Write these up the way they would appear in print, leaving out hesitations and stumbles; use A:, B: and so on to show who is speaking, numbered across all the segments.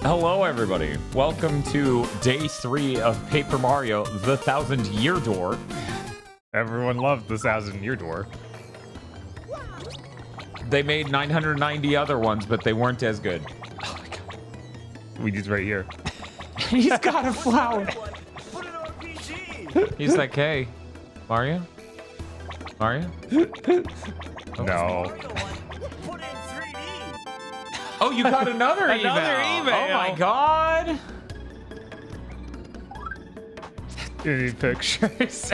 A: Hello, everybody. Welcome to day 3 of Paper Mario: The 1000-Year Door.
B: Everyone loved the 1000-Year Door.
A: They made 990 other ones, but they weren't as good.
B: Oh my god. Weedy's right here.
A: He's got a flower. He's like, hey, Mario? Mario?
B: No.
A: Oh, you got another email.
B: Another email.
A: Oh my god.
B: You need pictures.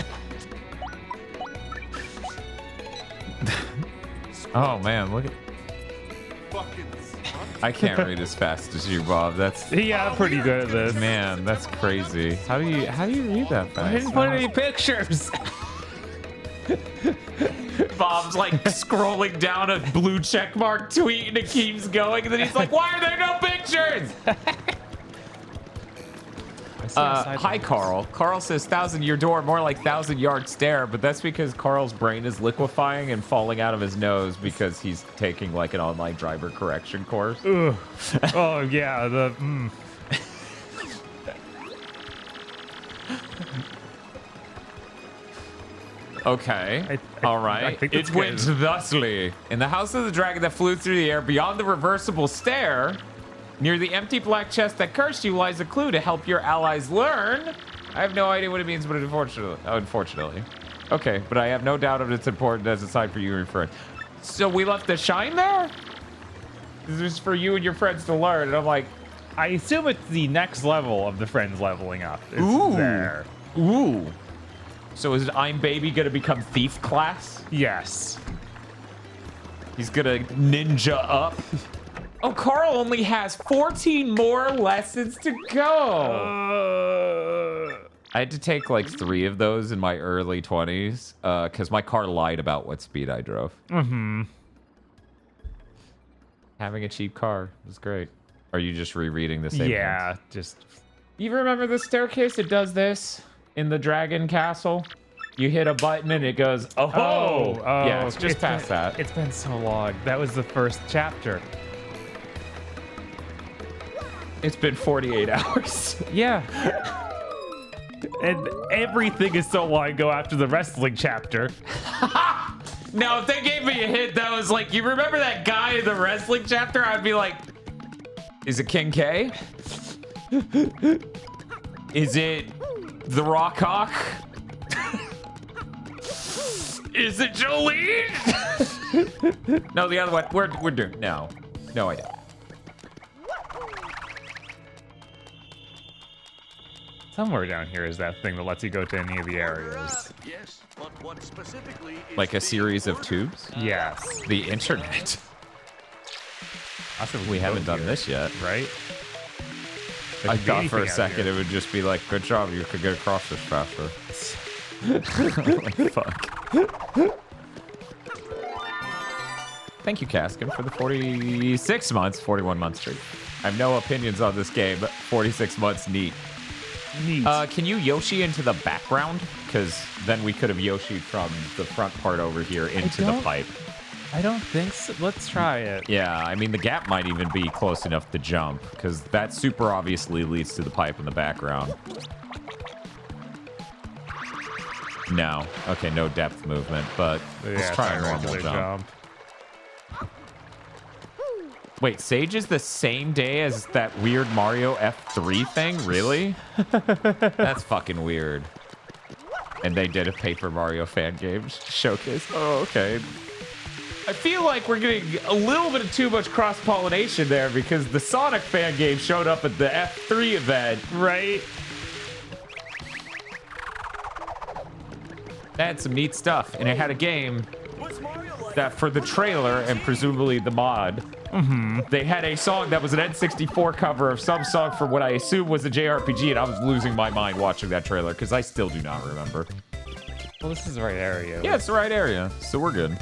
A: Oh man, look at. I can't read as fast as you, Bob. That's
B: Yeah, pretty good at this.
A: man, that's crazy. How do you read that fast?
B: I didn't put any pictures.
A: Bob's like scrolling down a blue checkmark tweet and it keeps going, and then he's like, why are there no pictures? Hi, Carl. Carl says 1000-Year Door, more like 1000-Yard Stare, but that's because Carl's brain is liquefying and falling out of his nose because he's taking like an online driver correction course.
B: Ugh. Oh yeah,
A: Okay. All right.
B: I think
A: It went thusly. In the house of the dragon that flew through the air beyond the reversible stair, near the empty black chest that cursed you lies a clue to help your allies learn. I have no idea what it means, but unfortunately. Okay, but I have no doubt of its importance as a sign for you and your friend. So we left the shine there? This is for you and your friends to learn. And I'm like,
B: I assume it's the next level of the friends leveling up. It's
A: ooh.
B: there.
A: Ooh. So is I'm Baby gonna become thief class?
B: Yes.
A: He's gonna ninja up. Oh, Carl only has 14 more lessons to go. I had to take like 3 of those in my early 20s because my car lied about what speed I drove.
B: Mm-hmm.
A: Having a cheap car was great. Are you just rereading the same
B: Yeah,
A: things?
B: just...
A: You remember the staircase? It does this in the Dragon Castle. You hit a button and it goes, oh! Yeah, it's just past that.
B: It's been so long. That was the first chapter.
A: It's been 48 hours.
B: Yeah. And everything is so long ago after the wrestling chapter.
A: Now, if they gave me a hint that was like, you remember that guy in the wrestling chapter? I'd be like, is it King K? Is it the Rock Hawk? Is it Jolene? No, the other one. We're doing no idea.
B: Somewhere down here is that thing that lets you go to any of the areas.
C: Yes, but what specifically is
A: Like a series of tubes?
B: Yes.
A: The internet. We haven't done this yet.
B: Right?
A: I thought for a second it would just be like, good job, you could get across this faster. Like, fuck. Thank you, Kaskin, for the 46 months, 41 months streak. I have no opinions on this game, but 46 months, neat.
B: Neat.
A: Can you Yoshi into the background? Because then we could have Yoshi from the front part over here into the pipe.
B: I don't think so. Let's try it.
A: Yeah, I mean, the gap might even be close enough to jump, because that super obviously leads to the pipe in the background. No. Okay, no depth movement, but let's try a normal jump. Wait, Sage is the same day as that weird Mario F3 thing? Really? That's fucking weird. And they did a Paper Mario fan game showcase. Oh, okay. I feel like we're getting a little bit of too much cross-pollination there because the Sonic fan game showed up at the F3 event.
B: Right?
A: That had some neat stuff, and it had a game that for the trailer and presumably the mod, they had a song that was an N64 cover of some song for what I assume was a JRPG, and I was losing my mind watching that trailer because I still do not remember.
B: Well, this is the right area.
A: Yeah, it's the right area, so we're good.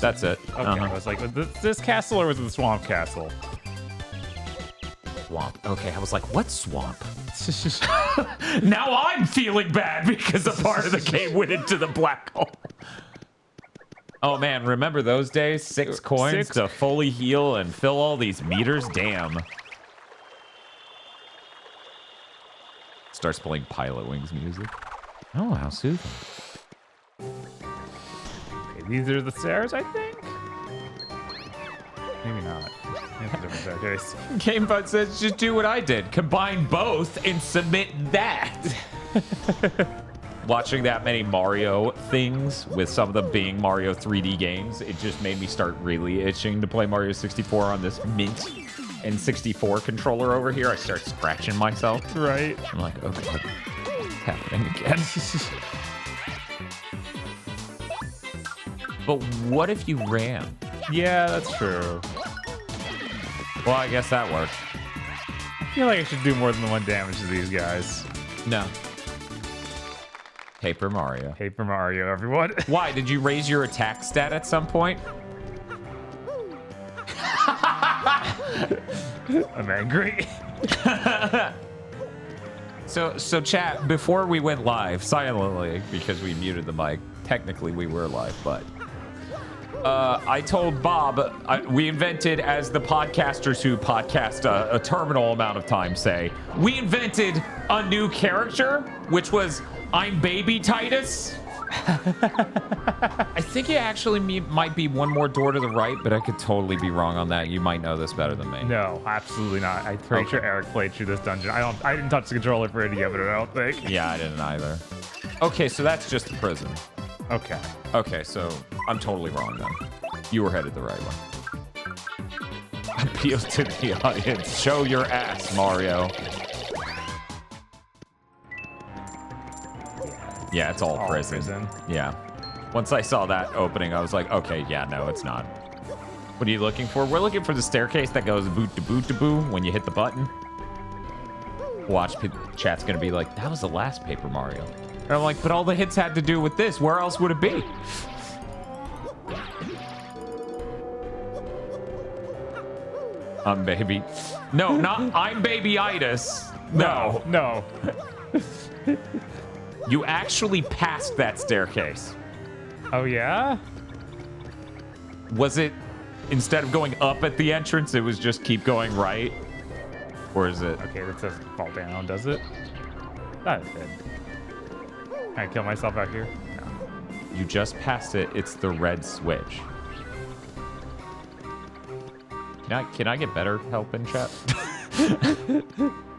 A: That's it.
B: Okay, I was like, this castle or was it the swamp castle?
A: Swamp. Okay, I was like, what swamp? Now I'm feeling bad because a part of the game went into the black hole. Oh man, remember those days? 6 coins to fully heal and fill all these meters? Damn. Starts playing Pilot Wings music. Oh, how soothing.
B: Okay, these are the stairs, I think. Maybe not. Maybe it's a different staircase.
A: GameBot says, just do what I did. Combine both and submit that. Watching that many Mario things, with some of them being Mario 3D games, it just made me start really itching to play Mario 64 on this Mint N64 controller over here. I start scratching myself.
B: Right.
A: I'm like, oh god, happening again. But what if you ran?
B: Yeah, that's true.
A: Well, I guess that works.
B: I feel like I should do more than the 1 damage to these guys.
A: No. Paper Mario.
B: Paper Mario, everyone.
A: Why? Did you raise your attack stat at some point?
B: I'm angry.
A: So chat, before we went live, silently, because we muted the mic, technically we were live, but I told Bob, we invented, as the podcasters who podcast a terminal amount of time say, we invented a new character, which was I'm Baby Titus. I think it actually might be one more door to the right, but I could totally be wrong on that. You might know this better than me.
B: No, absolutely not. I'm pretty sure Eric played through this dungeon. I didn't touch the controller for any of it, I don't think.
A: Yeah, I didn't either. Okay, so that's just the prison.
B: Okay.
A: Okay, so I'm totally wrong then. You were headed the right way. Appeal to the audience. Show your ass, Mario. Yeah, it's all prison. Yeah. Once I saw that opening, I was like, okay, yeah, no, it's not. What are you looking for? We're looking for the staircase that goes boot to boot to boo when you hit the button. Watch, chat's gonna be like, that was the last Paper Mario. And I'm like, but all the hits had to do with this. Where else would it be? I'm baby. No, not I'm babyitis. No.
B: No.
A: You actually passed that staircase.
B: Oh, yeah?
A: Was it, instead of going up at the entrance, it was just keep going right? Or is it?
B: Okay, that doesn't fall down, does it? That is good. Can I kill myself out here? No.
A: You just passed it. It's the red switch. Can I get better help in chat?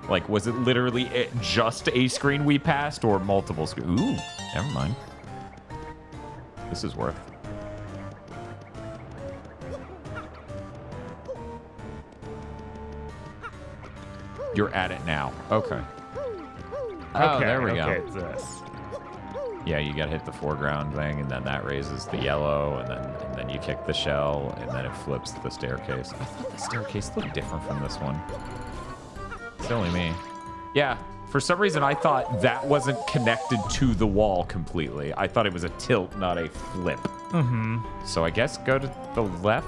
A: Like, was it literally just a screen we passed or multiple screens? Ooh, never mind. This is worth. You're at it now. Okay. Oh, there we go.
B: Okay, it's this.
A: Yeah, you gotta hit the foreground thing, and then that raises the yellow, and then you kick the shell, and then it flips the staircase. I thought the staircase looked different from this one. Silly me. Yeah, for some reason I thought that wasn't connected to the wall completely. I thought it was a tilt, not a flip.
B: Mm-hmm.
A: So I guess go to the left.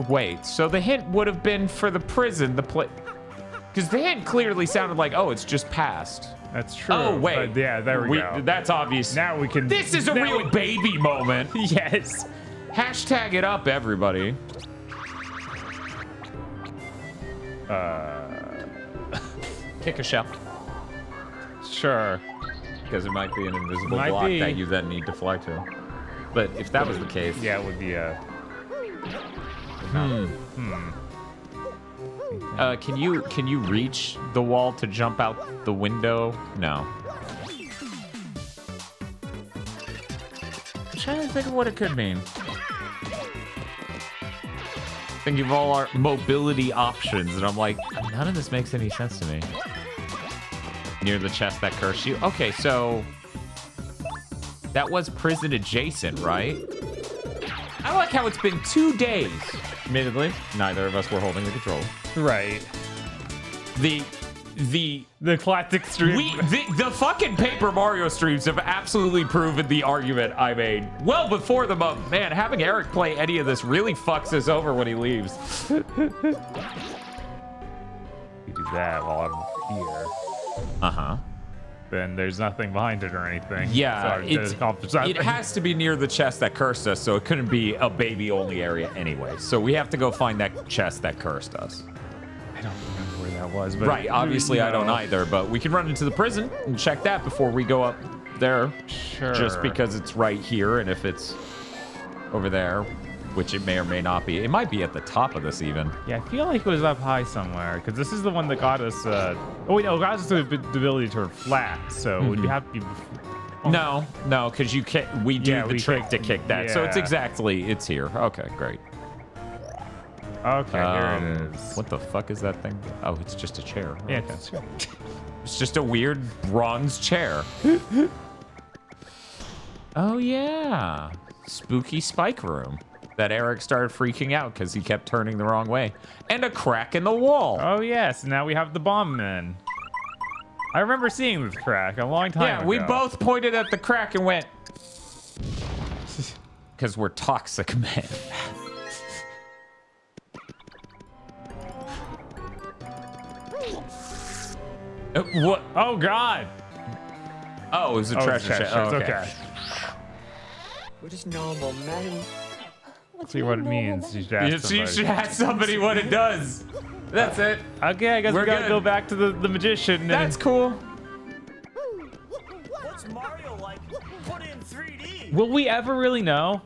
A: Wait, so the hint would have been for the prison, because the hint clearly sounded like, oh, it's just past.
B: That's true.
A: Oh, wait.
B: But yeah, there we go.
A: That's obvious.
B: Now we can...
A: This is a real baby moment.
B: Yes.
A: Hashtag it up, everybody. Kick a shell.
B: Sure.
A: Because it might be an invisible block that you then need to fly to. But if that was the case...
B: Yeah, it would be a...
A: Can you reach the wall to jump out the window? No. I'm trying to think of what it could mean. Thinking of all our mobility options, and I'm like, none of this makes any sense to me. Near the chest that cursed you? Okay, so... that was prison adjacent, right? I like how it's been 2 days. Admittedly, neither of us were holding the controller.
B: Right.
A: The
B: classic stream.
A: The fucking Paper Mario streams have absolutely proven the argument I made well before them. Man, having Eric play any of this really fucks us over when he leaves.
B: You do that while I'm here.
A: Uh-huh.
B: Then there's nothing behind it or anything.
A: Yeah,
B: so
A: it has to be near the chest that cursed us, so it couldn't be a baby-only area anyway. So we have to go find that chest that cursed us.
B: I don't remember where that was, but
A: Right, obviously I don't
B: know.
A: either, but we can run into the prison and check that before we go up there.
B: Sure.
A: Just because it's right here, and if it's over there, which it may or may not be. It might be at the top of this even.
B: Yeah, I feel like it was up high somewhere, because this is the one that got us, oh wait, no, it got us the ability to turn flat, so it would have to be...
A: No, because you can't, we do the
B: we
A: trick to
B: kick-
A: kick that. So it's
B: yeah.
A: exactly, it's here. Okay, great.
B: Okay, here it is.
A: What the fuck is that thing? Oh, it's just a chair.
B: Yeah,
A: Okay.
B: it's-
A: It's just a weird bronze chair. Oh, yeah. Spooky spike room that Eric started freaking out because he kept turning the wrong way. And a crack in the wall.
B: Oh yes, now we have the bomb men. I remember seeing this crack a long time ago.
A: Yeah, we both pointed at the crack and went... Because we're toxic men. What?
B: Oh god!
A: Oh, it was a treasure chest. Oh,
B: It's
A: okay.
D: We're just normal men.
B: See what it means. You should ask
A: You
B: somebody.
A: should ask somebody what it does. That's it.
B: Okay, I guess
A: We're
B: we gotta
A: good.
B: go back to the magician. And
A: That's cool.
D: What's Mario like? Put in 3D.
B: will we ever really know?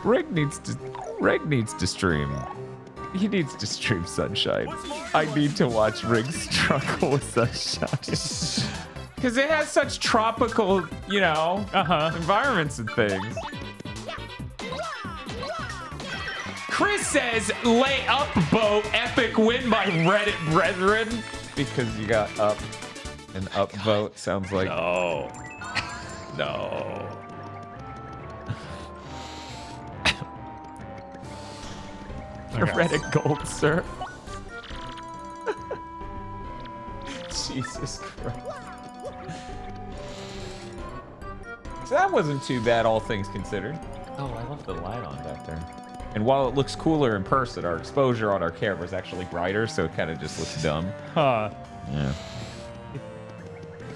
A: Reg needs to stream. He needs to stream Sunshine. I need to watch Rig struggle with Sunshine. Because it has such tropical, you know, environments and things. Chris says, lay up boat, epic win by Reddit brethren. Because you got up. An up vote sounds like...
B: No. No. Okay.
A: Reddit gold, sir. Jesus Christ. So that wasn't too bad, all things considered. Oh, I left the light on back there. And while it looks cooler in person, our exposure on our camera is actually brighter, so it kind of just looks dumb.
B: Huh.
A: Yeah.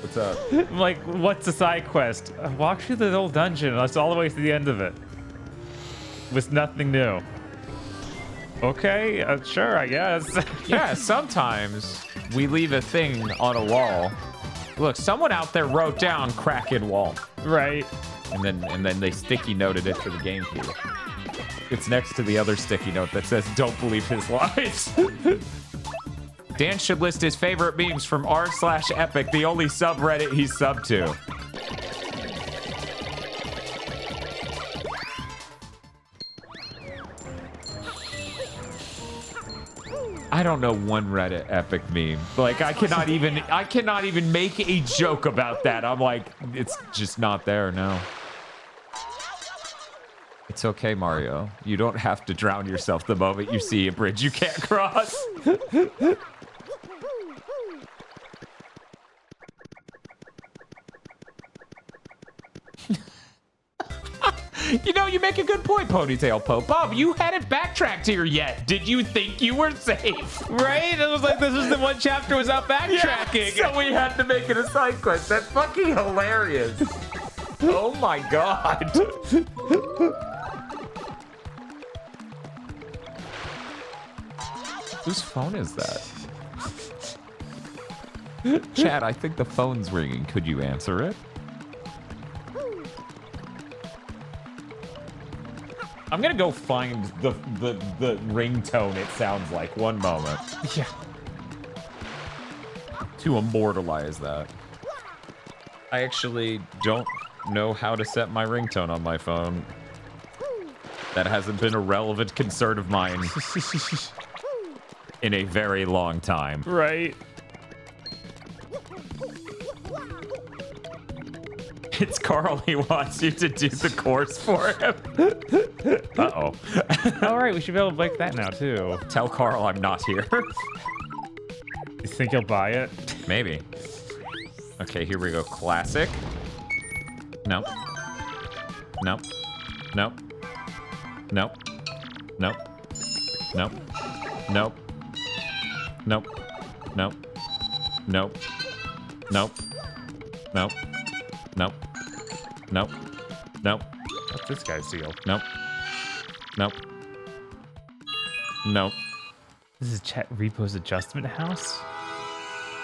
A: What's up?
B: I'm like, what's a side quest? Walk through the old dungeon. That's all the way to the end of it. With nothing new. Okay, sure, I guess.
A: Yeah, sometimes we leave a thing on a wall. Look, someone out there wrote down cracked wall.
B: Right.
A: And then they sticky noted it for the GameCube. It's next to the other sticky note that says, "Don't believe his lies." Dan should list his favorite memes from r/epic, the only subreddit he's subbed to. I don't know one Reddit epic meme. Like I cannot even make a joke about that. I'm like, it's just not there now. It's okay, Mario. You don't have to drown yourself the moment you see a bridge you can't cross. You know, you make a good point, Ponytail Pope. Bob, you hadn't backtracked here yet. Did you think you were safe?
B: Right? It was like this was the one chapter without backtracking.
A: Yeah, so we had to make it a side quest. That's fucking hilarious. Oh my god. Whose phone is that? Chad, I think the phone's ringing. Could you answer it? I'm gonna go find the ringtone it sounds like. One moment.
B: Yeah.
A: To immortalize that. I actually don't know how to set my ringtone on my phone. That hasn't been a relevant concern of mine in a very long time.
B: Right.
A: It's Carl. He wants you to do the course for him. Uh-oh.
B: All right, we should be able to break that now too.
A: Tell Carl I'm not here.
B: You think he'll buy it?
A: Maybe. Okay, here we go. Classic. Nope. Nope. Nope. Nope. Nope. Nope. Nope. Nope. Nope. Nope. Nope. Nope. Nope. Nope. Nope.
B: What's this guy's deal?
A: Nope. Nope. Nope.
B: This is Chet Repo's adjustment house?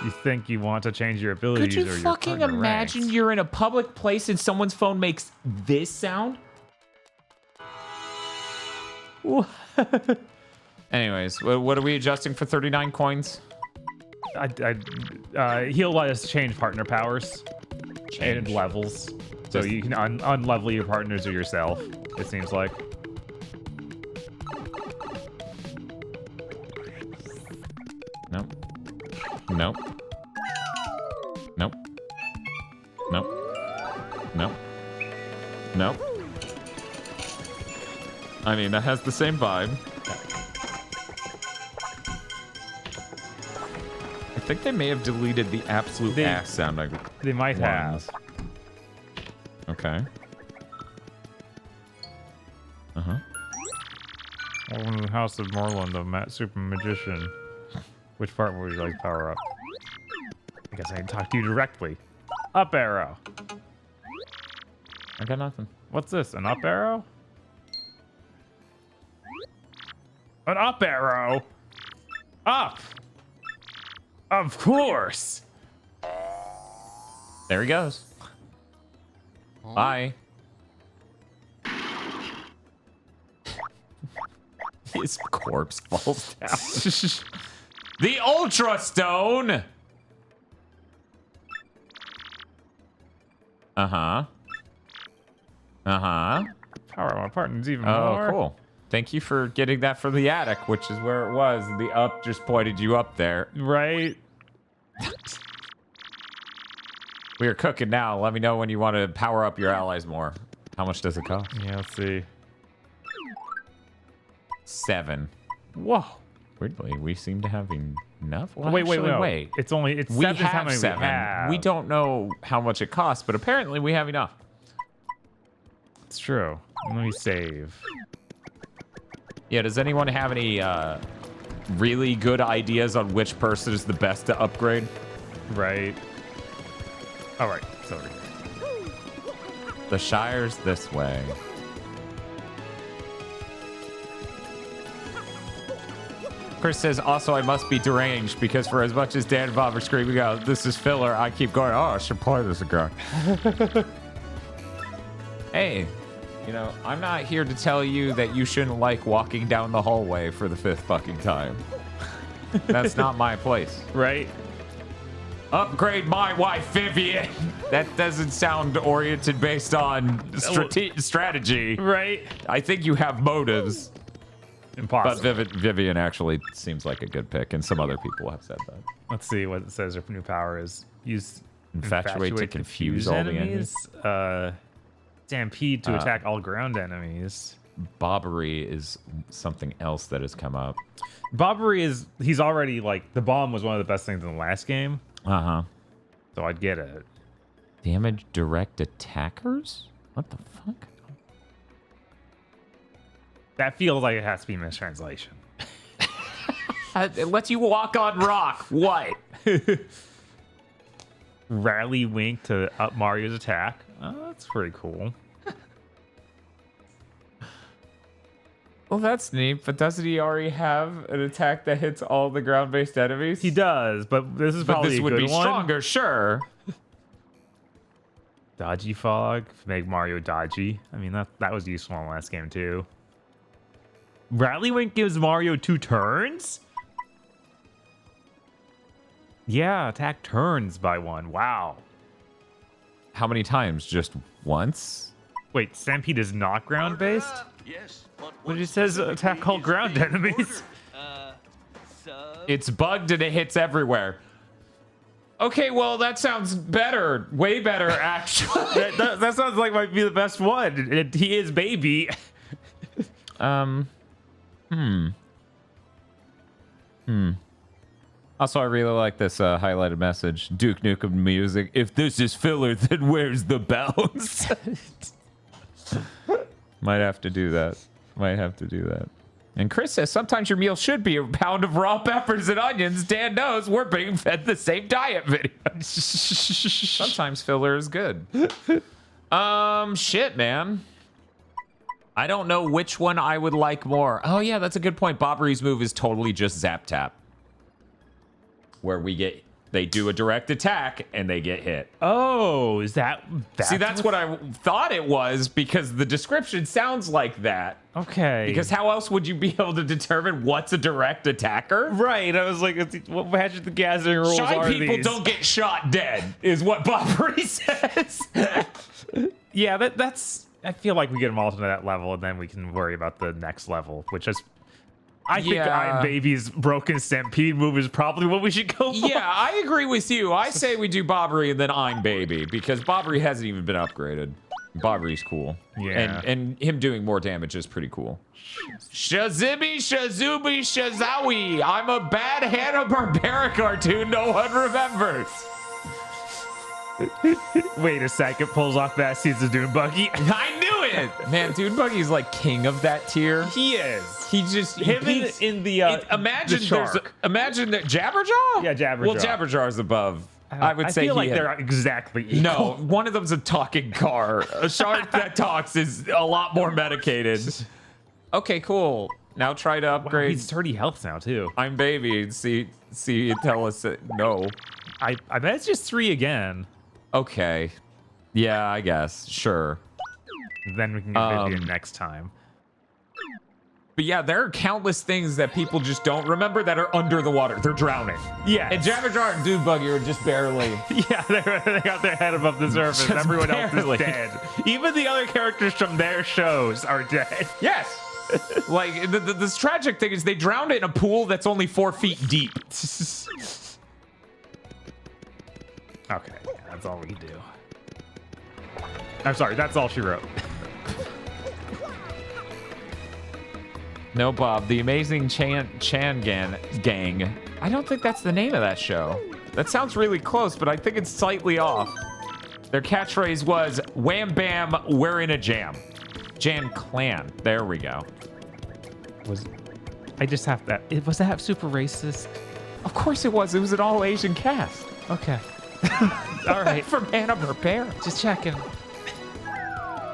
B: You think you want to change your abilities
A: Could
B: or
A: you
B: your
A: fucking
B: partner
A: imagine
B: ranks?
A: you're in a public place and someone's phone makes this sound? Anyways, what are we adjusting for 39 coins?
B: He'll let us change partner powers and levels. So you can unlevel your partners or yourself, it seems like.
A: Nope. Nope. Nope. Nope. Nope. Nope. I mean, that has the same vibe. I think they may have deleted the absolute ass sound.
B: They might have.
A: Okay. Uh-huh.
B: Welcome to the House of Morland, the Super Magician. Which part would you like to power up? I guess I can talk to you directly. Up arrow.
A: I got nothing.
B: What's this? An up arrow? An up arrow? Up! Of course!
A: There he goes. Bye. His corpse falls down. The Ultra Stone! Uh-huh. Uh-huh.
B: Power my partners even
A: Oh,
B: more.
A: cool. Thank you for getting that for the attic, which is where it was. The up just pointed you up there.
B: Right?
A: We are cooking now. Let me know when you want to power up your allies more. How much does it cost?
B: Yeah, let's see.
A: 7.
B: Whoa.
A: Weirdly, we seem to have enough. Well,
B: Wait.
A: wait.
B: It's only
A: We
B: seven. How
A: have
B: many
A: 7.
B: we have.
A: We don't know how much it costs, but apparently we have enough.
B: It's true. Let me save.
A: Yeah, does anyone have any really good ideas on which person is the best to upgrade?
B: Right. All right. Sorry.
A: The Shire's this way. Chris says, also, I must be deranged because for as much as Dan and Bob are screaming out, this is filler, I keep going, oh, I should play this again. Hey, you know, I'm not here to tell you that you shouldn't like walking down the hallway for the 5th fucking time. That's not my place.
B: Right.
A: Upgrade my wife, Vivian. That doesn't sound oriented based on strategy.
B: Right.
A: I think you have motives.
B: Impossible.
A: But Vivian actually seems like a good pick, and some other people have said that.
B: Let's see what it says. Her new power is use
A: Infatuate to confuse all the enemies.
B: Stampede to attack all ground enemies.
A: Bobbery is something else that has come up.
B: Bobbery is, he's already like, the bomb was one of the best things in the last game.
A: Uh-huh.
B: So I'd get it.
A: Damage direct attackers? What the fuck?
B: That feels like it has to be mistranslation.
A: It lets you walk on rock. What?
B: Rally wink to up Mario's attack. Oh, that's pretty cool.
A: Well, that's neat, but doesn't he already have an attack that hits all the ground-based enemies?
B: He does, but this is
A: but
B: probably
A: this
B: a
A: would
B: good
A: be
B: one.
A: stronger, sure.
B: Dodgy fog, make Mario dodgy. I mean, that was useful in the last game too. Rally wink gives Mario 2 turns? Yeah, attack turns by 1. Wow.
A: How many times? Just once?
B: Wait, Stampede is not ground based?
C: Yes,
B: But it says attack all ground enemies.
A: It's bugged and it hits everywhere. Okay, well, that sounds better. Way better, actually.
B: that sounds like might be the best one. He is baby.
A: Also, I really like this highlighted message. Duke Nukem music. If this is filler, then where's the bounce? Might have to do that. Might have to do that. And Chris says, sometimes your meal should be a pound of raw peppers and onions. Dan knows we're being fed the same diet video. Sometimes filler is good. Shit, man. I don't know which one I would like more. Oh, yeah, that's a good point. Bobbery's move is totally just Zap Tap. Where they do a direct attack and they get hit.
B: Oh, is that...
A: See, that's what I thought it was because the description sounds like that.
B: Okay.
A: Because how else would you be able to determine what's a direct attacker?
B: Right, I was like, what Magic the Gathering rules
A: Shy
B: are
A: people
B: these?
A: don't get shot dead, is what Bobbery says.
B: Yeah, that's... I feel like we get them all to that level, and then we can worry about the next level, which is... I think Iron Baby's Broken Stampede move is probably what we should go for.
A: Yeah, I agree with you. I say we do Bobbery and then I'm Baby, because Bobbery hasn't even been upgraded. Bobbery's cool.
B: Yeah.
A: And him doing more damage is pretty cool. Shazibby, Shazubi, Shazawi. I'm a bad Hanna-Barbera cartoon no one remembers.
B: Wait a second, pulls off that seeds of Dune Buggy.
A: I knew it! Man, Dune Buggy's like king of that tier.
B: He is.
A: He just...
B: Him in the
A: imagine
B: the shark.
A: Imagine that Jabberjaw?
B: Yeah, Jabberjaw.
A: Well, Jabberjaw's above. I would say
B: feel like they're exactly equal.
A: No, one of them's a talking car. A shark that talks is a lot more medicated. Okay, cool. Now try to upgrade.
B: He's 30 health now, too.
A: I'm Baby. And see, tell us no.
B: I bet it's just 3 again.
A: Okay. Yeah, I guess. Sure.
B: Then we can get Vivian next time.
A: But yeah, there are countless things that people just don't remember that are under the water. They're drowning.
B: Yeah.
A: And Jabberjaw and Dune Buggy are just barely.
B: Yeah, they got their head above the surface.
A: Just
B: Everyone
A: barely.
B: else is dead. Even the other characters from their shows are dead.
A: Yes. Like, this tragic thing is they drowned in a pool that's only 4 feet deep.
B: Okay, yeah, that's all we do. I'm sorry, that's all she wrote.
A: No, Bob, the Amazing Chan Gang. I don't think that's the name of that show. That sounds really close, but I think it's slightly off. Their catchphrase was, wham bam, we're in a jam. Jan Clan. There we go.
B: I just have that. Was that super racist?
A: Of course it was. It was an all-Asian cast.
B: Okay. All right.
A: From Hanna-Barbera.
B: Just checking.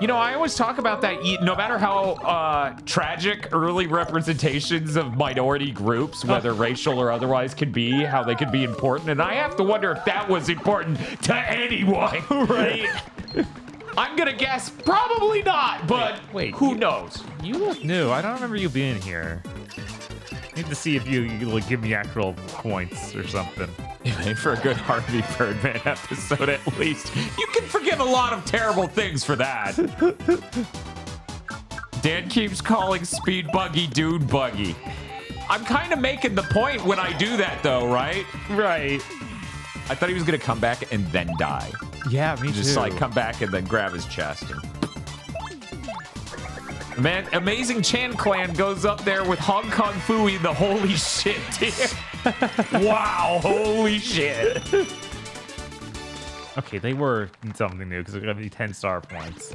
A: You know, I always talk about that, no matter how tragic early representations of minority groups, whether racial or otherwise, could be, how they could be important. And I have to wonder if that was important to anyone, right? I'm going to guess probably not, but
B: wait,
A: who knows?
B: You look new. I don't remember you being here. Need to see if you like, give me actual points or something.
A: You made for a good Harvey Birdman episode, at least. You can forget a lot of terrible things for that. Dan keeps calling Speed Buggy Dude Buggy. I'm kind of making the point when I do that, though, right?
B: Right.
A: I thought he was going to come back and then die.
B: Yeah, me
A: Just
B: too.
A: like come back and then grab his chest. And... Man, Amazing Chan Clan goes up there with Hong Kong Fooey, the holy shit tier. Wow, holy shit.
B: Okay, they were something new because they're going to be 10 star points.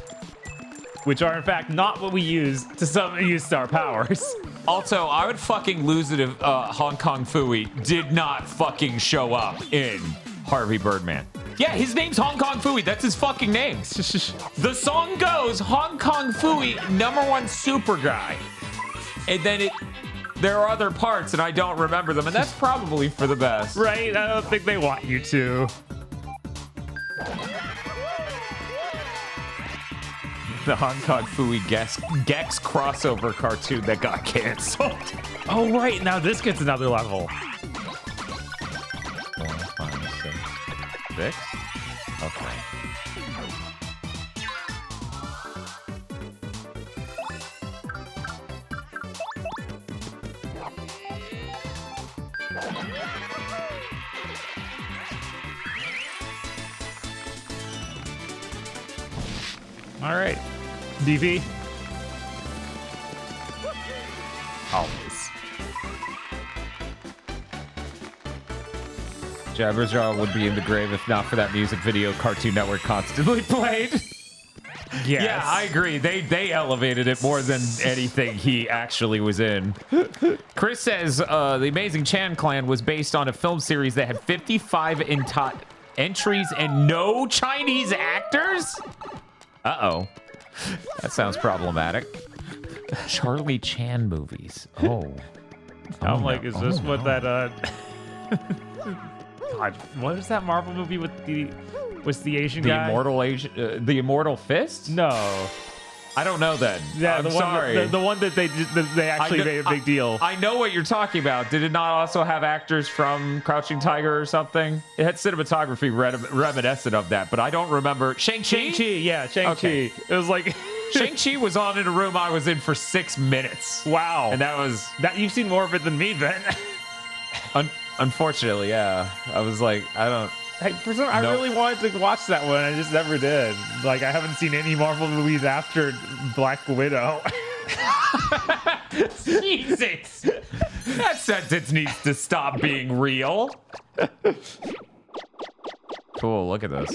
B: Which are, in fact, not what we use to use star powers.
A: Also, I would fucking lose it if Hong Kong Fooey did not fucking show up in Harvey Birdman. Yeah, his name's Hong Kong Fooey. That's his fucking name. The song goes, Hong Kong Fooey, #1 super guy. And then there are other parts, and I don't remember them, and that's probably for the best.
B: Right? I don't think they want you to.
A: The Hong Kong Fooey Gex crossover cartoon that got canceled.
B: Oh, right. Now this gets another level.
A: 4, 5, 6. Okay.
B: All right. DV. Always.
A: Jabberjaw would be in the grave if not for that music video Cartoon Network constantly played.
B: Yes.
A: Yeah, I agree. They elevated it more than anything he actually was in. Chris says the Amazing Chan Clan was based on a film series that had 55 entries and no Chinese actors? Uh-oh. That sounds problematic. Charlie Chan movies. Oh.
B: I'm like,
A: no.
B: is this
A: Oh,
B: what
A: no.
B: that God, what was that Marvel movie with the Asian
A: The
B: guy?
A: Immortal Asian, the Immortal Fist?
B: No.
A: I don't know then.
B: Yeah,
A: I'm
B: the
A: sorry.
B: one the one that they actually made a big deal.
A: I know what you're talking about. Did it not also have actors from Crouching Tiger or something? It had cinematography reminiscent of that, but I don't remember. Shang-Chi?
B: Shang-Chi, yeah, Shang-Chi.
A: Okay.
B: It was like
A: Shang-Chi was on in a room I was in for 6 minutes.
B: wow.
A: And that was,
B: that you've seen more of it than me then.
A: unfortunately, yeah. I was like, I don't.
B: Hey, I
A: Nope.
B: really wanted to watch that one. I just never did. Like, I haven't seen any Marvel movies after Black Widow.
A: Jesus! That sentence needs to stop being real. Cool, look at this.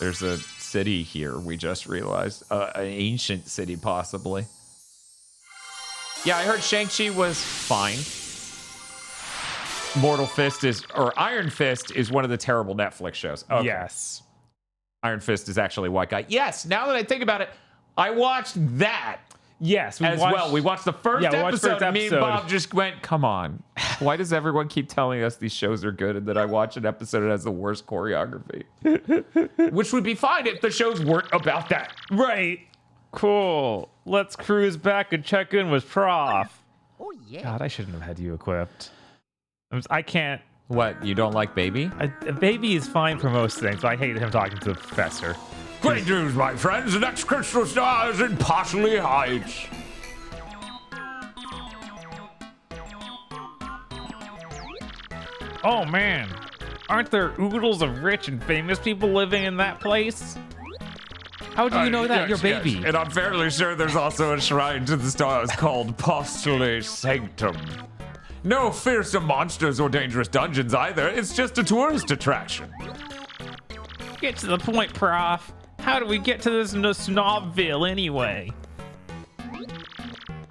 A: There's a city here, we just realized. An ancient city, possibly. Yeah, I heard Shang-Chi was fine. Iron Fist is one of the terrible Netflix shows. Okay.
B: Yes.
A: Iron Fist is actually a white guy. Yes, now that I think about it, I watched that
B: Yes,
A: as well. We watched the first
B: Yeah, we watched the
A: episode,
B: first
A: and me and
B: episode.
A: Bob just went, come on. Why does everyone keep telling us these shows are good and then I watch an episode that has the worst choreography? Which would be fine if the shows weren't about that.
B: Right. Cool. Let's cruise back and check in with Prof.
E: Oh, yeah.
B: God, I shouldn't have had you equipped. I can't.
A: What, you don't like Baby?
B: A baby is fine for most things, but I hate him talking to the professor.
A: Great news, my friends. The next crystal star is in Parsley Heights.
B: Oh man, aren't there oodles of rich and famous people living in that place? How do you know that? Your baby.
A: And I'm fairly sure there's also a shrine to the stars called Parsley Sanctum. No fearsome monsters or dangerous dungeons either. It's just a tourist attraction.
B: Get to the point, Prof. How do we get to this Snobville anyway?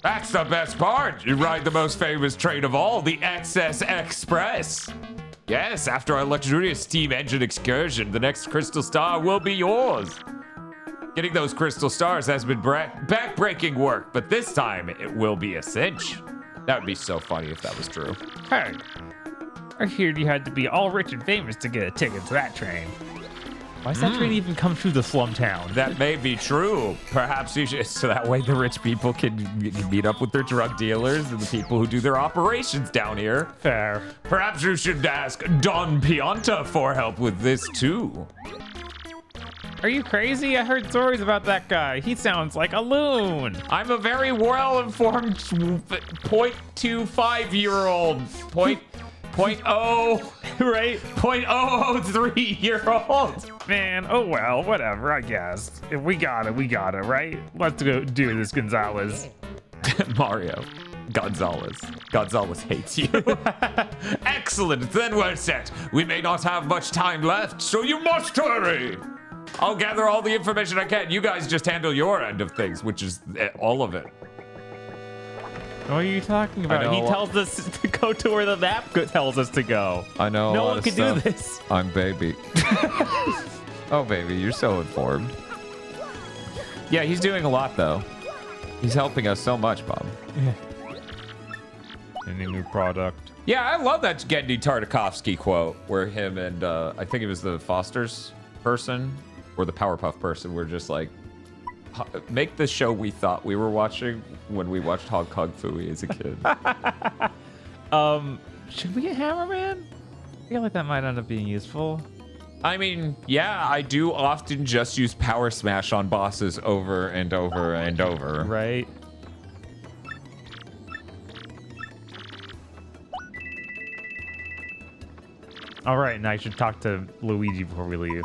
A: That's the best part. You ride the most famous train of all, the XS Express. Yes, after our luxurious steam engine excursion, the next crystal star will be yours. Getting those crystal stars has been back-breaking work, but this time it will be a cinch. That would be so funny if that was true.
B: Hey, I heard you had to be all rich and famous to get a ticket to that train. Why does that train even come through the slum town?
A: That may be true. Perhaps you should, so that way the rich people can meet up with their drug dealers and the people who do their operations down here.
B: Fair.
A: Perhaps you should ask Don Pianta for help with this too.
B: Are you crazy? I heard stories about that guy. He sounds like a loon.
A: I'm a very well-informed 0.25-year-old, point oh, right? 0.003-year-old.
B: Man, oh well, whatever, I guess. If we got it, right? Let's go do this, Gonzalez.
A: Mario. Gonzalez. Gonzalez hates you. Excellent, then we're set. We may not have much time left, so you must hurry. I'll gather all the information I can. You guys just handle your end of things, which is all of it.
B: What are you talking about? He tells us to go to where the map tells us to go.
A: I know.
B: No one can do this.
A: I'm Baby. Oh, Baby, you're so informed. Yeah, he's doing a lot, though. He's helping us so much, Bob.
B: Yeah. Any new product?
A: Yeah, I love that Gendy Tartakovsky quote where him and I think it was the Foster's person or the Powerpuff person were just like, make the show we thought we were watching when we watched Hong Kong Phooey as a kid.
B: Should we get Hammerman? I feel like that might end up being useful.
A: I mean, yeah, I do often just use Power Smash on bosses over and over and over.
B: Right. All right, and I should talk to Luigi before we leave.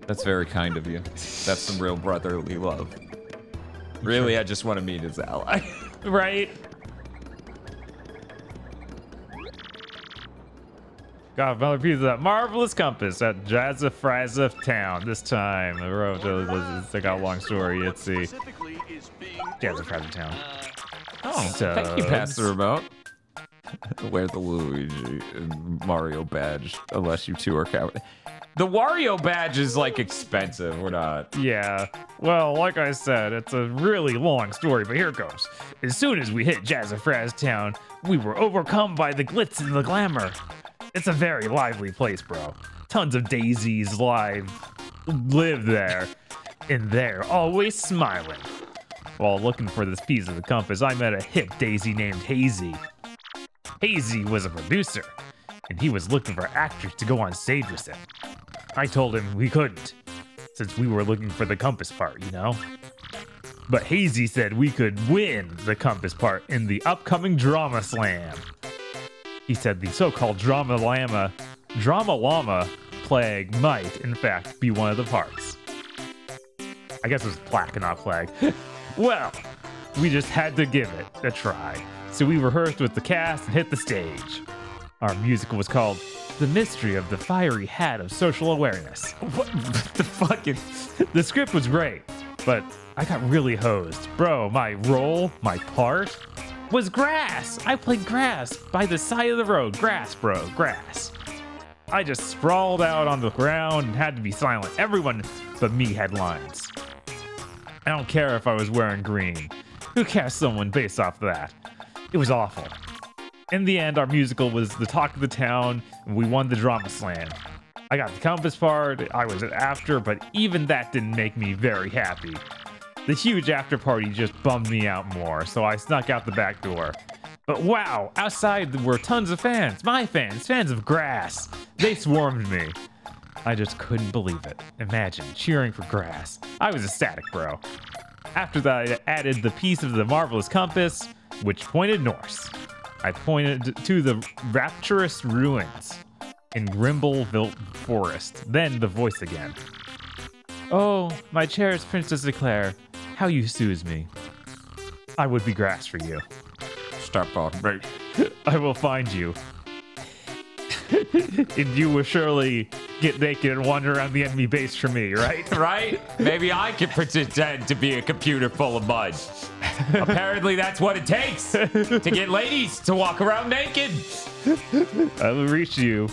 A: That's very kind of you. That's some real brotherly love. Really, I just want to meet his ally.
B: Right. Got another piece of that marvelous compass at Jazzafrazza Town. This time, the road they got a long story. Let's see.
C: Specifically is being
B: Jazzafrazza Town.
A: Oh, thank you, Pass the Remote. Wear the Luigi and Mario badge, unless you two are coward. The Wario badge is like expensive. We're not.
B: Yeah. Well, like I said, it's a really long story, but here goes. As soon as we hit Jazzafraz Town, we were overcome by the glitz and the glamour. It's a very lively place, bro. Tons of daisies live there, and they're always smiling. While looking for this piece of the compass, I met a hip daisy named Hazy. Hazy was a producer, and he was looking for actors to go on stage with him. I told him we couldn't, since we were looking for the compass part, you know? But Hazy said we could win the compass part in the upcoming Drama Slam. He said the so-called Drama Llama plague might, in fact, be one of the parts. I guess it was plaque and not plague. Well, we just had to give it a try. So we rehearsed with the cast and hit the stage. Our musical was called The Mystery of the Fiery Hat of Social Awareness.
A: What the fucking...
B: The script was great, but I got really hosed. Bro, my part, was grass. I played grass by the side of the road. Grass, bro, grass. I just sprawled out on the ground and had to be silent. Everyone but me had lines. I don't care if I was wearing green. Who cast someone based off of that? It was awful. In the end, our musical was the talk of the town, and we won the Drama Slam. I got the compass part, I was after, but even that didn't make me very happy. The huge after party just bummed me out more, so I snuck out the back door. But wow, outside were tons of fans, my fans, fans of grass. They swarmed me. I just couldn't believe it. Imagine cheering for grass. I was ecstatic, bro. After that, I added the piece of the marvelous compass, which pointed north. I pointed to the rapturous ruins in Grimbleville Forest. Then the voice again. Oh, my cherished Princess Eclair, how you soothe me. I would be grass for you.
A: Stop talking, mate.
B: I will find you. And you will surely get naked and wander around the enemy base for me, right?
A: Right? Maybe I could pretend to be a computer full of mud. Apparently that's what it takes to get ladies to walk around naked.
B: I will reach you.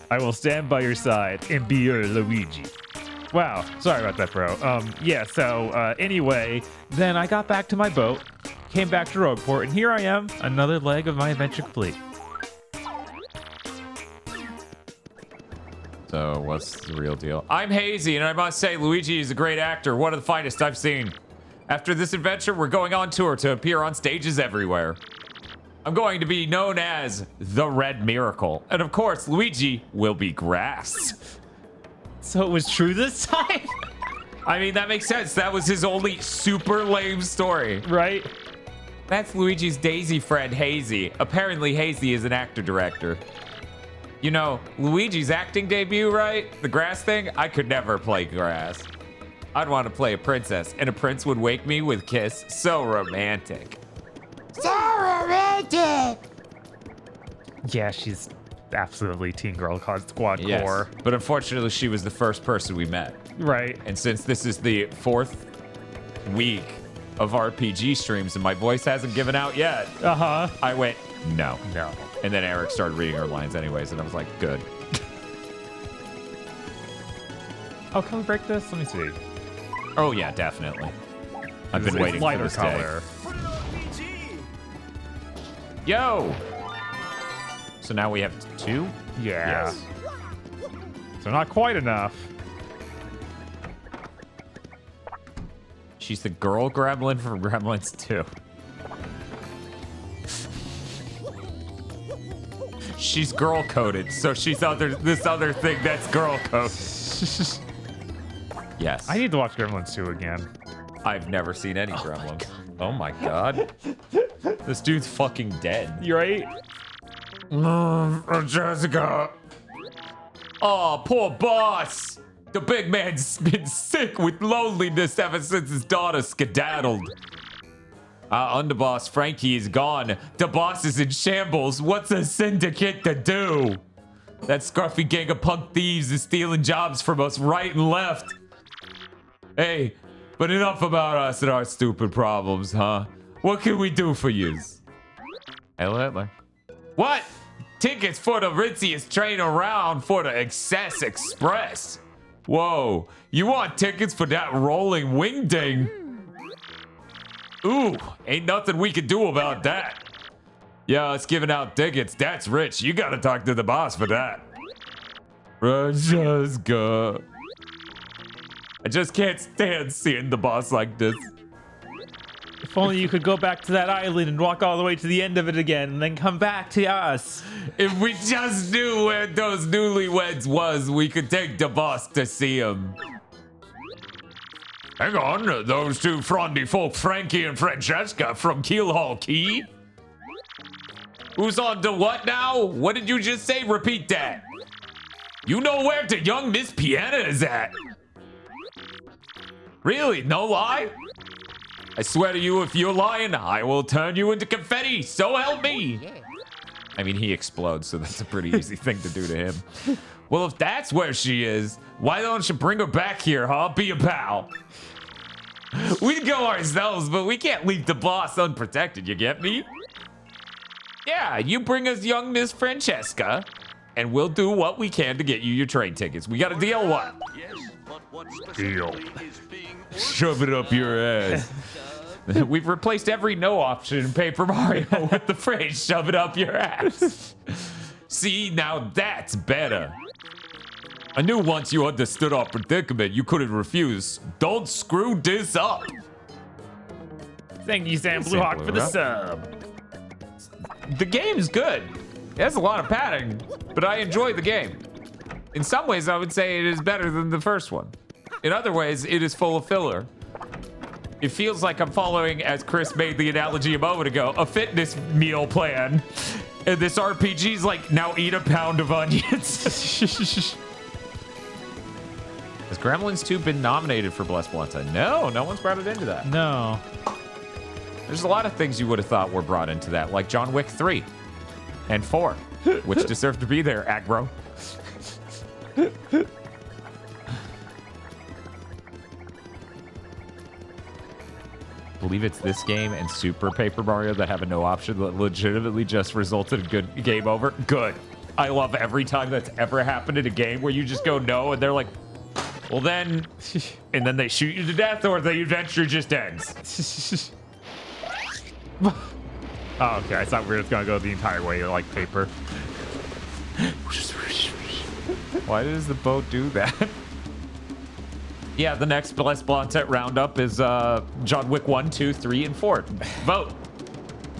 B: I will stand by your side and be your Luigi. Wow, sorry about that, bro. Anyway, then I got back to my boat, came back to Rogueport, and here I am, another leg of my adventure complete.
A: So what's the real deal? I'm Hazy, and I must say Luigi is a great actor, one of the finest I've seen. After this adventure, we're going on tour to appear on stages everywhere. I'm going to be known as the Red Miracle, and of course, Luigi will be grass.
B: So it was true this time?
A: I mean, that makes sense. That was his only super lame story.
B: Right?
A: That's Luigi's Daisy friend, Hazy. Apparently, Hazy is an actor-director. You know, Luigi's acting debut, right? The grass thing? I could never play grass. I'd want to play a princess, and a prince would wake me with kiss. So romantic.
E: So romantic!
B: Yeah, she's absolutely teen girl squad core.
A: But unfortunately, she was the first person we met.
B: Right.
A: And since this is the 4th week of RPG streams and my voice hasn't given out yet, I went, no. And then Eric started reading her lines anyways, and I was like, good.
B: Oh, can we break this? Let me see.
A: Oh yeah, definitely. I've been waiting for this day. Yo! So now we have 2?
B: Yeah.
A: Yes.
B: So not quite enough.
A: She's the girl gremlin from Gremlins 2. She's girl coded, so she's this other thing that's girl coded. Yes.
B: I need to watch Gremlins 2 again.
A: I've never seen any Gremlins. Oh my god. This dude's fucking dead.
B: You right?
A: Jessica. Oh, poor boss. The big man's been sick with loneliness ever since his daughter skedaddled. Our underboss Frankie is gone. The boss is in shambles. What's a syndicate to do? That scruffy gang of punk thieves is stealing jobs from us right and left. Hey, but enough about us and our stupid problems, huh? What can we do for yous? Hello, Hitler. What? Tickets for the ritziest train around for the Excess Express. Whoa, you want tickets for that rolling wing ding? Ooh, ain't nothing we can do about that. Yeah, it's giving out tickets. That's rich. You gotta talk to the boss for that. Francesca. I just can't stand seeing the boss like this.
B: If only you could go back to that island and walk all the way to the end of it again and then come back to us.
A: If we just knew where those newlyweds was, we could take the boss to see him. Hang on, those two frondy folk, Frankie and Francesca from Keelhaul Key? Who's on to what now? What did you just say? Repeat that. You know where the young Miss Piana is at? Really? No lie? I swear to you, if you're lying, I will turn you into confetti. So help me. I mean, he explodes, so that's a pretty easy thing to do to him. Well, if that's where she is, why don't you bring her back here, huh? Be a pal. We'd go ourselves, but we can't leave the boss unprotected, you get me? Yeah, you bring us young Miss Francesca, and we'll do what we can to get you your train tickets. We got a deal, what?
C: Yes, but what specifically is being ordered?
A: Shove it up your ass. We've replaced every no option in Paper Mario with the phrase, shove it up your ass. See, now that's better. I knew once you understood our predicament, you couldn't refuse. Don't screw this up.
B: Thank you, Sam Blue Hawk, for the sub.
A: The game's good. It has a lot of padding, but I enjoy the game. In some ways, I would say it is better than the first one. In other ways, it is full of filler. It feels like I'm following, as Chris made the analogy a moment ago, a fitness meal plan. And this RPG's like, now eat a pound of onions. Has Gremlins 2 been nominated for Blessed Blunta? No, no one's brought it into that.
B: No.
A: There's a lot of things you would have thought were brought into that, like John Wick 3 and 4, which deserve to be there, aggro. I believe it's this game and Super Paper Mario that have a no option that legitimately just resulted in good game over. Good. I love every time that's ever happened in a game where you just go no and they're like, well then, and then they shoot you to death or the adventure just ends.
B: Oh, okay. I thought we were just gonna go the entire way like paper.
A: Why does the boat do that? Yeah, the next Blessed Blontet roundup is John Wick 1, 2, 3, and 4. Vote.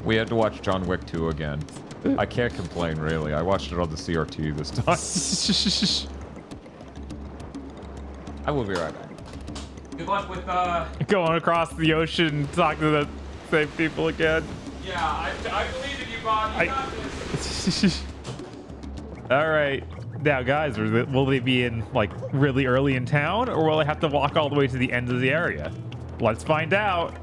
A: We had to watch John Wick 2 again. I can't complain, really. I watched it on the CRT this time. I will be right back. Good luck with
B: Going across the ocean and talking to the same people again.
A: Yeah, I believe in you, Bob. You got this.
B: All right. Now, guys, will they be in like really early in town, or will they have to walk all the way to the end of the area? Let's find out.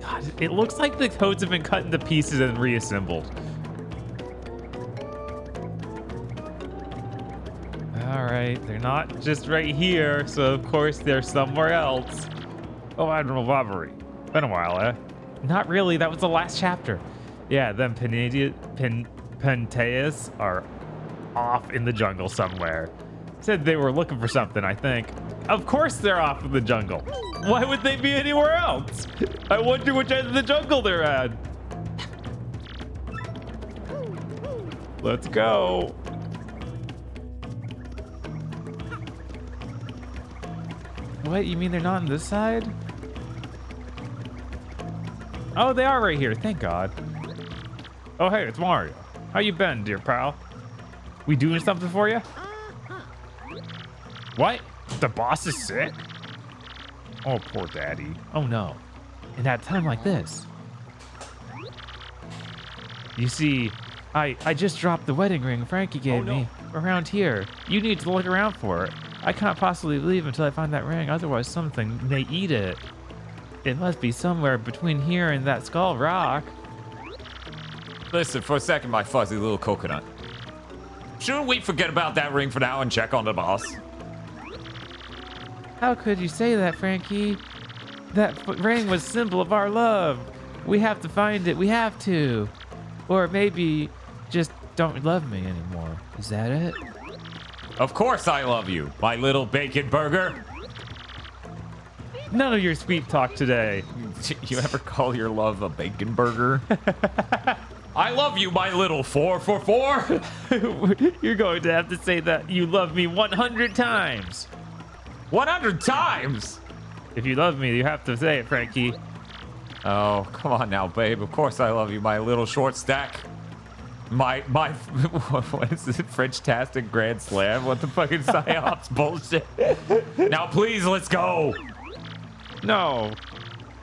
B: God, it looks like the codes have been cut into pieces and reassembled. All right, they're not just right here, so of course they're somewhere else. Oh, Admiral Bobbery. Been a while, eh? Not really. That was the last chapter. Yeah, them Penteas are off in the jungle somewhere. Said they were looking for something, I think. Of course they're off in the jungle. Why would they be anywhere else? I wonder which end of the jungle they're at. Let's go. What, you mean they're not on this side? Oh, they are right here, thank God. Oh, hey, it's Mario. How you been, dear pal? We doing something for you? What? The boss is sick? Oh, poor daddy. Oh, no. In that time like this. You see, I just dropped the wedding ring Frankie gave me around here. You need to look around for it. I can't possibly leave until I find that ring, otherwise something may eat it. It must be somewhere between here and that Skull Rock.
A: Listen, for a second, my fuzzy little coconut. Shouldn't we forget about that ring for now and check on the boss?
B: How could you say that, Frankie? That ring was symbol of our love. We have to find it. We have to. Or maybe just don't love me anymore. Is that it?
A: Of course I love you, my little bacon burger.
B: None of your sweet talk today.
A: You ever call your love a bacon burger? I love you, my little 4 for 4.
B: You're going to have to say that you love me 100 times.
A: 100 times?
B: If you love me, you have to say it, Frankie.
A: Oh, come on now, babe. Of course I love you, my little short stack. My, what is it? French-tastic Grand Slam? What the fucking psyops bullshit? Now, please, let's go.
B: No.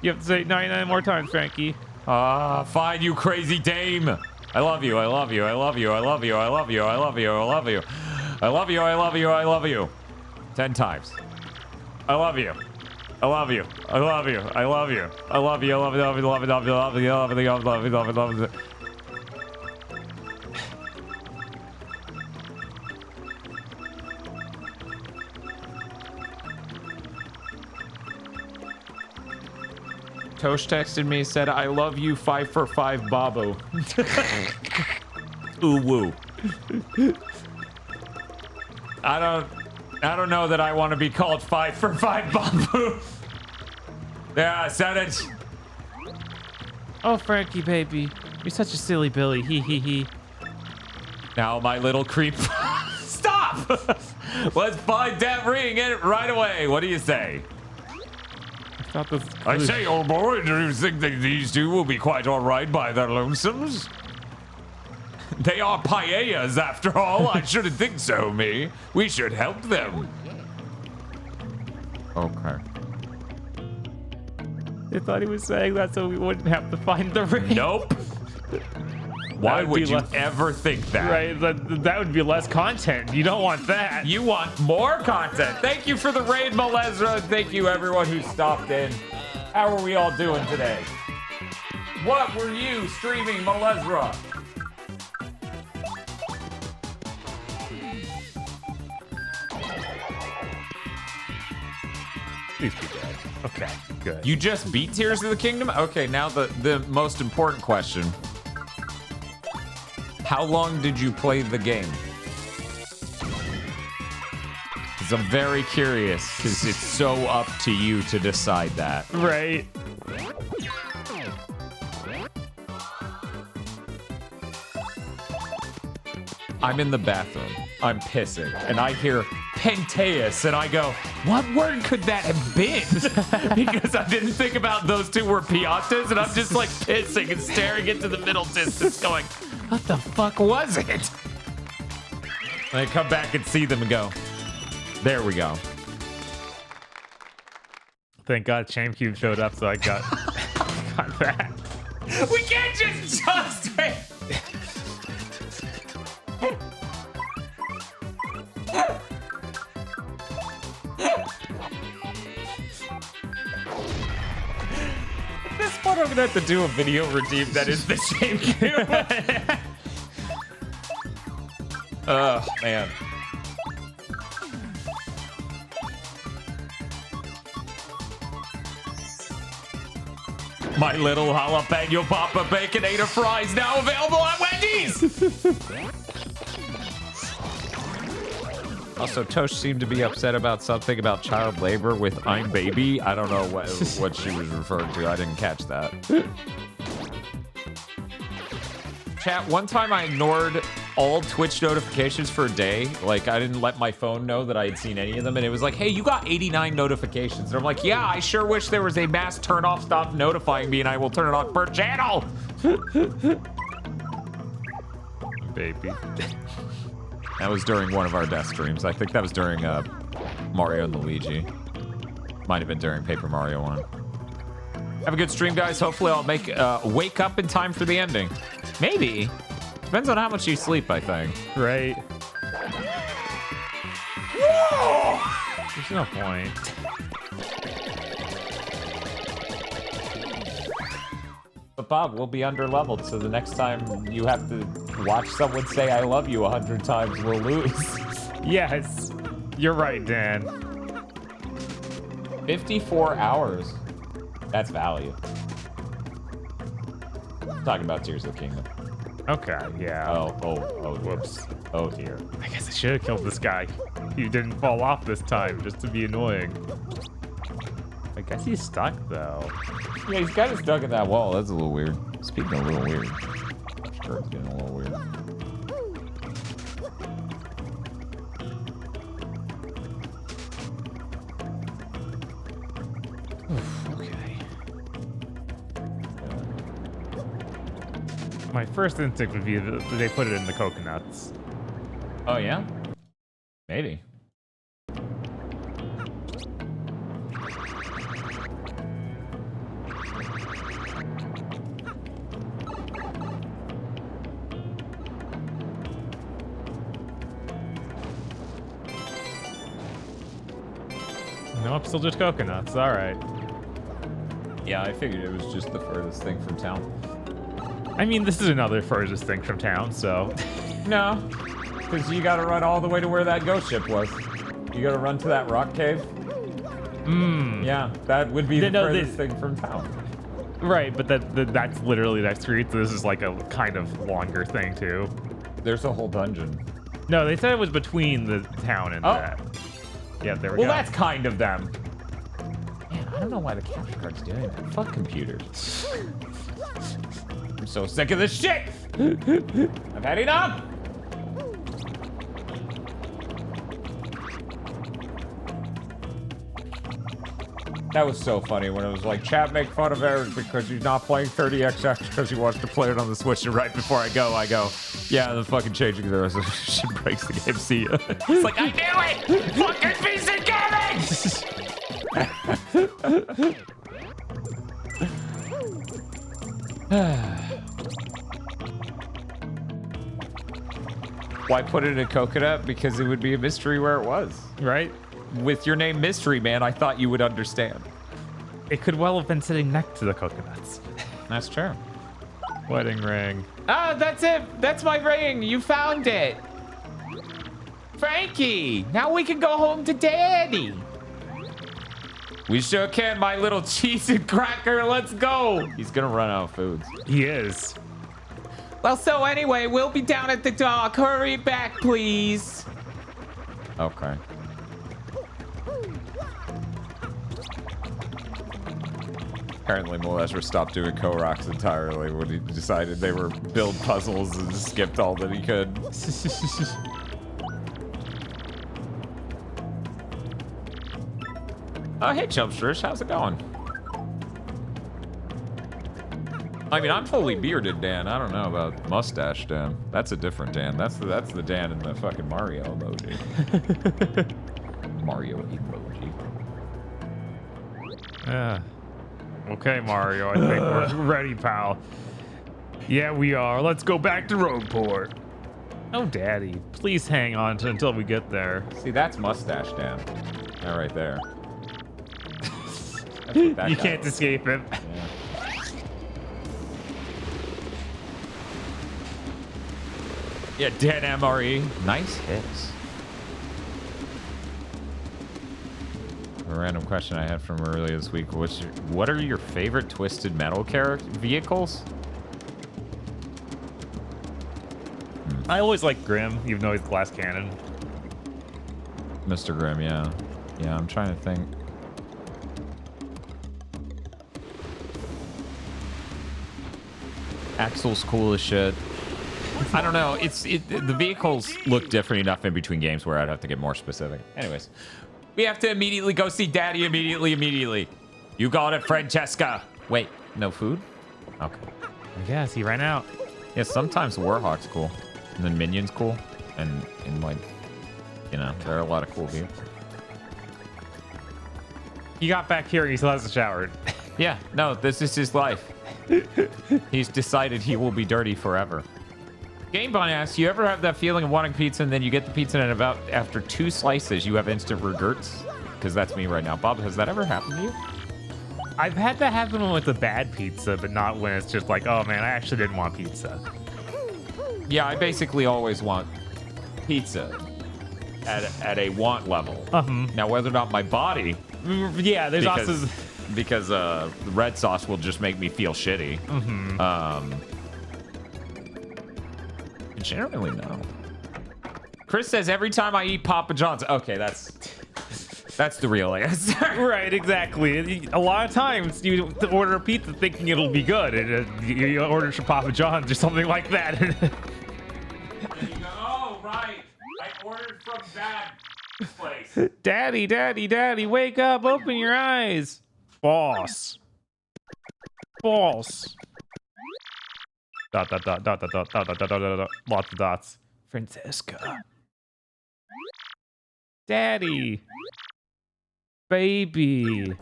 B: You have to say it 99 more times, Frankie.
A: Fine, you crazy dame. I love you, I love you, I love you, I love you, I love you, I love you, I love you. I love you, I love you, I love you. 10 times. I love you. I love you. I love you. I love you. I love you. I love you. I love you. I love you. I love you. I love you. I love you. I love you. I love you. Tosh texted me, said, I love you 5 for 5 Babo. Ooh woo. I don't know that I want to be called 5 for 5 Babu. Yeah, I said it.
B: Oh, Frankie, baby. You're such a silly Billy. Hee hee hee.
A: Now, my little creep. Stop! Let's find that ring right away. What do you say? I say, old boy, do you think that these two will be quite all right by their lonesomes? They are paellas, after all. I shouldn't think so, me. We should help them. Okay.
B: I thought he was saying that so we wouldn't have to find the ring.
A: Nope. Why would you ever think that?
B: Right, that would be less content. You don't want that.
A: You want more content. Thank you for the raid, Malezra. Thank you, everyone who stopped in. How are we all doing today? What were you streaming, Malezra?
B: Please be dead. Okay, good.
A: You just beat Tears of the Kingdom? Okay, now the most important question. How long did you play the game? Because I'm very curious, because it's so up to you to decide that.
B: Right.
A: I'm in the bathroom. I'm pissing, and I hear Penteus, and I go, what word could that have been? Because I didn't think about those two were piatas, and I'm just like pissing and staring into the middle distance going, what the fuck was it? And I come back and see them and go, there we go.
B: Thank God ShameCube showed up so I got that.
A: We can't just wait. At this point, I'm gonna have to do a video redeem that is the ShameCube. Oh, man. My little jalapeno Papa Baconator fries now available at Wendy's! Also, Tosh seemed to be upset about something about child labor with I'm Baby. I don't know what she was referring to. I didn't catch that. Chat, one time I ignored all Twitch notifications for a day. Like, I didn't let my phone know that I had seen any of them. And it was like, hey, you got 89 notifications. And I'm like, yeah, I sure wish there was a mass turn off stop notifying me and I will turn it off per channel.
B: Baby.
A: That was during one of our death streams. I think that was during Mario and Luigi. Might have been during Paper Mario 1. Have a good stream, guys. Hopefully I'll make wake up in time for the ending. Maybe. Depends on how much you sleep, I think.
B: Right. Whoa! There's no point.
A: But Bob, we'll be under leveled, so the next time you have to watch someone say I love you 100 times, we'll lose.
B: Yes. You're right, Dan.
A: 54 hours. That's value. Talking about Tears of the Kingdom.
B: Okay, yeah.
A: Oh, dear.
B: Whoops.
A: Oh dear.
B: I guess I should have killed this guy. He didn't fall off this time, just to be annoying. I guess he's stuck, though.
A: Yeah, he's kind of stuck in that wall. That's a little weird. Speaking of a little weird. Sure, it's getting a little weird.
B: Okay. My first instinct would be that they put it in the coconuts.
A: Oh, yeah? Maybe.
B: Nope, still just coconuts. All right.
A: Yeah, I figured it was just the furthest thing from town.
B: I mean, this is another furthest thing from town, so.
A: No, because you gotta run all the way to where that ghost ship was. You gotta run to that rock cave. Yeah, that would be the furthest thing from town.
B: Right, but that's literally that street. So this is like a kind of longer thing, too.
A: There's a whole dungeon.
B: No, they said it was between the town and that. Yeah, there we go.
A: Well, that's kind of them. Man, I don't know why the capture card's doing that. Fuck computers. I'm so sick of this shit. I've had enough. That was so funny when it was like, chat make fun of Eric because he's not playing 30XX because he wants to play it on the Switch. And right before I go, yeah, the fucking changing the resolution breaks the game. See ya. It's like, I knew it! Fucking PC gaming! Why put it in a coconut? Because it would be a mystery where it was.
B: Right?
A: With your name Mystery Man, I thought you would understand.
B: It could well have been sitting next to the coconuts.
A: That's true.
B: Wedding ring.
A: Ah, that's it. That's my ring. You found it. Frankie, now we can go home to Daddy. We sure can, my little cheese and cracker. Let's go. He's gonna run out of foods.
B: He is.
A: Well, so anyway, we'll be down at the dock. Hurry back, please. Okay. Apparently, Molesher stopped doing Koroks entirely when he decided they were build puzzles and skipped all that he could. Oh, hey, Chumpstrish, how's it going? I mean, I'm fully bearded, Dan. I don't know about mustache, Dan. That's a different Dan. That's the Dan in the fucking Mario emoji. Mario emoji.
B: Yeah. Okay, Mario, I think we're ready, pal. Yeah, we are. Let's go back to Rogueport. Oh, Daddy, please hang on until we get there.
A: See, that's mustache Dan. That right there.
B: You can't escape it.
A: Yeah, Dan MRE. Nice hits. A random question I had from earlier this week was, what are your favorite Twisted Metal vehicles?
B: I always like Grim, even though he's glass cannon.
A: Mr. Grimm, yeah. Yeah, I'm trying to think. Axel's cool as shit. I don't know. The vehicles look different enough in between games where I'd have to get more specific. Anyways, we have to immediately go see Daddy immediately. You got it, Francesca. Wait, no food? Okay.
B: I guess he ran out.
A: Yeah, sometimes Warhawk's cool, and then Minion's cool, and like, you know, there are a lot of cool vehicles.
B: He got back here. He still hasn't showered.
A: Yeah, no, this is his life. He's decided he will be dirty forever. GameBot asks, you ever have that feeling of wanting pizza and then you get the pizza and about after 2 slices you have instant regrets? Because that's me right now. Bob, has that ever happened to you?
B: I've had that happen with a bad pizza, but not when it's just like, oh man, I actually didn't want pizza.
A: Yeah, I basically always want pizza at a want level. Now, whether or not my body...
B: Yeah, there's also...
A: because the red sauce will just make me feel shitty. Generally, no. Chris says every time I eat Papa John's. Okay, that's the real answer.
B: Right, exactly. A lot of times you order a pizza thinking it'll be good, and you order some Papa John's or something like that.
A: And you go, oh, right. I ordered from that place.
B: Daddy, daddy, daddy, wake up, open your eyes. Boss. Boss. Dot, dot, dot, dot, dot, dot, dot, dot, dot, dot, dot, lots of dots. Francesca. Daddy. Baby.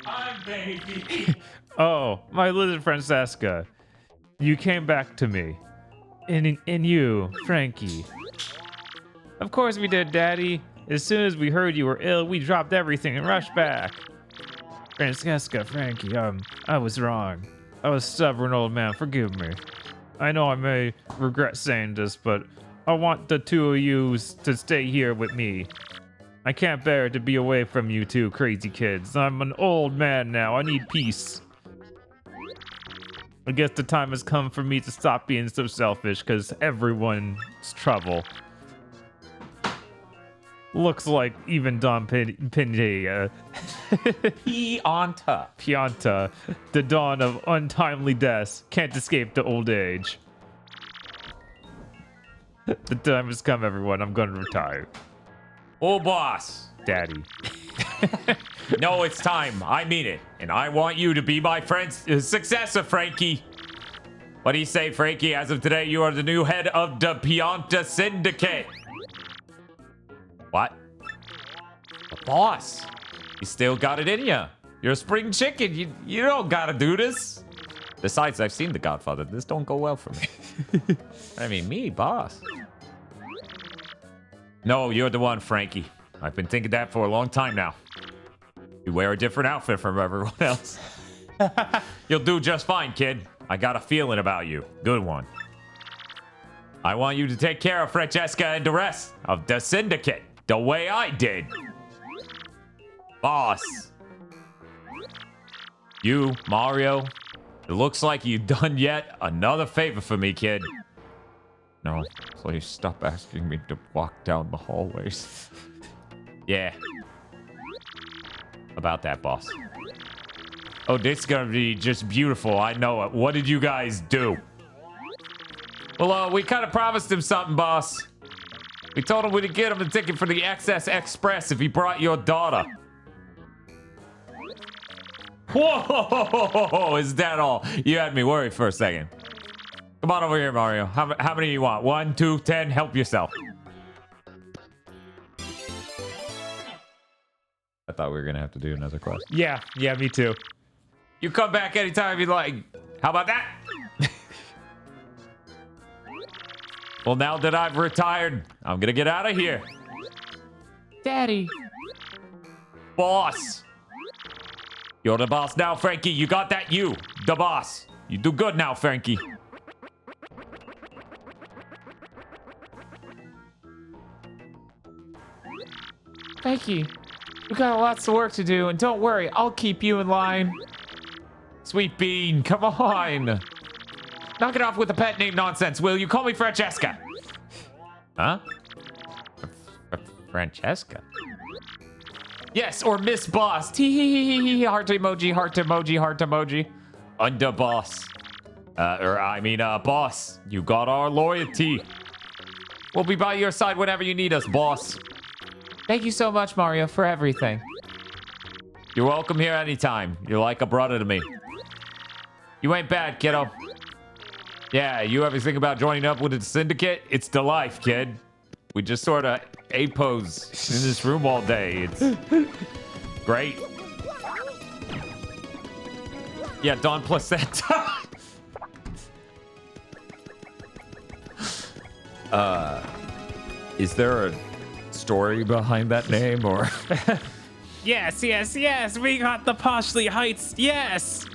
A: I'm baby.
B: Oh, my little Francesca. You came back to me. And you, Frankie. Of course we did, Daddy. As soon as we heard you were ill, we dropped everything and rushed back. Francesca, Frankie, I was wrong. I was a stubborn old man, forgive me. I know I may regret saying this, but I want the two of you to stay here with me. I can't bear to be away from you two crazy kids. I'm an old man now, I need peace. I guess the time has come for me to stop being so selfish, because everyone's trouble. Looks like even Don Pianta, the dawn of untimely deaths, can't escape the old age. The time has come, everyone. I'm going to retire.
A: Oh, boss.
B: Daddy.
A: No, it's time. I mean it. And I want you to be my friend's successor, Frankie. What do you say, Frankie? As of today, you are the new head of the Pianta Syndicate. What? The boss. You still got it in you. You're a spring chicken. You don't gotta do this. Besides, I've seen The Godfather. This don't go well for me. I mean, me, boss. No, you're the one, Frankie. I've been thinking that for a long time now. You wear a different outfit from everyone else. You'll do just fine, kid. I got a feeling about you. Good one. I want you to take care of Francesca and the rest of the syndicate the way I did. Boss. You, Mario, it looks like you've done yet another favor for me, kid. No, please stop asking me to walk down the hallways. Yeah. About that, boss. Oh, this is gonna be just beautiful. I know it. What did you guys do? Well, we kind of promised him something, boss. We told him we'd get him a ticket for the XS Express if he brought your daughter. Whoa! Is that all? You had me worried for a second. Come on over here, Mario. How many you want? 1, 2, 10. Help yourself. I thought we were gonna have to do another quest.
B: Yeah, me too.
A: You come back anytime you'd like. How about that? Well, now that I've retired, I'm gonna get out of here.
E: Daddy.
A: Boss. You're the boss now, Frankie. You got that? You, the boss. You do good now, Frankie.
E: Frankie, we got lots of work to do, and don't worry, I'll keep you in line.
A: Sweet Bean, come on. Knock it off with the pet name nonsense, will you? Call me Francesca. Huh? Francesca? Yes, or Miss Boss. Tee heart emoji, heart emoji, heart emoji. Under boss. Boss. You got our loyalty. We'll be by your side whenever you need us, boss.
E: Thank you so much, Mario, for everything.
A: You're welcome here anytime. You're like a brother to me. You ain't bad, kiddo. Yeah, you ever think about joining up with the syndicate? It's the life, kid. We just sort of A-pose in this room all day. It's great. Yeah, Don Placenta. Is there a story behind that name, or?
B: Yes, we got the Poshley Heights, yes!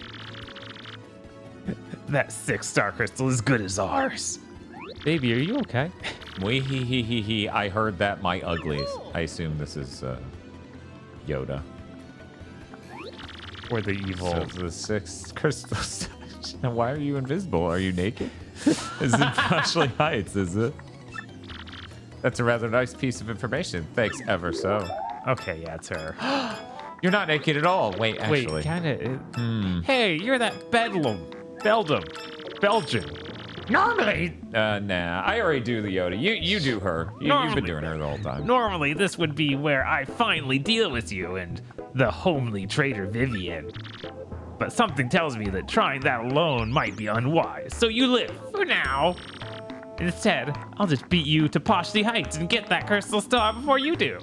B: That 6-star crystal is good as ours.
A: Baby, are you okay? I heard that my uglies. I assume this is Yoda.
B: or the evil.
A: So the 6th crystal stage. Now, why are you invisible? Are you naked? Is it Ashley Heights, is it? That's a rather nice piece of information. Thanks ever so.
B: Okay, yeah, it's her.
A: You're not naked at all. Wait, actually.
B: Wait, kind of. Hey, you're that Belgian. Normally,
A: Nah. I already do the Yoda. You do her. You've been doing her the whole time.
B: normally this would be where I finally deal with you and the homely traitor Vivian. But something tells me that trying that alone might be unwise. So you live for now. Instead, I'll just beat you to Poshley Heights and get that crystal star before you do.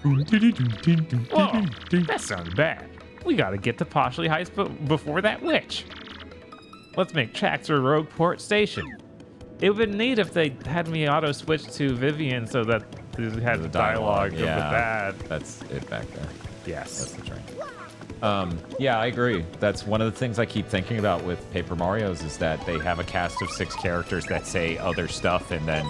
B: Whoa, that sounds bad. We gotta get to Poshley Heights before that witch. Let's make tracks for Rogueport Station. It would be neat if they had me auto switch to Vivian so that we had the dialogue with that.
A: That's it back there.
B: Yes.
A: That's the train. Yeah, I agree. That's one of the things I keep thinking about with Paper Mario's is that they have a cast of 6 characters that say other stuff, and then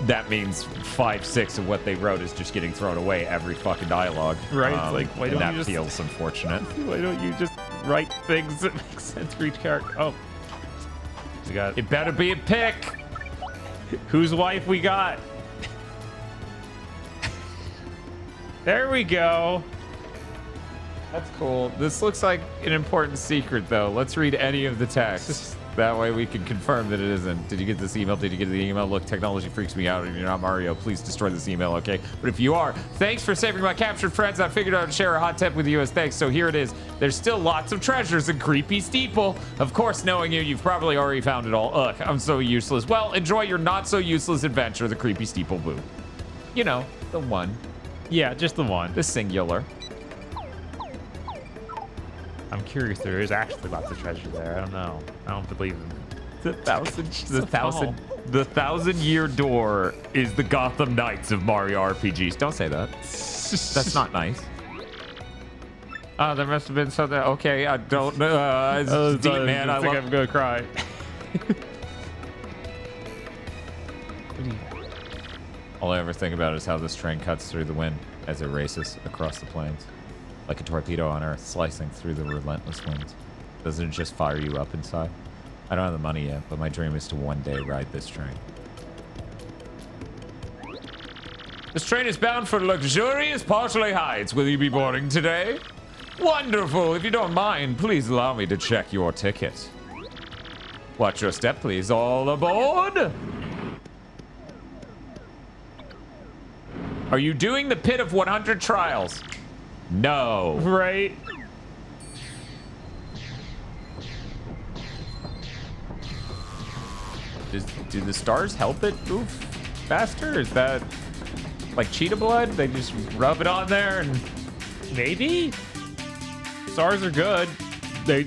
A: that means 5, 6 of what they wrote is just getting thrown away every fucking dialogue.
B: Right, like, why don't
A: that
B: you just-
A: feels unfortunate.
B: Why don't you just write things that make sense for each character? Oh. We got
A: It better be a pick.
B: whose wife we got. There we go.
A: That's cool. This looks like an important secret, though. Let's read any of the text. That way we can confirm that it isn't. Did you get this email? Did you get the email? Look, technology freaks me out, and you're not Mario. Please destroy this email, okay? But if you are, thanks for saving my captured friends. I figured I would share a hot tip with you as thanks. So here it is. There's still lots of treasures in Creepy Steeple. Of course, knowing you, you've probably already found it all. Ugh, I'm so useless. Well, enjoy your not-so-useless adventure, the Creepy Steeple Boo. You know, the one.
B: Yeah, just the one.
A: The singular.
B: I'm curious. There is actually lots of treasure there. I don't know. I don't believe him.
A: The 1,000-year door is the Gotham Knights of Mario RPGs. Don't say that. That's not nice. Oh, there must have been something. Okay, I don't know. It's deep, man. I
B: think I'm gonna cry.
A: All I ever think about is how this train cuts through the wind as it races across the plains. Like a torpedo on Earth, slicing through the relentless winds. Doesn't it just fire you up inside? I don't have the money yet, but my dream is to one day ride this train. This train is bound for luxurious Poshley Heights. Will you be boarding today? Wonderful. If you don't mind, please allow me to check your ticket. Watch your step, please. All aboard! Are you doing the Pit of 100 Trials? No.
B: Right.
A: Do the stars help it move faster? Is that like cheetah blood? They just rub it on there and
B: Maybe. Stars are good. They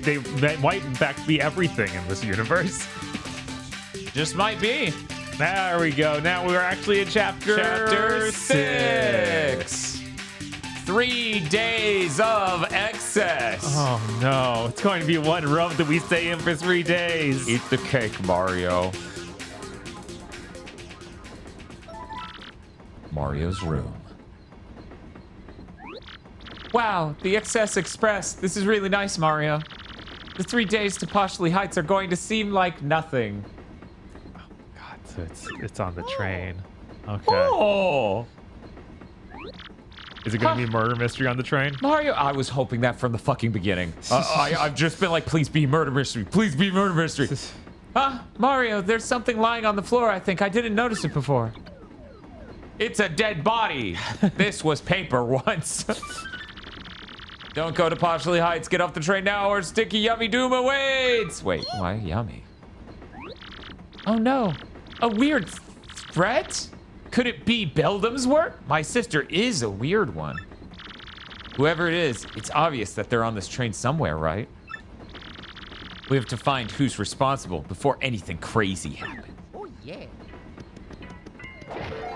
B: might in fact be everything in this universe.
A: just might be.
B: There we go. Now we're actually in chapter
A: 6. 3 days of excess.
B: Oh no, it's going to be one rub that we stay in for 3 days.
A: Eat the cake, Mario. Mario's room.
E: Wow, the Excess Express. This is really nice, Mario. The 3 days to Poshley Heights are going to seem like nothing.
B: God, so it's on the train. Okay.
A: Oh!
B: Is it going to be murder mystery on the train?
A: Mario, I was hoping that from the fucking beginning. I've just been like, please be murder mystery. Please be murder mystery.
E: Huh? Mario, there's something lying on the floor, I think. I didn't notice it before.
A: It's a dead body. This was paper once. Don't go to Poshley Heights. Get off the train now or Sticky Yummy Doom awaits. Wait, why yummy?
E: Oh no, a weird threat?
A: Could it be Beldam's work? My sister is a weird one. Whoever it is, it's obvious that they're on this train somewhere, right? We have to find who's responsible before anything crazy happens.
F: Oh, yeah.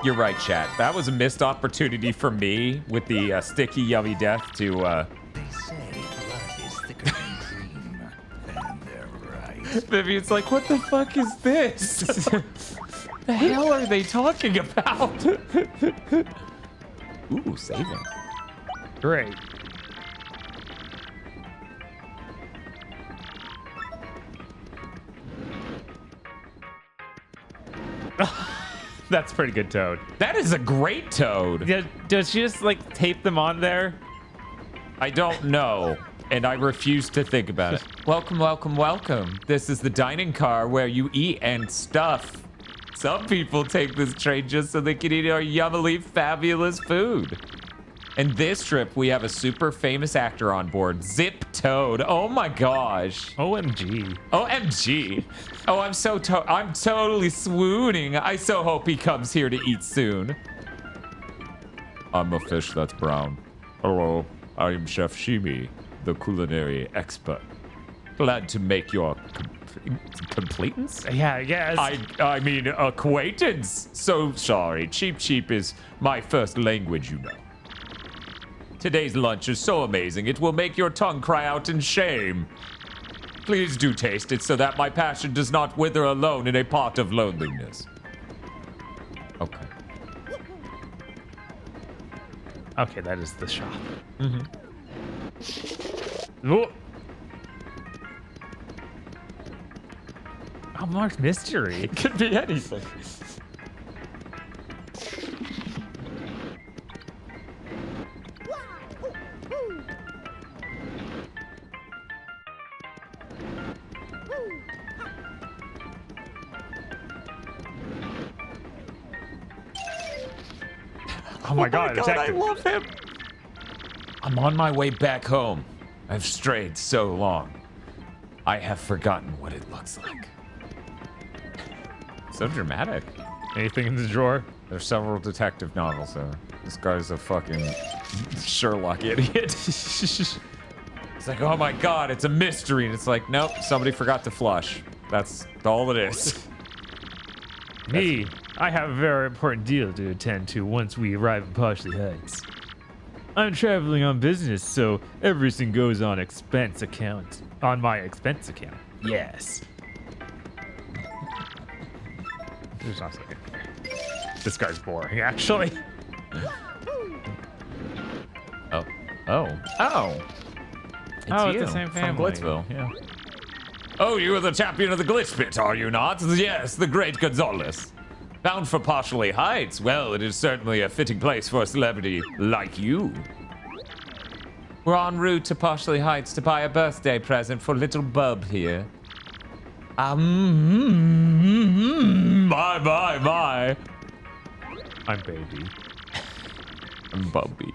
A: You're right, chat. That was a missed opportunity for me with the Sticky Yummy Death to,
C: They say blood is thicker than cream, and they're right.
E: Vivian's like, what the fuck is this? The hell are they talking about?
A: Ooh, saving.
B: Great. That's pretty good, Toad.
A: That is a great Toad.
B: Yeah, does she just like tape them on there?
A: I don't know, and I refuse to think about it. Welcome, welcome, welcome. This is the dining car where you eat and stuff. Some people take this train just so they can eat our yummily fabulous food. And this trip, we have a super famous actor on board, Zip Toad. Oh my gosh.
B: OMG.
A: OMG. Oh, I'm totally swooning. I so hope he comes here to eat soon. I'm a fish that's brown. Hello, I am Chef Shimi, the culinary expert. Glad to make your completance?
B: Yeah, I guess.
A: I mean acquaintance. So sorry. Cheap is my first language, you know. Today's lunch is so amazing, it will make your tongue cry out in shame. Please do taste it so that my passion does not wither alone in a pot of loneliness. Okay.
B: Okay, that is the shop.
A: Mm-hmm.
B: Whoa. Oh, Mark's mystery.
A: It could be anything.
B: Oh my god,
A: I
B: detective.
A: love him. I'm on my way back home. I've strayed so long. I have forgotten what it looks like. So dramatic.
B: Anything in the drawer?
A: There's several detective novels there. This guy's a fucking Sherlock idiot. It's like, oh my god, it's a mystery. And it's like, nope, somebody forgot to flush. That's all it is.
B: Me, I have a very important deal to attend to once we arrive in Parsley Heights. I'm traveling on business, so everything goes on expense account. On my expense account. Yes. There's not a second. This guy's boring, actually.
A: Oh. It's
B: Oh, it's
A: you
B: the same
A: from
B: family.
A: Glitzville, yeah. Oh, you are the champion of the glitch pit, are you not? Yes, the great Gonzales. Bound for Partially Heights. Well, it is certainly a fitting place for a celebrity like you. We're en route to Partially Heights to buy a birthday present for little Bub here. My.
B: I'm baby.
A: I'm Bubby.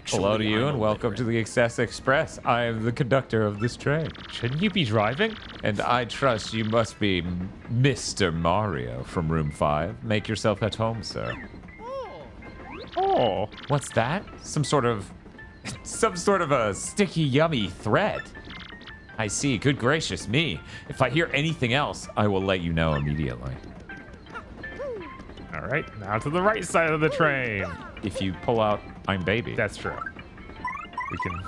A: Hello to you and welcome to the Excess Express. I am the conductor of this train.
B: Shouldn't you be driving?
A: And I trust you must be Mr. Mario from room 5. Make yourself at home, sir.
B: Oh.
A: What's that? Some sort of a sticky, yummy thread. I see. Good gracious me. If I hear anything else, I will let you know immediately.
B: All right, now to the right side of the train.
A: If you pull out I'm Baby.
B: That's true. We can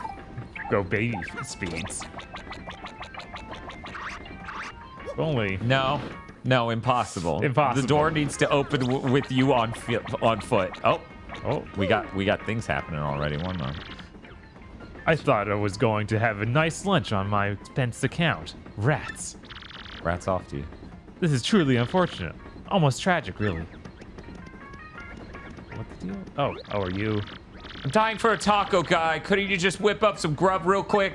B: go baby speeds. If only.
A: No, impossible.
B: Impossible.
A: The door needs to open with you on foot. Oh, we got things happening already. One moment.
B: I thought I was going to have a nice lunch on my expense account. Rats.
A: Rats off to you.
B: This is truly unfortunate. Almost tragic, really. What's the deal? Oh, are you?
A: I'm dying for a taco, guy. Couldn't you just whip up some grub real quick?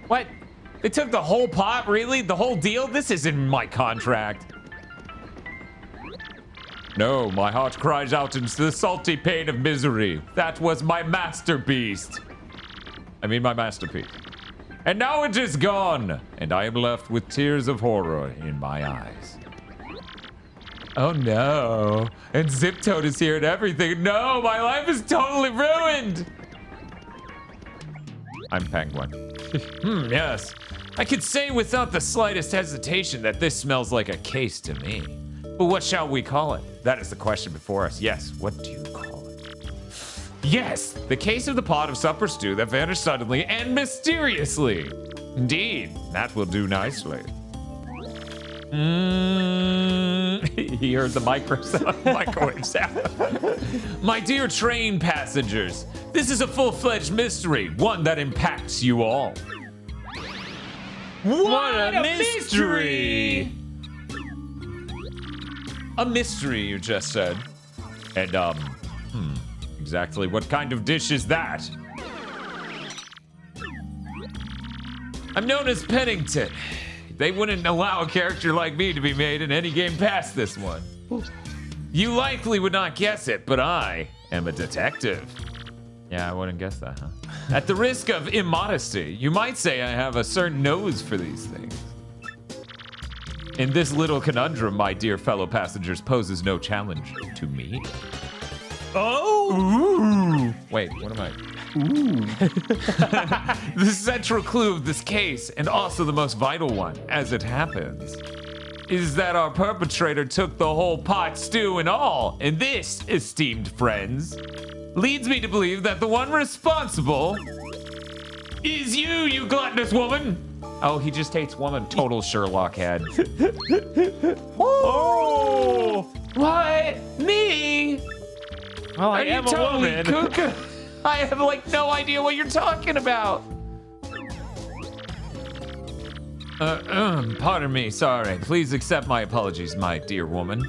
A: What? They took the whole pot? Really? The whole deal? This isn't in my contract. No, my heart cries out into the salty pain of misery. That was my masterpiece. My masterpiece. And now it is gone, and I am left with tears of horror in my eyes. Oh no, and Zip Toad is here and everything. No, my life is totally ruined. I'm Penguin. Yes. I could say without the slightest hesitation that this smells like a case to me. But what shall we call it? That is the question before us. Yes, what do you call it? Yes, the case of the pot of supper stew that vanished suddenly and mysteriously. Indeed, that will do nicely. He heard the microwave sound. My dear train passengers, this is a full-fledged mystery, one that impacts you all.
B: What a mystery!
A: A mystery, you just said. And, exactly what kind of dish is that? I'm known as Pennington. They wouldn't allow a character like me to be made in any game past this one. You likely would not guess it, but I am a detective. Yeah, I wouldn't guess that, huh? At the risk of immodesty, you might say I have a certain nose for these things. In this little conundrum, my dear fellow passengers, poses no challenge to me.
B: Oh!
A: Ooh. Wait, what am I? Ooh. The central clue of this case, and also the most vital one, as it happens, is that our perpetrator took the whole pot, stew, and all. And this, esteemed friends, leads me to believe that the one responsible is you gluttonous woman. Oh, he just hates woman. Total Sherlock head. Oh! What? Me?
B: Well, I
A: Are you
B: am a
A: totally
B: woman.
A: cuckoo? I have like no idea what you're talking about. Pardon me, sorry. Please accept my apologies, my dear woman.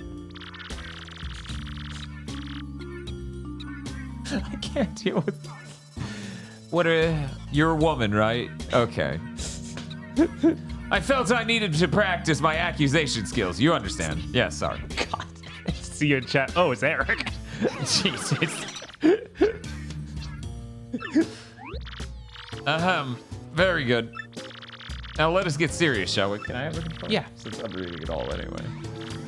A: I can't deal with. You're a woman, right? Okay. I felt I needed to practice my accusation skills. You understand? Yeah, sorry.
B: God. See you in chat. Oh, it's Eric.
A: Jesus. Very good. Now let us get serious, shall we? Can I have a control?
B: Yeah.
A: Since I'm reading it all anyway.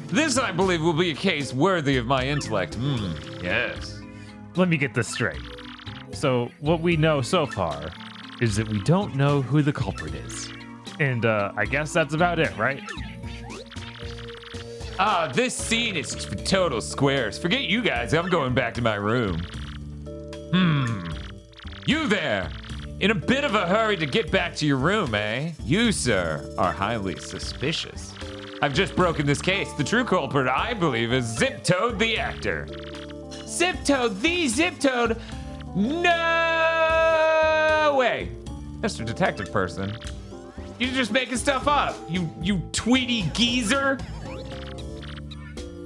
A: This, I believe, will be a case worthy of my intellect. Yes.
B: Let me get this straight. So, what we know so far is that we don't know who the culprit is. And I guess that's about it, right?
A: This scene is total squares. Forget you guys, I'm going back to my room. You there! In a bit of a hurry to get back to your room, eh? You, sir, are highly suspicious. I've just broken this case. The true culprit, I believe, is Zip-Toad the actor. Zip-Toad, the Zip-Toad? No way! Mr. Detective Person, you're just making stuff up. You Tweety geezer.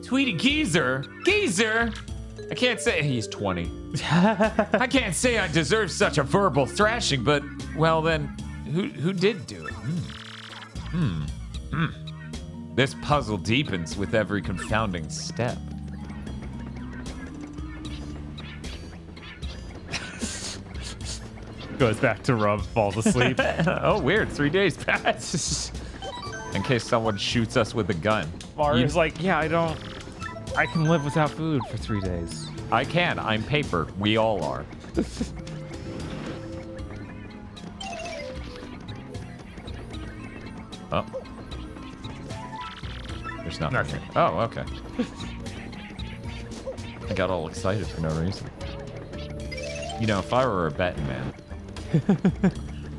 A: Tweety geezer? Geezer? I can't say he's 20. I can't say I deserve such a verbal thrashing, but, well then, who did do it? This puzzle deepens with every confounding step.
B: Goes back to Rub, falls asleep.
A: Oh, weird. 3 days pass. In case someone shoots us with a gun.
B: Mario's like, yeah, I can live without food for 3 days.
A: I can. I'm paper. We all are. Oh. There's nothing.
B: Nothing.
A: Here. Oh, okay. I got all excited for no reason. You know, if I were a betting man,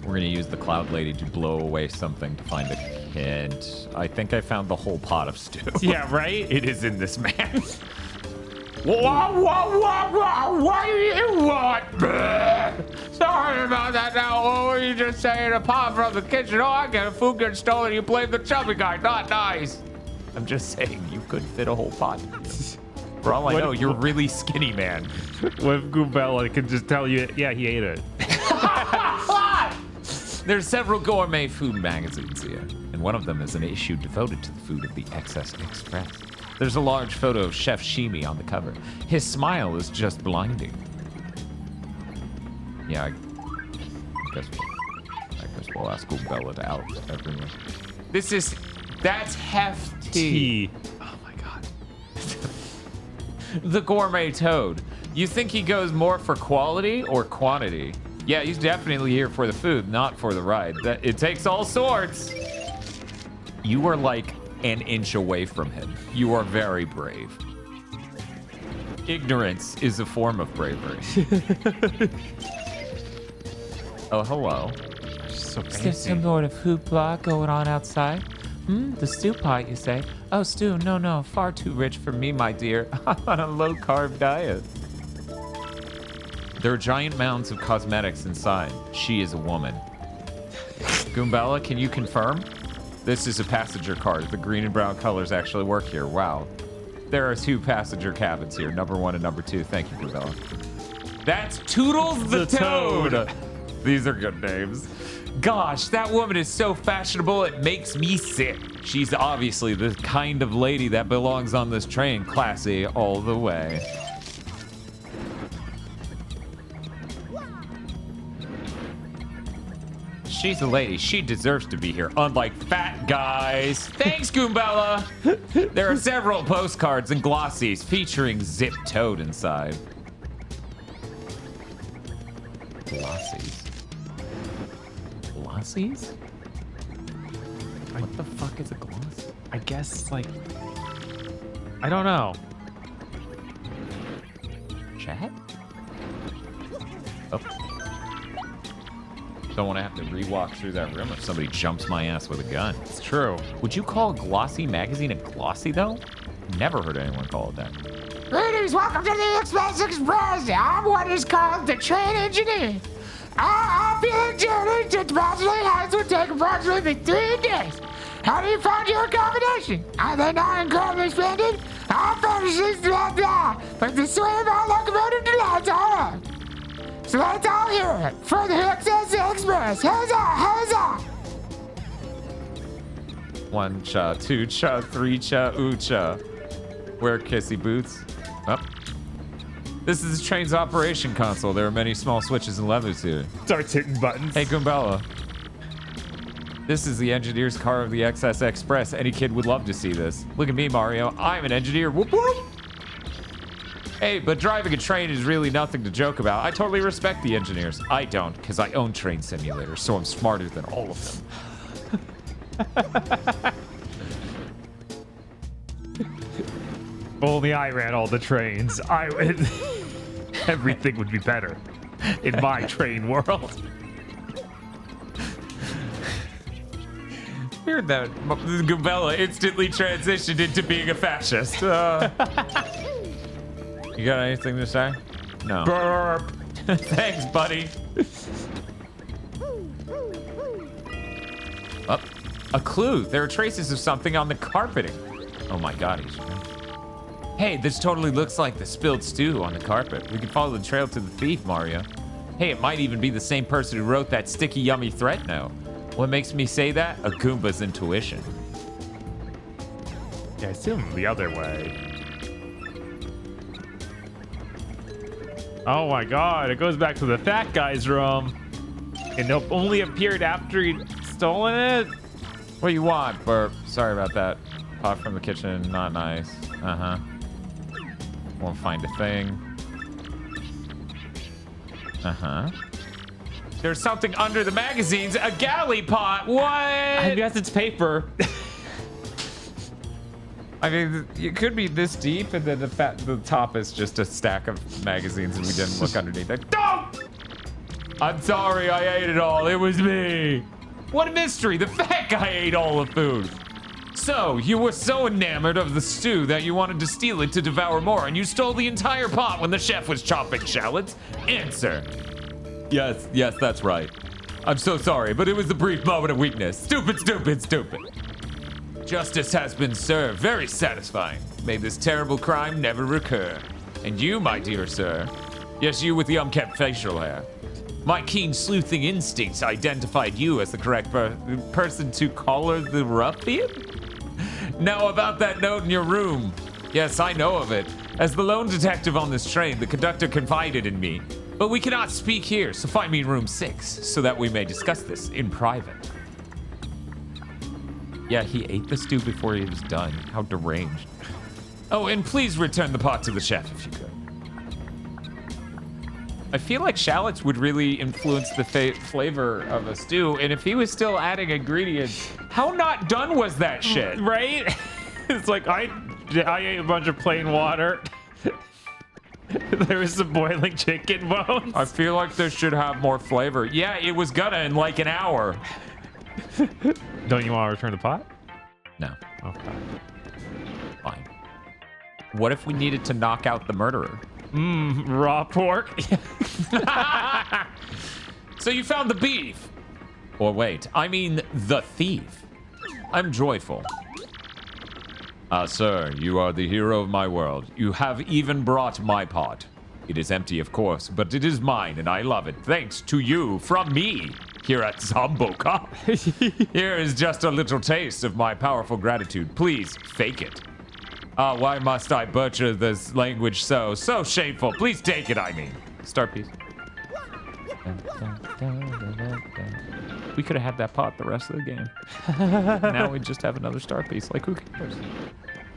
A: we're gonna use the Cloud Lady to blow away something to find a hint. I think I found the whole pot of stew.
B: Yeah, right?
A: It is in this man. What do you want? Sorry about that now. What were you just saying? A pot from the kitchen. Oh, I get a food gets stolen. You blame the chubby guy. Not nice. I'm just saying, you could fit a whole pot. For all I know, you're really skinny, man.
B: What if Goombella can just tell you, yeah, he ate it?
A: There's several gourmet food magazines here, and one of them is an issue devoted to the food of the Excess Express. There's a large photo of Chef Shimi on the cover. His smile is just blinding. Yeah, I guess we'll ask Goombella to out everyone. That's hefty.
B: Tea.
A: Oh my god. The gourmet toad. You think he goes more for quality or quantity? Yeah, he's definitely here for the food, not for the ride. It takes all sorts. You are like an inch away from him. You are very brave. Ignorance is a form of bravery. Oh, hello.
B: So
E: Is there some sort of hoopla going on outside? The stew pot, you say? Oh, stew, no, far too rich for me, my dear. I'm on a low-carb diet.
A: There are giant mounds of cosmetics inside. She is a woman. Goombella, can you confirm? This is a passenger car. The green and brown colors actually work here. Wow. There are 2 passenger cabins here, number 1 and number 2. Thank you, Goombella. That's Toodles the Toad. These are good names. Gosh, that woman is so fashionable, it makes me sick. She's obviously the kind of lady that belongs on this train. Classy all the way. She's a lady. She deserves to be here, unlike fat guys. Thanks, Goombella. There are several postcards and glossies featuring Zip Toad inside. Glossies? Glossies? What the fuck is a gloss?
B: I guess, like, I don't know.
A: Chat? Oh. Don't want to have to re-walk through that room if somebody jumps my ass with a gun.
B: It's true.
A: Would you call a glossy magazine a glossy, though? Never heard anyone call it that.
F: Greetings, welcome to the Express. I'm what is called the train engineer. I'll be the journey to Bachelor Heights will take approximately 3 days. How do you find your accommodation? Are they not incredibly splendid? I'll furnish this blah, but the swing of our locomotive delights all up. So let's all hear it for the Excess Express. Huzzah!
A: 1 cha, 2 cha, 3 cha, ooh cha. Wear kissy boots. Up. This is the train's operation console. There are many small switches and levers here.
B: Starts hitting buttons.
A: Hey, Goombella. This is the engineer's car of the XS Express. Any kid would love to see this. Look at me, Mario. I'm an engineer. Whoop, whoop. Hey, but driving a train is really nothing to joke about. I totally respect the engineers. I don't, because I own train simulators, so I'm smarter than all of them.
B: If only I ran all the trains, I would. Everything would be better in my train world.
A: Weird that Goombella instantly transitioned into being a fascist. You got anything to say? No.
B: Burp.
A: Thanks, buddy. Oh, a clue. There are traces of something on the carpeting. Oh my god, he's... Hey, this totally looks like the spilled stew on the carpet. We can follow the trail to the thief, Mario. Hey, it might even be the same person who wrote that sticky, yummy threat note. What makes me say that? A Goomba's intuition.
B: Yeah, I assume the other way. Oh my god, it goes back to the fat guy's room. And it only appeared after he'd stolen it?
A: What do you want, Burp? Sorry about that. Pot from the kitchen, not nice. Uh-huh. Won't find a thing. Uh-huh. There's something under the magazines. A galley pot. What?
B: I guess it's paper.
A: I mean, it could be this deep, and then the top is just a stack of magazines, and we didn't look underneath it. Don't! I'm sorry, I ate it all. It was me. What a mystery. The fat guy ate all the food. So, you were so enamored of the stew that you wanted to steal it to devour more, and you stole the entire pot when the chef was chopping shallots? Answer. Yes, that's right. I'm so sorry, but it was a brief moment of weakness. Stupid. Justice has been served. Very satisfying. May this terrible crime never recur. And you, my dear sir. Yes, you with the unkempt facial hair. My keen sleuthing instincts identified you as the correct person to collar the ruffian? Now about that note in your room. Yes, I know of it. As the lone detective on this train, the conductor confided in me. But we cannot speak here, so find me in room 6, so that we may discuss this in private. Yeah, he ate the stew before he was done. How deranged. Oh, and please return the pot to the chef if you could. I feel like shallots would really influence the flavor of a stew, and if he was still adding ingredients, how not done was that shit?
B: Right? It's like, I ate a bunch of plain water. There was some boiling chicken bones.
A: I feel like this should have more flavor. Yeah, it was gonna in like an hour.
B: Don't you want to return the pot?
A: No.
B: Okay.
A: Fine. What if we needed to knock out the murderer?
B: Raw pork.
A: So you found the beef. Or wait, I mean the thief. I'm joyful. Sir, you are the hero of my world. You have even brought my pot. It is empty, of course, but it is mine, and I love it. Thanks to you, from me, here at Zomboka. Here is just a little taste of my powerful gratitude. Please, fake it. Why must I butcher this language so shameful? Please take it, I mean. Start piece. We could have had that pot the rest of the game. Now we just have another star piece. Like, who cares?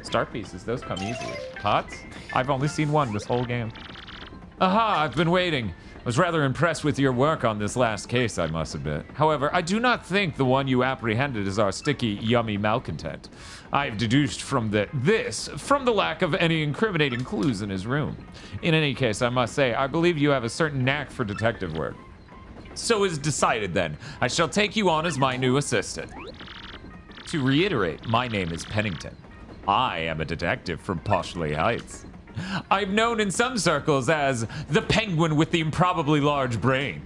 A: Star pieces, those come easier. Pots? I've only seen one this whole game. Aha, I've been waiting. I was rather impressed with your work on this last case, I must admit. However, I do not think the one you apprehended is our sticky, yummy malcontent. I've deduced from the lack of any incriminating clues in his room. In any case, I must say, I believe you have a certain knack for detective work. So is decided then. I shall take you on as my new assistant. To reiterate, my name is Pennington. I am a detective from Poshley Heights. I'm known in some circles as the penguin with the improbably large brain.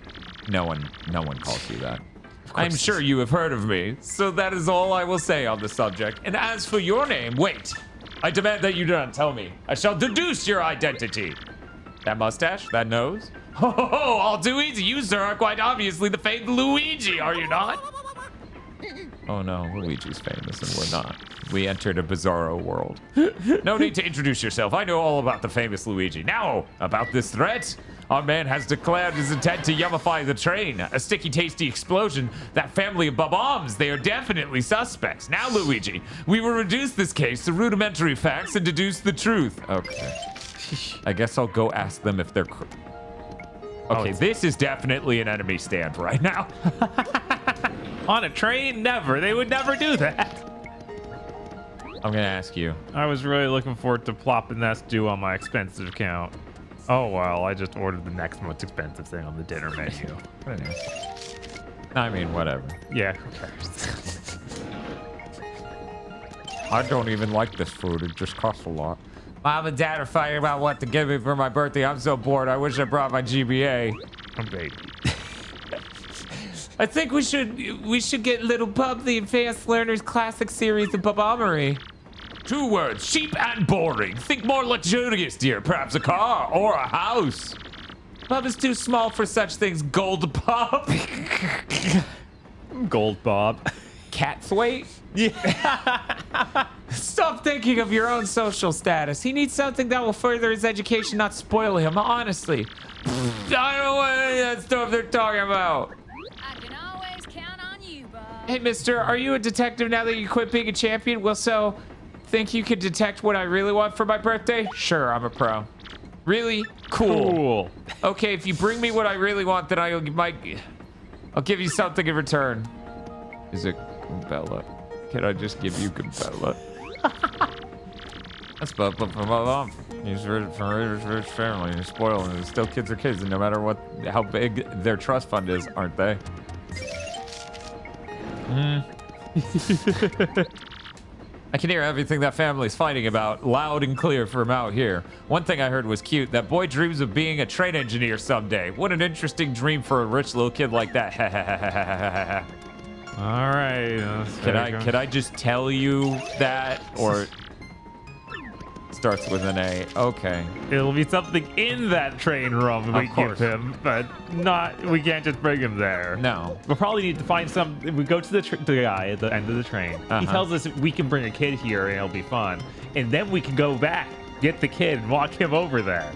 A: No one calls you that. I'm sure you have heard of me, so that is all I will say on the subject. And as for your name, wait. I demand that you do not tell me. I shall deduce your identity. That mustache? That nose? Ho ho ho, all too easy. You, sir, are quite obviously the famed Luigi, are you not? Oh no, Luigi's famous and we're not. We entered a bizarro world. No need to introduce yourself. I know all about the famous Luigi. Now, about this threat. Our man has declared his intent to yummify the train. A sticky, tasty explosion. That family of bob-ombs, they are definitely suspects. Now, Luigi, we will reduce this case to rudimentary facts and deduce the truth. Okay. I guess I'll go ask them if they're... Okay, this is definitely an enemy stand right now.
B: On a train? Never. They would never do that.
A: I'm gonna ask you.
B: I was really looking forward to plopping that stew on my expensive account. Oh well, I just ordered the next most expensive thing on the dinner menu.
A: I mean, whatever.
B: Yeah, who cares?
A: I don't even like this food. It just costs a lot. Mom and Dad are fighting about what to give me for my birthday. I'm so bored. I wish I brought my GBA.
B: I'm baby.
A: I think we should get Little Pub, the Advanced Learners Classic Series of Bobomery. 2 words, cheap and boring. Think more luxurious, dear. Perhaps a car or a house. Pub is too small for such things. Gold Pub.
B: Gold Bob.
A: Cat's weight? Yeah. Stop thinking of your own social status. He needs something that will further his education, not spoil him. Honestly. I don't know what that stuff they're talking about.
G: I can always count on you, bud.
A: Hey, mister, are you a detective now that you quit being a champion? Well, so, think you could detect what I really want for my birthday? Sure, I'm a pro. Really? Cool. Okay, if you bring me what I really want, then I'll give you something in return. Is it Gumbella? Can I just give you Gumbella? That's but from my mom. He's rich family. He's spoiled, and still kids are kids, and no matter how big their trust fund is, aren't they? I can hear everything that family's fighting about loud and clear from out here. One thing I heard was cute. That boy dreams of being a train engineer someday. What an interesting dream for a rich little kid like that.
B: All right.
A: Can I just tell you that, or starts with an A? Okay.
B: It'll be something in that train room we give him, but we can't just bring him there.
A: No.
B: We'll probably need to find we go to the guy at the end of the train. He tells us we can bring a kid here and it'll be fun. And then we can go back, get the kid, and walk him over there.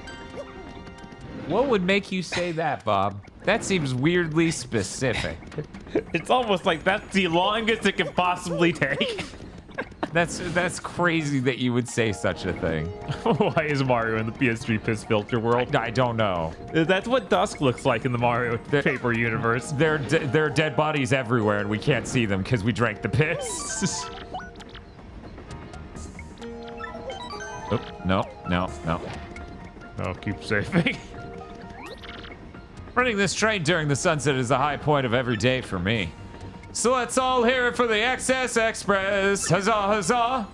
A: What would make you say that, Bob? That seems weirdly specific.
B: It's almost like that's the longest it can possibly take.
A: That's crazy that you would say such a thing.
B: Why is Mario in the PS3 piss filter world?
A: I don't know.
B: That's what dusk looks like in the Mario Paper universe.
A: There are dead bodies everywhere, and we can't see them because we drank the piss. Oop, no.
B: Oh, keep saving.
A: Running this train during the sunset is the high point of every day for me. So let's all hear it for the XS Express. Huzzah, huzzah.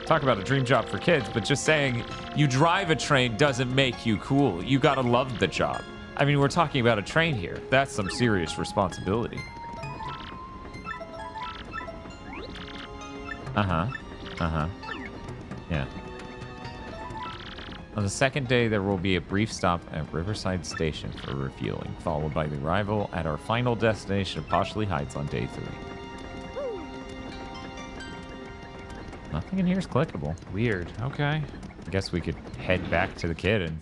A: Talk about a dream job for kids, but just saying you drive a train doesn't make you cool. You gotta love the job. I mean, we're talking about a train here. That's some serious responsibility. Yeah. On the second day, there will be a brief stop at Riverside Station for refueling, followed by the arrival at our final destination of Poshley Heights on day 3. Nothing in here is clickable.
B: Weird. Okay.
A: I guess we could head back to the kid and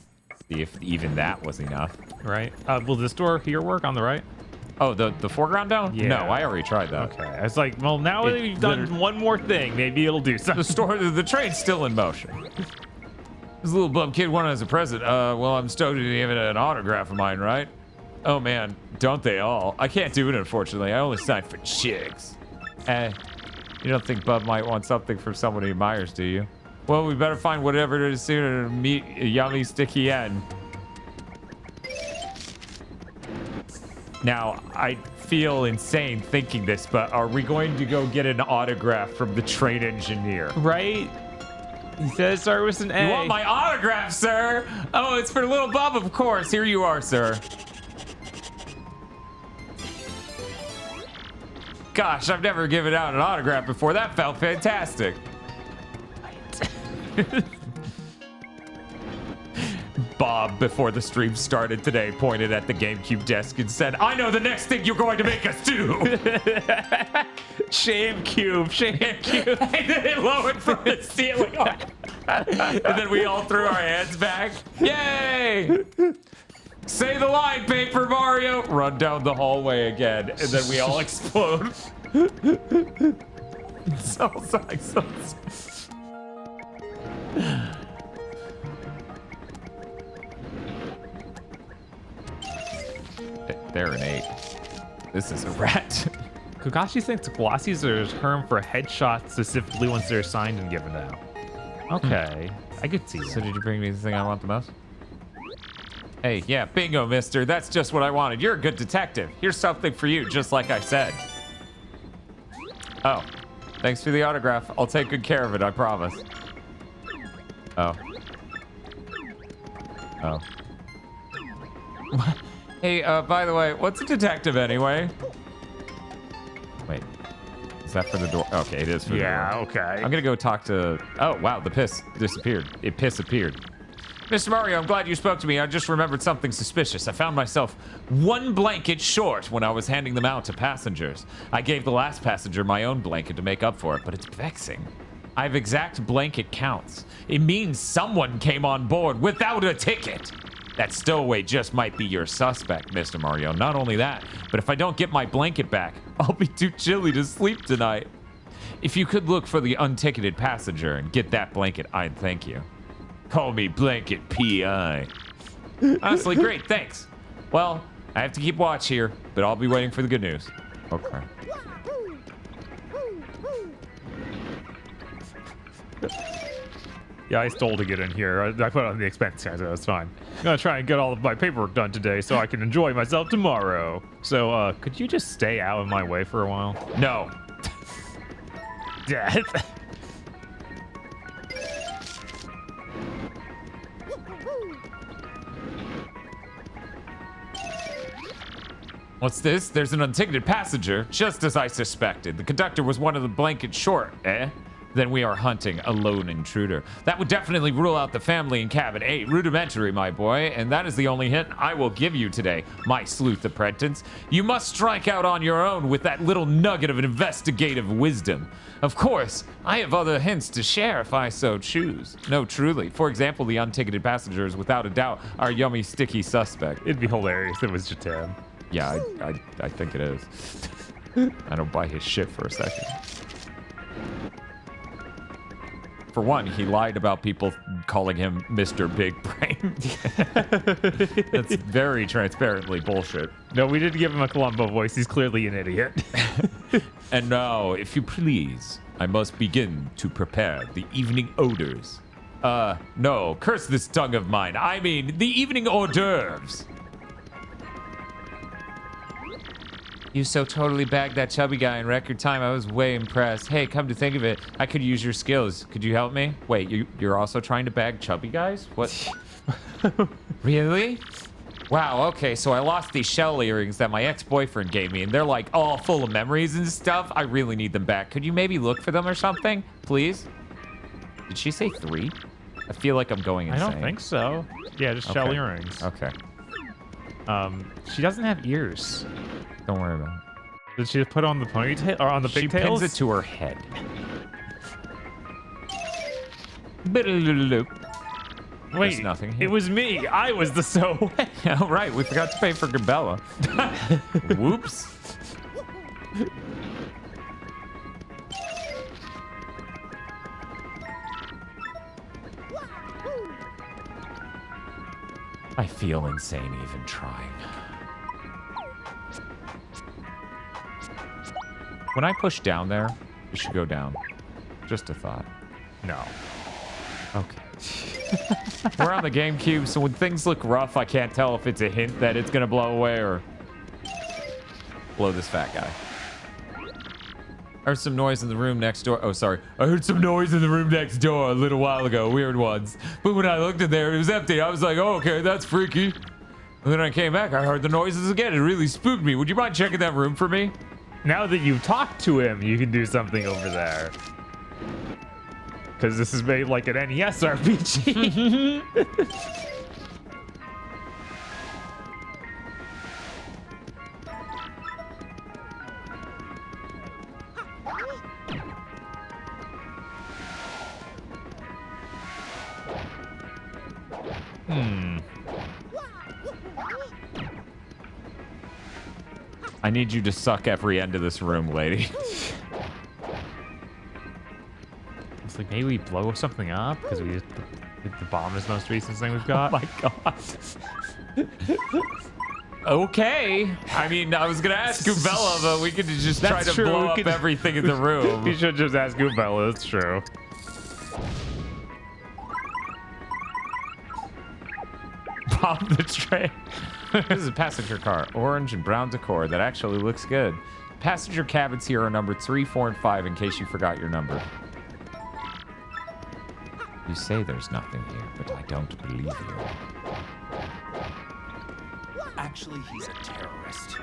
A: see if even that was enough.
B: Right. Will this door here work on the right?
A: Oh, the foreground down?
B: Yeah.
A: No, I already tried that.
B: Okay. I was like, well, now that we've done one more thing, maybe it'll do something.
A: The train's still in motion. This little bum kid wanted as a present. Well, I'm stoked to give it an autograph of mine, right? Oh man, don't they all? I can't do it, unfortunately. I only sign for chicks. You don't think Bub might want something from someone he admires, do you? Well, we better find whatever it is sooner to meet a yummy, sticky end. Now, I feel insane thinking this, but are we going to go get an autograph from the train engineer?
B: Right? He said it started with an A.
A: You want my autograph, sir? Oh, it's for little Bub, of course. Here you are, sir. Gosh, I've never given out an autograph before. That felt fantastic. Bob, before the stream started today, pointed at the GameCube desk and said, I know the next thing you're going to make us do.
B: Shame cube.
A: And then it lowered from the ceiling. And then we all threw our hands back. Yay! Say the line, Paper Mario. Run down the hallway again, and then we all explode. so. They're an 8. This is a rat.
B: Kakashi thinks glossies are a term for headshots, specifically once they're signed and given out. Okay, I could see
A: So
B: that.
A: did you bring me the thing I want the most? Hey, yeah, bingo, mister. That's just what I wanted. You're a good detective. Here's something for you, just like I said. Oh, thanks for the autograph. I'll take good care of it, I promise. Oh. Hey, by the way, what's a detective anyway? Wait, is that for the door? Okay, it is for the door.
B: Yeah, okay.
A: I'm gonna go talk to... Oh, wow, the piss disappeared. It piss-appeared. Mr. Mario, I'm glad you spoke to me. I just remembered something suspicious. I found myself one blanket short when I was handing them out to passengers. I gave the last passenger my own blanket to make up for it, but it's vexing. I have exact blanket counts. It means someone came on board without a ticket. That stowaway just might be your suspect, Mr. Mario. Not only that, but if I don't get my blanket back, I'll be too chilly to sleep tonight. If you could look for the unticketed passenger and get that blanket, I'd thank you. Call me Blanket P.I. Honestly, great, thanks. Well, I have to keep watch here, but I'll be waiting for the good news. Okay.
B: Yeah, I stole to get in here. I put it on the expense card, so that's fine. I'm gonna try and get all of my paperwork done today so I can enjoy myself tomorrow. So, could you just stay out of my way for a while?
A: No.
B: Death.
A: What's this? There's an unticketed passenger, just as I suspected. The conductor was one of the blanket short, eh? Then we are hunting a lone intruder. That would definitely rule out the family in cabin 8. Rudimentary, my boy, and that is the only hint I will give you today, my sleuth apprentice. You must strike out on your own with that little nugget of investigative wisdom. Of course, I have other hints to share if I so choose. No, truly. For example, the unticketed passenger is without a doubt our yummy, sticky suspect.
B: It'd be hilarious if it was Jatam.
A: Yeah, I think it is. I don't buy his shit for a second. For one, he lied about people calling him Mr. Big Brain. That's very transparently bullshit.
B: No, we didn't give him a Columbo voice. He's clearly an idiot.
A: And now, if you please, I must begin to prepare the evening odors. No, curse this tongue of mine. I mean, the evening hors d'oeuvres. You so totally bagged that chubby guy in record time. I was way impressed. Hey, come to think of it, I could use your skills. Could you help me? Wait, you're also trying to bag chubby guys? What? Really? Wow, okay, so I lost these shell earrings that my ex-boyfriend gave me, and they're like all full of memories and stuff. I really need them back. Could you maybe look for them or something, please? Did she say 3? I feel like I'm going insane.
B: I don't think so. Yeah, just shell earrings.
A: Okay.
B: She doesn't have ears.
A: Don't worry about it.
B: Did she put on the ponytail or on the
A: She
B: pigtails?
A: pins it to her head.
B: Wait,
A: There's nothing here.
B: It was me. I was the so.
A: Yeah, right. We forgot to pay for Gabella. Whoops. I feel insane even trying. When I push down there, it should go down. Just a thought.
B: No.
A: Okay. We're on the GameCube, so when things look rough, I can't tell if it's a hint that it's gonna blow away or blow this fat guy. I heard some noise in the room next door. Oh, sorry. I heard some noise in the room next door a little while ago. Weird ones. But when I looked in there, it was empty. I was like, oh, okay, that's freaky. And then I came back. I heard the noises again. It really spooked me. Would you mind checking that room for me?
B: Now that you've talked to him, you can do something over there. Because this is made like an NES RPG.
A: I need you to suck every end of this room, lady.
B: It's like maybe we blow something up because the bomb is the most recent thing we've got.
A: Oh my god. Okay. I mean, I was gonna ask Gubella, but we could just try
B: That's
A: to
B: true.
A: blow
B: We
A: up
B: could-
A: everything in the room.
B: You should just ask Goobella. That's true.
A: Pop the tray. This is a passenger car, orange and brown decor. That actually looks good. Passenger cabins here are numbered 3, 4, and 5 in case you forgot your number. You say there's nothing here, but I don't believe you.
C: Actually, he's a terrorist.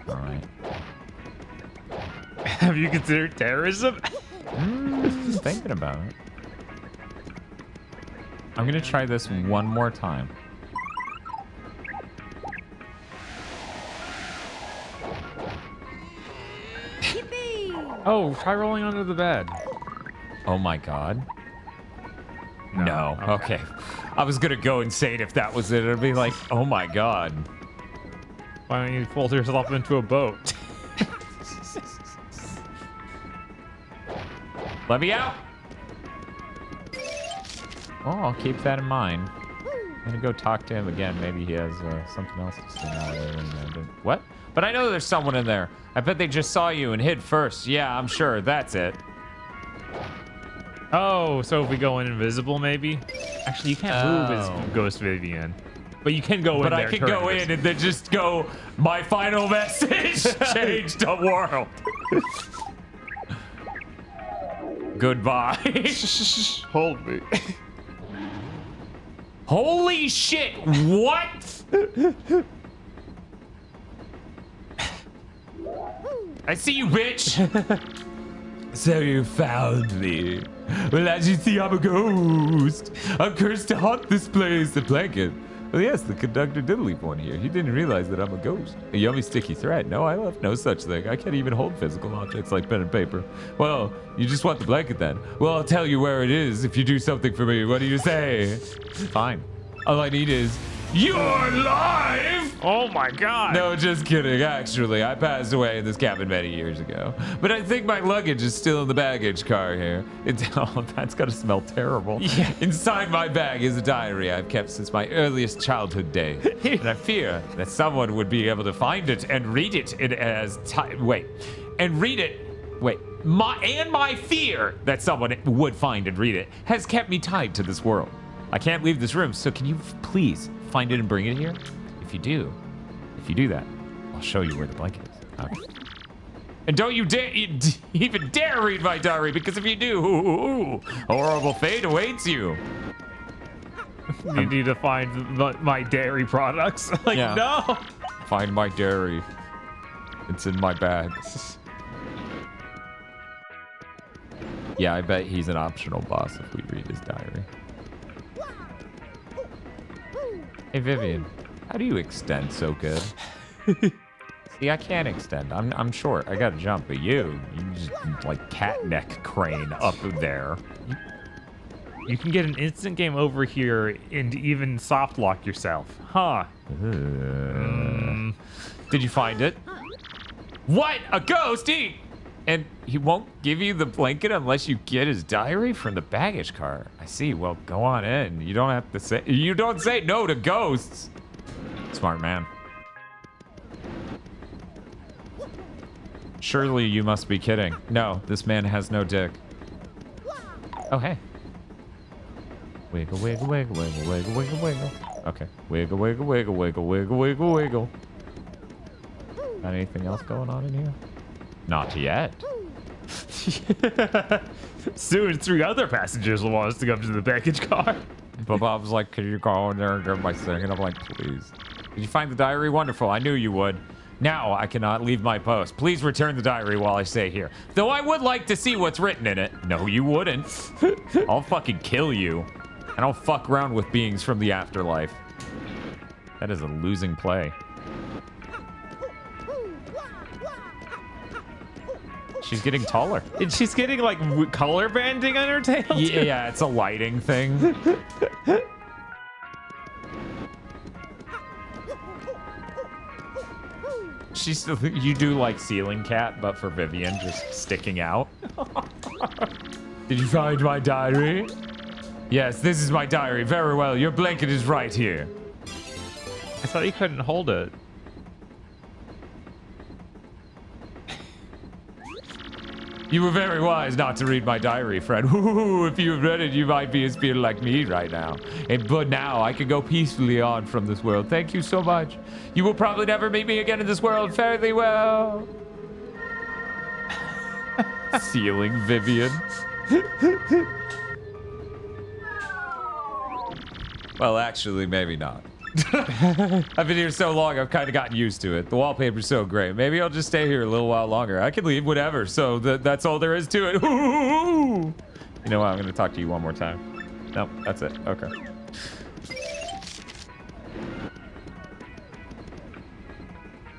A: All right.
B: Have you considered terrorism?
A: Thinking about it. I'm gonna try this one more time.
B: Oh, try rolling under the bed.
A: Oh my god. No.
B: Okay.
A: Okay. I was gonna go insane if that was it. It'd be like, oh my god.
B: Why don't you fold yourself into a boat?
A: Let me out. Oh, I'll keep that in mind. I'm gonna go talk to him again. Maybe he has something else to say out there. What? But I know there's someone in there. I bet they just saw you and hid first. Yeah, I'm sure. That's it.
B: Oh, so if we go in invisible, maybe? Actually, you can't move as Ghost Vivian. But you can go in
A: But
B: there.
A: I can go in and then just go, my final message changed the world. Goodbye.
B: Hold me.
A: Holy shit, what? I see you, bitch. So you found me. Well, as you see, I'm a ghost. I'm cursed to haunt this place. The blanket. Well, yes, the conductor did leave one here. He didn't realize that I'm a ghost. A yummy sticky thread. No, I left no such thing. I can't even hold physical objects like pen and paper. Well, you just want the blanket then? Well, I'll tell you where it is if you do something for me. What do you say? Fine. All I need is you're alive!
B: Oh my god.
A: No, just kidding. Actually, I passed away in this cabin many years ago. But I think my luggage is still in the baggage car here. Oh, that's gotta smell terrible.
B: Yeah.
A: Inside my bag is a diary I've kept since my earliest childhood days. And I fear that someone would be able to find it and read it my fear that someone would find and read it has kept me tied to this world. I can't leave this room, so can you please find it and bring it here? If you do that, I'll show you where the blanket is. Okay. And don't you dare even dare read my diary, because if you do, a horrible fate awaits you.
B: You need to find my dairy products. Like,
A: Yeah.
B: no.
A: Find my dairy. It's in my bag. Yeah, I bet he's an optional boss if we read his diary. Hey, Vivian, how do you extend so good? See, I can't extend. I'm short. I gotta jump, but you just like cat neck crane up there.
B: You can get an instant game over here and even soft lock yourself. Huh.
A: Did you find it? What? A ghost? And he won't give you the blanket unless you get his diary from the baggage car. I see. Well, go on in. You don't have to say. You don't say no to ghosts. Smart man. Surely you must be kidding. No, this man has no dick. Oh, hey. Wiggle, wiggle, wiggle, wiggle, wiggle, wiggle, wiggle. Okay. Wiggle, wiggle, wiggle, wiggle, wiggle, wiggle, wiggle. Got anything else going on in here? Not yet.
B: Soon 3 other passengers will want us to come to the baggage car.
A: But Bob's like, could you go in there and grab my thing? And I'm like, please. Did you find the diary? Wonderful. I knew you would. Now I cannot leave my post. Please return the diary while I stay here. Though I would like to see what's written in it. No, you wouldn't. I'll fucking kill you. I don't fuck around with beings from the afterlife. That is a losing play. She's getting taller.
B: And she's getting like color banding on her tail.
A: Yeah, it's a lighting thing. You do like Ceiling Cat, but for Vivian, just sticking out. Did you find my diary? Yes, this is my diary. Very well. Your blanket is right here.
B: I thought you couldn't hold it.
A: You were very wise not to read my diary, friend. Ooh, if you had read it, you might be as feeling like me right now. But now I can go peacefully on from this world. Thank you so much. You will probably never meet me again in this world. Fare thee well. Ceiling Vivian. Well, actually, maybe not. I've been here so long, I've kind of gotten used to it. The wallpaper's so great. Maybe I'll just stay here a little while longer. I can leave, whatever. So that's all there is to it. Ooh. You know what? I'm going to talk to you one more time. Nope, that's it. Okay.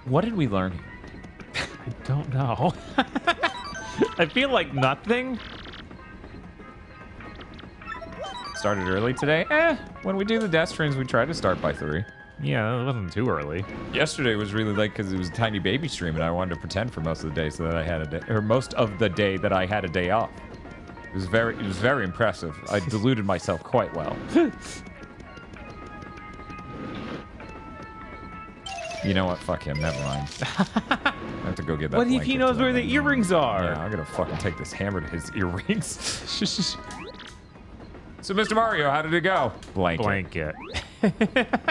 A: What did we learn here?
B: I don't know. I feel like nothing.
A: Started early today? When we do the Deathstreams, we try to start by 3.
B: Yeah, it wasn't too early.
A: Yesterday was really late because it was a tiny baby stream, and I wanted to pretend for most of the day so that I had a day, or most of the day that I had a day off. It was very impressive. I deluded myself quite well. You know what? Fuck him. Never mind. I have to go get that.
B: What if he knows where the earrings are?
A: Yeah, I'm gonna fucking take this hammer to his earrings. So, Mr. Mario, how did it go?
B: Blanket.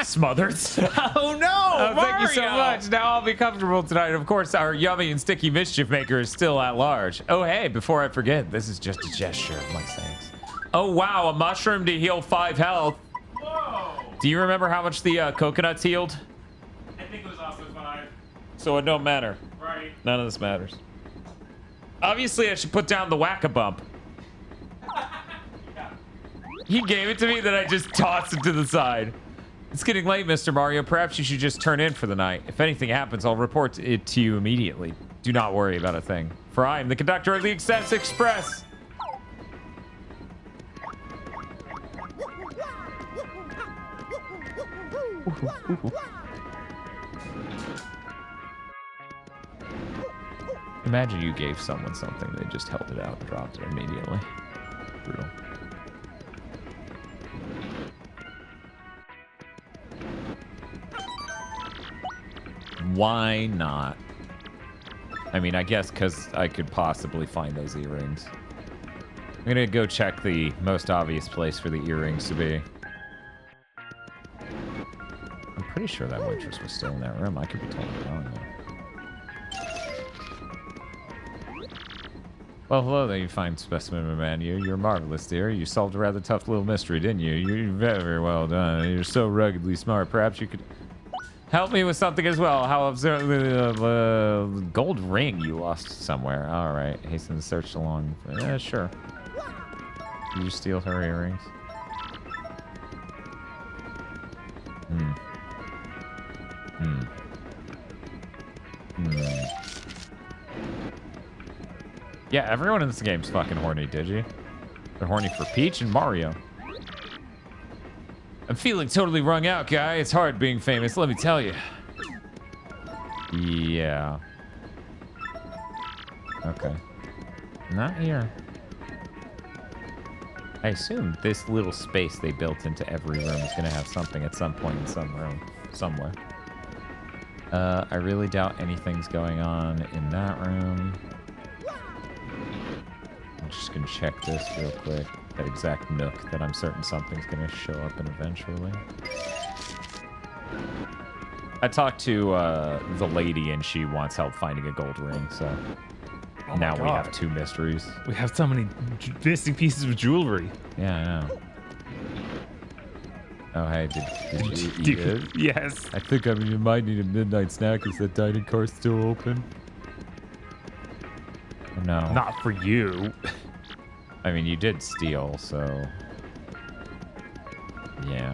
A: Smothered.
B: Oh no!
A: Thank you so much. Now I'll be comfortable tonight. Of course, our yummy and sticky mischief maker is still at large. Oh, hey, before I forget, this is just a gesture of my thanks. Oh, wow, a mushroom to heal 5 health.
B: Whoa!
A: Do you remember how much the coconuts healed?
B: I think it was also 5.
A: So it don't matter.
B: Right.
A: None of this matters. Obviously, I should put down the whack-a-bump. He gave it to me, then I just tossed it to the side. It's getting late, Mr. Mario. Perhaps you should just turn in for the night. If anything happens, I'll report it to you immediately. Do not worry about a thing, for I am the conductor of the Excess Express. Imagine you gave someone something, they just held it out and dropped it immediately. Brutal. Why not? I mean, I guess because I could possibly find those earrings. I'm gonna go check the most obvious place for the earrings to be. I'm pretty sure that waitress was still in that room. I could be totally wrong though. Well, hello there, you fine specimen man. You're marvelous, dear. You solved a rather tough little mystery, didn't you? You're very, very well done. You're so ruggedly smart. Perhaps you could help me with something as well. How gold ring you lost somewhere. All right, hasten the search along. Sure. Did you steal her earrings? Yeah, everyone in this game's fucking horny, Digi. They're horny for Peach and Mario. I'm feeling totally wrung out, guy. It's hard being famous, let me tell you. Yeah. Okay. Not here. I assume this little space they built into every room is going to have something at some point in some room, somewhere. I really doubt anything's going on in that room. I'm just going to check this real quick. That exact nook that I'm certain something's going to show up in eventually. I talked to the lady and she wants help finding a gold ring, so now we have 2 mysteries.
B: We have so many missing pieces of jewelry.
A: Yeah, I know. Oh, hey, did you eat it?
B: Yes.
A: I think you might need a midnight snack. Is that dining car still open? No.
B: Not for you.
A: I mean, you did steal, so... Yeah.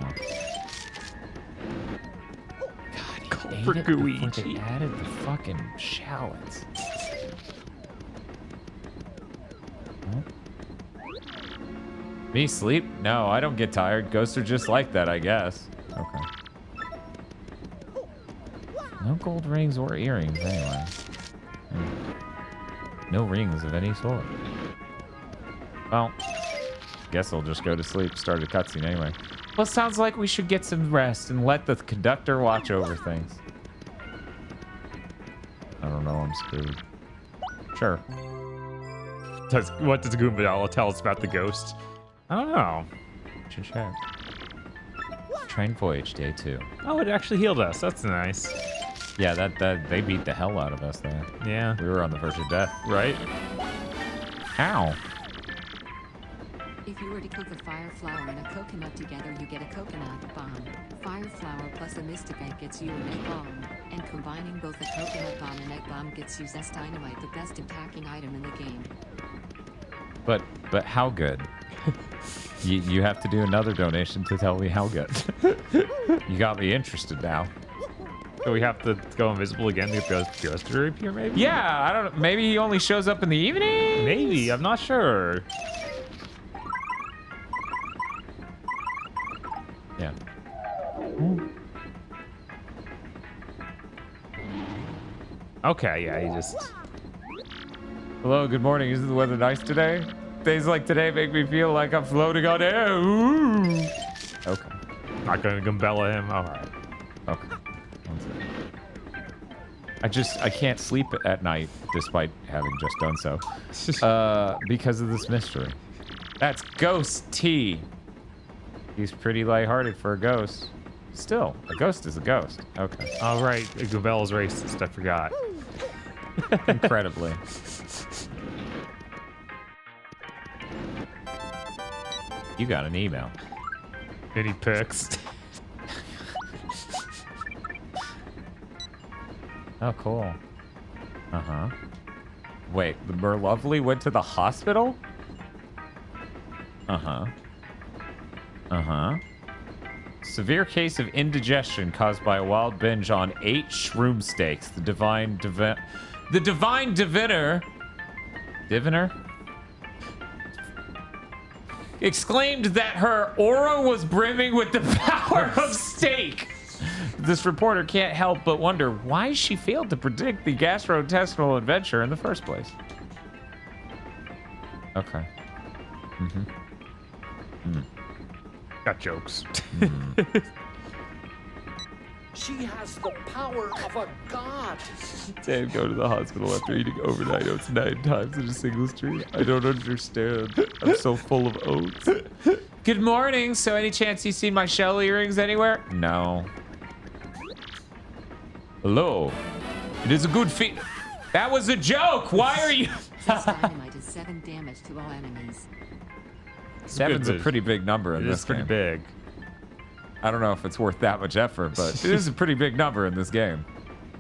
A: God, he
B: for
A: ate it before
B: Guigi.
A: they added the fucking shallots. Me sleep? No, I don't get tired. Ghosts are just like that, I guess. Okay. No gold rings or earrings, anyway. No rings of any sort. Well, guess I'll just go to sleep. Start a cutscene anyway. Well, sounds like we should get some rest and let the conductor watch over things. I don't know, I'm screwed. Sure.
B: What does Goombala tell us about the ghost? I don't know.
A: Should check. Train voyage, day 2.
B: Oh, it actually healed us. That's nice.
A: Yeah, that they beat the hell out of us there.
B: Yeah.
A: We were on the verge of death.
B: Right?
A: Ow.
H: If you were to cook a fire flower and a coconut together, you get a coconut bomb. Fire flower plus a mystic egg gets you an egg bomb. And combining both a coconut bomb and egg bomb gets you Zest Dynamite, the best attacking item in the game.
A: But how good? you have to do another donation to tell me how good. You got me interested now.
B: So we have to go invisible again to get the ghost to reappear, maybe?
A: Yeah, I don't know. Maybe he only shows up in the evening?
B: Maybe. I'm not sure.
A: Yeah.
B: Okay, yeah, he just...
A: Hello, good morning. Isn't the weather nice today? Days like today make me feel like I'm floating on air. Ooh. Okay.
B: Not gonna Goombella him. Alright.
A: Okay. I can't sleep at night despite having just done so. Because of this mystery. That's Ghost T. He's pretty lighthearted for a ghost. Still, a ghost is a ghost. Okay.
B: Alright, Goombella's racist. I forgot.
A: Incredibly. You got an email.
B: Mini pics.
A: Oh, cool. Uh-huh. Wait, the Merlovely went to the hospital? Uh-huh. Uh-huh. Severe case of indigestion caused by a wild binge on 8 shroom steaks. The divine diviner exclaimed that her aura was brimming with the power of steak. This reporter can't help but wonder why she failed to predict the gastrointestinal adventure in the first place. Okay.
B: Got jokes.
D: She has the power of a god.
A: Dan, go to the hospital after eating overnight oats 9 times in a single street. I don't understand. I'm so full of oats. Good morning. So any chance you've seen my shell earrings anywhere? No. Hello. It is a good feat. That was a joke. Why are you...
H: Zest Dynamite is 7 damage to all enemies.
A: 7's a
B: good.
A: pretty big number in
B: It
A: this
B: is pretty
A: game.
B: big.
A: I don't know if it's worth that much effort, but it is a pretty big number in this game.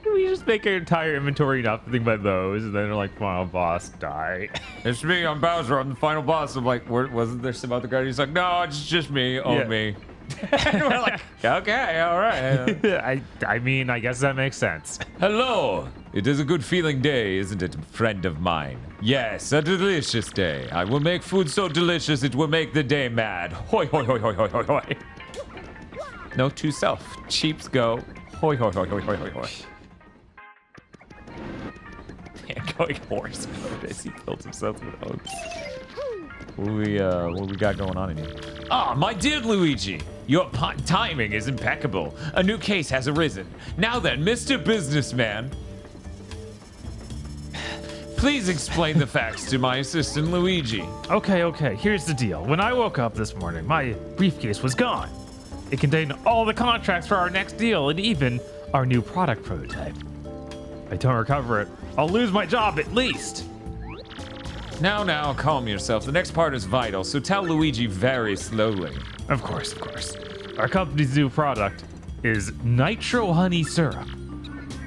B: We just make our entire inventory nothing but those, and then they're like, final boss, die.
A: It's me, I'm Bowser, I'm the final boss. I'm like, wasn't there some other guy? He's like, no, it's just me,
B: Yeah.
A: me. And we're like, okay, all right.
B: I mean, I guess that makes sense.
A: Hello. It is a good feeling day, isn't it, friend of mine? Yes, a delicious day. I will make food so delicious it will make the day mad. Hoi, hoi, hoi, hoi, hoi, hoi, hoi. Note to self, cheaps go. Hoi, hoi, hoi, hoi, hoi, hoi, hoi. Going horse. He built himself with oats. What we got going on in here? Ah, my dear Luigi, your timing is impeccable. A new case has arisen. Now then, Mr. Businessman, please explain the facts to my assistant Luigi.
B: Okay, here's the deal. When I woke up this morning, my briefcase was gone. It contained all the contracts for our next deal and even our new product prototype. If I don't recover it, I'll lose my job at least.
A: Now, calm yourself. The next part is vital, so tell Luigi very slowly.
B: Of course. Our company's new product is Nitro Honey Syrup.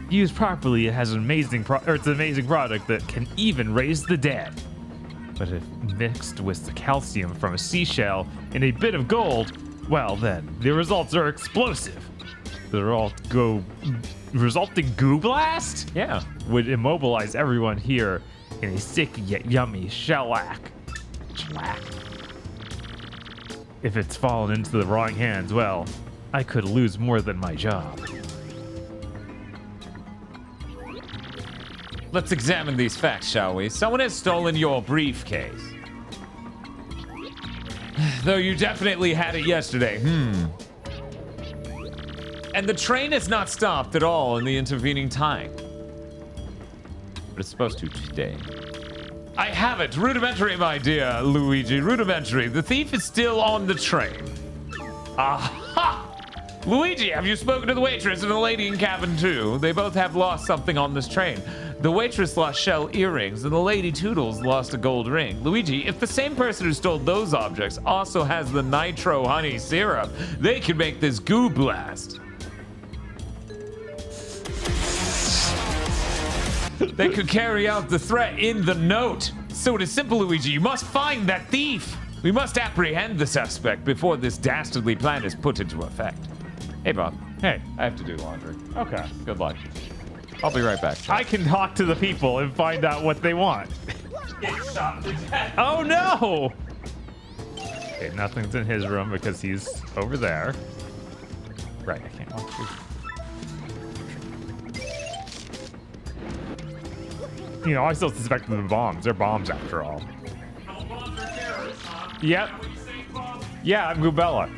B: Used properly, it has an amazing it's an amazing product that can even raise the dead. But if mixed with the calcium from a seashell and a bit of gold, well then, the results are explosive. The resulting goo blast?
A: Yeah.
B: Would immobilize everyone here in a sick yet yummy shellac. If it's fallen into the wrong hands, well, I could lose more than my job.
A: Let's examine these facts, shall we? Someone has stolen your briefcase. Though you definitely had it yesterday. And the train has not stopped at all in the intervening time. But it's supposed to today. I have it. Rudimentary, my dear Luigi. Rudimentary. The thief is still on the train. Aha! Luigi, have you spoken to the waitress and the lady in cabin 2? They both have lost something on this train. The waitress lost shell earrings and the lady Toodles lost a gold ring. Luigi, if the same person who stole those objects also has the Nitro Honey Syrup, they could make this goo blast. They could carry out the threat in the note. So it is simple, Luigi. You must find that thief. We must apprehend the suspect before this dastardly plan is put into effect. Hey, Bob.
B: Hey,
A: I have to do laundry.
B: okay.
A: Good luck. I'll be right back.
B: I can talk to the people and find out what they want. Oh no! Okay, nothing's in his room because he's over there. Right, I can't walk through. You know, I still suspect them of bombs. They're bombs after all. Yep. Yeah, I'm Goobella.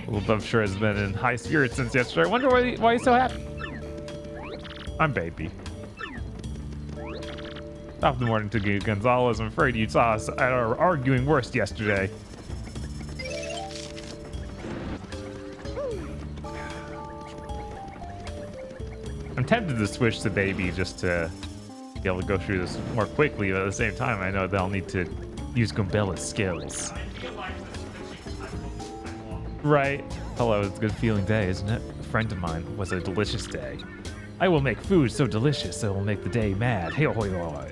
B: Well, I'm sure has been in high spirits since yesterday. I wonder why he's so happy. I'm baby. Top of the morning to you, Gonzalez. I'm afraid you saw us at our arguing worst yesterday. I'm tempted to switch to baby just to be able to go through this more quickly, but at the same time, I know they'll need to use Gombella's skills. Right. Hello, it's a good feeling day, isn't it? A friend of mine was a delicious day. I will make food so delicious it will make the day mad. Hey, hoi, hoi.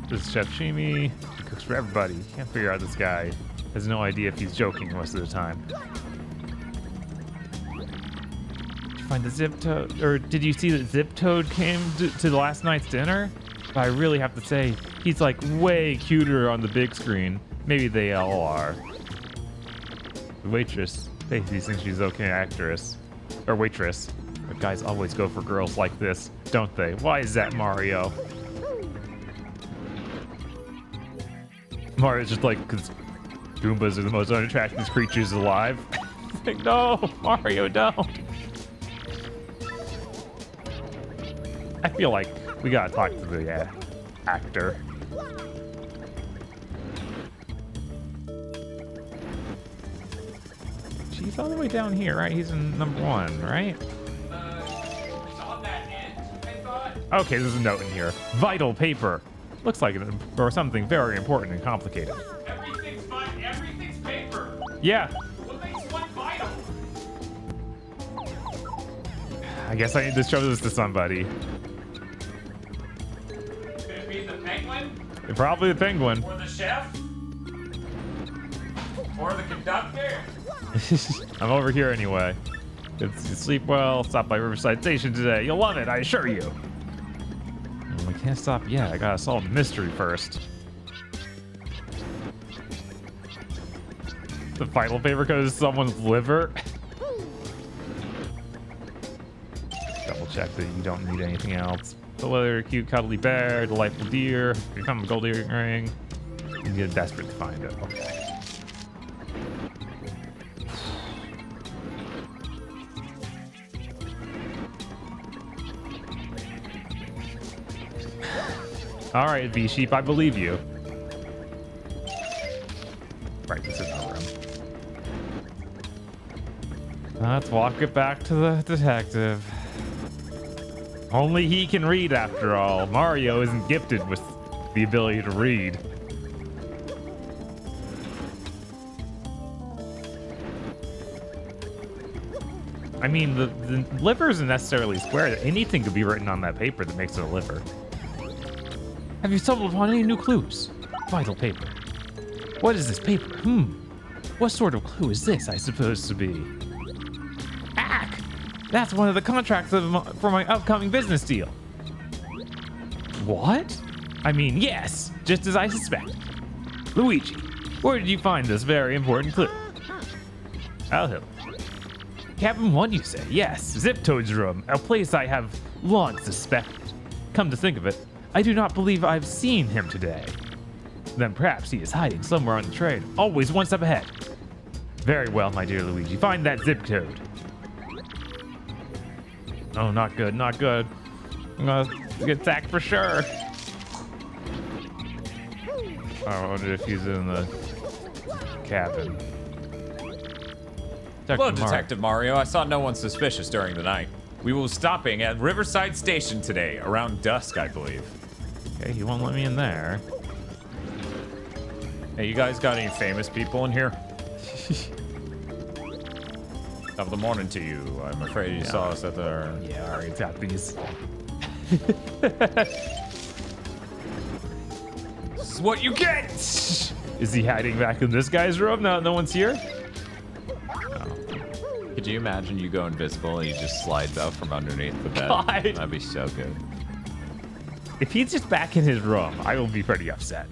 B: This is Chef Shimi. He cooks for everybody. Can't figure out this guy. Has no idea if he's joking most of the time. Did you find the Zip Toad? Or did you see that Zip Toad came to the last night's dinner? But I really have to say, he's like way cuter on the big screen. Maybe they all are. The waitress basically thinks she's okay actress. Or waitress. But guys always go for girls like this, don't they? Why is that, Mario? Mario's just like, because Goombas are the most unattractive creatures alive. Like, no, Mario, don't. I feel like we gotta talk to the actor. He's all the way down here, right? He's in number 1, right?
A: He's on that end.
B: Okay, there's a note in here. Vital paper. Looks like it, or something very important and complicated.
A: Everything's fine. Everything's paper.
B: Yeah,
A: What makes one vital?
B: I guess I need to show this to somebody.
A: Could it be the penguin?
B: Probably the penguin.
A: Or the chef? Or the conductor?
B: I'm over here anyway. Sleep well. Stop by Riverside Station today. You'll love it, I assure you. I can't stop yet. I gotta solve the mystery first. The vital paper goes to someone's liver. Double check that you don't need anything else. The leather, cute, cuddly bear, delightful deer, become a gold earring. You get desperate to find it. Okay. All right, V-Sheep, I believe you. Right, this is our room. Let's walk it back to the detective. Only he can read, after all. Mario isn't gifted with the ability to read. I mean, the liver isn't necessarily square. Anything could be written on that paper that makes it a liver. Have you stumbled upon any new clues? Vital paper. What is this paper? What sort of clue is this, I suppose to be? Ack! That's one of the contracts for my upcoming business deal. What? I mean, yes, just as I suspected. Luigi, where did you find this very important clue? I'll help. Cabin 1, you say? Yes, Zip Toad's room, a place I have long suspected. Come to think of it, I do not believe I've seen him today. Then perhaps he is hiding somewhere on the train, always one step ahead. Very well, my dear Luigi, find that Zip Toad. Oh, not good, not good. I'm gonna get attacked for sure. I wonder if he's in the cabin.
A: Hello, Detective Mario. I saw no one suspicious during the night. We will be stopping at Riverside Station today, around dusk, I believe.
B: Okay, he won't let me in there.
A: Hey, you guys got any famous people in here? Top of the morning to you. I'm afraid you saw us at the...
B: Yeah, I already got these.
A: This is what you get!
B: Is he hiding back in this guy's room? No one's here?
A: Could you imagine you go invisible and he just slides out from underneath the bed?
B: God.
A: That'd be so good.
B: If he's just back in his room, I will be pretty upset.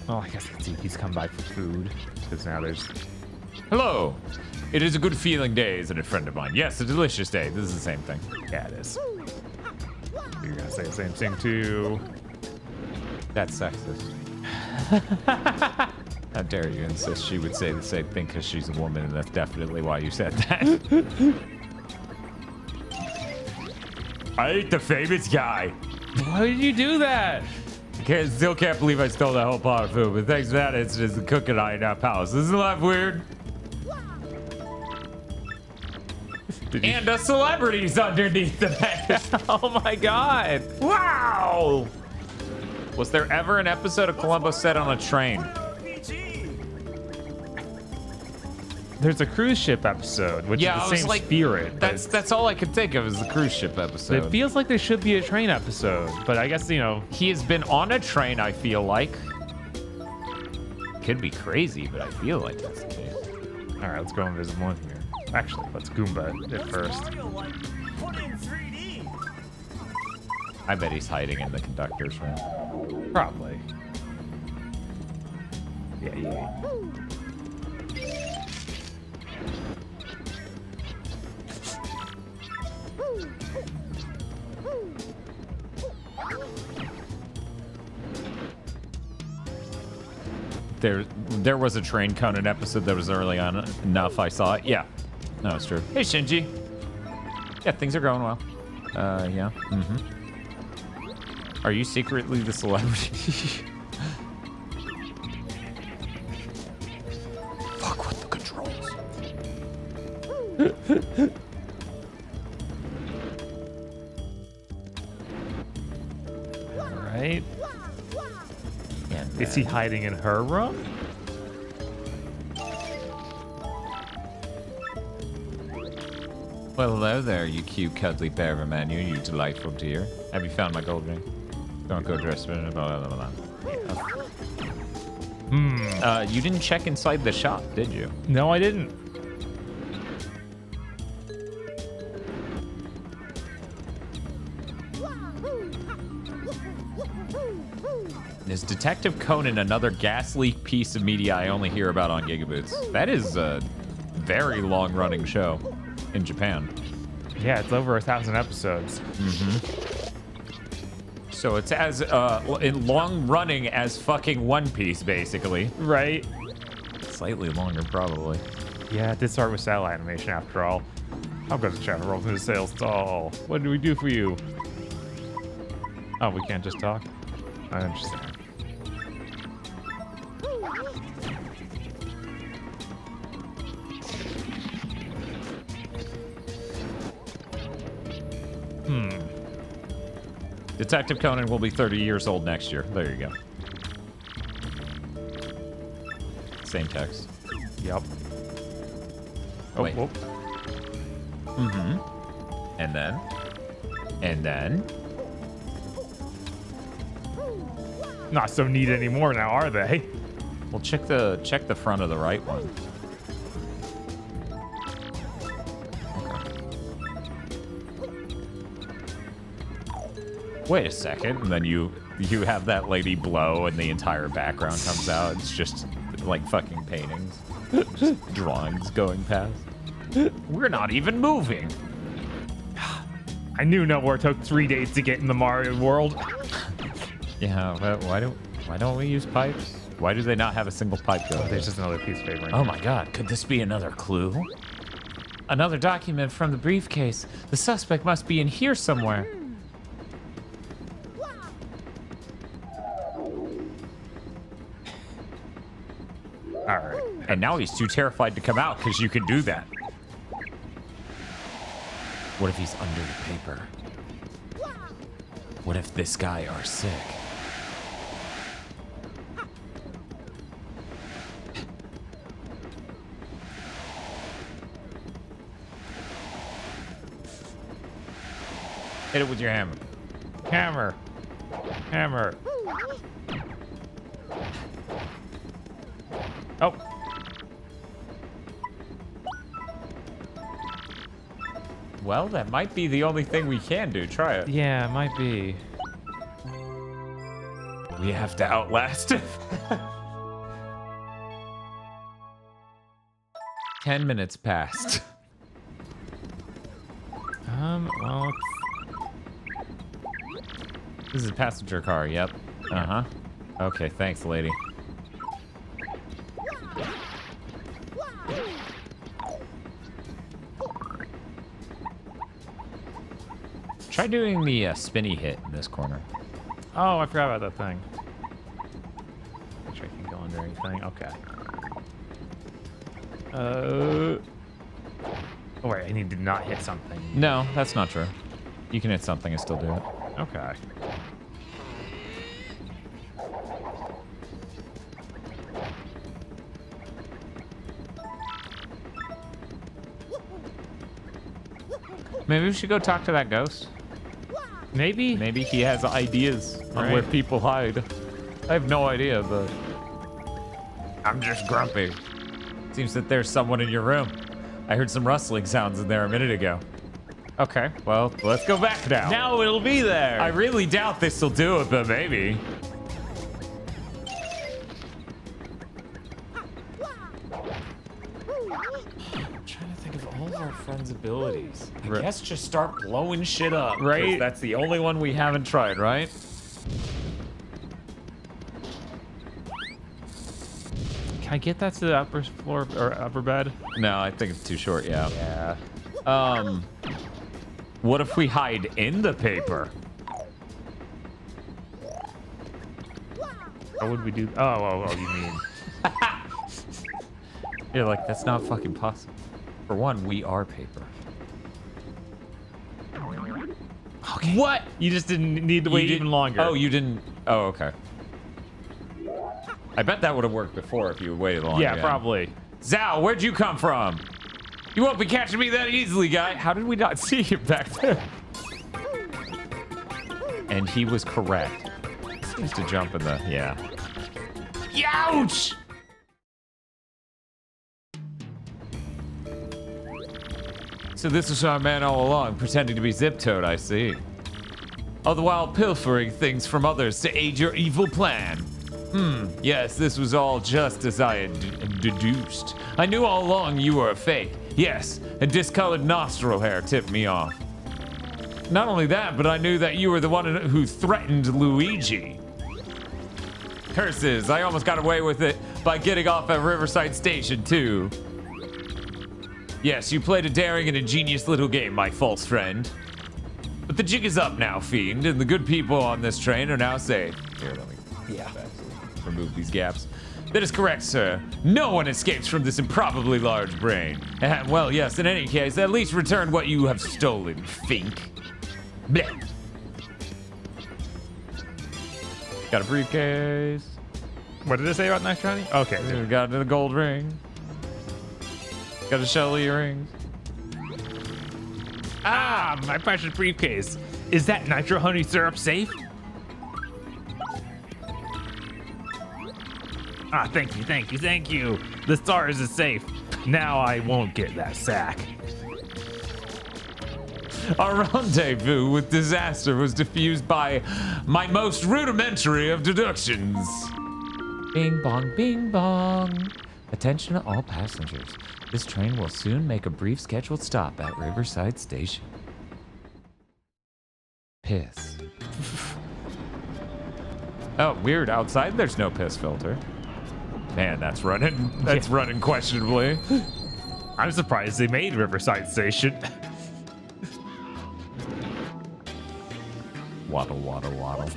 B: Well, I guess let's see if he's come by for food. Because now there's...
A: Hello. It is a good feeling day, isn't it, friend of mine? Yes, a delicious day. This is the same thing.
B: Yeah, it is. You're gonna say the same thing too.
A: That's sexist. How dare you insist she would say the same thing because she's a woman, and that's definitely why you said that. I ain't the famous guy.
B: Why did you do that?
A: Still can't believe I stole that whole pot of food, but thanks to that, it's just the cooking I in our palace. Isn't that weird? And a celebrity's underneath the bed.
B: Oh my god.
A: Wow! Was there ever an episode of Columbo set on a train?
B: There's a cruise ship episode, which is the same spirit.
A: That's all I could think of is the cruise ship episode.
B: It feels like there should be a train episode, but I guess, you know.
A: He has been on a train, I feel like. Could be crazy, but I feel like that's the case.
B: All right, let's go invisible in here. Actually, let's Goomba it first.
A: I bet he's hiding in the conductor's room.
B: Probably. Yeah.
A: There was a Train Conan episode that was early on enough. I saw it. Yeah. No, it's true. Hey, Shinji. Yeah, things are going well. Yeah. Are you secretly the celebrity? Fuck with the controls.
B: Right?
A: And
B: Is he hiding in her room?
A: Well, hello there, you cute, cuddly bear of a man. You delightful dear. Have you found my gold ring? Don't go dressed. Blah, blah, blah, blah. You didn't check inside the shop, did you?
B: No, I didn't.
A: Is Detective Conan another gas leak piece of media I only hear about on GigaBoots? That is a very long-running show in Japan.
B: Yeah, it's over 1,000 episodes.
A: So it's as long-running as fucking One Piece, basically.
B: Right?
A: Slightly longer, probably.
B: Yeah, it did start with cell animation after all. I'm going to chat roll through the sales stall. What do we do for you? Oh, we can't just talk? I understand.
A: Detective Conan will be 30 years old next year. There you go. Same text.
B: Yep.
A: Wait.
B: Oh.
A: And then.
B: Not so neat anymore now, are they?
A: Well, check the front of the right one. Wait a second, and then you have that lady blow, and the entire background comes out. It's just like fucking paintings, just drawings going past. We're not even moving.
B: I knew nowhere took 3 days to get in the Mario world.
A: Yeah, but why don't we use pipes? Why do they not have a single pipe go?
B: There's just another piece of paper.
A: Oh my god, could this be another clue? Another document from the briefcase. The suspect must be in here somewhere.
B: All right.
A: And now he's too terrified to come out because you can do that. What if he's under the paper? What if this guy are sick? Hit it with your hammer.
B: Hammer. Hammer. Oh.
A: Well, that might be the only thing we can do. Try it.
B: Yeah, it might be.
A: We have to outlast it. 10 minutes passed.
B: Well,
A: This is a passenger car, yep. Uh-huh. Okay, thanks, lady. Try doing the spinny hit in this corner.
B: oh, I forgot about that thing. Make sure I can go under anything. Okay. Oh, wait, I need to not hit something.
A: No, that's not true. You can hit something and still do it.
B: Okay.
A: Maybe we should go talk to that ghost.
B: Maybe?
A: Maybe he has ideas on where
B: Right.
A: people hide. I have no idea, but I'm just grumpy. Seems that there's someone in your room. I heard some rustling sounds in there a minute ago. Okay, well, let's go back now.
B: Now it'll be there.
A: I really doubt this will do it, but maybe. I'm trying to think of all of our friends' abilities. I guess just start blowing shit up. 'cause
B: Right.
A: That's the only one we haven't tried, right?
B: Can I get that to the upper floor or upper bed?
A: No, I think it's too short, yeah.
B: Yeah.
A: What if we hide in the paper?
B: How would we do? Oh, you mean?
A: You're like, that's not fucking possible. For one, we are paper.
B: Okay.
A: What?
B: You just didn't need to wait even longer.
A: Oh, you didn't. Oh, okay. I bet that would have worked before if you waited longer.
B: Yeah, probably.
A: Zao, where'd you come from? You won't be catching me that easily, guy. How did we not see him back there? And he was correct. Seems to jump in the, yeah. Ouch! So this was our man all along, pretending to be Zip-Toad, I see. All the while pilfering things from others to aid your evil plan. Yes, this was all just as I had deduced. I knew all along you were a fake. Yes, a discolored nostril hair tipped me off. Not only that, but I knew that you were the one who threatened Luigi. Curses, I almost got away with it by getting off at Riverside Station, too. Yes, you played a daring and ingenious little game, my false friend. But the jig is up now, Fiend, and the good people on this train are now safe. Here, let me remove these gaps. That is correct, sir. No one escapes from this improbably large brain. And, well, yes, in any case, at least return what you have stolen, Fink. Blech. Got a briefcase.
B: What did it say about nice shiny? Okay.
A: We got a gold ring. Got a shell earrings.
B: Ah, my precious briefcase. Is that nitro honey syrup safe? Ah, thank you, thank you, thank you. The stars is safe. Now I won't get that sack.
A: Our rendezvous with disaster was diffused by my most rudimentary of deductions. Bing bong, bing bong. Attention all passengers. This train will soon make a brief scheduled stop at Riverside Station. Piss. Oh, weird. Outside there's no piss filter. Man, that's running. That's running questionably.
B: I'm surprised they made Riverside Station.
A: Waddle, waddle, waddle.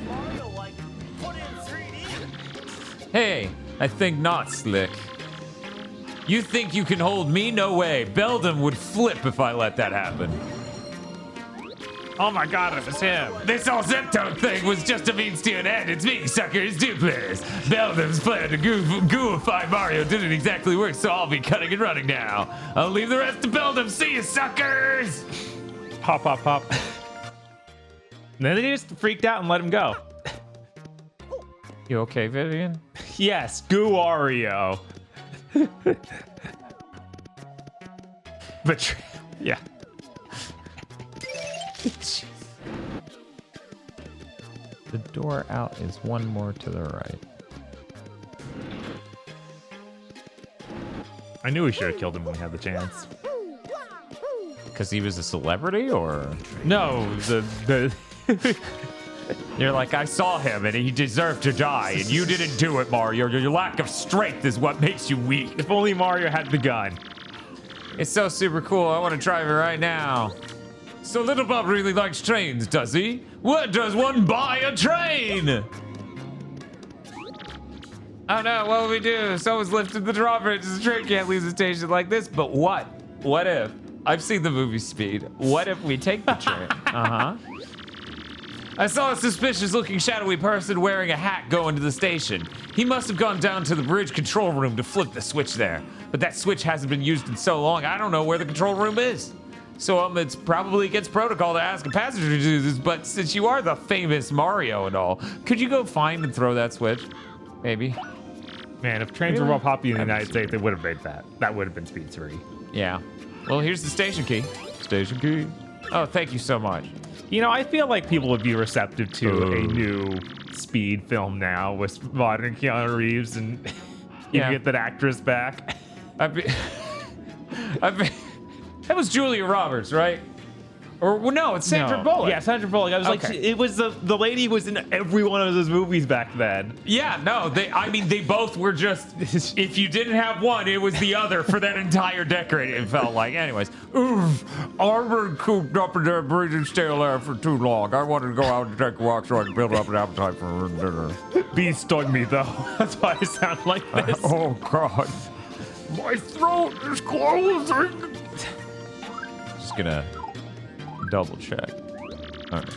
A: Hey, I think not, Slick. You think you can hold me? No way. Beldam would flip if I let that happen.
B: Oh my god, it was him.
A: This whole Zip-Toad thing was just a means to an end. It's me, suckers. Do please. Beldam's plan to gooify Mario didn't exactly work, so I'll be cutting and running now. I'll leave the rest to Beldam. See you, suckers!
B: Pop, pop, pop. And then they just freaked out and let him go.
A: You okay, Vivian?
B: Yes, Goo Wario. But yeah.
A: The door out is one more to the right.
B: I knew we should have killed him when we had the chance.
A: Because he was a celebrity, or?
B: No, the
A: You're like, I saw him and he deserved to die, and you didn't do it, Mario. Your lack of strength is what makes you weak.
B: If only Mario had the gun.
A: It's so super cool. I want to drive it right now. So Little Bob really likes trains, does he? What does one buy a train? Oh no, what will we do? Someone's lifted the drawbridge. The train can't leave the station like this, but what? What if? I've seen the movie Speed. What if we take the train? Uh-huh. I saw a suspicious looking shadowy person wearing a hat go into the station. He must have gone down to the bridge control room to flip the switch there. But that switch hasn't been used in so long, I don't know where the control room is. So it's probably against protocol to ask a passenger to do this, but since you are the famous Mario and all, could you go find and throw that switch? Maybe.
B: Man, if trains were more popular in the United States, they would have made that. That would have been Speed 3.
A: Yeah. Well, here's the station key. Station key. Oh, thank you so much.
B: You know, I feel like people would be receptive to a new Speed film now with modern Keanu Reeves and you get that actress back.
A: That was Julia Roberts, right? Or well, no, it's Sandra Bullock.
B: Yeah, Sandra Bullock. I was like, it was the lady who was in every one of those movies back then.
A: Yeah, no, they both were just, if you didn't have one, it was the other for that entire decade, it felt like. Anyways, oof, I've been cooped up in there breathing stale air for too long. I wanted to go out and take a walk so I can build up an appetite for dinner.
B: Bee stung me, though. That's why I sound like this.
A: Oh, God. My throat is closing. gonna double check. All right.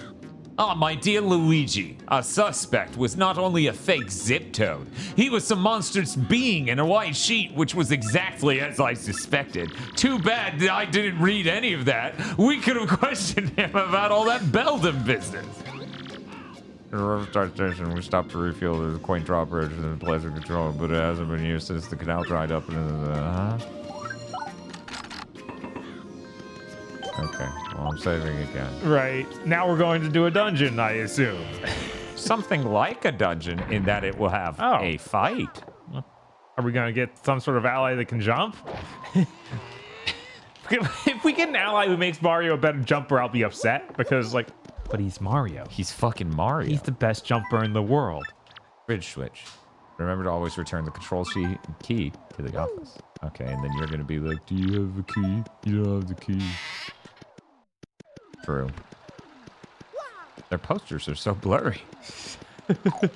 A: Ah, my dear Luigi, our suspect was not only a fake zip toad, he was some monstrous being in a white sheet, which was exactly as I suspected. Too bad that I didn't read any of that. We could have questioned him about all that Beldam business. At the River Star Station, we stopped to refuel the quaint drawbridge and the pleasure control, but it hasn't been used since the canal dried up. Okay, well, I'm saving again.
B: Right. Now we're going to do a dungeon, I assume.
A: Something like a dungeon in that it will have a fight.
B: Are we going to get some sort of ally that can jump? If we get an ally who makes Mario a better jumper, I'll be upset because, like, but he's Mario.
A: He's fucking Mario.
B: He's the best jumper in the world.
A: Bridge switch. Remember to always return the control key to the office. Okay, and then you're going to be like, do you have a key? You don't have the key. True. Their posters are so blurry. I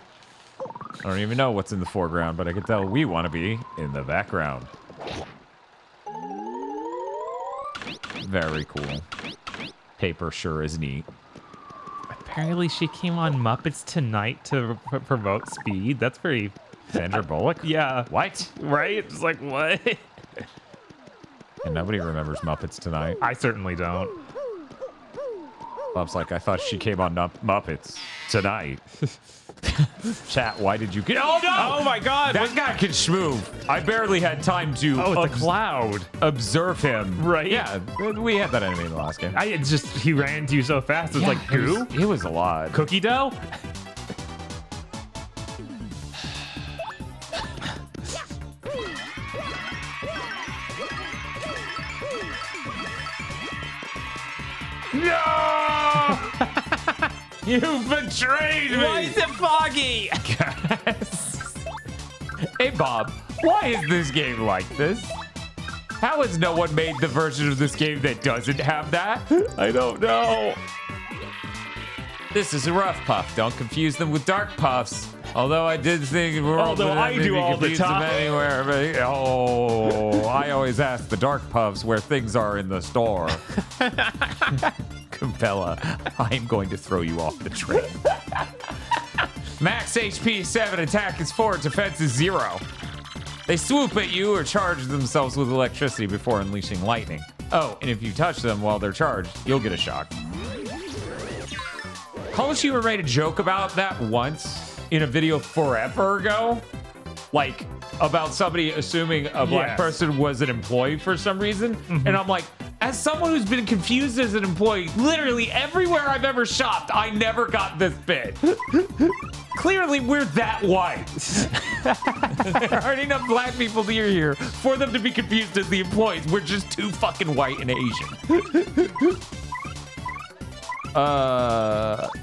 A: don't even know what's in the foreground, but I can tell we want to be in the background. Very cool. Paper sure is neat.
B: Apparently she came on Muppets Tonight to promote speed. That's very...
A: Sandra Bullock?
B: Yeah.
A: What?
B: Right? It's like, what?
A: And nobody remembers Muppets Tonight.
B: I certainly don't.
A: Bob's like, I thought she came on Muppets Tonight. Chat, why did you get... Oh, no!
B: Oh, my God!
A: That guy can schmoove. I barely had time to...
B: Oh, it's a cloud.
A: Observe him.
B: Right.
A: Yeah, we had that enemy in the last game.
B: He ran into you so fast, it's like goo?
A: It was a lot.
B: Cookie dough?
A: No! You betrayed me!
B: Why is it foggy?
A: Hey, Bob, why is this game like this? How has no one made the version of this game that doesn't have that?
B: I don't know.
A: This is a rough puff. Don't confuse them with dark puffs. Although I did think...
B: Although I do all the time.
A: Anywhere, but, I always ask the dark puffs where things are in the store. Cabela, I'm going to throw you off the train. Max HP 7, attack is 4, defense is 0. They swoop at you or charge themselves with electricity before unleashing lightning. Oh, and if you touch them while they're charged, you'll get a shock. Koshima made a joke about that once in a video forever ago. Like, about somebody assuming a black person was an employee for some reason. And I'm like, as someone who's been confused as an employee, literally everywhere I've ever shopped, I never got this bit. Clearly, we're that white. There aren't enough black people here for them to be confused as the employees. We're just too fucking white and Asian.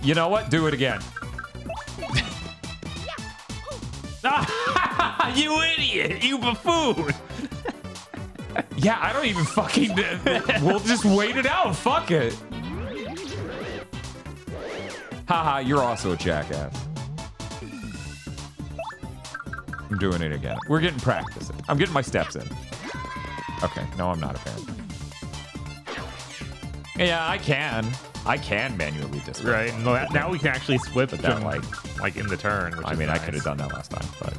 A: You know what? Do it again.
B: You idiot! You buffoon!
A: Yeah, I don't even fucking... We'll just wait it out. Fuck it. Haha, you're also a jackass. I'm doing it again. We're getting practice. I'm getting my steps in. Okay, no, I'm not a fan. Yeah, I can manually display.
B: Right, now we can actually switch
A: that
B: them like in the turn. Which
A: I mean, I could have done that last time, but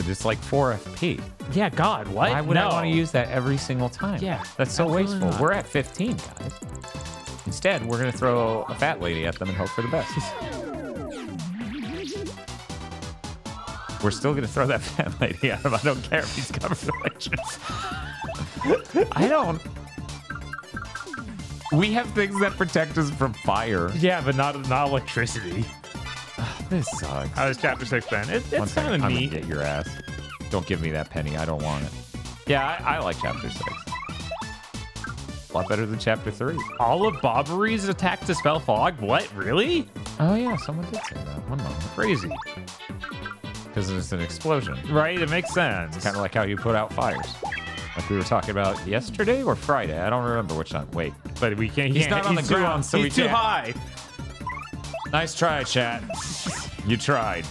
A: it's like 4 FP.
B: Yeah, God, what?
A: Why would I want to use that every single time?
B: Yeah,
A: that's so wasteful.
B: not.
A: We're at 15, guys. Instead, we're gonna throw a fat lady at them and hope for the best. We're still gonna throw that fat lady at him. I don't care if he's covered in electricity. I don't. We have things that protect us from fire.
B: Yeah, but not electricity.
A: This sucks.
B: How does Chapter 6 been? It's kind of neat.
A: Get your ass. Don't give me that penny. I don't want it. Yeah, I like Chapter 6. A lot better than Chapter 3.
B: All of Bobbery's attack to spell fog? What? Really?
A: Oh, yeah. Someone did say that. One moment.
B: Crazy.
A: Because it's an explosion.
B: Right? It makes sense.
A: It's kind of like how you put out fires. Like we were talking about yesterday or Friday. I don't remember which time. Wait.
B: But we can't.
A: He's not on the ground, so
B: he's too high.
A: Nice try, chat. You tried.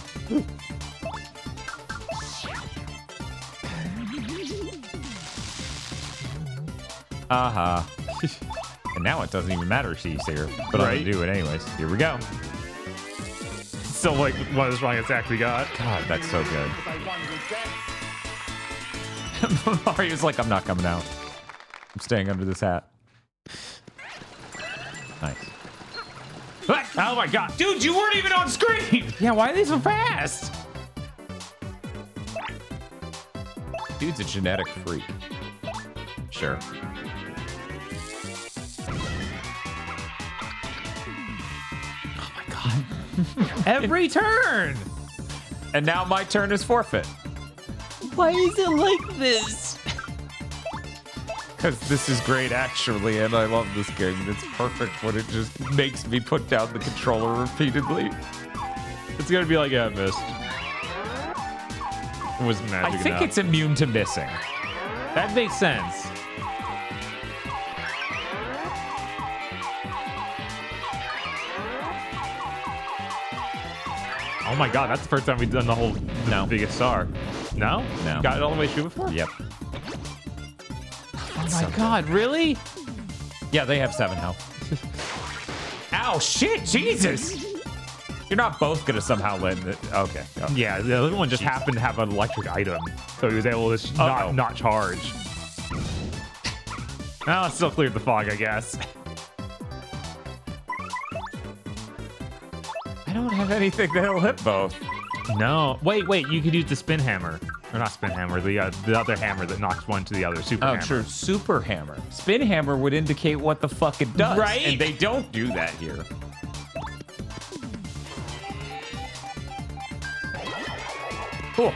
A: Uh-huh. And now it doesn't even matter she's here. But I'm
B: Right.
A: gonna do it anyways. Here we go.
B: So like one of the strongest attacks we got.
A: God, that's so good. Mario's like, I'm not coming out. I'm staying under this hat. Nice.
B: Oh my god.
A: Dude, you weren't even on screen!
B: Yeah, why are they so fast?
A: Dude's a genetic freak. Sure.
B: Every turn.
A: And now my turn is forfeit.
B: Why is it like this?
A: Because this is great, actually, and I love this game. It's perfect when it just makes me put down the controller repeatedly.
B: It's gonna be like I missed. It was magic
A: I think
B: enough.
A: it's immune to missing.
B: That makes sense. Oh my god, that's the first time we've done the whole biggest star. No?
A: No.
B: Got it all the way through before?
A: Yep.
B: Oh my god, really?
A: Yeah, they have 7 health. Ow, shit, Jesus! You're not both gonna somehow win it. Okay. Oh.
B: Yeah, the other one just happened to have an electric item, so he was able to not charge. Well, it still cleared the fog, I guess.
A: I don't have anything that'll hit both.
B: No. Wait, you could use the spin hammer. Or not spin hammer, the other hammer that knocks one to the other. Super hammer.
A: True. Super hammer. Spin hammer would indicate what the fuck it does.
B: Right?
A: And they don't do that here. Cool.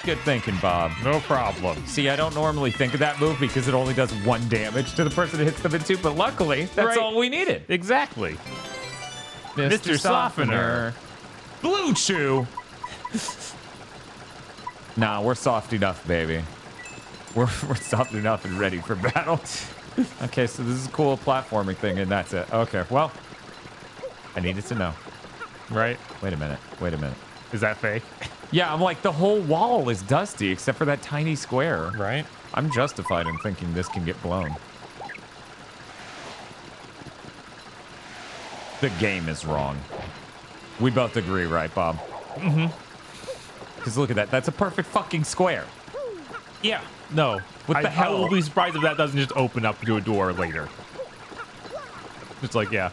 A: Good thinking, Bob.
B: No problem.
A: See, I don't normally think of that move because it only does 1 damage to the person it hits them into, but luckily, that's all we needed.
B: Exactly.
A: Mr. Softener. Blue Chew. Nah, we're soft enough, baby. We're soft enough and ready for battle. Okay, so this is a cool platforming thing, and that's it. Okay, well, I needed to know.
B: Right?
A: Wait a minute.
B: Is that fake?
A: Yeah, I'm like, the whole wall is dusty except for that tiny square.
B: Right?
A: I'm justified in thinking this can get blown. The game is wrong. We both agree, right, Bob?
B: Mm-hmm.
A: Because look at that. That's a perfect fucking square.
B: Yeah. No.
A: What the
B: I
A: hell?
B: will be surprised if that doesn't just open up to a door later. It's like, yeah.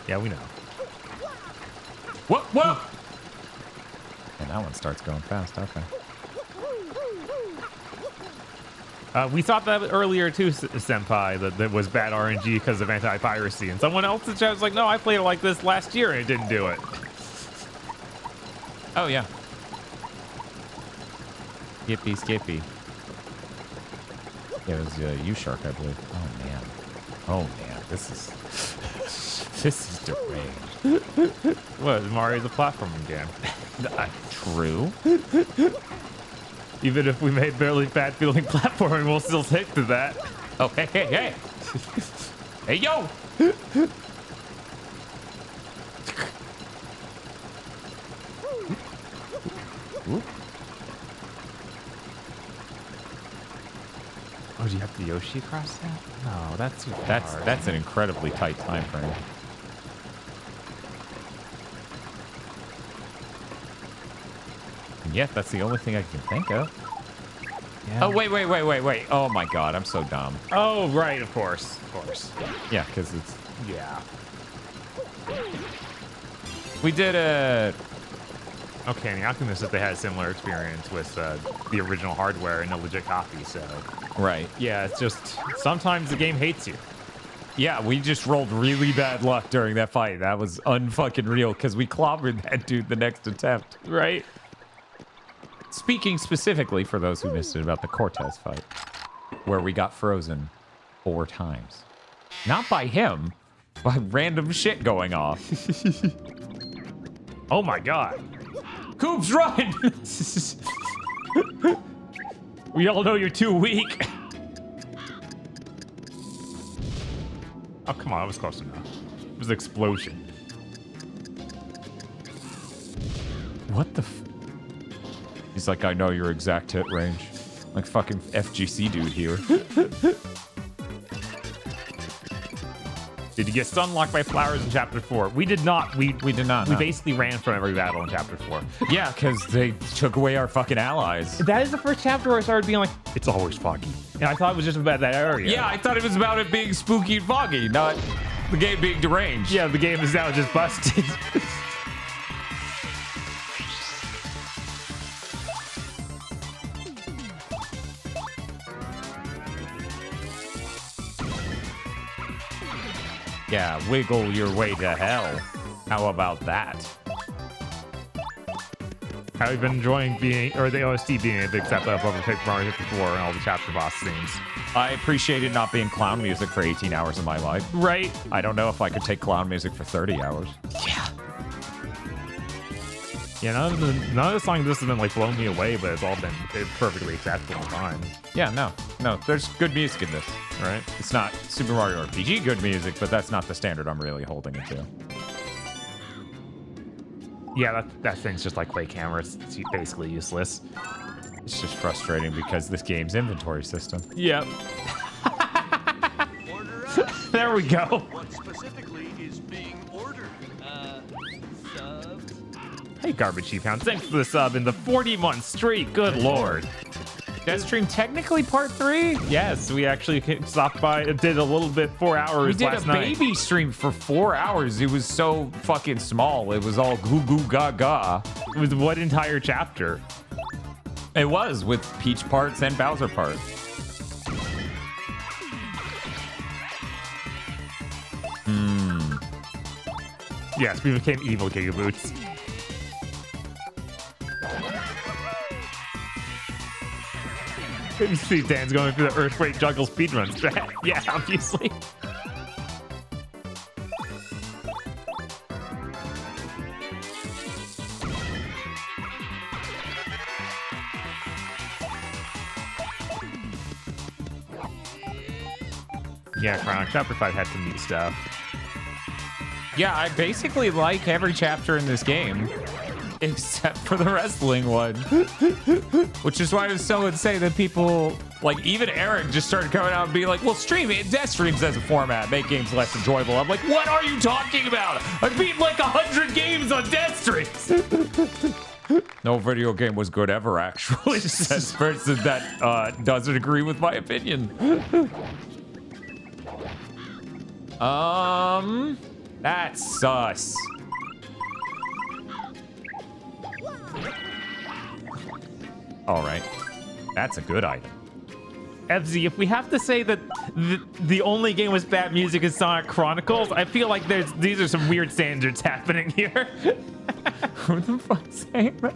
B: Yeah, we know.
A: Whoa! And that one starts going fast. Okay.
B: We thought that earlier too, Senpai, that was bad RNG because of anti-piracy. And someone else in the chat was like, no, I played it like this last year and it didn't do it.
A: Oh, yeah. Skippy. Yeah, it was U-Shark, I believe. Oh, man. This is deranged.
B: What? Mario's a platforming game.
A: True.
B: Even if we made barely bad feeling platforming, we'll still stick to that.
A: Oh, hey. Hey, yo!
B: Oh, do you have to Yoshi cross that? No, that's too hard.
A: That's an incredibly tight time frame. And yet, that's the only thing I can think of.
B: Yeah.
A: Oh, wait. Oh, my God. I'm so dumb.
B: Oh, right, of course.
A: Yeah, because it's...
B: Yeah.
A: We did a...
B: Okay, and the Alchemist said they had a similar experience with the original hardware and a legit copy, so...
A: Right.
B: Yeah, it's just... Sometimes the game hates you.
A: Yeah, we just rolled really bad luck during that fight. That was unfucking real, because we clobbered that dude the next attempt.
B: Right?
A: Speaking specifically, for those who missed it, about the Cortez fight, where we got frozen 4 times. Not by him, by random shit going off.
B: Oh my god.
A: Coops, run!
B: We all know you're too weak. Oh, come on. That was close enough. It was an explosion.
A: What the f... He's like, I know your exact hit range. Like fucking FGC dude here.
B: Did you get stun locked by flowers in chapter 4? We did not. We
A: did not.
B: We
A: No.
B: basically ran from every battle in chapter 4.
A: Yeah, because they took away our fucking allies.
B: That is the first chapter where I started being like, it's always foggy. And I thought it was just about that area.
A: Yeah, I thought it was about it being spooky and foggy, not the game being deranged.
B: Yeah, the game is now just busted.
A: Yeah, wiggle your way to hell. How about that?
B: How have you been enjoying being, or the OST being a big step up over Paper Mario 54 and all the chapter boss scenes?
A: I appreciated not being clown music for 18 hours of my life.
B: Right.
A: I don't know if I could take clown music for 30 hours.
B: Yeah, none of the songs this has been like blowing me away, but it's all been perfectly acceptable and fine.
A: Yeah, no, there's good music in this.
B: Right?
A: It's not Super Mario RPG good music, but that's not the standard I'm really holding it to.
B: Yeah, that thing's just like Quake Hammer. It's basically useless.
A: It's just frustrating because this game's inventory system.
B: Yep. There we go.
I: What specifically is being ordered? Subs?
B: Hey, Garbage Sheep Hound, thanks for the sub in the 40-month streak. Good lord.
A: Deathstream technically part 3?
B: Yes, we actually stopped by, did a little bit 4 hours
A: We did
B: last
A: a
B: night.
A: baby stream for 4 hours. It was so fucking small. It was all goo goo gaga.
B: It was what entire chapter?
A: It was with Peach parts and Bowser parts.
B: Yes, we became evil GigaBoots. You see Dan's going through the Earthquake Juggle speedruns. Yeah, obviously. Yeah, Chronic Chapter 5 had some neat stuff.
A: Yeah, I basically like every chapter in this game, except for the wrestling one. Which is why it was so insane that people, like even Eric just started coming out and being like, well, stream it, Deathstreams as a format, make games less enjoyable. I'm like, what are you talking about? I beat like 100 games on Deathstreams. No video game was good ever, actually, says person that doesn't agree with my opinion. That's sus. All right, that's a good item.
B: FZ, if we have to say that the only game with bad music is Sonic Chronicles, I feel like these are some weird standards happening here.
A: Who the fuck's saying that?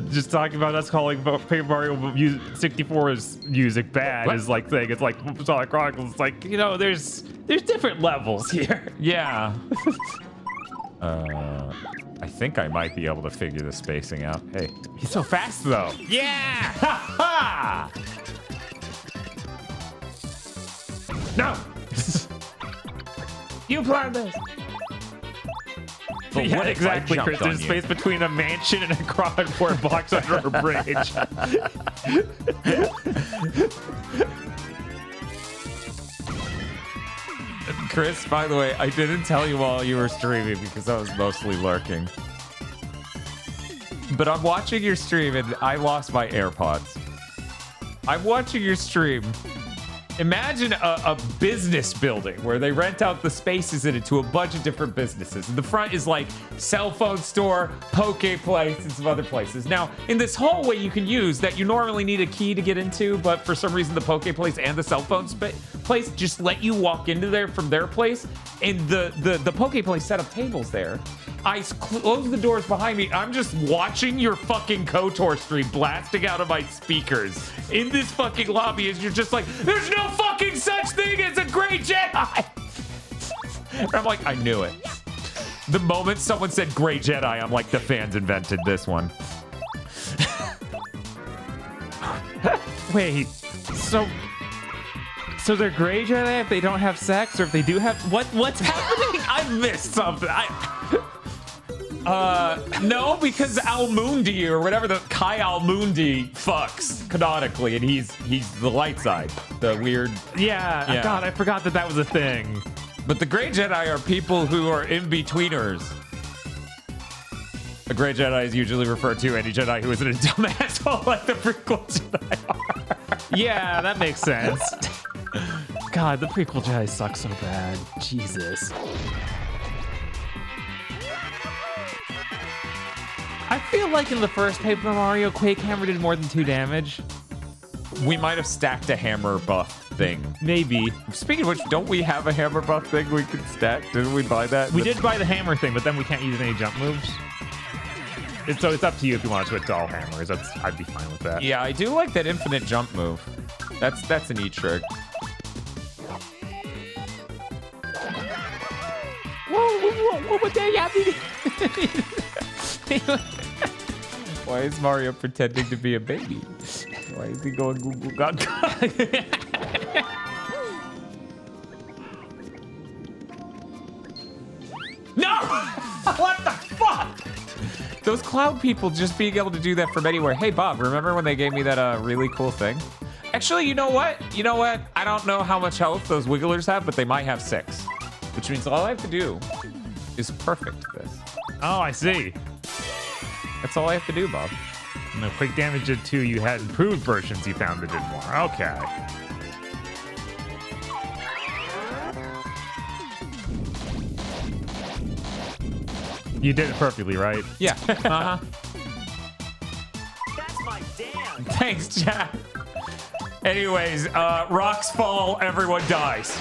B: Just talking about us calling Paper Mario 64's music bad is like saying it's like Sonic Chronicles. It's like, you know, there's different levels here.
A: Yeah. I think I might be able to figure the spacing out. Hey,
B: He's so fast though.
A: yeah! Ha ha!
B: No.
A: You planned this. But
B: Yeah,
A: what if I
B: exactly,
A: jumped
B: Chris.
A: on
B: There's
A: you?
B: space between a mansion and a cardboard box under a bridge.
A: Chris, by the way, I didn't tell you while you were streaming because I was mostly lurking. But I'm watching your stream and I lost my AirPods. I'm watching your stream. Imagine a business building where they rent out the spaces in it to a bunch of different businesses. And the front is like cell phone store, poke place, and some other places. Now, in this hallway you can use that you normally need a key to get into, but for some reason the poke place and the cell phone place just let you walk into there from their place. And the poke place set up tables there. I close the doors behind me. I'm just watching your fucking KOTOR stream blasting out of my speakers in this fucking lobby as you're just like, there's no fucking such thing as a Grey Jedi. And I'm like, I knew it. The moment someone said Grey Jedi, I'm like, the fans invented this one.
B: Wait, so they're Grey Jedi if they don't have sex, or if they do have what's happening? I missed something.
A: No, because Almundi or whatever the Kai Almundi fucks canonically, and he's the light side, the weird.
B: Yeah. God, I forgot that was a thing.
A: But the Grey Jedi are people who are in-betweeners. A Grey Jedi is usually referred to any Jedi who isn't a dumb asshole like the prequel Jedi are.
B: Yeah, that makes sense. God, the prequel Jedi sucks so bad. Jesus. I feel like in the first Paper Mario, Quake Hammer did more than 2 damage.
A: We might have stacked a hammer buff thing.
B: Maybe.
A: Speaking of which, don't we have a hammer buff thing we could stack? Didn't we buy that?
B: We did buy the hammer thing, but then we can't use any jump moves. So it's up to you if you want to switch to all hammers. I'd be fine with that.
A: Yeah, I do like that infinite jump move. That's a neat trick.
B: Whoa, what the hell?
A: Why is Mario pretending to be a baby? Why is he going goo goo gaga? No! What the fuck? Those cloud people just being able to do that from anywhere. Hey, Bob, remember when they gave me that really cool thing? Actually, you know what? I don't know how much health those wigglers have, but they might have 6. Which means all I have to do is perfect this.
B: Oh, I see.
A: That's all I have to do, Bob.
B: No, quick damage did 2. You had improved versions you found that did more. Okay. You did it perfectly, right?
A: Yeah. Uh-huh.
I: That's my dam.
A: Thanks, Jack. Anyways, rocks fall, everyone dies.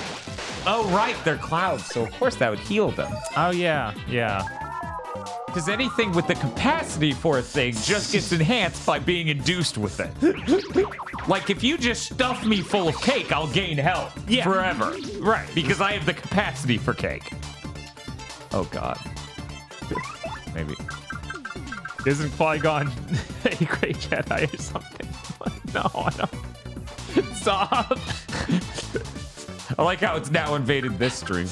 A: Oh, right, they're clouds, so of course that would heal them.
B: Oh, yeah.
A: Because anything with the capacity for a thing just gets enhanced by being induced with it. Like, if you just stuff me full of cake, I'll gain health forever.
B: Right.
A: Because I have the capacity for cake. Oh, God. Maybe.
B: Isn't Qui-Gon a great Jedi or something? No, I don't. Stop.
A: I like how it's now invaded this stream.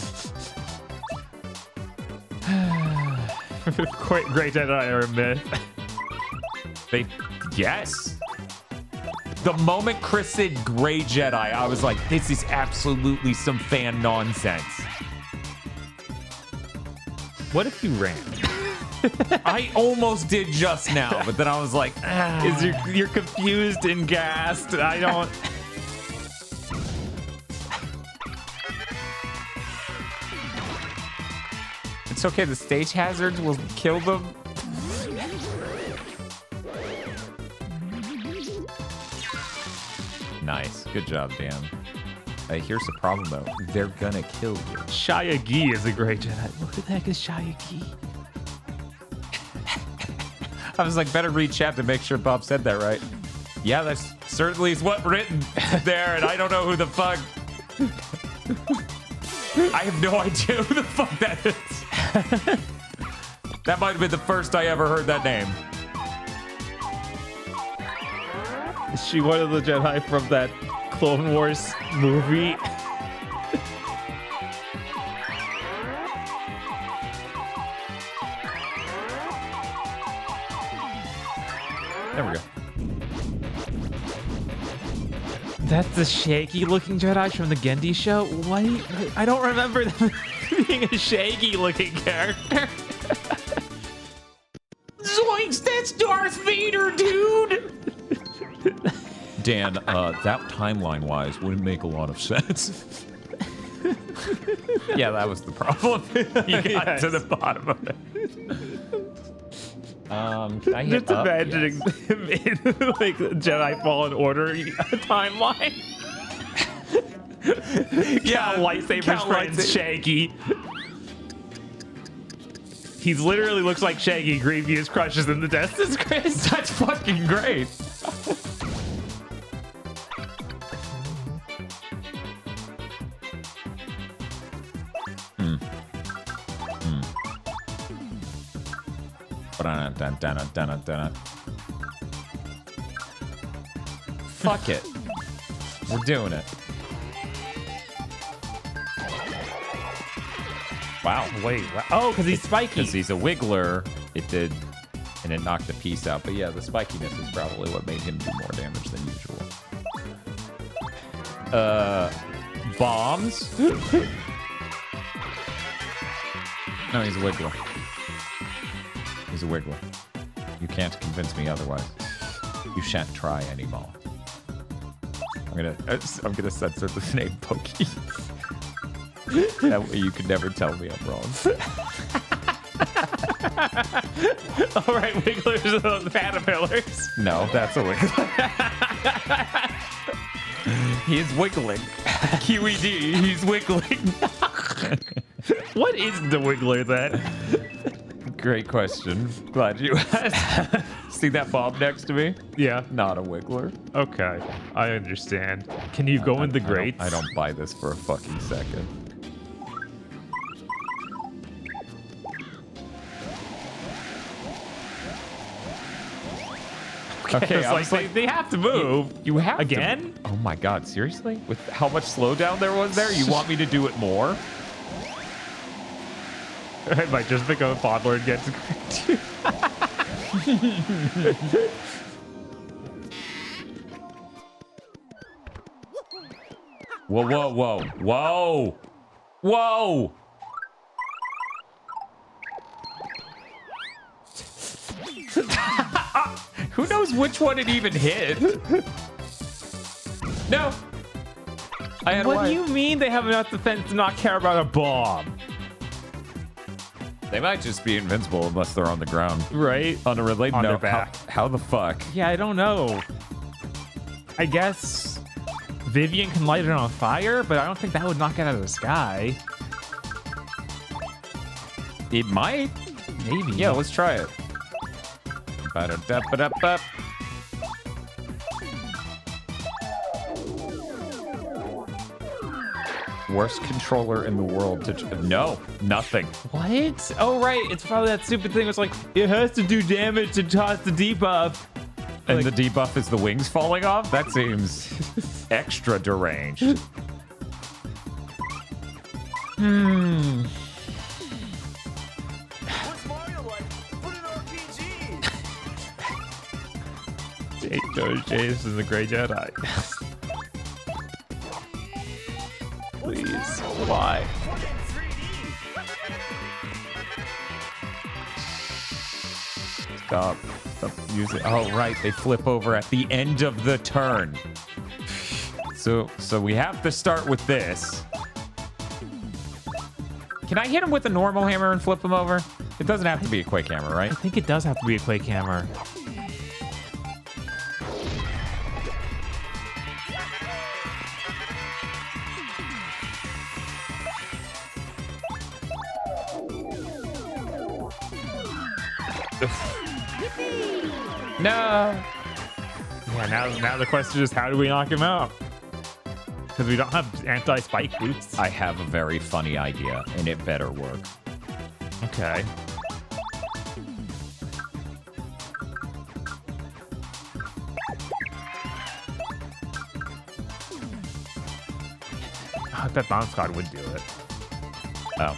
B: Great Jedi are a myth.
A: Yes. The moment Chris said Grey Jedi, I was like, this is absolutely some fan nonsense.
B: What if you ran?
A: I almost did just now, but then I was like,
B: You're confused and gassed. I don't.
A: It's okay, the stage hazards will kill them. Nice. Good job, Dan. Here's the problem, though. They're gonna kill you.
B: Shia Gi is a great Jedi. What the heck is Shia Gi?
A: I was like, better read chat to make sure Bob said that right. Yeah, that's certainly is what written there, and I don't know who the fuck. I have no idea who the fuck that is. That might have been the first I ever heard that name.
B: Is she one of the Jedi from that Clone Wars movie?
A: There we go.
B: That's the shaky-looking Jedi from the Gendy show? What? I don't remember them being a shaky-looking character.
A: Zoinks, that's Darth Vader, dude! Dan, that timeline-wise wouldn't make a lot of sense. Yeah, that was the problem. You got to the bottom of it. Can I hit
B: Just
A: up?
B: imagining him in like the Jedi Fallen Order timeline.
A: Yeah,
B: lightsabers friends Shaggy. He literally looks like Shaggy. Grievous crushes in the Destin's Chris.
A: That's fucking great. Fuck it. We're doing it. Wow.
B: Wait. Oh, because he's spiky.
A: Because he's a wiggler, it did, and it knocked the piece out. But yeah, the spikiness is probably what made him do more damage than usual. Bombs? No, he's a wiggler. He's a wiggler. You can't convince me otherwise. You shan't try anymore. I'm gonna censor the name Pokey. That way you can never tell me I'm wrong.
B: All right, wigglers are the caterpillars.
A: No, that's a wiggler. He is wiggling.
B: QED, he's wiggling. What is the wiggler then?
A: Great question. Glad you asked. See that bomb next to me?
B: Yeah.
A: Not a wiggler.
B: Okay, I understand. Can you go in the grates?
A: I don't buy this for a fucking second. Okay,
B: It's like they have to move.
A: You have
B: Again?
A: To. Oh my god, seriously? With how much slowdown there was there, you want me to do it more?
B: It might just become a Podlord and gets
A: Whoa, whoa, whoa, whoa, whoa! Who knows which one it even hit? No. I had
B: What
A: one.
B: do you mean they have enough defense to not care about a bomb?
A: They might just be invincible unless they're on the ground.
B: Right?
A: On a related
B: On their
A: note,
B: back.
A: how the fuck?
B: Yeah, I don't know. I guess Vivian can light it on fire, but I don't think that would knock it out of the sky.
A: It might.
B: Maybe.
A: Yeah, let's try it. Ba-da-da-ba-da-ba. Worst controller in the world to... No, nothing.
B: What? Oh, right. It's probably that stupid thing. It's like, it has to do damage to toss the debuff.
A: And the debuff is the wings falling off? That seems extra deranged.
I: What's Mario like? Put an RPG.
B: Jason the Grey Jedi. Please. Why?
A: Stop using... Oh, right. They flip over at the end of the turn. So we have to start with this. Can I hit him with a normal hammer and flip him over? It doesn't have to be a Quake hammer, right?
B: I think it does have to be a Quake hammer.
A: No.
B: Yeah, now the question is, how do we knock him out? Because we don't have anti-spike boots.
A: I have a very funny idea, and it better work.
B: Okay. I bet Bomb Squad would do it.
A: Oh.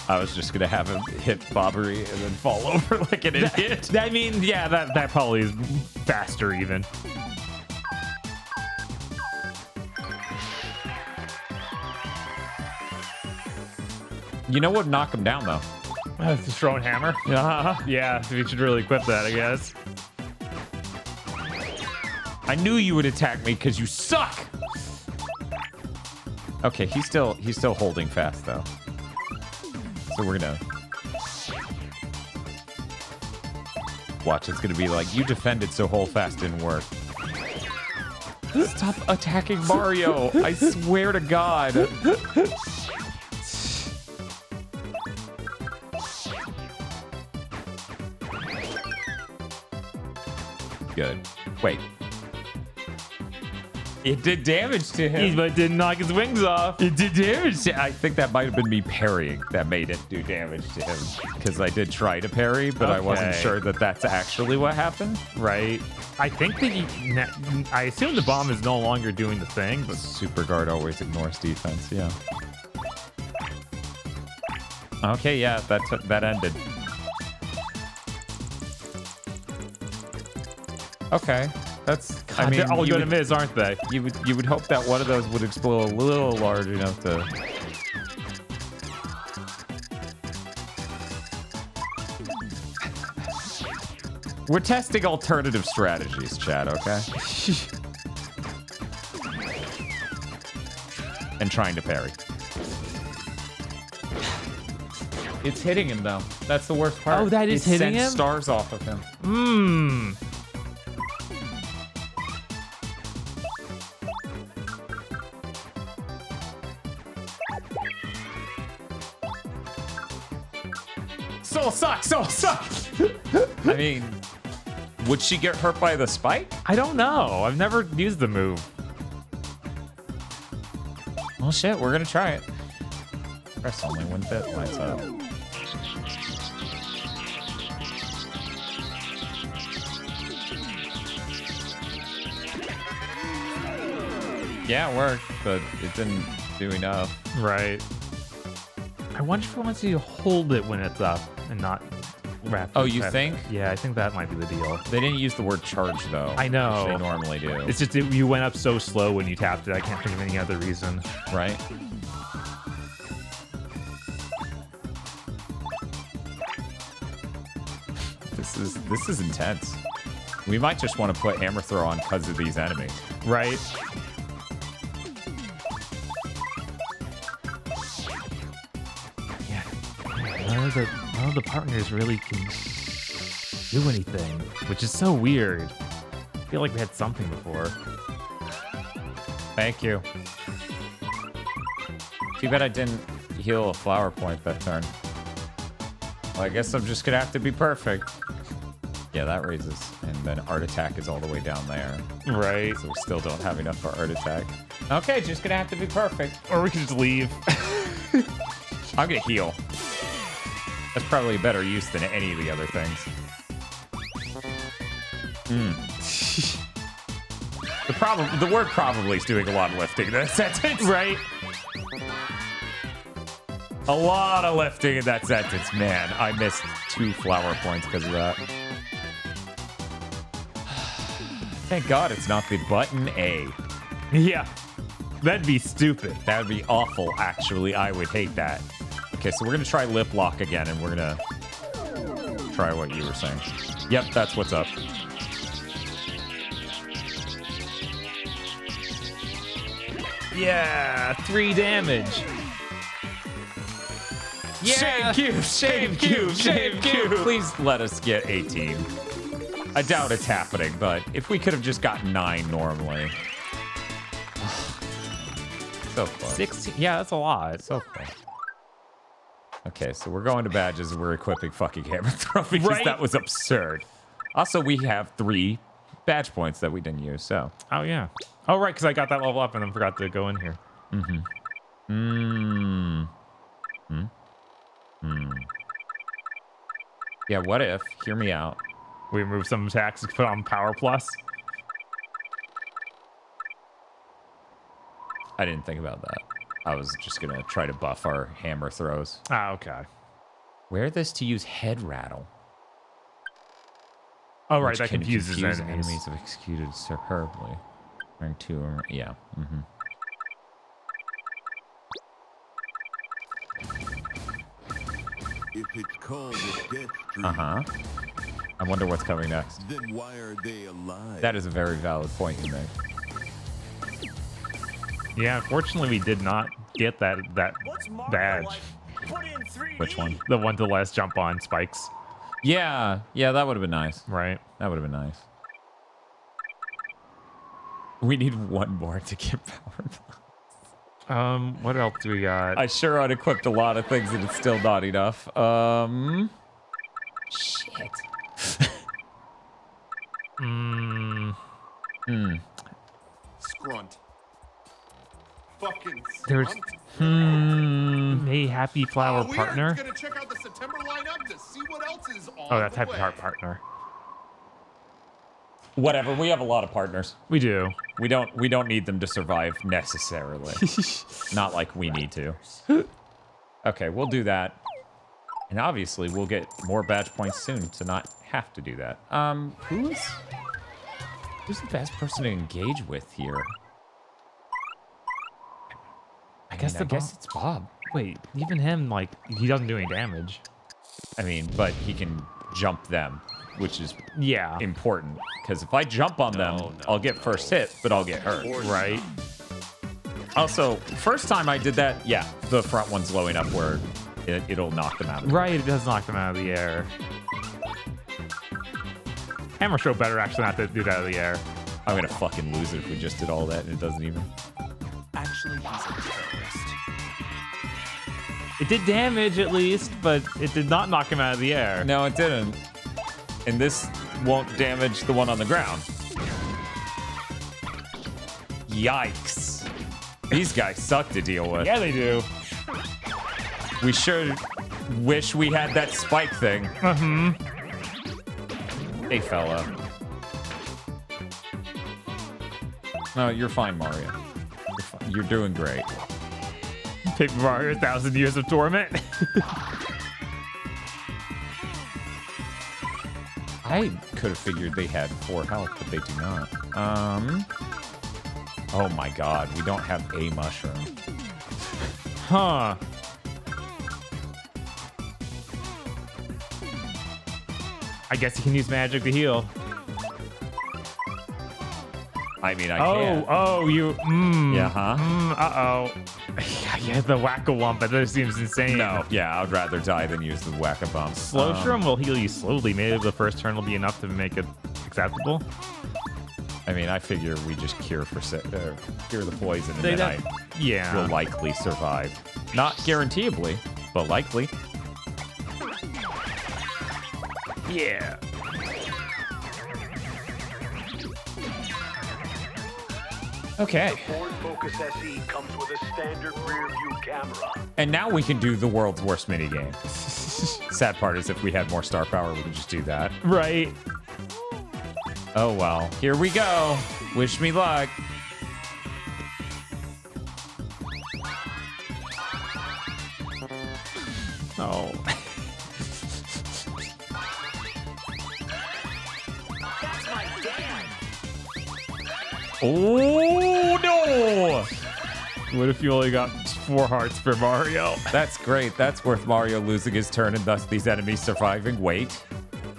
A: I was just gonna have him hit Bobbery and then fall over like an idiot.
B: I mean, yeah, that probably is faster even.
A: You know what would knock him down, though?
B: It's a throwing hammer. Yeah, we should really equip that, I guess.
A: I knew you would attack me because you suck. Okay, he's still holding fast though. So we're gonna watch. It's gonna be like, you defended, so hold fast didn't work. Stop attacking Mario! I swear to God. Good. Wait. It did damage to him.
B: But didn't knock his wings off.
A: It did damage to... I think that might have been me parrying that made it do damage to him. Because I did try to parry, but I wasn't
B: Okay.
A: sure that that's actually what happened.
B: Right. I think that I assume the bomb is no longer doing the thing, but
A: Super guard always ignores defense, yeah. Okay, yeah, that ended. Okay, that's.
B: God, they're all going to miss, aren't they?
A: You would hope that one of those would explode a little large enough to. We're testing alternative strategies, Chad. Okay. And trying to parry. It's hitting him though. That's the worst part.
B: Oh, that is hitting him?
A: Stars off of him.
B: Mmm.
A: Soul sucks. Soul sucks. I mean, would she get hurt by the spike?
B: I don't know. I've never used the move.
A: Well, shit. We're gonna try it. Press only one bit. Lights up. Yeah, it worked, but it didn't do enough.
B: Right. I wonder if it wants you to hold it when it's up and not wrap it.
A: Oh, you think?
B: Yeah, I think that might be the deal.
A: They didn't use the word charge, though.
B: I know.
A: Which they normally do.
B: It's just you went up so slow when you tapped it. I can't think of any other reason.
A: Right? This is intense. We might just want to put hammer throw on because of these enemies.
B: Right? Yeah. None of the partners really can do anything, which is so weird. I feel like we had something before.
A: Thank you. Too bad I didn't heal a flower point that turn. Well, I guess I'm just gonna have to be perfect. Yeah, that raises. And then art attack is all the way down there.
B: Right.
A: So we still don't have enough for art attack. Okay, just gonna have to be perfect.
B: Or we could just leave.
A: I'm gonna heal. That's probably a better use than any of the other things. The word probably is doing a lot of lifting in that sentence.
B: Right?
A: A lot of lifting in that sentence, man. I missed 2 flower points because of that. Thank God it's not the button A.
B: Yeah. That'd be stupid.
A: That would be awful, actually. I would hate that. Okay, so we're going to try lip lock again, and we're going to try what you were saying. Yep, that's what's up.
B: Yeah, 3 damage.
A: Yeah. Shave cube. Please let us get 18. I doubt it's happening, but if we could have just gotten 9 normally. So close.
B: 16. Yeah, that's a lot.
A: So close. Okay, so we're going to badges and we're equipping fucking hammer throw because that was absurd. Also, we have 3 badge points that we didn't use, so.
B: Oh, yeah. Oh, right, because I got that level up and then forgot to go in here.
A: Yeah, what if? Hear me out.
B: We remove some attacks to put on Power Plus.
A: I didn't think about that. I was just going to try to buff our hammer throws.
B: Ah, okay.
A: Wear this to use head rattle.
B: Oh, right,
A: which
B: that
A: can
B: confuses
A: confuse
B: enemies.
A: enemies if executed superbly. Rank 2, yeah.
C: If it's called a Deathstreams,
A: I wonder what's coming next.
C: then why are they alive?
A: That is a very valid point you make.
B: Yeah, unfortunately, we did not get that
I: What's Mario
B: badge.
I: like? Put in 3D.
A: Which one?
B: The one to last jump on spikes.
A: Yeah, that would have been nice.
B: Right.
A: That would have been nice. We need 1 more to get power.
B: What else do we got?
A: I sure unequipped a lot of things and it's still not enough. Shit.
J: Scrunt. Fucking
B: There's a happy flower partner.
J: Gonna check out the September lineup to see what else is on
B: Oh, that's
J: the
B: happy
J: way.
B: heart partner.
A: Whatever, we have a lot of partners.
B: We do.
A: We don't need them to survive necessarily. Not like we need to. Okay, we'll do that. And obviously, we'll get more badge points soon to not have to do that. Who's the best person to engage with here? I guess it's Bob.
B: Wait, even him, like, he doesn't do any damage.
A: I mean, but he can jump them, which is
B: Yeah.
A: important. Because if I jump on them, I'll get first hit, but I'll get hurt.
B: Right?
A: Also, first time I did that, yeah, the front one's low enough where it'll knock them out.
B: Right, it does knock them out of the air. Hammer show better actually not to do that out of the air.
A: I'm gonna fucking lose it if we just did all that and it doesn't even.
C: Actually, he's a terrorist.
B: It did damage at least, but it did not knock him out of the air.
A: No, it didn't. And this won't damage the one on the ground. Yikes. These guys suck to deal with.
B: Yeah, they do.
A: We sure wish we had that spike thing.
B: Mm-hmm.
A: Hey, fella. No, you're fine, Mario. You're fine. You're doing great.
B: Paper Mario 1,000 Years of Torment.
A: I could have figured they had 4 health, but they do not. Oh my god, we don't have a mushroom.
B: Huh. I guess you can use magic to heal.
A: I mean, I can.
B: Oh, you.
A: Yeah, huh?
B: Uh-oh. Yeah, the Whack-A-Wump. That just seems insane.
A: No, yeah, I'd rather die than use the Whack-A-Bump.
B: Slow Shroom will heal you slowly. Maybe the first turn will be enough to make it acceptable.
A: I mean, I figure we just cure the poison and then
B: Yeah.
A: will likely survive. Not guaranteeably, but likely.
B: Yeah.
A: Okay.
K: Ford Focus SE comes with a standard rear view camera.
A: And now we can do the world's worst minigame. Sad part is if we had more star power, we could just do that.
B: Right.
A: Oh, well. Here we go. Wish me luck.
B: Oh.
A: Oh, no!
B: What if you only got 4 hearts for Mario?
A: That's great. That's worth Mario losing his turn and thus these enemies surviving. Wait.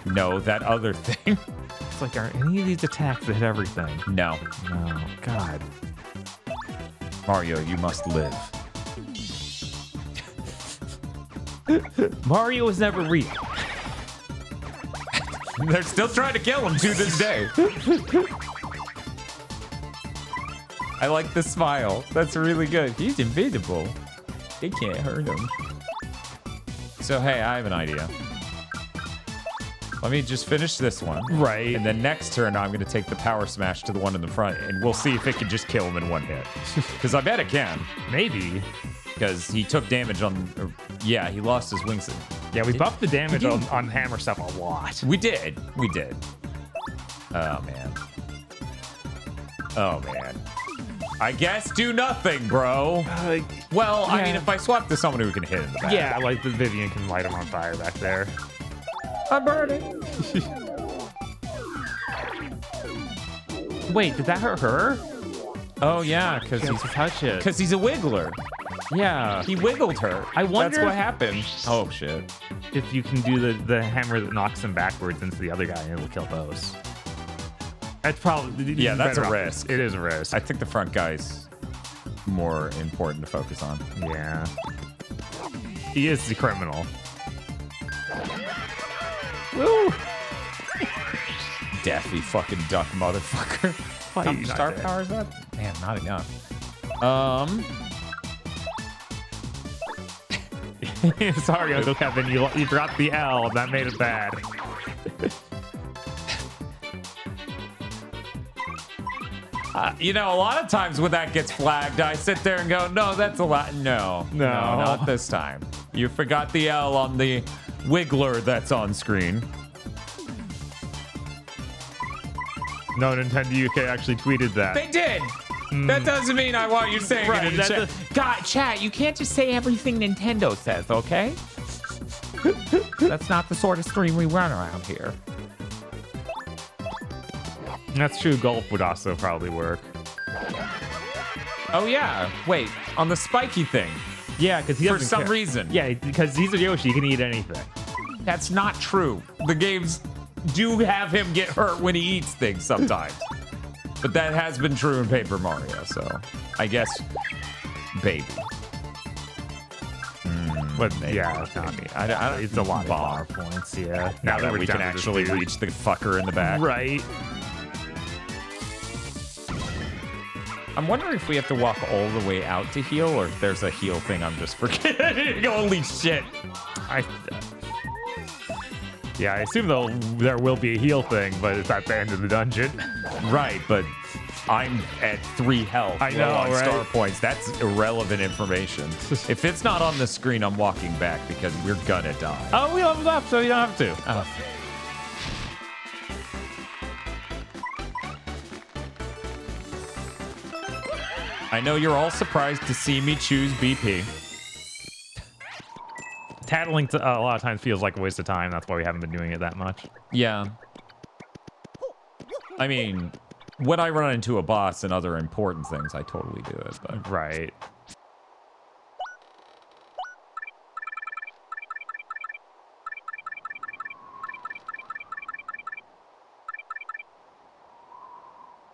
A: No, that other thing.
B: It's like, are any of these attacks that hit everything?
A: No.
B: No. God.
A: Mario, you must live.
B: Mario was never real.
A: They're still trying to kill him to this day. I like the smile. That's really good. He's invisible. They can't hurt him. So, hey, I have an idea. Let me just finish this one.
B: Right.
A: And then next turn, I'm going to take the power smash to the one in the front, and we'll see if it can just kill him in one hit. Because I bet it can.
B: Maybe.
A: Because he took damage on... yeah, he lost his wings.
B: Yeah, we buffed the damage on hammer stuff a lot.
A: We did. We did. Oh, man. Oh, man. I guess do nothing, bro. Well, I mean, if I swap to someone who can hit in the back.
B: Yeah, like the Vivian can light him on fire back there.
A: I'm burning.
B: Wait, did that hurt her?
A: Oh, yeah, because
B: He has to touch it.
A: he's a wiggler.
B: Yeah.
A: He wiggled her.
B: I wonder
A: That's what happened. Oh, shit.
B: if you can do the hammer that knocks him backwards into the other guy, and it'll kill those. That's probably...
A: Yeah, that's a
B: better
A: risk.
B: It is a risk.
A: I think the front guy's more important to focus on.
B: Yeah. He is the criminal. Woo!
A: Daffy fucking duck motherfucker.
B: Why
A: How
B: are you
A: much
B: not
A: star
B: dead?
A: power is that? Man, not enough.
B: Sorry, Uncle Kevin, you dropped the L, and that made it bad.
A: You know, a lot of times when that gets flagged, I sit there and go, no, that's a lot. No, not this time. You forgot the L on the wiggler that's on screen.
B: No, Nintendo UK actually tweeted that.
A: They did. That doesn't mean I want you saying it in the chat.
E: God, chat, you can't just say everything Nintendo says, okay?
A: That's not the sort of stream we run around here.
B: That's true. Gulp would also probably work.
A: Oh yeah. Wait, on the spiky thing.
B: Yeah, because he
A: For
B: doesn't
A: some
B: care.
A: reason.
B: Yeah, because he's a Yoshi. He can eat anything.
A: That's not true. The games do have him get hurt when he eats things sometimes. But that has been true in Paper Mario, so I guess baby.
B: But
A: Maybe.
B: yeah,
A: It's a lot of
B: bar points. Yeah.
A: Now that
B: we're
A: we
B: down
A: can
B: to this
A: actually
B: dude.
A: reach the fucker in the back.
B: Right.
A: I'm wondering if we have to walk all the way out to heal, or if there's a heal thing I'm just forgetting. Holy shit.
B: Yeah, I assume there will be a heal thing, but it's at the end of the dungeon.
A: Right, but I'm at 3 health.
B: I know,
A: on
B: right?
A: Star points. That's irrelevant information. If it's not on the screen, I'm walking back because we're gonna die.
B: Oh, we leveled up, so you don't have to.
A: Oh. I know you're all surprised to see me choose BP.
B: Tattling a lot of times feels like a waste of time. That's why we haven't been doing it that much.
A: Yeah. I mean, when I run into a boss and other important things, I totally do it. But
B: Right.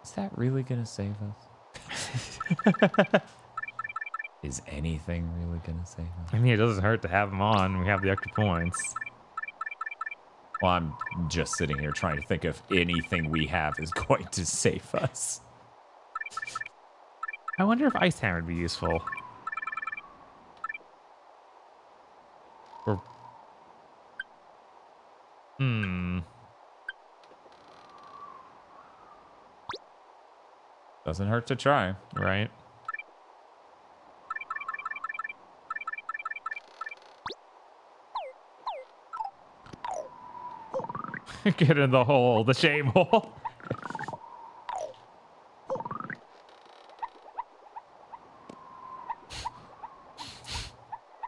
A: is that really gonna save us? Is anything really gonna save us?
B: I mean, it doesn't hurt to have them on. We have the extra points.
A: Well, I'm just sitting here trying to think if anything we have is going to save us.
B: I wonder if Ice Hammer would be useful. Or...
A: Doesn't hurt to try.
B: Right. Get in the hole, the shame hole.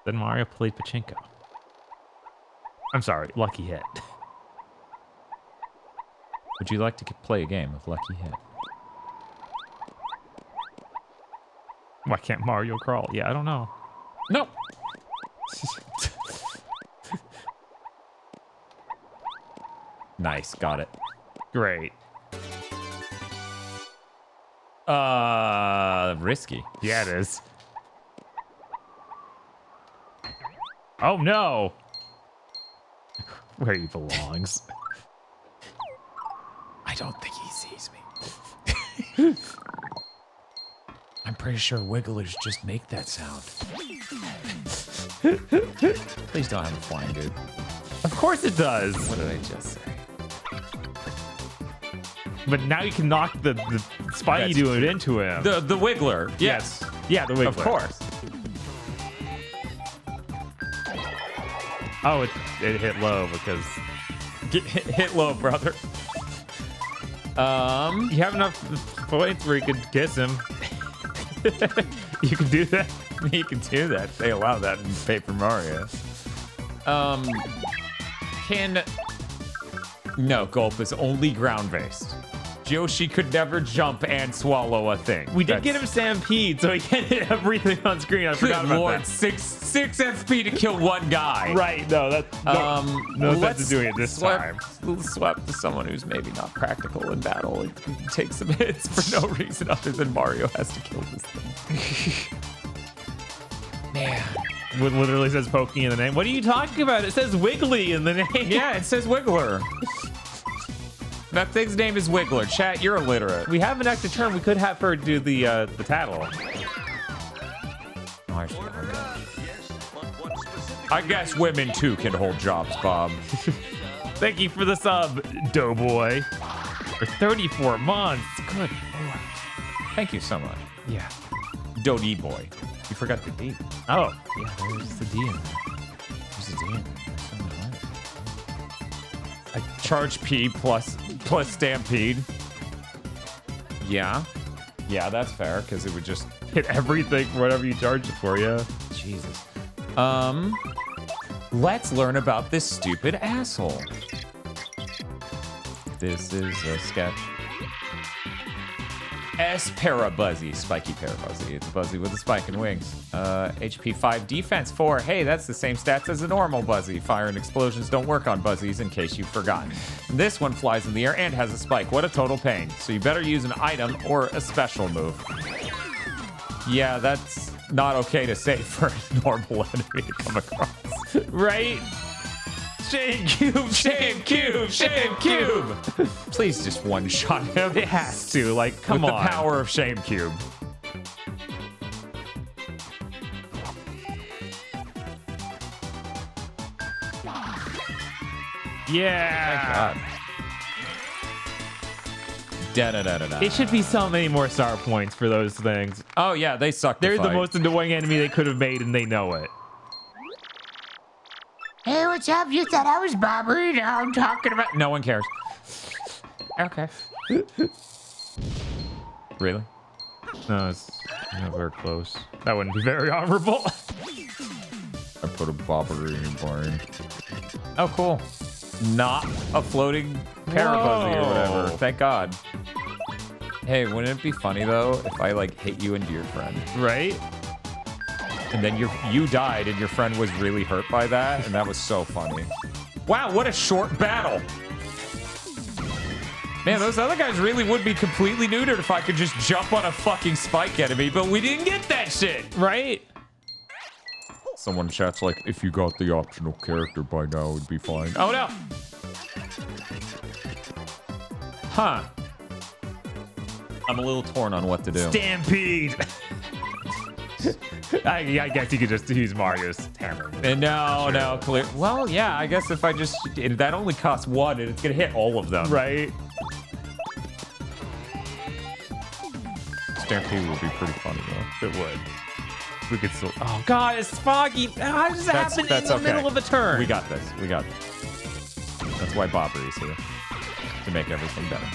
B: Then Mario played Pachinko. I'm sorry, Lucky Hit.
A: Would you like to play a game of Lucky Hit?
B: Why can't Mario crawl? Yeah, I don't know.
A: No. Nice, got it.
B: Great.
A: Risky.
B: Yeah, it is. Oh no! Where he belongs.
A: I don't think he sees me. I'm pretty sure wigglers just make that sound. Please don't have a flying dude.
B: Of course it does.
A: What did I just say?
B: But now you can knock the Spidey
A: That's
B: dude into him.
A: The wiggler. Yes.
B: Yeah, the Wiggler.
A: Of course.
B: Oh, it hit low because
A: Hit low, brother.
B: you have enough points where you could kiss him. You can do that.
A: You can do that. They allow that in Paper Mario. No, Gulp is only ground-based. Yoshi could never jump and swallow a thing.
B: We did get him Stampede, so he can hit everything on screen. I forgot
A: Good
B: about
A: Lord,
B: that.
A: 6 FP to kill one guy.
B: Right, no, that's no sense
A: let's
B: of doing it this time.
A: Swap to someone who's maybe not practical in battle and can take some hits for no reason other than Mario has to kill this thing. Man.
B: What literally says poking in the name. What are you talking about? It says Wiggly in the name.
A: Yeah, it says Wiggler. That thing's name is Wiggler. Chat, you're illiterate.
B: We have an extra turn. We could have her do the tattle.
A: I guess women too can hold jobs, Bob.
B: Thank you for the sub, Doughboy. For 34 months. Good Lord.
A: Thank you so much.
B: Yeah.
A: Dodie boy. You forgot the D.
B: Oh, yeah, there's the D in there.
A: There's a D in there. I charge P plus Stampede. Yeah. Yeah, that's fair, because it would just
B: hit everything for whatever you charge it for, yeah.
A: Jesus. Let's learn about this stupid asshole. This is a sketch. S Parabuzzy, spiky Parabuzzy. It's a Buzzy with a spike and wings. HP 5, defense 4. Hey, that's the same stats as a normal Buzzy. Fire and explosions don't work on Buzzies, in case you've forgotten. This one flies in the air and has a spike. What a total pain. So you better use an item or a special move. Yeah, that's not okay to say for a normal enemy to come across.
B: Right?
A: Shame cube, shame cube, shame cube. Please just one-shot him.
B: It has to. Like, come
A: With
B: on.
A: the power of shame cube.
B: Yeah.
A: Thank God. Da-da-da-da-da.
B: It should be so many more star points for those things.
A: Oh, yeah, they suck to
B: They're the
A: fight.
B: most annoying enemy they could have made, and they know it.
F: Hey, what's up? You thought I was Bobbery? Now I'm talking about.
A: No one cares.
F: Okay.
A: Really?
B: No, it's not very close. That wouldn't be very honorable.
A: I put a bobbery in your barn. Oh, cool. Not a floating Parabuzzy or whatever.
B: Whoa.
A: Thank God. Hey, wouldn't it be funny, though, if I, like, hit you into your friend?
B: Right?
A: And then you died, and your friend was really hurt by that, and that was so funny. Wow, what a short battle. Man, those other guys really would be completely neutered if I could just jump on a fucking spike enemy, but we didn't get that shit.
B: Right?
A: Someone in chat's like, if you got the optional character by now, it'd be fine. Oh, no. Huh. I'm a little torn on what to do.
B: Stampede. I guess you could just use Mario's hammer.
A: And no, clear. Well, yeah, I guess if I just... That only costs one, and it's going to hit all of them.
B: Right?
A: Stampede would be pretty funny, though.
B: It would. We could still... Oh, God, it's foggy. How does that happen in the middle of a turn?
A: We got this. We got this. That's why Bobbery's here. To make everything better.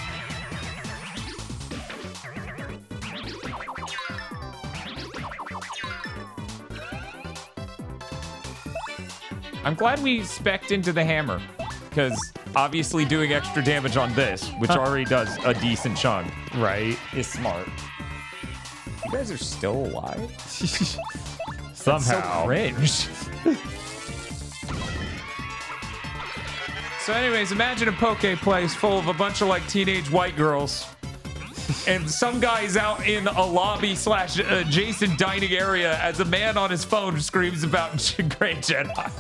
A: I'm glad we spec'd into the hammer, because obviously doing extra damage on this, which already does a decent chunk,
B: right,
A: is smart. You guys are still alive?
B: Somehow.
A: That's so cringe. So anyways, imagine a poke place full of a bunch of like teenage white girls. And some guy's out in a lobby / adjacent dining area as a man on his phone screams about Great Jedi.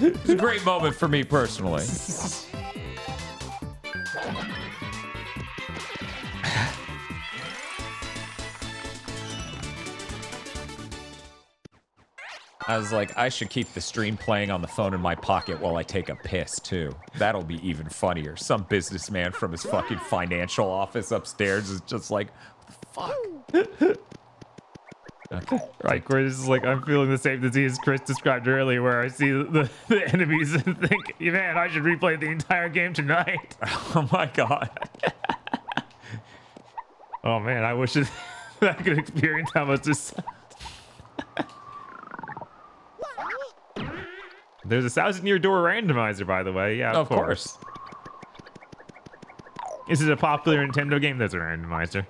A: It's a great moment for me personally. I was like, I should keep the stream playing on the phone in my pocket while I take a piss, too. That'll be even funnier. Some businessman from his fucking financial office upstairs is just like, what the fuck? Okay.
B: Right, where this is like, I'm feeling the same disease Chris described earlier, where I see the enemies and think, man, I should replay the entire game tonight.
A: Oh my God.
B: Oh man, I wish I could experience how much this sucked. There's a 1,000-year door randomizer, by the way. Yeah, of course. This is a popular Nintendo game. There's a randomizer.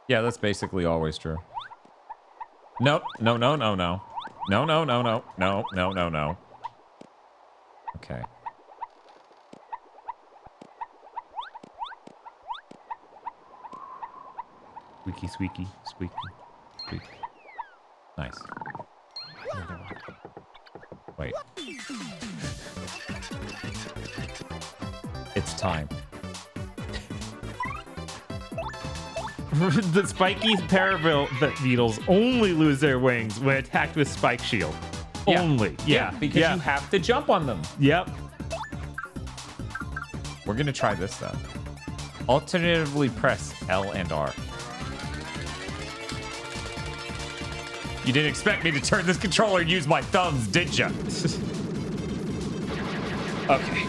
A: Yeah, that's basically always true. Nope. No. No. Okay.
B: Squeaky, squeaky, squeaky, squeaky.
A: Nice. Wait. It's time.
B: The spiky beetles only lose their wings when attacked with Spike Shield.
A: Yeah.
B: Only. Yeah.
A: Because you have to jump on them.
B: Yep.
A: We're gonna try this though. Alternatively, press L and R. You didn't expect me to turn this controller and use my thumbs, did ya? Okay.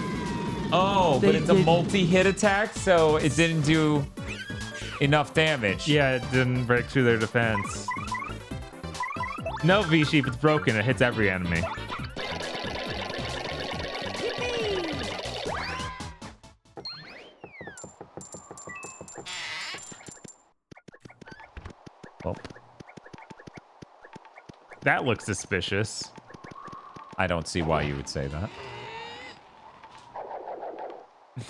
A: Oh, but it's a multi-hit attack, so it didn't do enough damage.
B: Yeah, it didn't break through their defense. No, V-Sheep, it's broken. It hits every enemy.
A: Oh,
B: That looks suspicious.
A: I don't see why you would say that.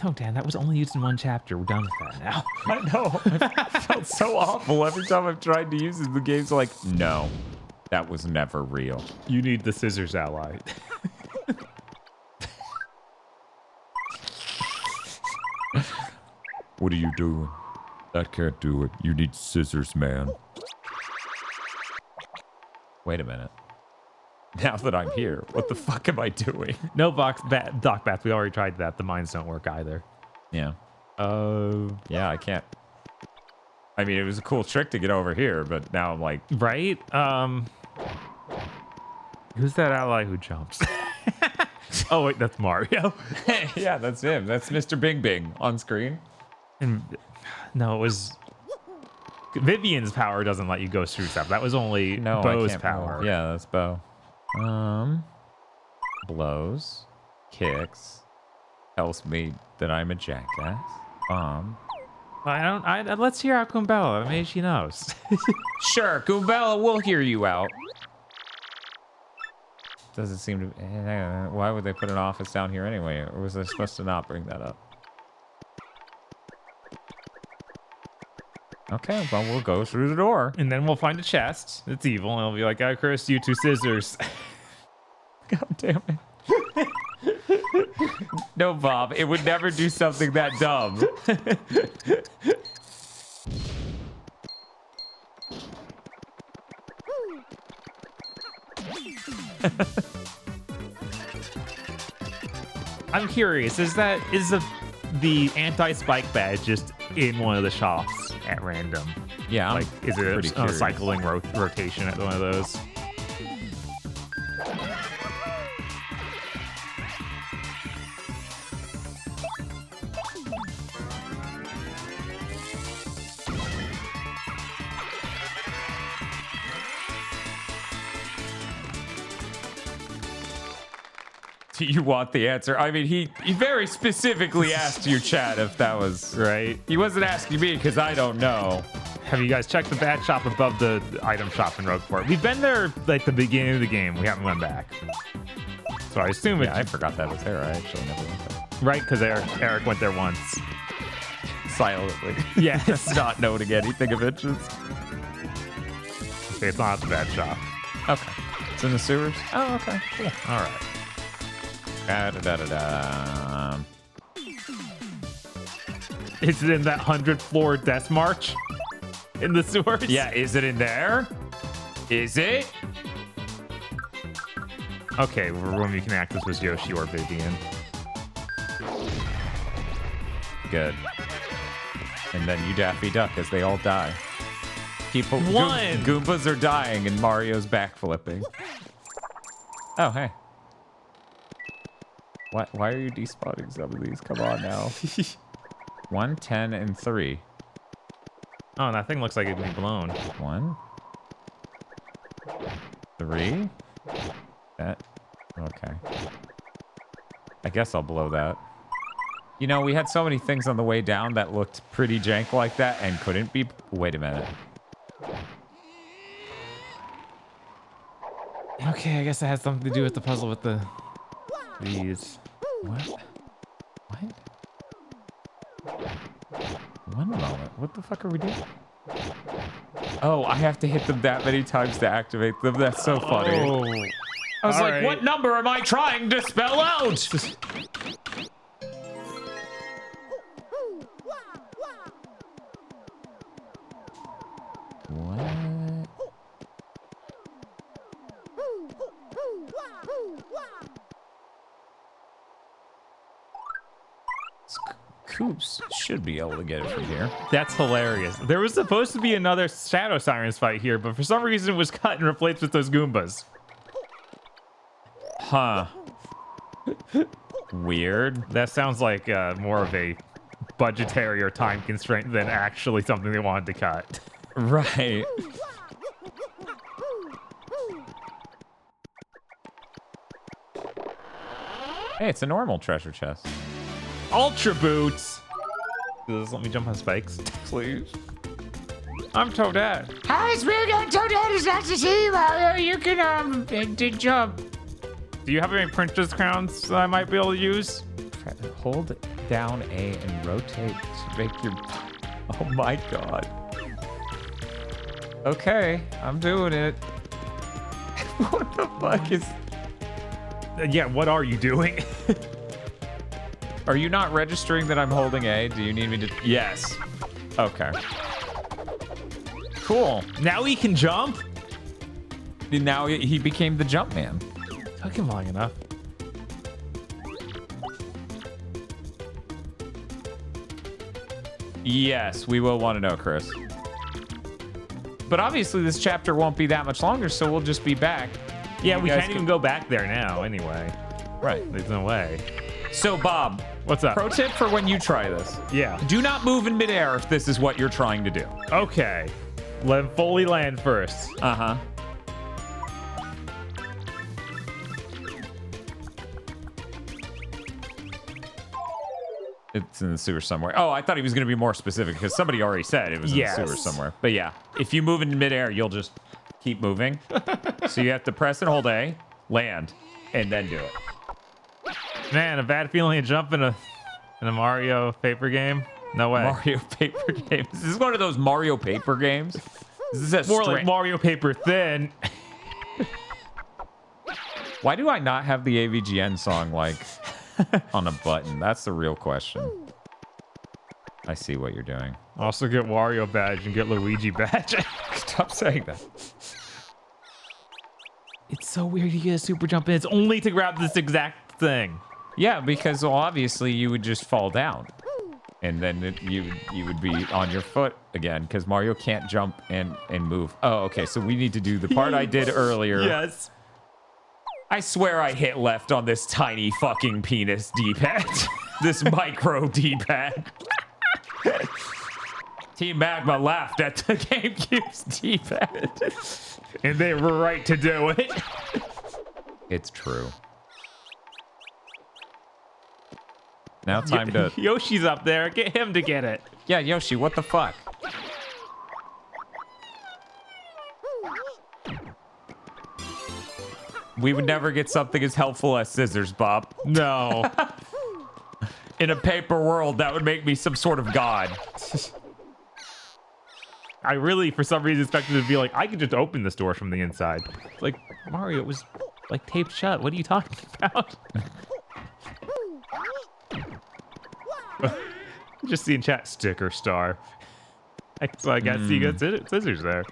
B: No, Dan, that was only used in one chapter. We're done with that now.
A: I know. I felt so awful every time I've tried to use it. The game's like, no, that was never real.
B: You need the scissors ally.
A: What are you doing? That can't do it. You need scissors, man. Wait a minute. Now that I'm here, what the fuck am I doing?
B: No Doc Bats. We already tried that. The mines don't work either.
A: Yeah. Yeah, I can't. I mean, it was a cool trick to get over here, but now I'm like,
B: Right? Who's that ally who jumps? Oh, wait, that's Mario.
A: yeah, that's him. That's Mr. Bing Bing on screen.
B: And no, it was Vivian's power doesn't let you go through stuff. That was only Bo's power.
A: Roll. Yeah, that's Bo. Blows, kicks, tells me that I'm a jackass.
B: Let's hear out Goombella. Maybe she knows.
A: Sure, Goombella, we'll hear you out. Doesn't seem to. Why would they put an office down here anyway? Or was I supposed to not bring that up? Okay, well, we'll go through the door.
B: And then we'll find a chest. It's evil. And it'll be like, I cursed you 2 scissors.
A: God damn it. No, Bob, it would never do something that dumb.
B: I'm curious, is the anti-spike badge just in one of the shops at random?
A: Yeah,
B: like, is it a cycling rotation at one of those?
A: Do you want the answer? I mean, he very specifically asked you, chat, if that was
B: right.
A: He wasn't asking me because I don't know.
B: Have you guys checked the bat shop above the item shop in Rogueport? We've been there like the beginning of the game. We haven't went back. So I assume
A: I forgot that was there. I actually never went there.
B: Right, because Eric went there once.
A: Silently.
B: Yes.
A: Not noting anything of interest.
B: Okay, it's not at the bat shop.
A: Okay. It's in the sewers? Oh, okay. Cool.
B: All right. Is it in that 100th floor death march in the sewers?
A: Yeah, is it in there? Is it?
B: Okay, when we can access was Yoshi or Vivian.
A: Good. And then you Daffy Duck as they all die. People, Goombas are dying and Mario's backflipping. Oh, hey. Why are you despawning some of these? Come on now. 1, 10, and 3.
B: Oh, that thing looks like it can be blown.
A: 1, 3. That. Okay. I guess I'll blow that. You know, we had so many things on the way down that looked pretty jank like that and couldn't be. Wait a minute.
B: Okay, I guess that has something to do with the puzzle with these.
A: What? One moment. What the fuck are we doing? Oh, I have to hit them that many times to activate them. That's so funny.
B: Oh.
A: I was like, what number am I trying to spell out? What? Coops should be able to get it from here.
B: That's hilarious. There was supposed to be another Shadow Sirens fight here, but for some reason it was cut and replaced with those Goombas.
A: Huh. Weird.
B: That sounds like more of a budgetary or time constraint than actually something they wanted to cut.
A: Right. Hey, it's a normal treasure chest.
B: Ultra Boots! Does this let me jump on spikes?
A: Please.
B: I'm Toadette.
F: Hi, Speaking of Toadette, it's nice to see you, Mario. You can, jump.
B: Do you have any princess crowns that I might be able to use?
A: Hold down A and rotate to make your... Oh my god. Okay, I'm doing it. What the fuck is...
B: Yeah, what are you doing?
A: Are you not registering that I'm holding A? Do you need me to... Yes. Okay. Cool.
B: Now he can jump?
A: Now he became the jump man.
B: Took him long enough.
A: Yes, we will want to know, Chris. But obviously this chapter won't be that much longer, so we'll just be back.
B: Yeah,
A: You
B: we
A: guys
B: can't even go back there now anyway.
A: Right.
B: There's no way.
A: So, Bob.
B: What's up?
A: Pro tip for when you try this.
B: Yeah.
A: Do not move in midair if this is what you're trying to do.
B: Okay. Let him fully land first.
A: Uh-huh. It's in the sewer somewhere. Oh, I thought he was going to be more specific because somebody already said it was in the sewer somewhere. But yeah, if you move in midair, you'll just keep moving. So you have to press and hold A, land, and then do it.
B: Man, a bad feeling of jump in a Mario paper game? No way.
A: Mario paper games. This is one of those Mario paper games. This is
B: more like Mario paper thin.
A: Why do I not have the AVGN song like on a button? That's the real question. I see what you're doing.
B: Also get Wario badge and get Luigi badge.
A: Stop saying that.
B: It's so weird you get a super jump and it's only to grab this exact thing.
A: Yeah, because well, obviously you would just fall down. And then you would be on your foot again because Mario can't jump and move. Oh, okay. So we need to do the part I did earlier.
B: Yes.
A: I swear I hit left on this tiny fucking penis D-pad. This micro D-pad. Team Magma laughed at the GameCube's D-pad.
B: And they were right to do it.
A: It's true. Now time to...
B: Yoshi's up there. Get him to get it.
A: Yeah, Yoshi, what the fuck? We would never get something as helpful as scissors, Bob.
B: No.
A: In a paper world, that would make me some sort of god.
B: I really, for some reason, expected it to be like, I could just open this door from the inside. Like, Mario, it was like taped shut. What are you talking about? Just seeing chat sticker star. So I guess you got scissors there.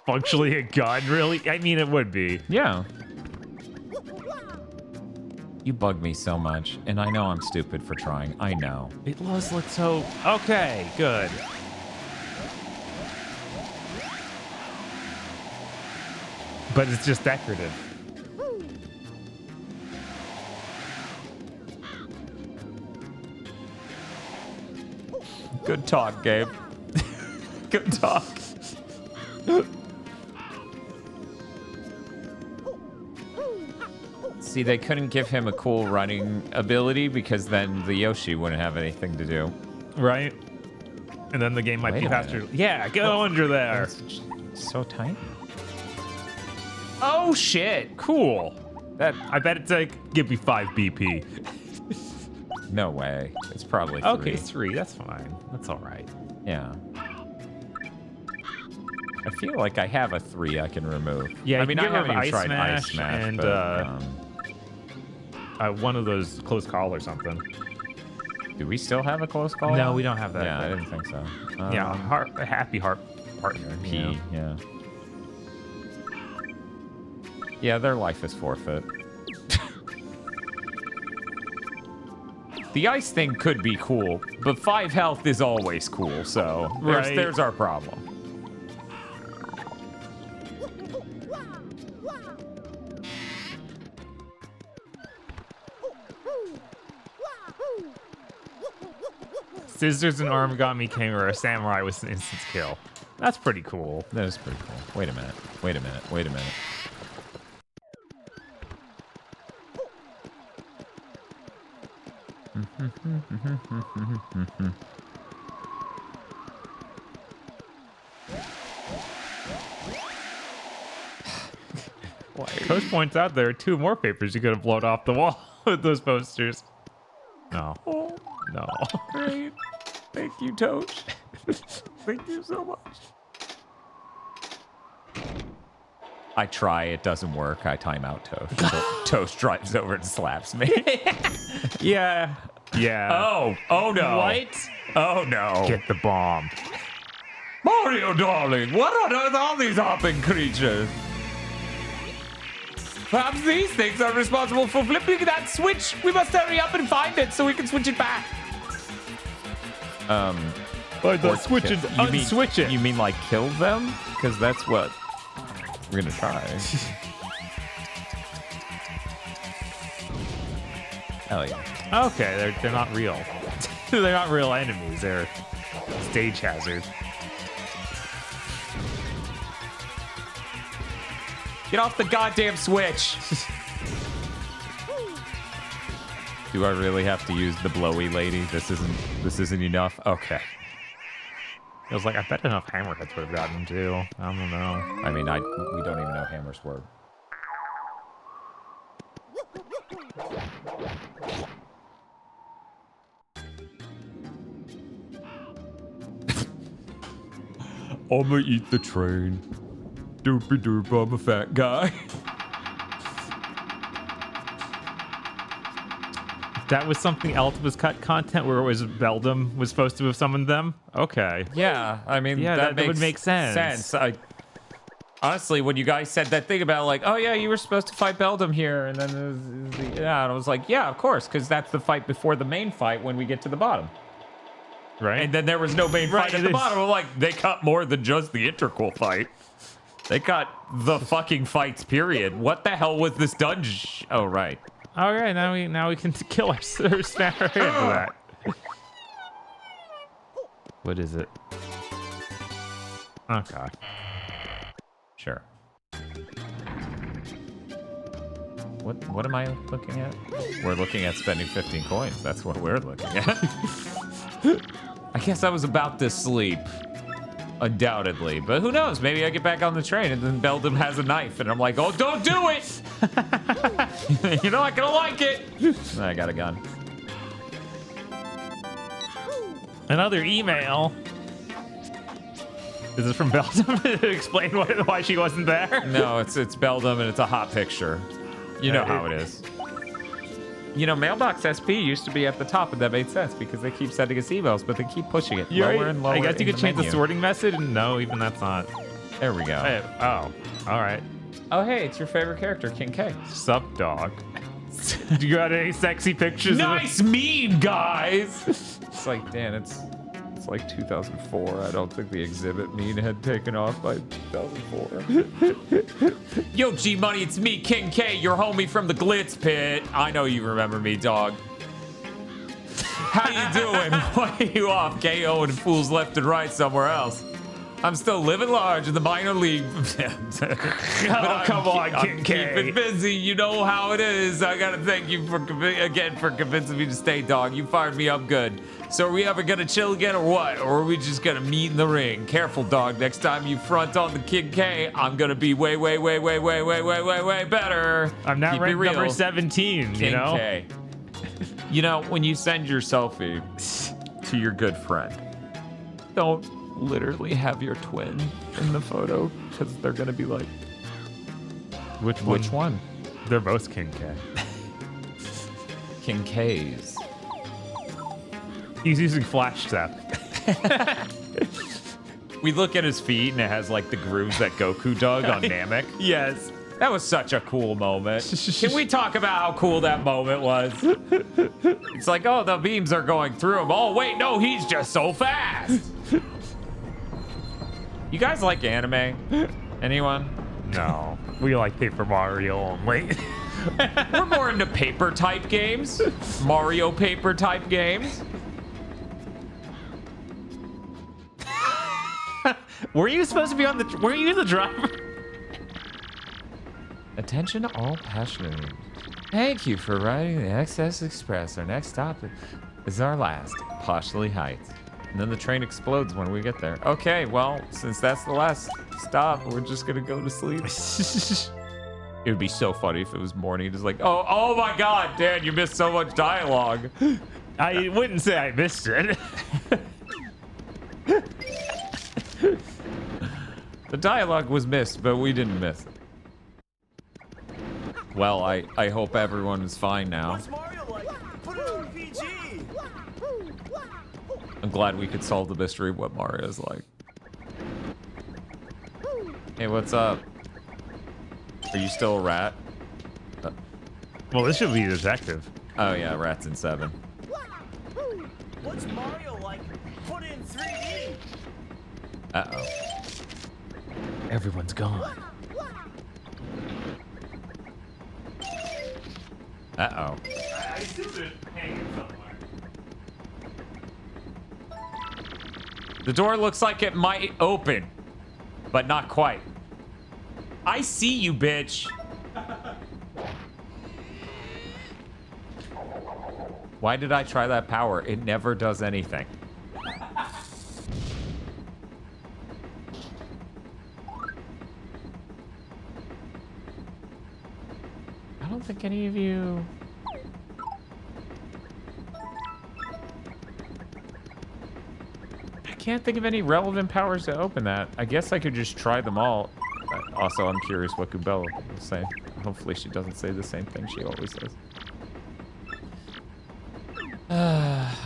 B: Functionally a gun, really? I mean, it would be.
A: Yeah. You bug me so much, and I know I'm stupid for trying. I know.
B: It does look so... Okay, good. But it's just decorative.
A: Good talk, Gabe. Good talk. See, they couldn't give him a cool running ability because then the Yoshi wouldn't have anything to do.
B: Right? And then the game might
A: Wait
B: be
A: a
B: faster.
A: minute.
B: Yeah, go under there.
A: That's so tiny.
B: Oh, shit. Cool. That I bet it's like, give me 5 BP.
A: No way. It's probably 3.
B: Okay, 3. That's fine. That's all right.
A: Yeah. I feel like I have a 3 I can remove.
B: Yeah,
A: I mean, I
B: you can
A: haven't
B: have
A: even tried Ice
B: Smash
A: Smash,
B: and,
A: but,
B: one of those close call or something.
A: do we still have a close call?
B: No, we don't have that.
A: Yeah, I didn't think so.
B: Yeah, a happy heart partner.
A: P, yeah. Yeah, their life is forfeit. The ice thing could be cool, but 5 health is always cool, so there's our problem.
B: Scissors and Origami King or a samurai with an instant kill. That's pretty cool.
A: That is pretty cool. Wait a minute. Wait a minute. Wait a minute.
B: Coach points out there are 2 more papers you could have blown off the wall with those posters. No. No.
A: Great. Thank you, Toach. Thank you so much. I try, it doesn't work. I time out Toast. Toast drives over and slaps me.
B: Yeah. Yeah.
A: Oh no.
B: What?
A: Oh no.
B: Get the bomb.
A: Mario, darling, what on earth are these hopping creatures? Perhaps these things are responsible for flipping that switch. We must hurry up and find it so we can switch it back.
B: Switch it. Unswitch it.
A: You mean like kill them? Because that's what we're gonna try. Hell yeah.
B: Okay, they're not real. They're not real enemies. They're stage hazards.
A: Get off the goddamn switch. Do I really have to use the blowy lady? This isn't enough. Okay.
B: It was like, I bet enough hammerheads would have gotten him too. I don't know.
A: I mean, we don't even know Hammer's word. I'ma eat the train. Doopy doop, I'm a fat guy.
B: That was something else was cut content where it was Beldam was supposed to have summoned them? Okay.
A: Yeah, I mean,
B: Yeah, that would make sense.
A: Honestly, when you guys said that thing about like, oh yeah, you were supposed to fight Beldam here, and then and I was like, yeah, of course, because that's the fight before the main fight when we get to the bottom.
B: Right.
A: And then there was no main fight at the bottom. I'm like, they cut more than just the interquel fight. They cut the fucking fights, period. What the hell was this dungeon? Oh, right.
B: All right, now we can kill our snap our head for that. What is it? Okay.
A: Sure. What am I looking at? We're looking at spending 15 coins. That's what we're looking at. I guess I was about to sleep. Undoubtedly. But who knows? Maybe I get back on the train and then Beldam has a knife and I'm like, oh, don't do it! You're not gonna like it! And I got a gun.
B: Another email. Is this from Beldam to explain why she wasn't there?
A: No, it's Beldam and it's a hot picture. You know how it is. You know, Mailbox SP used to be at the top, and that made sense because they keep sending us emails, but they keep pushing it lower and lower.
B: I guess you could change the
A: menu.
B: sorting method, and no, even that's not.
A: There we go.
B: Hey, oh, all right.
A: Oh, hey, it's your favorite character, King K.
B: Sup, dog. Do you got any sexy pictures?
A: Nice meme, guys! It's like, Dan, it's like 2004. I don't think the exhibit meme had taken off by 2004. Yo, G Money, it's me, King K, your homie from the Glitz Pit. I know you remember me, dog. How you doing? Why are you off, KO and fools left and right somewhere else? I'm still living large in the minor league.
B: Oh, come on, King K.
A: Keeping busy. You know how it is. I gotta thank you for convincing me to stay, dog. You fired me up good. So are we ever gonna chill again or what? Or are we just gonna meet in the ring? Careful, dog. Next time you front on the King K, I'm gonna be way better.
B: I'm not
A: Keep it
B: ranked
A: real.
B: number 17,
A: King
B: you know?
A: K. You know, when you send your selfie to your good friend, don't literally have your twin in the photo because they're gonna be like,
B: Which one? They're both King K.
A: King K's.
B: He's using Flash Step.
A: We look at his feet and it has like the grooves that Goku dug on Namek.
B: Yes.
A: That was such a cool moment. Can we talk about how cool that moment was? It's like, oh, the beams are going through him. Oh, wait, no, he's just so fast. You guys like anime? Anyone?
B: No. We like Paper Mario only.
A: We're more into paper type games. Mario paper type games.
B: Were you supposed to be on the... Were you the driver?
A: Attention all passionate. Thank you for riding the XS Express. Our next stop is our last, Poshley Heights. And then the train explodes when we get there. Okay, well, since that's the last stop, we're just gonna go to sleep. It would be so funny if it was morning. Just like, oh my God, Dan, you missed so much dialogue.
B: I wouldn't say I missed it.
A: The dialogue was missed, but we didn't miss it. Well, I hope everyone is fine now.
I: What's Mario like? Put it on PG.
A: I'm glad we could solve the mystery of what Mario's like. Hey, what's up? Are you still a rat?
B: Well, this should be a detective.
A: Oh yeah, rat's in 7.
I: What's Mario like? Put it in 3D.
A: Uh-oh.
B: Everyone's gone.
A: Uh-oh.
B: I assume it's hanging somewhere.
A: The door looks like it might open, but not quite. I see you, bitch. Why did I try that power? It never does anything. I don't think any of you... I can't think of any relevant powers to open that. I guess I could just try them all. Also, I'm curious what Gubella will say. Hopefully she doesn't say the same thing she always says.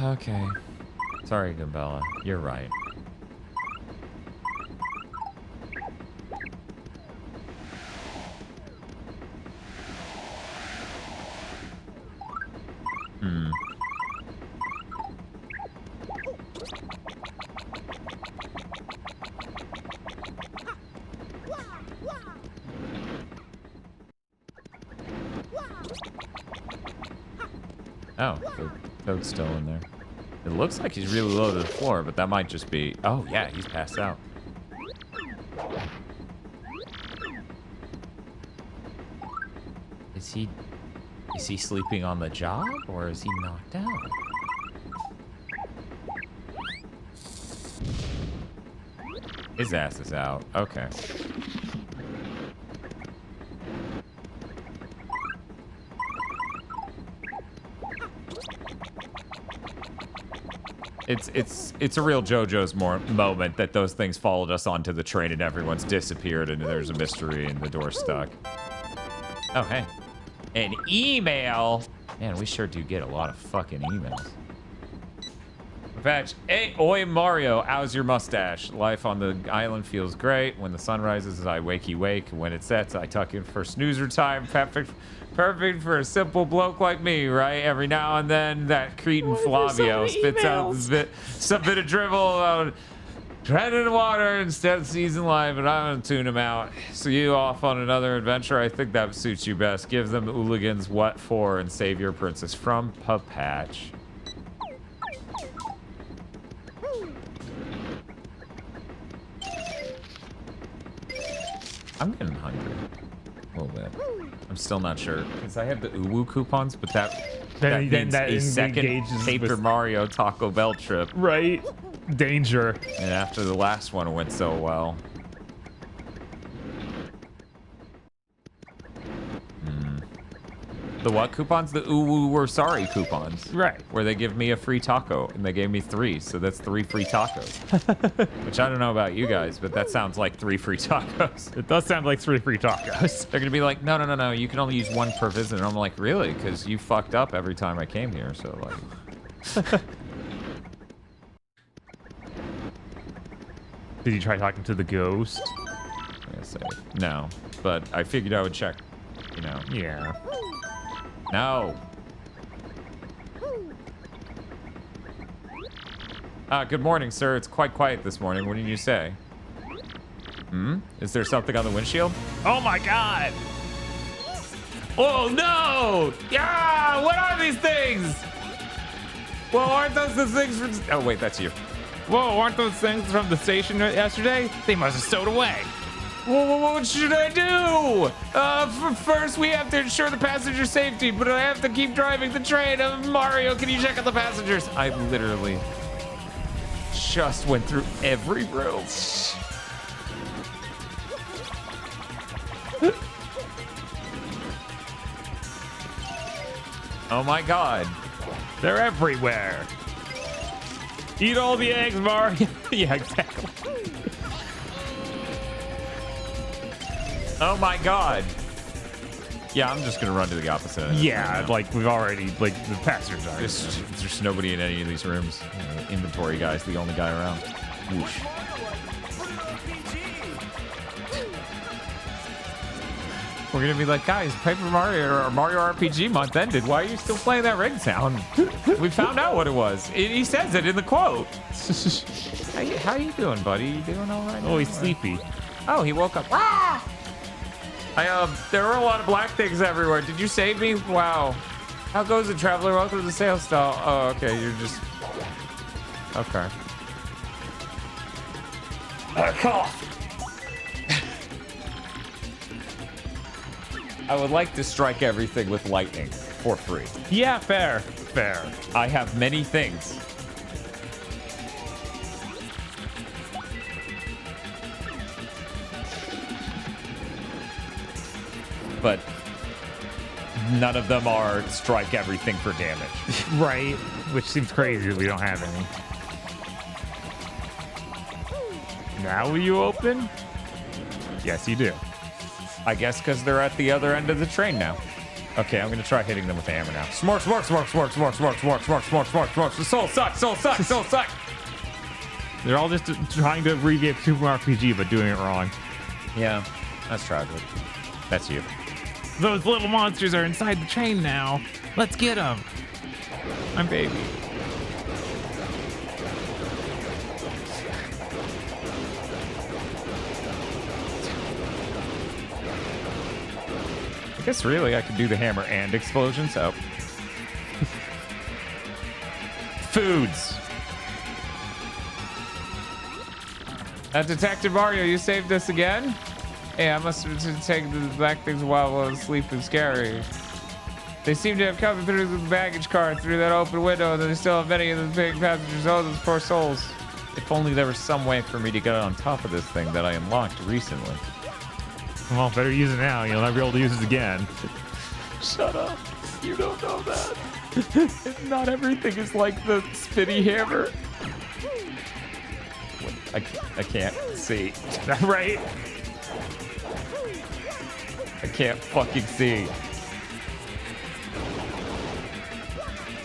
A: Okay. Sorry, Gubella. You're right. Oh, the code's still in there. It looks like he's really low to the floor, but that might just be... Oh, yeah, he's passed out. Is he sleeping on the job, or is he knocked out? His ass is out. Okay. It's a real JoJo's moment that those things followed us onto the train and everyone's disappeared and there's a mystery and the door's stuck. Oh, hey. An email? Man, we sure do get a lot of fucking emails. Patch, hey, oi Mario, how's your mustache? Life on the island feels great. When the sun rises, I wakey wake. When it sets, I tuck in for snoozer time. Perfect for a simple bloke like me, right? Every now and then, that cretin Flavio spits out some bit of dribble about treading water instead of season life, and I'm gonna tune him out. So you off on another adventure? I think that suits you best. Give them hooligans what for and save your princess from Papatch. I'm getting hungry a little bit. I'm still not sure because I have the Uwu coupons, but that means a second Paper Mario Taco Bell trip.
B: Right. Danger.
A: And after the last one went so well. The what coupons? The Uwu were sorry coupons.
B: Right.
A: Where they give me a free taco, and they gave me 3, so that's 3 free tacos. Which I don't know about you guys, but that sounds like 3 free tacos.
B: It does sound like 3 free tacos.
A: They're gonna be like, no, you can only use 1 per visit. And I'm like, really? Because you fucked up every time I came here, so like...
B: Did you try talking to the ghost?
A: I'm gonna say no, but I figured I would check, you know.
B: Yeah.
A: No. Good morning, sir. It's quite quiet this morning. What did you say? Is there something on the windshield?
B: Oh my god!
A: Oh no! Yeah! What are these things? Well, aren't those the things from... Oh wait, that's you.
B: Whoa, aren't those things from the station yesterday? They must have stowed away.
A: Well, what should I do? First, we have to ensure the passenger safety, but I have to keep driving the train. Mario, can you check out the passengers? I literally just went through every room. Oh my god.
B: They're everywhere. Eat all the eggs, Mario. Yeah, exactly.
A: Oh my god. Yeah, I'm just gonna run to the opposite end.
B: Yeah,
A: right now.
B: like we've already, like the passengers are.
A: There's nobody in any of these rooms. Inventory guy's the only guy around. Whoosh. We're gonna be like, guys, Paper Mario or Mario RPG month ended. Why are you still playing that ringtone? We found out what it was. He says it in the quote. How you doing, buddy? You doing all right?
B: Oh, he's sleepy.
A: Oh, he woke up. Ah! There were a lot of black things everywhere. Did you save me? Wow. How goes it, traveler? Welcome to the sales stall. Oh, okay. You're just... Okay. Cough. I would like to strike everything with lightning for free.
B: Yeah, fair.
A: I have many things. But none of them are strike everything for damage.
B: Right, which seems crazy that we don't have any. Now will you open? Yes, you do.
A: I guess because they're at the other end of the train now. Okay, I'm gonna try hitting them with the hammer now. Smork, smork, smork, smork, smork, smork, smork, smork, smork, smork, smork. The soul sucks, soul sucks, soul sucks.
B: They're all just trying to abbreviate Super Mario RPG, but doing it wrong.
A: Yeah, that's tragic. That's you.
B: Those little monsters are inside the train now. Let's get them. I'm baby.
A: I guess really I could do the hammer and explosion, so. Foods. Detective Mario, you saved us again? Hey, I must have taken the black things while I was asleep and scary. They seem to have come through the baggage car through that open window, and they still have many of the big passengers. Oh, those poor souls. If only there was some way for me to get on top of this thing that I unlocked recently.
B: Well, better use it now. You'll never be able to use it again.
A: Shut up. You don't know that. Not everything is like the spinny hammer. I can't see.
B: Right?
A: I can't fucking see.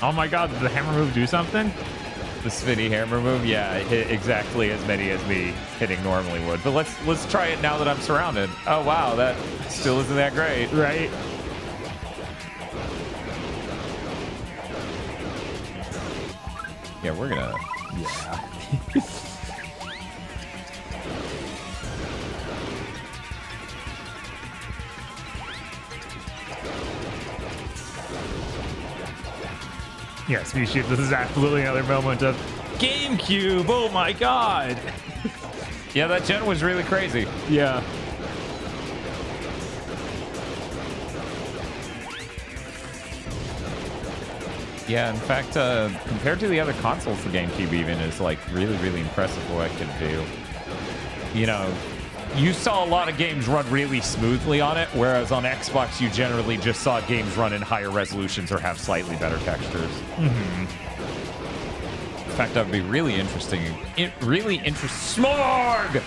B: Oh my god, did the hammer move do something?
A: The spinny hammer move? Yeah, it hit exactly as many as me hitting normally would. But let's try it now that I'm surrounded. Oh wow, that still isn't that great.
B: Right?
A: Yeah, we're gonna...
B: Yeah. Yeah, Species, this is absolutely another moment of GameCube. Oh my god.
A: Yeah, that gen was really crazy.
B: Yeah.
A: Yeah, in fact, compared to the other consoles, the GameCube even is like really, really impressive what it can do. You know, you saw a lot of games run really smoothly on it, whereas on Xbox, you generally just saw games run in higher resolutions or have slightly better textures.
B: Mm-hmm.
A: In fact, that would be really interesting. Smorg!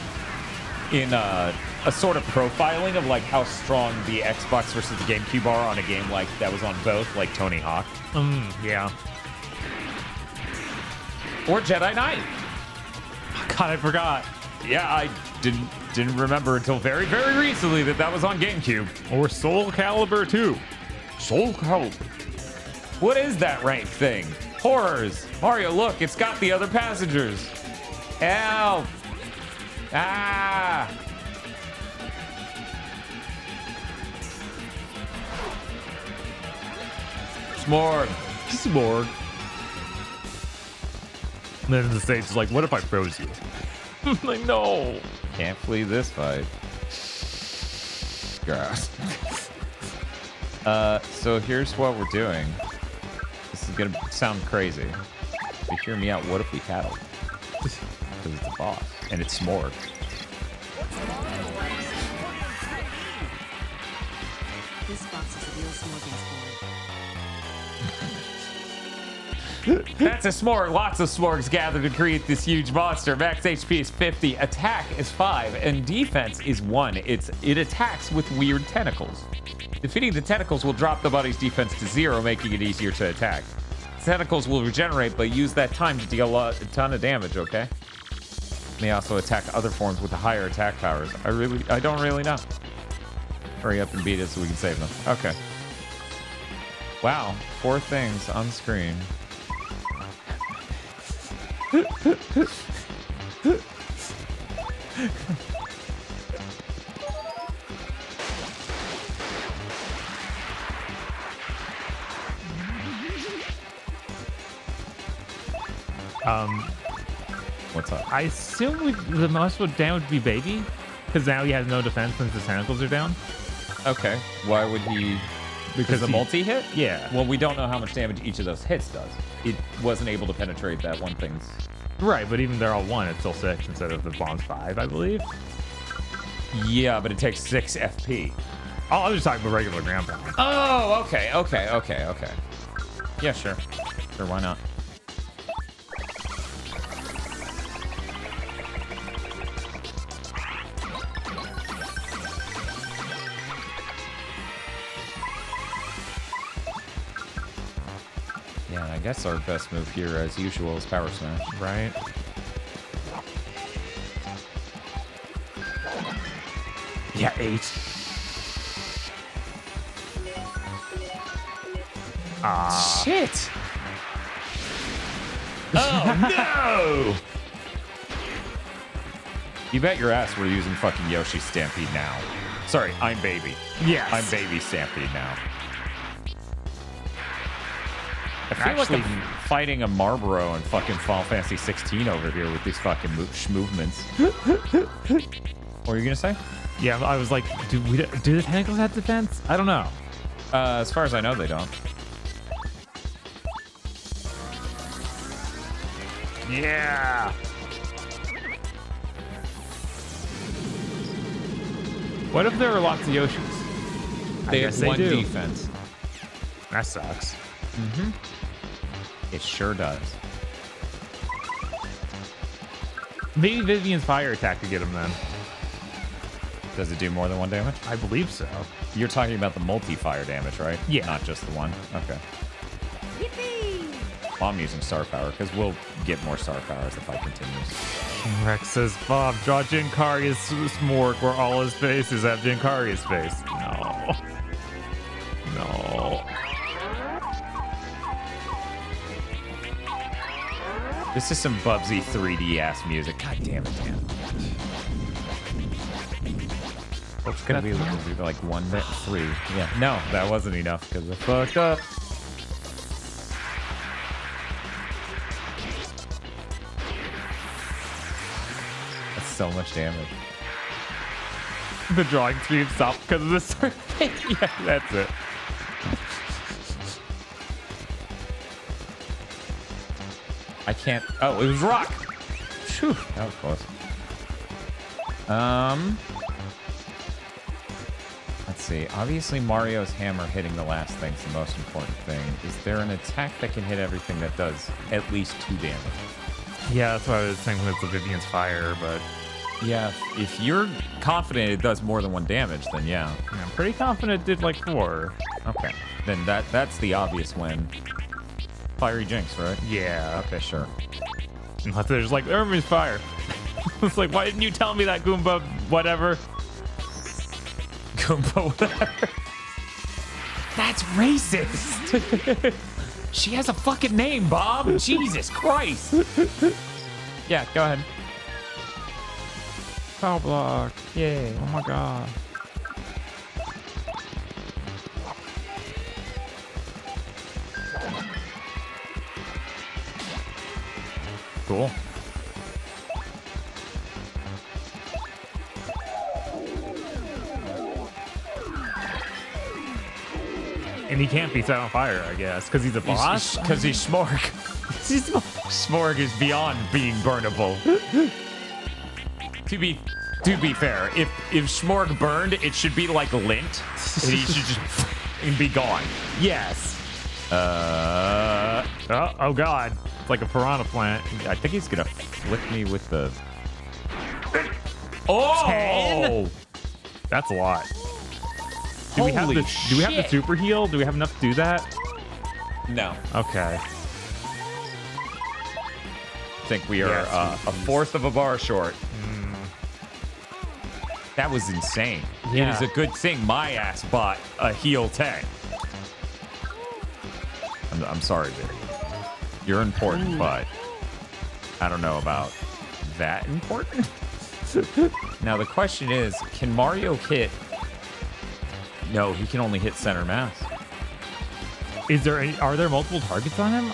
A: In a sort of profiling of like how strong the Xbox versus the GameCube are on a game like that was on both, like Tony Hawk.
B: Yeah.
A: Or Jedi Knight.
B: God, I forgot.
A: Yeah, I didn't remember until very, very recently that was on GameCube.
B: Or Soul Calibur 2.
A: Soul Calibur. What is that rank thing? Horrors. Mario, look, it's got the other passengers. Help. Ah. Smorg.
B: Smorg. And then the stage is like, what if I froze you? Like, no.
A: Can't flee this fight. Grass. So here's what we're doing. This is gonna sound crazy. But hear me out. What if we paddle? Because it's a boss. And it's Smorg.
H: This box is a real smorgasbord.
A: That's a s'more. Lots of s'mores gather to create this huge monster. Max HP is 50, attack is 5, and defense is 1. It attacks with weird tentacles. Defeating the tentacles will drop the body's defense to 0, making it easier to attack. Tentacles will regenerate, but use that time to deal a ton of damage, okay? They also attack other forms with the higher attack powers. I don't really know. Hurry up and beat it so we can save them. Okay. Wow, 4 things on screen. What's up?
B: I assume the most would damage be Baby, because now he has no defense since his tentacles are down.
A: Okay. Why would he? Because the multi-hit?
B: Yeah.
A: Well, we don't know how much damage each of those hits does. It wasn't able to penetrate that one thing's...
B: Right, but even they're all 1, it's still 6 instead of the bomb's 5, I believe.
A: Yeah, but it takes 6 FP.
B: Oh, I was just talking about regular ground pound.
A: Oh, okay. Yeah, sure. Sure, why not? Yeah, I guess our best move here, as usual, is Power Smash.
B: Right. Yeah, 8. Ah.
A: Shit! Oh, no! You bet your ass we're using fucking Yoshi Stampede now. Sorry, I'm Baby.
B: Yes.
A: I'm Baby Stampede now. I feel like I'm fighting a Marlboro in fucking Final Fantasy 16 over here with these fucking movements. What were you gonna say?
B: Yeah, I was like, do the tentacles have defense? I don't know.
A: As far as I know, they don't.
B: Yeah. What if there are lots of Yoshis?
A: They
B: guess
A: have one
B: do.
A: defense.
B: That sucks.
A: Mm-hmm. It sure does.
B: Maybe Vivian's fire attack to get him then.
A: Does it do more than 1 damage?
B: I believe so.
A: You're talking about the multi-fire damage, right?
B: Yeah.
A: Not just the one. Okay.
G: Yippee!
A: Well, I'm using star power because we'll get more star power as the fight continues.
B: Rex says, Bob, draw Jinkari's smork where all his faces have Jinkari's face. No. No.
A: This is some Bubsy 3D ass music. God damn it, man. It's gonna be like 1 minute 3. Yeah. No, that wasn't enough because I fucked up. That's so much damage.
B: The drawing stream stopped because of this. Yeah, that's it.
A: I can't. Oh, it was rock. Phew, that was close. Let's see. Obviously, Mario's hammer hitting the last thing is the most important thing. Is there an attack that can hit everything that does at least 2 damage?
B: Yeah, that's what I was thinking with the Vivian's fire, but
A: Yeah, if you're confident it does more than 1 damage, then yeah.
B: I'm pretty confident it did like 4.
A: Okay. Then that's the obvious win. Fiery Jinx, right?
B: Yeah.
A: Okay, sure.
B: Unless they're just like, Ermin's fire. It's like, why didn't you tell me that, Goomba? Whatever.
A: Goomba, whatever.
E: That's racist. She has a fucking name, Bob. Jesus Christ.
A: Yeah, go ahead.
B: Power block.
A: Yay.
B: Oh my god.
A: Cool.
B: And he can't be set on fire, I guess, because he's a boss.
A: Because he's Smorg. Smorg is beyond being burnable. To be fair, if Smorg burned, it should be like lint, and he should just be gone.
B: Yes. Oh God. It's like a piranha plant.
A: I think he's gonna flick me with the.
B: 10? That's a lot. Do we have
A: Holy
B: the super heal? Do we have enough to do that?
A: No.
B: Okay.
A: I think we are a fourth of a bar short. That was insane.
B: Yeah.
A: It is a good thing my ass bought a heal tank. I'm sorry, Vic. You're important, but I don't know about that important. Now the question is, can Mario hit? No, he can only hit center mass.
B: Are there multiple targets on him?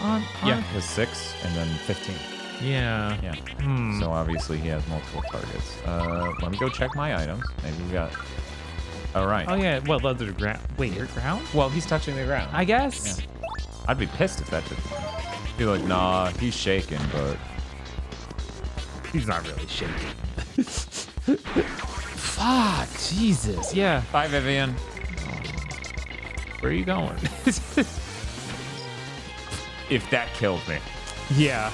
A: Yeah, there's 6 and then 15.
B: Yeah.
A: Yeah. So obviously he has multiple targets. Let me go check my items. Maybe we got. All right.
B: Oh yeah. Well, those are ground. Wait, you're ground?
A: Well, he's touching the ground.
B: I guess.
A: Yeah. I'd be pissed if that didn't. Be like, nah, he's shaking, but
B: he's not really shaking. Fuck, Jesus. Yeah.
A: Bye, Vivian.
B: Where are you going?
A: If that killed me.
B: Yeah.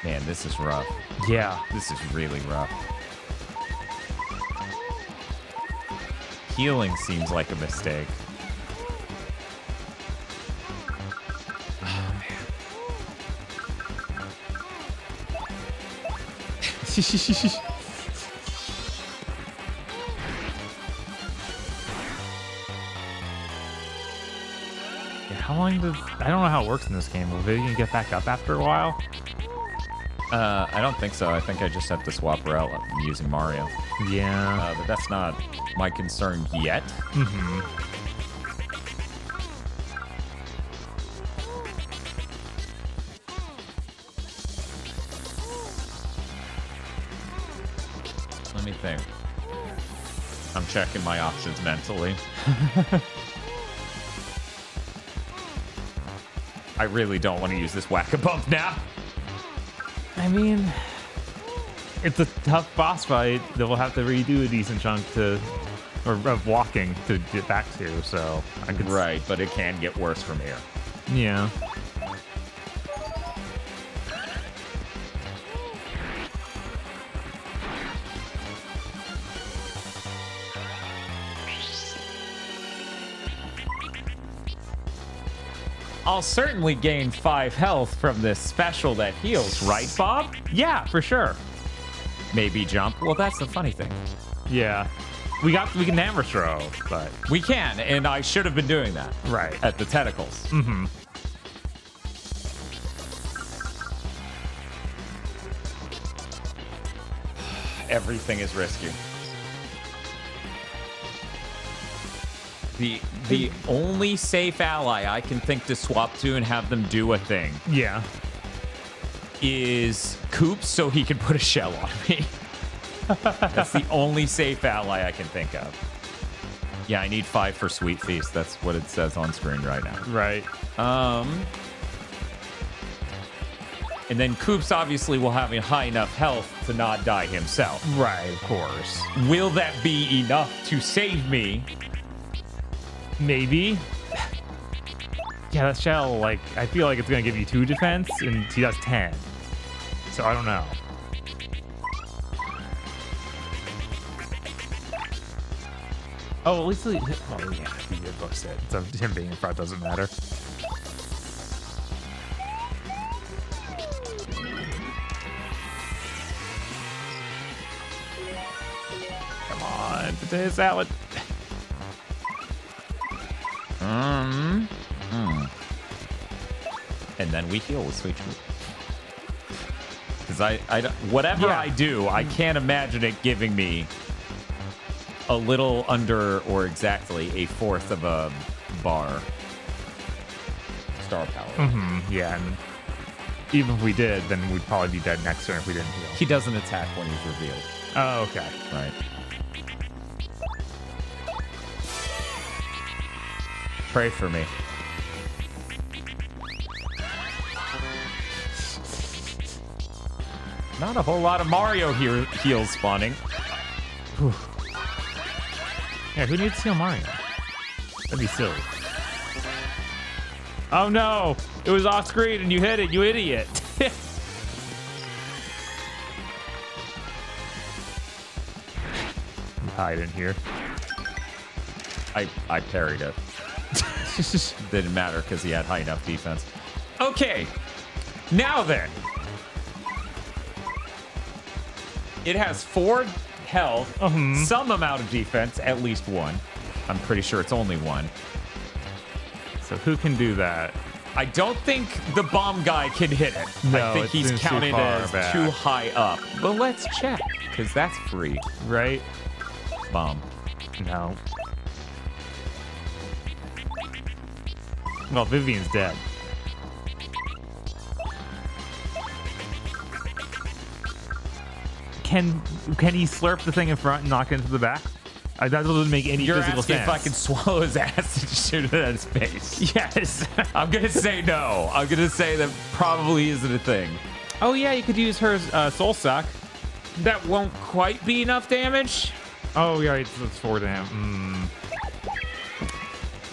A: Man, this is rough.
B: Yeah.
A: This is really rough. Healing seems like a mistake. Oh, man.
B: How long does... I don't know how it works in this game. Will Vivian get back up after a while?
A: I don't think so. I think I just have to swap her out using Mario.
B: Yeah.
A: But that's not my concern yet.
B: Mm-hmm.
A: Let me think. I'm checking my options mentally. I really don't want to use this whack-a-bump now.
B: I mean, it's a tough boss fight that we'll have to redo a decent chunk of walking to get back to, so I could...
A: Right, but it can get worse from here.
B: Yeah.
A: I'll certainly gain 5 health from this special that heals, right, Bob?
B: Yeah, for sure.
A: Maybe jump. Well, that's the funny thing.
B: Yeah. We can hammer throw, but...
A: We can, and I should have been doing that.
B: Right.
A: At the tentacles.
B: Mm-hmm.
A: Everything is risky. The only safe ally I can think to swap to and have them do a thing
B: Yeah.
A: is Coop, so he can put a shell on me. That's the only safe ally I can think of. Yeah, I need 5 for Sweet Feast. That's what it says on screen right now.
B: Right.
A: And then Coop's obviously will have a high enough health to not die himself.
B: Right, of course.
A: Will that be enough to save me?
B: Maybe. Yeah, that shell, like, I feel like it's going to give you 2 defense, and he does 10. So I don't know. Oh, at least, yeah, he did boost it. So him being in front doesn't matter. Come on, potato salad.
A: And then we heal with Sweet Treat. Because whatever I do, I can't imagine it giving me a little under or exactly a fourth of a bar star power.
B: Mm-hmm. Yeah, and even if we did, then we'd probably be dead next turn if we didn't heal.
A: He doesn't attack when he's revealed.
B: Oh, okay.
A: Right. Pray for me. Not a whole lot of Mario heals spawning.
B: Whew. Yeah, who needs to heal Mario? That'd be silly. Oh no! It was off screen and you hit it, you idiot! Hide in here.
A: I parried it. Didn't matter because he had high enough defense. Okay, now then. It has 4 health, some amount of defense, at least 1. I'm pretty sure it's only 1.
B: So who can do that?
A: I don't think the bomb guy can hit it.
B: No,
A: I think
B: it
A: he's
B: seems too
A: counted
B: far
A: as
B: back.
A: too high up. But let's check, because that's free.
B: Right?
A: Bomb.
B: No. Well, Vivian's dead. Can he slurp the thing in front and knock it into the back? That doesn't make any
A: You're
B: physical
A: asking
B: sense.
A: if I can swallow his ass and shoot it at his face.
B: Yes.
A: I'm going to say no. I'm going to say that probably isn't a thing.
B: Oh yeah, you could use her soul suck.
A: That won't quite be enough damage.
B: Oh yeah, it's 4 damn.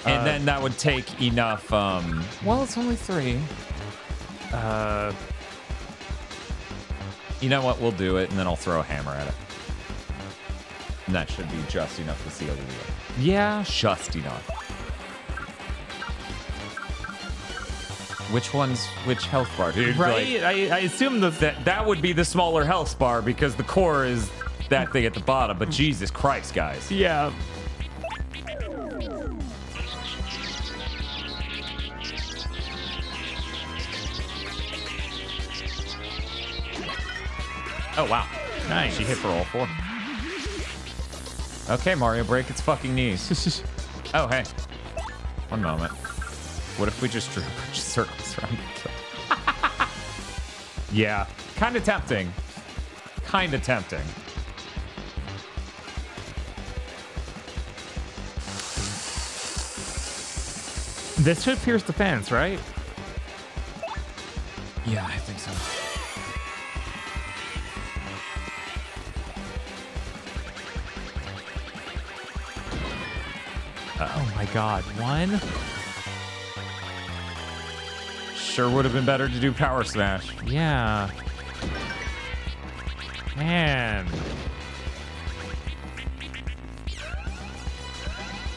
A: And then that would take enough. Well, it's only 3. You know what? We'll do it, and then I'll throw a hammer at it. And that should be just enough to seal the deal.
B: Yeah.
A: Just enough. Which health bar, dude?
B: Right?
A: Like,
B: I assume
A: that would be the smaller health bar because the core is that thing at the bottom. But Jesus Christ, guys.
B: Yeah.
A: Oh, wow.
B: Nice.
A: She hit for all 4. Okay, Mario, break its fucking knees. Oh, hey. One moment. What if we just drew a bunch of circles around the kill?
B: Yeah.
A: Kind of tempting. Kind of tempting.
B: This should pierce the fence, right?
A: Yeah, I think so.
B: Oh my god, 1?
A: Sure would have been better to do Power Smash.
B: Yeah. Man.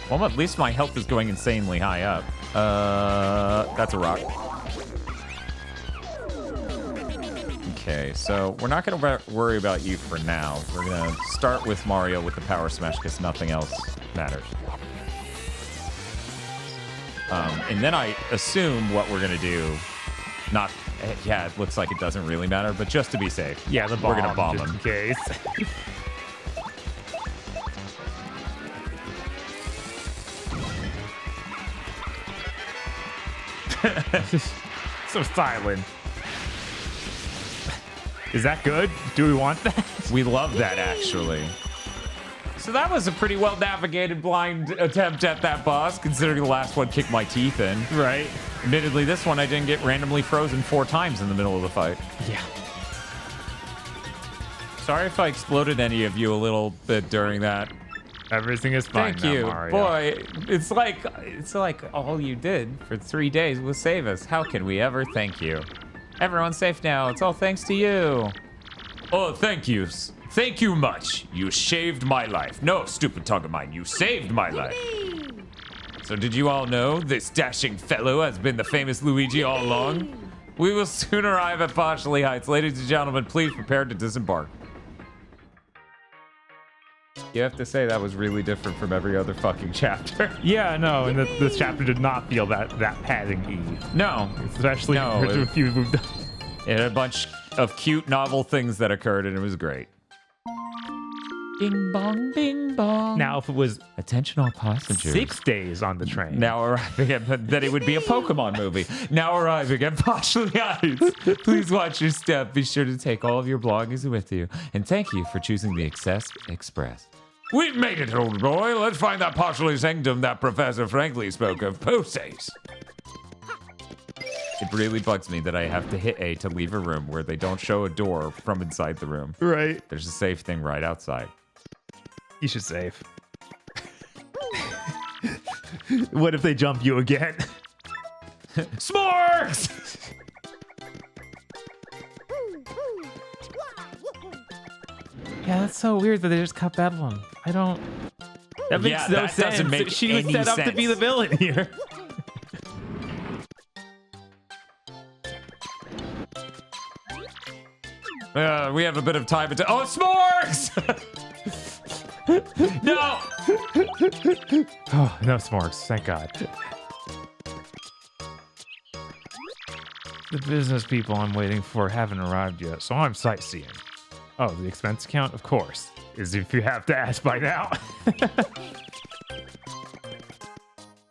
A: Well, at least my health is going insanely high up. That's a rock. Okay, so we're not going to worry about you for now. We're going to start with Mario with the Power Smash because nothing else matters. And then I assume what we're going to do, yeah, it looks like it doesn't really matter, but just to be safe.
B: Yeah, the bomb.
A: We're going to bomb
B: just
A: him.
B: in case. So silent. Is that good? Do we want that?
A: We love that, actually. So that was a pretty well-navigated blind attempt at that boss, considering the last one kicked my teeth in.
B: Right.
A: Admittedly, this one I didn't get randomly frozen 4 times in the middle of the fight.
B: Yeah.
A: Sorry if I exploded any of you a little bit during that.
B: Everything is fine
A: Thank
B: now,
A: you.
B: Mario.
A: Boy, it's like all you did for 3 days was save us. How can we ever thank you? Everyone's safe now. It's all thanks to you. Oh, thank you. Thank you much. You saved my life. No, stupid tongue of mine. You saved my life. So did you all know this dashing fellow has been the famous Luigi all along? We will soon arrive at Poshley Heights. Ladies and gentlemen, please prepare to disembark. You have to say that was really different from every other fucking chapter.
B: Yeah, no, and this chapter did not feel that padding-y.
A: No.
B: Especially compared to a few we've done.
A: It had a bunch of cute, novel things that occurred, and it was great. Bing bong, bing bong.
B: Now, if it was
A: attention all passengers.
B: 6 days on the train.
A: Now arriving at, then it would be a Pokemon movie. Now arriving at Poshley Heights. Please watch your step. Be sure to take all of your belongings with you. And thank you for choosing the Excess Express. We've made it, old boy. Let's find that Poshley Sanctum that Professor Franklin spoke of. Poses. It really bugs me that I have to hit A to leave a room where they don't show a door from inside the room.
B: Right.
A: There's a safe thing right outside.
B: You should save. What if they jump you again?
A: Smorgs!
B: Yeah, that's so weird that they just cut Bedlam. I don't. That makes
A: Yeah,
B: no
A: that
B: sense.
A: doesn't make
B: She was
A: any
B: set up to be the
A: sense.
B: villain here.
A: We have a bit of time. Oh, s'mores! No!
B: Oh, no s'mores. Thank God. The business people I'm waiting for haven't arrived yet, so I'm sightseeing. Oh, the expense account? Of course. As if you have to ask by now.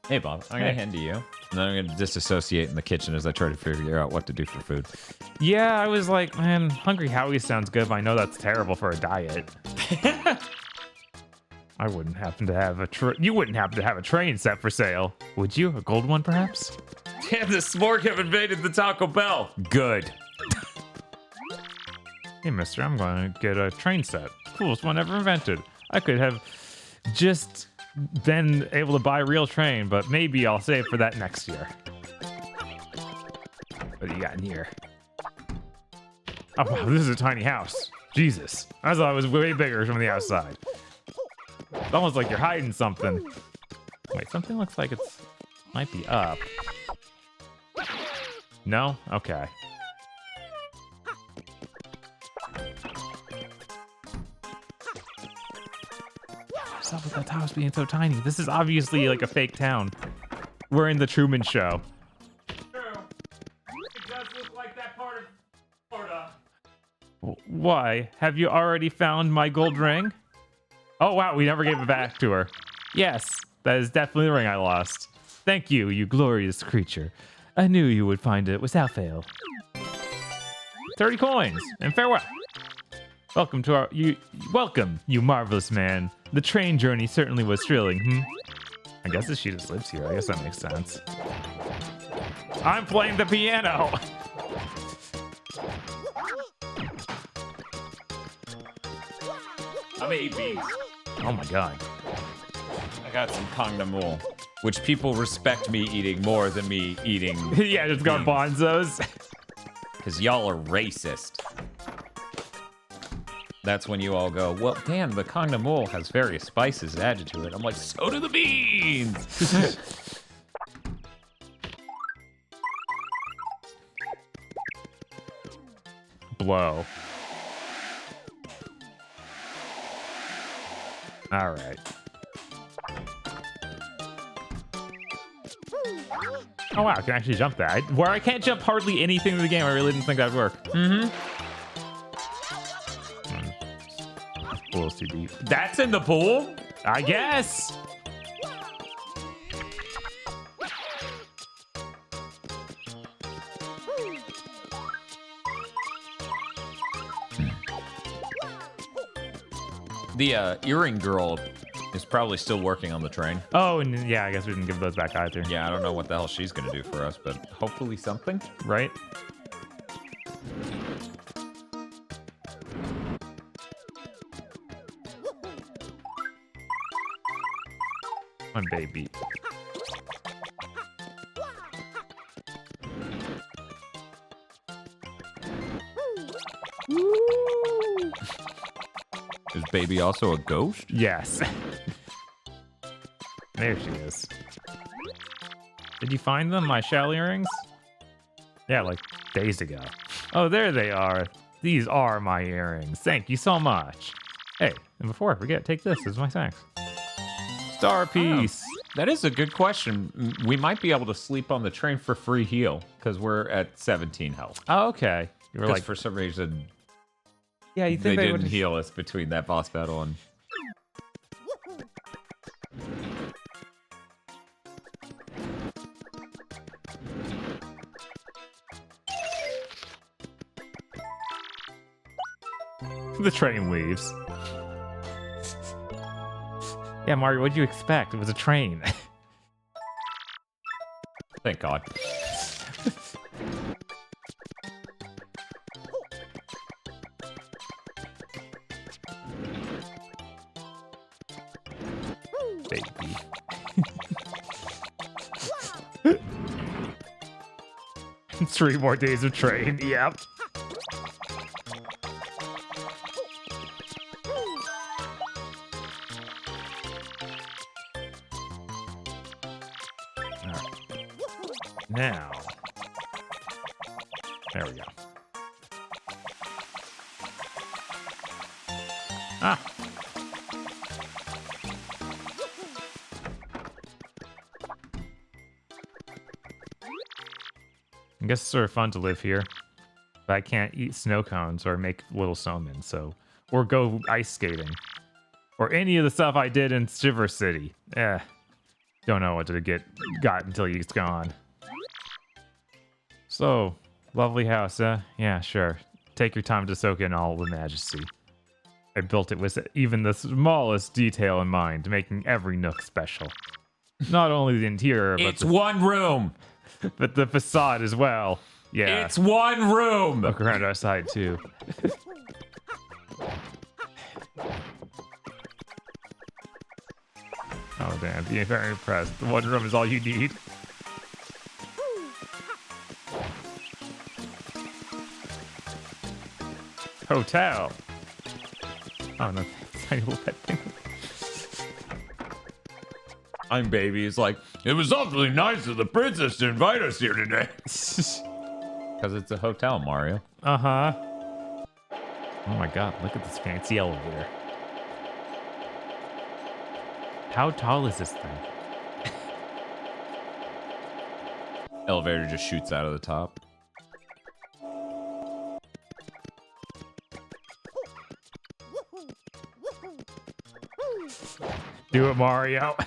A: Hey, Bob. I'm going to hand to you. And then I'm going to disassociate in the kitchen as I try to figure out what to do for food.
B: Yeah, I was like, man, Hungry Howie sounds good, but I know that's terrible for a diet. I wouldn't happen to have you wouldn't happen to have a train set for sale, would you? A gold one, perhaps?
A: Damn, the Smorg have invaded the Taco Bell. Good.
B: Hey, mister, I'm going to get a train set. Coolest one ever invented. I could have just been able to buy a real train, but maybe I'll save for that next year. What do you got in here? Oh, wow, this is a tiny house. Jesus. I thought it was way bigger from the outside. It's almost like you're hiding something. Wait, something looks like it's might be up. No? Okay. What's up with that house being so tiny? This is obviously like a fake town. We're in the Truman Show.
A: True. It does look like that part of Florida.
B: Why? Have you already found my gold ring? Oh, wow, we never gave it back to her. Yes, that is definitely the ring I lost. Thank you, you glorious creature. I knew you would find it without fail. 30 coins, and farewell. Welcome to welcome, you marvelous man. The train journey certainly was thrilling, I guess that she just lives here. I guess that makes sense. I'm playing the piano.
A: I'm 8 bees.
B: Oh my God.
A: I got some Kongnamool, which people respect me eating more than me eating.
B: Yeah, just garbanzos.
A: Because y'all are racist. That's when you all go, well, damn, the Kongnamool has various spices added to it. I'm like, so do the beans!
B: Blow. All right. Oh wow, I can actually jump that. Where I can't jump hardly anything in the game, I really didn't think that'd work.
A: Mm-hmm.
B: A little too deep.
A: That's in the pool?
B: I guess.
A: The earring girl is probably still working on the train.
B: Oh, and yeah, I guess we didn't give those back either.
A: Yeah, I don't know what the hell she's gonna do for us, but hopefully something.
B: Right? My baby.
A: Is baby also a ghost?
B: Yes. There she is. Did you find them, my shell earrings? Yeah, like days ago. Oh, there they are. These are my earrings. Thank you so much. Hey, and before I forget, take this as my thanks. Star piece.
A: That is a good question. We might be able to sleep on the train for free heal because we're at 17 health.
B: Oh, okay. You were like,
A: for some reason,
B: yeah, you
A: they
B: think
A: didn't
B: would
A: heal us between that boss battle and.
B: The train leaves. Yeah, Mario, what'd you expect? It was a train.
A: Thank God.
B: Baby. 3 more days of train. Yep. All right. Now. There we go. Ah. I guess it's sort of fun to live here, but I can't eat snow cones or make little snowmen, or go ice skating, or any of the stuff I did in Shiver City. Don't know what to got until he's gone. So, lovely house, huh? Yeah, sure. Take your time to soak in all the majesty. I built it with even the smallest detail in mind, making every nook special. Not only the interior, but
A: It's one room.
B: But the facade as well. Yeah.
A: It's one room.
B: Look around our side too. Oh damn, being very impressed. The one room is all you need. Hotel. Oh no, tiny little pet thing.
A: I'm baby. It's like, it was awfully nice of the princess to invite us here today. Because it's a hotel, Mario.
B: Uh-huh. Oh my god, look at this fancy elevator. How tall is this thing?
A: Elevator just shoots out of the top.
B: Do it, Mario.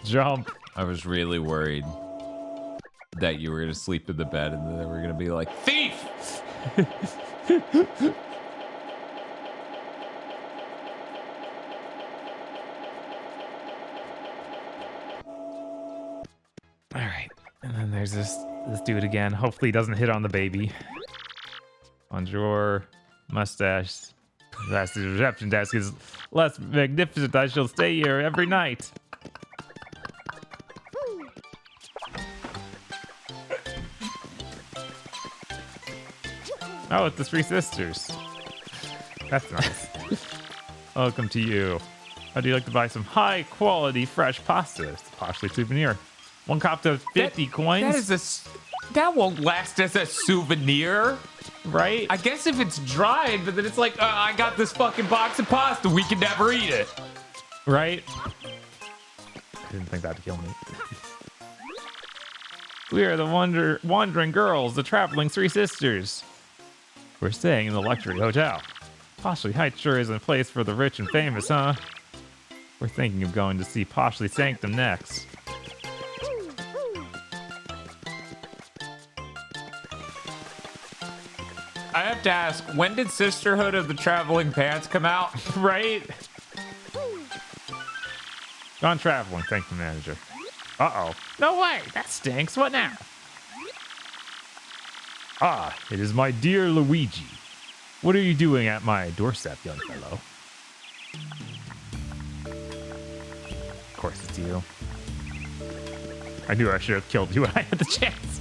B: Jump.
A: I was really worried that you were going to sleep in the bed and then they were going to be like, thief!
B: All right. And then there's this dude again. Hopefully he doesn't hit on the baby. Bonjour. Mustache. That's the reception desk is less magnificent. I shall stay here every night. Oh, it's the 3 sisters. That's nice. Welcome to you. How do you like to buy some high-quality fresh pasta? It's a costly souvenir. One cop to 50 coins.
A: That won't last as a souvenir.
B: Right?
A: I guess if it's dried, but then it's like, I got this fucking box of pasta. We can never eat it.
B: Right? I didn't think that'd kill me. We are the wandering girls, the traveling 3 sisters. We're staying in the luxury hotel. Poshly Heights sure isn't a place for the rich and famous, huh? We're thinking of going to see Poshly Sanctum next.
A: I have to ask, when did Sisterhood of the Traveling Pants come out?
B: Right? Gone traveling, thank the manager. Uh-oh. No way! That stinks. What now? Ah, it is my dear Luigi. What are you doing at my doorstep, young fellow? Of course it's you. I knew I should have killed you when I had the chance.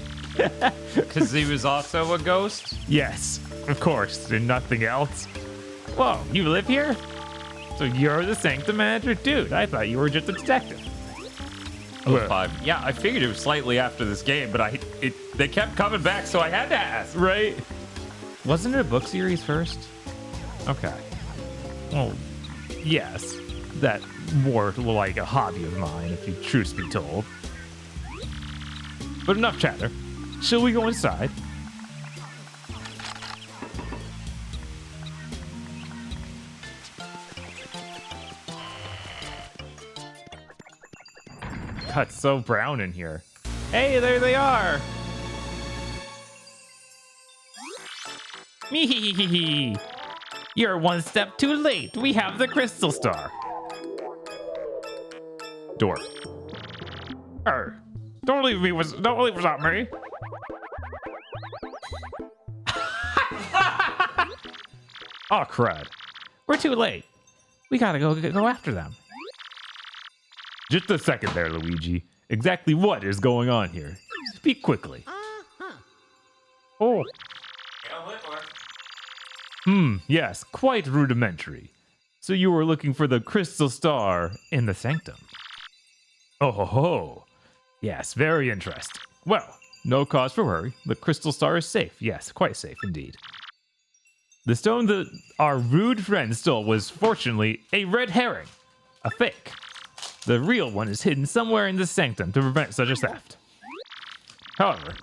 A: Because he was also a ghost?
B: Yes, of course, and nothing else. Whoa, you live here? So you're the Sanctum manager? Dude, I thought you were just a detective.
A: Oh, 5. Yeah, I figured it was slightly after this game, but they kept coming back, so I had to ask.
B: Right? Wasn't it a book series first? Okay. Well, yes. That more like a hobby of mine, if you truth be told. But enough chatter. Shall we go inside? God, it's so brown in here. Hey, there they are. Mehehehe. You're one step too late. We have the crystal star. Door. Don't leave without me. Oh, crud. We're too late. We gotta go after them. Just a second there, Luigi. Exactly what is going on here? Speak quickly. Oh. Yes, quite rudimentary. So you were looking for the crystal star in the sanctum. Oh ho ho. Yes, very interesting. Well, no cause for worry. The crystal star is safe. Yes, quite safe indeed. The stone that our rude friend stole was fortunately a red herring, a fake. The real one is hidden somewhere in the sanctum to prevent such a theft. However,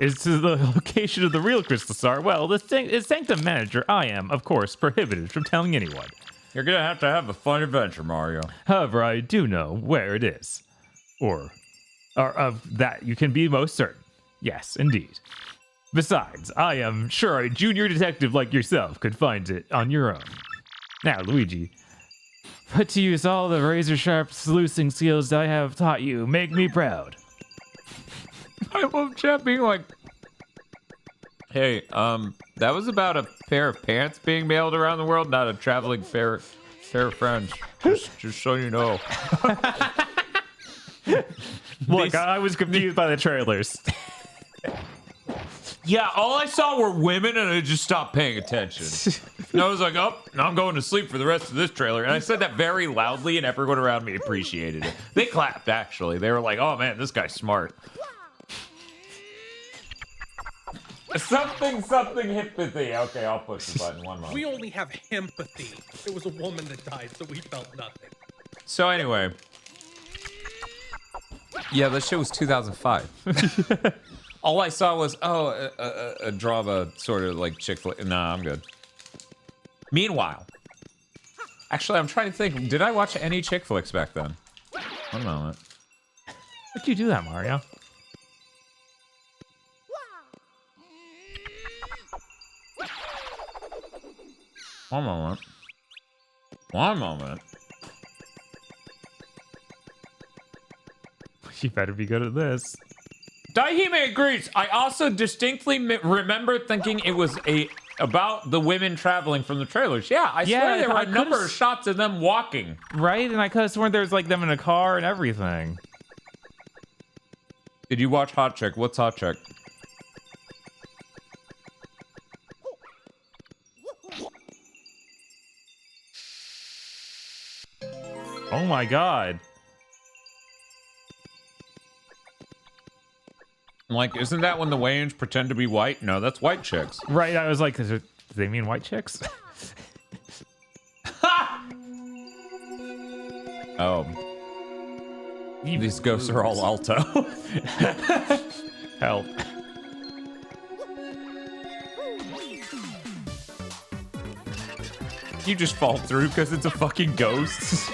B: as to the location of the real crystal star, well, the sanctum manager, I am, of course, prohibited from telling anyone.
A: You're gonna have a fun adventure, Mario.
B: However, I do know where it is. Or of that you can be most certain. Yes, indeed. Besides, I am sure a junior detective like yourself could find it on your own. Now, Luigi, put to use all the razor-sharp sleuthing skills I have taught you. Make me proud.
A: I love chat being like, hey, that was about a pair of pants being mailed around the world, not a traveling fair of friends. Just so you know.
B: Look, I was confused by the trailers.
A: Yeah, all I saw were women, and I just stopped paying attention. And I was like, oh, now I'm going to sleep for the rest of this trailer. And I said that very loudly, and everyone around me appreciated it. They clapped, actually. They were like, oh, man, this guy's smart. Something empathy. Okay, I'll push the button. One moment.
L: We only have empathy. It was a woman that died, so we felt nothing.
A: So anyway. Yeah, that shit was 2005. All I saw was, a drama sort of like chick flick. Nah, I'm good. Meanwhile. Actually, I'm trying to think. Did I watch any chick flicks back then? One moment.
B: How'd you do that, Mario?
A: One moment. One moment.
B: You better be good at this.
A: Daihime agrees. I also distinctly remember thinking it was about the women traveling from the trailers. Yeah, I swear there were a number of shots of them walking.
B: Right, and I could have sworn there was like them in a car and everything.
A: Did you watch Hot Chick? What's Hot Chick?
B: Oh my god.
A: I'm like, isn't that when the Wayans pretend to be white? No, that's white chicks.
B: Right, I was like, do they mean white chicks?
A: Oh. These ghosts are all alto.
B: Help.
A: You just fall through because it's a fucking ghost.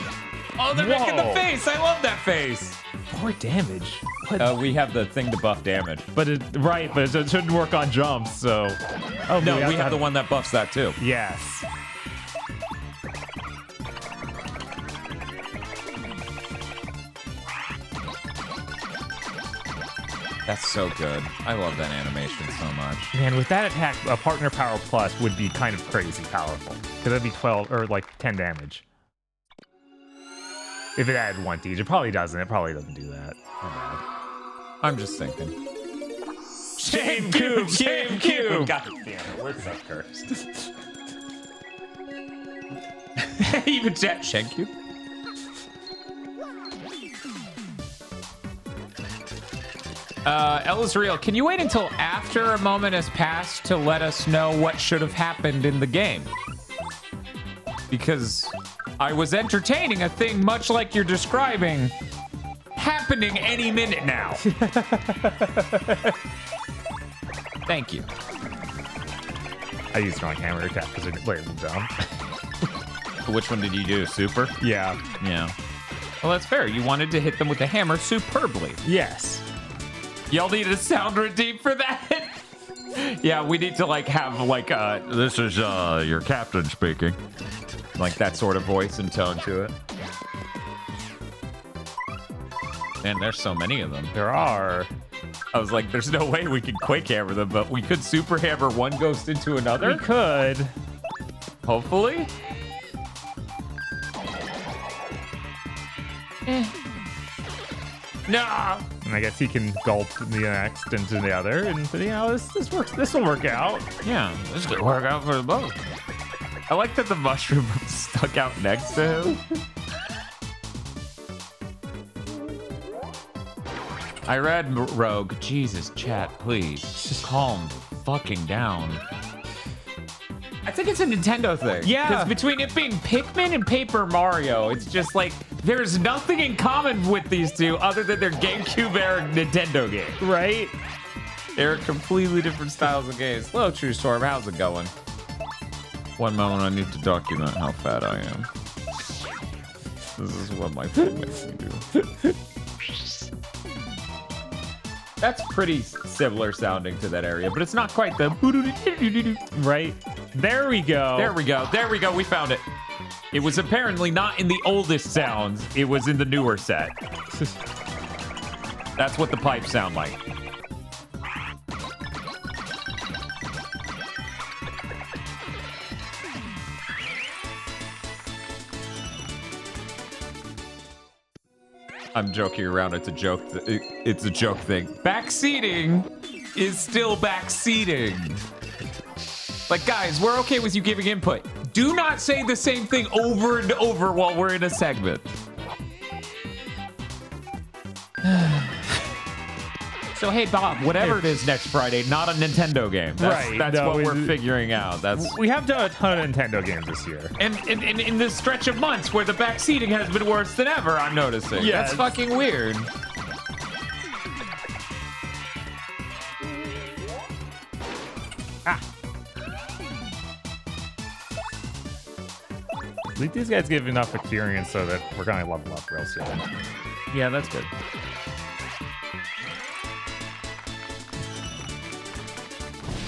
A: Oh, they're making the face. I love that face.
B: 4 damage.
A: We have the thing to buff damage.
B: But it shouldn't work on jumps, so.
A: Oh, no, we have the one that buffs that too.
B: Yes.
A: That's so good. I love that animation so much.
B: Man, with that attack, a partner power plus would be kind of crazy powerful. Because that'd be 12 or like 10 damage. If it added 1 to each, it probably doesn't. It probably doesn't do that. Not bad.
A: I'm just thinking.
B: Shame cube! Shame cube!
A: God damn it, we're so cursed. Even chat, shame cube? Ella's real. Can you wait until after a moment has passed to let us know what should have happened in the game? Because I was entertaining a thing much like you're describing happening any minute now. Thank you.
B: I used throwing hammer attack because they're way dumb.
A: Which one did you do? Super?
B: Yeah.
A: Yeah. Well, that's fair. You wanted to hit them with the hammer superbly.
B: Yes.
A: Y'all need a sound redeem for that? Yeah, we need to like have like this is your captain speaking. Like that sort of voice and tone to it. Man, there's so many of them.
B: There are.
A: I was like, there's no way we could Quake Hammer them, but we could Super Hammer one ghost into another.
B: We could.
A: Hopefully. No.
B: And I guess he can gulp the next into the other, and this works. This will work out.
A: Yeah, this could work out for the both. I like that the mushroom stuck out next to him. I read Rogue. Jesus, chat, please. Just calm fucking down. I think it's a Nintendo thing.
B: Yeah.
A: Because between it being Pikmin and Paper Mario, it's just like there's nothing in common with these two other than their GameCube era Nintendo game.
B: Right?
A: They're completely different styles of games. Hello, True Storm. How's it going? One moment, I need to document how fat I am. This is what my food makes me do. That's pretty similar sounding to that area, but it's not quite the...
B: Right? There we go.
A: There we go. There we go. We found it. It was apparently not in the oldest sounds. It was in the newer set. That's what the pipes sound like. I'm joking around. It's a joke. It's a joke thing. Backseating is still backseating. Like, guys, we're okay with you giving input. Do not say the same thing over and over while we're in a segment. So, hey, Bob, whatever it is next Friday, not a Nintendo game. That's what we're figuring out.
B: We have done a ton of Nintendo games this year.
A: And in this stretch of months where the backseating has been worse than ever, I'm noticing.
B: Yeah,
A: that's fucking weird.
B: At least these guys give enough experience so that we're gonna level up real soon.
A: Yeah, that's good.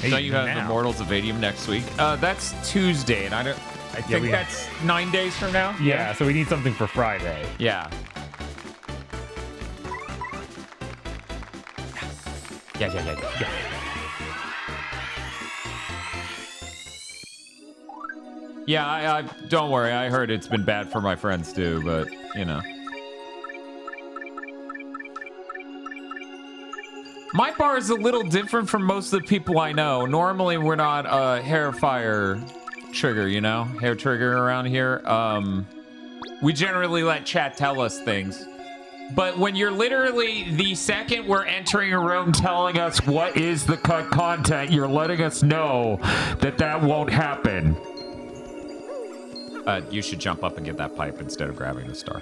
A: So you have Immortals of Adium next week. That's Tuesday, and I think that's 9 days from now.
B: Yeah, so we need something for Friday.
A: Yeah. Yeah. Yeah, I don't worry. I heard it's been bad for my friends too, but you know. My bar is a little different from most of the people I know. Normally, we're not a hair fire trigger, you know? Hair trigger around here. We generally let chat tell us things. But when you're literally the second we're entering a room telling us what is the cut content, you're letting us know that that won't happen. You should jump up and get that pipe instead of grabbing the star.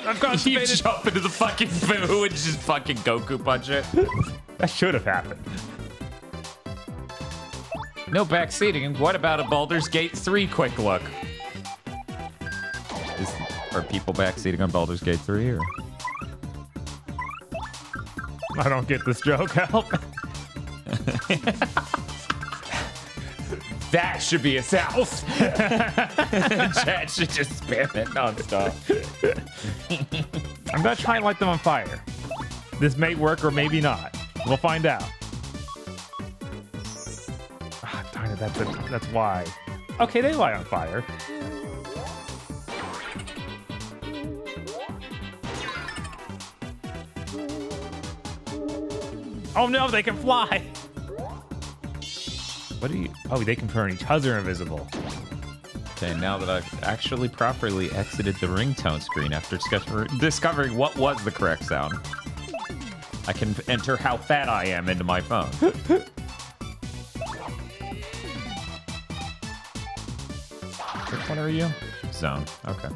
B: I've got
A: you jump into the fucking poo and just fucking Goku punch it.
B: That should have happened.
A: No backseating. What about a Baldur's Gate 3 quick look? Are people backseating on Baldur's Gate 3 or?
B: I don't get this joke. Help.
A: That should be a south. Chat should just spam it nonstop.
B: I'm gonna try and light them on fire. This may work or maybe not. We'll find out. Ah, darn it, that's why. Okay, they light on fire. Oh no, they can fly! What do you... Oh, they can turn each other invisible.
A: Okay, now that I've actually properly exited the ringtone screen after discovering what was the correct sound, I can enter how fat I am into my phone. Which one are you? Zone. Okay.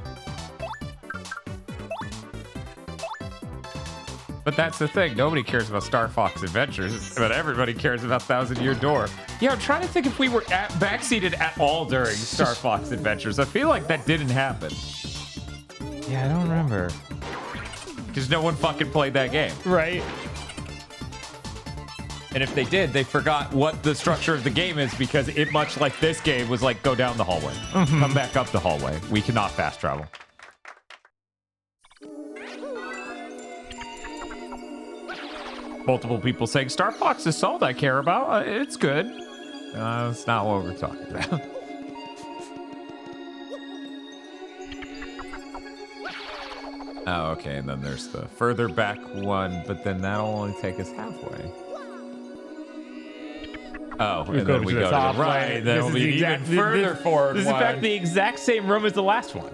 A: But that's the thing. Nobody cares about Star Fox Adventures, but everybody cares about Thousand Year Door. Yeah, I'm trying to think if we were backseated at all during Star Fox Adventures. I feel like that didn't happen.
B: Yeah, I don't remember.
A: Because no one fucking played that game.
B: Right.
A: And if they did, they forgot what the structure of the game is because it, much like this game, was like, go down the hallway. Come back up the hallway. We cannot fast travel. Multiple people saying Star Fox is all I care about. It's good. That's not what we're talking about. Oh, okay, and then there's the further back one, but then that'll only take us halfway. Oh, and then we go to the right, then it'll be even further forward.
B: This is in fact the exact same room as the last one.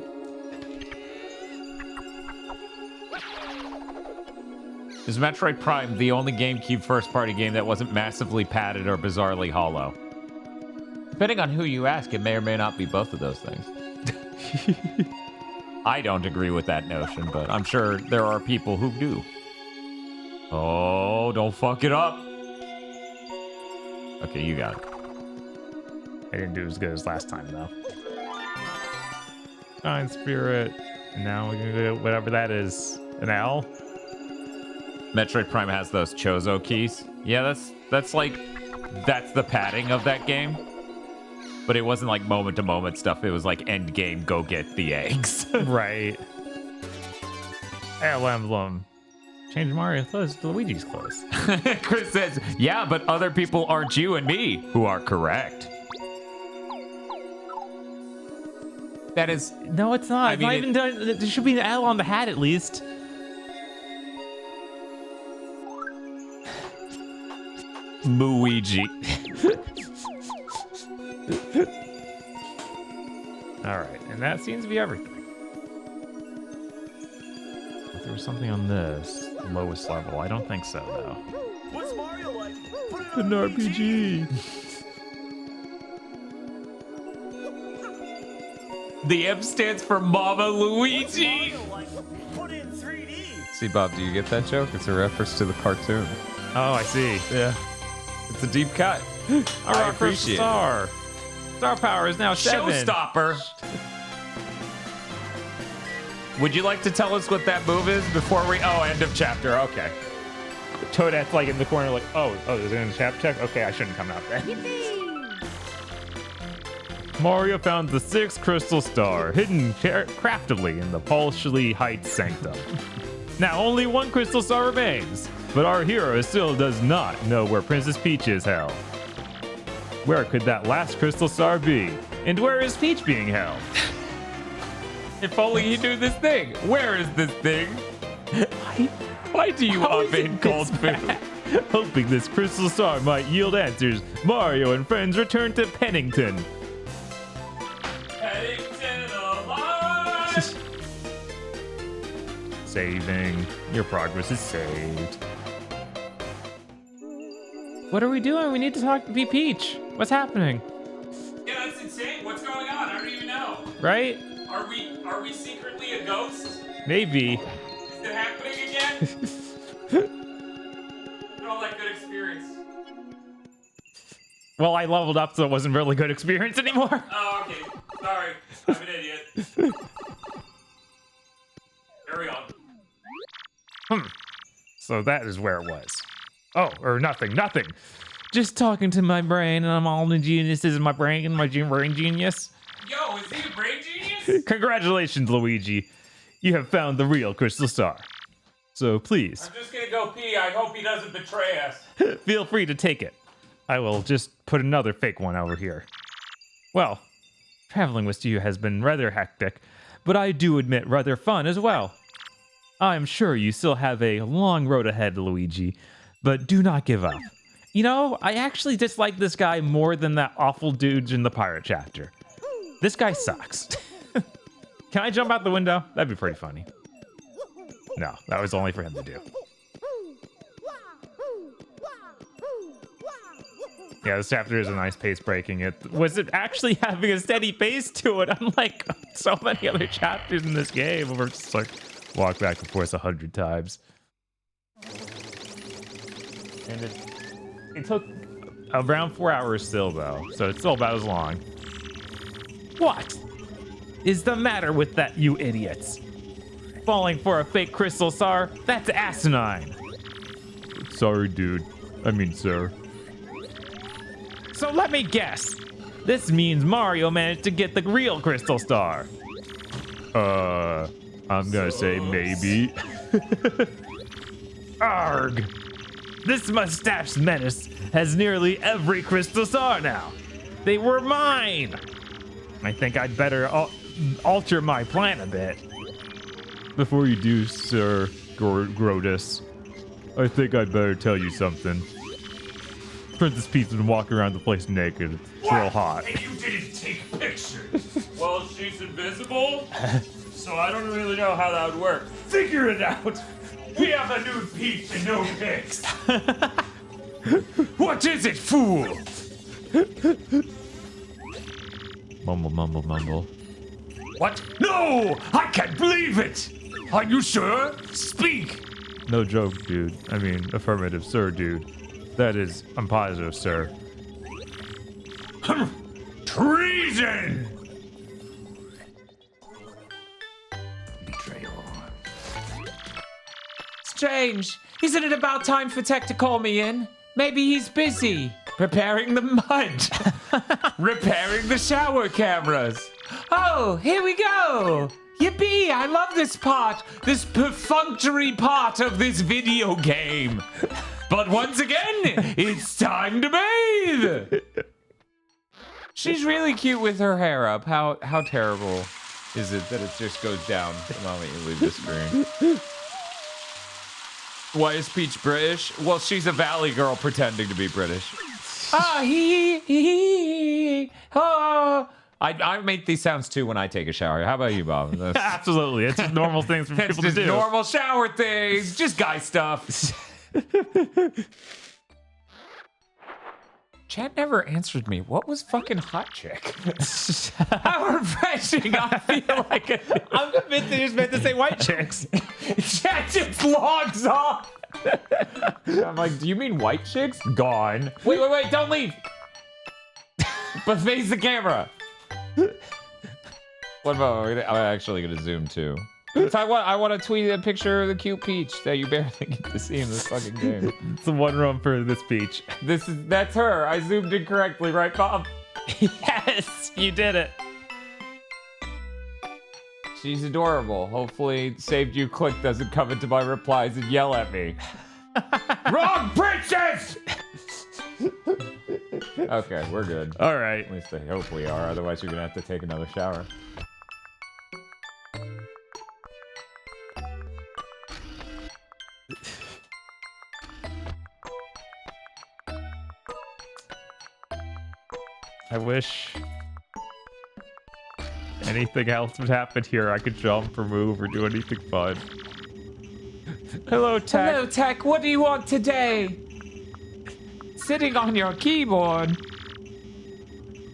A: Is Metroid Prime the only GameCube first-party game that wasn't massively padded or bizarrely hollow? Depending on who you ask, it may or may not be both of those things. I don't agree with that notion, but I'm sure there are people who do. Oh, don't fuck it up. Okay, you got it.
B: I didn't do as good as last time, though. Fine Spirit. And now we're gonna go whatever that is. An L?
A: Metroid Prime has those Chozo keys. Yeah, that's the padding of that game. But it wasn't like moment-to-moment stuff. It was like end game, go get the eggs.
B: Right. L emblem. Change Mario clothes to Luigi's clothes.
A: Chris says, yeah, but other people aren't you and me who are correct. That is...
B: No, it's not. It's not even done. There should be an L on the hat at least.
A: Luigi.
B: Alright, and that seems to be everything. If there was something on this lowest level, I don't think so, though.
I: What's Mario like? Put it
B: An
I: on
B: RPG.
A: The M stands for Mama Luigi.
I: Mario like? Put in 3D.
A: See, Bob, do you get that joke? It's a reference to the cartoon.
B: Oh, I see.
A: Yeah. It's a deep cut. I appreciate
B: star.
A: it.
B: Star power is now 7.
A: Showstopper. Would you like to tell us what that move is before we... Oh, end of chapter. Okay.
B: Toadette's like in the corner like, oh, there's an chapter check? Okay, I shouldn't come out then. Mario found the 6th crystal star, hidden craftily in the Palshly Heights sanctum. Now only 1 crystal star remains, but our hero still does not know where Princess Peach is held. Where could that last crystal star be? And where is Peach being held?
A: If only you knew this thing. Where is this thing? Why do you up in cold food?
B: Hoping this crystal star might yield answers, Mario and friends return to Pennington.
A: Pennington alive!
B: Saving. Your progress is saved. What are we doing? We need to talk to Peach. What's happening?
A: Yeah, that's insane. What's going on? I don't even know.
B: Right?
A: Are we secretly a ghost?
B: Maybe.
A: Is it happening again? All that good experience.
B: Well, I leveled up, so it wasn't really good experience anymore.
A: Oh, okay. Sorry. I'm an idiot. Carry on.
B: So that is where it was. Oh, or nothing. Just talking to my brain, and I'm all the geniuses in my brain, my brain genius.
A: Yo, is he a brain genius?
B: Congratulations, Luigi. You have found the real crystal star. So please,
A: I'm just gonna go pee. I hope he doesn't betray us.
B: feel free to take it. I will just put another fake one over here. Well, traveling with you has been rather hectic, but I do admit rather fun as well. I am sure you still have a long road ahead, Luigi, but do not give up. You know, I actually dislike this guy more than that awful dude in the pirate chapter. This guy sucks. Can I jump out the window? That'd be pretty funny. No, that was only for him to do. Yeah, this chapter is a nice pace breaking. It was it actually having a steady pace to it, unlike so many other chapters in this game where it's just like walk back and forth 100 times. And it took around 4 hours still though, so it's still about as long. What is the matter with that, you idiots? Falling for a fake crystal star? That's asinine. Sorry, dude. I mean, sir. So let me guess. This means Mario managed to get the real crystal star. I'm gonna say maybe. Arg! This mustache menace has nearly every crystal star now. They were mine. I think I'd better alter my plan a bit. Before you do, Sir Grotus, I think I'd better tell you something. Princess Peach's been walking around the place naked. It's real hot.
M: And you didn't take pictures. Well, she's invisible, so I don't really know how that would work. Figure it out. We have a nude Peach and no pics.
E: What is it, fool?
B: Mumble, mumble, mumble.
E: What? No! I can't believe it! Are you sure? Speak!
B: No joke, dude. I mean, affirmative, sir, dude. That is, I'm positive, sir.
E: Treason!
C: Betrayal.
E: Strange. Isn't it about time for Tech to call me in? Maybe he's busy. Preparing the mud. Repairing the shower cameras. Oh, here we go. Yippee, I love this part. This perfunctory part of this video game. But once again, it's time to bathe. She's really cute with her hair up. How terrible is it that it just goes down the moment you leave the screen? Why is Peach British? Well, she's a Valley girl pretending to be British. Oh. I make these sounds too when I take a shower. How about you, Bob?
B: Absolutely. It's just normal things for people to do.
E: Normal shower things. Just guy stuff. Chat never answered me. What was fucking hot chick? How refreshing. I feel like
B: I'm convinced they just meant to say white chicks.
E: Chat just logs off. I'm like, do you mean white chicks? Gone. Wait, don't leave. But face the camera. What about, I'm actually gonna zoom too. I want to tweet a picture of the cute Peach that you barely get to see in this fucking game.
B: It's the one room for this Peach.
E: That's her. I zoomed in correctly, right, Bob?
B: Yes, you did it.
E: She's adorable. Hopefully, Saved You Click doesn't come into my replies and yell at me. Wrong princess! Okay, we're good.
B: All right.
E: At least I hope we are. Otherwise, you're gonna have to take another shower.
B: I wish anything else would happen here. I could jump or move or do anything fun.
E: Hello, Tech. Hello, Tech. What do you want today? Sitting on your keyboard.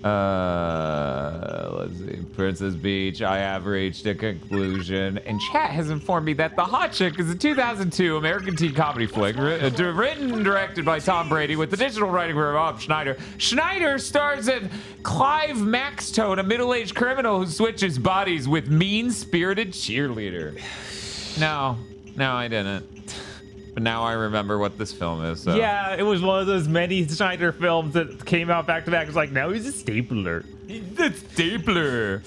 E: Let's see. Princess Beach, I have reached a conclusion. And chat has informed me that The Hot Chick is a 2002 American teen comedy flick written and directed by Tom Brady with additional writing by Rob Schneider. Schneider stars as Clive Maxtone, a middle-aged criminal who switches bodies with mean-spirited cheerleader. No, I didn't. But now I remember what this film is. So.
B: Yeah, it was one of those many Schneider films that came out back to back. It's like, now he's a stapler.
E: The stapler.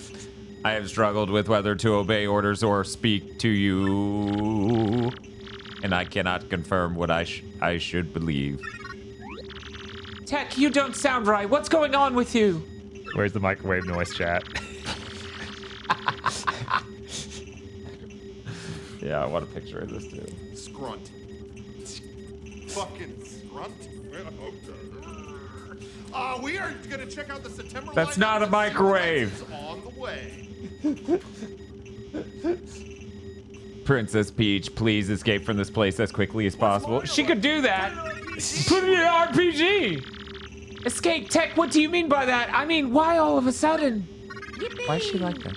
E: I have struggled with whether to obey orders or speak to you. And I cannot confirm what I should believe. Tech, you don't sound right. What's going on with you?
B: Where's the microwave noise, chat?
E: Yeah, I want a picture of this too.
J: Scrunt. Fucking scrunt. We are gonna check out the September.
E: That's not a microwave.
J: On the way.
E: Princess Peach, please escape from this place as quickly as possible. She could do that. Put it in RPG. Escape, Tech. What do you mean by that? I mean, why all of a sudden? Why is she like that?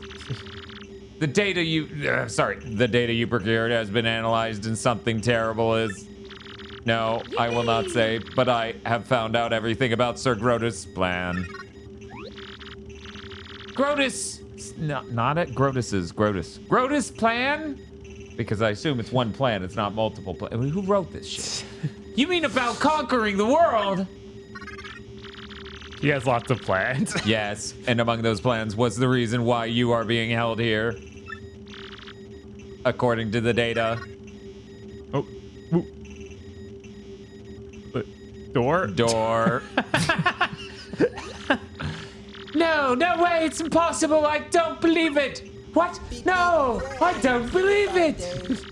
E: The data you procured has been analyzed and something terrible is... No, I will not say, but I have found out everything about Sir Grotus' plan. Grotus... Not it. Grotus's. Grotus' plan? Because I assume it's one plan, it's not multiple plans. I mean, who wrote this shit? You mean about conquering the world?
B: He has lots of plans.
E: Yes, and among those plans was the reason why you are being held here. According to the data.
B: Oh. Ooh. Door?
E: No way, it's impossible. I don't believe it. What? No! I don't believe it!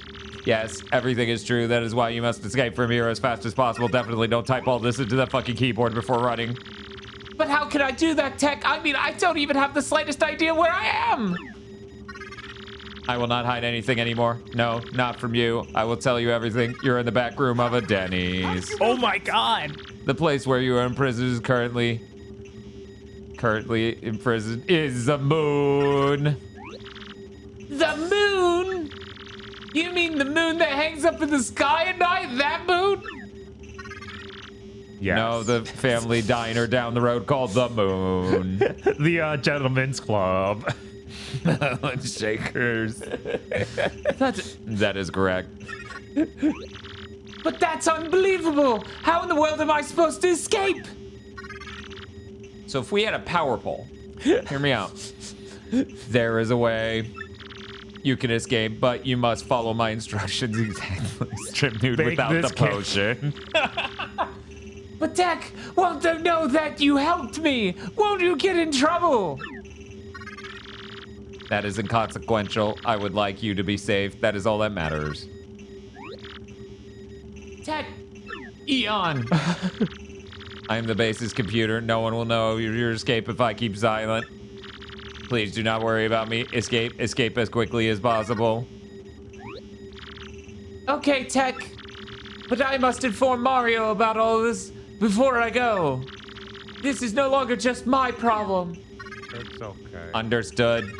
A: Yes, everything is true. That is why you must escape from here as fast as possible. Definitely don't type all this into that fucking keyboard before running.
E: But how can I do that, Tech? I mean, I don't even have the slightest idea where I am!
A: I will not hide anything anymore. No, not from you. I will tell you everything. You're in the back room of a Denny's.
B: Oh my god!
A: The place where you are imprisoned is currently imprisoned is the moon.
E: The moon? You mean the moon that hangs up in the sky at night? That moon?
B: Yes.
A: No, the family diner down the road called the Moon.
B: The Gentlemen's Club.
A: Shakers. That is correct.
E: But that's unbelievable! How in the world am I supposed to escape?
A: So if we had a power pole, hear me out. There is a way you can escape, but you must follow my instructions exactly. Strip nude
B: Bake
A: without
B: this
A: the potion.
E: But Tech, won't they know that you helped me? Won't you get in trouble?
A: That is inconsequential. I would like you to be safe. That is all that matters.
E: Tech, Eon.
A: I am the base's computer. No one will know your escape if I keep silent. Please do not worry about me. Escape as quickly as possible.
E: Okay, Tech. But I must inform Mario about all this before I go. This is no longer just my problem.
B: It's okay.
A: Understood.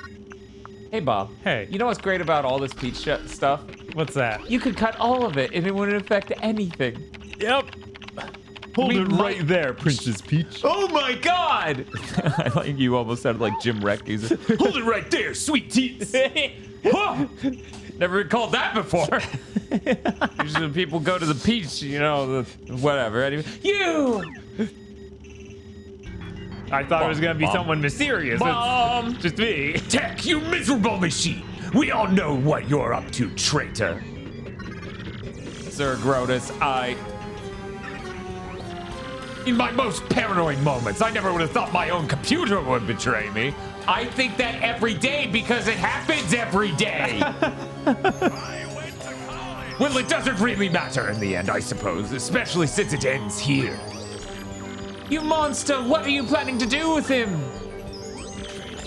A: Hey, Bob.
B: Hey.
A: You know what's great about all this Peach stuff?
B: What's that?
A: You could cut all of it and it wouldn't affect anything.
B: Yep. Hold it right there, Princess Peach.
A: Oh my god! I like you almost sounded like Jim Reckes. Hold it right there, sweet teeth. Huh. Never called that before. Usually when people go to the Peach, you know, whatever. Anyway, you!
B: I thought it was gonna be someone mysterious.
A: Bomb!
B: It's just me.
E: Tech, you miserable machine! We all know what you're up to, traitor.
A: Sir Grotus,
E: In my most paranoid moments, I never would have thought my own computer would betray me. I think that every day because it happens every day. Well, it doesn't really matter in the end, I suppose, especially since it ends here. You monster, what are you planning to do with him?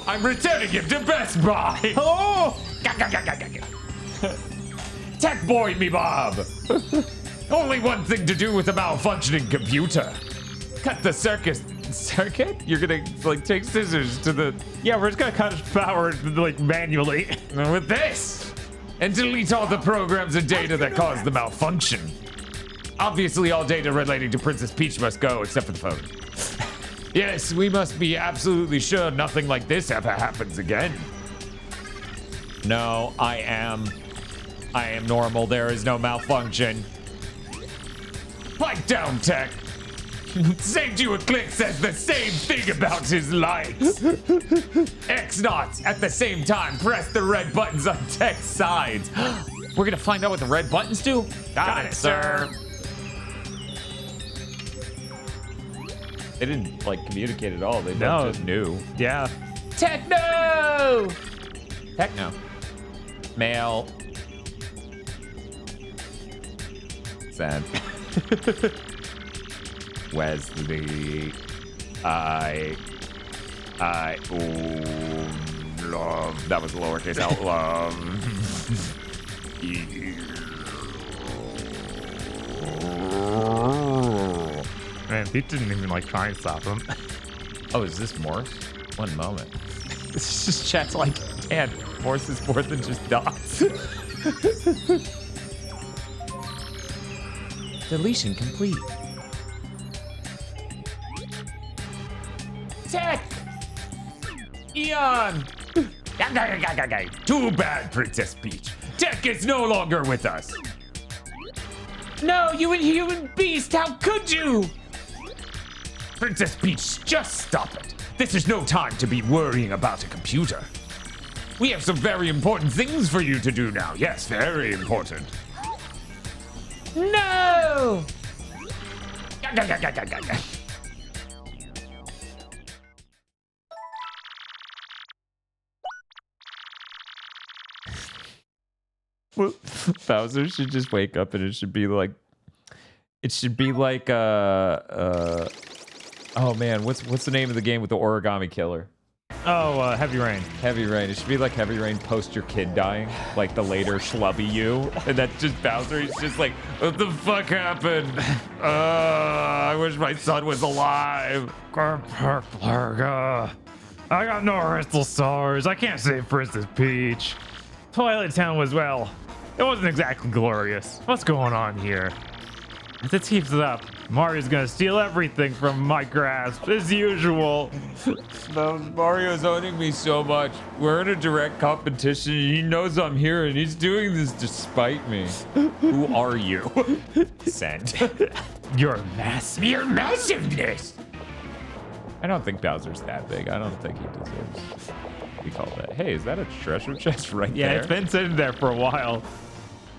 E: I'm returning him to Best Buy.
B: Oh!
E: Tech boy me, Bob. Only one thing to do with a malfunctioning computer. Cut the circuit? You're gonna like take scissors to the
B: Yeah, we're just gonna cut his power like manually.
E: with this and delete all the programs and data that caused the malfunction. Obviously, all data relating to Princess Peach must go, except for the phone. Yes, we must be absolutely sure nothing like this ever happens again.
A: no, I am normal. There is no malfunction.
E: Pipe down, Tech. Saved You a Click says the same thing about his lights. X-Knots, at the same time, press the red buttons on Tech's sides.
A: We're gonna find out what the red buttons do?
E: Got it, sir.
A: They didn't like communicate at all. They
B: No.
A: just knew.
B: Yeah.
E: Techno!
A: Techno. Male. Sad. Wesley. Love. That was lowercase out. Love.
B: Man, Pete didn't even like try and stop him.
A: Oh, is this Morse? One moment. This is just chat's like, Dan, Morse is more than just dots. Deletion complete.
E: Tech! Eon! Too bad, Princess Peach. Tech is no longer with us. No, you inhuman beast, how could you? Princess Peach, just stop it. This is no time to be worrying about a computer. We have some very important things for you to do now. Yes, very important. No!
A: Bowser should just wake up and it should be like oh man, what's the name of the game with the origami killer?
B: Oh, Heavy Rain.
A: Heavy Rain. It should be like Heavy Rain post your kid dying, like the later schlubby you, and that's just Bowser. He's just like, what the fuck happened? I wish my son was alive.
B: I got no crystal stars. I can't save Princess Peach. Twilight Town was, well, it wasn't exactly glorious. What's going on here? If this keeps it up, Mario's gonna steal everything from my grasp, as usual.
A: No, Mario's owning me so much. We're in a direct competition. He knows I'm here, and he's doing this despite me. Who are you? Send.
B: You're massive.
F: Your massiveness.
A: I don't think Bowser's that big. I don't think he deserves to be called that. Hey, is that a treasure chest right there?
B: Yeah, it's been sitting there for a while.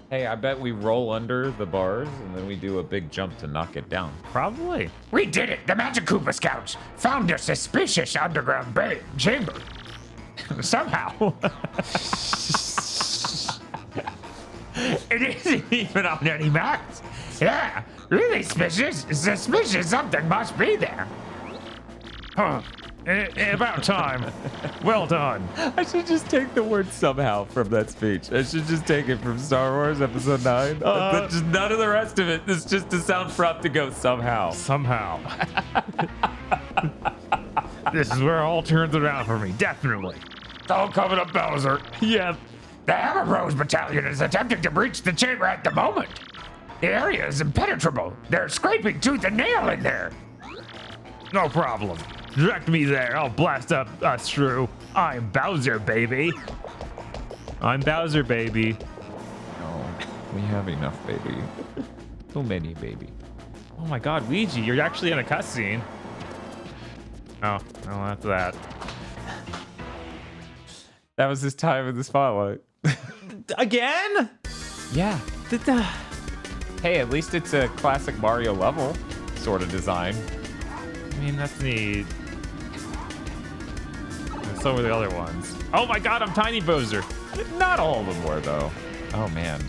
A: Hey, I bet we roll under the bars and then we do a big jump to knock it down.
B: Probably.
F: We did it. The Magic Koopa Scouts found a suspicious underground chamber. Somehow. It isn't even on any maps. Yeah, really suspicious. Something must be there.
B: Huh. About time. Well done.
A: I should just take the word somehow from that speech. I should just take it from Star Wars Episode 9. Just none of the rest of it. It's just a sound prop to go somehow.
B: Somehow. This is where it all turns around for me, definitely.
F: It's all coming up, Bowser.
B: Yep.
F: The Hammer Bros Battalion is attempting to breach the chamber at the moment. The area is impenetrable. They're scraping tooth and nail in there.
B: No problem. Direct me there. I'll blast up us through. I'm Bowser, baby. I'm Bowser, baby.
A: No, we have enough, baby. Too many, baby.
B: Oh my god, Luigi, you're actually in a cutscene. Oh, no, that's that.
A: That was his time in the spotlight.
B: Again?
A: Yeah. Hey, at least it's a classic Mario level sort of design.
B: I mean, that's neat. And so were the other ones. Oh my god, I'm Tiny Bowser.
A: Not all of them were, though. Oh, man.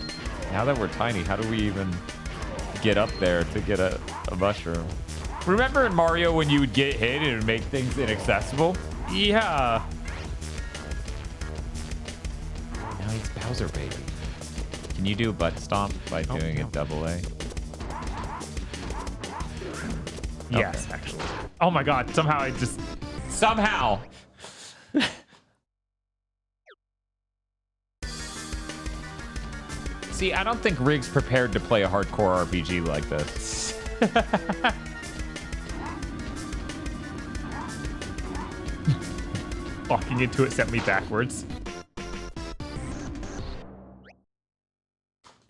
A: Now that we're tiny, how do we even get up there to get a mushroom? Remember in Mario when you would get hit and it would make things inaccessible?
B: Yeah.
A: Now he's Bowser, baby. Can you do a butt stomp by doing a double A?
B: Yes, actually. Oh my god, somehow I just...
A: Somehow! See, I don't think Rig's prepared to play a hardcore RPG like this.
B: Walking into it sent me backwards.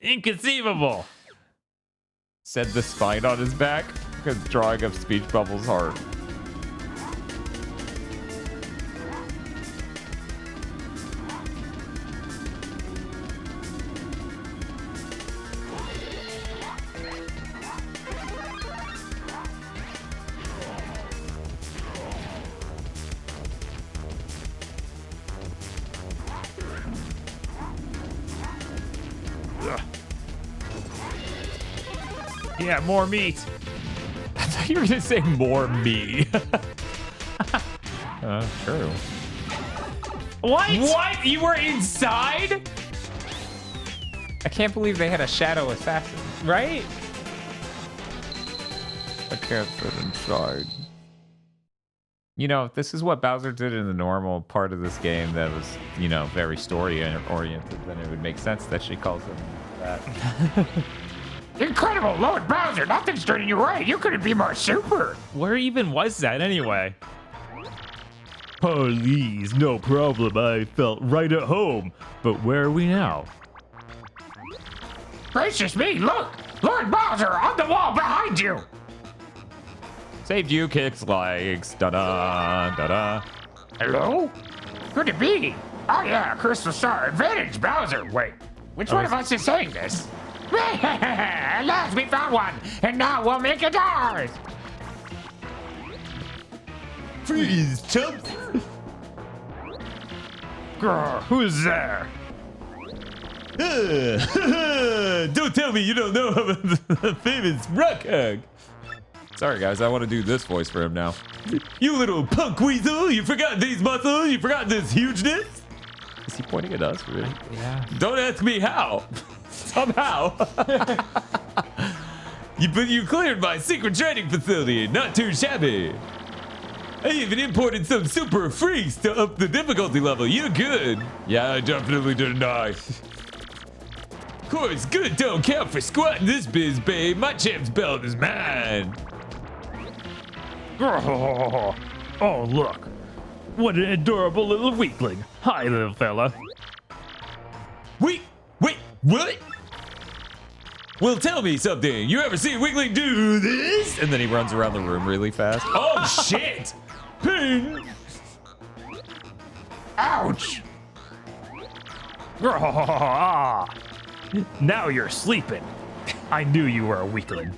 B: Inconceivable!
A: Said the spine on his back, because drawing up speech bubbles hard.
B: Yeah, more meat.
A: I thought you were gonna say more me. True.
B: What?
A: What? You were inside? I can't believe they had a shadow assassin.
B: Right?
A: I can't fit inside. You know, this is what Bowser did in the normal part of this game that was, you know, very story-oriented. Then it would make sense that she calls him that.
F: Incredible, Lord Bowser. Nothing's turning you right. You couldn't be more super.
B: Where even was that anyway? Please, no problem. I felt right at home. But where are we now?
F: Gracious me, look. Lord Bowser on the wall behind you.
A: Saved you, kicks legs. Da-da, da-da.
F: Hello? Could it be? Oh yeah, Crystal Star Advantage, Bowser. Wait, which one of us is saying this? At last we found one, and now we'll make it ours.
A: Freeze, chumps.
B: Grr, who's there?
A: Don't tell me you don't know the famous rock hug. Sorry, guys, I want to do this voice for him now. You little punk weasel, you forgot these muscles, you forgot this hugeness. Is he pointing at us, really?
B: Yeah.
A: Don't ask me how. Somehow. You cleared my secret training facility, not too shabby. I even imported some super freaks to up the difficulty level. You're good. Yeah, I definitely didn't die. Of course, good don't count for squat in this biz, babe. My champ's belt is mine.
B: Oh, look. What an adorable little weakling. Hi, little fella.
A: Wait, what? Well, tell me something. You ever see a weakling do this? And then he runs around the room really fast. Oh, shit. Pain.
F: Ouch!
B: Now you're sleeping. I knew you were a weakling.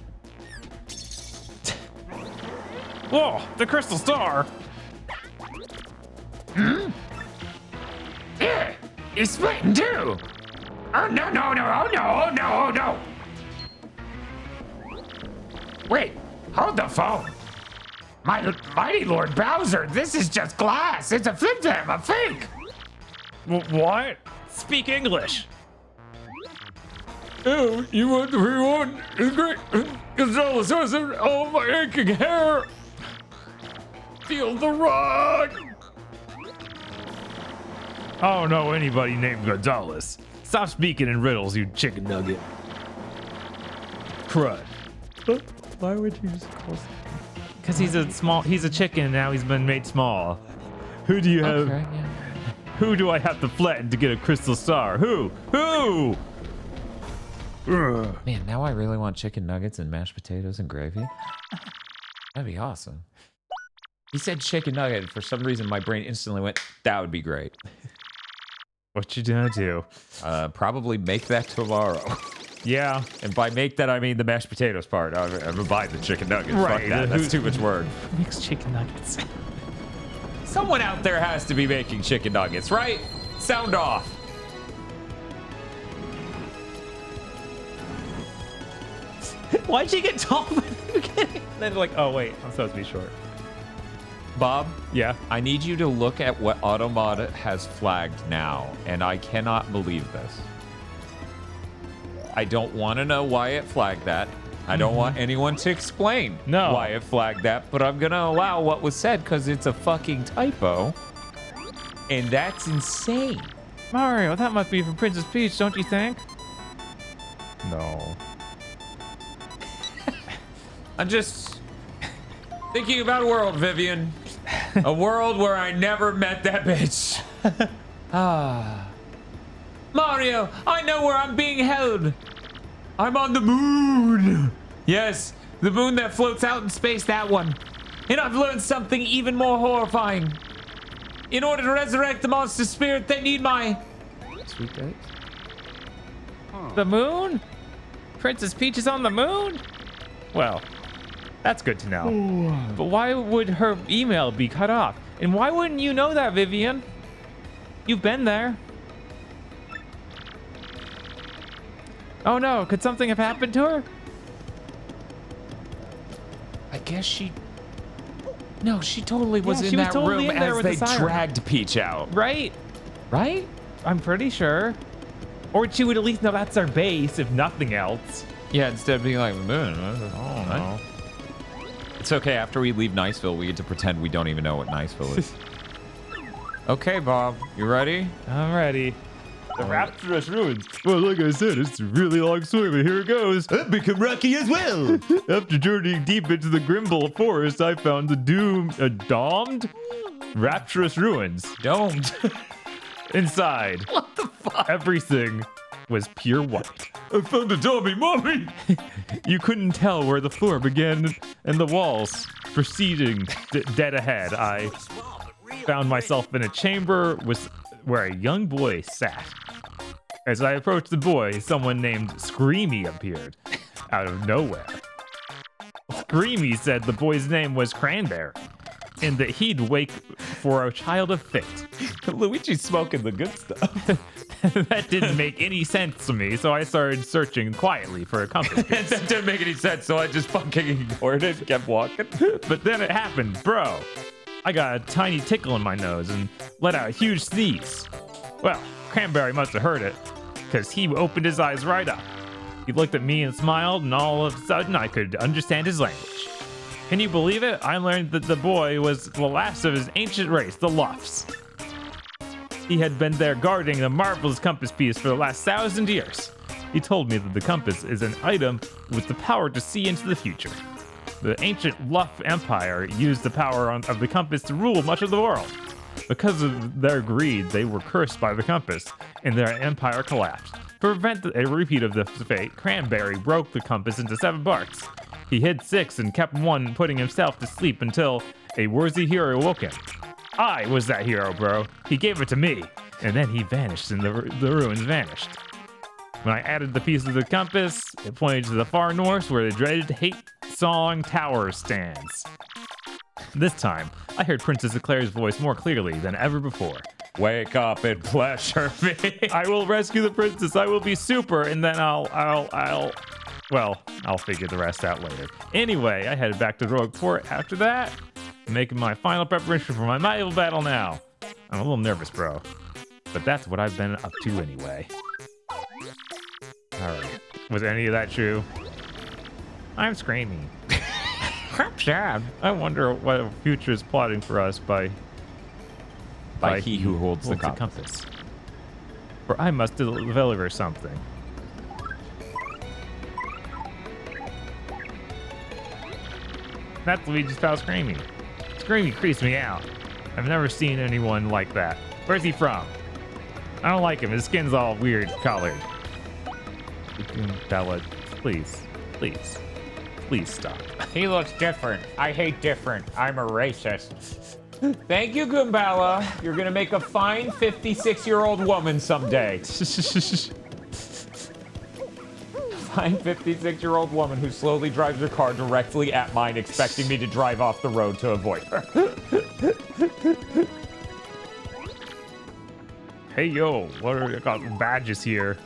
B: Whoa, the crystal star.
F: Yeah, he's splitting too! Oh no, no, no, oh no, oh no, oh no! Wait, hold the phone. My mighty Lord Bowser, this is just glass. It's a flim-flam, a fake.
B: What? Speak English.
A: Oh, you want the rewind? It's great. Gonzalez has all my aching hair. Feel the rock.
B: I don't know anybody named Gonzalez. Stop speaking in riddles, you chicken nugget. Crud.
A: Why would you just call?
B: Because he's a chicken and now he's been made small. Who do you have?
A: Okay, yeah.
B: Who do I have to flatten to get a crystal star? Who? Ugh.
A: Man, now I really want chicken nuggets and mashed potatoes and gravy. That'd be awesome. He said chicken nugget, and for some reason my brain instantly went, that would be great.
B: What you gonna do?
A: Probably make that tomorrow.
B: Yeah.
A: And by make that, I mean the mashed potatoes part. I'm gonna buy the chicken nuggets.
B: Right.
A: Fuck that. That's too much work.
B: Who makes chicken nuggets?
A: Someone out there has to be making chicken nuggets, right? Sound off.
B: Why'd you get tall from the beginning? Then like, oh wait, I'm supposed to be short.
A: Bob?
B: Yeah?
A: I need you to look at what Automata has flagged now, and I cannot believe this. I don't want to know why it flagged that. I don't want anyone to explain why it flagged that, but I'm going to allow what was said because it's a fucking typo. And that's insane.
B: Mario, that must be from Princess Peach, don't you think? No.
A: I'm just thinking about a world, Vivian. A world where I never met that bitch. Mario, I know where I'm being held. I'm on the moon. Yes, the moon that floats out in space, that one. And I've learned something even more horrifying. In order to resurrect the monster spirit, they need my sweet date.
B: The moon? Princess Peach is on the moon? Well, that's good to know. But why would her email be cut off? And why wouldn't you know that, Vivian? You've been there. Oh no, could something have happened to her?
A: I guess she... No, she totally was
B: Yeah,
A: in
B: she was
A: that
B: totally
A: room
B: in there
A: as
B: with
A: they
B: the siren.
A: dragged Peach out.
B: Right?
A: Right?
B: I'm pretty sure. Or she would at least know that's our base, if nothing else.
A: Yeah, instead of being like, moon. I don't know. It's okay. After we leave Niceville, we get to pretend we don't even know what Niceville is. Okay, Bob. You ready?
B: I'm ready. The rapturous ruins. Well, like I said, it's a really long swim, and here it goes. I've become rocky as well. After journeying deep into the Grimble forest, I found the domed rapturous ruins.
A: Domed.
B: Inside.
A: What the fuck?
B: Everything was pure white.
A: I found a dummy, mommy.
B: You couldn't tell where the floor began and the walls proceeding dead ahead. I found myself in a chamber where a young boy sat. As I approached the boy, someone named Screamy appeared out of nowhere. Screamy said the boy's name was Cranberry and that he'd wait for a child of fate.
A: Luigi's smoking the good stuff.
B: That didn't make any sense to me, so I started searching quietly for a compass piece.
A: That didn't make any sense, so I just fucking ignored it and kept walking.
B: But then it happened, bro. I got a tiny tickle in my nose and let out a huge sneeze. Well, Cranberry must have heard it, because he opened his eyes right up. He looked at me and smiled, and all of a sudden I could understand his language. Can you believe it? I learned that the boy was the last of his ancient race, the Luffs. He had been there guarding the marvelous compass piece for the last 1,000 years. He told me that the compass is an item with the power to see into the future. The ancient Luff Empire used the power of the compass to rule much of the world. Because of their greed, they were cursed by the compass, and their empire collapsed. To prevent a repeat of this fate, Cranberry broke the compass into 7 parts. He hid 6 and kept one, putting himself to sleep until a worthy hero awoke him. I was that hero, bro. He gave it to me, and then he vanished, and the ruins vanished. When I added the piece of the compass, it pointed to the far north where the dreaded Hate Song Tower stands. This time, I heard Princess Eclair's voice more clearly than ever before.
A: Wake up and pleasure me.
B: I will rescue the princess. I will be super, and then I'll figure the rest out later. Anyway, I headed back to Rogue Port after that, making my final preparation for my medieval battle now. I'm a little nervous, bro, but that's what I've been up to anyway. All right, was any of that true? I'm screaming.
A: I'm sad.
B: I wonder what the future is plotting for us by
A: he who holds the compass.
B: For I must deliver something. That's Luigi's pal Screamy. Screamy creeps me out. I've never seen anyone like that. Where's he from? I don't like him. His skin's all weird colored. Bella, please stop.
E: He looks different. I hate different. I'm a racist. Thank you, Goombella. You're gonna make a fine 56-year-old woman someday. Fine 56-year-old woman who slowly drives her car directly at mine, expecting me to drive off the road to avoid her.
B: Hey, yo, what are I got badges here?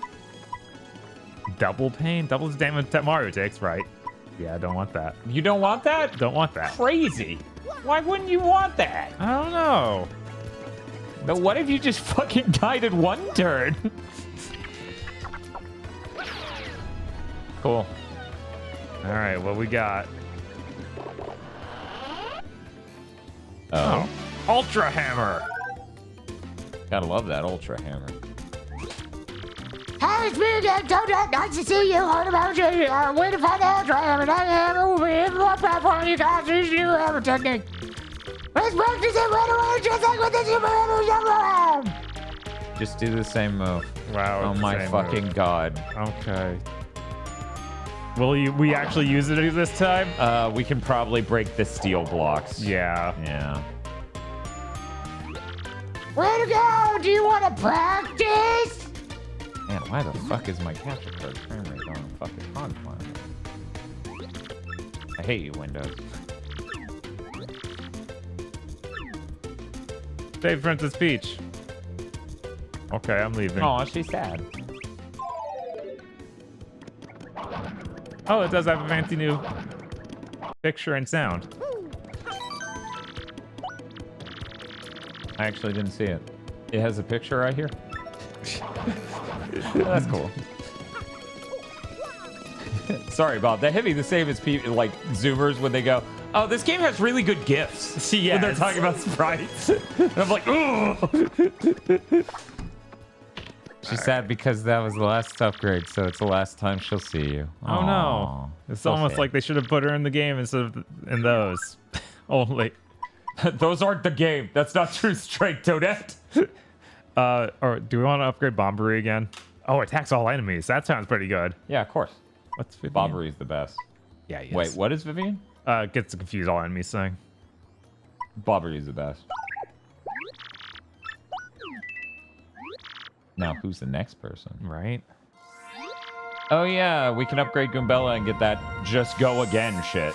B: Double pain? Double the damage that Mario takes, right? Yeah, I don't want that.
E: You don't want that?
B: Don't want that.
E: Crazy. Why wouldn't you want that?
B: I don't know.
E: But what if you just fucking died in one turn? Cool.
B: All right, what we got?
A: Oh.
B: Ultra Hammer.
A: Gotta love that Ultra Hammer.
F: Hi, it's me again, Toadette. Nice to see you. Heard about you. Way to find out, Hammer. That hammer will be in my platform. You guys use new hammer technique. Let's practice it right away, just like with the Super Hammer Jump.
A: Just do the same move.
B: Wow.
A: Oh my fucking god.
B: Okay. Will we actually use it this time?
A: We can probably break the steel blocks.
B: Yeah.
A: Yeah.
F: Way to go. Do you want to practice?
A: Man, why the fuck is my capture card frame rate going fucking hog fire? I hate you, Windows.
B: Save Princess Peach. Okay, I'm leaving.
E: Oh, she's sad.
B: Oh, it does have a fancy new picture and sound.
A: I actually didn't see it. It has a picture right here. That's cool.
E: Sorry, Bob. That hit me the same as people like Zoomers when they go, "Oh, this game has really good gifs."
B: Yes.
E: When they're talking about sprites, and I'm like, "Ooh."
A: She's sad because that was the last upgrade, so it's the last time she'll see you.
B: Oh no. It's
A: So
B: almost
A: sad.
B: like they should have put her in the game instead of in those. Only.
E: Those aren't the game. That's not true strength, Toadette.
B: Or do we want to upgrade Bombery again? Oh, attacks all enemies. That sounds pretty good.
A: Yeah, of course.
B: What's Vivian?
A: Bobbery's the best.
B: Yeah, yes.
A: Wait, what is Vivian?
B: Gets to confuse all enemies thing.
A: Bobbery's the best. Now, who's the next person?
B: Right?
A: Oh yeah, we can upgrade Goombella and get that just go again shit.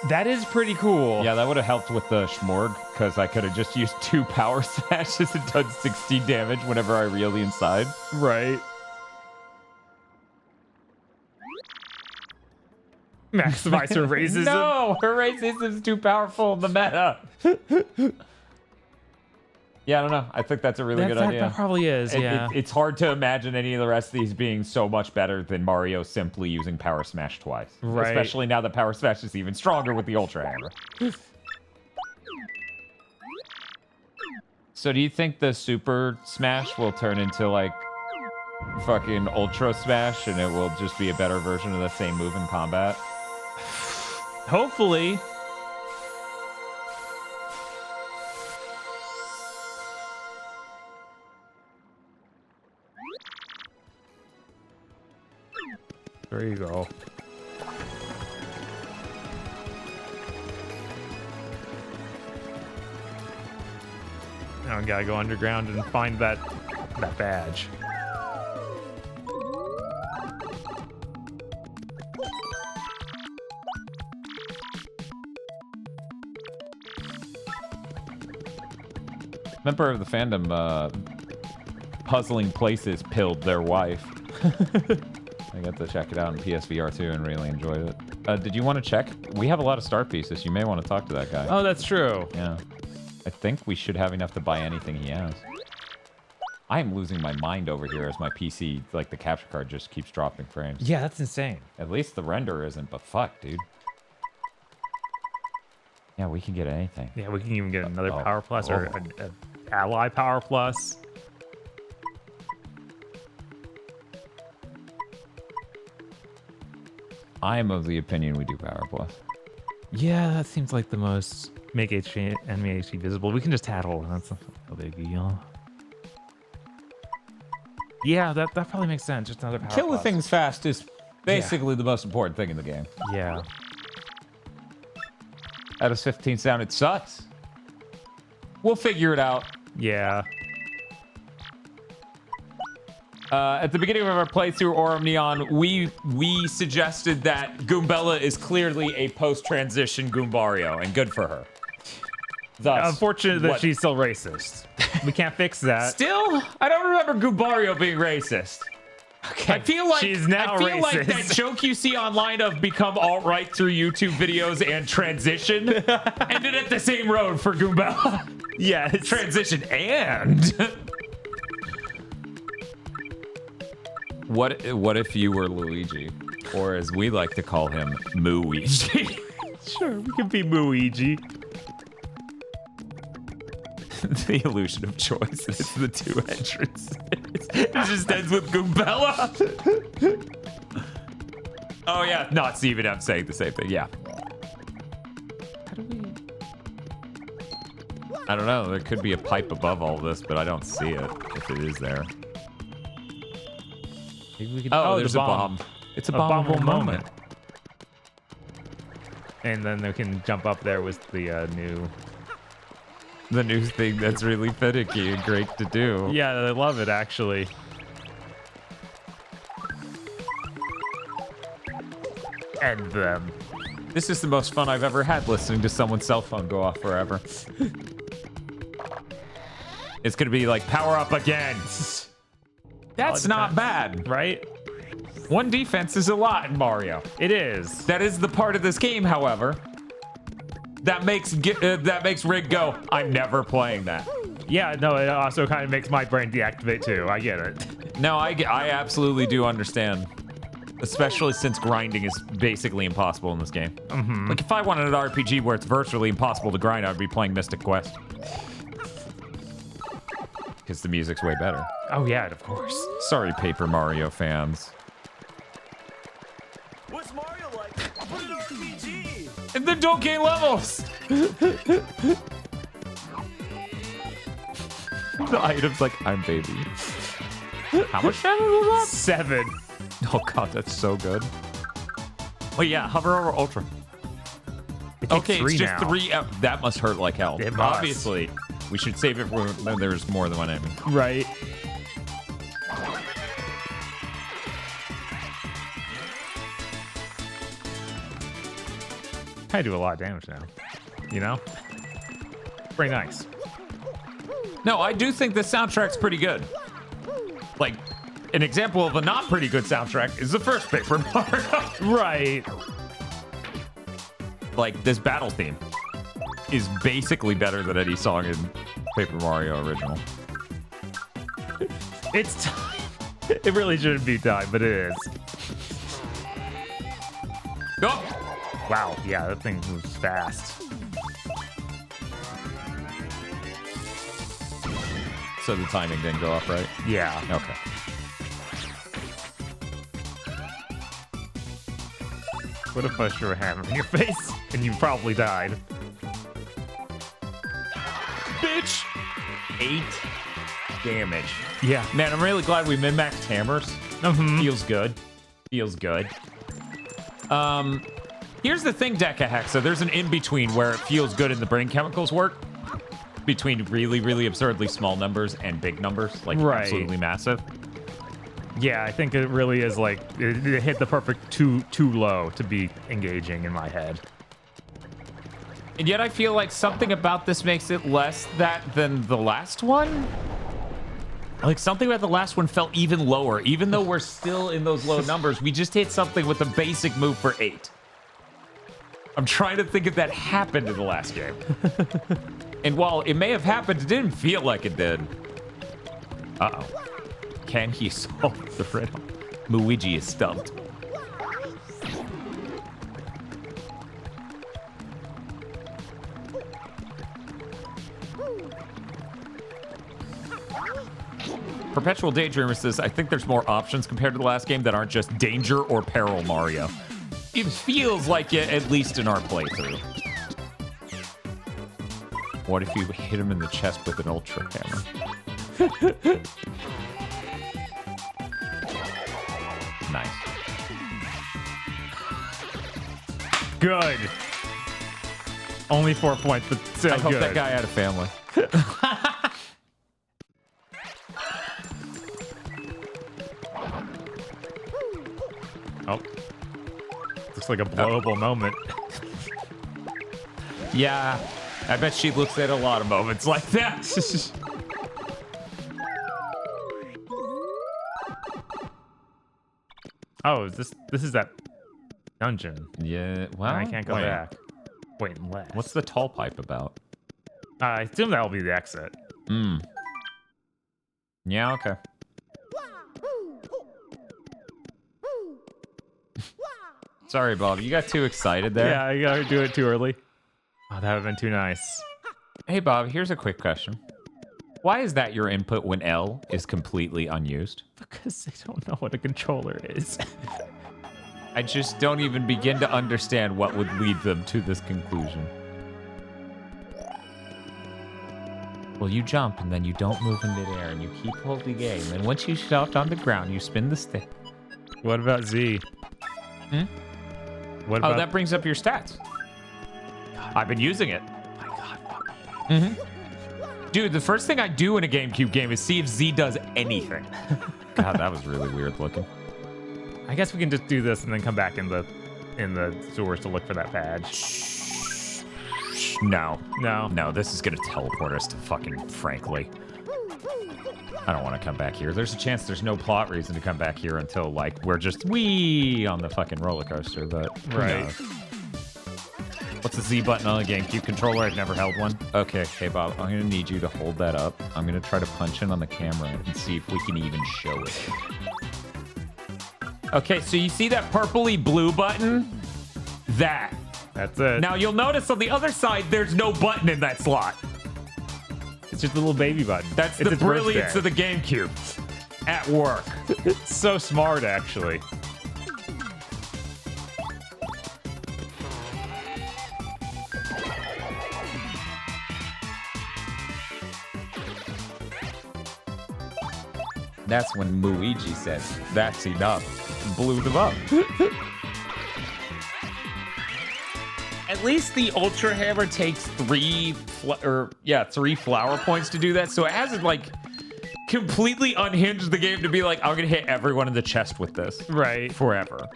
B: That is pretty cool.
A: Yeah, that would have helped with the Schmorg, because I could have just used 2 power smashes and done 16 damage whenever I reel the inside.
B: Right. Maximize her racism.
A: No, her racism's too powerful in the meta. Yeah, I don't know. I think that's a really good idea.
B: That probably is, yeah.
A: It's hard to imagine any of the rest of these being so much better than Mario simply using Power Smash twice.
B: Right.
A: Especially now that Power Smash is even stronger with the Ultra Hammer. So do you think the Super Smash will turn into, like, fucking Ultra Smash and it will just be a better version of the same move in combat?
B: Hopefully. There you go. Now we gotta go underground and find that badge.
A: Member of the fandom, Puzzling Places pilled their wife. I got to check it out in PSVR 2 and really enjoyed it. Did you want to check? We have a lot of star pieces. You may want to talk to that guy.
B: Oh, that's true.
A: Yeah. I think we should have enough to buy anything he has. I am losing my mind over here as my PC, like the capture card just keeps dropping frames.
B: Yeah, that's insane.
A: At least the render isn't, but fuck, dude. Yeah, we can get anything.
B: Yeah, we can even get another Power Plus or an Ally Power Plus.
A: I am of the opinion we do Power Plus.
B: Yeah, that seems like the most make enemy HP visible. We can just tattle. That's a big deal. Yeah, that probably makes sense. Just another Power
A: Kill the
B: Plus.
A: things fast is basically the most important thing in the game.
B: Yeah.
A: Out of 15 sound, it sucks. We'll figure it out.
B: Yeah.
A: At the beginning of our playthrough Aurum Neon, we suggested that Goombella is clearly a post-transition Goombario, and good for her. Thus,
B: Unfortunate that she's still racist. We can't fix that.
A: Still? I don't remember Goombario being racist.
B: Okay.
A: I feel like
B: she's now
A: I feel like
B: racist.
A: that joke you see online of become alt-right through YouTube videos and transition ended at the same road for Goombella.
B: Yeah,
A: transition and what if you were Luigi, or as we like to call him, Mooigi?
B: Sure, we can be Mooigi.
A: The illusion of choice is the 2 entrances. It just ends with Goombella. Oh yeah, not Steven M saying the same thing. Yeah. How do we? I don't know. There could be a pipe above all this, but I don't see it. If it is there.
B: Maybe we can...
A: Oh, there's a bomb. It's a bombable moment.
B: And then they can jump up there with the new
A: thing that's really finicky and great to do.
B: Yeah, I love it actually. End them.
A: This is the most fun I've ever had listening to someone's cell phone go off forever. It's gonna be like power up again. That's not bad,
B: right?
A: 1 defense is a lot in Mario.
B: It is.
A: That is the part of this game, however, that makes Rig go, I'm never playing that.
B: Yeah, no, it also kind of makes my brain deactivate too. I get it.
A: No, I absolutely do understand. Especially since grinding is basically impossible in this game.
B: Mm-hmm.
A: Like, if I wanted an RPG where it's virtually impossible to grind, I'd be playing Mystic Quest. Because the music's way better.
B: Oh, yeah, of course.
A: Sorry, Paper Mario fans.
I: What's Mario like? Put an RPG!
A: And then don't gain levels! The item's like, I'm baby. How much damage was that?
B: 7.
A: Oh god, that's so good. Oh yeah, hover over Ultra. Okay, it's just 3. That must hurt like hell.
B: It must.
A: Obviously, we should save it for when there's more than one enemy.
B: Right. kind of do a lot of damage now. You know? Pretty nice.
A: No, I do think the soundtrack's pretty good. Like, an example of a not pretty good soundtrack is the first Paper Mario.
B: Right.
A: Like, this battle theme is basically better than any song in Paper Mario original.
B: It's time. It really shouldn't be time, but it is.
A: Oh!
B: Wow, yeah, that thing moves fast.
A: So the timing didn't go up, right?
B: Yeah.
A: Okay.
B: What if I threw a hammer in your face and you probably died?
A: Bitch! 8 damage.
B: Yeah.
A: Man, I'm really glad we min-maxed hammers. Feels good. Feels good. Here's the thing, Decahexa. There's an in-between where it feels good and the brain chemicals work. Between really, really absurdly small numbers and big numbers. Like, absolutely massive.
B: Yeah, I think it really is like, it hit the perfect too low to be engaging in my head.
A: And yet I feel like something about this makes it less that than the last one. Like, something about the last one felt even lower. Even though we're still in those low numbers, we just hit something with a basic move for 8. I'm trying to think if that happened in the last game. And while it may have happened, it didn't feel like it did. Uh-oh. Can he solve the riddle? Luigi is stumped. Perpetual Daydreamer says, I think there's more options compared to the last game that aren't just Danger or Peril Mario. It feels like it, at least in our playthrough. What if you hit him in the chest with an Ultra Hammer? Nice.
B: Good. Only 4 points, but still
A: I hope
B: good.
A: that guy had a family.
B: Oh. Looks like a blowable moment.
A: Yeah, I bet she looks at a lot of moments like that.
B: Oh, this is that dungeon.
A: Yeah, well,
B: I can't go back. Wait, unless.
A: What's the tall pipe about?
B: I assume that'll be the exit.
A: Yeah, okay. Sorry, Bob. You got too excited there.
B: Yeah, you gotta do it too early. Oh, that would have been too nice.
A: Hey, Bob, here's a quick question. Why is that your input when L is completely unused?
B: Because they don't know what a controller is.
A: I just don't even begin to understand what would lead them to this conclusion. Well, you jump, and then you don't move in midair, and you keep holding aim, and once you stopped on the ground, you spin the stick.
B: What about Z? What about...
A: Oh, that brings up your stats. I've been using it.
B: My God.
A: Dude, the first thing I do in a GameCube game is see if Z does anything. God, that was really weird looking.
B: I guess we can just do this and then come back in the sewers to look for that badge.
A: No.
B: No.
A: No, this is gonna teleport us to fucking Frankly. I don't want to come back here. There's a chance there's no plot reason to come back here until, like, we're just wee on the fucking roller coaster, but who knows? What's the Z button on a GameCube controller? I've never held one. Okay, hey Bob, I'm gonna need you to hold that up. I'm gonna try to punch in on the camera and see if we can even show it. Okay, so you see that purpley blue button?
B: That's it.
A: Now you'll notice on the other side, there's no button in that slot.
B: It's just a little baby button.
A: That's the brilliance of the GameCube. At work.
B: It's so smart, actually.
A: That's when Luigi said, that's enough. Blew them up. At least the Ultra Hammer takes 3 flower points to do that. So it hasn't, like, completely unhinged the game to be like, I'm going to hit everyone in the chest with this.
B: Right.
A: Forever.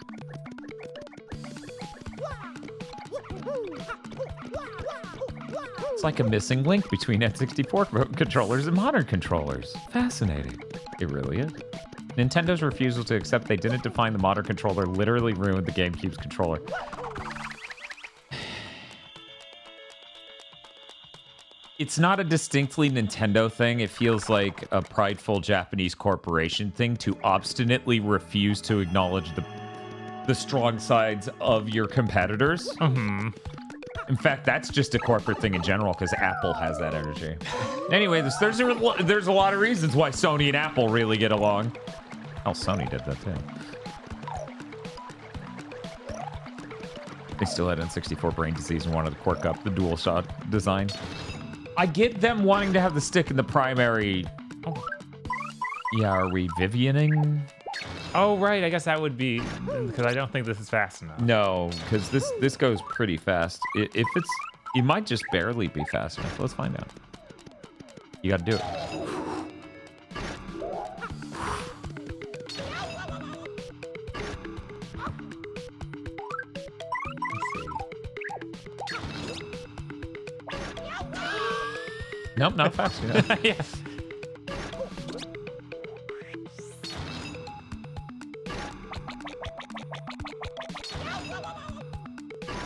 A: It's like a missing link between N64 controllers and modern controllers. Fascinating. It really is. Nintendo's refusal to accept they didn't define the modern controller literally ruined the GameCube's controller. It's not a distinctly Nintendo thing. It feels like a prideful Japanese corporation thing to obstinately refuse to acknowledge the strong sides of your competitors.
B: Mm-hmm.
A: In fact, that's just a corporate thing in general because Apple has that energy. Anyway, there's a lot of reasons why Sony and Apple really get along. Oh, Sony did that too. They still had N64 brain disease and wanted to quirk up the DualShock design. I get them wanting to have the stick in the primary. Oh. Yeah, are we Vivianing?
B: Oh, right. I guess that would be because I don't think this is fast enough.
A: No, because this goes pretty fast. If it's, it might just barely be fast enough. Let's find out. You got to do it. Nope, not fast enough.
B: Yeah.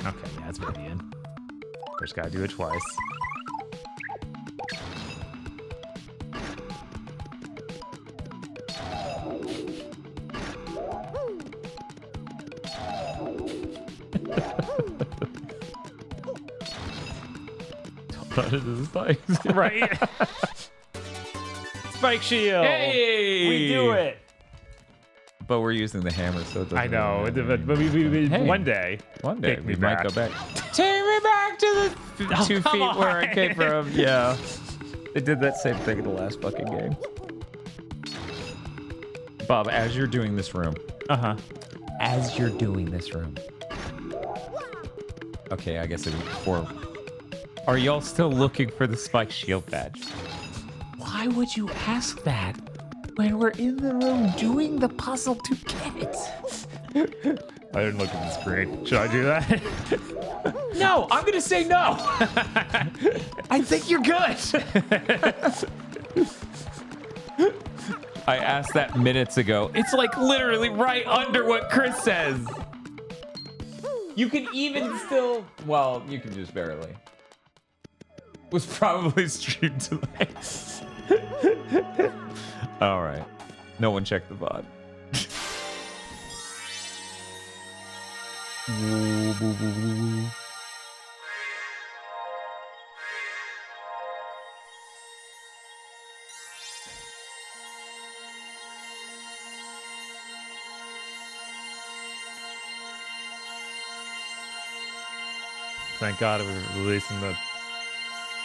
B: Okay, yeah, it's Vivian. First gotta do it twice.
A: Run into the spikes.
B: Right? Spike shield!
A: Hey!
B: We do it!
A: But we're using the hammer, so it doesn't
B: I know,
A: really
B: but we
A: Hey.
B: one day.
A: One day
B: Take
A: we
B: me
A: might
B: back.
A: go back. Take me back to the
B: Oh,
A: 2
B: come
A: feet where I
B: on.
A: came from. Yeah. They did that same thing in the last fucking game. Bob, as you're doing this room.
B: Uh-huh.
A: As you're doing this room. Okay, I guess it was before. Are y'all still looking for the spike shield badge? Why would you ask that when we're in the room doing the puzzle to get it?
B: I didn't look at the screen. Should I do that?
A: No, I'm gonna say no. I think you're good. I asked that minutes ago. It's like literally right under what Chris says. You can even still, well, you can just barely. Was probably streamed tonight. All right. No one checked the VOD.
B: Thank God it was releasing the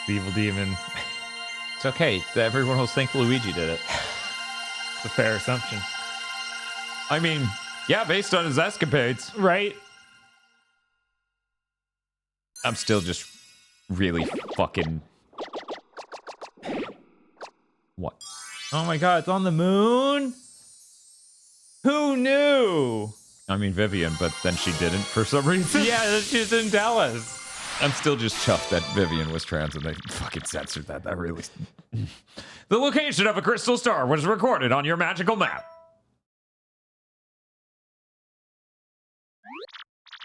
B: evil demon.
A: It's okay. Everyone will think Luigi did it.
B: It's a fair assumption.
A: I mean, yeah, based on his escapades.
B: Right?
A: I'm still just really fucking... What?
B: Oh my God, it's on the moon? Who knew?
A: I mean, Vivian, but then she didn't for some reason.
B: Yeah, she just didn't tell us.
A: I'm still just chuffed that Vivian was trans and they fucking censored that. That really... The location of a crystal star was recorded on your magical map.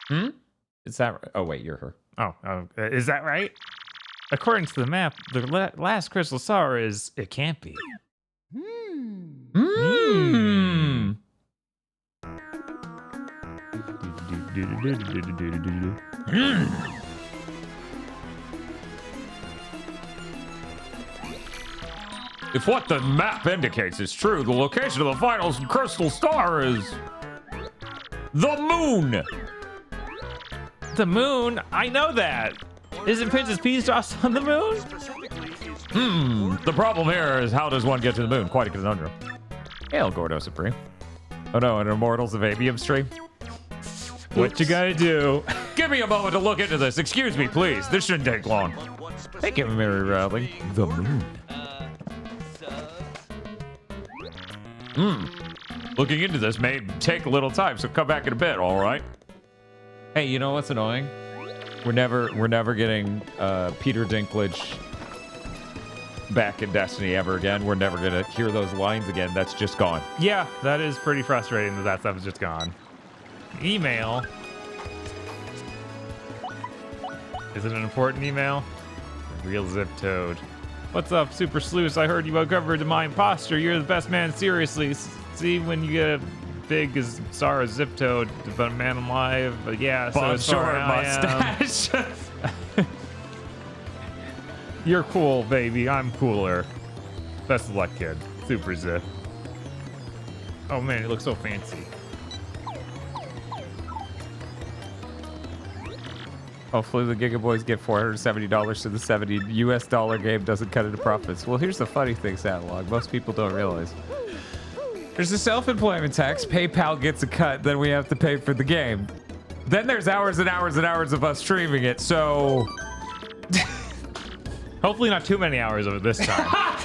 A: Hmm? Is that right? Oh, wait, you're her.
B: Oh, is that right? According to the map, the last crystal star is... It can't be.
A: Hmm. If what the map indicates is true, the location of the final crystal star is... the moon!
B: The moon? I know that. Isn't Princess Peach also on the moon?
A: The problem here is how does one get to the moon? Quite a conundrum. Hail, Gordo Supreme. Oh no, an Immortals of Avium stream?
B: What you gotta do?
A: Give me a moment to look into this. Excuse me, please. This shouldn't take long. Thank you, Mary Rowling. The moon. Looking into this may take a little time, so come back in a bit, all right? Hey, you know what's annoying? We're never getting Peter Dinklage back in Destiny ever again. We're never gonna hear those lines again. That's just gone.
B: Yeah, that is pretty frustrating that stuff is just gone. Email. Is it an important email? Real Zip Toad. What's up, Super Sleuth? I heard you uncovered my imposter. You're the best man, seriously. See, when you get a big as Sarah Zip Toad, but a man alive. But yeah, so
A: Bob
B: as far
A: Short
B: as I am-
A: mustache.
B: You're cool, baby. I'm cooler. Best of luck, kid. Super Zip. Oh man, it looks so fancy.
A: Hopefully the GigaBoys get $470 to the $70 US game doesn't cut into profits. Well, here's the funny thing, Satlog. Most people don't realize. There's a self-employment tax. PayPal gets a cut. Then we have to pay for the game. Then there's hours and hours and hours of us streaming it. So
B: hopefully not too many hours of it this time.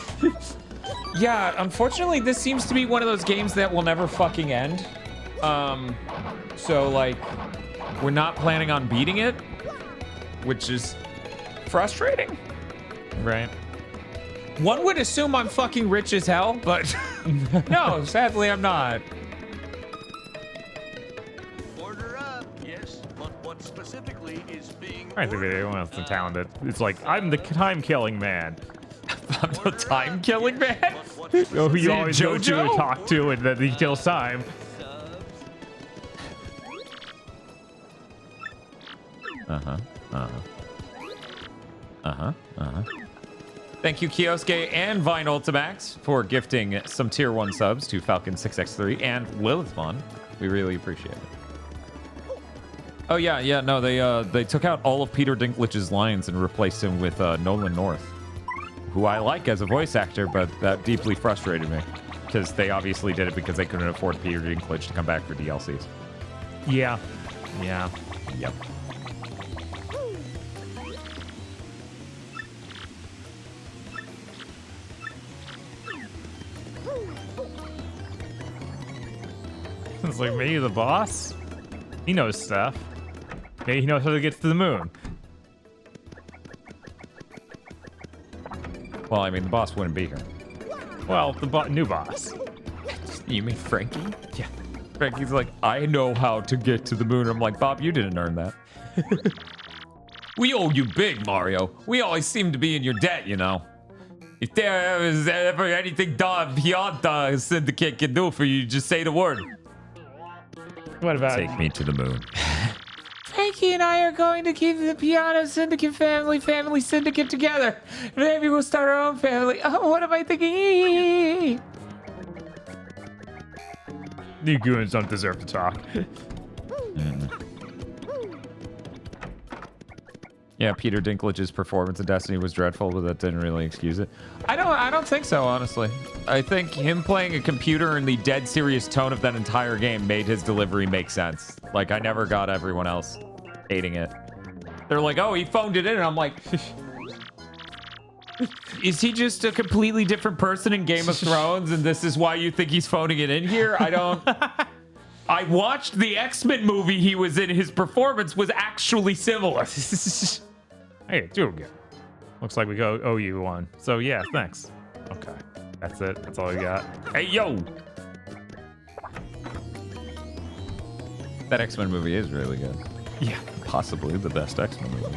E: Yeah, unfortunately, this seems to be one of those games that will never fucking end. So, like, we're not planning on beating it, which is frustrating.
B: Right.
E: One would assume I'm fucking rich as hell, but no, sadly, I'm not.
K: Order up. Yes, but what specifically is being
B: I think everyone else is talented. It's like, I'm the time-killing man.
A: I'm the time-killing man?
B: Oh, who you
A: Is it
B: always go to
A: JoJo?
B: and talk to, and then he kills time.
A: Thank you, Kioske and Vine Ultimax, for gifting some Tier 1 subs to Falcon6x3 and Lilithmon. We really appreciate it. Oh, yeah, no, they took out all of Peter Dinklage's lines and replaced him with Nolan North, who I like as a voice actor, but that deeply frustrated me, because they obviously did it because they couldn't afford Peter Dinklage to come back for DLCs.
B: Yeah.
A: Yep.
B: It's like, maybe the boss? He knows stuff. Maybe he knows how to get to the moon.
A: Well, I mean, the boss wouldn't be here.
B: Well, the new boss.
A: You mean Frankie?
B: Yeah.
A: Frankie's like, I know how to get to the moon. I'm like, Bob, you didn't earn that. We owe you big, Mario. We always seem to be in your debt, you know. If there is ever anything done beyond the Syndicate can do for you, just say the word.
B: What about
A: Take me to the moon.
E: Frankie and I are going to keep the Piano Syndicate family syndicate together. Maybe we'll start our own family. Oh, what am I thinking?
B: you goons don't deserve to talk?
A: Yeah, Peter Dinklage's performance in Destiny was dreadful, but that didn't really excuse it. I don't think so, honestly. I think him playing a computer in the dead serious tone of that entire game made his delivery make sense. Like, I never got everyone else hating it. They're like, oh, he phoned it in, and I'm like, is he just a completely different person in Game of Thrones, and this is why you think he's phoning it in here? I don't... I watched the X-Men movie he was in. His performance was actually similar.
B: Hey, do again. Looks like we owe you one. So yeah, thanks. Okay, that's it. That's all we got.
A: Hey, yo! That X-Men movie is really good.
B: Yeah.
A: Possibly the best X-Men movie.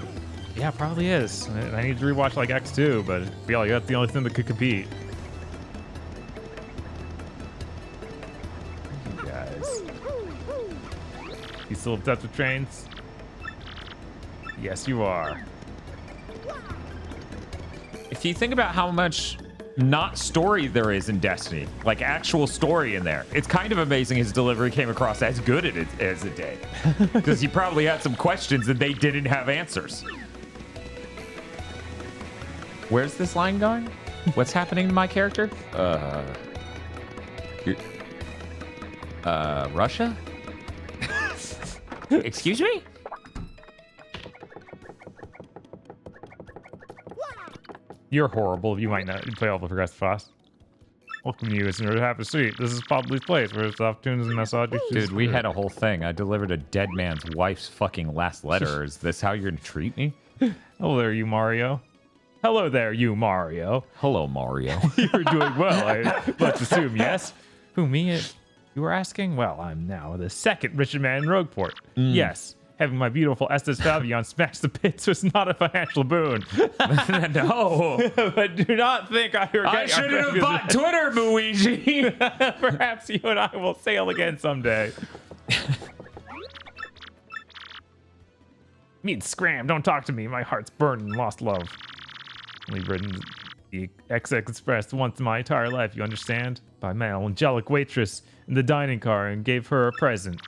B: Yeah, probably is. I need to rewatch like X2, but I feel like that's the only thing that could compete. You guys. You still obsessed with trains? Yes, you are.
A: If you think about how much not story there is in Destiny, like actual story in there, it's kind of amazing his delivery came across as good as it did. Because he probably had some questions and they didn't have answers. Where's this line going? What's happening to my character? Russia? Excuse me?
B: You're horrible. You might not play all the progressive fast. Welcome you, listener, to have a seat. This is Popley's place, where soft tunes and massage.
A: Dude, we had a whole thing. I delivered a dead man's wife's fucking last letter. Is this how you're gonna treat me?
B: Hello there, you Mario. Hello there, you Mario.
A: Hello, Mario.
B: You're doing well, let's assume, yes? Who, me? You were asking? Well, I'm now the second richest man in Rogueport. Yes. Having my beautiful Estes Fabian smash the pits was not a financial boon.
A: No.
B: But do not think I forget.
A: I shouldn't have bought Twitter, Luigi.
B: Perhaps you and I will sail again someday. Meet Scram, don't talk to me. My heart's burned and lost love. Only ridden the XX Express once in my entire life, you understand? By my angelic waitress in the dining car and gave her a present.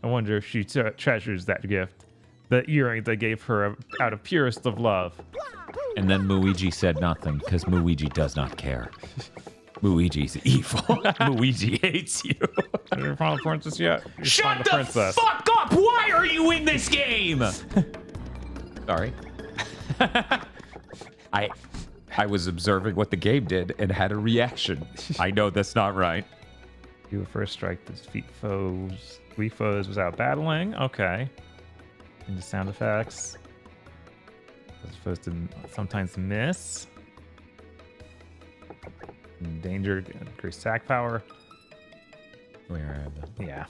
B: I wonder if she treasures that gift. The earrings I gave her out of purest of love.
A: And then Luigi said nothing, because Luigi does not care. Luigi's evil. Luigi hates you.
B: Have you found the princess yet?
A: Shut the fuck up! Why are you in this game? Sorry. I was observing what the game did and had a reaction. I know that's not right.
B: You would first strike the three foes without battling. Okay. Into sound effects. I was supposed to sometimes miss. Danger, increase attack power.
A: Where am I?
B: Yeah.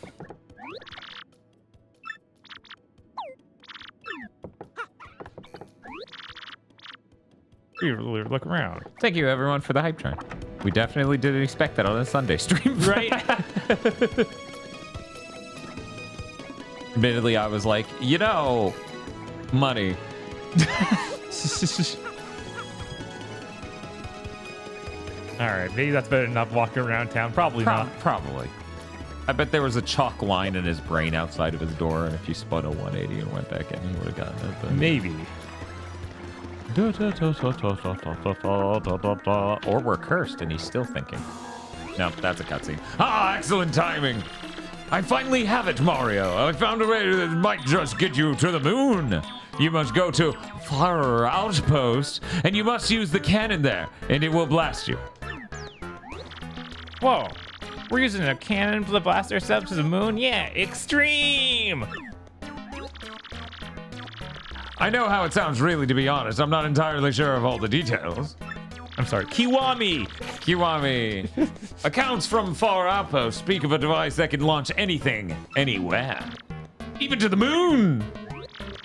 B: Look around.
A: Thank you, everyone, for the hype train. We definitely didn't expect that on a Sunday stream, right? Admittedly, I was like, you know, money.
B: All right, maybe that's better than not walking around town. Probably not.
A: Probably. I bet there was a chalk line in his brain outside of his door, and if you spun a 180 and went back in, he would have gotten it. But...
B: Maybe.
A: Or we're cursed, and he's still thinking. No, that's a cutscene. Ah, excellent timing. I finally have it, Mario. I found a way that might just get you to the moon. You must go to Far Outpost, and you must use the cannon there, and it will blast you.
B: Whoa. We're using a cannon to blast ourselves to the moon? Yeah, extreme!
A: I know how it sounds, really, to be honest. I'm not entirely sure of all the details.
B: I'm sorry, Kiwami!
A: Kiwami. Accounts from Far Outpost speak of a device that can launch anything, anywhere. Even to the moon!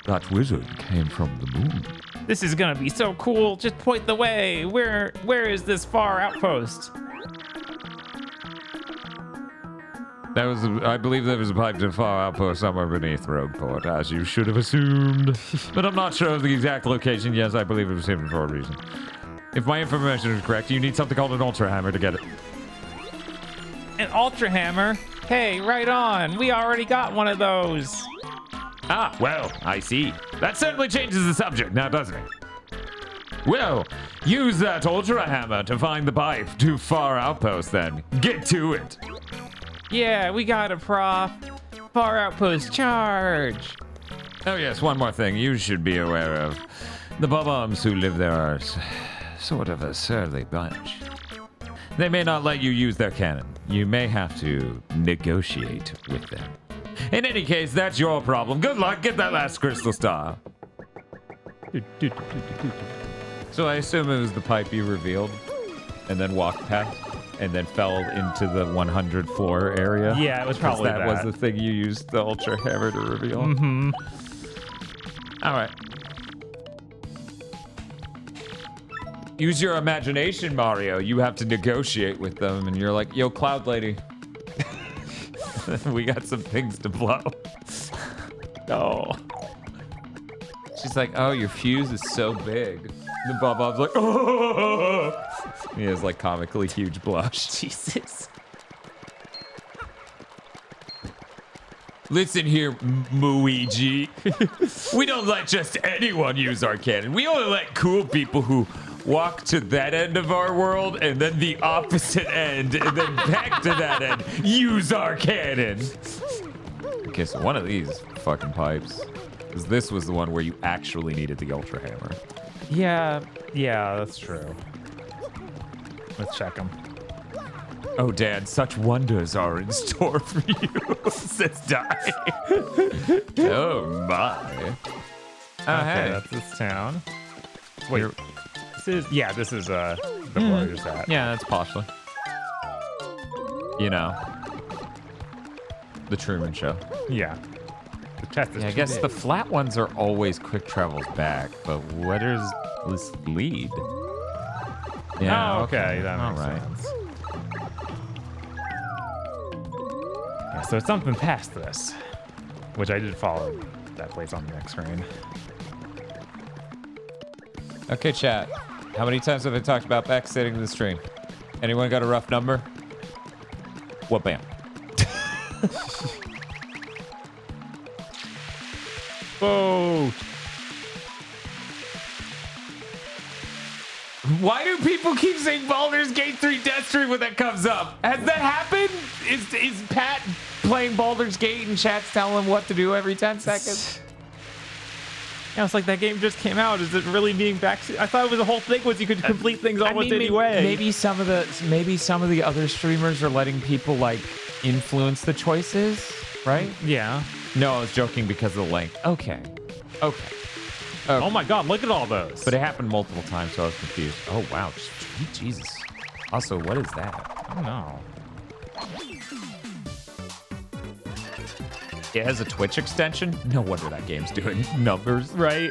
A: That wizard came from the moon.
B: This is gonna be so cool. Just point the way. Where is this Far Outpost?
A: That was, I believe there was a pipe to Far Outpost somewhere beneath Rogueport, as you should have assumed. But I'm not sure of the exact location. Yes, I believe it was hidden for a reason. If my information is correct, you need something called an Ultra Hammer to get it.
B: An Ultra Hammer? Hey, right on. We already got one of those.
A: Ah, well, I see. That certainly changes the subject now, doesn't it? Well, use that Ultra Hammer to find the pipe to Far Outpost then. Get to it.
B: Yeah, we got a prof. Far Outpost charge.
A: Oh yes, one more thing you should be aware of. The Bob-Ombs who live there are sort of a surly bunch. They may not let you use their cannon. You may have to negotiate with them. In any case, that's your problem. Good luck, get that last crystal star. So I assume it was the pipe you revealed and then walked past and then fell into the 100 floor area.
B: Yeah, it was probably that.
A: That was the thing you used the Ultra Hammer to reveal.
B: Mm-hmm.
A: All right. Use your imagination, Mario. You have to negotiate with them, and you're like, yo, Cloud Lady. We got some things to blow.
B: Oh.
A: She's like, oh, your fuse is so big. The Bob-Omb's like, oh. He has like comically huge blush.
B: Jesus.
A: Listen here, Luigi. We don't let just anyone use our cannon. We only let cool people who walk to that end of our world and then the opposite end and then back to that end use our cannon. Okay, so one of these fucking pipes, because this was the one where you actually needed the Ultra Hammer.
B: Yeah, that's true. Let's check them.
A: Oh, Dad, such wonders are in store for you, says Di. Oh, my. Oh,
B: Okay,
A: hey.
B: that's this town. Wait, this is the Warriors at.
A: Yeah, that's partially. You know, the Truman Show.
B: Yeah. The chest is
A: Yeah, I guess the flat ones are always quick travels back, but where does this lead? Yeah,
B: Oh, okay, that makes
A: All right.
B: sense. Yeah, so it's something past this, which I did follow that place on the next screen.
A: Okay, chat. How many times have I talked about exiting the stream? Anyone got a rough number? Well, bam.
B: Whoa!
A: Why do people keep saying Baldur's Gate 3 Deathstream when that comes up? Has that happened? Is Pat playing Baldur's Gate and chat's telling him what to do every 10 seconds?
B: Yeah, it's like that game just came out. Is it really being back? I thought it was the whole thing was you could complete things almost any way.
A: Maybe some of the other streamers are letting people like influence the choices, right?
B: Yeah.
A: No, I was joking because of the length. Okay.
B: Oh my God! Look at all those.
A: But it happened multiple times, so I was confused. Oh wow, Jesus. Also, what is that?
B: I don't know.
A: It has a Twitch extension? No wonder that game's doing numbers.
B: Right.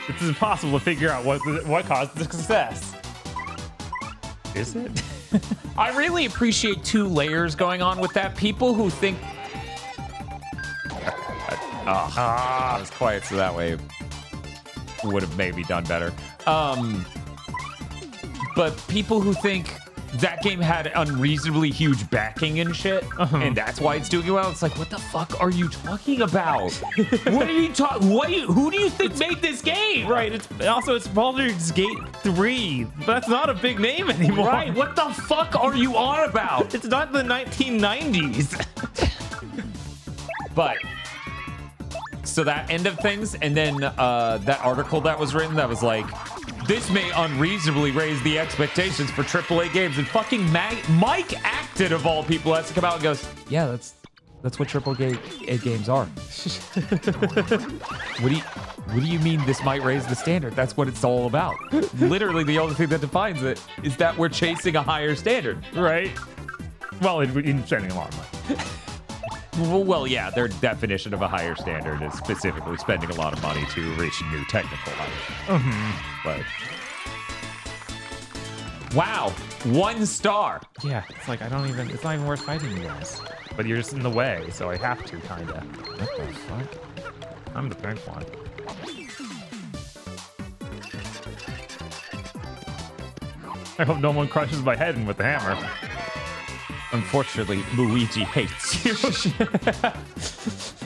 B: It's impossible to figure out what caused the success. Is it?
A: I really appreciate two layers going on with that. People who think... I was quiet, so that way would have maybe done better. But people who think that game had unreasonably huge backing and shit, and that's why it's doing well. It's like, what the fuck are you talking about? What are you talking? Who do you think made this game?
B: Right. It's Baldur's Gate 3. But that's not a big name anymore.
A: Right. What the fuck are you on about?
B: It's not the 1990s.
A: But so that end of things, and then that article that was written that was like, this may unreasonably raise the expectations for AAA games, and fucking Mike Acton of all people has to come out and goes, yeah, that's what AAA games are. What do you mean this might raise the standard? That's what it's all about. Literally, the only thing that defines it is that we're chasing a higher standard.
B: Right. Well, in spending a lot of money.
A: Well, yeah, their definition of a higher standard is specifically spending a lot of money to reach a new technical height. But wow, 1 star.
B: Yeah, it's like it's not even worth fighting you guys. But you're just in the way, so I have to, kinda.
A: What the fuck?
B: I'm the pink one. I hope no one crushes my head in with the hammer.
A: Unfortunately, Luigi hates you.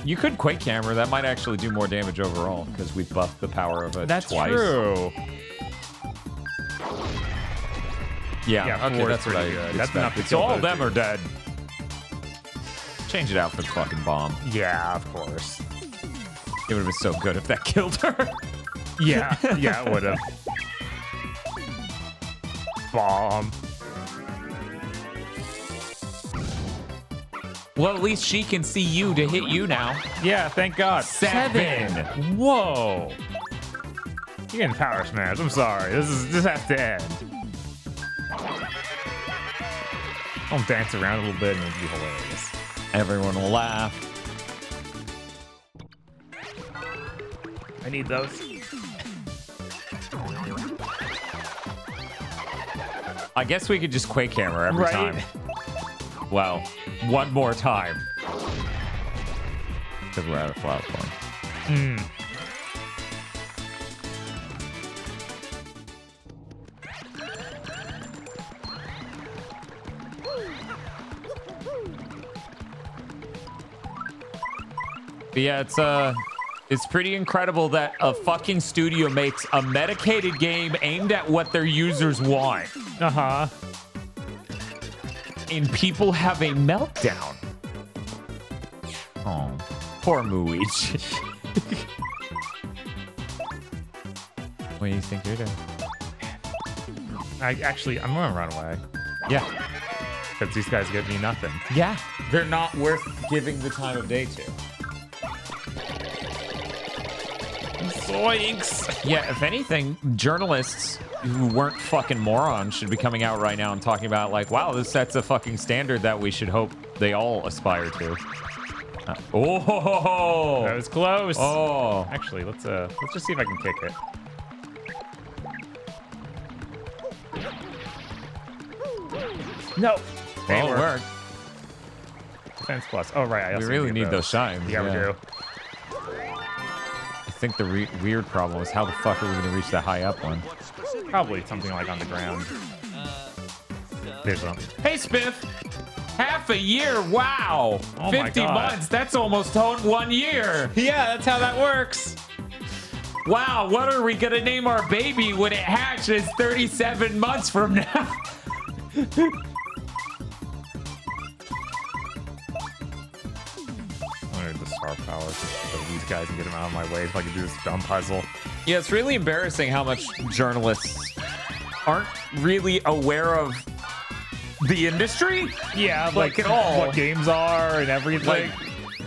A: You could Quake Hammer. That might actually do more damage overall because we buffed the power of it
B: That's
A: twice.
B: true.
A: Yeah, okay,
B: four is
A: that's what I
B: pretty good. That's enough to
A: So
B: kill
A: all of
B: those
A: them are dead. Change it out for the fucking bomb.
B: Yeah, of course.
A: It would have been so good if that killed her.
B: Yeah, it would have. Bomb.
A: Well, at least she can see you to hit you now.
B: Yeah, thank God.
A: 7.
B: Whoa. You're getting power smash. I'm sorry. This has to end. I'll dance around a little bit and it'll be hilarious.
A: Everyone will laugh.
B: I need those.
A: I guess we could just Quake Hammer every
B: Right?
A: time. Well, one more time. Because we're out of flower coin. But yeah, it's pretty incredible that a fucking studio makes a medicated game aimed at what their users want.
B: Uh-huh.
A: And people have a meltdown. Oh, poor Muichi. What do you think you're doing?
B: I'm gonna run away.
A: Yeah.
B: Because these guys give me nothing.
A: Yeah. They're not worth giving the time of day to.
B: Zoinks!
A: Yeah, if anything, journalists who weren't fucking morons should be coming out right now and talking about, like, wow, this sets a fucking standard that we should hope they all aspire to. Oh!
B: That was close.
A: Oh!
B: Actually, let's just see if I can kick it. No.
A: Well, it worked.
B: Defense plus. Oh, right. I also
A: We really need those shines.
B: Yeah, we do.
A: I think the weird problem is how the fuck are we going to reach that high up one?
B: Probably something like on the ground. There's one.
E: Hey, Spiff. Half a year. Wow.
B: Oh my
E: 50
B: God.
E: months. That's almost 1 year.
B: Yeah, that's how that works.
E: Wow. What are we going to name our baby when it hatches 37 months from now?
B: I need the star power to kill these guys and get them out of my way so I can do this dumb puzzle.
A: Yeah, it's really embarrassing how much journalists aren't really aware of the industry.
B: Yeah,
A: like at all.
B: What games are and everything.
A: Like,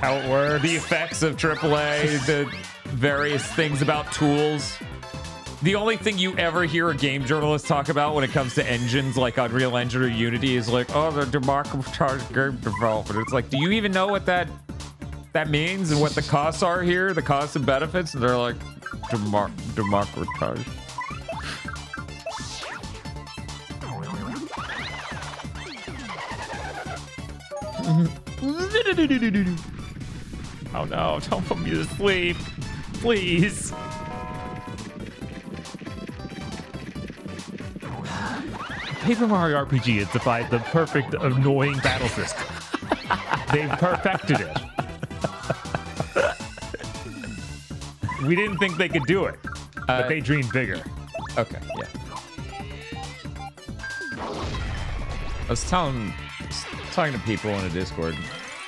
B: how it works.
A: The effects of AAA, the various things about tools. The only thing you ever hear a game journalist talk about when it comes to engines like Unreal Engine or Unity is like, oh, the democratized game development. It's like, do you even know what that means and what the costs are here, the costs and benefits? And they're like, democratized.
B: Oh no, don't put me to sleep. Please. Paper Mario RPG has defied the perfect annoying battle system. They've perfected it. We didn't think they could do it, but they dreamed bigger.
A: Okay, yeah. I was talking to people in a Discord,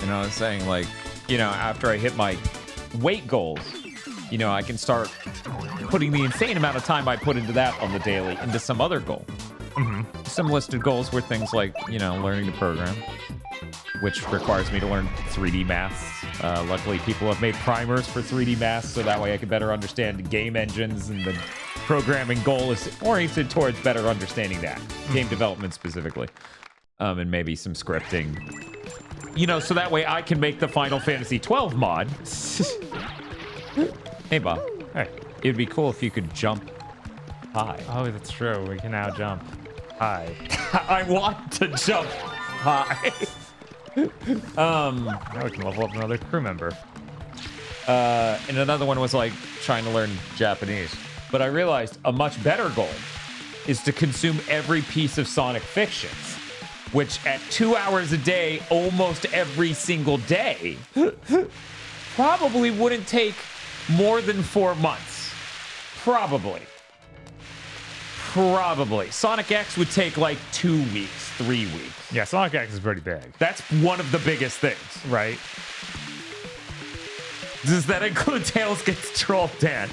A: and I was saying, like, you know, after I hit my weight goals, you know, I can start putting the insane amount of time I put into that on the daily into some other goal.
B: Mm-hmm.
A: Some listed goals were things like, you know, learning to program, which requires me to learn 3D maths. Luckily, people have made primers for 3D maths, so that way I can better understand game engines, and the programming goal is oriented towards better understanding that. Game development specifically. And maybe some scripting. You know, so that way I can make the Final Fantasy 12 mod. Hey, Bob.
B: Hey.
A: It'd be cool if you could jump high.
B: Oh, that's true. We can now jump high.
A: I want to jump high.
B: Now we can level up another crew member.
A: And another one was like trying to learn Japanese. But I realized a much better goal is to consume every piece of Sonic Fiction, which at 2 hours a day, almost every single day, probably wouldn't take more than 4 months. Probably. Sonic X would take like 2 weeks, 3 weeks.
B: Yeah, Sonic X is pretty big.
A: That's one of the biggest things.
B: Right.
A: Does that include Tails Gets Trolled Dan?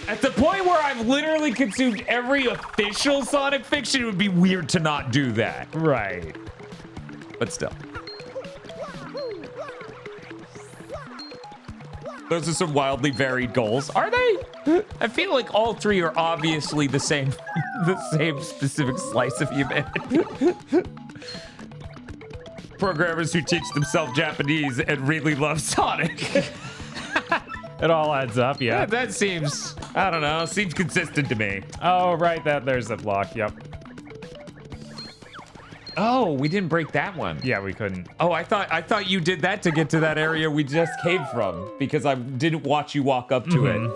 A: At the point where I've literally consumed every official Sonic Fiction, it would be weird to not do that.
B: Right.
A: But still. Those are some wildly varied goals. Are they? I feel like all three are obviously the same specific slice of humanity. Programmers who teach themselves Japanese and really love Sonic.
B: It all adds up, yeah.
A: That seems, I don't know, seems consistent to me.
B: Oh, right, there's the block, yep.
A: Oh, we didn't break that one.
B: Yeah, we couldn't.
A: Oh, I thought you did that to get to that area we just came from, because I didn't watch you walk up to it.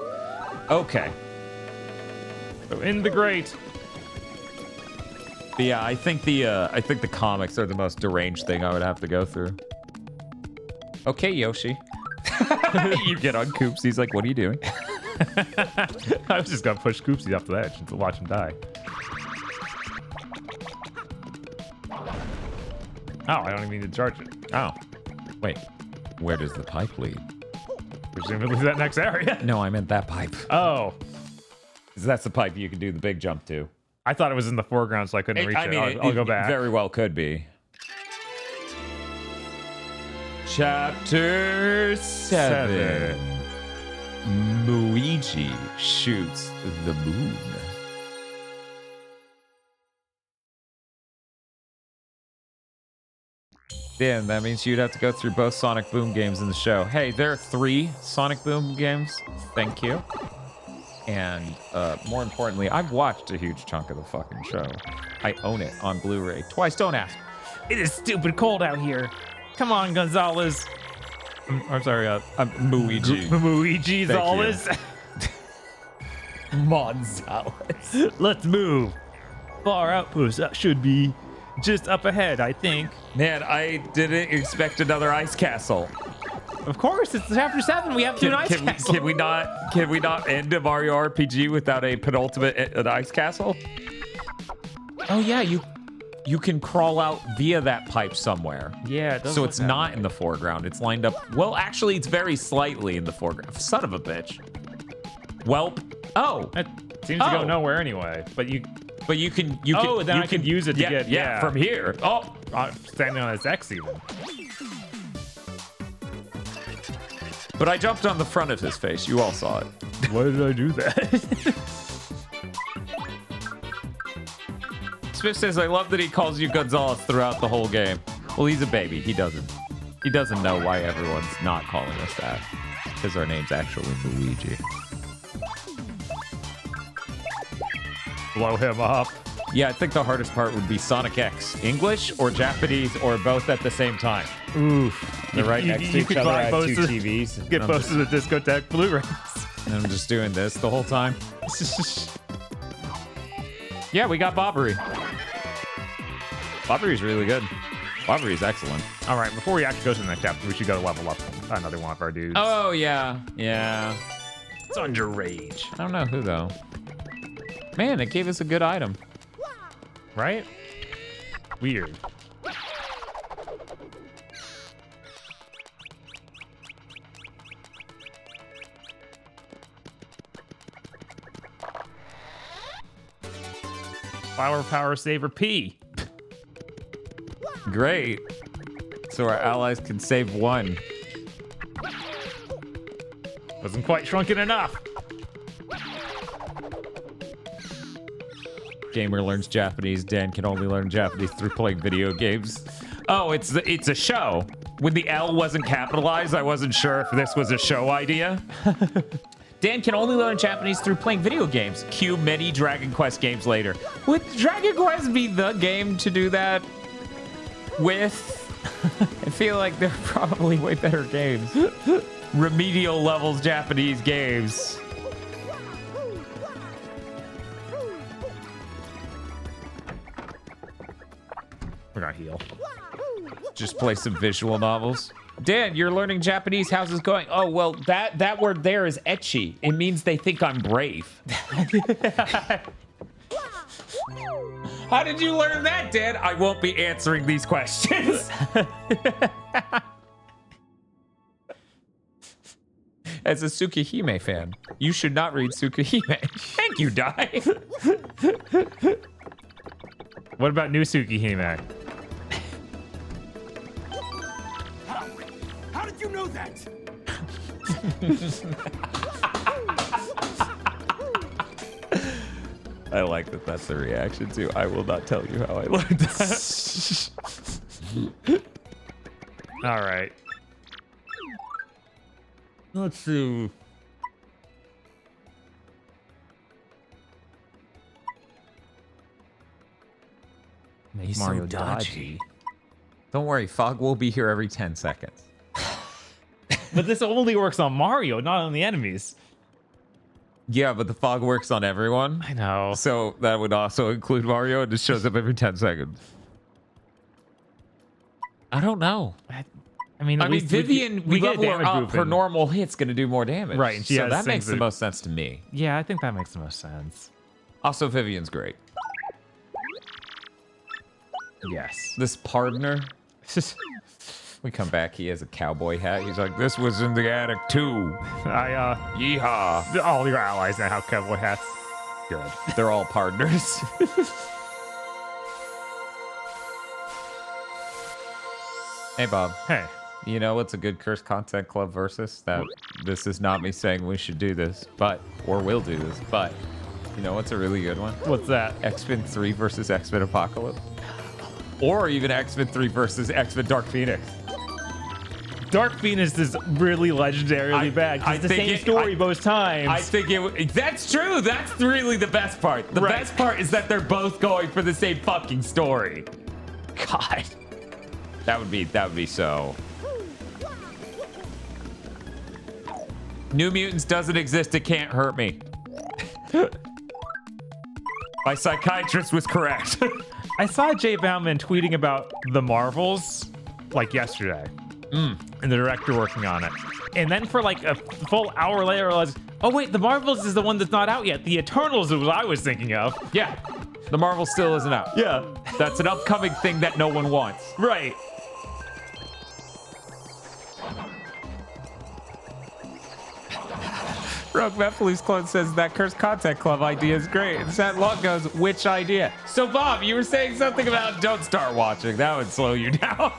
A: Okay.
B: So in the grate.
A: But yeah, I think the comics are the most deranged thing I would have to go through. Okay, Yoshi. You get on Koops. He's like, what are you doing?
B: I was just gonna push Koopsie off the edge and watch him die. Oh, I don't even need to charge it.
A: Oh. Wait. Where does the pipe lead?
B: Presumably that next area.
A: No, I meant that pipe.
B: Oh.
A: 'Cause that's the pipe you can do the big jump to.
B: I thought it was in the foreground, so I couldn't reach it. I'll go back.
A: Very well could be. Chapter 7. Luigi shoots the moon. Damn, that means you'd have to go through both Sonic Boom games in the show. Hey, there are 3 Sonic Boom games. Thank you. And more importantly, I've watched a huge chunk of the fucking show. I own it on Blu-ray. Twice, don't ask.
B: It is stupid cold out here. Come on, Gonzalez. I'm sorry,
A: Luigi.
B: Luigi Gonzalez.
A: Monzalez.
B: Let's move. Far outpost. That should be just up ahead, I think.
A: Man, I didn't expect another ice castle.
B: Of course, it's chapter 7. We have to do an ice castle.
A: Can we not end a Mario RPG without a penultimate an ice castle? Oh yeah, you can crawl out via that pipe somewhere.
B: Yeah, it does.
A: So it's not in the foreground. It's lined up. Well, actually, it's very slightly in the foreground. Son of a bitch. Welp. Oh,
B: it seems to go nowhere anyway. But you can. Oh, then I can use it to get.
A: Yeah, from here. Oh,
B: I'm standing on its X even.
A: But I jumped on the front of his face. You all saw it.
B: Why did I do that?
A: Smith says, I love that he calls you Gonzalez throughout the whole game. Well, he's a baby. He doesn't know why everyone's not calling us that. Because our name's actually Luigi.
B: Blow him up.
A: Yeah, I think the hardest part would be Sonic X. English or Japanese or both at the same time.
B: Oof.
A: They're right next to each other. I have 2 TVs.
B: Get both of the discotheque Blu-rays.
A: And I'm just doing this the whole time. Yeah, we got Bobbery. Bobbery's really good. Bobbery's excellent.
B: All right, before we actually go to the next chapter, we should go level up another one of our dudes.
A: Oh, yeah. Yeah.
B: It's under rage.
A: I don't know who, though. Man, it gave us a good item.
B: Right? Weird. Flower Power Saver P.
A: Great. So our allies can save 1.
B: Wasn't quite shrunken enough.
A: Gamer learns Japanese. Dan can only learn Japanese through playing video games. Oh, it's a show. When the L wasn't capitalized, I wasn't sure if this was a show idea. Dan can only learn Japanese through playing video games. Cue many Dragon Quest games later. Would Dragon Quest be the game to do that with? I feel like they're probably way better games. Remedial levels Japanese games.
B: We're gonna heal.
A: Just play some visual novels. Dan, you're learning Japanese. How's this going? Oh, well, that word there is ecchi. It means they think I'm brave. How did you learn that, Dan? I won't be answering these questions. As a Tsukihime fan, you should not read Tsukihime. Thank you, Dai.
B: What about new Tsukihime?
I: How did you know that?
A: I like that that's the reaction to. I will not tell you how I learned that.
B: All right. Let's see.
A: He's
B: Mario
A: so dodgy. Don't worry, Fog will be here every 10 seconds.
B: But this only works on Mario, not on the enemies.
A: Yeah, but the fog works on everyone.
B: I know.
A: So that would also include Mario. It just shows up every 10 seconds. I don't know.
B: I mean,
A: Vivian, we level her up. Her normal hit's going to do more damage.
B: Right. And
A: so that makes the most sense to me.
B: Yeah, I think that makes the most sense.
A: Also, Vivian's great.
B: Yes.
A: This partner. We come back, he has a cowboy hat. He's like, this was in the attic too.
B: Yeehaw. All your allies now have cowboy hats. Good.
A: They're all partners. Hey, Bob.
B: Hey.
A: You know what's a good Cursed Content Club versus? That this is not me saying we should do this, but or will do this, but you know what's a really good one?
B: What's that?
A: X-Men 3 versus X-Men Apocalypse. Or even X-Men 3 versus X-Men Dark Phoenix.
B: Dark Phoenix is really legendarily bad. It's the same story both times.
A: I think that's true. That's really the best part. The best part is that they're both going for the same fucking story. God. That would be so. New Mutants doesn't exist. It can't hurt me. My psychiatrist was correct.
B: I saw Jay Bauman tweeting about the Marvels like yesterday. And the director working on it. And then for like a full hour later, I was, oh wait, the Marvels is the one that's not out yet. The Eternals is what I was thinking of.
A: Yeah. The Marvel still isn't out.
B: Yeah.
A: That's an upcoming thing that no one wants.
B: Right.
A: Rogue Mephiles Clone says that Cursed Content Club idea is great. And Sat Long goes, which idea? So Bob, you were saying something about don't start watching. That would slow you down.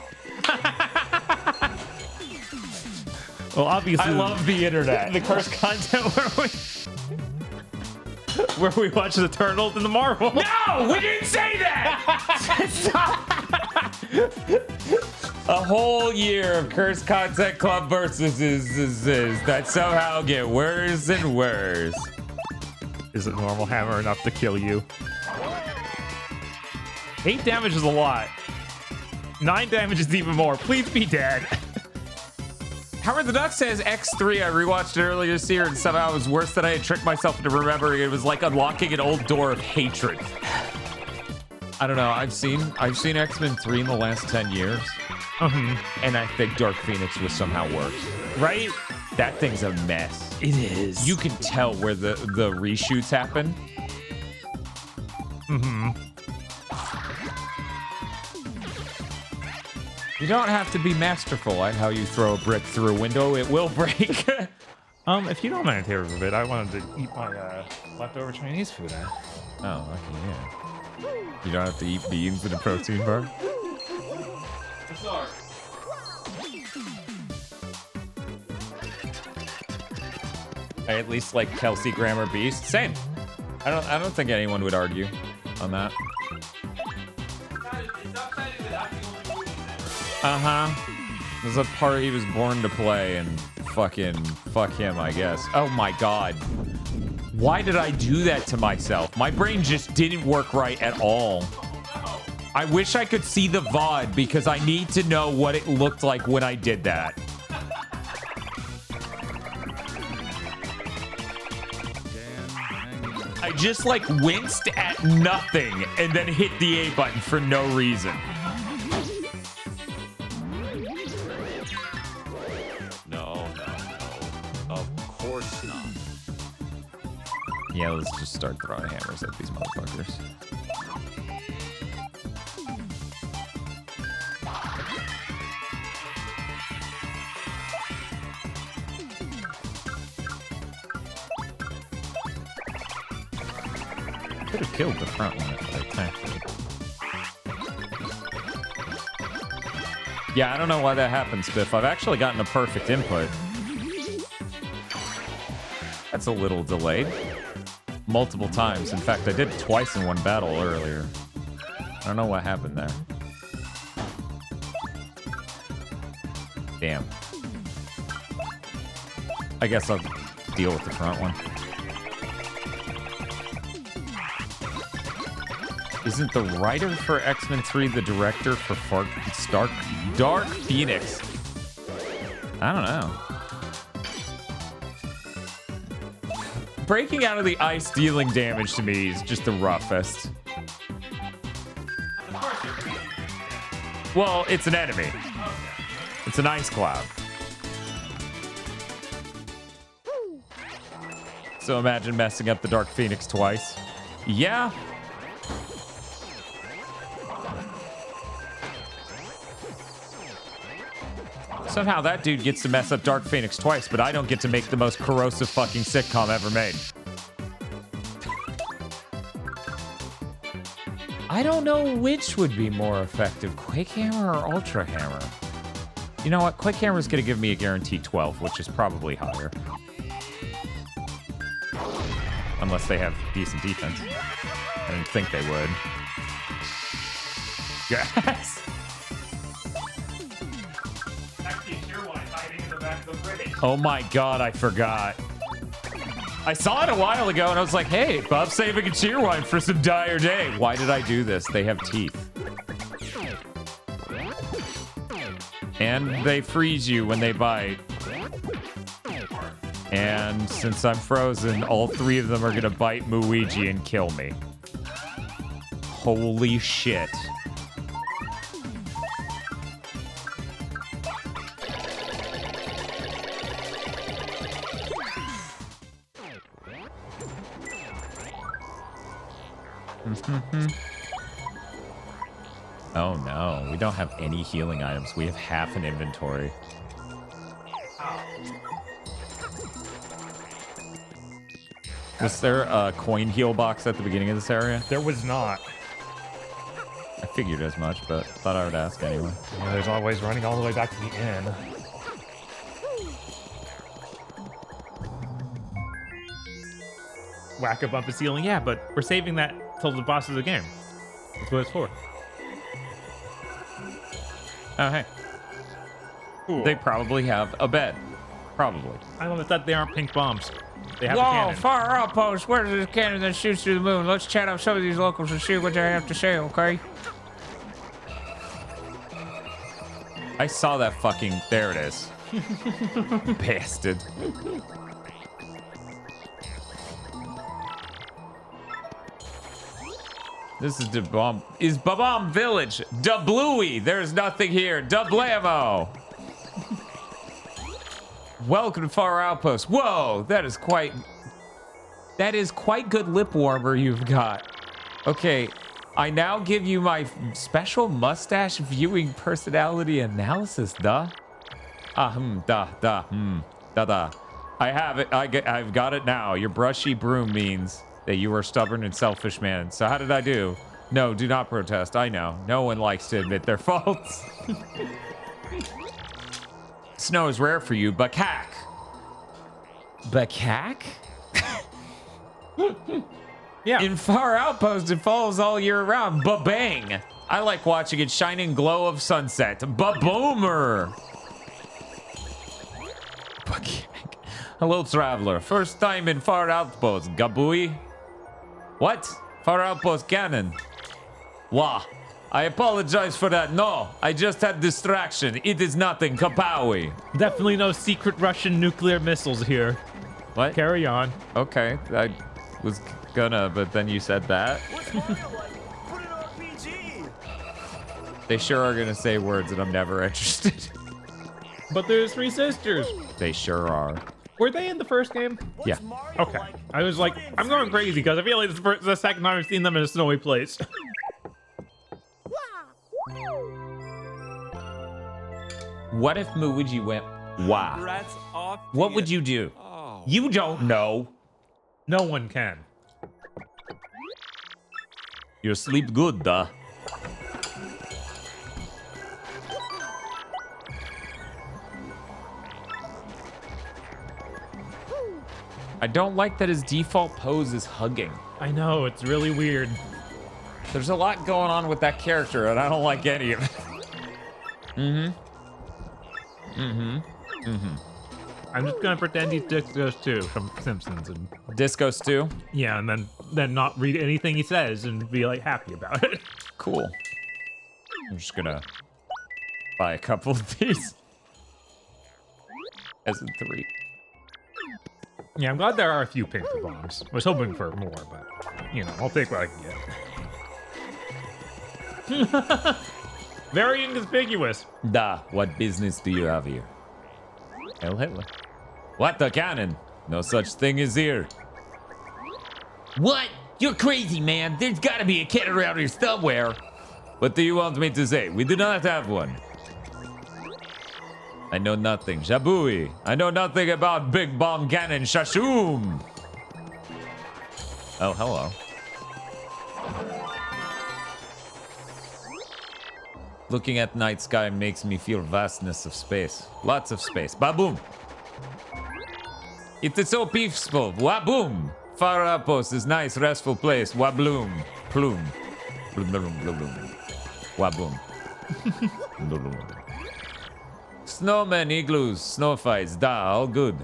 B: Well, obviously,
A: I love the internet.
B: The Cursed Content where we watch the Eternals and the Marvel.
A: No, we didn't say that. Stop. A whole year of Cursed Content Club versus that somehow get worse and worse.
B: Is it normal hammer enough to kill you? 8 damage is a lot. 9 damage is even more. Please be dead.
A: Howard the Duck says X3. I rewatched it earlier this year and somehow it was worse than I had tricked myself into remembering. It was like unlocking an old door of hatred. I don't know. I've seen X-Men 3 in the last 10 years. And I think Dark Phoenix was somehow worse.
B: Right?
A: That thing's a mess.
B: It is.
A: You can tell where the reshoots happen. You don't have to be masterful at how you throw a brick through a window. It will break.
B: If you don't mind here for a bit, I wanted to eat my leftover Chinese food.
A: Oh, okay, yeah. You don't have to eat beans in a protein bar?
M: Sorry.
A: I at least like Kelsey Grammer Beast. Same. I don't think anyone would argue on that. There's a part he was born to play and fucking fuck him, I guess. Oh my god. Why did I do that to myself? My brain just didn't work right at all. I wish I could see the VOD because I need to know what it looked like when I did that. I just like winced at nothing and then hit the A button for no reason. No. Of course not. Yeah, let's just start throwing hammers at these motherfuckers. Could have killed the front one if I attacked it. Yeah, I don't know why that happens, Biff. I've actually gotten a perfect input. That's a little delayed. Multiple times. In fact, I did it twice in one battle earlier. I don't know what happened there. Damn. I guess I'll deal with the front one. Isn't the writer for X-Men 3 the director for Dark Phoenix? I don't know. Breaking out of the ice dealing damage to me is just the roughest. Well, it's an enemy. It's an ice cloud. So imagine messing up the Dark Phoenix twice. Yeah. Somehow that dude gets to mess up Dark Phoenix twice, but I don't get to make the most corrosive fucking sitcom ever made. I don't know which would be more effective, Quick Hammer or Ultra Hammer. You know what? Quick Hammer is going to give me a guaranteed 12, which is probably higher. Unless they have decent defense. I didn't think they would. Yes! Oh my god, I forgot. I saw it a while ago and I was like, hey, Bob's saving a cheerwine for some dire day. Why did I do this? They have teeth. And they freeze you when they bite. And since I'm frozen, all 3 of them are gonna bite Luigi and kill me. Holy shit. Oh no, we don't have any healing items. We have half an inventory. Was there a coin heal box at the beginning of this area?
B: There was not.
A: I figured as much, but thought I would ask anyway.
B: Yeah, there's always running all the way back to the inn. Whack a bump of ceiling, yeah, but we're saving that till the boss of the game. That's what it's for.
A: Oh, hey. Cool. They probably have a bed. Probably.
B: I don't know that they aren't pink bombs. They have a
E: Whoa,
B: cannon.
E: fire outpost. Where's this cannon that shoots through the moon? Let's chat up some of these locals and see what they have to say, okay?
A: I saw that fucking... There it is. Bastard. This is the bomb. Is Babam Village. Da Bluey. There's nothing here. Da Blammo. Welcome to Far Outpost. Whoa, that is quite good lip warmer you've got. Okay, I now give you my special mustache viewing personality analysis, da. Da. I have it. I've got it now. Your brushy broom means that you are stubborn and selfish, man. So how did I do? No, do not protest. I know. No one likes to admit their faults. Snow is rare for you, Bakak. Bakak?
B: Yeah.
A: In Far Outpost, it falls all year round. Ba-bang. I like watching it shining glow of sunset. Ba-boomer. Bakak. Hello, traveler. First time in Far Outpost, Gabui. What? Far Outpost cannon. Wah. I apologize for that. No, I just had distraction. It is nothing. Kapowie.
B: Definitely no secret Russian nuclear missiles here.
A: What?
B: Carry on.
A: Okay, I was gonna, but then you said that.
I: What's Mario like? Put an RPG.
A: They sure are gonna say words that I'm never interested.
B: But there's 3 sisters.
A: They sure are.
B: Were they in the first game?
A: Yeah.
B: Okay. I was like, I'm going crazy because I feel like this is the second time I've seen them in a snowy place.
A: What if Luigi went, wow?
I: Rats off.
A: What would you do? You don't know.
B: No one can.
A: You sleep good, duh. I don't like that his default pose is hugging.
B: I know, it's really weird.
A: There's a lot going on with that character, and I don't like any of it.
B: I'm just gonna pretend he's Disco Stew from Simpsons and
A: Disco Stew?
B: yeah, and then not read anything he says and be like happy about it.
A: Cool. I'm just gonna buy a couple of these. As in 3.
B: Yeah, I'm glad there are a few pink bombs. I was hoping for more, but you know, I'll take what I can get. Very inconspicuous.
A: Da, what business do you have here? Hail Hitler. What the cannon? No such thing is here. What? You're crazy, man. There's gotta be a kid around here somewhere. What do you want me to say? We do not have one. I know nothing. Jabui. I know nothing about big bomb cannon. Shashoom. Oh, hello. Looking at night sky makes me feel vastness of space. Lots of space. Ba-boom. It is so peaceful. Wa-boom. Far outpost is nice, restful place. Wa-bloom. Plume. Bloom, bloom, bloom, bloom. Wa-boom. Snowmen, igloos, snow fights, da, all good.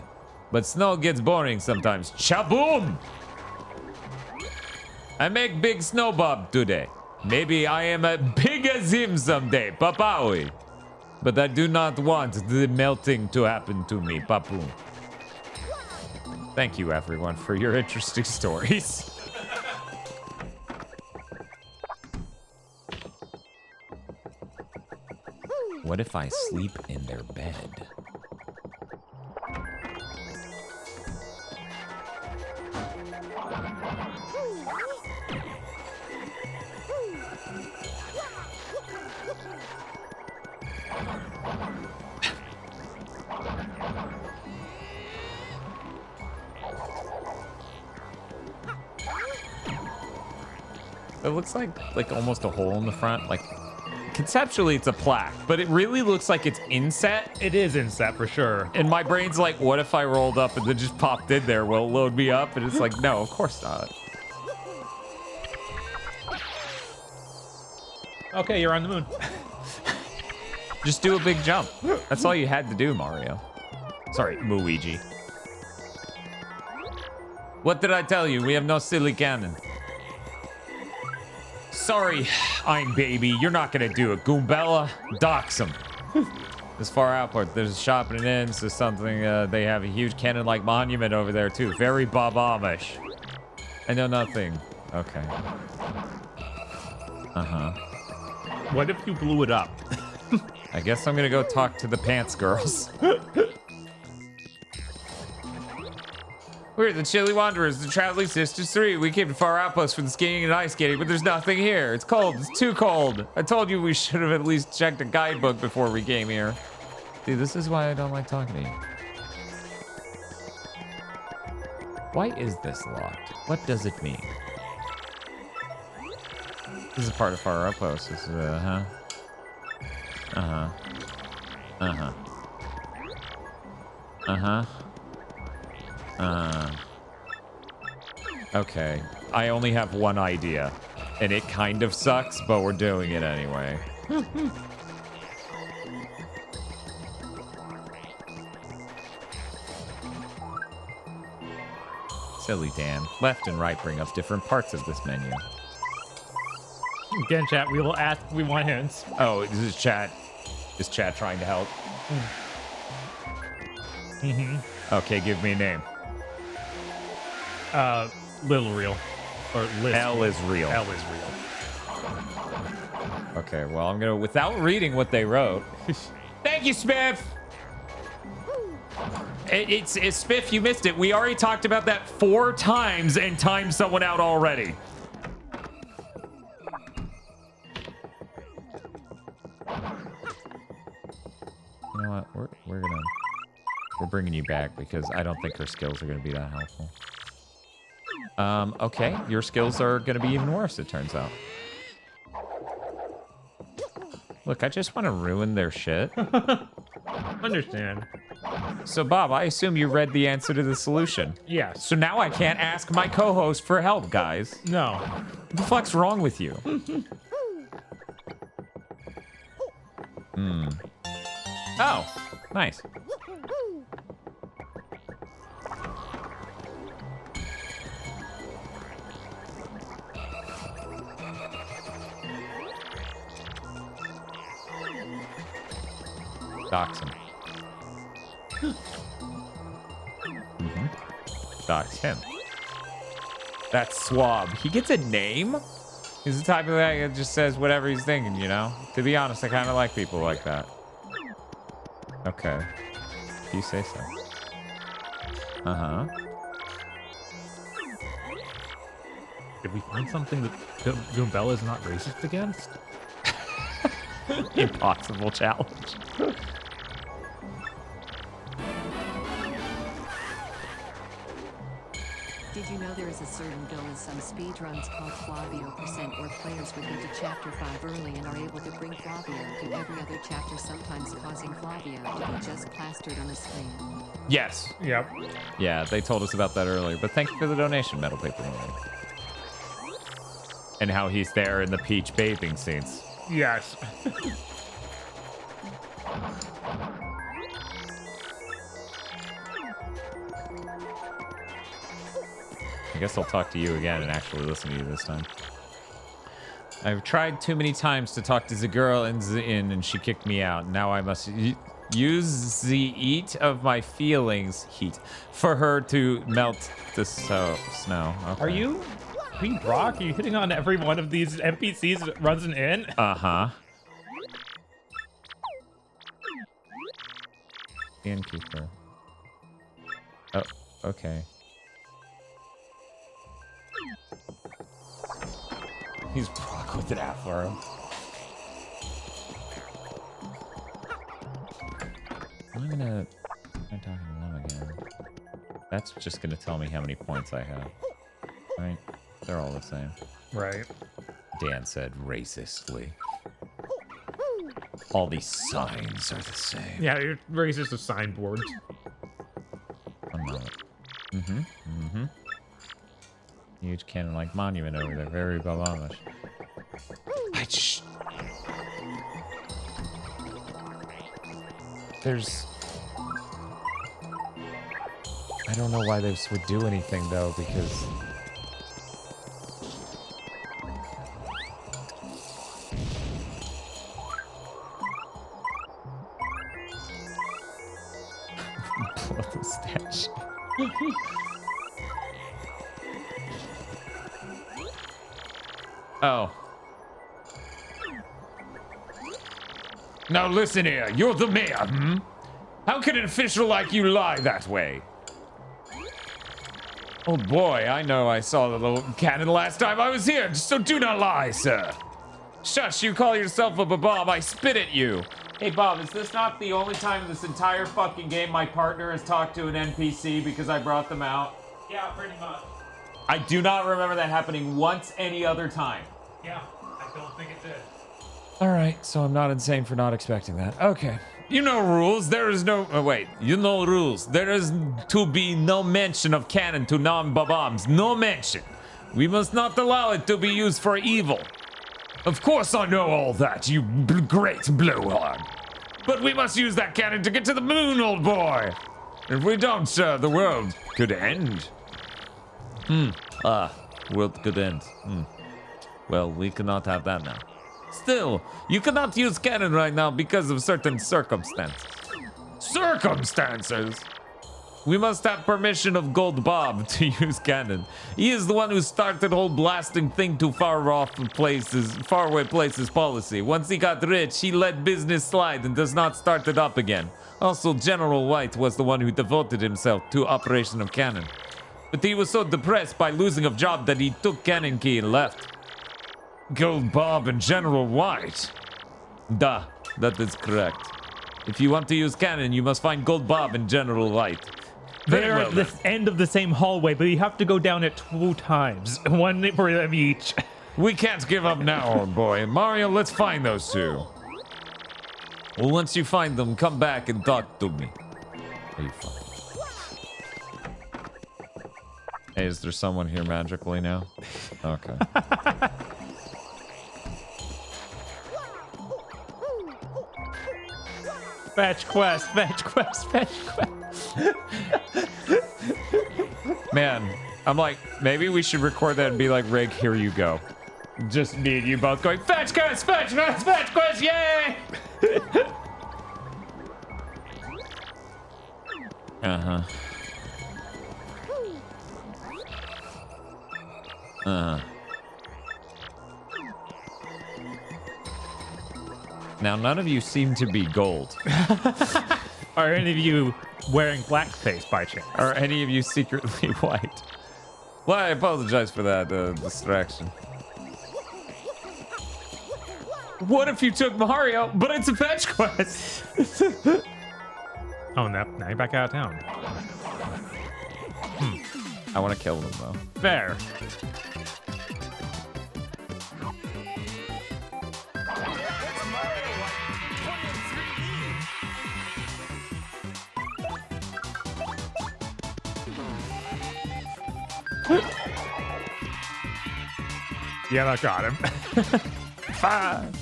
A: But snow gets boring sometimes. Cha-boom! I make big snowbob today. Maybe I am a big as him someday, papawi. But I do not want the melting to happen to me, papu. Thank you, everyone, for your interesting stories. What if I sleep in their bed? It looks like almost a hole in the front. Like, conceptually, it's a plaque, but it really looks like it's inset.
B: It is inset for sure.
A: And my brain's like, what if I rolled up and then just popped in there? Will it load me up? And it's like, no, of course not.
B: Okay, you're on the moon.
A: Just do a big jump. That's all you had to do, Mario. Sorry, Luigi. What did I tell you? We have no silly cannon. Sorry, I'm baby. You're not gonna do it, Goombella. Dox him. This far outport, there's a shop and an inn, so something, they have a huge cannon-like monument over there, too. Very Bob Amish. I know nothing. Okay. Uh-huh.
B: What if you blew it up?
A: I guess I'm gonna go talk to the pants girls. We're the Chilly Wanderers, the Traveling Sisters 3. We came to Far Outpost for the skiing and ice skating, but there's nothing here. It's cold. It's too cold. I told you we should have at least checked a guidebook before we came here. Dude, this is why I don't like talking to you. Why is this locked? What does it mean? This is part of Far Outpost. This is, Uh-huh. Uh-huh. Uh-huh. Okay. I only have one idea, and it kind of sucks, but we're doing it anyway. Silly Dan. Left and right bring up different parts of this menu.
B: Again, chat, we will ask if we want hints.
A: Oh, this is chat. Is chat trying to help? Okay, give me a name.
B: Little real. Or Liz.
A: L is real.
B: L is real.
A: Okay, well, I'm gonna, without reading what they wrote. Thank you, Spiff! It's Spiff, you missed it. We already talked about that 4 times and timed someone out already. You know what? We're bringing you back because I don't think her skills are gonna be that helpful. Okay, your skills are gonna be even worse, it turns out. Look, I just want to ruin their shit.
B: Understand.
A: So, Bob, I assume you read the answer to the solution.
B: Yes.
A: So now I can't ask my co-host for help, guys.
B: No.
A: What the fuck's wrong with you? Oh, nice. Dox him. Dox him. That's Swab. He gets a name? He's the type of guy that just says whatever he's thinking, you know? To be honest, I kind of like people like that. Okay. If you say so. Uh-huh.
B: Did we find something that Goombella is not racist against?
A: Impossible challenge.
H: Did you know there is a certain goal in some speedruns called Flavio %, where players would get to chapter 5 early and are able to bring Flavio to every other chapter, sometimes causing Flavio to be just plastered on a screen?
A: Yes.
B: Yep.
A: Yeah, they told us about that earlier, but thank you for the donation, Metal Paper Man. And how he's there in the Peach bathing scenes.
B: Yes.
A: I guess I'll talk to you again and actually listen to you this time. I've tried too many times to talk to the girl in the inn, and she kicked me out. Now I must use the heat of my feelings for her to melt the snow. Okay.
B: Are you Brock? Are you hitting on every one of these NPCs that runs an inn?
A: Uh-huh. Innkeeper. Oh, okay. He's Brock with an afro. I'm gonna try talking to them again. That's just gonna tell me how many points I have. Right? They're all the same.
B: Right.
A: Dan said racistly. All these signs are the same.
B: Yeah, you're racist of signboards.
A: One moment. Huge cannon-like monument over there. Very Babamish. There's... I don't know why this would do anything, though, because... Blow the statue. Oh. Now listen here, you're the mayor, hmm? How can an official like you lie that way? Oh boy, I know I saw the little cannon last time I was here, so do not lie, sir. Shush, you call yourself a Bob, I spit at you. Hey Bob, is this not the only time in this entire fucking game my partner has talked to an NPC because I brought them out?
M: Yeah, pretty much.
A: I do not remember that happening once any other time.
M: Yeah, I don't think it did.
A: All right, so I'm not insane for not expecting that. Okay. You know rules. There is no... Oh, wait. You know rules. There is to be no mention of cannon to non-babams. No mention. We must not allow it to be used for evil. Of course I know all that, you great blowhard. But we must use that cannon to get to the moon, old boy. If we don't, sir, the world could end. World could end. Well, we cannot have that now. Still, you cannot use cannon right now because of certain circumstances. Circumstances? We must have permission of Gold Bob to use cannon. He is the one who started whole blasting thing to faraway places policy. Once he got rich, he let business slide and does not start it up again. Also, General White was the one who devoted himself to operation of cannon. But he was so depressed by losing a job that he took Cannon Key and left. Gold Bob and General White. Duh, that is correct. If you want to use cannon, you must find Gold Bob and General White.
B: They're at the end of the same hallway, but you have to go down it 2 times. One for them each.
A: We can't give up now, old boy. Mario, let's find those two. Well, once you find them, come back and talk to me. Are you fucking... Hey, is there someone here magically now? Okay.
B: Fetch quest, fetch quest, fetch quest.
A: Man, I'm like, maybe we should record that and be like, Rig, here you go. Just me and you both going, fetch quest, fetch quest, fetch quest, yay! Uh-huh. Uh-huh. Now, none of you seem to be gold.
B: Are any of you wearing blackface by chance?
A: Are any of you secretly white? Well, I apologize for that distraction. What if you took Mario, but it's a fetch quest?
B: Oh, now you're back out of town.
A: I want to kill them though.
B: Fair. Yeah, that got him.
A: 5.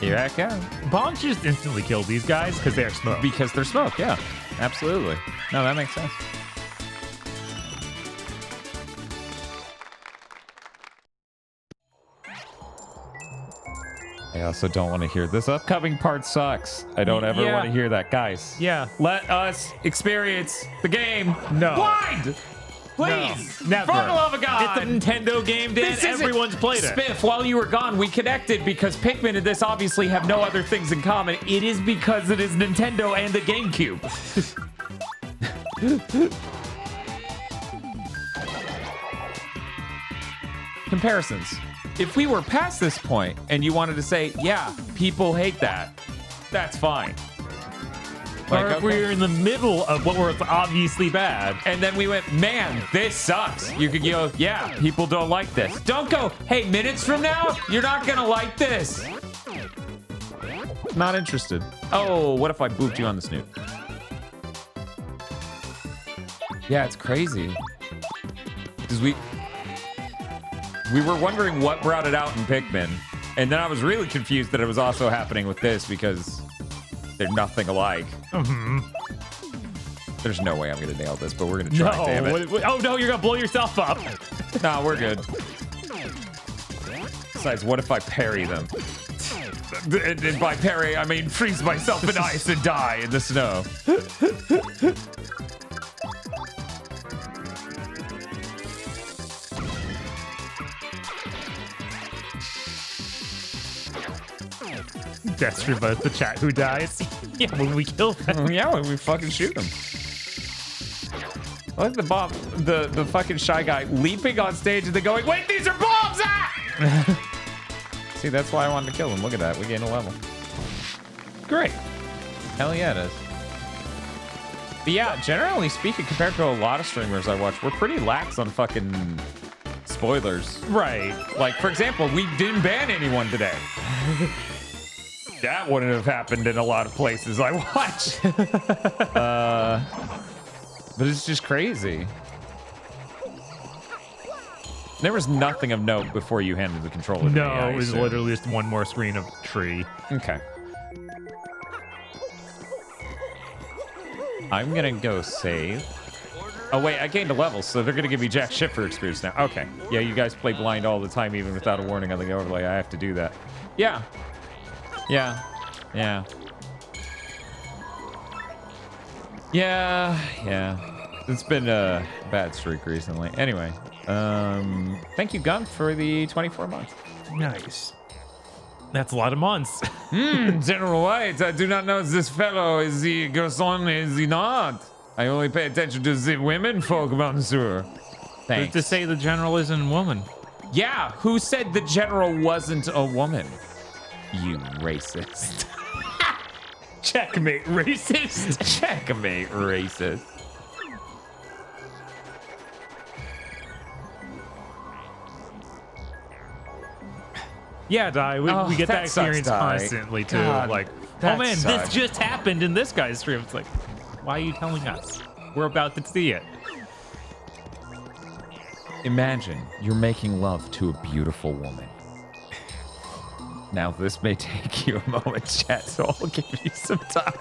A: Here I come.
B: Bombs just instantly kill these guys because they are smoke.
A: Because they're smoke, yeah. Absolutely. No, that makes sense. I also don't want to hear this upcoming part sucks. I don't ever
B: Yeah.
A: want to hear that, guys.
B: Yeah.
A: Let us experience the game.
B: No.
A: Blind! Please!
B: No, never.
A: For the love of God!
B: It's a Nintendo game, Dan.
A: This isn't-
B: Everyone's played it.
A: Spiff, while you were gone, we connected because Pikmin and this obviously have no other things in common. It is because it is Nintendo and the GameCube. Comparisons. If we were past this point and you wanted to say, yeah, people hate that, that's fine.
B: Or if we're in the middle of what was obviously bad.
A: And then we went, man, this sucks. You could go, yeah, people don't like this. Don't go, hey, minutes from now, you're not going to like this. Not interested. Oh, what if I booped you on the snoot? Yeah, it's crazy. Because we were wondering what brought it out in Pikmin. And then I was really confused that it was also happening with this because they're nothing alike.
B: Mm-hmm.
A: There's no way I'm going to nail this, but we're going to try, damn it.
B: Oh, no, you're going to blow yourself up.
A: Nah, we're good. Besides, what if I parry them? And by parry, I mean freeze myself in ice and die in the snow.
B: Deathstreams about the chat who dies. Yeah, when we kill them.
A: Yeah, when we fucking shoot them. I like the fucking shy guy leaping on stage and then going, wait, these are bombs! Ah! See, that's why I wanted to kill him. Look at that. We gained a level.
B: Great.
A: Hell yeah, it is. But yeah, generally speaking, compared to a lot of streamers I watch, we're pretty lax on fucking spoilers.
B: Right.
A: Like, for example, we didn't ban anyone today. That wouldn't have happened in a lot of places I watch. But it's just crazy. There was nothing of note before you handed the controller to me.
B: No, it was literally just one more screen of tree.
A: Okay. I'm gonna go save. Oh wait, I gained a level, so they're gonna give me jack shit for experience now. Okay. Yeah, you guys play blind all the time, even without a warning on the overlay. I have to do that. Yeah. Yeah. Yeah. Yeah. It's been a bad streak recently. Anyway, thank you, Gun, for the 24 months.
B: Nice. That's a lot of months.
A: General White, I do not know if this fellow is the garçon, is he not? I only pay attention to the women folk, monsieur. Thanks.
B: To say the general isn't a woman.
A: Yeah, who said the general wasn't a woman? You racist.
B: Checkmate, racist.
A: Checkmate, racist.
B: Yeah, Di, we get that experience
A: sucks, Di.
B: constantly, too.
A: God,
B: like,
A: that
B: oh man,
A: sucks.
B: this just happened in this guy's stream. It's like, why are you telling us? We're about to see it.
A: Imagine you're making love to a beautiful woman. Now, this may take you a moment, chat, so I'll give you some time.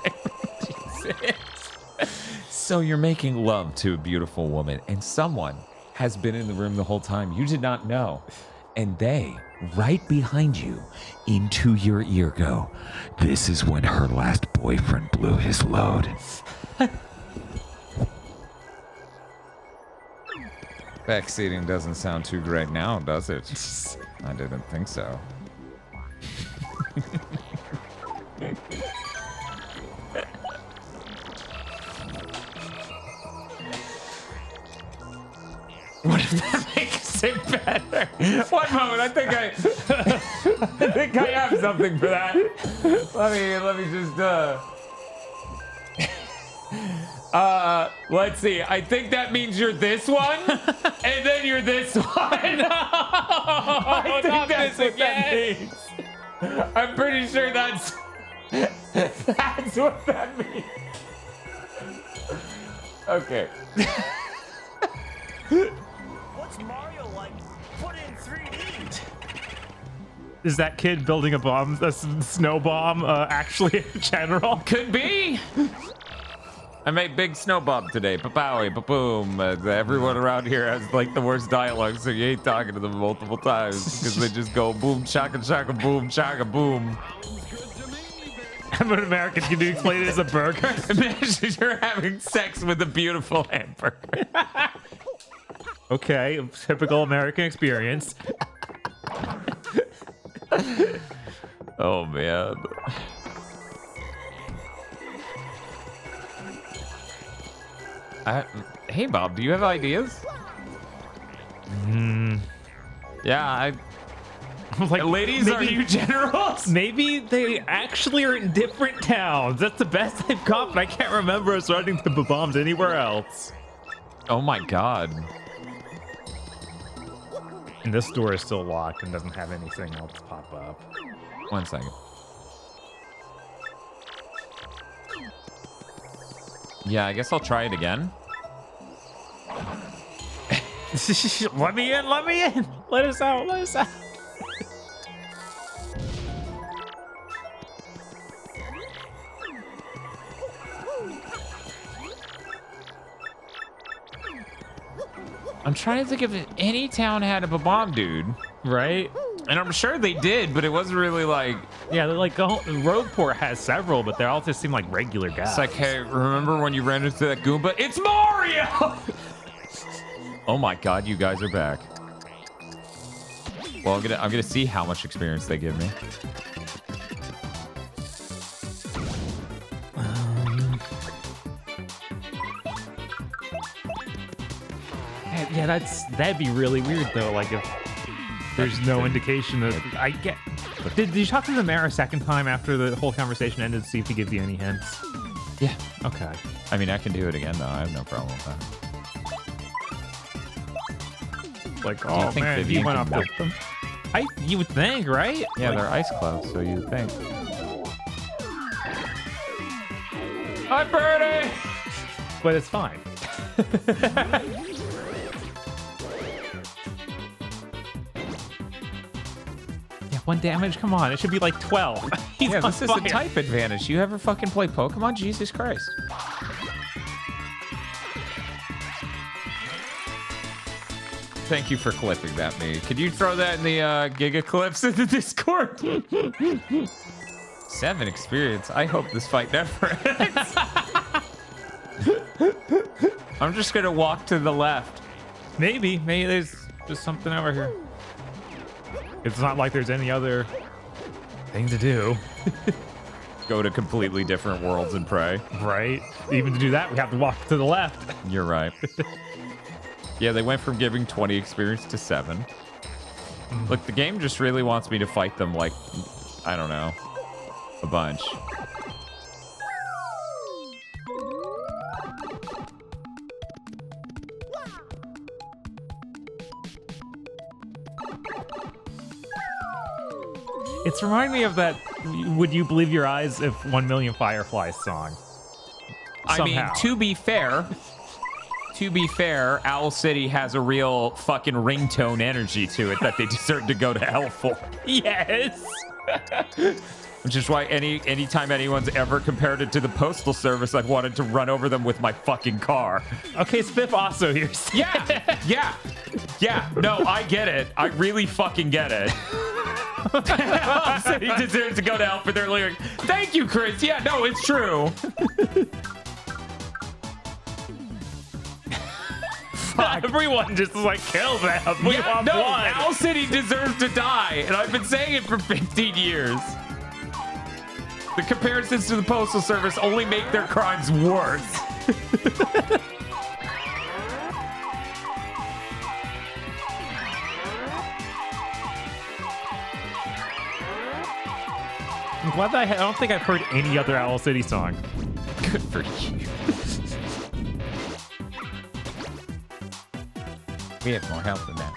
A: Jesus. So you're making love to a beautiful woman, and someone has been in the room the whole time. You did not know. And they, right behind you, into your ear go, this is when her last boyfriend blew his load. Backseating doesn't sound too great now, does it? I didn't think so. What if that makes it better? One moment, I think I have something for that. Let me just Let's see. I think that means you're this one, and then you're this one. I think that's what that means. I'm pretty sure that's what that means. Okay.
I: What's Mario like? Put in 3D.
B: Is that kid building a bomb, a snow bomb, actually a general?
A: Could be. I made big snow bomb today. Ba-bowie, ba-boom. Everyone around here has like the worst dialogue, so you ain't talking to them multiple times because they just go boom, chaka, chaka, boom, chaka, boom.
B: I'm an American. Can you explain it as a burger?
A: Imagine you're having sex with a beautiful hamburger.
B: Okay, typical American experience.
A: Oh, man. Hey, Bob, do you have ideas? Yeah,
B: like,
A: ladies, are you generals?
B: Maybe they actually are in different towns. That's the best they've got, but I can't remember us running the bombs anywhere else.
A: Oh my god.
B: And this door is still locked and doesn't have anything else pop up.
A: 1 second. Yeah, I guess I'll try it again.
B: Let me in, let me in. Let us out, let us out.
A: I'm trying to think if any town had a bomb dude,
B: right?
A: And I'm sure they did, but it wasn't really like...
B: Yeah, they're like, Roadport has several, but they all just seem like regular guys.
A: It's like, hey, remember when you ran into that Goomba? It's Mario! Oh my god, you guys are back. Well, I'm gonna see how much experience they give me.
B: Yeah, that'd be really weird though. Like if there's no indication of I get. Did you talk to the mayor a second time after the whole conversation ended to see if he gives you any hints?
A: Yeah.
B: Okay.
A: I mean, I can do it again though. I have no problem with that.
B: Like, oh man,
A: Vivian
B: you went
A: can
B: off
A: melt
B: them. You would think, right?
A: Yeah,
B: like,
A: they're ice clouds, so you'd think. Hi, Birdie!
B: But it's fine. Yeah, 1 damage. Come on, it should be like 12. He's
A: yeah,
B: on
A: this is
B: fire.
A: a type advantage. You ever fucking play Pokemon? Jesus Christ. Thank you for clipping that, me. Could you throw that in the Giga clips in the Discord? 7 experience. I hope this fight never ends. I'm just gonna walk to the left.
B: Maybe there's just something over here. It's not like there's any other thing to do.
A: Go to completely different worlds and pray.
B: Right? Even to do that, we have to walk to the left.
A: You're right. Yeah, they went from giving 20 experience to 7. Look, the game just really wants me to fight them like, I don't know, a bunch.
B: It's reminding me of that Would You Believe Your Eyes If 1 Million Fireflies song.
A: I mean, to be fair, Owl City has a real fucking ringtone energy to it that they deserve to go to hell for.
B: Yes.
A: Which is why anytime anyone's ever compared it to the Postal Service, I've wanted to run over them with my fucking car.
B: Okay, Spiff also here.
A: Yeah. No, I get it. I really fucking get it. Owl City deserves to go to hell for their lyrics. Thank you, Chris. Yeah, no, it's true.
B: Everyone just like kill them. We want blood.
A: Owl City deserves to die, and I've been saying it for 15 years. The comparisons to the Postal Service only make their crimes worse.
B: I'm glad that I don't think I've heard any other Owl City song.
A: Good for you. We have more health than that.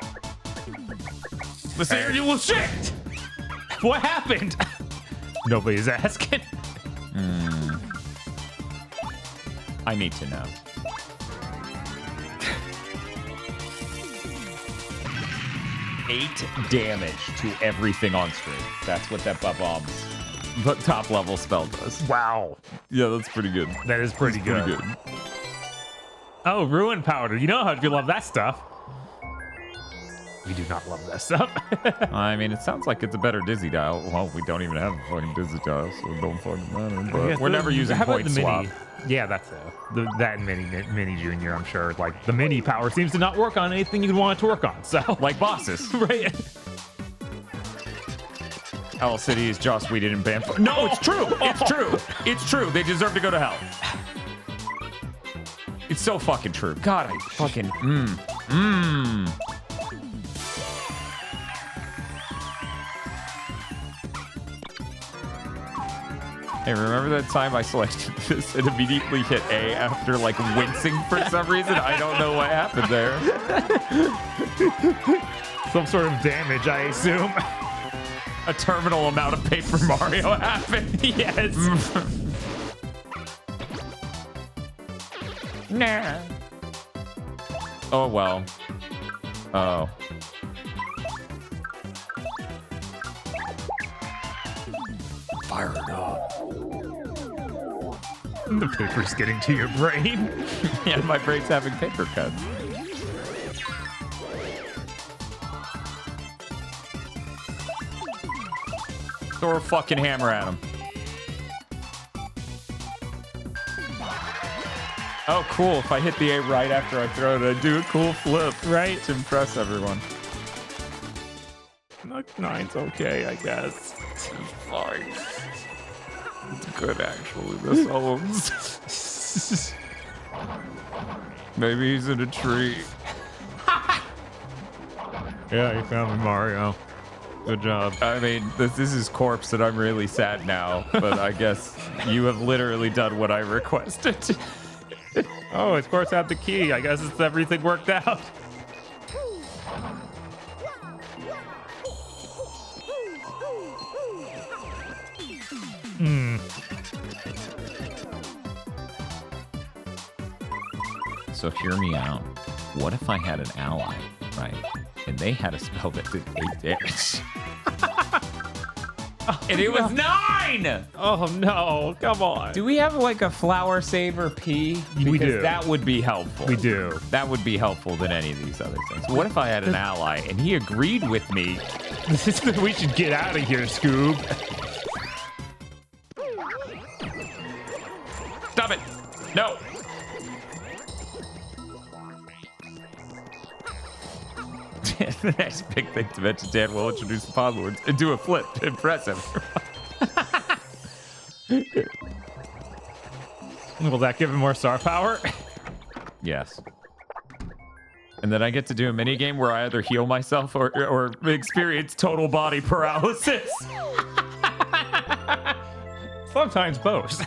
B: This annual shit! What happened? Nobody's asking.
A: I need to know. Eight damage to everything on screen. That's what that bomb's top level spell does.
B: Wow.
A: Yeah, that's pretty good.
B: That is pretty good. Oh, ruin powder. You know how you love that stuff. We do not love that stuff.
A: I mean, it sounds like it's a better dizzy dial. Well, we don't even have a fucking dizzy dial, so it don't fucking matter. But we're never using point swap.
B: Yeah, that's that and mini junior, I'm sure. Like the mini power seems to not work on anything you'd want it to work on. So
A: like bosses,
B: right?
A: Owl City is Joss Whedon and Bam. No, it's true. It's true. It's true. They deserve to go to hell. It's so fucking true. God, I fucking Hey, remember that time I selected this and immediately hit A after like wincing for some reason? I don't know what happened there.
B: Some sort of damage, I assume.
A: A terminal amount of Paper Mario happened.
B: Yes.
A: Nah. Oh, well. Oh.
B: Fire it up. The paper's getting to your brain.
A: Yeah, my brain's having paper cuts. Throw a fucking hammer at him. Oh, cool. If I hit the A right after I throw it, I do a cool flip.
B: Right.
A: To impress everyone.
B: Nine's okay, I guess.
A: It's fine. It's good, actually. This owns. Maybe he's in a tree.
B: Yeah, you found me, Mario. Good job.
A: I mean, this is his corpse, and I'm really sad now. But I guess you have literally done what I requested.
B: Oh, his corpse had the key. I guess it's everything worked out.
A: So hear me out. What if I had an ally, right? And they had a spell that did 8 damage. And it was 9!
B: Oh no, come on.
E: Do we have like a flower saver P?
A: Because
B: we do.
A: That would be helpful.
B: We do.
A: That would be helpful than any of these other things. What if I had an ally and he agreed with me?
B: We should get out of here, Scoob.
A: Stop it! No! The next big thing to mention, Dan will introduce the Pod Lords and do a flip to impress everyone.
B: Will that give him more star power?
A: Yes. And then I get to do a mini game where I either heal myself or experience total body paralysis.
B: Sometimes both.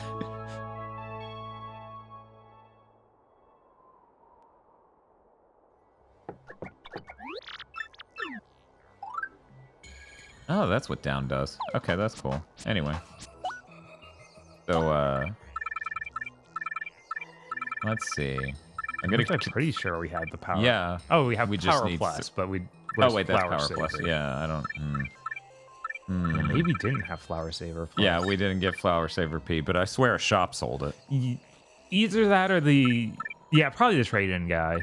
A: Oh, that's what down does. Okay, that's cool. Anyway. So, let's see. I'm
B: pretty sure we had the power.
A: Yeah.
B: Oh, we have
A: we
B: power
A: just need
B: plus, but we.
A: Oh wait, that's
B: flower
A: power
B: saver?
A: plus. Yeah, I don't.
B: Maybe we didn't have flower saver. Plus.
A: Yeah, we didn't get flower saver P, but I swear a shop sold it.
B: Either that or the probably the trade-in guy,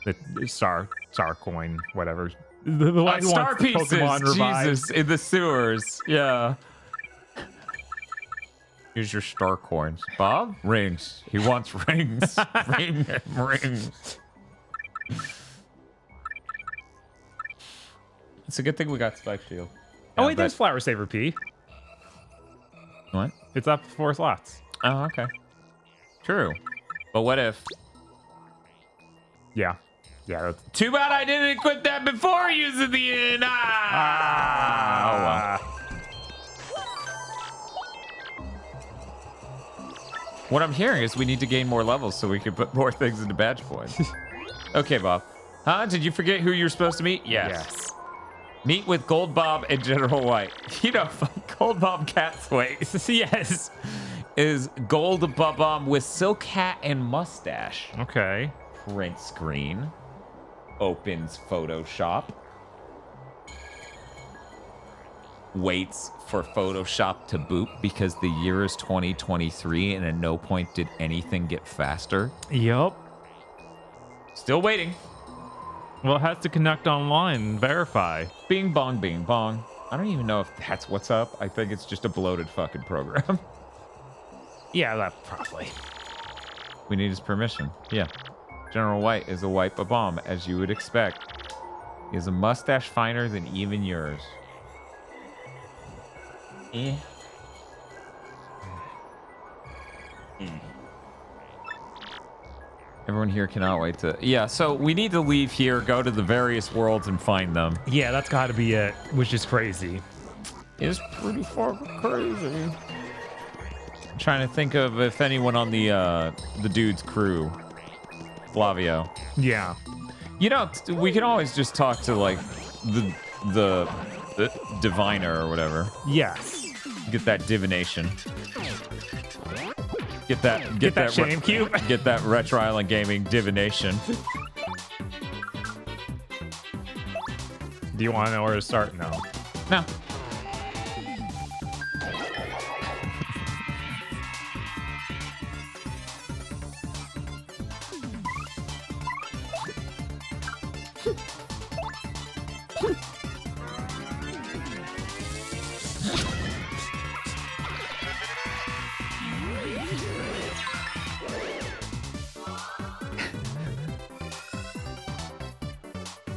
B: the star coin, whatever. The one who
A: star
B: wants the
A: pieces,
B: Pokemon revived.
A: Jesus, in the sewers. Yeah. Here's your star coins. Bob? Rings. He wants rings. Rings. It's a good thing we got Spike Shield.
B: Oh, wait, there's Flower Saver P.
A: What?
B: It's up 4 slots.
A: Oh, okay. True. But what if...
B: Yeah. Yeah. That's...
A: Too bad I didn't equip that before using the in. Oh, well. What I'm hearing is we need to gain more levels so we can put more things into badge points. Okay, Bob. Huh? Did you forget who you're supposed to meet? Yes. Meet with Gold Bob and General White. You know, Gold Bob Catthwaite.
B: Yes.
A: Is Gold Bob with silk hat and mustache.
B: Okay.
A: Print screen. Opens Photoshop. Waits for Photoshop to boot because the year is 2023 and at no point did anything get faster.
B: Yup.
A: Still waiting.
B: Well, it has to connect online and verify.
A: Bing bong, bing bong. I don't even know if that's what's up. I think it's just a bloated fucking program.
B: Yeah, that probably.
A: We need his permission. Yeah. General White is a wipe a bomb, as you would expect. He has a mustache finer than even yours. Eh. Everyone here cannot wait to... Yeah, so we need to leave here, go to the various worlds, and find them.
B: Yeah, that's got to be it, which is crazy.
A: It's pretty fucking crazy. I'm trying to think of if anyone on the dude's crew. Flavio.
B: Yeah.
A: You know, we can always just talk to, like, the diviner or whatever.
B: Yes.
A: Get that divination. Get that
B: shame cube.
A: Get that Retro Island Gaming divination.
B: Do you want to know where to start? No.
A: No.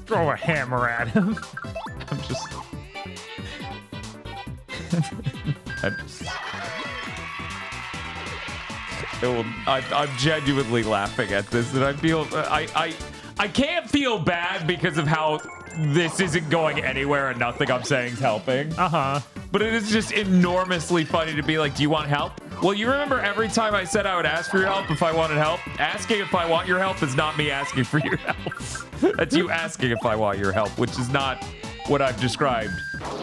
B: Throw a hammer at him.
A: I'm genuinely laughing at this, and I feel I can't feel bad because of how this isn't going anywhere and nothing I'm saying is helping. But it is just enormously funny to be like, do you want help? Well, you remember every time I said I would ask for your help if I wanted help? Asking if I want your help is not me asking for your help. That's you asking if I want your help, which is not what I've described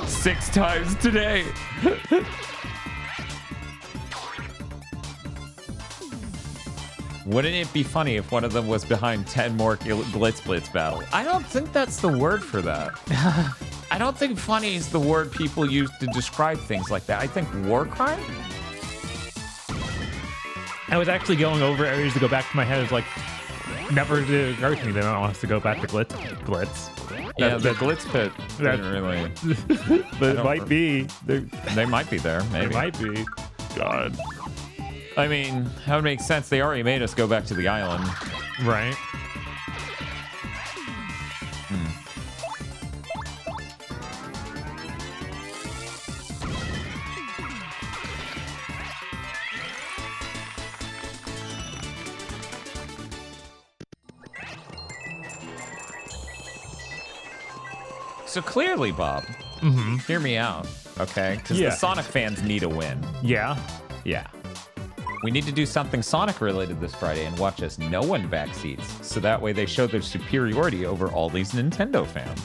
A: 6 times today. Wouldn't it be funny if one of them was behind 10 more Blitz battles? I don't think that's the word for that. I don't think funny is the word people use to describe things like that. I think war crime?
B: I was actually going over areas to go back to my head. It's like, never did occur to me they don't want us to go back to Glitz.
A: Yeah, the Glitz pit didn't really.
B: But it might be.
A: They might be there, maybe.
B: It might be. God.
A: I mean, that would make sense. They already made us go back to the island.
B: Right.
A: So clearly, Bob, hear me out, okay? Because the Sonic fans need a win.
B: Yeah.
A: Yeah. We need to do something Sonic related this Friday and watch as no one backseats, so that way they show their superiority over all these Nintendo fans.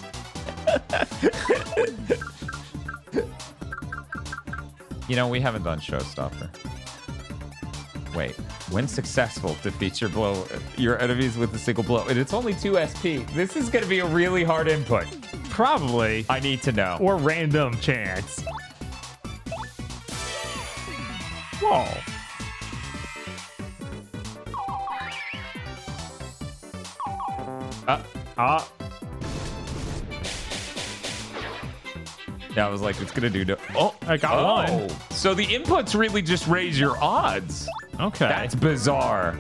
A: You know, we haven't done Showstopper. Wait, when successful, defeat your enemies with a single blow, and it's only 2 SP. This is going to be a really hard input.
B: Probably.
A: I need to know.
B: Or random chance. Whoa.
A: Yeah, I was like, it's gonna do no. Oh,
B: I got one.
A: So the inputs really just raise your odds.
B: Okay.
A: That's bizarre.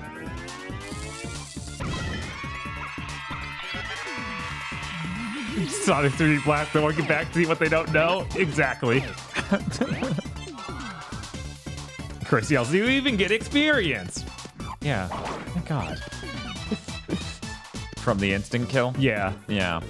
B: Sonic 3D Blast, they want to get back to see what they don't know? Exactly. Of course, else you even get experience.
A: Yeah. Oh my God. From the instant kill?
B: Yeah.
A: Yeah.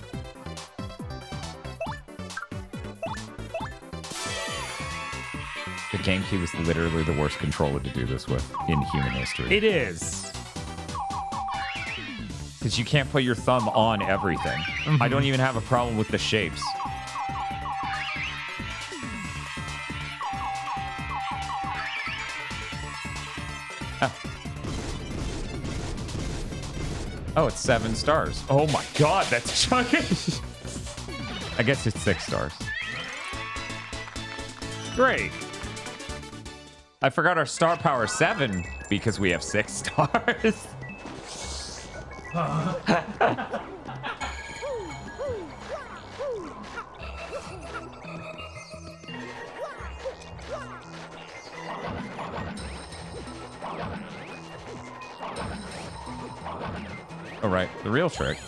A: The GameCube is literally the worst controller to do this with in human history.
B: It is.
A: Because you can't put your thumb on everything. I don't even have a problem with the shapes. Oh, it's 7 stars. Oh my god, that's chunky. I guess it's 6 stars.
B: Great.
A: I forgot our star power 7 because we have 6 stars. All right, the real trick.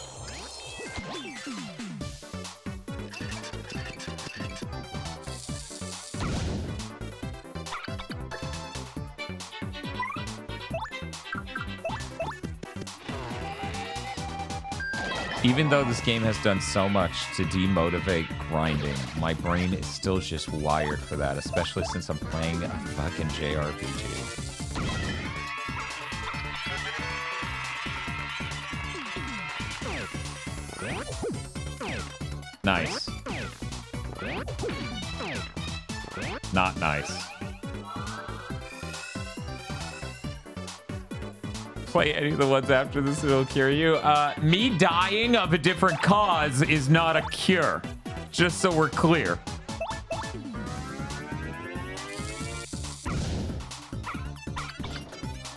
A: Even though this game has done so much to demotivate grinding, my brain is still just wired for that, especially since I'm playing a fucking JRPG. Nice. Not nice. Play any of the ones after this, it'll cure you. Me dying of a different cause is not a cure. Just so we're clear.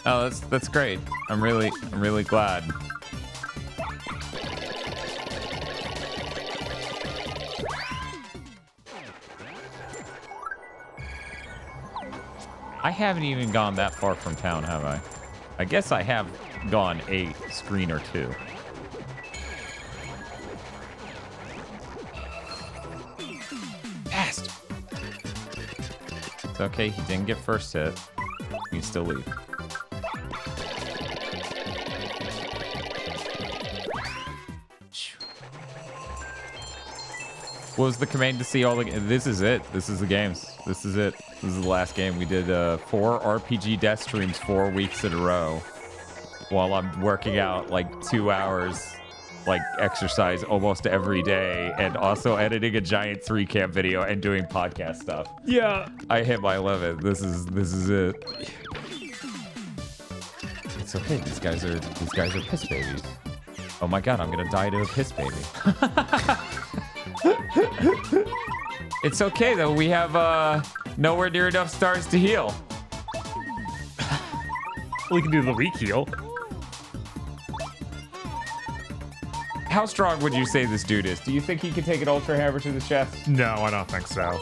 A: Oh, that's great. I'm really glad. I haven't even gone that far from town, have I? I guess I have gone a screen or two. Fast! It's okay, he didn't get first hit. We can still leave. What was the command to see all the... This is it. This is the games. This is it. This is the last game. We did 4 RPG Deathstreams 4 weeks in a row while I'm working out like 2 hours, like exercise almost every day, and also editing a giant 3-cam video and doing podcast stuff.
B: Yeah.
A: I hit my limit. This is it. It's okay. These guys are piss babies. Oh my god, I'm gonna die to a piss baby. It's okay though. We have nowhere near enough stars to heal.
B: We can do the weak heal.
A: How strong would you say this dude is? Do you think he could take an ultra hammer to the chest?
B: No, I don't think so.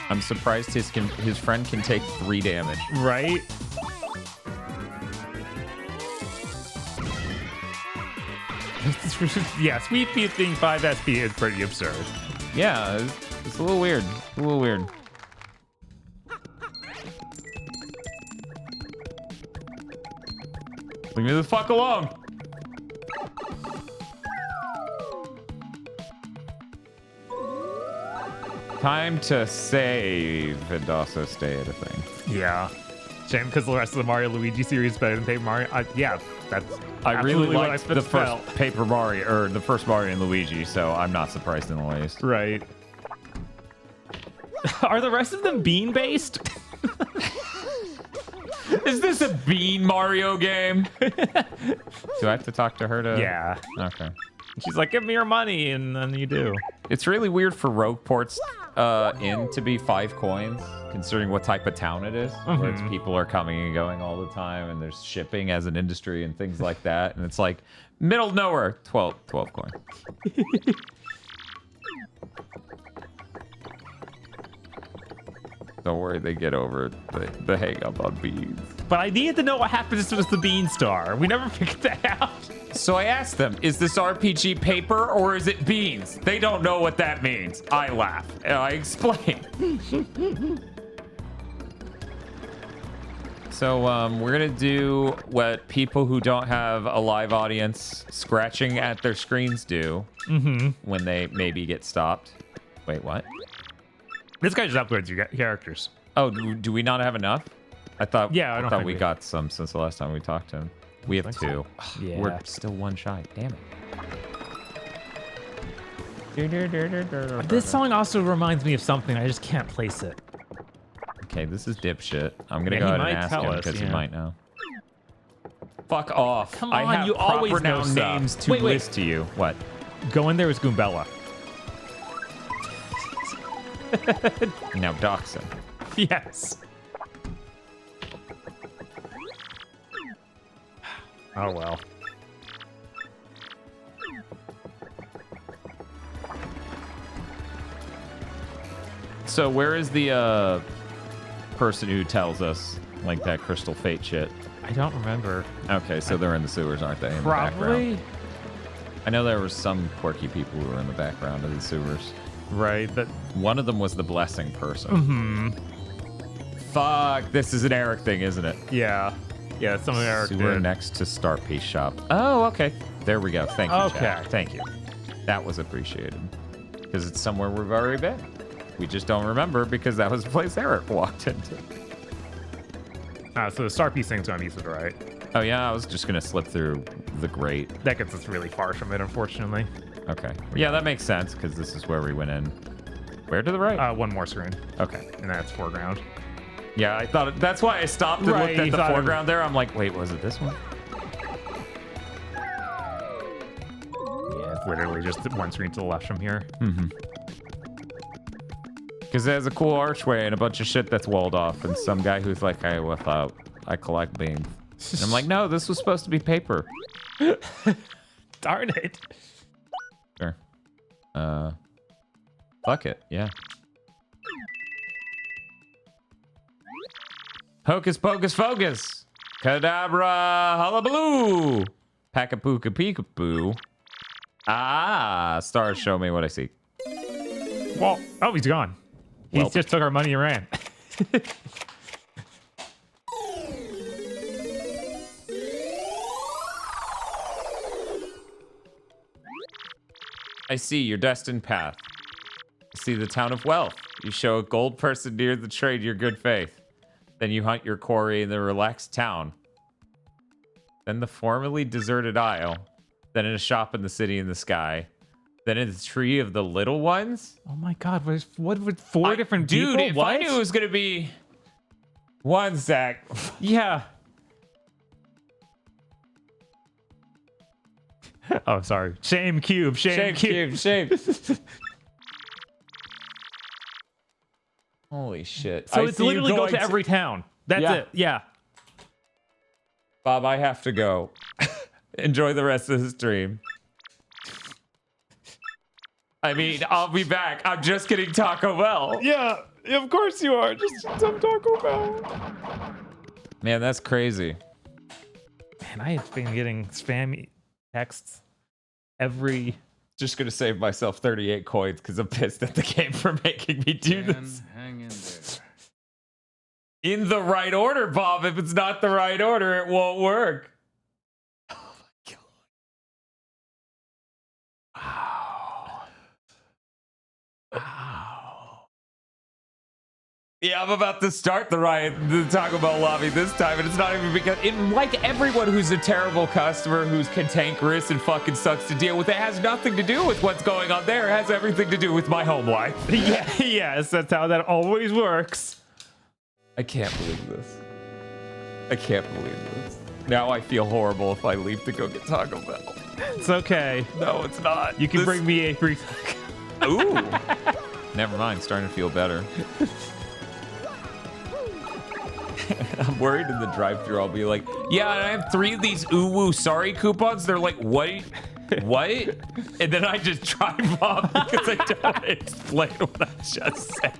A: I'm surprised his friend can take 3 damage.
B: Right? Yeah, Sweet Pea being 5 SP is pretty absurd.
A: Yeah, it's a little weird. A little weird. Leave me the fuck alone. Time to save and also stay at a thing.
B: Yeah. Shame because the rest of the Mario Luigi series is better than Paper Mario. Yeah, that's
A: I really
B: what
A: liked the first Paper Mario, or the first Mario and Luigi, so I'm not surprised in the least.
B: Right. Are the rest of them bean-based?
A: Is this a Bean Mario game? Do I have to talk to her to...
B: Yeah.
A: Okay.
B: She's like, give me your money, and then you do.
A: It's really weird for rogue ports to be 5 coins, considering what type of town it is, where it's people are coming and going all the time, and there's shipping as an industry and things like that, and it's like, middle of nowhere, 12 coin. Don't worry, they get over the hang up on beans.
B: But I needed to know what happens with the Bean Star. We never figured that out.
A: So I asked them, is this RPG paper or is it beans? They don't know what that means. I laugh and I explain. So we're gonna do what people who don't have a live audience scratching at their screens do when they maybe get stopped. Wait, what?
B: This guy just uploads your characters.
A: Oh, do we not have enough? I thought.
B: Yeah, I don't think
A: we
B: we-
A: got some since the last time we talked to him. We have
B: think
A: two.
B: so. Yeah.
A: We're still one shy. Damn it.
B: This song also reminds me of something. I just can't place it.
A: Okay, this is dipshit. I'm gonna
B: Yeah,
A: go
B: he
A: ahead and
B: might
A: ask
B: tell
A: him
B: us,
A: because he
B: yeah.
A: might know. Fuck off.
B: Come
A: I
B: on,
A: have
B: you
A: proper
B: always know
A: noun
B: stuff.
A: names to
B: Wait.
A: list to you. What?
B: Go in there as Goombella.
A: Now dox him.
B: Yes. Oh well.
A: So where is the person who tells us like that crystal fate shit?
B: I don't remember.
A: Okay, so they're in the sewers, aren't they? In the
B: Probably.
A: background. I know there were some quirky people who were in the background of the sewers.
B: Right. That.
A: One of them was the blessing person.
B: Hmm.
A: Fuck, this is an Eric thing, isn't it?
B: Yeah. Yeah. It's something Eric
A: Sewer
B: did.
A: next to Star Piece Shop. Oh, okay. There we go. Thank you,
B: Okay.
A: Chad. Thank you. That was appreciated. Because it's somewhere we've already been. We just don't remember because that was the place Eric walked into.
B: So the star piece thing's gonna be to the right.
A: Oh, yeah, I was just going to slip through the grate.
B: That gets us really far from it, unfortunately.
A: Okay. Yeah, that makes sense because this is where we went in. Where to the right?
B: One more screen.
A: Okay.
B: And that's foreground.
A: Yeah, I thought that's why I stopped and
B: Right,
A: looked at
B: you
A: the
B: thought it
A: foreground there. I'm like, wait, was it this one?
B: Yeah, it's literally just one screen to the left from here.
A: Mm-hmm. Because there's a cool archway and a bunch of shit that's walled off, and some guy who's like, I collect beans. And I'm like, no, this was supposed to be paper.
B: Darn it.
A: Sure. Fuck it, yeah. Hocus pocus focus. Kadabra hullabaloo. Packapooka peekaboo. Ah, stars show me what I see.
B: Well, oh, he's gone. He
A: Welp.
B: just took our money and ran.
A: I see your destined path. I see the town of wealth. You show a gold person near the trade your good faith. Then you hunt your quarry in the relaxed town. Then the formerly deserted isle. Then in a shop in the city in the sky. Then in the tree of the little ones.
B: Oh my God! What with four different
A: dude,
B: people?
A: if
B: What?
A: I knew it was gonna be one sec.
B: Yeah. Oh, sorry. Shame cube. Shame cube.
A: Shame. Holy shit!
B: So
A: I
B: it's
A: see you
B: literally go
A: going
B: to every town. That's
A: Yeah.
B: it. Yeah.
A: Bob, I have to go. Enjoy the rest of the stream. I mean, I'll be back. I'm just getting Taco Bell.
B: Yeah. Of course you are. Just some Taco Bell.
A: Man, that's crazy.
B: Man, I have been getting spammy texts every.
A: Just gonna save myself 38 coins because I'm pissed at the game for making me do this.
C: Hang in there.
A: In the right order, Bob. If it's not the right order, it won't work. Oh my god. Wow. Wow. Yeah, I'm about to start the Taco Bell lobby this time, and it's not even because, like everyone who's a terrible customer, who's cantankerous and fucking sucks to deal with, it has nothing to do with what's going on there. It has everything to do with my home life.
B: Yeah. Yes, that's how that always works.
A: I can't believe this. I can't believe this. Now I feel horrible if I leave to go get Taco Bell.
B: It's okay.
A: No, it's not.
B: You can bring me a free.
A: Ooh. Never mind. Starting to feel better. I'm worried in the drive-thru I'll be like, yeah, and I have 3 of these ooh-woo sorry coupons. They're like, what? What? And then I just drive off because I don't want to explain what I just said.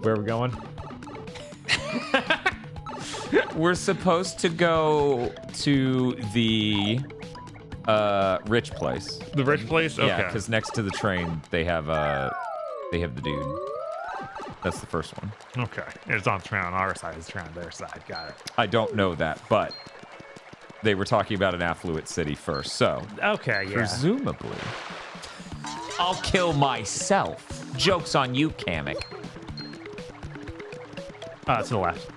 B: Where are we going?
A: We're supposed to go to the rich place.
B: The rich place? Okay.
A: Yeah, because next to the train they have the dude. That's the first one.
B: Okay. It's on train on our side. It's train on their side. Got it.
A: I don't know that, but they were talking about an affluent city first, so
B: Okay, yeah.
A: presumably I'll kill myself. Joke's on you, Kamek.
B: To the left.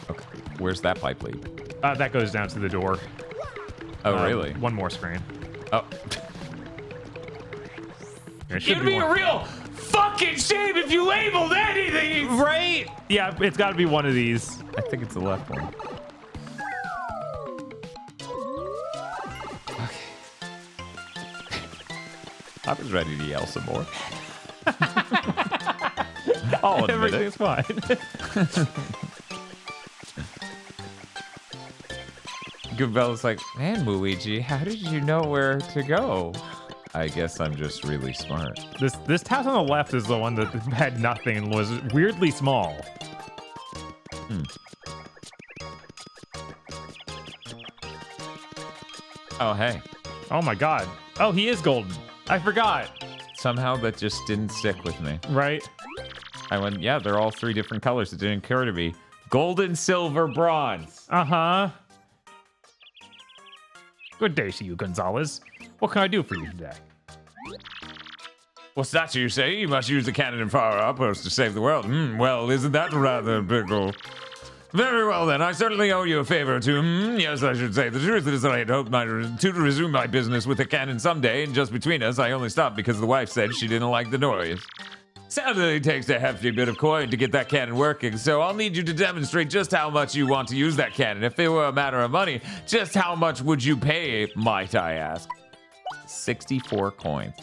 A: Okay. Where's that pipe lead?
B: That goes down to the door.
A: Oh, really?
B: One more screen.
A: Oh.
B: It should
E: It'd be
B: one.
E: a real fucking shame if you labeled anything.
B: Right? Yeah, it's got to be one of these.
A: I think it's the left one. Okay. I was ready to yell some more. I'll admit
B: Everything's fine.
A: Goobella's like, man, Luigi, how did you know where to go? I guess I'm just really smart.
B: This house on the left is the one that had nothing and was weirdly small.
A: Oh, hey.
B: Oh my god. Oh, he is golden. I forgot.
A: Somehow that just didn't stick with me.
B: Right?
A: I went, yeah, they're all 3 different colors. It didn't occur to me. Golden, silver, bronze.
B: Uh-huh. Good day to you, Gonzalez. What can I do for you today?
A: What's that you say? You must use the cannon and fire outpost to save the world. Well, isn't that rather pickle? Very well, then. I certainly owe you a favor to... yes, I should say. The truth is that I had hoped to resume my business with the cannon someday, and just between us, I only stopped because the wife said she didn't like the noise. Sadly, it takes a hefty bit of coin to get that cannon working, so I'll need you to demonstrate just how much you want to use that cannon. If it were a matter of money, just how much would you pay, might I ask? 64 coins.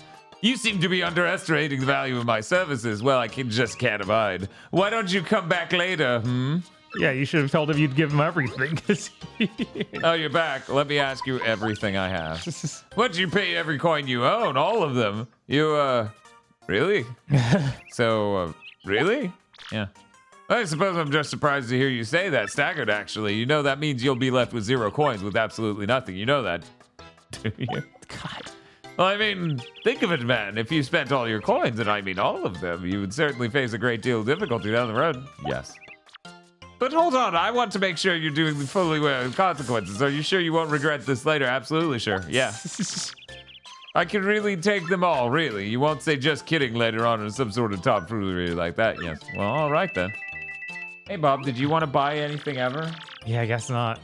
A: You seem to be underestimating the value of my services. Well, I just can't abide. Why don't you come back later,
B: Yeah, you should have told him you'd give him everything.
A: Oh, you're back. Let me ask you everything I have. What'd you pay every coin you own? All of them. You, really? So, really? Yeah. I suppose I'm just surprised to hear you say that. Staggered, actually. You know that means you'll be left with 0 coins with absolutely nothing. You know that, do you?
B: God.
A: Well, I mean, think of it, man. If you spent all your coins, and I mean all of them, you would certainly face a great deal of difficulty down the road. Yes. But hold on, I want to make sure you're doing fully aware of the consequences. Are you sure you won't regret this later? Absolutely sure. Yeah. I can really take them all, really. You won't say just kidding later on in some sort of tomfoolery like that. Yes. Well, all right then. Hey, Bob, did you want to buy anything ever?
B: Yeah, I guess not.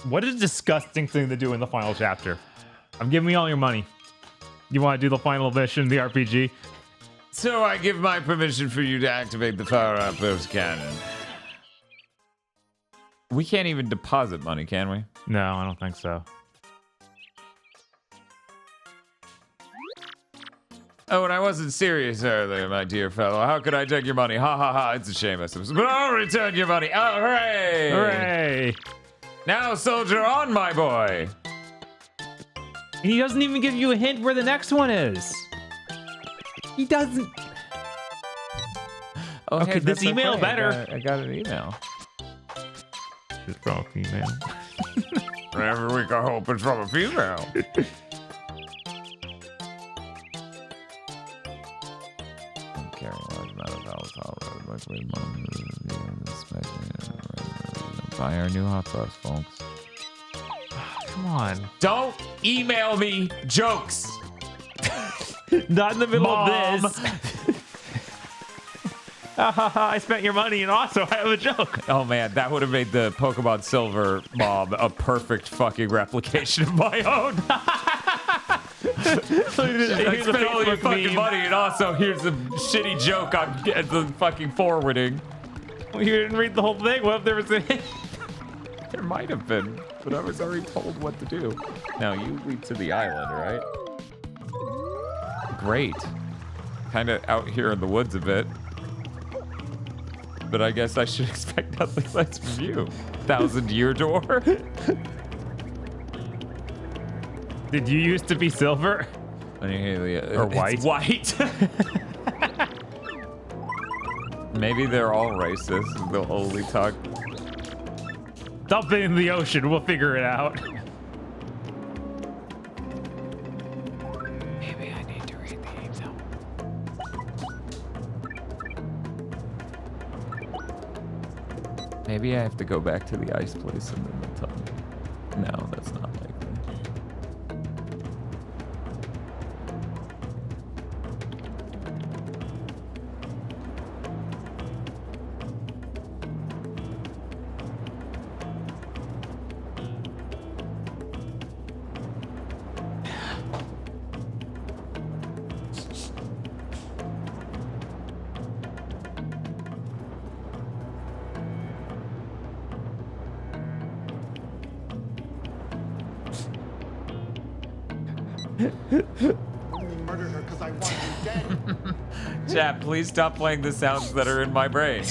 B: What a disgusting thing to do in the final chapter. I'm giving you all your money. You want to do the final mission, the RPG?
A: So I give my permission for you to activate the fire outpost cannon. We can't even deposit money, can we?
B: No, I don't think so.
A: Oh, and I wasn't serious earlier, my dear fellow. How could I take your money? Ha ha ha, it's a shame, I suppose. But I'll return your money. Oh, hooray!
B: Hooray!
A: Now, soldier on, my boy.
B: And he doesn't even give you a hint where the next one is. He doesn't.
A: Oh,
B: okay,
A: hey,
B: this
A: that's
B: email
A: okay.
B: better.
A: I got an email.
B: It's from a female.
A: Every week I hope it's from a female. Carrying a large amount of volatile buy our new hot sauce, folks.
B: Come on.
A: Don't email me jokes.
B: Not in the middle
A: Mom.
B: of this. I spent your money and also I have a joke.
A: Oh man, that would have made the Pokemon Silver mob a perfect fucking replication of my own. I spent all your fucking money and also here's a shitty joke on the fucking forwarding.
B: Well, you didn't read the whole thing. What if there was a hint?
A: There might have been, but I was already told what to do. Now you lead to the island, right? Great. Kind of out here in the woods a bit. But I guess I should expect nothing less from you. 1,000-year door.
B: Did you used to be silver?
A: Or
B: white?
A: It's white. Maybe they're all racist. They'll only talk.
B: Dump it in the ocean. We'll figure it out.
A: Maybe I need to read the email. Maybe I have to go back to the ice place and then they'll tell me. No, that's not likely.
J: Murdered her because I want you dead.
A: Chat, please stop playing the sounds that are in my brain.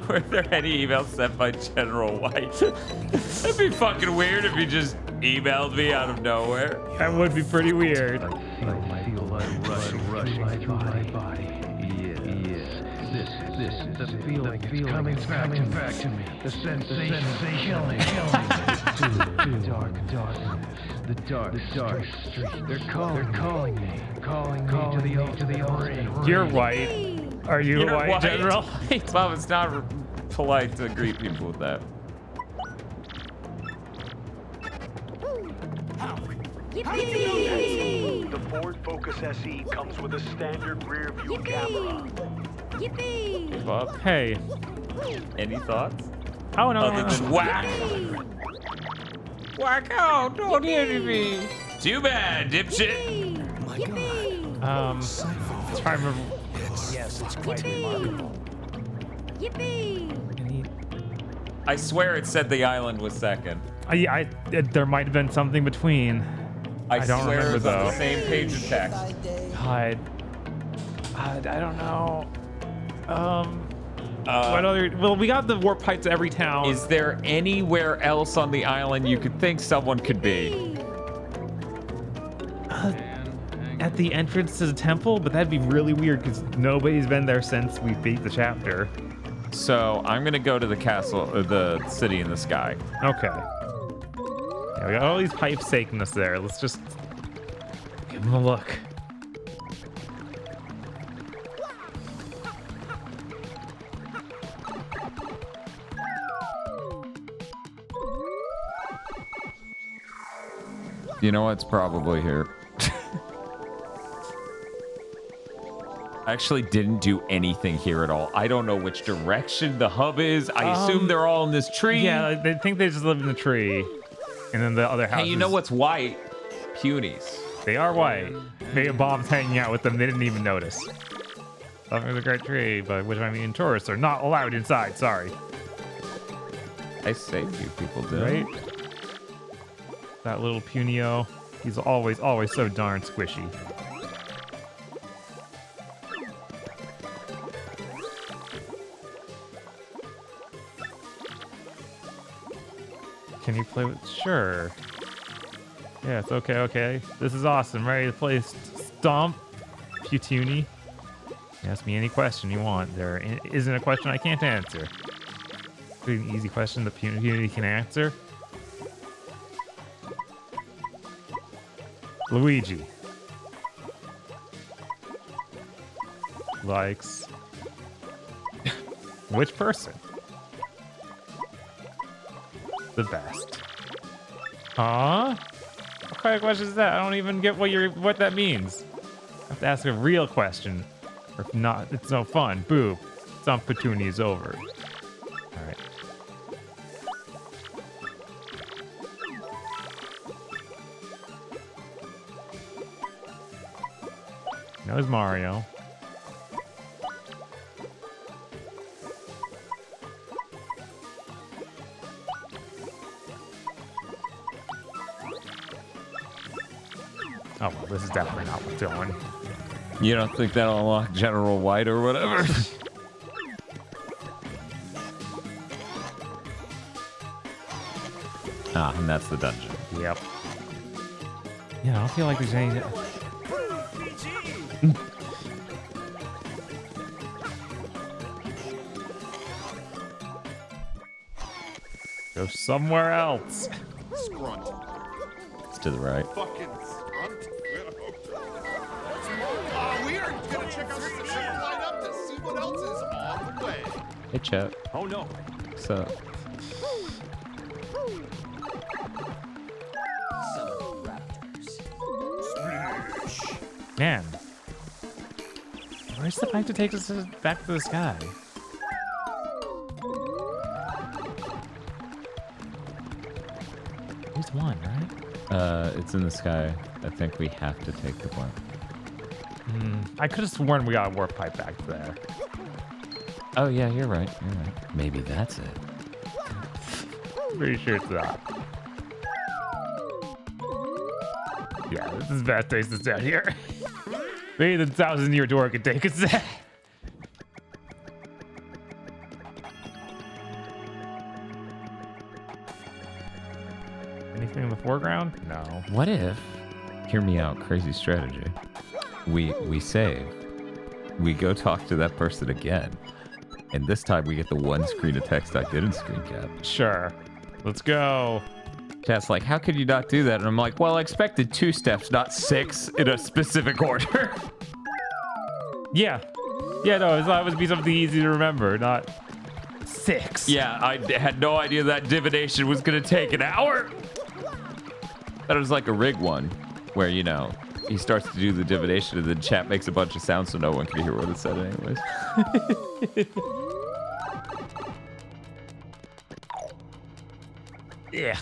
A: Were there any emails sent by General White? That'd be fucking weird if he just emailed me out of nowhere.
B: That would be pretty weird.
C: I feel blood rushing through my body. Yes. The feeling coming back to me. The sensation killing. The dark street. They're calling me to the orange.
B: You're white. Are you
A: You're
B: white, General?
A: Well, it's not polite to greet people with that.
G: Yippee!
K: The Ford Focus SE comes with a standard rear view camera.
G: Yippee!
A: Hey, Bob.
B: Hey.
A: Any thoughts?
B: Oh, no.
A: Other than whack. Whack out! Don't hit me. Too bad, dipshit.
G: My God.
B: Let's try and remember.
C: Yes, it's quite remarkable.
G: Yippee!
A: I swear it said the island was second.
B: There might have been something between. I don't
A: swear
B: remember
A: it's on
B: though.
A: the same page of text.
B: I don't know. What other? Well, we got the warp pipe to every town.
A: Is there anywhere else on the island you could think someone could be?
B: At the entrance to the temple, but that'd be really weird because nobody's been there since we beat the chapter.
A: So I'm gonna go to the castle, or the city in the sky.
B: Okay. Yeah, we got all these pipes taking us there. Let's just give them a look.
A: You know what's probably here. I actually didn't do anything here at all. I don't know which direction the hub is. I assume they're all in this tree.
B: Yeah, they think they just live in the tree. And then the other houses.
A: Hey, you know what's white? Punies.
B: They are white. Maybe Bob's hanging out with them. They didn't even notice. Something was a great tree, but which I mean tourists are not allowed inside. Sorry.
A: I saved you people, did
B: Right? That little Punio. He's always so darn squishy. Can you play with? Sure. Yeah, it's okay. This is awesome. Ready to play Stomp, Putuni? Ask me any question you want. There isn't a question I can't answer. Pretty an easy question the Putuni can answer. Luigi. Likes. Which person? The best. What kind of question is that? I don't even get what that means. I have to ask a real question. Or if not, it's no fun. Boo. Stomp Petuni is over. Alright. There's Mario. Oh, well, this is definitely not what they're doing.
A: You don't think that'll unlock General White or whatever? And that's the dungeon.
B: Yep. Yeah, I don't feel like there's any... Go somewhere else.
J: Scrunt.
A: It's to the right.
J: Fucking scrunt. We are gonna check out the September lineup to see what else is on the way.
A: Hey, chat.
K: Oh no.
A: What's up?
B: Man. Where's the pipe to take us back to the sky? There's one, right?
A: It's in the sky. I think we have to take the one.
B: I could have sworn we got a warp pipe back there.
A: Oh, yeah, you're right. Maybe that's it.
B: Pretty sure it's not. Yeah, this is bad taste down here. Maybe the 1,000-year door could take us there. Anything in the foreground? No.
A: What if? Hear me out. Crazy strategy. We save. We go talk to that person again, and this time we get the one screen of text I didn't screen cap.
B: Sure. Let's go.
A: Chat's like, how could you not do that? And I'm like, well, I expected 2 steps, not 6 in a specific order.
B: Yeah. Yeah, no, it would be something easy to remember, not 6.
A: Yeah, I had no idea that divination was going to take an hour. That was like a rig one, where, you know, he starts to do the divination and then chat makes a bunch of sounds so no one can hear what it said anyways.
B: Yeah.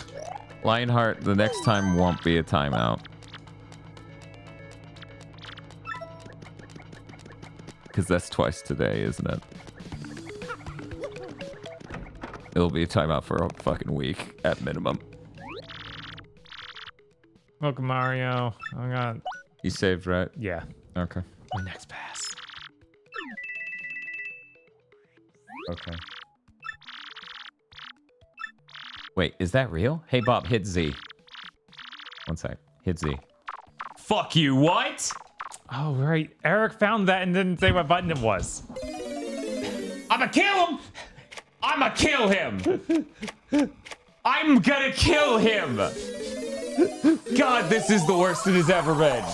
A: Lionheart, the next time won't be a timeout. Because that's twice today, isn't it? It'll be a timeout for a fucking week at minimum.
B: Welcome, Mario. Oh, God.
A: You saved, right?
B: Yeah.
A: Okay.
B: My next pass.
A: Okay. Wait, is that real? Hey, Bob, hit Z. One sec. Hit Z. Fuck you, what?
B: Oh, right. Eric found that and didn't say what button it was.
E: I'ma kill him! I'ma kill him! I'm gonna kill him! God, this is the worst it has ever been.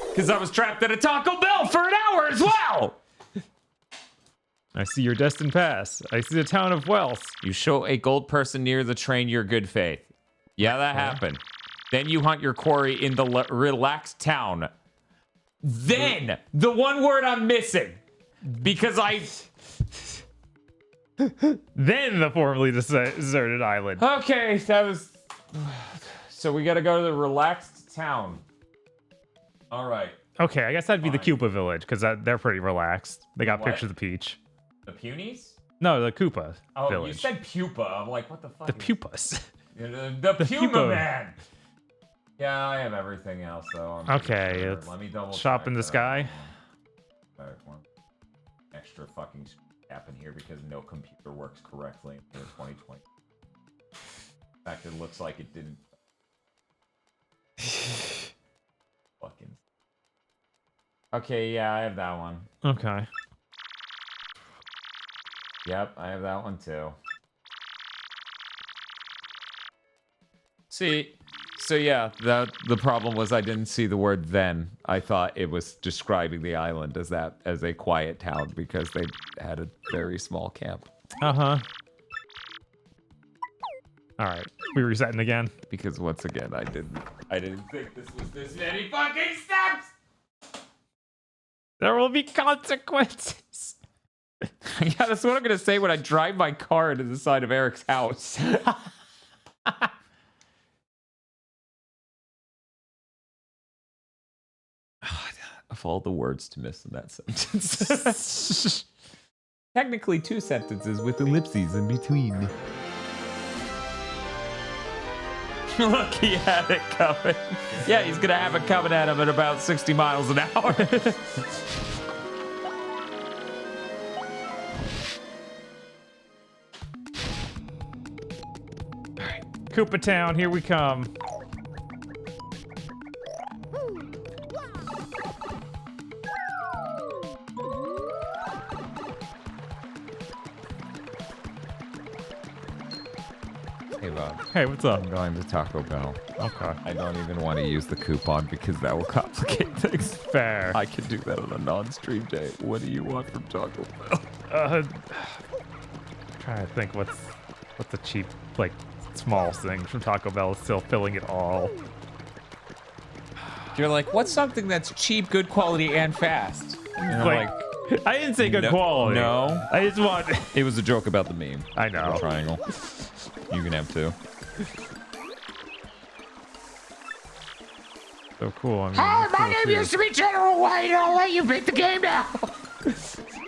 E: Because I was trapped at a Taco Bell for an hour as well!
B: I see your destined pass. I see the town of Wells.
A: You show a gold person near the train your good faith. Yeah, that happened. Then you hunt your quarry in the relaxed town. Then, the one word I'm missing. Because I...
B: Then the formerly deserted island.
A: Okay, that was... So we gotta go to the relaxed town. All right.
B: Okay, I guess that'd be the Koopa village, because they're pretty relaxed. They got pictures of Peach.
A: The Punies?
B: No, the Koopa village.
A: You said pupa. I'm like, what the fuck?
B: The pupas.
A: The Puma man. Yeah, I have everything else though.
B: Okay, let's
A: let me double
B: shop in the sky.
A: Extra fucking cap in here because no computer works correctly in 2020. In fact, it looks like it didn't. Fucking. Okay, yeah, I have that one.
B: Okay.
A: Yep, I have that one too. See, so yeah, the problem was I didn't see the word then. I thought it was describing the island as a quiet town because they had a very small camp.
B: Uh-huh. All right, we resetting again.
A: Because once again, I didn't think this was this many fucking steps.
B: There will be consequences.
A: Yeah, that's what I'm gonna say when I drive my car into the side of Eric's house. Of all the words to miss in that sentence. Technically 2 sentences with ellipses in between. Look, he had it coming. Yeah, he's gonna have it coming at him at about 60 miles an hour.
B: Koopa Town, here we come.
A: Hey, Bob.
B: Hey, what's up?
A: I'm going to Taco Bell.
B: Okay.
A: I don't even want to use the coupon because that will complicate things.
B: Fair.
A: I can do that on a non-stream day. What do you want from Taco Bell?
B: Trying to think what's the cheap, like, small things from Taco Bell still filling it all.
A: You're like, what's something that's cheap, good quality, and fast? And I'm
B: like, I didn't say good quality.
A: No.
B: I just want...
A: It was a joke about the meme.
B: I know.
A: The triangle. You can have 2.
B: So cool. I mean,
F: Hi, my name used to be General White. I'll let you pick the game now.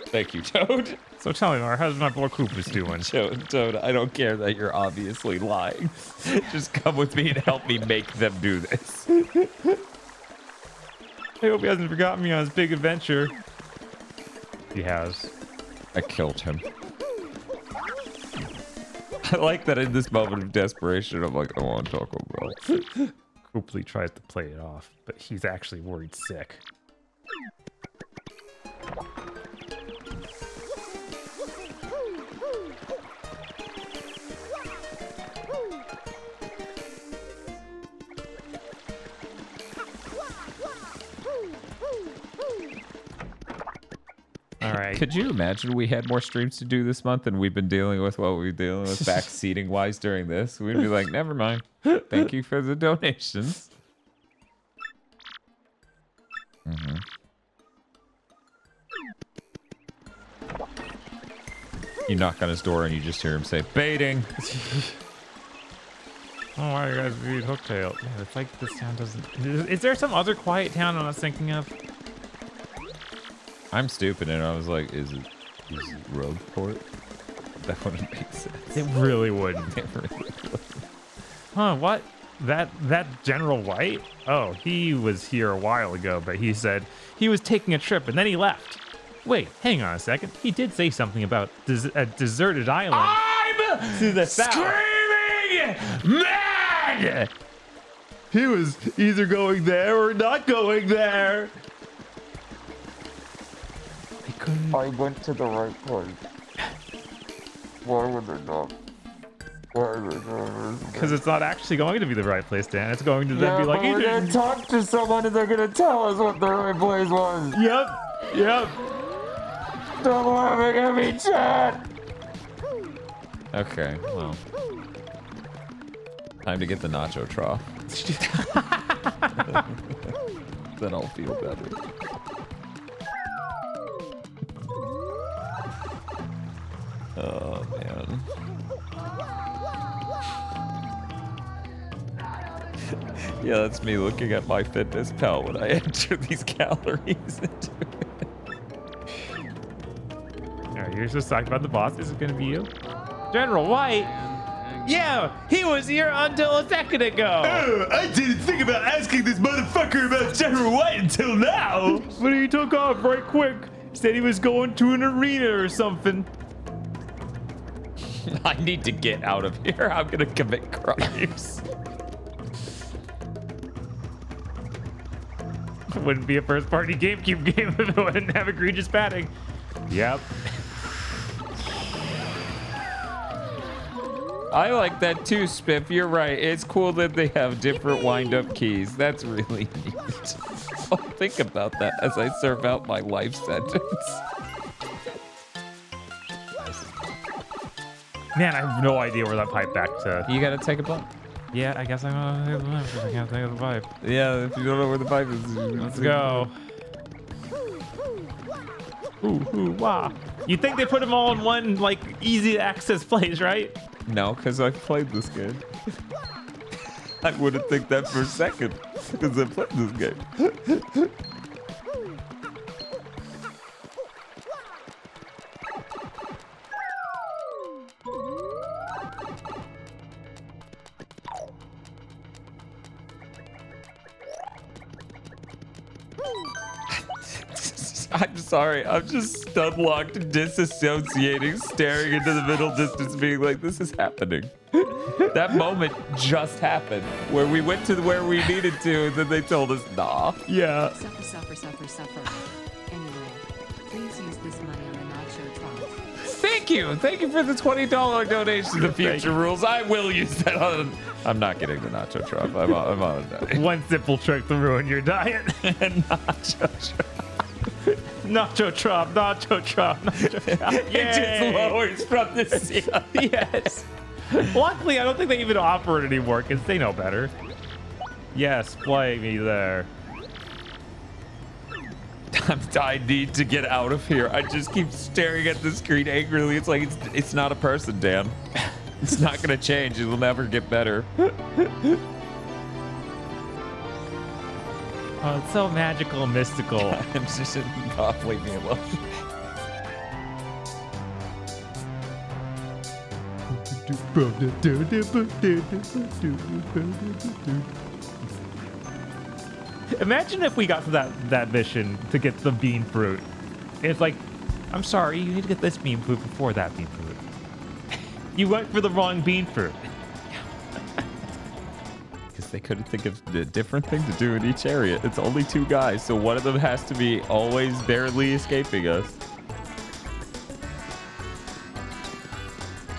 A: Thank you, Toad.
B: So tell me, Mar, how's my boy Koopa's doing?
A: Toad, I don't care that you're obviously lying. Just come with me and help me make them do this.
B: I hope he hasn't forgotten me on his big adventure. He has.
A: I killed him. I like that in this moment of desperation, I'm like, I want Taco Bell.
B: Koopa tries to play it off, but he's actually worried sick. All right.
A: Could you imagine we had more streams to do this month and we've been dealing with what we're dealing with backseating wise during this? We'd be like, never mind. Thank you for the donations. Mm-hmm. You knock on his door and you just hear him say, baiting.
B: Oh, why you guys read Hooktail? Yeah, it's like this town doesn't... Is there some other quiet town I was thinking of?
A: I'm stupid and I was like, is it Rogueport? That wouldn't make sense.
B: It really wouldn't.
A: It really wouldn't.
B: Huh, what? That General White? Oh, he was here a while ago, but he said he was taking a trip and then he left. Wait, hang on a second. He did say something about a deserted island.
E: I'm
B: to the south.
E: screaming mad!
B: He was either going there or not going there.
N: I went to the right place. Why would I not?
B: Because it's not actually going to be the right place, Dan. It's going to then be like,
N: we're gonna talk to someone and they're gonna tell us what the right place was.
B: Yep.
N: Stop laughing at me, chat.
A: Okay, well. Time to get the nacho trough. Then I'll feel better. Oh, man. Yeah, that's me looking at my fitness pal when I enter these calories into it.
B: Alright, you're just talking about the boss. Is it gonna be you? General White? Yeah, he was here until a second ago.
O: Oh, I didn't think about asking this motherfucker about General White until now.
B: But he took off right quick. Said he was going to an arena or something.
A: I need to get out of here. I'm gonna commit crimes.
B: Wouldn't be a first-party GameCube game if it wouldn't have egregious padding. Yep.
A: I like that too, Spiff. You're right. It's cool that they have different wind-up keys. That's really neat. I'll think about that as I serve out my life sentence.
B: Man, I have no idea where that pipe back to.
A: You gotta take a bump.
B: Yeah, I guess I'm gonna take the pipe. I can't think of the pipe.
A: Yeah, if you don't know where the pipe is,
B: let's go. Ooh, wah. You think they put them all in one, like, easy access place, right?
A: No, because I've played this game. I wouldn't think that for a second, because I've played this game. I'm sorry, I'm just stun-locked, disassociating, staring into the middle distance, being like, this is happening. That moment just happened, where we went to where we needed to, and then they told us, nah.
B: Yeah.
H: Suffer. Anyway, please use this money on the nacho trough.
A: Thank you for the $20 donation to Future Rules. I will use that on... I'm not getting the nacho trough. I'm on a diet.
B: One simple trick to ruin your diet.
A: Nacho trough.
B: Nacho trop.
A: It just lowers from the ceiling.
B: Yes. Luckily, I don't think they even offer it anymore because they know better. Yes, play me there.
A: I need to get out of here. I just keep staring at the screen angrily. It's like it's not a person, Dan. It's not gonna change. It'll never get better.
B: Oh, it's so magical and mystical.
A: I'm just leave me alone.
B: Imagine if we got to that mission to get the bean fruit. It's like, I'm sorry, you need to get this bean fruit before that bean fruit. You went for the wrong bean fruit.
A: Because they couldn't think of a different thing to do in each area. It's only 2 guys, so one of them has to be always barely escaping us.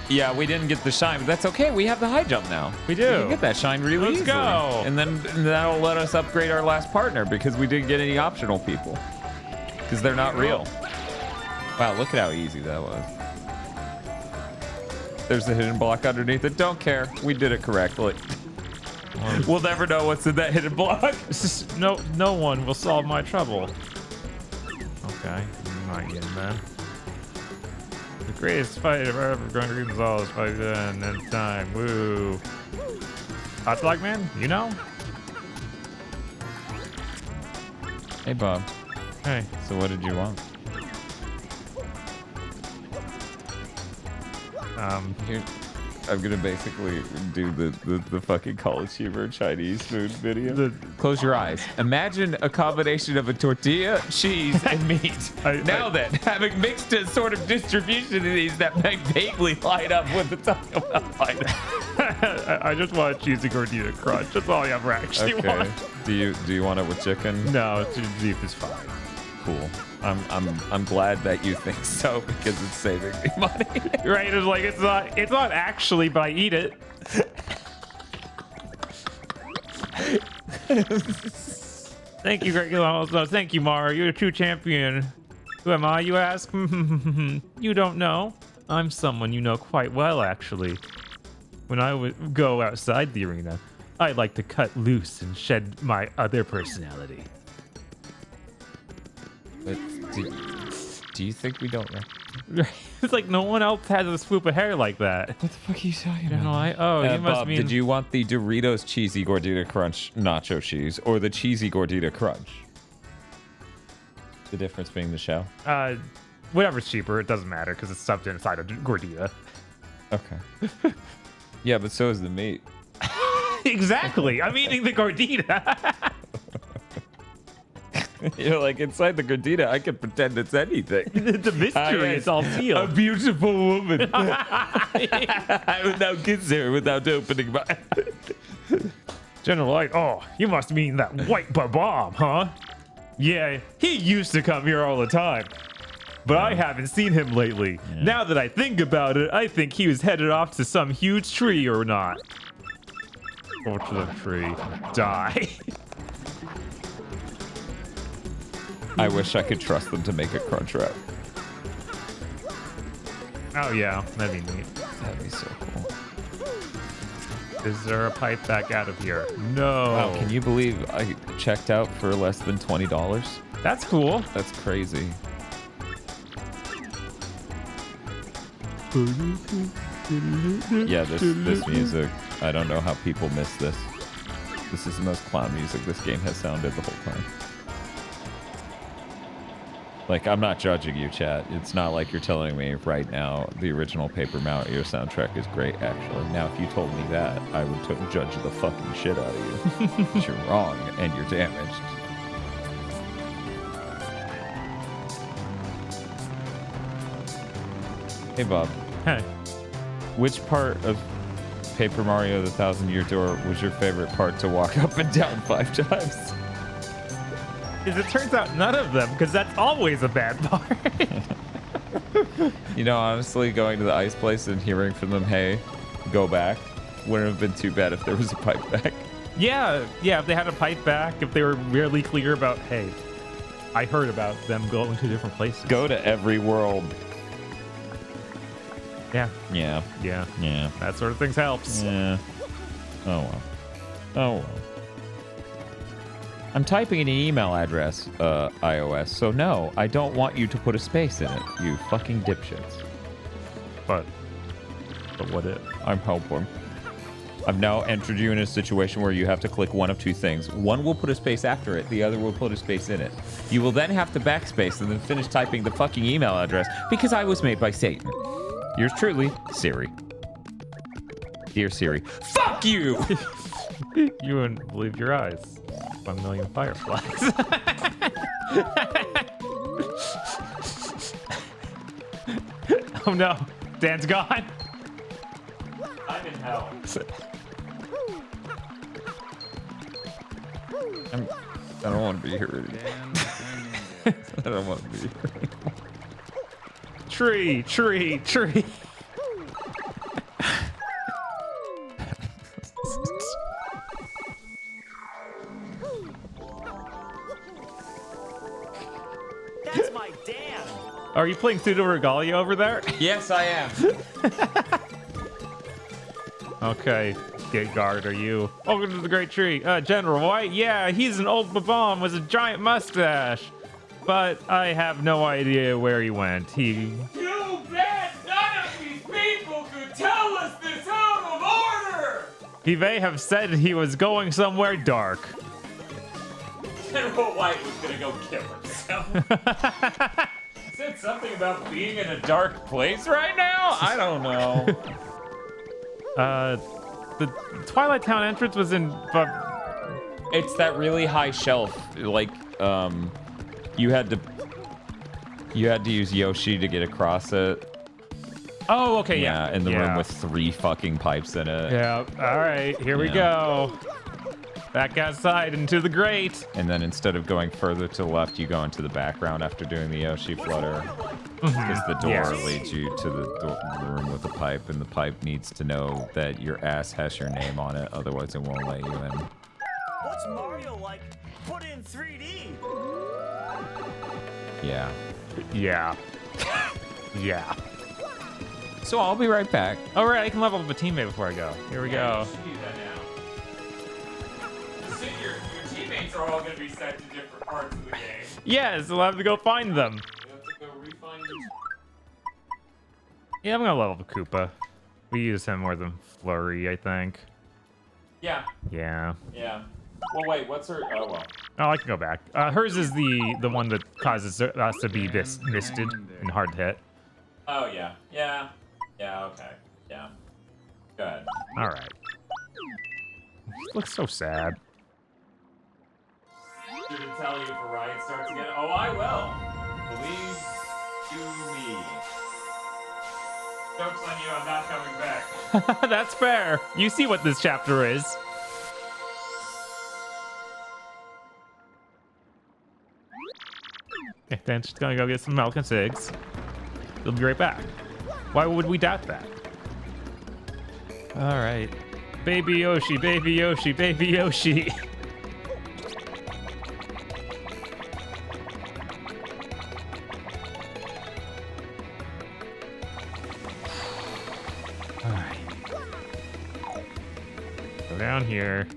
A: Yeah, we didn't get the shine, but that's okay. We have the high jump now.
B: We do.
A: We can get that shine really easily.
B: Let's go.
A: And then that'll let us upgrade our last partner because we didn't get any optional people. Because they're not real. Wow, look at how easy that was. There's the hidden block underneath it. Don't care. We did it correctly. We'll never know what's in that hidden block.
B: No one will solve my trouble. Okay, I'm not getting that. The greatest fight I've ever going to resolve is fight in time. Woo. Hot dog man, you know?
A: Hey, Bob.
B: Hey.
A: So what did you want? Here, I'm gonna basically do the fucking college humor Chinese food video. Close your eyes. Imagine a combination of a tortilla, cheese, and meat. Now then, having mixed a sort of distribution of these that may vaguely line up with the Taco Bell item.
B: I just want a cheesy gordita crunch. That's all I ever actually want.
A: Do you want it with chicken?
B: No, beef is fine.
A: Cool. I'm glad that you think so because it's saving me money.
B: Right? It's like it's not actually, but I eat it. Thank you, Greg. Thank you, Mario. You're a true champion. Who am I, you ask? You don't know. I'm someone you know quite well, actually. When I would go outside the arena, I like to cut loose and shed my other personality.
A: But do you think we don't know?
B: It's like no one else has a swoop of hair like that.
A: What the fuck are you talking
B: about? You must
A: Bob,
B: mean...
A: did you want the Doritos Cheesy Gordita Crunch nacho cheese or the Cheesy Gordita Crunch? The difference being the shell?
B: Whatever's cheaper, it doesn't matter because it's stuffed inside a gordita.
A: Okay. Yeah, but so is the meat.
B: Exactly. I'm eating the gordita.
A: You're like, inside the gordita, I can pretend it's anything.
B: The mystery is all sealed.
A: A beautiful woman. I would now kiss her without opening my eyes.
B: General Light, oh, you must mean that white Bob, huh? Yeah, he used to come here all the time. But I haven't seen him lately. Yeah. Now that I think about it, I think he was headed off to some huge tree or not. Go to the tree. Die.
A: I wish I could trust them to make a crunch wrap.
B: Oh yeah, that'd be neat.
A: That'd be so cool.
B: Is there a pipe back out of here? No.
A: Wow, can you believe I checked out for less than $20?
B: That's cool.
A: That's crazy. Yeah, this music, I don't know how people miss this. This is the most clown music this game has sounded the whole time. Like, I'm not judging you, chat. It's not like you're telling me right now the original Paper Mario soundtrack is great, actually. Now, if you told me that, I would judge the fucking shit out of you. But you're wrong, and you're damaged. Hey, Bob.
B: Hey.
A: Which part of Paper Mario the Thousand Year Door was your favorite part to walk up and down 5 times?
B: As it turns out, none of them, because that's always a bad part.
A: You know, honestly, going to the ice place and hearing from them, hey, go back, wouldn't have been too bad if there was a pipe back.
B: Yeah, if they had a pipe back, if they were really clear about, hey, I heard about them going to different places.
A: Go to every world.
B: Yeah.
A: Yeah.
B: That sort of thing helps.
A: Yeah. Oh, well. I'm typing in an email address, iOS, so no, I don't want you to put a space in it, you fucking dipshits.
B: But what if?
A: I'm hoping. I've now entered you in a situation where you have to click one of 2 things. One will put a space after it, the other will put a space in it. You will then have to backspace and then finish typing the fucking email address because I was made by Satan. Yours truly, Siri. Dear Siri, fuck you!
B: You wouldn't believe your eyes. 1 million fireflies. Oh no, Dan's gone.
M: I'm in hell.
A: I don't want to be here anymore. I don't want to be here anymore.
B: Tree, tree, tree.
I: That's my Dan.
B: Are you playing Pseudo Regalia over there?
A: Yes, I am.
B: Okay, Gate Guard, are you? Welcome to the Great Tree. General White? Yeah, he's an old babam with a giant mustache. But I have no idea where he went.
M: You bet none of these people could tell us this out of order!
B: He may have said he was going somewhere dark.
M: General White was gonna go kill himself. He said something about being in a dark place right now? I don't know.
B: The Twilight Town entrance was in...
A: It's that really high shelf. Like, you had to use Yoshi to get across it.
B: Oh, okay, yeah.
A: In the room with 3 fucking pipes in it.
B: Yeah, all right, here we go. Back outside into the grate.
A: And then instead of going further to the left, you go into the background after doing the Yoshi flutter. Because the door leads you to the room with the pipe, and the pipe needs to know that your ass has your name on it, otherwise it won't let you in.
I: What's Mario like? Put in 3D.
A: Yeah.
B: Yeah. Yeah.
A: So I'll be right back.
B: All right, I can level up a teammate before I go. Here we go.
M: You should do that now. Soon your teammates are all gonna be set to different parts of the game.
B: Yes, we'll have to go find them.
M: You have to go refine them.
B: Yeah, I'm gonna level up Koopa. We use him more than Flurry, I think.
M: Yeah.
B: Yeah.
M: Yeah. Well, wait, what's her? Oh, well.
B: Oh, I can go back. Hers is the one that causes us to be misted and hard to hit.
M: Oh, yeah. Yeah. Yeah, okay. Yeah. Good.
B: All right. She looks so sad.
M: Should it tell you if a riot starts again? Oh, I will. Believe you me. Joke's on you, I'm not coming back.
B: That's fair. You see what this chapter is. Okay, then she's gonna go get some milk and cigs. We'll be right back. Why would we doubt that? All right. Baby Yoshi, baby Yoshi, baby Yoshi. All right. Go down here.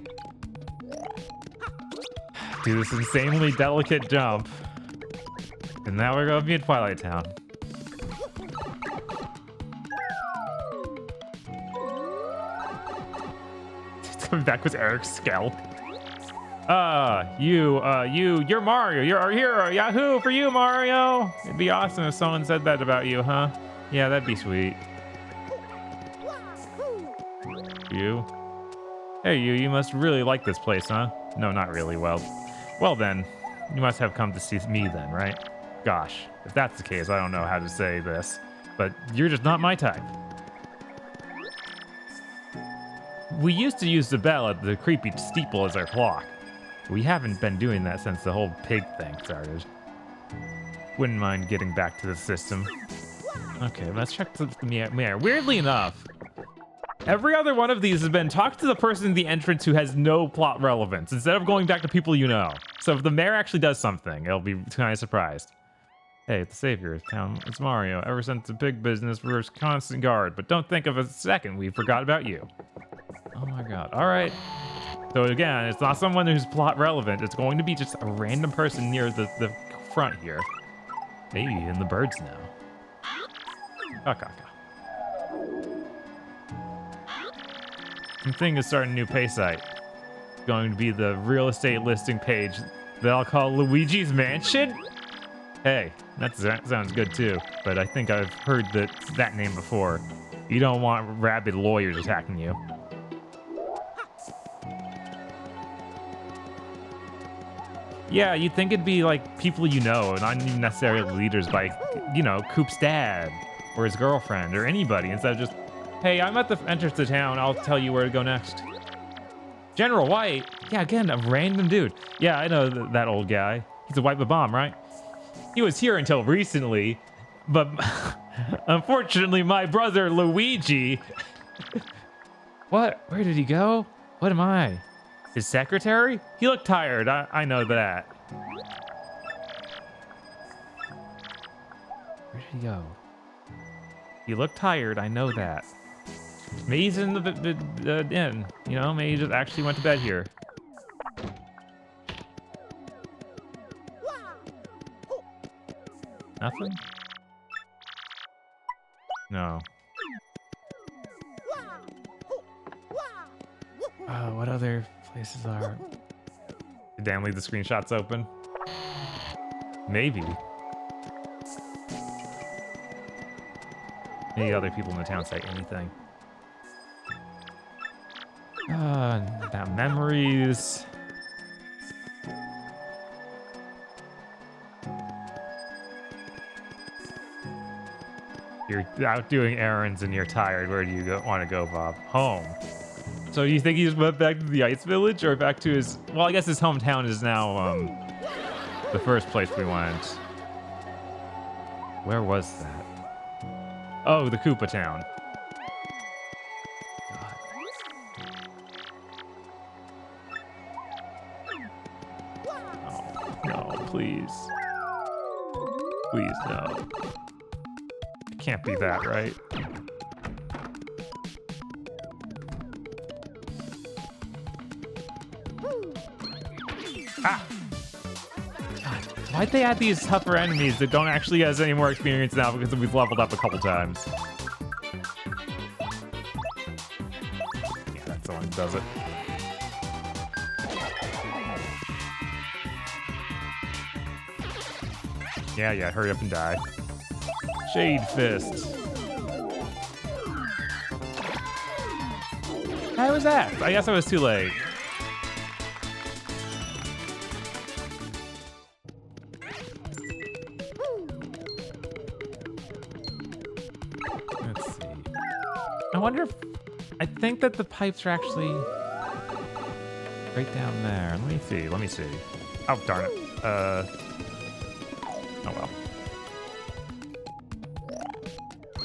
B: Do this insanely delicate jump. And now we're going to be in Twilight Town. It's coming back with Eric's scalp. You're Mario. You're our hero. Yahoo for you, Mario. It'd be awesome if someone said that about you, huh? Yeah, that'd be sweet. You? Hey, you must really like this place, huh? No, not really. Well then, you must have come to see me then, right? Gosh, if that's the case, I don't know how to say this, but you're just not my type. We used to use the bell at the creepy steeple as our clock. We haven't been doing that since the whole pig thing started. Wouldn't mind getting back to the system. Okay, let's check the mirror. Weirdly enough, every other one of these has been talk to the person in the entrance who has no plot relevance, instead of going back to people you know. So if the mayor actually does something, it'll be kind of surprised. Hey, the savior of town, it's Mario. Ever since the pig business, we're his constant guard, but don't think of a second we forgot about you. Oh my god, all right. So again, it's not someone who's plot relevant. It's going to be just a random person near the front here. Maybe even the birds now. I'm thinking of starting a new pay site. It's going to be the real estate listing page that I'll call Luigi's Mansion. Hey, that sounds good too, but I think I've heard that name before. You don't want rabid lawyers attacking you. Yeah, you'd think it'd be like people you know, not even necessarily leaders, like, you know, Coop's dad or his girlfriend or anybody, instead of just, hey, I'm at the entrance to town, I'll tell you where to go next. General White? Yeah, again, a random dude. Yeah, I know that old guy. He's a wipe a bomb, right? He was here until recently, but unfortunately my brother Luigi... What? Where did he go? What am I? His secretary? He looked tired, I know that. Where did he go? He looked tired, I know that. Maybe he's in the inn, you know? Maybe he just actually went to bed here. Nothing? No. What other places are... Did Dan leave the screenshots open? Maybe. Maybe other people in the town say anything. About memories. You're out doing errands and you're tired. Where do you want to go, Bob? Home. So you think he just went back to the ice village or back to his... Well, I guess his hometown is now the first place we went. Where was that? Oh, the Koopa town. Oh, no, please. Please, no. It can't be that, right? Ah! God, why'd they add these tougher enemies that don't actually have any more experience now because we've leveled up a couple times? Yeah, that's the one that does it. Yeah, hurry up and die. Shade Fist. How was that? I guess I was too late. Let's see. I wonder if... I think that the pipes are actually right down there. Let me see. Oh, darn it. Oh well.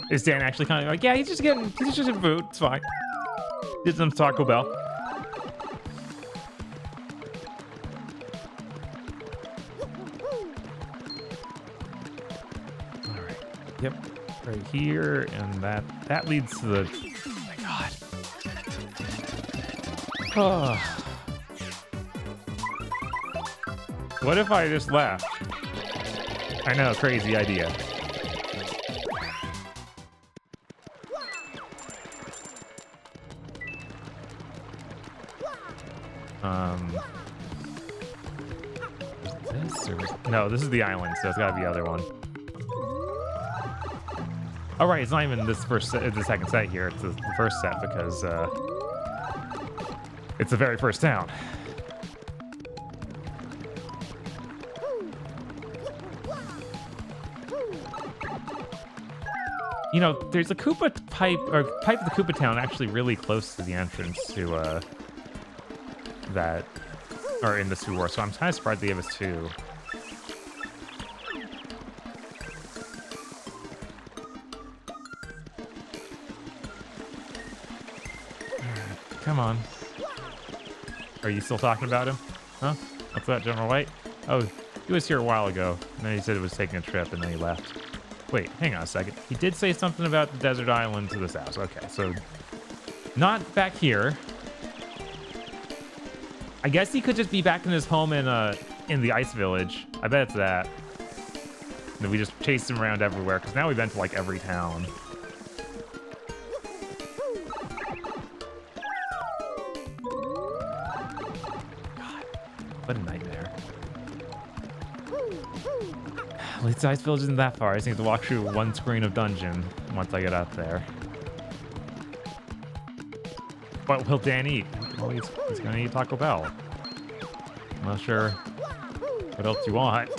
B: Is Dan actually kind of like, yeah, he's just a food, it's fine. Did some Taco Bell. All right, yep, right here, and that leads to the, oh my God. Oh. What if I just left? I know, crazy idea. No, this is the island, so it's gotta be the other one. Oh right, it's not even this first set, the second set here. It's the first set because it's the very first town. You know, there's a Koopa pipe, or pipe of the Koopa town actually really close to the entrance to that, or in the sewer, so I'm kind of surprised they gave us two. Come on. Are you still talking about him? Huh? What's that, General White? Oh, he was here a while ago, and then he said he was taking a trip, and then he left. Wait, hang on a second. He did say something about the desert island to this house. Okay, so not back here. I guess he could just be back in his home in the ice village. I bet it's that. And then we just chased him around everywhere, because now we've been to like every town. God, what a nightmare. least Ice Village isn't that far. I just need to walk through one screen of dungeon once I get out there. What will Dan eat? Well, he's gonna eat Taco Bell. I'm not sure what else you want.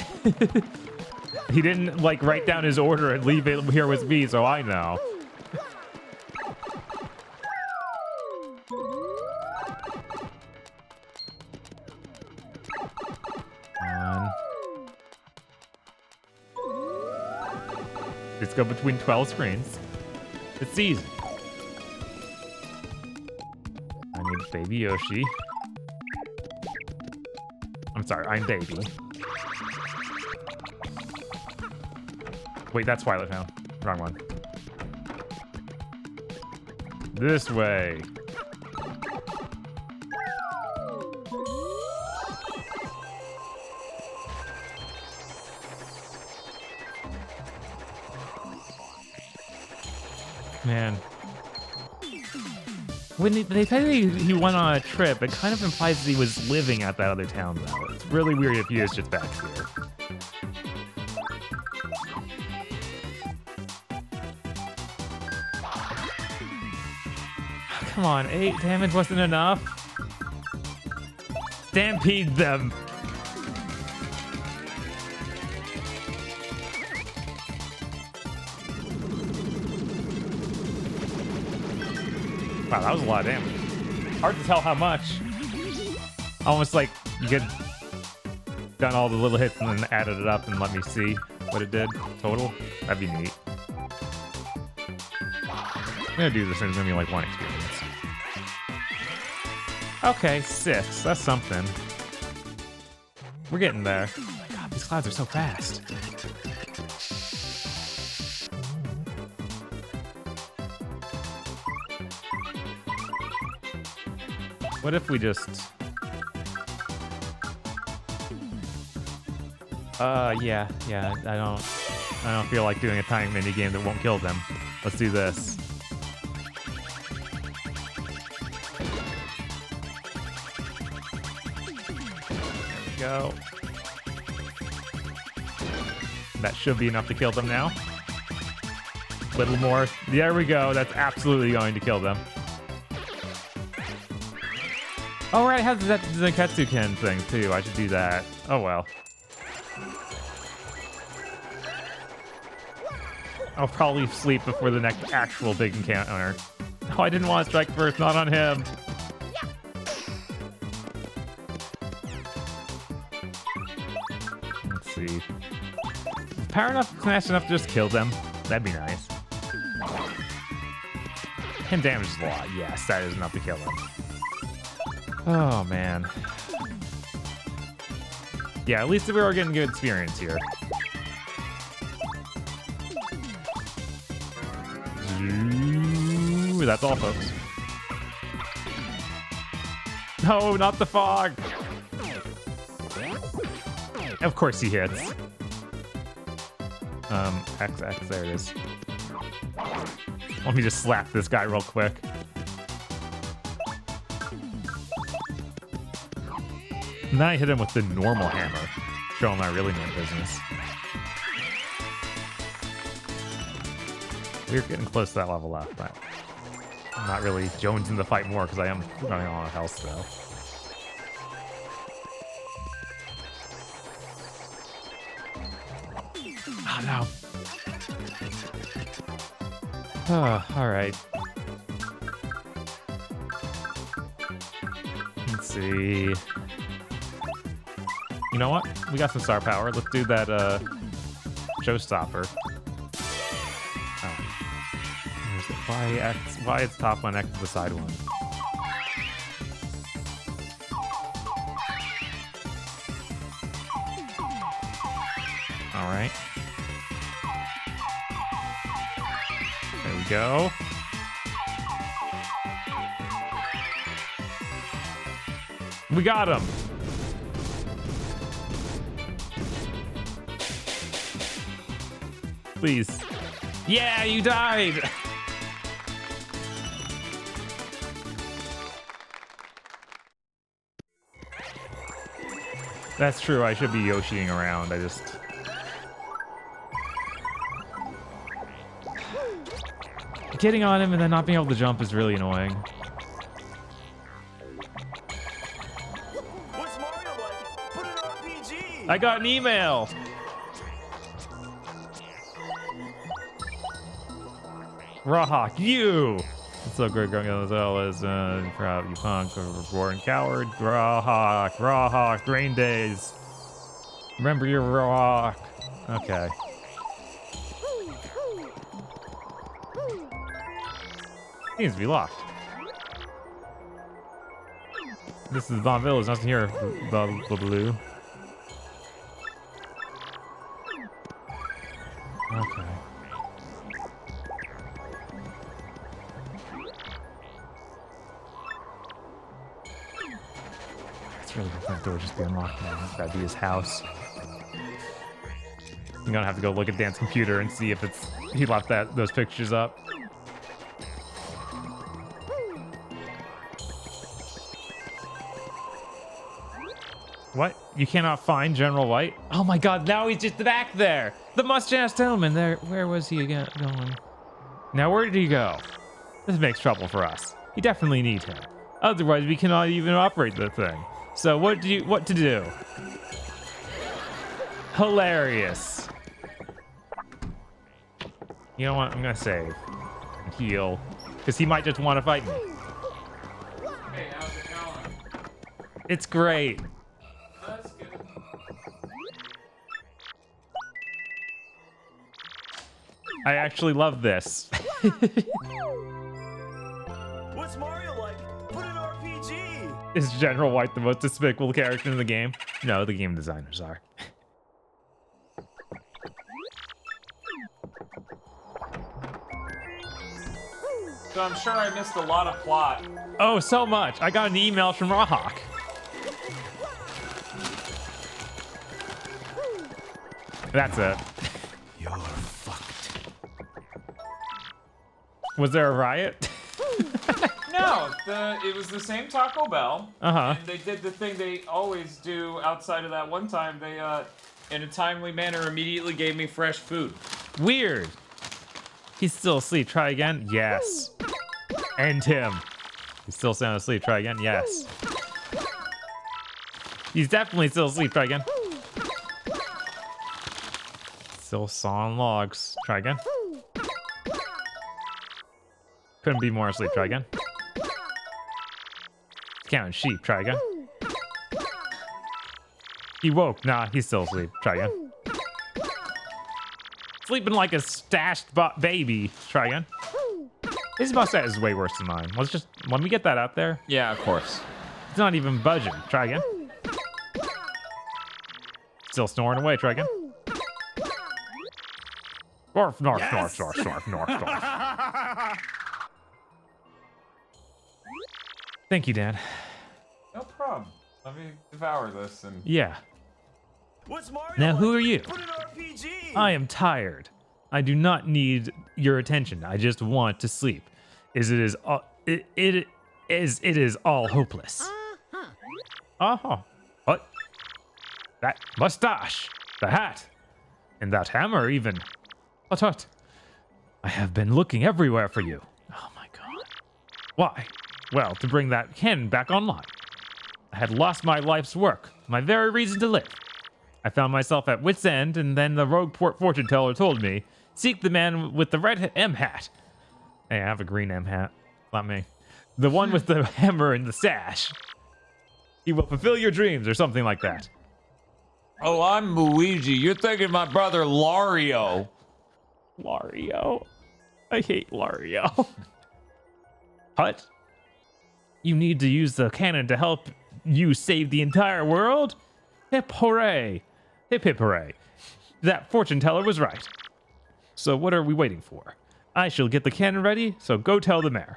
B: He didn't, like, write down his order and leave it here with me, so I know. Let's go between 12 screens. It's easy. I need Baby Yoshi. I'm sorry, I'm Baby. Wait, that's Twilight Town. Wrong one. This way. Man. When they said he went on a trip, it kind of implies that he was living at that other town, though. It's really weird if he is just back here. Come on, 8 damage wasn't enough. Stampede them. Wow, that was a lot of damage. Hard to tell how much. Almost like you could done all the little hits and then added it up and let me see what it did total. That'd be neat. I'm gonna do this and it's gonna be like 1 experience. Okay, 6. That's something. We're getting there. Oh my god, these clouds are so fast. What if we just... yeah, I don't feel like doing a time mini game that won't kill them. Let's do this. There we go. That should be enough to kill them now. Little more. There we go. That's absolutely going to kill them. Oh, right, it has that Zenketsuken thing, too. I should do that. Oh, well. I'll probably sleep before the next actual big encounter. Oh, I didn't want to strike first, not on him. Let's see. Power enough, smash enough to just kill them. That'd be nice. 10 damage is a lot. Yes, that is enough to kill them. Oh, man. Yeah, at least we are getting good experience here. Ooh, that's all, folks. No, not the fog! Of course he hits. XX, there it is. Let me just slap this guy real quick. And then I hit him with the normal hammer. Show him I really mean business. We're getting close to that level up, but I'm not really jonesing the fight more because I am running on health still. Oh no. Oh, alright. Let's see. You know what? We got some star power. Let's do that showstopper. Oh. There's the Y it's top one, X is the side one. Alright. There we go. We got him! Please. Yeah, you died! That's true, I should be Yoshiing around, I just... Getting on him and then not being able to jump is really annoying.
I: What's Mario like? Put an RPG.
B: I got an email. Rawhawk, you. It's so great going as well as proud you punk, born coward. Rawhawk, rain days. Remember your Rawhawk. Okay. Seems to be locked. This is Bomb Village, nothing here, Blue. Okay. It's really good that door just be unlocked now. That'd be his house. I'm gonna have to go look at Dan's computer and see if he left those pictures up. What? You cannot find General White? Oh my god, now he's just back there! The mustache gentleman there. Where was he again going? Now where did he go? This makes trouble for us. We definitely need him. Otherwise we cannot even operate the thing. So what to do? Hilarious. You know what? I'm gonna save. And heal. Because he might just want to fight me.
A: Hey, how's it going?
B: It's great.
A: That's good.
B: I actually love this.
I: What's Mario like? Put an RPG.
B: Is General White the most despicable character in the game? No, the game designers are.
A: So I'm sure I missed a lot of plot.
B: Oh, so much. I got an email from Rawhawk. That's it.
C: You're fucked.
B: Was there a riot?
A: No, it was the same Taco Bell.
B: Uh-huh.
A: And they did the thing they always do outside of that one time. They, in a timely manner, immediately gave me fresh food.
B: Weird. He's still asleep. Try again. Yes. End him. He's still sound asleep. Try again. Yes. He's definitely still asleep. Try again. Still sawing logs. Try again. Couldn't be more asleep. Try again. Counting sheep. Try again. He woke. Nah, he's still asleep. Try again. Sleeping like a stashed baby. Try again. His mustache is way worse than mine. Let me get that out there.
A: Yeah, of course.
B: It's not even budging. Try again. Still snoring away. Try again. North, north,
O: Yes!
B: north, north, north, north, north. Thank you, Dan.
A: No problem. Let me devour this and...
B: Yeah.
I: What's Mario
B: Now,
I: like?
B: who are you?
I: Put an RPG.
B: I am tired. I do not need your attention. I just want to sleep. It is all hopeless. Uh-huh. What? That mustache, the hat, and that hammer even. What? I have been looking everywhere for you. Oh my god. Why? Well, to bring that cannon back online. I had lost my life's work, my very reason to live. I found myself at wit's end, and then the rogue fortune teller told me, seek the man with the red M hat. Hey, I have a green M hat. Not me. The one with the hammer and the sash. He will fulfill your dreams, or something like that.
A: Oh, I'm Luigi. You're thinking my brother Lario.
B: Lario. I hate Lario. What? You need to use the cannon to help you save the entire world? Hip hooray. Hip hip hooray. That fortune teller was right. So what are we waiting for? I shall get the cannon ready, so go tell the mayor.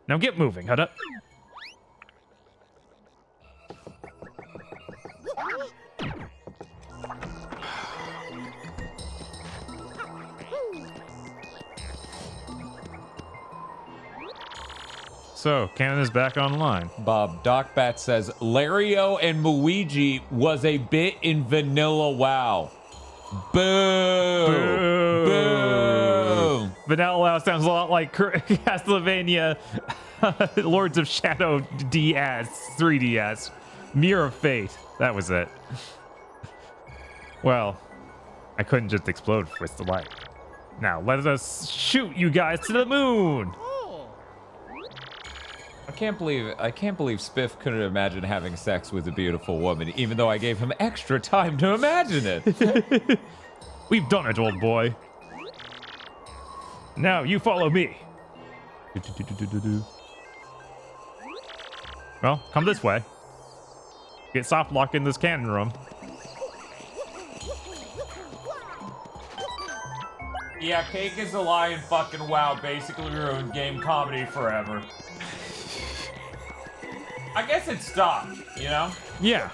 B: Now get moving, Hudda. So, cannon is back online.
A: Bob, Doc Bat says, Lario and Luigi was a bit in Vanilla WoW. Boo!
B: Boo!
A: Boo!
B: Vanilla sounds a lot like Castlevania Lords of Shadow DS, 3DS. Mirror of Fate. That was it. Well, I couldn't just explode with the light. Now, let us shoot you guys to the moon!
A: I can't believe Spiff couldn't imagine having sex with a beautiful woman, even though I gave him extra time to imagine it.
B: We've done it, old boy. Now, you follow me. Well, come this way. Get soft locked in this cannon room.
A: Yeah, Cake is a Lie and fucking WoW basically ruined game comedy forever. I guess it stopped, you know?
B: Yeah.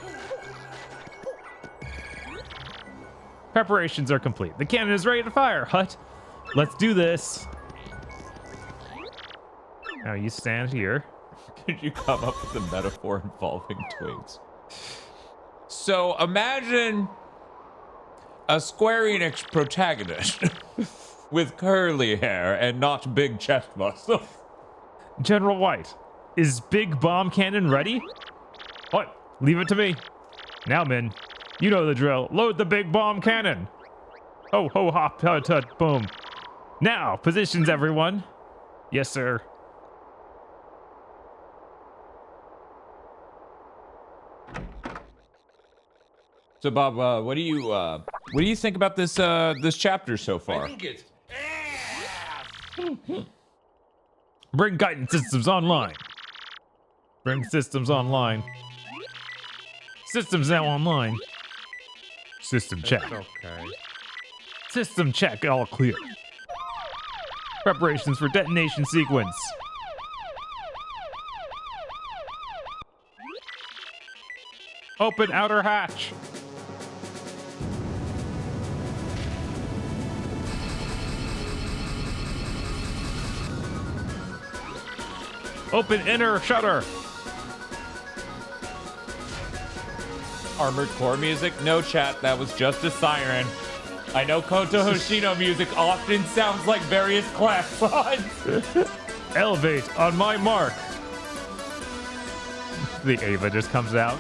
B: Preparations are complete. The cannon is ready to fire, Hut. Let's do this. Now you stand here.
A: Could you come up with a metaphor involving twigs? So imagine a Square Enix protagonist with curly hair and not big chest muscle.
B: General White, is Big Bomb Cannon ready? What? Leave it to me. Now, men, you know the drill. Load the Big Bomb Cannon. Ho, ho, hop, tut, tut, boom. Now, positions, everyone. Yes, sir.
A: So, Bob, what do you think about this this chapter so far?
L: I think it's
B: Bring guidance systems online. Bring systems online. Systems now online. System check.
L: okay.
B: System check, all clear. Preparations for detonation sequence. Open outer hatch. Open inner shutter.
A: Armored Core music? No, chat, that was just a siren. I know Koto Hoshino music often sounds like various class signs.
B: Elevate on my mark. The Ava just comes out.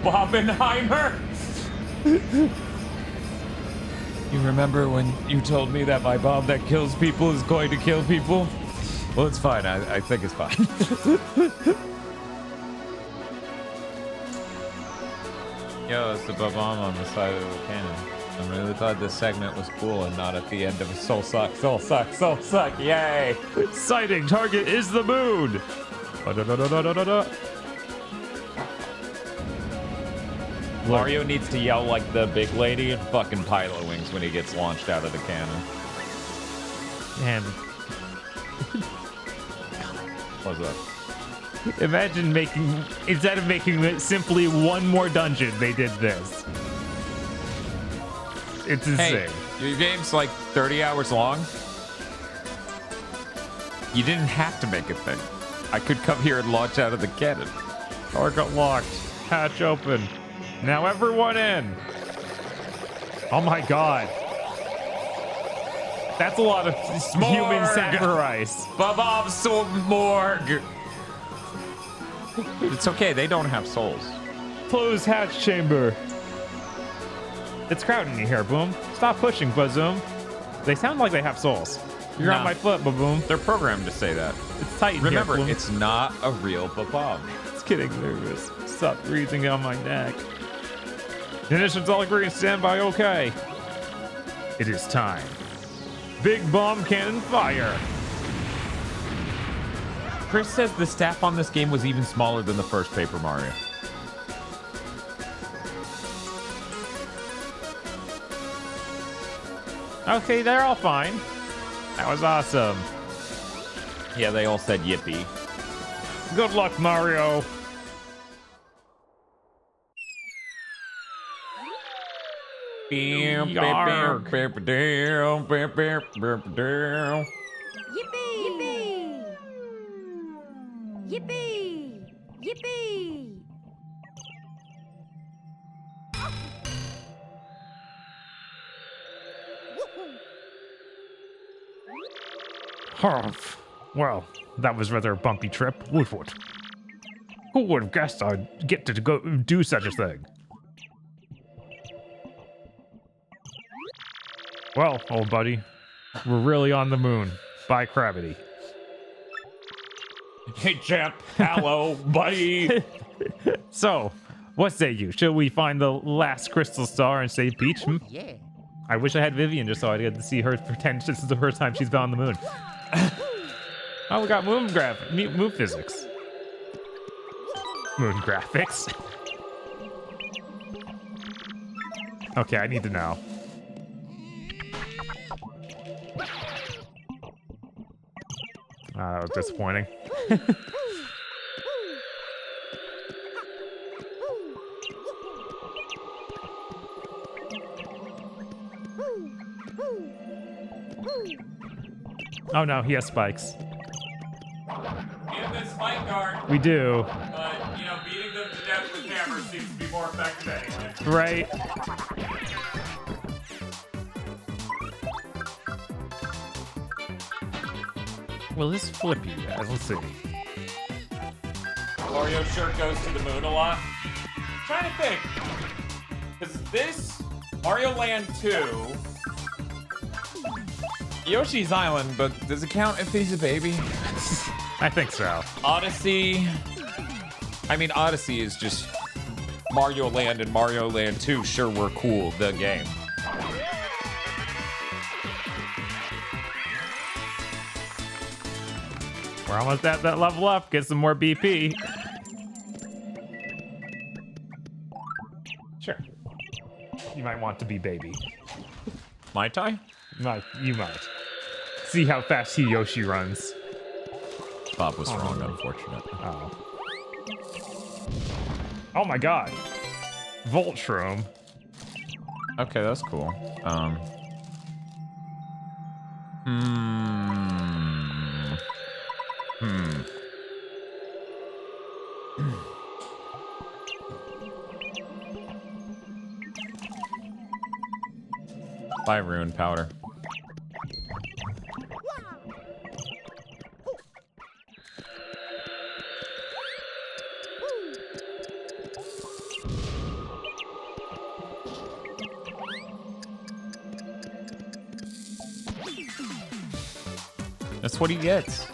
A: Bobbenheimer? You remember when you told me that my bomb that kills people is going to kill people? Well, it's fine. I think it's fine. Yo, it's the bomb on the side of the cannon. I'm really glad this segment was cool and not at the end of a soul suck, soul suck, soul suck. Yay!
B: Sighting target is the moon.
A: Mario needs to yell like the big lady in fucking Pilot Wings when he gets launched out of the cannon.
B: Man,
A: What's up?
B: imagine instead of making it simply one more dungeon, they did this. It's insane.
A: Hey, your game's like 30 hours long. You didn't have to make a thing. I could come here and launch out of the cannon.
B: Target locked. Hatch open. Now everyone in. Oh my god. That's a lot of human sacrifice.
A: Bob Morg. It's okay, they don't have souls.
B: Close hatch chamber. It's crowded in here, Boom. Stop pushing, Bazoom. They sound like they have souls. You're on my foot, Baboom.
A: They're programmed to say that.
B: It's tight in
A: Remember,
B: here, Boom.
A: it's not a real Bob.
B: It's getting nervous. Stop breathing down my neck. Munitions all agree and stand by okay. It is time. Big bomb cannon fire.
A: Chris says the staff on this game was even smaller than the first Paper Mario.
B: Okay, they're all fine. That was awesome.
A: Yeah, they all said yippee.
B: Good luck, Mario.
G: Yippee! Yippee! Yippee!
B: Harf. Well, that was rather a bumpy trip. Woodward. Who would have guessed I'd get to go do such a thing? Well, old buddy, we're really on the moon. By gravity.
A: Hey, champ. Hello, buddy.
B: So, what say you? Shall we find the last crystal star and save Peach?
F: Yeah.
B: I wish I had Vivian just so I get to see her pretend this is the first time she's been on the moon. Oh, we got moon physics. Moon graphics. Okay, I need to know. That was disappointing. Oh no, he has spikes.
A: We have this spike guard.
B: We do.
A: But, you know, beating them to death with hammers seems to be more effective anyway.
B: Right. Well, this flip you guys. Let's see.
A: Mario sure goes to the moon a lot. I'm trying to think. Because this, Mario Land 2, Yoshi's Island, but does it count if he's a baby?
B: I think so.
A: Odyssey. I mean, Odyssey is just Mario Land, and Mario Land 2 sure were cool, the game.
B: We're almost at that level up. Get some more BP. Sure. You might want to be baby.
A: Might I?
B: You might. See how fast Yoshi runs.
A: Bob was wrong, unfortunate.
B: Oh. Oh my god. Voltshroom.
A: Okay, that's cool. Buy rune powder. That's what he gets.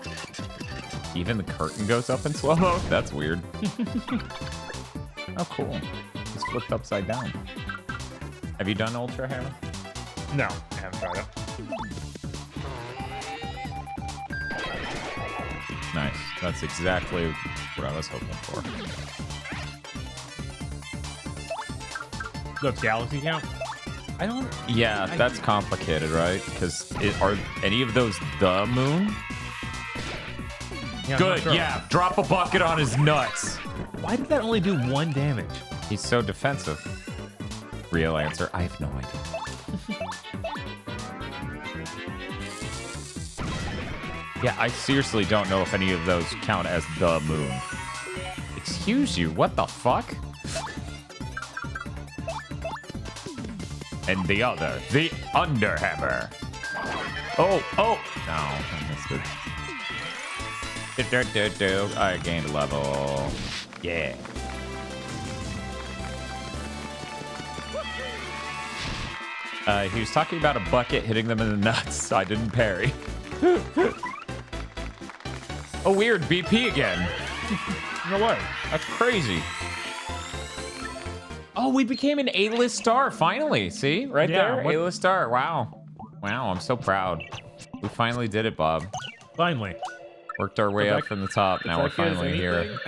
A: Even the curtain goes up in slow-mo? That's weird. Oh, cool. It's flipped upside down. Have you done Ultra Hammer?
B: No, I haven't tried it.
A: Nice. That's exactly what I was hoping for.
B: Does Galaxy count? I don't...
A: Yeah, that's complicated, right? Because are any of those the moon?
B: Yeah,
A: good,
B: sure.
A: yeah. Drop a bucket on his nuts.
B: Why did that only do 1 damage?
A: He's so defensive. Real answer, I have no idea. Yeah, I seriously don't know if any of those count as the moon. Excuse you, what the fuck? And the other, the Underhammer. Oh, no, I missed it. I gained a level. Yeah. He was talking about a bucket hitting them in the nuts. I didn't parry. Oh, weird. BP again.
B: No way.
A: That's crazy. Oh, we became an A-list star, finally. See? Right there. A-list star. Wow. Wow, I'm so proud. We finally did it, Bob.
B: Finally.
A: Worked our way up from the top. Now we're finally here.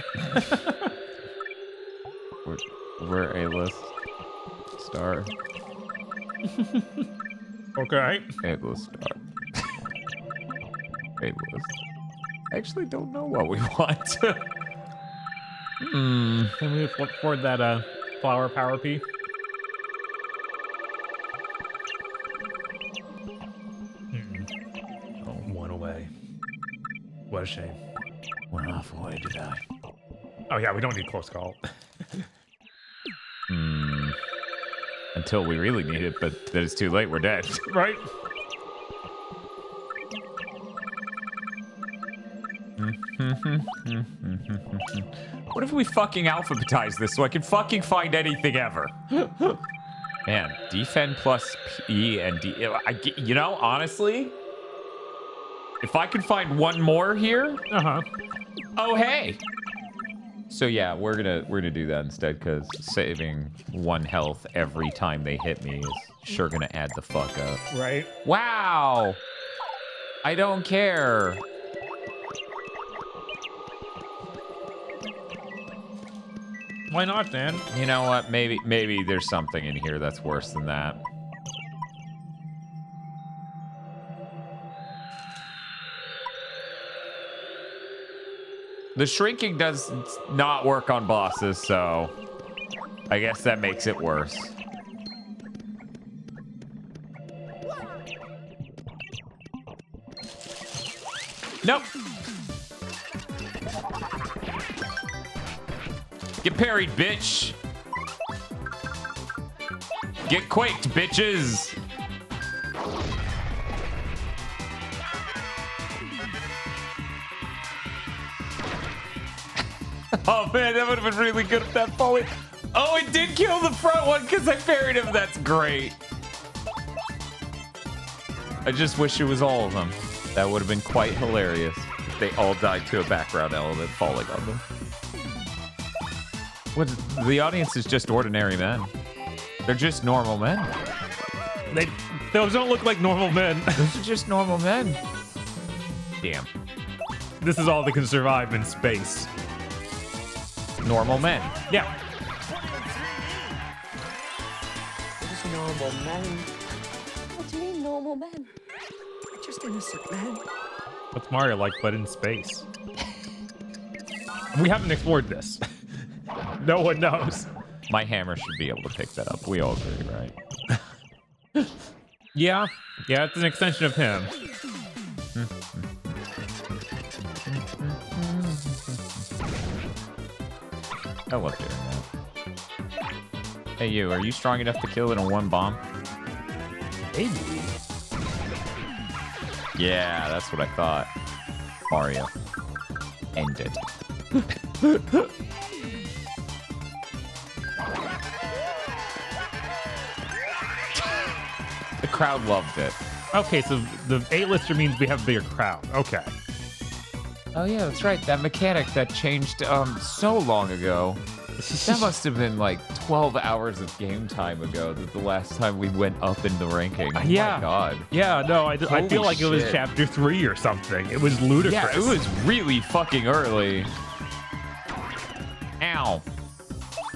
A: we're A-list star.
B: Okay.
A: A-list star. A-list. I actually don't know what we want.
B: Can we flip forward that flower power P? Oh, 1 away. What a shame.
A: 1 off away to die.
B: Oh yeah, we don't need close call.
A: Until we really need it, but then it's too late. We're dead.
B: Right?
A: What if we fucking alphabetize this so I can fucking find anything ever? Man, defend plus P and D. You know, honestly, if I could find one more here. Oh, hey. So yeah, we're gonna do that instead, because saving 1 health every time they hit me is sure gonna add the fuck up.
B: Right.
A: Wow. I don't care.
B: Why not, Dan?
A: You know what? Maybe there's something in here that's worse than that. The shrinking does not work on bosses, so I guess that makes it worse. Nope. Get parried, bitch. Get quaked, bitches. Oh man, that would have been really good if that falling. Oh, it did kill the front one because I parried him. That's great. I just wish it was all of them. That would have been quite hilarious if they all died to a background element falling on them. What? The audience is just ordinary men. They're just normal men.
B: Those don't look like normal men.
A: Those are just normal men. Damn.
B: This is all that can survive in space.
A: Normal men.
B: Yeah.
I: Just normal men.
G: What do you mean, normal men?
I: Just innocent men.
B: What's Mario like, but in space? We haven't explored this. No one knows.
A: My hammer should be able to pick that up. We all agree, right?
B: Yeah. Yeah, it's an extension of him.
A: I love doing that. Hey, you, are you strong enough to kill it in 1 bomb?
B: Maybe.
A: Yeah, that's what I thought. Mario. End it. The crowd loved it.
B: Okay, so the A-lister means we have a bigger crowd. Okay.
A: Oh yeah, that's right. That mechanic that changed so long ago. That must have been like 12 hours of game time ago. That the last time we went up in the ranking. Oh
B: yeah.
A: My God.
B: Yeah. No, I feel like
A: shit.
B: It was chapter 3 or something. It was ludicrous.
A: Yeah, it was really fucking early. Ow.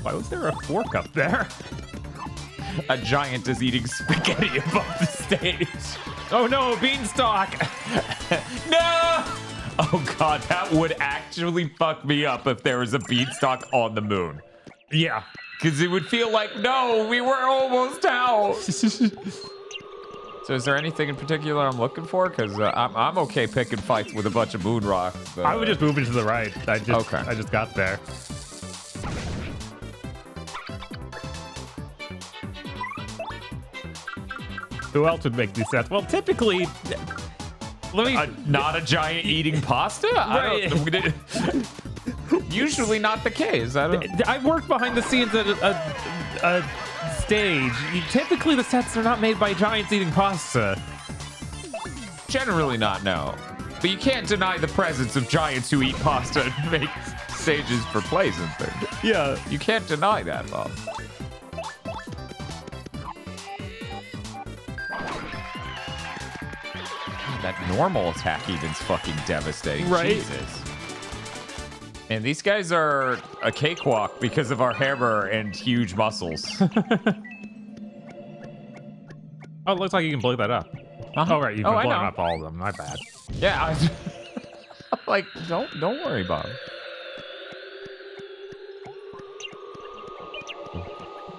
B: Why was there a fork up there?
A: A giant is eating spaghetti above the stage.
B: Oh no, beanstalk!
A: No! Oh god, that would actually fuck me up if there was a beanstalk on the moon.
B: Yeah.
A: Because it would feel like, no, we were almost out. So is there anything in particular I'm looking for? Because I'm okay picking fights with a bunch of moon rocks. But...
B: I would just move into the right. I just got there. Who else would make these sets? Well, typically...
A: not a giant eating pasta?
B: Right.
A: Usually not the case.
B: I've worked behind the scenes at a stage. Typically, the sets are not made by giants eating pasta.
A: Generally not, no. But you can't deny the presence of giants who eat pasta and make stages for plays and things.
B: Yeah.
A: You can't deny that, Bob. That normal attack even's fucking devastating.
B: Right?
A: Jesus. And these guys are a cakewalk because of our hammer and huge muscles.
B: Oh, it looks like you can blow that up. Oh, right, you can blow up all of them. My bad.
A: Yeah, I'm like, don't worry, Bob.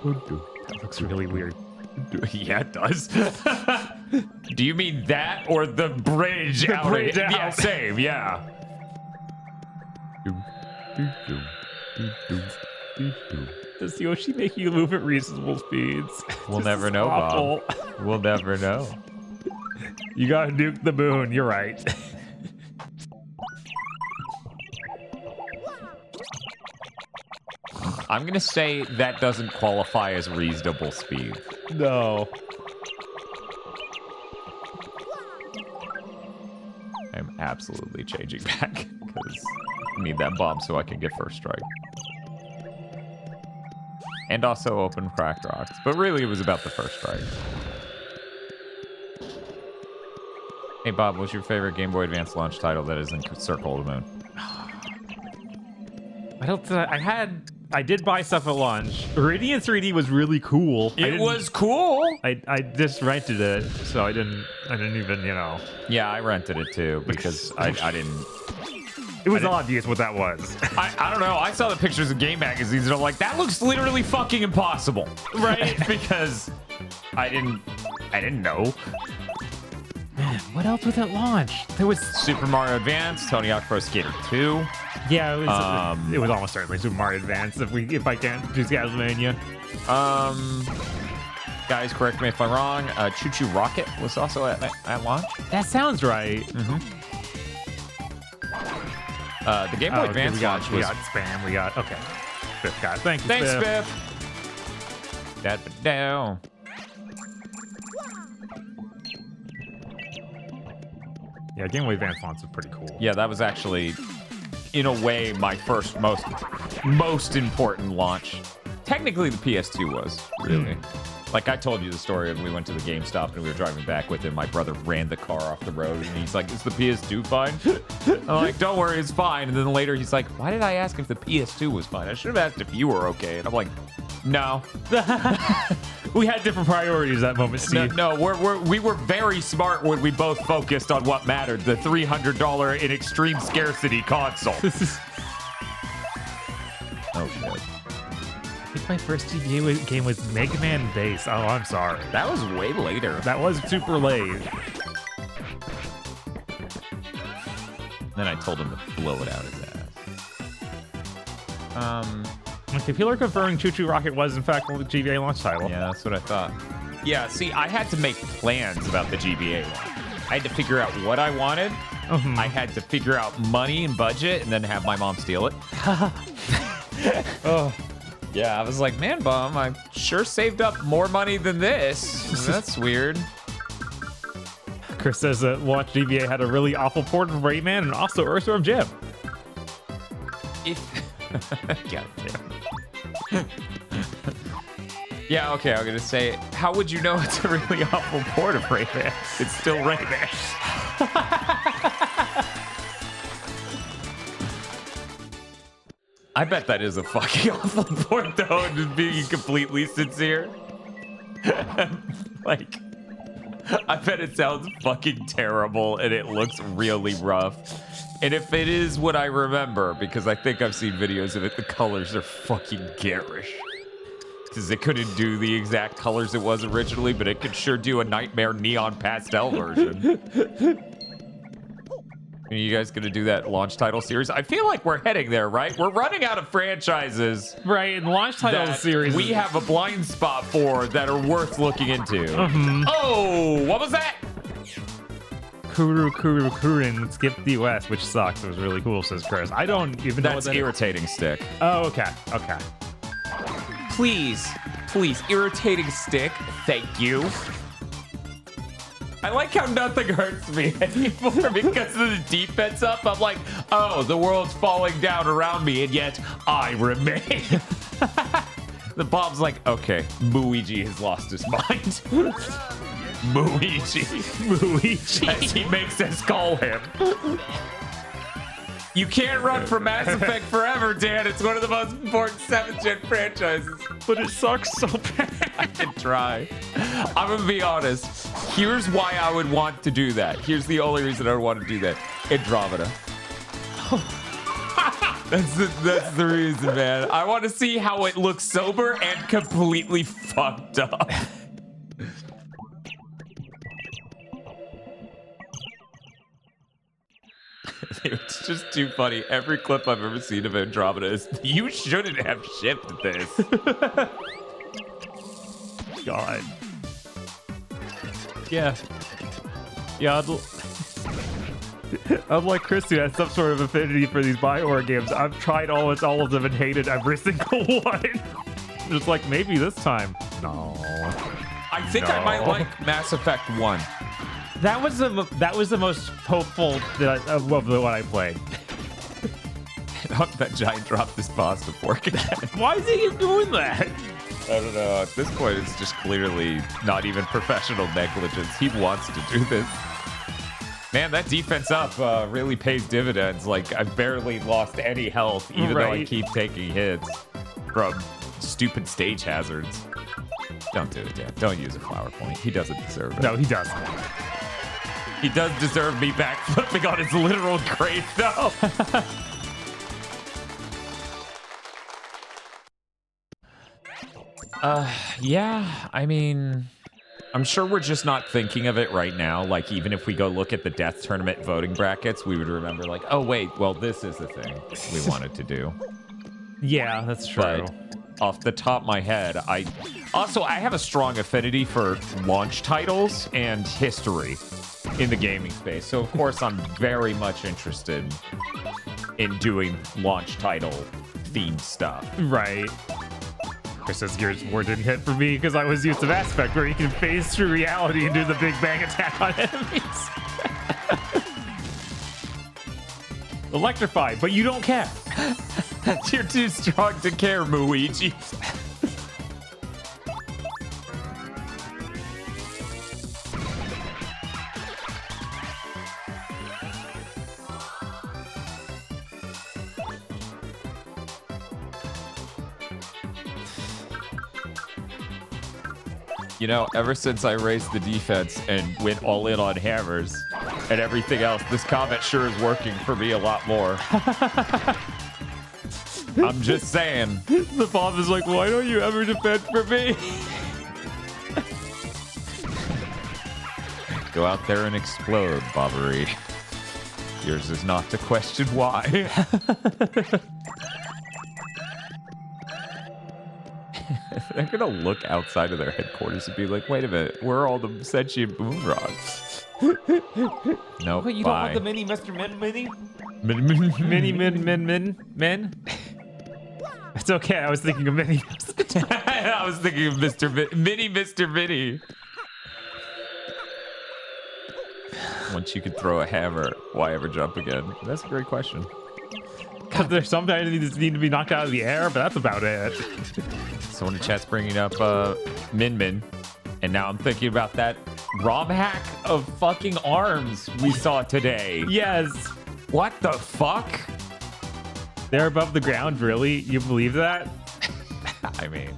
B: That looks really weird.
A: Yeah, it does. Do you mean that or the bridge out?
B: Bridge out.
A: Yeah, same, yeah.
B: Does Yoshi make you move at reasonable speeds?
A: We'll never know,
B: awful.
A: Bob. We'll never know.
B: You gotta nuke the moon, you're right.
A: I'm going to say that doesn't qualify as reasonable speed.
B: No.
A: I'm absolutely changing back because I need that bomb so I can get first strike. And also open cracked rocks. But really, it was about the first strike. Hey, Bob, what's your favorite Game Boy Advance launch title that isn't Circle of the Moon?
B: I did buy stuff at launch. Iridian 3D was really cool.
A: It was cool.
B: I just rented it, so I didn't even, you know.
A: Yeah, I rented it too because I didn't.
B: It was obvious what that was.
A: I don't know. I saw the pictures of game magazines and I'm like, that looks literally fucking impossible, right? Because I didn't know.
B: Man, what else was at launch? There was
A: Super Mario Advance, Tony Hawk Pro Skater 2.
B: Yeah, it was almost certainly Super Mario Advance if I can't choose Castlevania.
A: Guys, correct me if I'm wrong. Choo Choo Rocket was also at launch.
B: That sounds right.
A: The Game Boy Advance launch was...
B: We got spam. We got... Okay. Spiff got it. Thank you,
A: Thanks,
B: Spiff.
A: Spiff. Down.
B: Yeah, Game Boy Advance launch was pretty cool.
A: Yeah, that was actually, in a way, my first most important launch. Technically, the PS2 was, really. Like, I told you the story of we went to the GameStop and we were driving back with him. My brother ran the car off the road and he's like, is the PS2 fine? I'm like, don't worry, it's fine. And then later he's like, why did I ask if the PS2 was fine? I should have asked if you were okay. And I'm like, no.
B: We had different priorities that moment, Steve.
A: No, we were very smart when we both focused on what mattered, the $300 in extreme scarcity console. Oh, shit.
B: I think my first GBA game was Mega Man Base. Oh, I'm sorry.
A: That was way later.
B: That was super late.
A: Then I told him to blow it out his ass.
B: Okay, people are confirming Choo Choo Rocket was, in fact, the GBA launch title.
A: Yeah, that's what I thought. Yeah, see, I had to make plans about the GBA launch. I had to figure out what I wanted. I had to figure out money and budget, and then have my mom steal it.
B: Oh.
A: Yeah, I was like, man, Bum, I sure saved up more money than this. That's weird.
B: Chris says that launch GBA had a really awful port of Rayman and also Earthworm Jim.
A: God damn. Yeah, okay, I'm gonna say, how would you know it's a really awful port of Rayman? It's still Rayman. I bet that is a fucking awful port, though, just being completely sincere. Like, I bet it sounds fucking terrible and it looks really rough. And if it is what I remember, because I think I've seen videos of it, the colors are fucking garish. Because it couldn't do the exact colors it was originally, but it could sure do a Nightmare Neon Pastel version. Are you guys gonna do that launch title series? I feel like we're heading there, right? We're running out of franchises.
B: Right, and launch title series.
A: We have a blind spot for that are worth looking into. Oh, what was that?
B: Kurin skipped the US, which sucks. It was really cool, says Chris. I don't even know what
A: That's irritating stick.
B: Oh, okay.
A: Please, irritating stick. Thank you. I like how nothing hurts me anymore because of the defense up. I'm like, oh, the world's falling down around me, and yet I remain. The bomb's like, okay, Luigi has lost his mind. Luigi. As he makes us call him. You can't run from Mass Effect forever, Dan. It's one of the most important 7th gen franchises.
B: But it sucks so bad.
A: I can try. I'm gonna be honest. Here's why I would want to do that. Here's the only reason I would want to do that. Andromeda. That's the reason, man. I want to see how it looks sober and completely fucked up. It's just too funny. Every clip I've ever seen of Andromeda is, you shouldn't have shipped this.
B: God. Yeah. Unlike Chris, who has some sort of affinity for these Bioware games, I've tried almost all of them and hated every single one. Just like, maybe this time. No.
A: I think I might like Mass Effect 1.
B: That was the most hopeful of the one I played.
A: That giant dropped this boss to fork again.
B: Why is he doing that?
A: I don't know. At this point, it's just clearly not even professional negligence. He wants to do this. Man, that defense up really pays dividends. Like, I've barely lost any health, even though I keep taking hits from stupid stage hazards. Don't do it, Dan. Don't use a flower point. He doesn't deserve it.
B: No, he doesn't.
A: He does deserve me backflipping on his literal grave, though. Yeah, I mean, I'm sure we're just not thinking of it right now. Like, even if we go look at the Death Tournament voting brackets, we would remember, like, oh, wait, well, this is the thing we wanted to do.
B: Yeah, that's true.
A: But off the top of my head, I have a strong affinity for launch titles and history in the gaming space. So, of course, I'm very much interested in doing launch title themed stuff.
B: Right. Chris says Gears of War didn't hit for me because I was used to Mass Effect, where you can phase through reality and do the Big Bang attack on enemies. Electrified, but you don't care.
A: You're too strong to care, Muichi. You know, ever since I raised the defense and went all in on hammers and everything else, this comment sure is working for me a lot more. I'm just saying.
B: The Bob is like, why don't you ever defend for me?
A: Go out there and explode, Bobbery. Yours is not to question why. They're gonna look outside of their headquarters and be like, wait a minute, where are all the sentient boom rods? Nope.
B: Wait, you
A: bye.
B: don't want the mini Mr. Mini? Min? It's okay, I was thinking of Mini.
A: I was thinking of Mr. Mini. Once you could throw a hammer, why ever jump again? That's a great question.
B: Because there's sometimes you just need to be knocked out of the air, but that's about it.
A: Someone in chat's bringing up Min, and now I'm thinking about that ROM hack of fucking arms we saw today.
B: Yes.
A: What the fuck?
B: They're above the ground, really? You believe that?
A: I mean,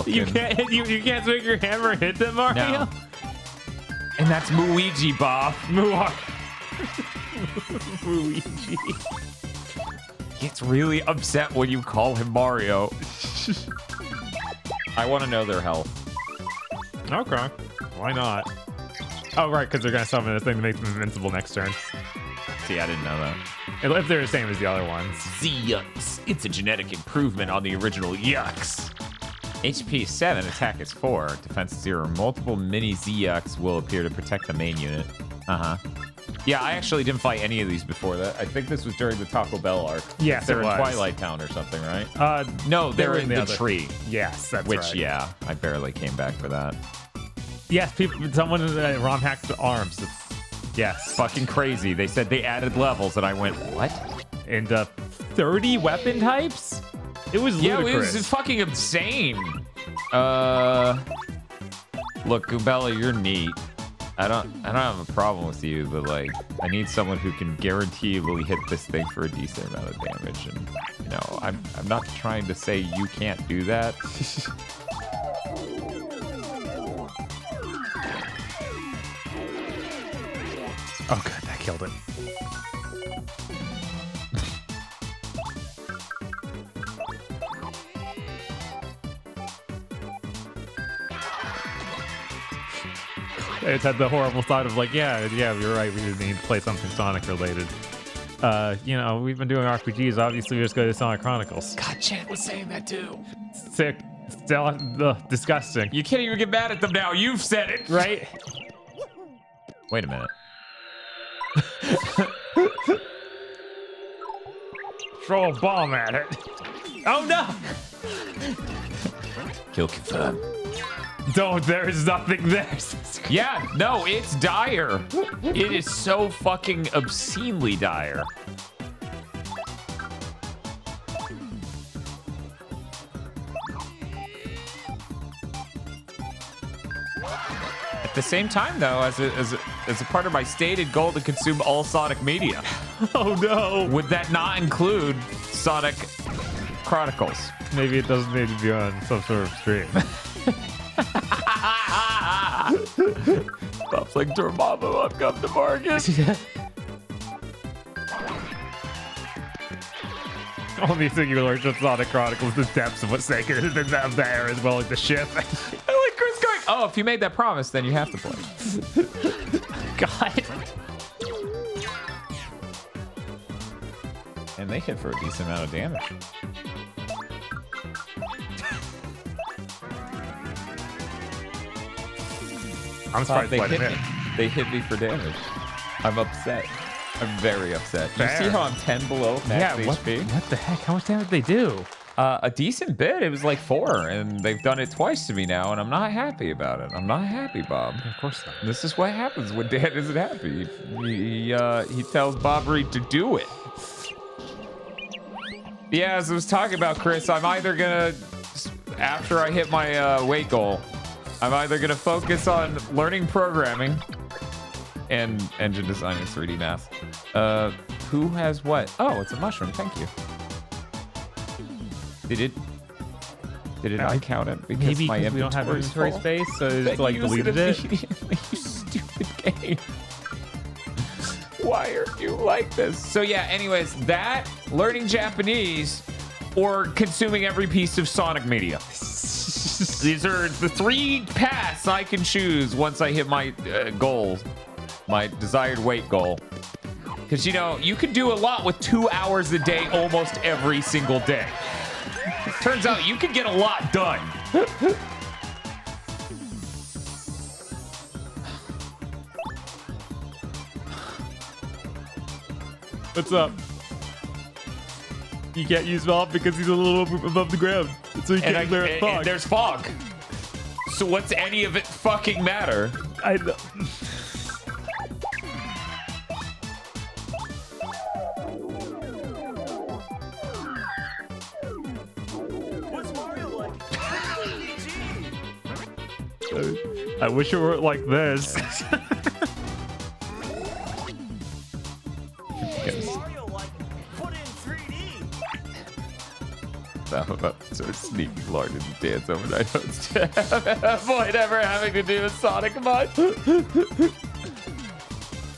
B: you can't swing your hammer and hit them, Mario?
A: No. And that's Muigi, Bob.
B: Luigi.
A: He gets really upset when you call him Mario. I want to know their health.
B: Okay. Why not? Oh, right, because they're going to summon this thing to make them invincible next turn.
A: See, I didn't know that.
B: If they're the same as the other ones.
A: Z-Yucks. It's a genetic improvement on the original Yucks. HP 7, attack is 4, defense 0. Multiple mini Z-Yucks will appear to protect the main unit. Uh-huh. Yeah, I actually didn't fight any of these before that. I think this was during the Taco Bell arc.
B: Yes,
A: they're in Twilight Town or something, right? No, they're in the tree.
B: Yes, that's
A: Which,
B: right.
A: yeah, I barely came back for that.
B: Yes, someone ROM hacked the arms. Yes.
A: Fucking crazy. They said they added levels, and I went, what?
B: And 30 weapon types? It was ludicrous.
A: It was fucking insane. Look, Goobella, you're neat. I don't have a problem with you, but like, I need someone who can guaranteeably hit this thing for a decent amount of damage. And you know, I'm not trying to say you can't do that.
B: Oh, good, that killed it. It's had the horrible thought of like, yeah, you're right. We didn't need to play something Sonic related. You know, we've been doing RPGs. Obviously, we just go to Sonic Chronicles.
A: God, Chad was saying that too.
B: Sick. Still, disgusting.
A: You can't even get mad at them now. You've said it.
B: Right?
A: Wait a minute.
B: Throw a bomb at it. Oh no!
A: Kill confirmed.
B: Don't, there is nothing there.
A: Yeah, no, it's dire. It is so fucking obscenely dire. At the same time, though, as a part of my stated goal to consume all Sonic media.
B: Oh no!
A: Would that not include Sonic Chronicles?
B: Maybe it doesn't need to be on some sort of stream.
A: Bob's like, Dormammu, I've come to bargain.
B: Only thing you learned from Sonic Chronicles is the depths of what's sacred is in there as well, like the ship.
A: I like Chris going, oh, if you made that promise, then you have to play.
B: God.
A: And they hit for a decent amount of damage.
B: I'm surprised
A: they hit me for damage. I'm upset. I'm very upset.
B: Fair.
A: You see how I'm 10 below max HP?
B: What the heck? How much damage did they do?
A: A decent bit. It was like 4, and they've done it twice to me now, and I'm not happy about it. I'm not happy, Bob.
B: Of course not.
A: This is what happens when Dad isn't happy. He tells Bobbery to do it. Yeah, as I was talking about, Chris, I'm either gonna, after I hit my weight goal, I'm either gonna focus on learning programming and engine design and 3D math. Who has what? Oh, it's a mushroom. Thank you. Did it not count it because
B: maybe
A: my
B: we don't have inventory
A: full?
B: space, so it's like deleted it.
A: You stupid game. Why are you like this? So yeah, anyways, that, learning Japanese, or consuming every piece of Sonic media. These are the 3 paths I can choose once I hit my goal, my desired weight goal. Because, you know, you can do a lot with 2 hours a day almost every single day. Turns out you can get a lot done.
B: What's up? You can't use Bob because he's a little above the ground. So you can't clear fog.
A: And there's fog. So what's any of it fucking matter?
B: I know.
I: What's Mario like?
B: I wish it weren't like this.
I: Mario like put in 3D.
A: I'm about to start sneaking Lord into dance overnight notes to avoid ever having to do a Sonic mod.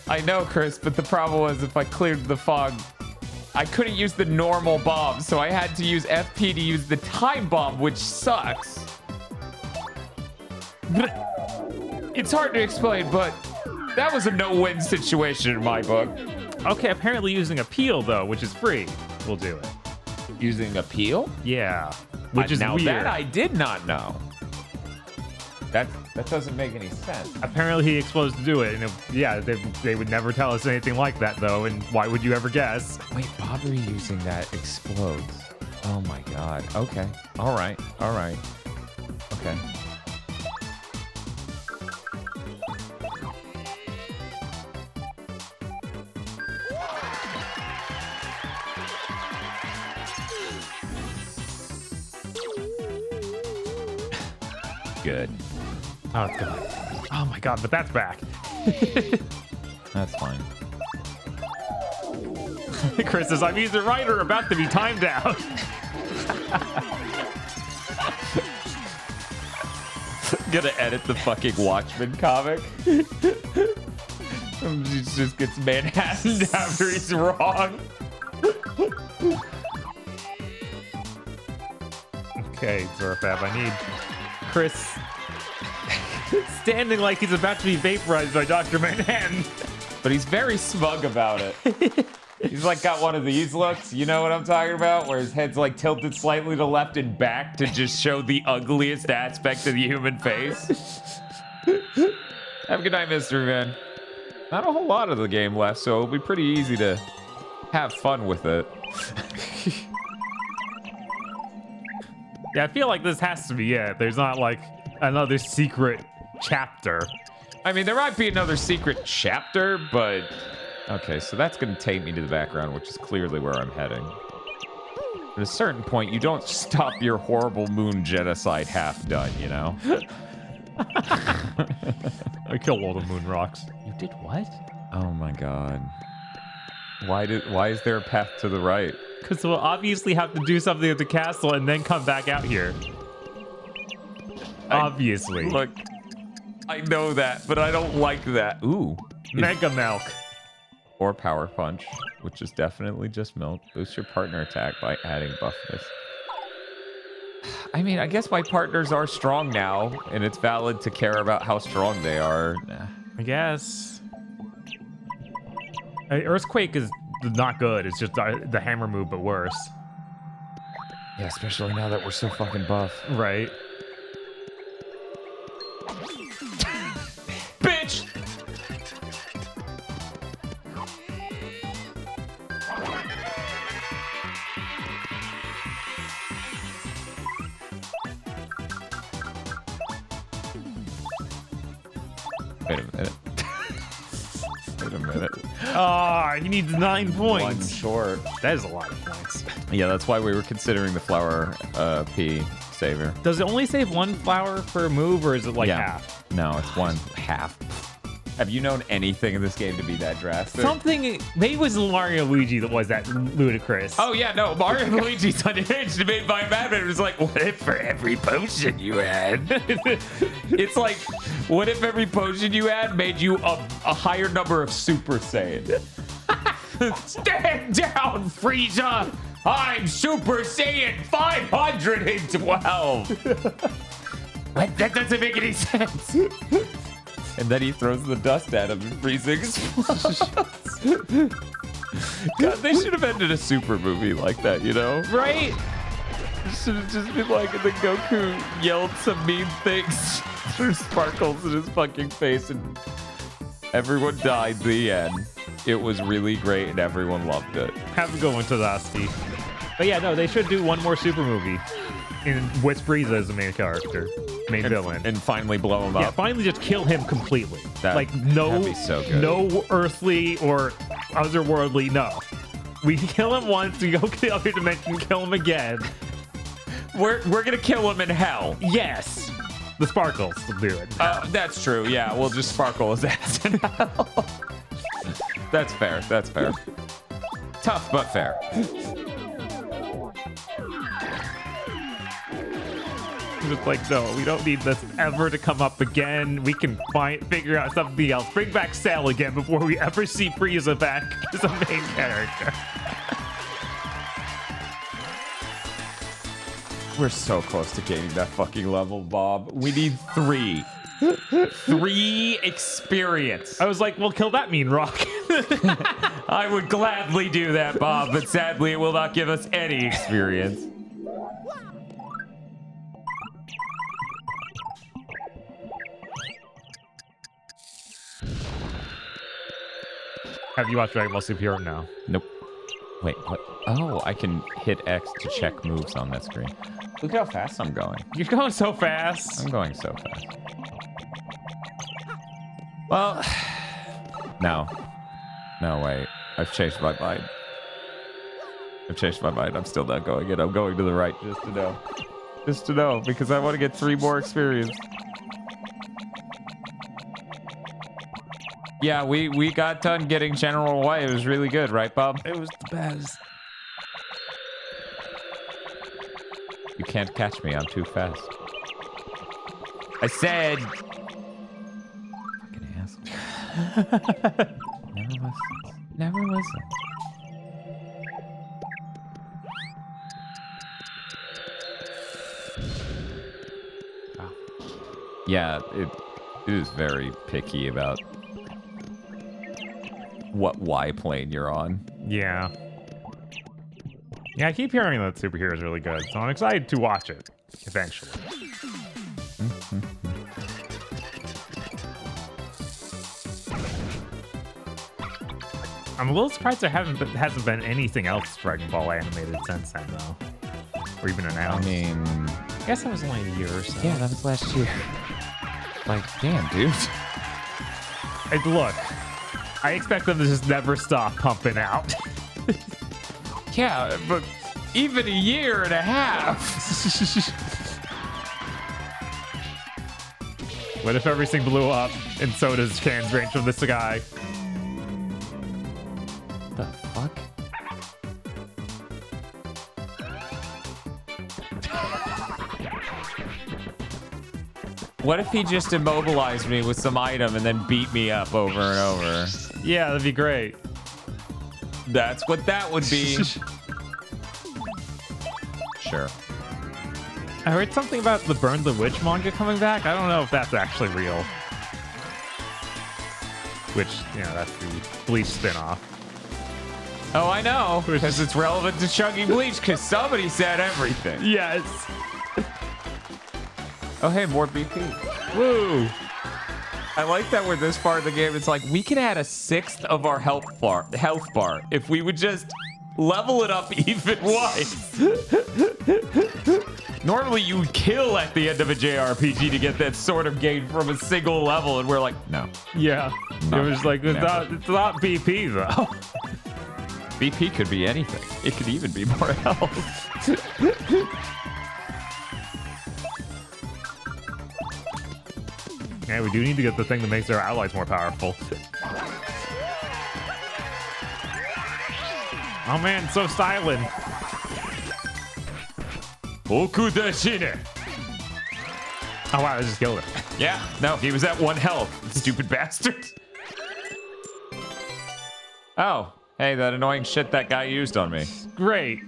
A: I know, Chris, but the problem was if I cleared the fog, I couldn't use the normal bomb, so I had to use FP to use the time bomb, which sucks. It's hard to explain, but that was a no-win situation in my book.
B: Okay, apparently using a peel, though, which is free, will do it.
A: Using a peel?
B: Yeah, which is
A: now
B: weird.
A: That I did not know. That doesn't make any sense.
B: Apparently he exposed to do it, and they would never tell us anything like that, though, and why would you ever guess?
A: Wait, Bobbery using that explodes. Oh my god. Okay. All right. Okay. Good.
B: Oh, it's gone. Oh my god, but that's back.
A: That's fine.
B: Chris says, I'm either right or about to be timed out.
A: Gonna edit the fucking Watchmen comic. He just gets Manhattan after he's wrong.
B: Okay, Zorfab, I need Chris standing like he's about to be vaporized by Dr. Manhattan.
A: But he's very smug about it. He's like got one of these looks, you know what I'm talking about? Where his head's like tilted slightly to left and back to just show the ugliest aspect of the human face. Have a good night, Mystery Man. Not a whole lot of the game left, so it'll be pretty easy to have fun with it.
B: Yeah, I feel like this has to be it. There's not like another secret chapter.
A: I mean, there might be another secret chapter, but... Okay, so that's going to take me to the background, which is clearly where I'm heading. At a certain point, you don't stop your horrible moon genocide half done, you know?
B: I killed all the moon rocks. You did what?
A: Oh my god. Why is there a path to the right?
B: Because we'll obviously have to do something at the castle and then come back out here. Obviously.
A: Look, I know that, but I don't like that. Ooh.
B: Mega Milk.
A: Or Power Punch, which is definitely just milk. Boost your partner attack by adding buffness. I mean, I guess my partners are strong now, and it's valid to care about how strong they are.
B: I guess. Earthquake is not good. It's just the hammer move, but worse.
A: Yeah, especially now that we're so fucking buff.
B: Right.
A: Bitch! Wait a minute. Wait a minute.
B: Ah, he needs 9 points.
A: One short.
B: That is a lot of points.
A: Yeah, that's why we were considering the flower P saver.
B: Does it only save 1 flower per move, or is it like half?
A: No, it's 1 half. Have you known anything in this game to be that drastic?
B: Something, maybe it was Mario Luigi that was that ludicrous.
A: Oh yeah, no, Mario and Luigi's unhinged made my Batman. It was like, what if for every potion you had? It's like, what if every potion you had made you a higher number of Super Saiyan? Stand down, Frieza! I'm Super Saiyan 512! What? That doesn't make any sense. And then he throws the dust at him and Frieza explodes. God, they should have ended a Super movie like that, you know?
B: Right?
A: It should have just been like, and then Goku yelled some mean things through sparkles in his fucking face, and everyone died. The end. It was really great, and everyone loved it.
B: Have a good one, Tadasti. But yeah, no, they should do one more Super movie with Frieza as the main character, main villain,
A: and finally blow him up.
B: Yeah, finally just kill him completely. Like
A: that'd be so good.
B: No earthly or otherworldly. No, we kill him once. We go to the other dimension, kill him again.
A: We're gonna kill him in hell.
B: Yes, the sparkles will do it.
A: That's true. Yeah, we'll just sparkle his ass in hell. That's fair. That's fair. Tough but fair.
B: Just like, no, we don't need this ever to come up again. We can figure out something else. Bring back Cell again before we ever see Frieza back as a main character.
A: We're so close to gaining that fucking level, Bob. We need 3. 3 experience.
B: I was like, well, kill that mean rock.
A: I would gladly do that, Bob, but sadly it will not give us any experience.
B: Have you watched Dragon Ball Super? No.
A: Nope. Wait, what? Oh, I can hit X to check moves on that screen. Look how fast I'm going.
B: You're going so fast.
A: I'm going so fast. Well, no. No, wait. I've changed my mind. I'm still not going in. I'm going to the right just to know. Just to know, because I want to get 3 more experience. Yeah, we got done getting General White. It was really good, right, Bob?
B: It was the best.
A: You can't catch me. I'm too fast. I said... Fucking ass. Never listen. Never listen. Oh. Yeah, it is very picky about what Y plane you're on.
B: Yeah. Yeah, I keep hearing that Superhero is really good, so I'm excited to watch it eventually. I'm a little surprised there hasn't been anything else Dragon Ball animated since then, though. Or even announced.
A: I mean,
B: I guess that was only a year or so.
A: yeah, that was last year. Like, damn, dude.
B: Hey, look, I expect them to just never stop pumping out.
A: Yeah, but even a year and a half.
B: What if everything blew up and so does cans range from this guy?
A: The fuck? What if he just immobilized me with some item and then beat me up over and over?
B: Yeah, that'd be great.
A: That's what that would be. Sure.
B: I heard something about the Burn the Witch manga coming back. I don't know if that's actually real. Which, you know, that's the Bleach spinoff.
A: Oh, I know, because it's relevant to Chugging Bleach, because somebody said everything.
B: Yes.
A: Oh, hey, more BP.
B: Woo.
A: I like that we're this far in the game. It's like we can add a sixth of our health bar if we would just level it up even once. Normally you would kill at the end of a JRPG to get that sort of gain from a single level, and we're like, no.
B: Yeah. It was like, it's not BP, though.
A: BP could be anything. It could even be more health.
B: Yeah, we do need to get the thing that makes our allies more powerful. Oh man, so styling.
A: Okudashine.
B: Oh wow, I just killed him.
A: Yeah, no, he was at 1 health. Stupid bastard. Oh, hey, that annoying shit that guy used on me.
B: Great.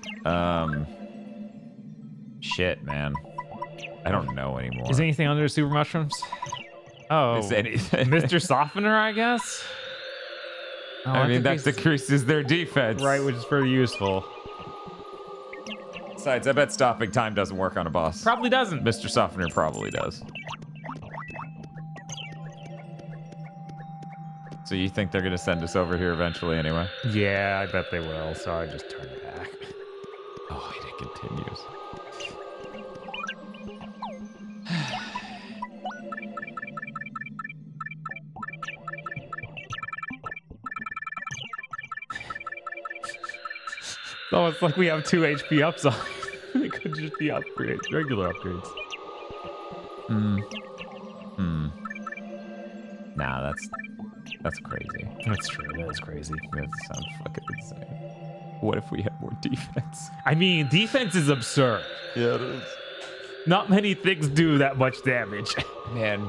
A: Shit, man. I don't know anymore.
B: Is anything under super mushrooms? Oh,
A: Is anything?
B: Mr. Softener, I guess? Oh,
A: I mean, that decreases their defense.
B: Right, which is pretty useful.
A: Besides, I bet stopping time doesn't work on a boss.
B: Probably doesn't.
A: Mr. Softener probably does. So you think they're going to send us over here eventually anyway?
B: Yeah, I bet they will, so I just turn back.
A: Oh, it continues.
B: So it's like we have 2 HP ups on. It could just be upgrades, regular upgrades.
A: Nah, that's crazy.
B: That's true. That is crazy.
A: That sounds fucking insane. What if we have more defense?
B: I mean, defense is absurd.
A: Yeah, it is.
B: Not many things do that much damage.
A: Man.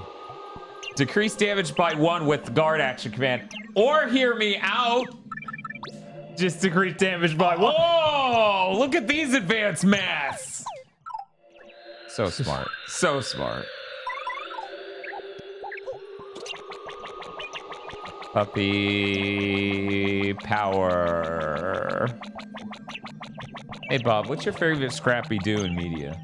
A: Decrease damage by 1 with guard action command. Or hear me out.
B: Just decrease damage by 1.
A: Oh, look at these advanced maths. So smart. So smart. Puppy power. Hey, Bob, what's your favorite Scrappy Doo in media?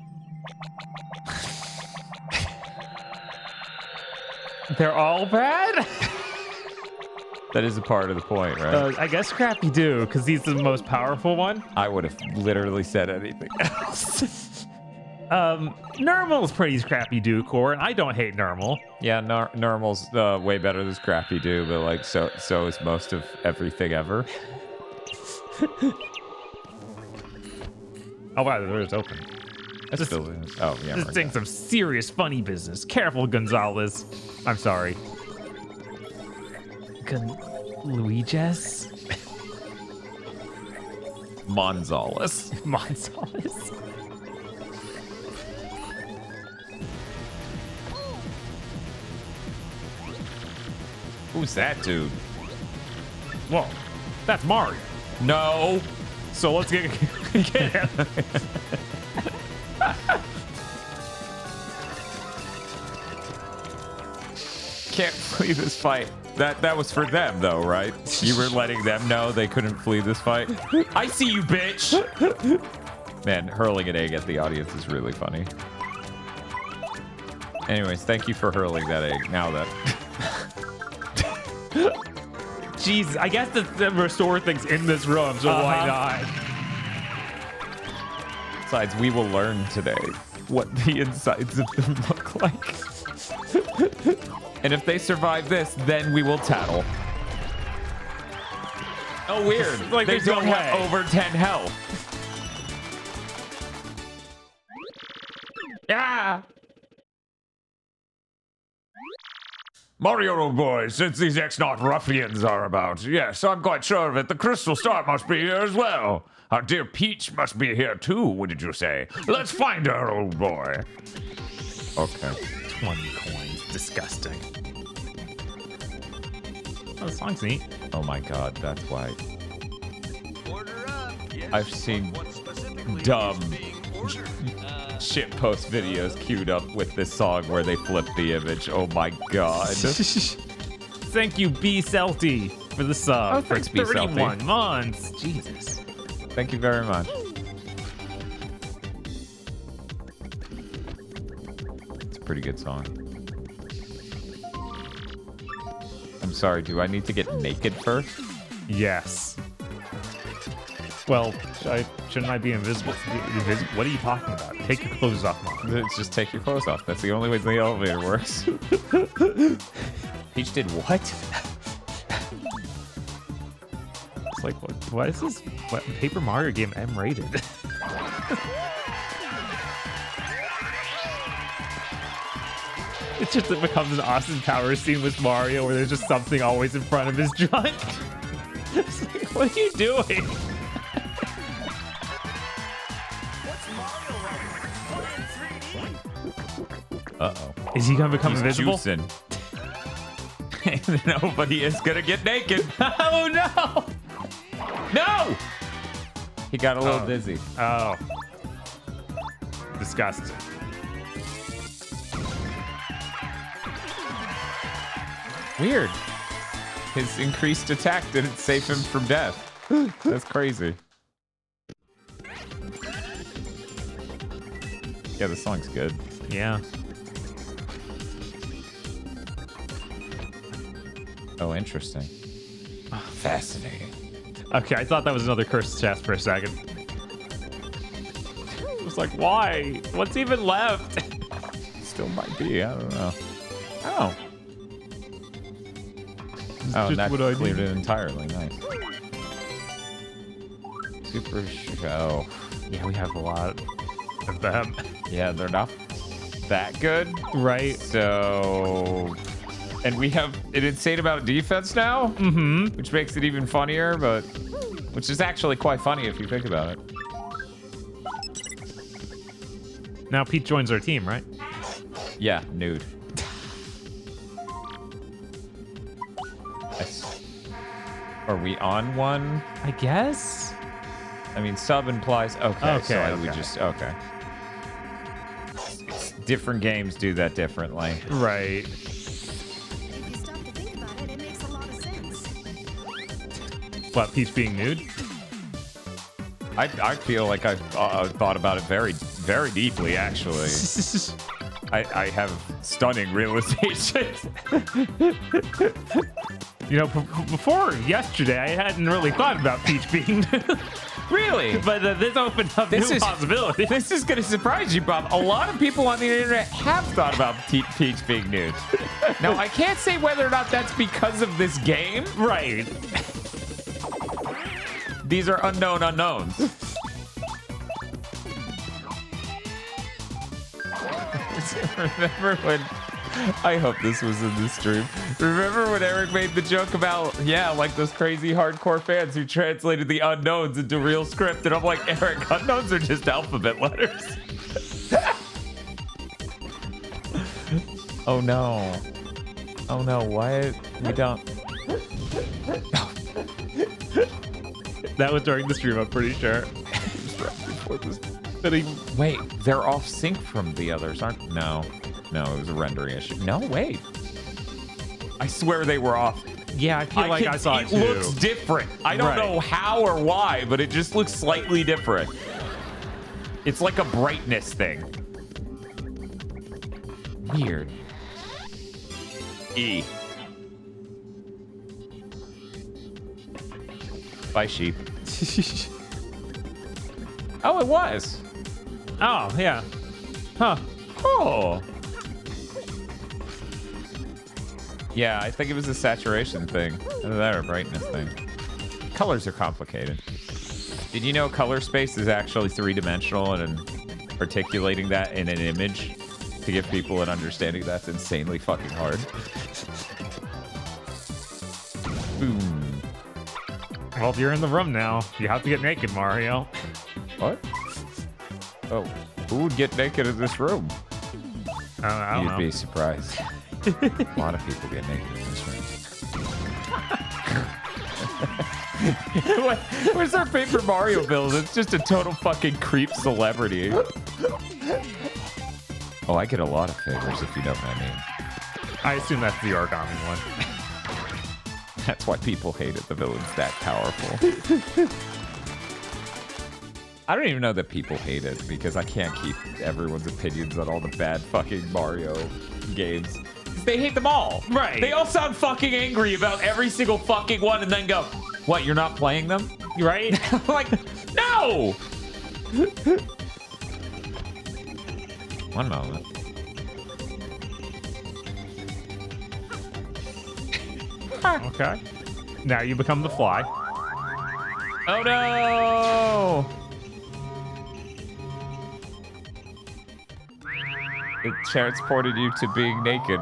B: They're all bad?
A: That is a part of the point, right?
B: I guess Scrappy Doo, because he's the most powerful one.
A: I would have literally said anything else.
B: Normal's pretty Scrappy Doo core, and I don't hate Normal.
A: Yeah, Normal's way better than Scrappy Doo, but like so is most of everything ever.
B: Oh wow, the door's open.
A: That's still, oh yeah.
B: This thing's some serious funny business. Careful, Gonzalez. I'm sorry. Luigi's?
A: Monzales.
B: Monzales.
A: Who's that dude?
B: Whoa, that's Mario.
A: No.
B: So let's get him.
A: Can't flee this fight. That was for them though, right? You were letting them know they couldn't flee this fight. I see you, bitch. Man, hurling an egg at the audience is really funny. Anyways, thank you for hurling that egg. Now that
B: Jesus, I guess the restore thing's in this room, so why not?
A: Besides, we will learn today what the insides of them look like. And if they survive this, then we will tattle. Oh, weird.
B: Like,
A: they
B: there's no
A: don't have
B: way.
A: over 10 health. Yeah.
P: Mario, old boy, since these X-Naut ruffians are about, yes, I'm quite sure of it. The Crystal Star must be here as well. Our dear Peach must be here too, what did you say? Let's find her, old boy.
A: Okay.
B: 20 coins. Disgusting. Oh, the song's neat.
A: Oh my god, that's why.
K: Order up. Yes.
A: I've seen
K: What specifically
A: dumb
K: is being ordered?
A: shitpost videos queued up with this song where they flip the image. Oh my god.
B: Thank you, B. Celty, for the sub.
A: Oh, thanks,
B: for
A: B. Celty.
B: 31 months. Jesus.
A: Thank you very much. It's a pretty good song. I'm sorry, do I need to get naked first?
B: Yes. Well, shouldn't I be invisible? What are you talking about? Take your clothes off, Mom.
A: It's just take your clothes off. That's the only way the elevator works. Peach did what?
B: It's like, what is this? What Paper Mario game M-rated? It's just, it becomes an Austin Powers scene with Mario where there's just something always in front of his trunk. It's like, what are you doing?
A: Uh-oh.
B: Is he gonna become
A: He's
B: invisible?
A: juicing. Nobody is gonna get naked.
B: Oh no!
A: No! He got a little dizzy.
B: Oh. Disgusting.
A: Weird. His increased attack didn't save him from death. That's crazy. Yeah, the song's good.
B: Yeah.
A: Oh, interesting. Fascinating.
B: Okay, I thought that was another cursed chest for a second. I was like, why? What's even left?
A: Still might be. I don't know. Oh. Oh, and that cleared it entirely. Nice. Super show.
B: Yeah, we have a lot of them.
A: Yeah, they're not that good.
B: Right.
A: So... And we have an insane amount of defense now, which makes it even funnier, but... Which is actually quite funny if you think about it.
B: Now Pete joins our team, right?
A: Yeah, nude. Are we on one?
B: I guess?
A: I mean, sub implies... Okay, so we just... Okay. Different games do that differently.
B: Right.
Q: If you stop to think about it, it makes a lot of sense.
B: What, Peach being nude?
A: I feel like I've thought about it very, very deeply, actually. I have stunning realizations.
B: You know, before yesterday, I hadn't really thought about Peach being nude.
A: Really?
B: But this opened up new possibilities.
A: This is going to surprise you, Bob. A lot of people on the internet have thought about Peach being nude. Now, I can't say whether or not that's because of this game.
B: Right.
A: These are unknown unknowns. Remember when... I hope this was in the stream. Remember when Eric made the joke about, yeah, like those crazy hardcore fans who translated the unknowns into real script? And I'm like, Eric, unknowns are just alphabet letters. Oh no. Oh no, why? We don't...
B: That was during the stream, I'm pretty sure.
A: Wait, they're off sync from the others, aren't? No, it was a rendering issue. No, wait. I swear they were off.
B: Yeah, I feel like I saw it too.
A: It looks different. I don't know how or why, but it just looks slightly different. It's like a brightness thing. Weird. E. Bye, sheep. Oh, it was.
B: Oh, yeah. Huh.
A: Oh. Yeah, I think it was a saturation thing. Either that or brightness thing. Colors are complicated. Did you know color space is actually three-dimensional, and articulating that in an image to give people an understanding that's insanely fucking hard? Boom.
B: Well, if you're in the room now, you have to get naked, Mario.
A: What? Oh, who would get naked in this room?
B: I don't know.
A: You'd be surprised. A lot of people get naked in this room. Where's our Paper Mario build? It's just a total fucking creep celebrity. Oh, I get a lot of favors if you know what I mean.
B: I assume that's the origami one.
A: That's why people hate it. The villain's that powerful. I don't even know that people hate it because I can't keep everyone's opinions on all the bad fucking Mario games. They hate them all.
B: Right.
A: They all sound fucking angry about every single fucking one and then go, what, you're not playing them?
B: Right?
A: Like, no! One moment.
B: Okay. Now you become the fly.
A: Oh no! It transported you to being naked.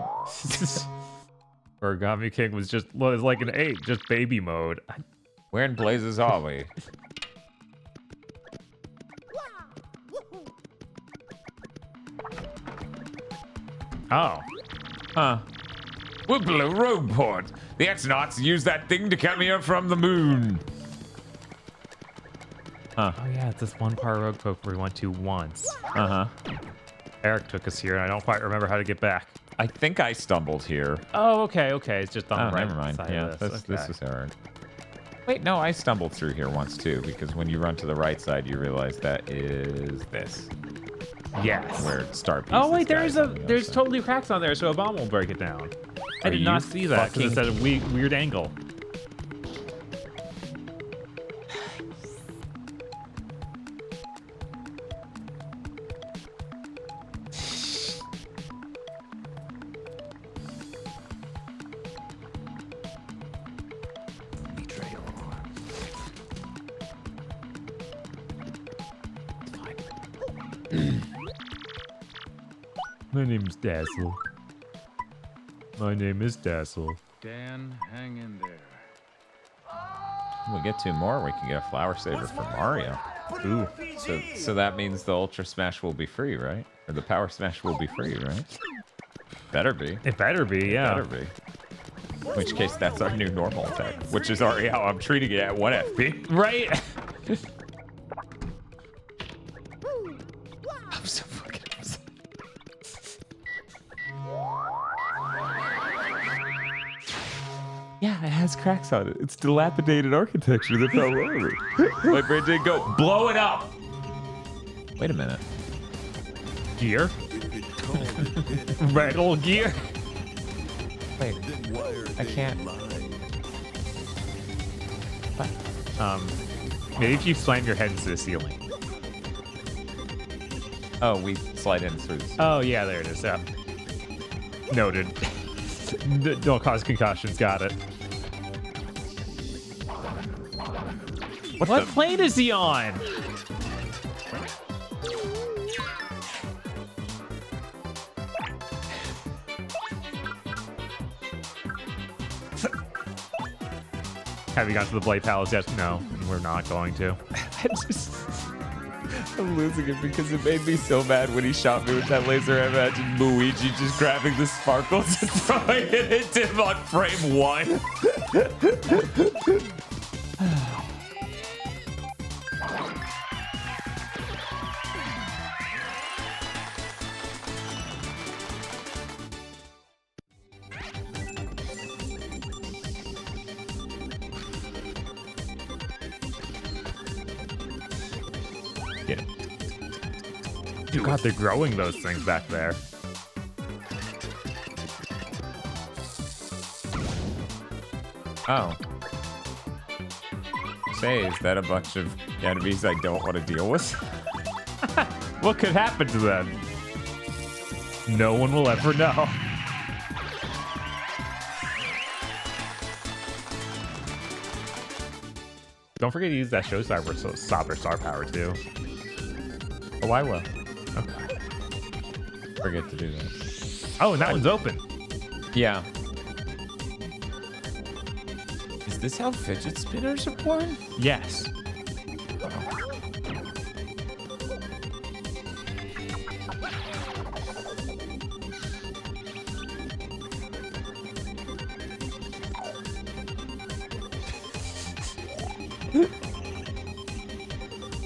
B: Origami King was like an 8, just baby mode.
A: Where in blazes are we?
B: Oh.
A: Huh. We're below Rogueport. The X-Nauts used that thing to come here from the moon. Huh.
B: Oh yeah, it's this one part of Rogueport we went to once.
A: Uh-huh.
B: Eric took us here, and I don't quite remember how to get back.
A: I think I stumbled here.
B: Oh, okay. It's just on the right
A: never mind.
B: side
A: Yeah,
B: of this.
A: this was Eric. Wait, no, I stumbled through here once too, because when you run to the right side, you realize that is this.
B: Yes.
A: Where Star Piece.
B: Oh wait, there's totally cracks on there, so a bomb will break it down. I did not see that because it's at a weird angle. My name is Dazzle. My name is Dazzle.
R: Dan, hang in there.
A: We get two more, we can get a flower saver for Mario. Ooh. So that means the Ultra Smash will be free, right? Or the Power Smash will be free, right? Better be.
B: It better be, yeah.
A: Better be. In which case, that's our new normal attack, which is already how I'm treating it at 1 FP.
B: Right?
A: I'm so fucking upset. Yeah, it has cracks on it. It's dilapidated architecture that fell over. My brain didn't go, blow it up! Wait a minute.
B: Gear? Metal gear?
A: Wait, I can't.
B: What? Maybe if you slam your head into the ceiling.
A: Oh, we slide in through this.
B: Oh, yeah, there it is. Yeah. Noted. Don't cause concussions. Got it. What plane is he on? Have you gotten to the Blade Palace yet? No, we're not going to.
A: I'm losing it because it made me so mad when he shot me with that laser. I imagined Luigi just grabbing the sparkles and throwing it into him on frame 1.
B: Get it. God, they're growing those things back there.
A: Oh. Say, is that a bunch of enemies I don't want to deal with?
B: What could happen to them? No one will ever know. Don't forget to use that showstopper star power too.
A: Oh, I will.
B: Okay.
A: Forget to do that.
B: Oh, and that one's open.
A: Yeah. Is this how fidget spinners are born?
B: Yes.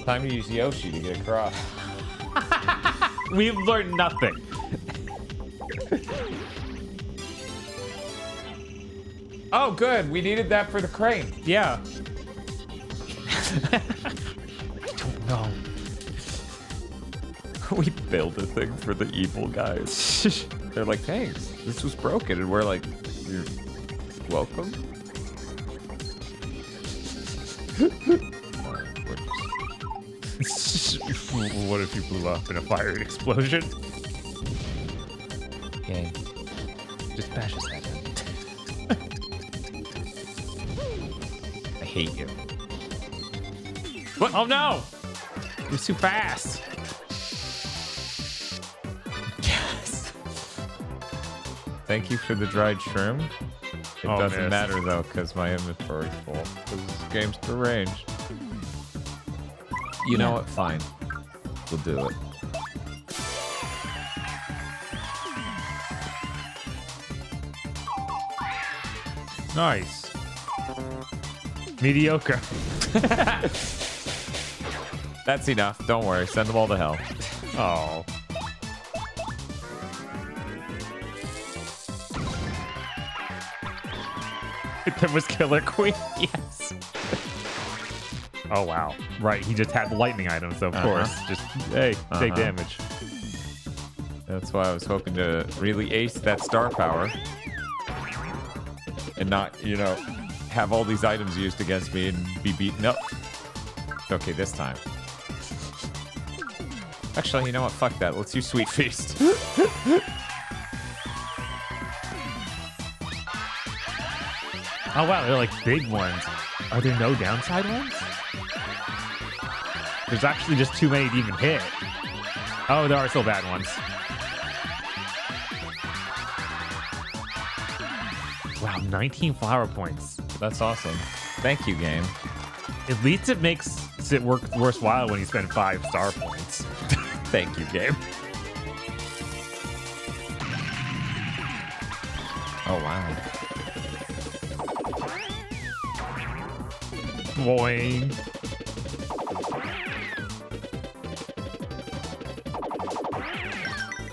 A: Time to use Yoshi to get across.
B: We've learned nothing.
A: Oh, good. We needed that for the crane.
B: Yeah. I don't know.
A: We build a thing for the evil guys. They're like, thanks. This was broken. And we're like, you're welcome.
B: What if you blew up in a fiery explosion?
A: Game.
B: Just bash his head in. I hate you. What? Oh no! It was too fast.
A: Yes. Thank you for the dried shroom. It doesn't matter though, because my inventory's full. Because this game's deranged. You know what? Fine. We'll do it.
B: Nice. Mediocre.
A: That's enough. Don't worry. Send them all to hell.
B: Oh. There was Killer Queen. Yes. Oh, wow. Right. He just had lightning items, so of course. Just, hey, take damage.
A: That's why I was hoping to really ace that star power. And not, you know, have all these items used against me and be beaten up. Okay, this time. Actually, you know what? Fuck that. Let's use Sweet Feast.
B: Oh, wow. They're like big ones. Are there no downside ones? There's actually just too many to even hit. Oh, there are still bad ones. Wow, 19 flower points.
A: That's awesome. Thank you, game.
B: At least it makes it worthwhile when you spend 5 star points.
A: Thank you, game. Oh, wow.
B: Boing.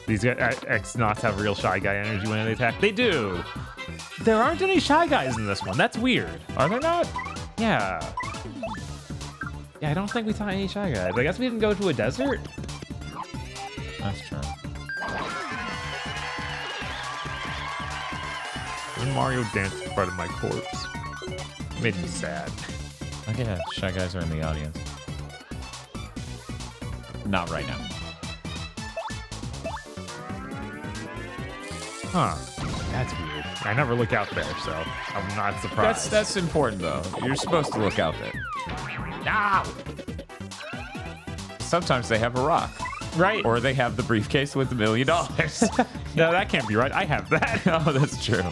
B: These X-Nauts have real Shy Guy energy when they attack. They do. There aren't any Shy Guys in this one. That's weird.
A: Are there not?
B: Yeah. Yeah, I don't think we saw any Shy Guys. I guess we didn't go to a desert.
A: That's true.
B: When Mario danced in front of my corpse. It made me sad.
A: Okay, yeah, Shy Guys are in the audience. Not right now.
B: Huh. That's weird. I never look out there, so I'm not surprised.
A: That's important, though. You're supposed to look out there.
B: Ah!
A: Sometimes they have a rock.
B: Right.
A: Or they have the briefcase with $1 million.
B: No, that can't be right. I have that.
A: Oh, that's true.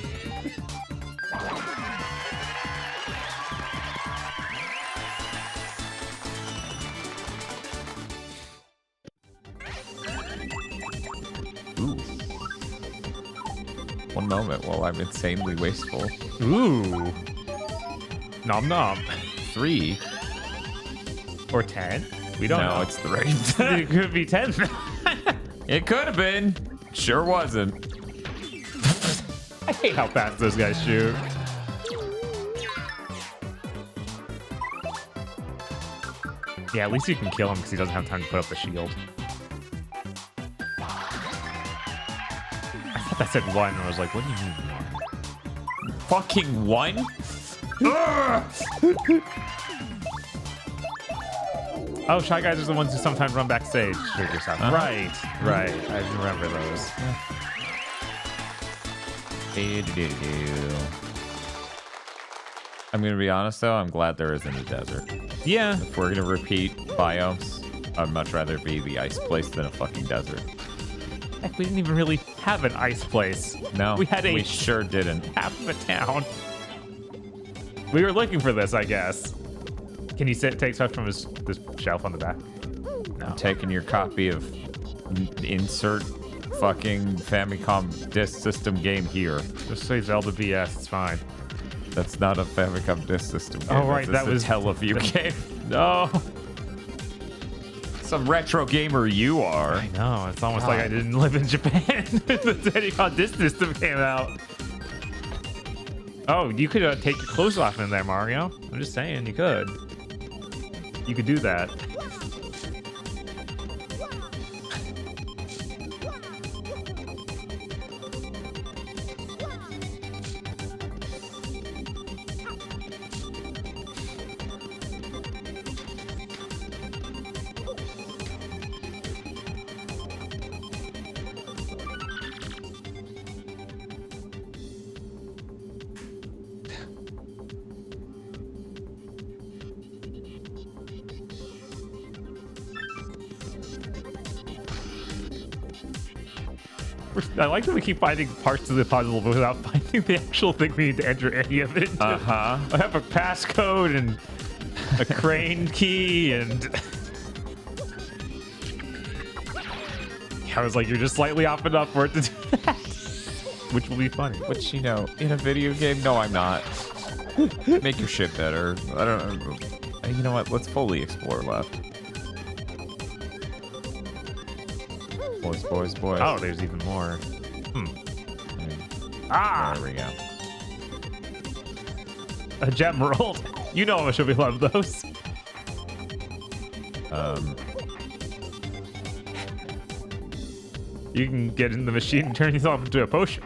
A: Ooh. One moment while I'm insanely wasteful.
B: Ooh. Nom nom.
A: 3.
B: Or 10? We don't know.
A: No, it's 3.
B: It could be 10.
A: It could have been. Sure wasn't.
B: I hate how fast those guys shoot. Yeah, at least you can kill him because he doesn't have time to put up the shield. I thought that said 1, and I was like, what do you mean 1?
A: Fucking 1?
B: Oh, Shy Guys are the ones who sometimes run backstage. Right. I remember those.
A: I'm gonna be honest though, I'm glad there isn't a desert.
B: Yeah.
A: If we're gonna repeat biomes, I'd much rather be the ice place than a fucking desert.
B: Heck, we didn't even really have an ice place.
A: No,
B: we
A: sure didn't.
B: half of a town. We were looking for this, I guess. Can you take stuff from this shelf on the back? No.
A: I'm taking your copy of insert fucking Famicom disk system game here.
B: Just say Zelda BS, it's fine.
A: That's not a Famicom disk system game.
B: Oh, right,
A: that was
B: a
A: Teleview game.
B: No.
A: Some retro gamer you are.
B: I know, it's almost like I didn't live in Japan. The Famicom disk system came out. Oh, you could take your clothes off in there, Mario. I'm just saying, you could. You could do that. I like that we keep finding parts of the puzzle without finding the actual thing we need to enter any of it.
A: Uh-huh.
B: I have a passcode and a crane key and... I was like, you're just slightly off enough for it to do that. Which will be funny.
A: Which, you know, in a video game, no, I'm not. Make your shit better. I don't know. You know what? Let's fully explore left. Boys.
B: Oh, there's even more. Ah!
A: There we go.
B: A gem rolled. You know how much we love those. You can get in the machine and turn yourself into a potion.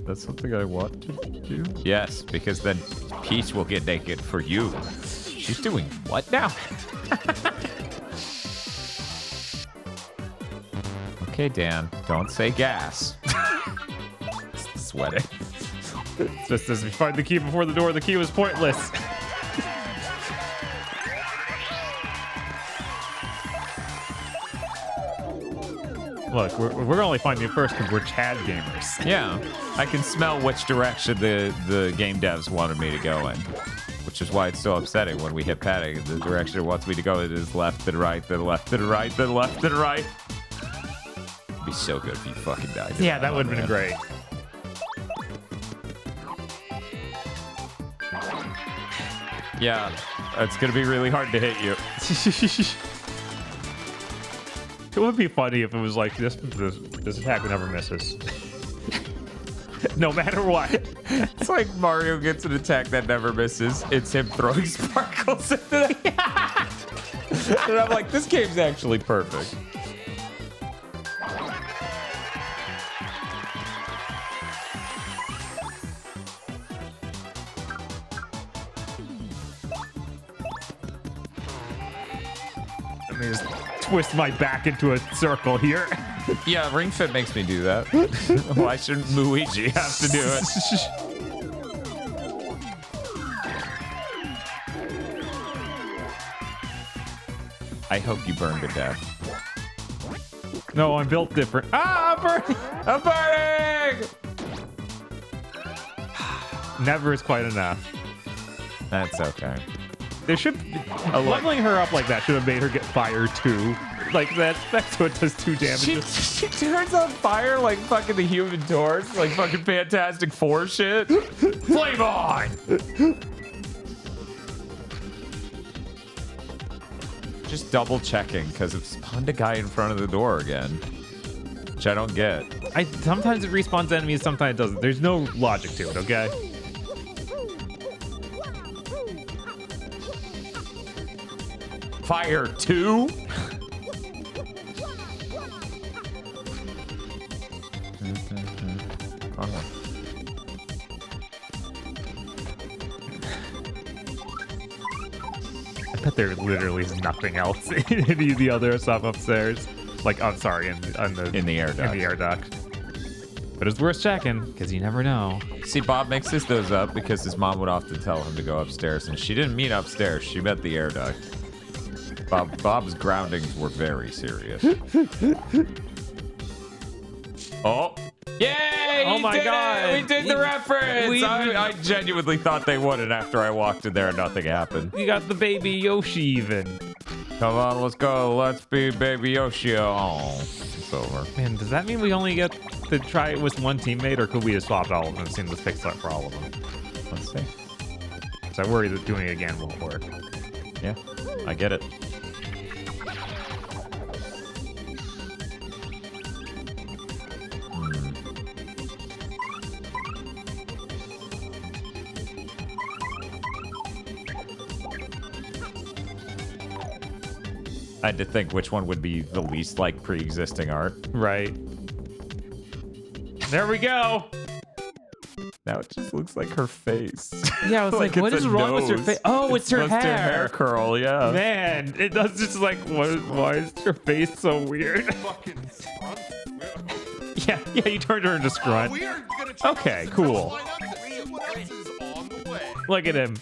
A: That's something I want to do? Yes, because then Peach will get naked for you. She's doing what now? Okay, Dan, don't say gas. Sweating.
B: Just as we find the key before the door, the key was pointless. Look, we're only finding it first because we're Chad gamers.
A: Yeah, I can smell which direction the game devs wanted me to go in, which is why it's so upsetting when we hit padding. The direction it wants me to go is left and right, then left and right, then left and right. It'd be so good if you fucking died.
B: Yeah, that would have been great.
A: Yeah, it's gonna be really hard to hit you.
B: It would be funny if it was like this attack never misses. No matter what.
A: It's like Mario gets an attack that never misses. It's him throwing sparkles into that. And I'm like, this game's actually perfect.
B: Let me just twist my back into a circle here.
A: Yeah, Ring Fit makes me do that. Why shouldn't Luigi have to do it? I hope you burn to death.
B: No, I'm built different. Ah, I'm burning!
A: I'm burning!
B: Never is quite enough.
A: That's okay.
B: There should leveling her up like that should have made her get fire too. Like that's what does 2 damage.
A: She turns on fire like fucking the Human Torch, like fucking Fantastic Four shit. Flame on! Just double checking because it spawned a guy in front of the door again, which I don't get.
B: Sometimes it respawns enemies, sometimes it doesn't. There's no logic to it, okay?
A: Fire 2?
B: bet there literally is nothing else in any of the other stuff upstairs. Like, I'm sorry, in the
A: air duct.
B: In the air duct. But it's worth checking, because you never know.
A: See, Bob mixes those up because his mom would often tell him to go upstairs, and she didn't mean upstairs. She meant the air duct. Bob's groundings were very serious. Oh. Yay!
B: Oh my God.
A: We did the reference! I genuinely thought they wouldn't after I walked in there and nothing happened.
B: You got the baby Yoshi even.
A: Come on, let's go. Let's be baby Yoshi. Oh, it's over.
B: Man, does that mean we only get to try it with one teammate, or could we have swapped all of them and seen this fixed up for all of them?
A: Let's see.
B: So I worry that doing it again won't work.
A: Yeah, I get it. I had to think which one would be the least like pre-existing art.
B: Right. There we go.
A: Now it just looks like her face.
B: Yeah, I was like, what is wrong with her face? Oh, it's her hair.
A: Her hair curl, yeah.
B: Man, it does just like, why is her face so weird? yeah, you turned her into Scrunt. Okay, cool. Look at him.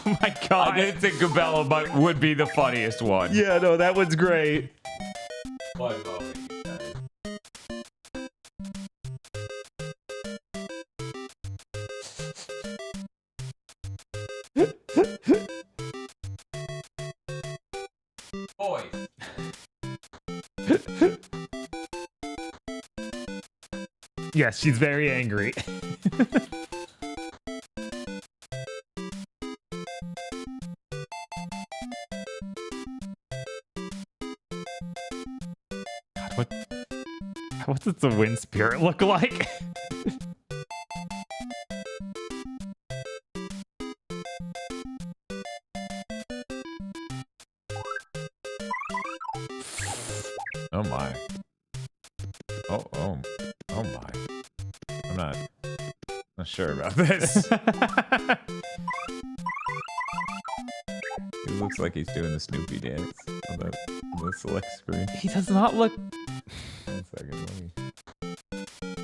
B: Oh my God.
A: I didn't think Gabella would be the funniest one.
B: Yeah, no, that one's great.
A: Boy.
B: Yes, she's very angry. What does the wind spirit look like?
A: Oh my. Oh my. I'm not sure about this. He looks like he's doing the Snoopy dance on the select screen.
B: He does not look...
A: 1 second, let me...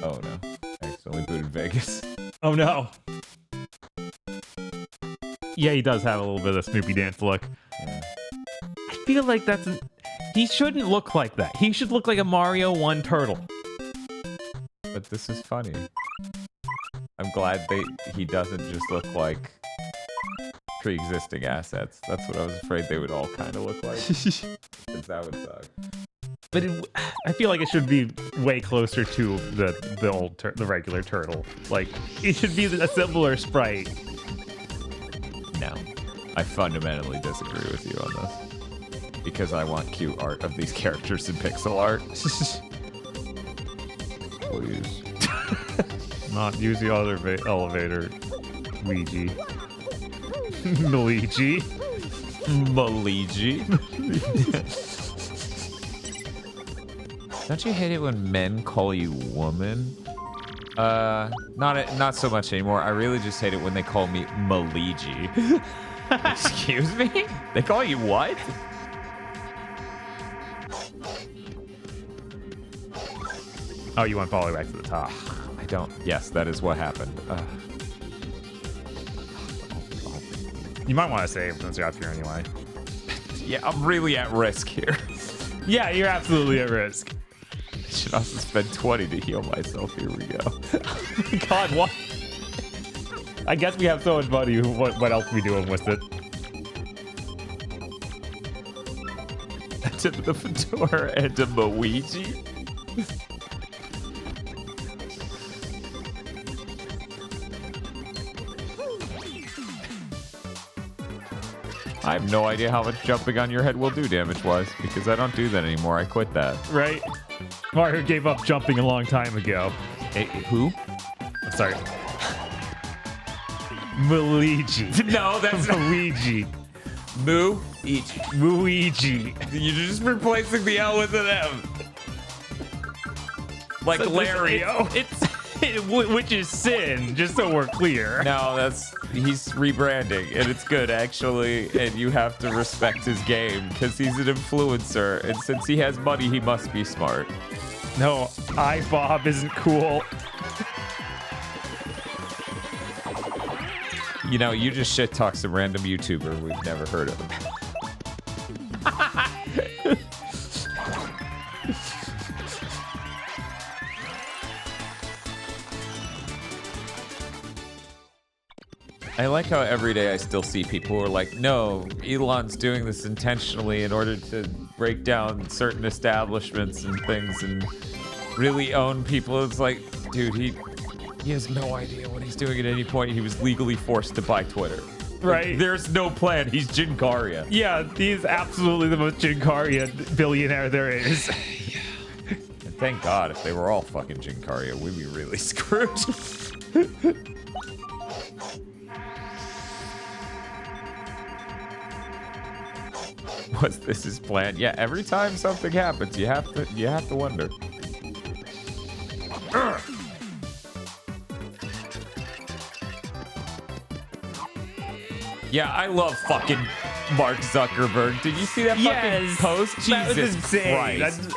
A: Oh no. I accidentally booted Vegas.
B: Oh no. Yeah, he does have a little bit of Snoopy dance look.
A: Yeah.
B: I feel like that's... He shouldn't look like that. He should look like a Mario 1 turtle.
A: But this is funny. I'm glad he doesn't just look like pre-existing assets. That's what I was afraid they would all kind of look like. Because that would suck.
B: But I feel like it should be way closer to the regular turtle. Like, it should be a similar sprite.
A: No. I fundamentally disagree with you on this. Because I want cute art of these characters in pixel art. Please.
B: Not use the other elevator. Ouija. Luigi.
A: Maligi. Don't you hate it when men call you woman? Not so much anymore. I really just hate it when they call me Maligi. Excuse me? They call you what?
B: Oh, you went all the way back to the top.
A: I don't. Yes, that is what happened.
B: You might want to save since you're up here anyway.
A: Yeah, I'm really at risk here.
B: Yeah, you're absolutely at risk.
A: I should also spend 20 to heal myself. Here we go.
B: God, what? I guess we have so much money. What else are we doing with it?
A: A tip of the fedora and a Luigi. I have no idea how much jumping on your head will do damage-wise, because I don't do that anymore. I quit that.
B: Right? Mario gave up jumping a long time ago.
A: Hey, who?
B: I'm sorry. Luigi.
A: No, that's
B: Luigi. Luigi.
A: You're just replacing the L with an M. Like
B: so
A: Larry.
B: Which is sin, just so we're clear.
A: No, he's rebranding, and it's good actually. And you have to respect his game because he's an influencer, and since he has money, he must be smart.
B: No, iBob isn't cool.
A: You know, you just shit talk some random YouTuber we've never heard of. I like how every day I still see people who are like, no, Elon's doing this intentionally in order to break down certain establishments and things and really own people. It's like, dude, he has no idea what he's doing at any point. He was legally forced to buy Twitter.
B: Right.
A: Like, there's no plan. He's Jinkaria.
B: Yeah, he's absolutely the most Jinkaria billionaire there is.
A: And thank God, if they were all fucking Jinkaria, we'd be really screwed. Was this his plan? Yeah, every time something happens, you have to wonder. Yeah, I love fucking Mark Zuckerberg. Did you see that fucking post?
B: That was
A: Jesus
B: insane.
A: Christ.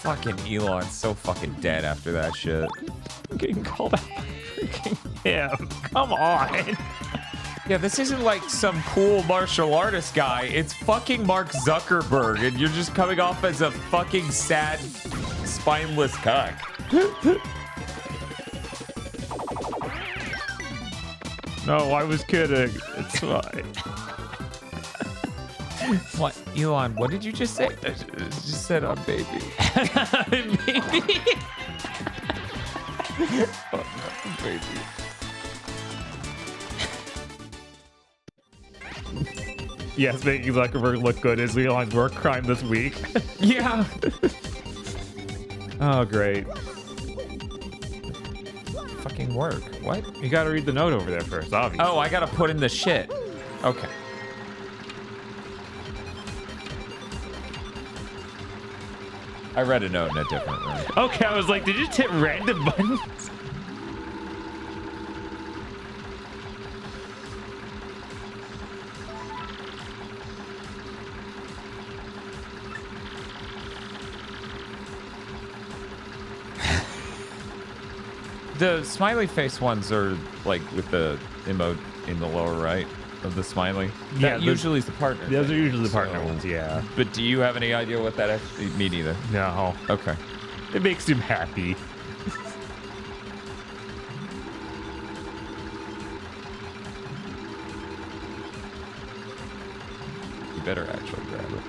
A: Fucking Elon's so fucking dead after that shit.
B: I'm getting called out by freaking him. Come on.
A: Yeah, this isn't like some cool martial artist guy. It's fucking Mark Zuckerberg, and you're just coming off as a fucking sad, spineless cuck.
B: No, I was kidding. It's fine.
A: What, Elon? What did you just say? I just said on baby.
B: Baby.
A: Oh, no, baby.
B: Yes, making Zuckerberg look good is Elon's work crime this week.
A: Yeah.
B: Oh, great.
A: Fucking work. What?
B: You gotta read the note over there first, obviously.
A: Oh, I gotta put in the shit. Okay. I read a note in a different room.
B: Okay, I was like, did you just hit random buttons?
A: The smiley face ones are like with the emote in the lower right of the smiley.
B: Yeah,
A: That usually is the partner.
B: Those are
A: thing,
B: usually the partner
A: so-
B: ones, yeah.
A: But do you have any idea what that actually mean either?
B: No.
A: Okay.
B: It makes him happy.
A: You better actually grab it.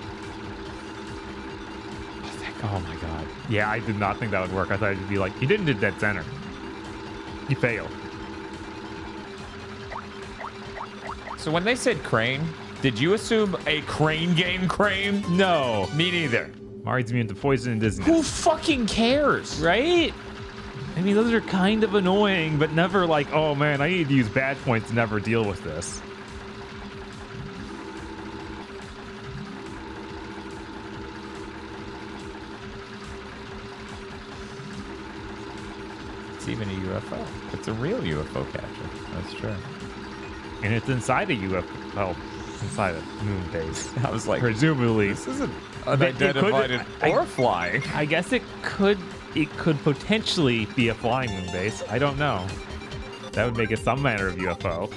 B: Oh my god. Yeah, I did not think that would work. I thought it'd be like, you didn't hit dead center. You failed.
A: So when they said crane, did you assume a crane game crane?
B: No.
A: Me neither.
B: Mari's immune to poison and dizziness.
A: Who fucking cares?
B: Right? I mean, those are kind of annoying, but never like, oh man, I need to use bad points to never deal with this.
A: It's even a UFO. It's a real UFO catcher. That's true.
B: And it's inside a UFO. Inside a moon base.
A: I was like,
B: presumably.
A: This isn't unidentified or flying.
B: I guess it could potentially be a flying moon base. I don't know. That would make it some manner of UFO.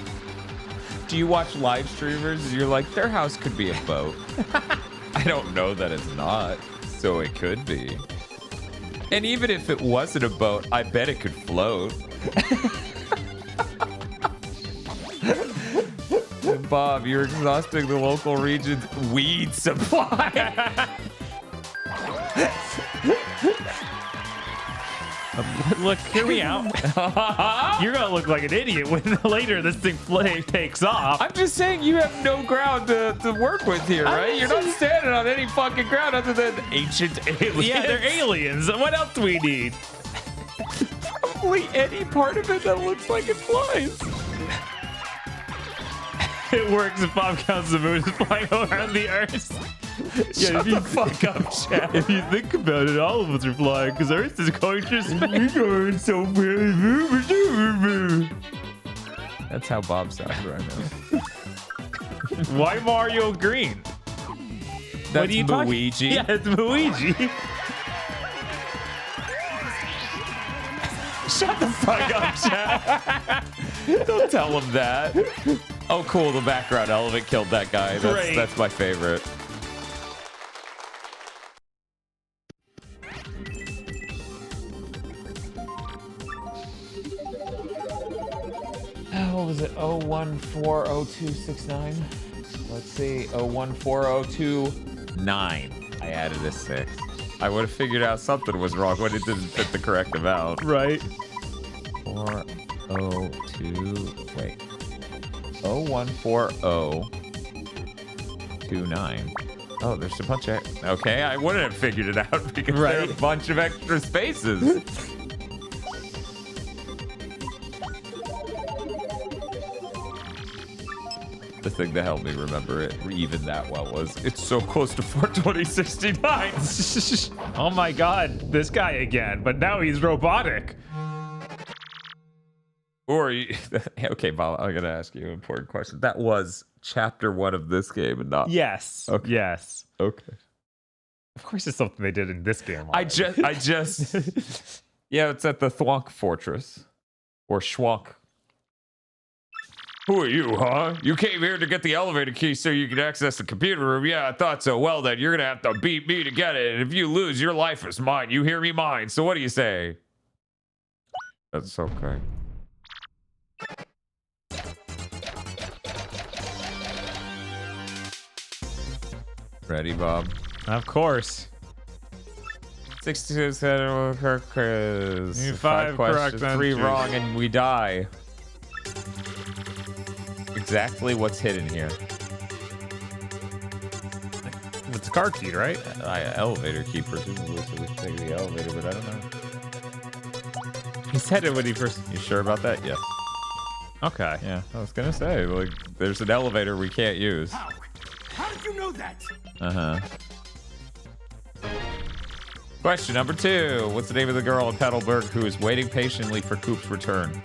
A: Do you watch live streamers? You're like, their house could be a boat. I don't know that it's not, so it could be. And even if it wasn't a boat, I bet it could float. Bob, you're exhausting the local region's weed supply.
B: Look, hear me out. You're gonna look like an idiot when later this thing takes off.
A: I'm just saying you have no ground to work with here, right? You're not standing on any fucking ground other than ancient aliens.
B: Yeah, they're aliens. What else do we need?
A: Probably any part of it that looks like it flies.
B: It works if Bob counts the moon is flying around the Earth. Yeah, if you fuck up, Chad. If you think about it, all of us are flying because Earth is going to space. We're going so
A: That's how Bob sounds right now.
B: Why Mario green?
A: That's
B: what are you talking-
A: Luigi.
B: Yeah, it's Luigi.
A: Shut the fuck up, Chad. Don't tell him that. Oh, cool. The background element killed that guy.
B: Great.
A: That's my favorite. What was it? 0140269. Let's see. 0140229. I added a 6. I would have figured out something was wrong when it didn't fit the correct amount.
B: Right.
A: 402. Wait. 014029. Oh, there's a bunch of. Okay, I wouldn't have figured it out because there are a bunch of extra spaces. The thing that helped me remember it even that well was it's so close to 42069.
B: Oh my god, this guy again, but now he's robotic.
A: Or, okay, Bob, I'm going to ask you an important question. That was chapter 1 of this game and not.
B: Yes.
A: Okay.
B: Yes.
A: Okay.
B: Of course, it's something they did in this game.
A: I just. Yeah, it's at the Thwonk Fortress. Or Schwonk. Who are you, huh? You came here to get the elevator key so you can access the computer room. Yeah, I thought so. Well, then, you're going to have to beat me to get it. And if you lose, your life is mine. You hear me? Mine. So what do you say? That's okay. Ready, Bob?
B: Of course.
A: 66 quiz.
B: 5 correct
A: questions, 3
B: answers.
A: wrong, and we die. Exactly what's hidden here.
B: It's a car key, right?
A: Elevator key, presumably, so we can take the elevator, but I don't know.
B: He said it when he first.
A: You sure about that? Yes.
B: Okay.
A: Yeah, I was gonna say, like, there's an elevator we can't use.
I: How did you know that?
A: Uh-huh. Question number 2. What's the name of the girl in Petalburg who is waiting patiently for Coop's return?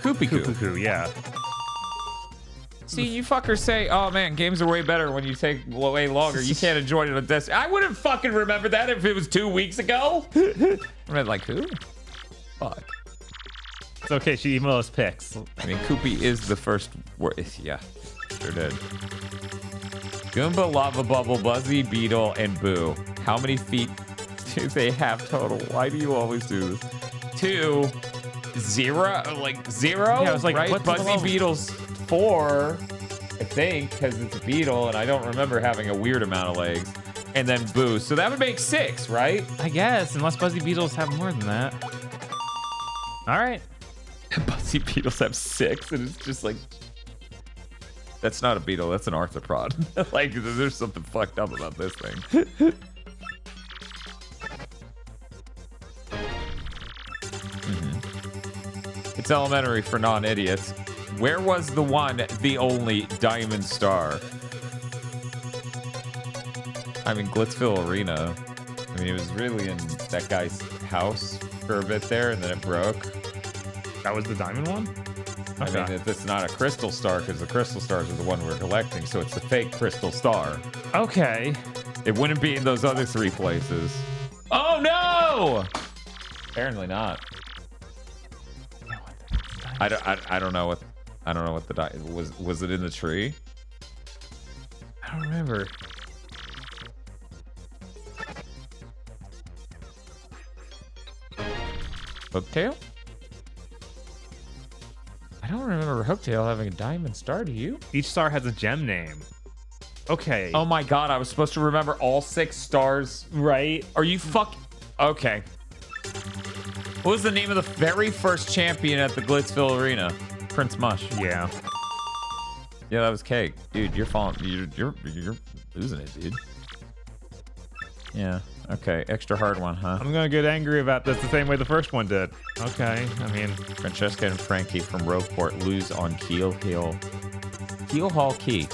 A: Koopy
B: Koopy, yeah.
A: See, you fuckers say, oh man, games are way better when you take way longer. You can't enjoy it on Destiny. I wouldn't fucking remember that if it was 2 weeks ago. I'm like, who? Fuck.
B: It's okay, she emailed us pics.
A: I mean, Koopy is the first word. Yeah, sure did. Goomba, Lava Bubble, Buzzy, Beetle, and Boo. How many feet do they have total? Why do you always do this? 2, 0, like 0?
B: Yeah, I was like,
A: right?
B: what's the
A: Buzzy
B: level?
A: Beetle's 4, I think, because it's a beetle, and I don't remember having a weird amount of legs. And then Boo. So that would make 6, right?
B: I guess, unless Buzzy Beetles have more than that. All right.
A: Buzzy Beetles have 6, and it's just like... That's not a beetle, that's an arthropod. Like, there's something fucked up about this thing. It's elementary for non-idiots. Where was the one, the only Diamond Star? I mean, Glitzville Arena. I mean, it was really in that guy's house for a bit there, and then it broke.
B: That was the diamond one? Okay.
A: I mean, it's not a crystal star, because the crystal stars are the one we're collecting, so it's a fake crystal star.
B: Okay.
A: It wouldn't be in those other 3 places. Oh, no! Apparently not. I don't know what the was it in the tree?
B: I don't remember.
A: Hooktail? I don't remember Hooktail having a diamond star, do you?
B: Each star has a gem name. Okay.
A: Oh my god, I was supposed to remember all 6 stars.
B: Right?
A: Are you Okay. What was the name of the very first champion at the Glitzville Arena? Prince Mush.
B: Yeah.
A: Yeah, that was cake. Dude, you're falling. You're losing it, dude. Yeah. Okay. Extra hard one, huh?
B: I'm gonna get angry about this the same way the first one did. Okay. I mean,
A: Francesca and Frankie from Rogueport lose on Keel Hall Key.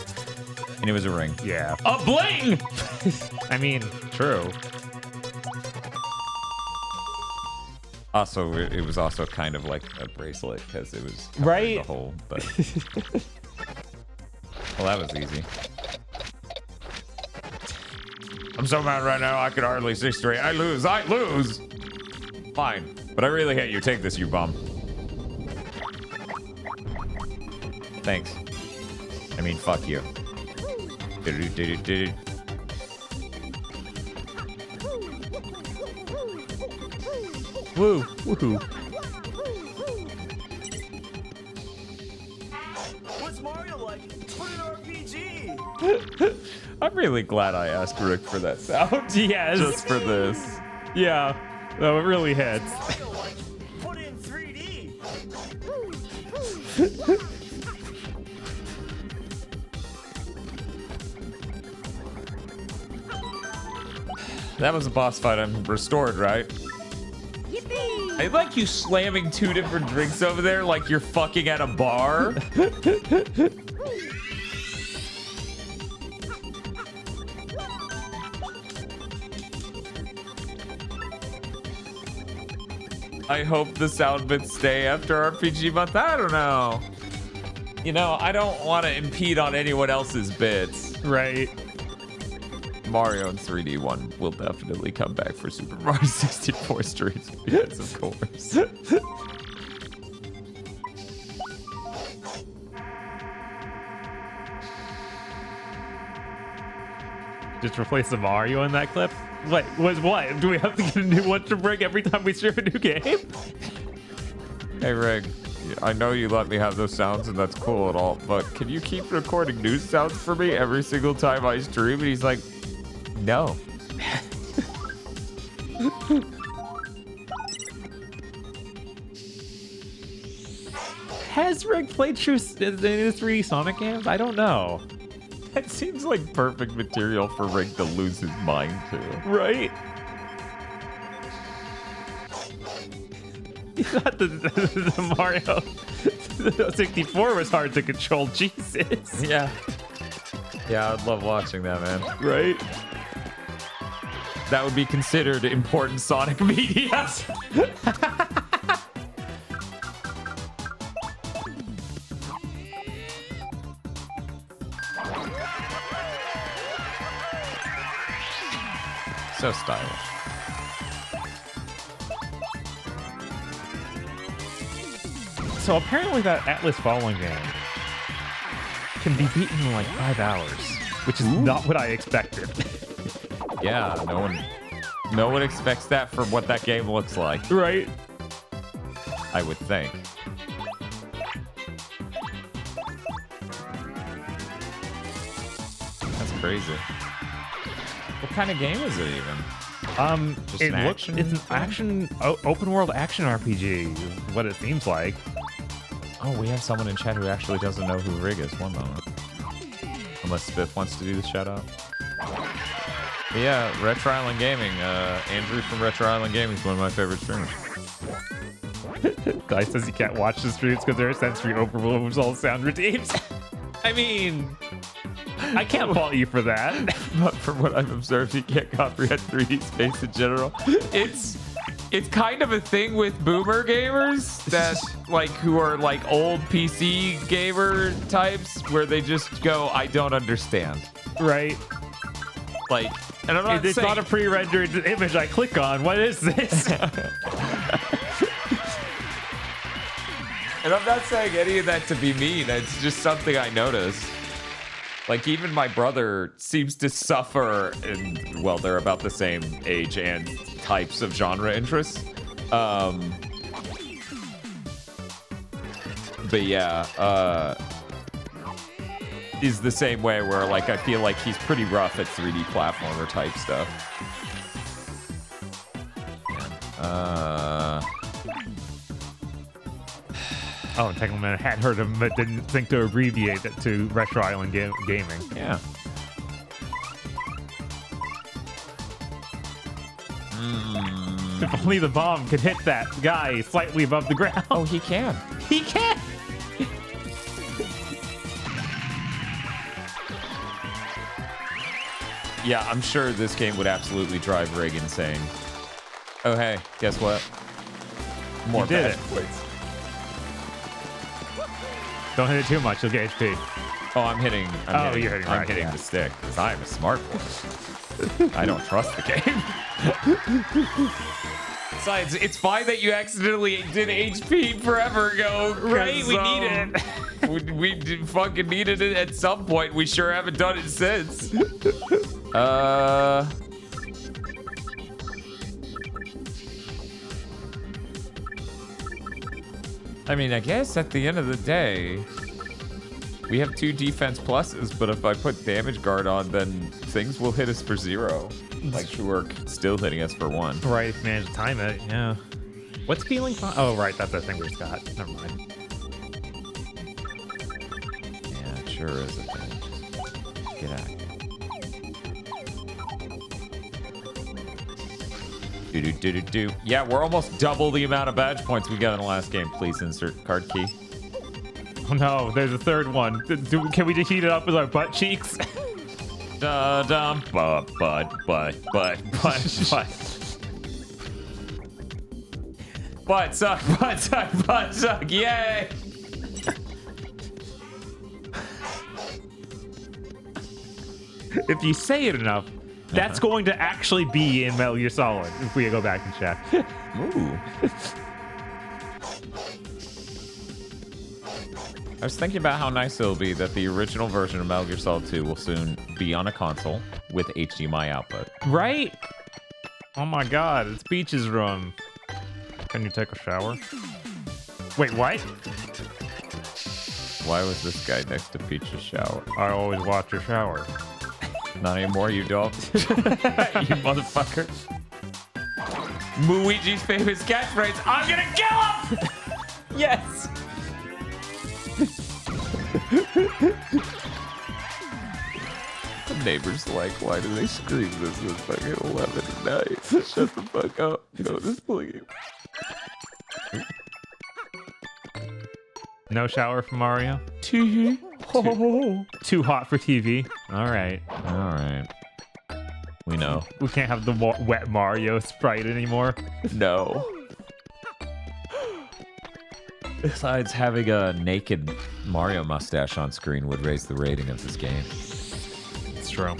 A: And it was a ring.
B: Yeah.
A: A bling!
B: I mean, true.
A: Also, it was also kind of like a bracelet because it was covering
B: Right?
A: the hole. But well, that was easy. I'm so mad right now. I could hardly see straight. I lose. Fine, but I really hate you. Take this, you bum. Thanks. I mean, fuck you.
B: Woo, woohoo.
I: What's Mario like? Put an RPG.
A: I'm really glad I asked Rick for that sound.
B: Yes.
A: Just for this.
B: Yeah. No, it really hits.
I: Put in 3D.
A: That was a boss fight. I'm restored, right? I like you slamming 2 different drinks over there like you're fucking at a bar. I hope the sound bits stay after RPG month. I don't know. You know, I don't want to impede on anyone else's bits.
B: Right.
A: Mario in 3D 1 will definitely come back for Super Mario 64 streams. Yes, of course.
B: Just replace the Mario in that clip? What? Do we have to get a new one to bring every time we stream a new game?
A: Hey, Rig. I know you let me have those sounds, and that's cool and all, but can you keep recording new sounds for me every single time I stream? And he's like, no.
B: Has Rick played any of the 3D Sonic games? I don't know.
A: That seems like perfect material for Rick to lose his mind to.
B: Right? Not the Mario 64 was hard to control. Jesus.
A: Yeah. Yeah, I'd love watching that, man.
B: Right?
A: That would be considered important Sonic media. So stylish.
B: So apparently that Atlas Fallen game can be beaten in like 5 hours, which is not what I expected.
A: Yeah, no one expects that for what that game looks like.
B: Right?
A: I would think. That's crazy. What kind of game is it even? Just
B: it's
A: an
B: an action, open world action RPG, is what it seems like.
A: Oh, we have someone in chat who actually doesn't know who Rig is. One moment. Unless Spiff wants to do the shout out. But yeah, Retro Island Gaming. Andrew from Retro Island Gaming is one of my favorite streamers.
B: Guy says he can't watch the streams because there are sensory overloads all sound routines. I mean, I can't fault you for that.
A: But from what I've observed, you can't comprehend 3D space in general. It's kind of a thing with boomer gamers that like who are like old PC gamer types where they just go, I don't understand.
B: Right.
A: Like, and I'm not
B: it's
A: saying...
B: not a pre-rendered image I click on. What is this?
A: And I'm not saying any of that to be mean. It's just something I notice. Like, even my brother seems to suffer, and, well, they're about the same age and types of genre interests. But yeah, is the same way where, like, I feel like he's pretty rough at 3D platformer type stuff.
B: Oh, Entanglement had heard of him, but didn't think to abbreviate it to Retro Island Gaming.
A: Yeah.
B: If only the bomb could hit that guy slightly above the ground.
A: Oh, he can.
B: He can!
A: Yeah, I'm sure this game would absolutely drive Rig insane. Oh, hey, guess what? More
B: You did
A: badge
B: it.
A: points.
B: Don't hit it too much. You'll get HP.
A: Oh, I'm hitting
B: you're hitting right,
A: I'm hitting
B: yeah.
A: the stick because I'm a smart boy. I don't trust the game. Besides, it's fine that you accidentally did HP forever ago.
B: Right, we need
A: it. we fucking needed it at some point. We sure haven't done it since. I mean, I guess at the end of the day, we have 2 defense pluses, but if I put damage guard on, then things will hit us for 0. Like Shurk still hitting us for 1.
B: Right, if you manage to time it, yeah. What's feeling fun? Oh, right, that's the thing we just got. Never mind.
A: Yeah, it sure is a thing. Get out. Do. Yeah, we're almost double the amount of badge points we got in the last game. Please insert card key.
B: Oh no, there's a third one. Can we just heat it up with our butt cheeks?
A: Butt. Butt suck, yay!
B: If you say it enough, that's going to actually be in Metal Gear Solid if we go back and check.
A: Ooh. I was thinking about how nice it'll be that the original version of Metal Gear Solid 2 will soon be on a console with HDMI output.
B: Right? Oh my god, it's Peach's room. Can you take a shower? Wait, what?
A: Why was this guy next to Peach's shower?
B: I always watch your shower.
A: Not anymore, you don't. You motherfucker. Luigi's famous catchphrase, I'm gonna kill him! Yes! The neighbors like, why do they scream this at fucking 11 at night? Shut the fuck up. Go to sleep.
B: No shower for Mario?
A: TV.
B: Too hot for TV. All right.
A: We know.
B: We can't have the wet Mario sprite anymore.
A: No. Besides, having a naked Mario mustache on screen would raise the rating of this game.
B: It's true.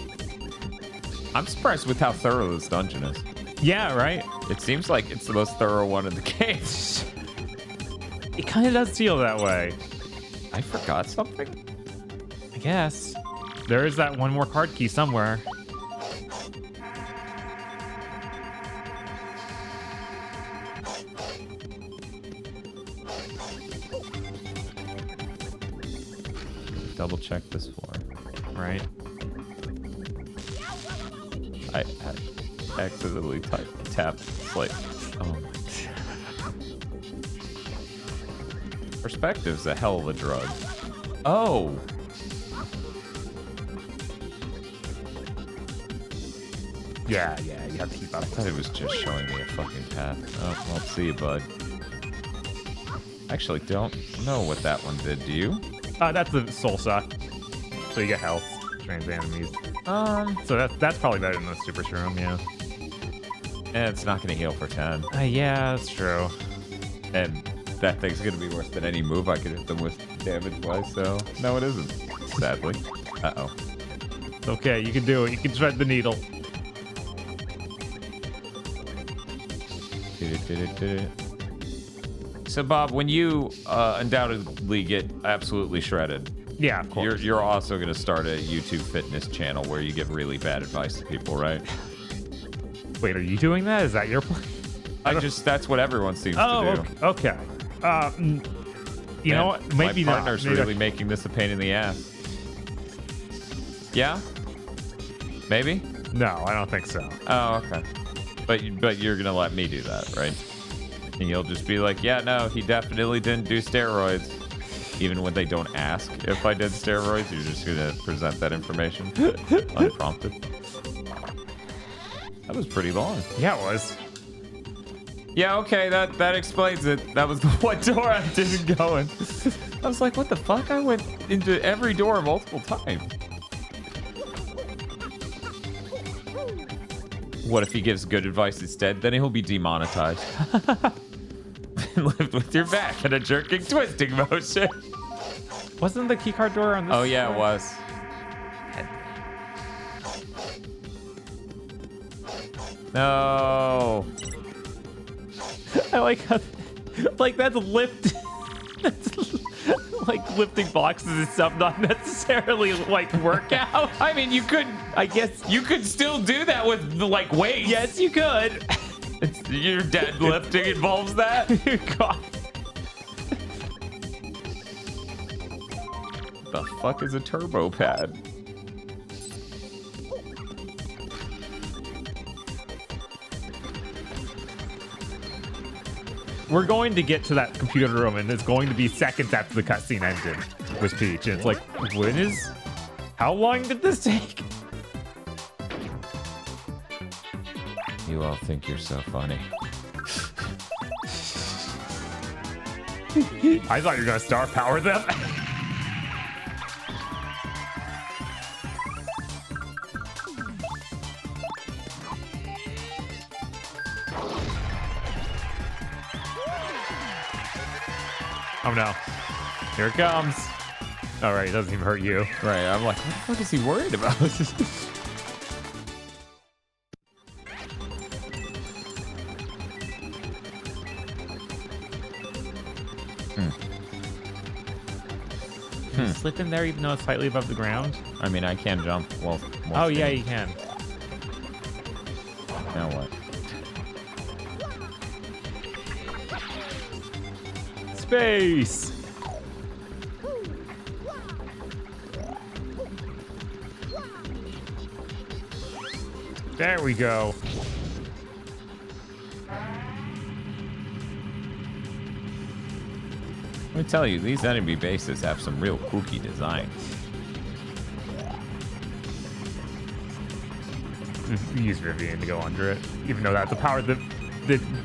A: I'm surprised with how thorough this dungeon is.
B: Yeah, right?
A: It seems like it's the most thorough one in the game.
B: It kind of does feel that way.
A: I forgot something?
B: I guess. There is that one more card key somewhere.
A: Double check this floor.
B: Right.
A: I accidentally tapped like, oh my. Perspective's a hell of a drug. Oh.
B: Yeah, you have to keep up.
A: I thought it was just showing me a fucking path. Oh, well, see you, bud. Actually, don't know what that one did, do you?
B: That's the soul suck. So you get health, trans enemies. So that's probably better than the super shroom, yeah.
A: And it's not gonna heal for 10.
B: Yeah, that's true.
A: And that thing's gonna be worse than any move I could hit them with damage-wise, so no, it isn't. Sadly. Uh-oh.
B: Okay, you can do it. You can thread the needle.
A: So, Bob, when you undoubtedly get absolutely shredded,
B: yeah, of course.
A: You're also going to start a YouTube fitness channel where you give really bad advice to people, right?
B: Wait, are you doing that? Is that your plan?
A: That's what everyone seems to do.
B: Okay. You know what? Maybe
A: my
B: not.
A: partner's
B: Maybe
A: really making this a pain in the ass. Yeah? Maybe?
B: No, I don't think so.
A: Oh, okay. But you're going to let me do that, right? And you'll just be like, yeah, no, he definitely didn't do steroids. Even when they don't ask if I did steroids, you're just going to present that information unprompted. That was pretty long.
B: Yeah, it was.
A: Yeah, okay, that explains it. That was the one door I didn't go in. I was like, what the fuck? I went into every door multiple times. What if he gives good advice instead? Then he'll be demonetized. Lived with your back in a jerking, twisting motion.
B: Wasn't the keycard door on this?
A: Oh yeah,
B: side?
A: it was. No.
B: I like how, like that's lift. That's like lifting boxes and stuff, not necessarily like workout.
A: I mean, you could. I guess you could still do that with like weights.
B: Yes, you could.
A: Your deadlifting involves that.
B: God.
A: The fuck is a turbo pad?
B: We're going to get to that computer room, and it's going to be seconds after the cutscene ended with Peach. And it's like, when is? How long did this take?
A: You all think you're so funny.
B: I thought you were gonna star power them. Oh no. Here it comes. All right, it doesn't even hurt you.
A: Right, I'm like, what the fuck is he worried about?
B: Can you slip in there even though it's slightly above the ground?
A: I mean, I can jump. Well
B: oh yeah, you can.
A: Now what?
B: Space. There we go.
A: Let me tell you, these enemy bases have some real kooky designs.
B: Use Rivian to go under it, even though that's a power that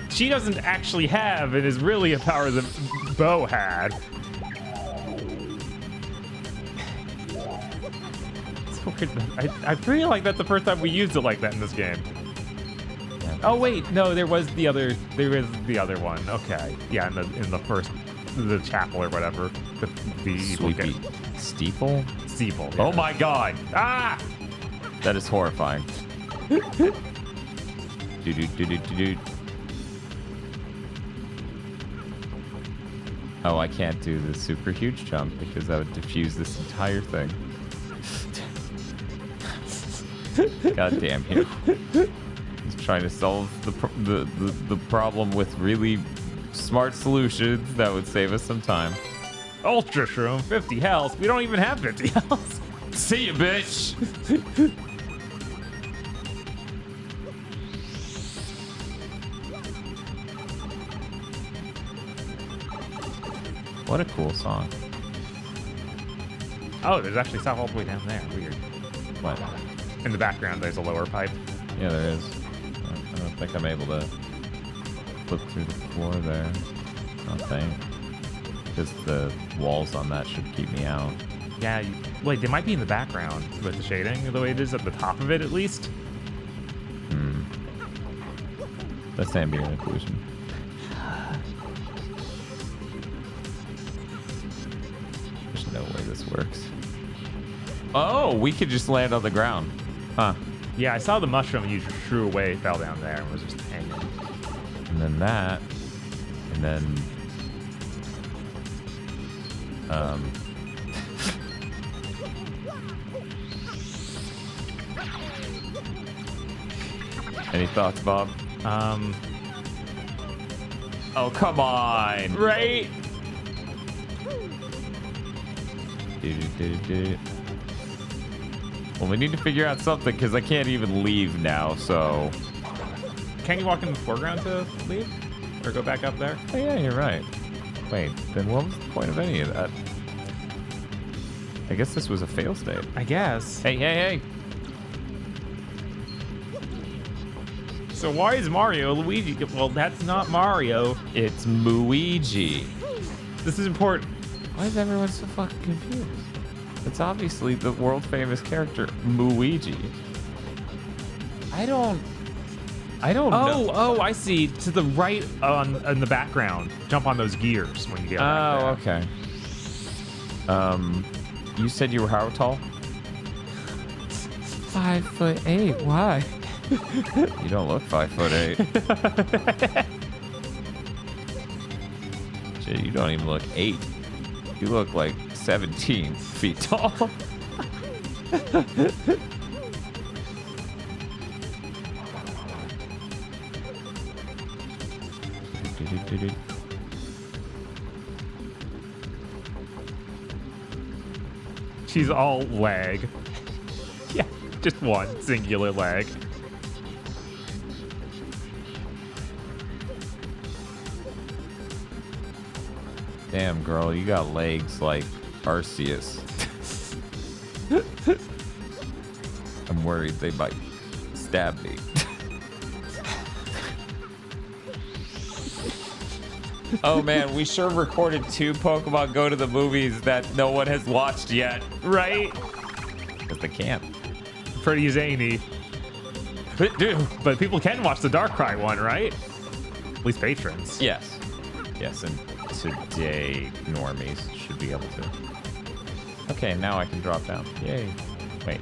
B: she doesn't actually have, and is really a power that Bo had. It's weird. I feel like that's the first time we used it like that in this game. Oh wait, no, there was the other one. Okay, yeah, in the first. The chapel or whatever. The
A: Sweepy steeple?
B: Steeple. Yeah.
A: Oh my god. Ah! That is horrifying. Oh, I can't do the super huge jump because that would diffuse this entire thing. God damn you. He's trying to solve the problem with really smart solutions that would save us some time.
B: Ultra Shroom, 50 health. We don't even have 50 health.
A: See you, bitch. What a cool song.
B: Oh, there's actually stuff all the way down there. Weird.
A: What?
B: In the background, there's a lower pipe.
A: Yeah, there is. I don't think I'm able to flip through the floor there. I don't think. Because the walls on that should keep me out.
B: Yeah, like they might be in the background with the shading the way it is at the top of it, at least.
A: That's ambient occlusion. There's no way this works. Oh, we could just land on the ground. Huh.
B: Yeah, I saw the mushroom you threw away, fell down there, and was just hanging.
A: And then that. And then... Any thoughts, Bob? Oh, come on!
B: Right?
A: Well, we need to figure out something, because I can't even leave now, so...
B: Can you walk in the foreground to leave? Or go back up there?
A: Oh, yeah, you're right. Wait, then what was the point of any of that? I guess this was a fail state.
B: I guess.
A: Hey, hey, hey!
B: So why is Mario Luigi? Well, that's not Mario.
A: It's Luigi.
B: This is important.
A: Why is everyone so fucking confused? It's obviously the world famous character Luigi. I don't I don't know.
B: Oh, I see. To the right in the background. Jump on those gears when you get back there.
A: Okay. You said you were how tall? 5'8". Why? You don't look 5'8". Shit, you don't even look 8. You look like 17 feet tall.
B: She's all leg. Yeah, just one singular leg.
A: Damn, girl, you got legs like Arceus. I'm worried they might stab me. Oh man, we sure recorded 2 Pokemon Go to the movies that no one has watched yet.
B: Right?
A: Because they can't.
B: Pretty zany. But people can watch the Darkrai one, right? At least patrons.
A: Yes. Yes, and today normies should be able to. Okay, now I can drop down. Yay. Wait,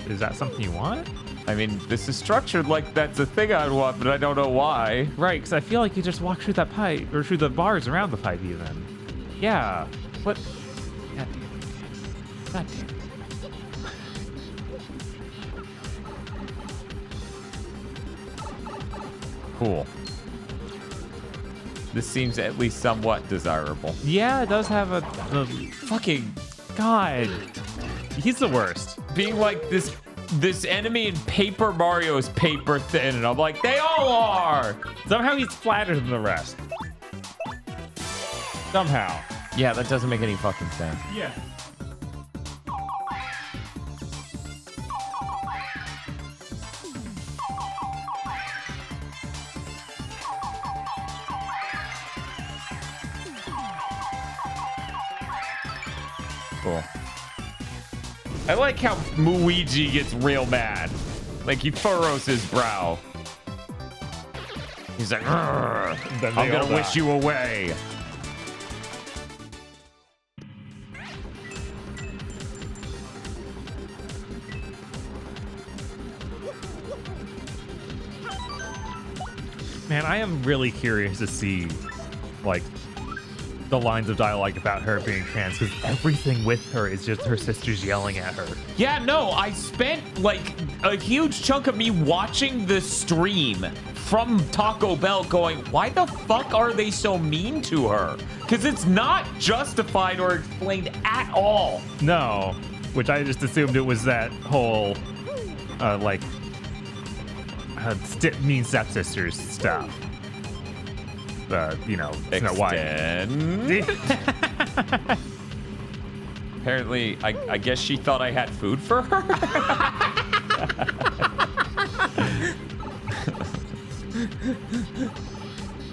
B: is that something you want?
A: I mean, this is structured like that's a thing I would want, but I don't know why.
B: Right, because I feel like you just walk through that pipe, or through the bars around the pipe even. Yeah. What? God damn it. God damn it.
A: Cool. This seems at least somewhat desirable.
B: Yeah, it does have a
A: fucking
B: God. He's the worst.
A: Being like this enemy in Paper Mario is paper thin, and I'm like, they all are.
B: Somehow he's flatter than the rest. Somehow.
A: Yeah, that doesn't make any fucking sense.
B: Yeah.
A: Cool. I like how Luigi gets real mad. Like he furrows his brow. He's like, I'm gonna wish you away.
B: Man, I am really curious to see, like, the lines of dialogue about her being trans, because everything with her is just her sisters yelling at her.
A: Yeah, no, I spent like a huge chunk of me watching the stream from Taco Bell going, why the fuck are they so mean to her? Because it's not justified or explained at all.
B: No, which I just assumed it was that whole, mean stepsisters stuff. You know, Snow White.
A: Apparently, I guess she thought I had food for her.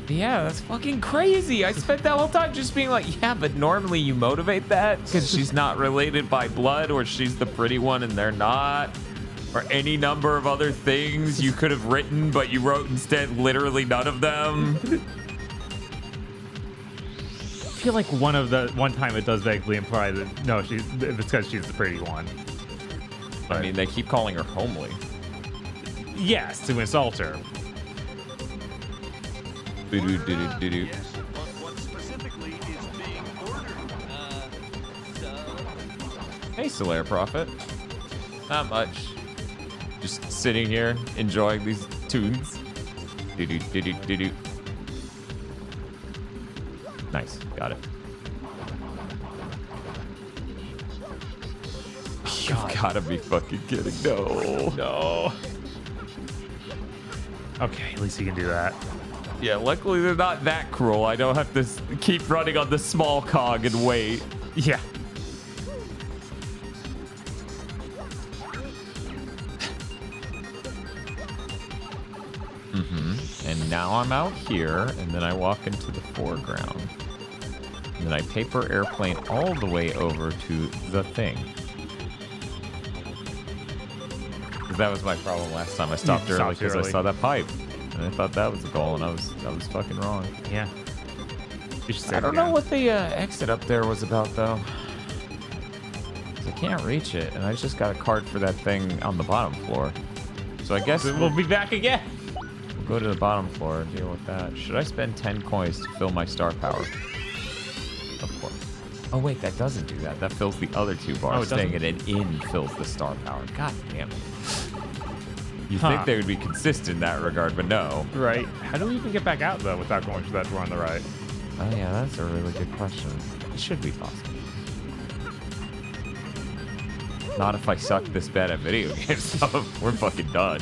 A: Yeah, that's fucking crazy. I spent that whole time just being like, yeah, but normally you motivate that because she's not related by blood, or she's the pretty one and they're not, or any number of other things you could have written, but you wrote instead literally none of them.
B: I feel like one time it does vaguely imply that no, it's because she's the pretty one. But,
A: I mean, they keep calling her homely.
B: Yes, to insult her.
K: Yes, but what specifically is being ordered?
A: Hey, Solaire Prophet. Not much. Just sitting here enjoying these tunes. Do-do-do-do-do-do. Nice, got it. You've gotta be fucking kidding. No.
B: Okay, at least you can do that.
A: Yeah, luckily they're not that cruel. I don't have to keep running on the small cog and wait.
B: Yeah.
A: And now I'm out here, and then I walk into the foreground. And then I paper airplane all the way over to the thing. 'Cause that was my problem last time. I stopped early because I saw that pipe. And I thought that was the goal, and I was fucking wrong.
B: Yeah.
A: I don't know what the exit up there was about, though. 'Cause I can't reach it, and I just got a card for that thing on the bottom floor. So I guess
B: we'll be back again.
A: We'll go to the bottom floor and deal with that. Should I spend 10 coins to fill my star power? Of course. Oh, wait, that doesn't do that. That fills the other 2 bars. Staying at an inn fills the star power. God damn it. You think they would be consistent in that regard, but no.
B: Right. How do we even get back out, though, without going through that door on the right?
A: Oh, yeah, that's a really good question. It should be possible. Not if I suck this bad at video games, so we're fucking done.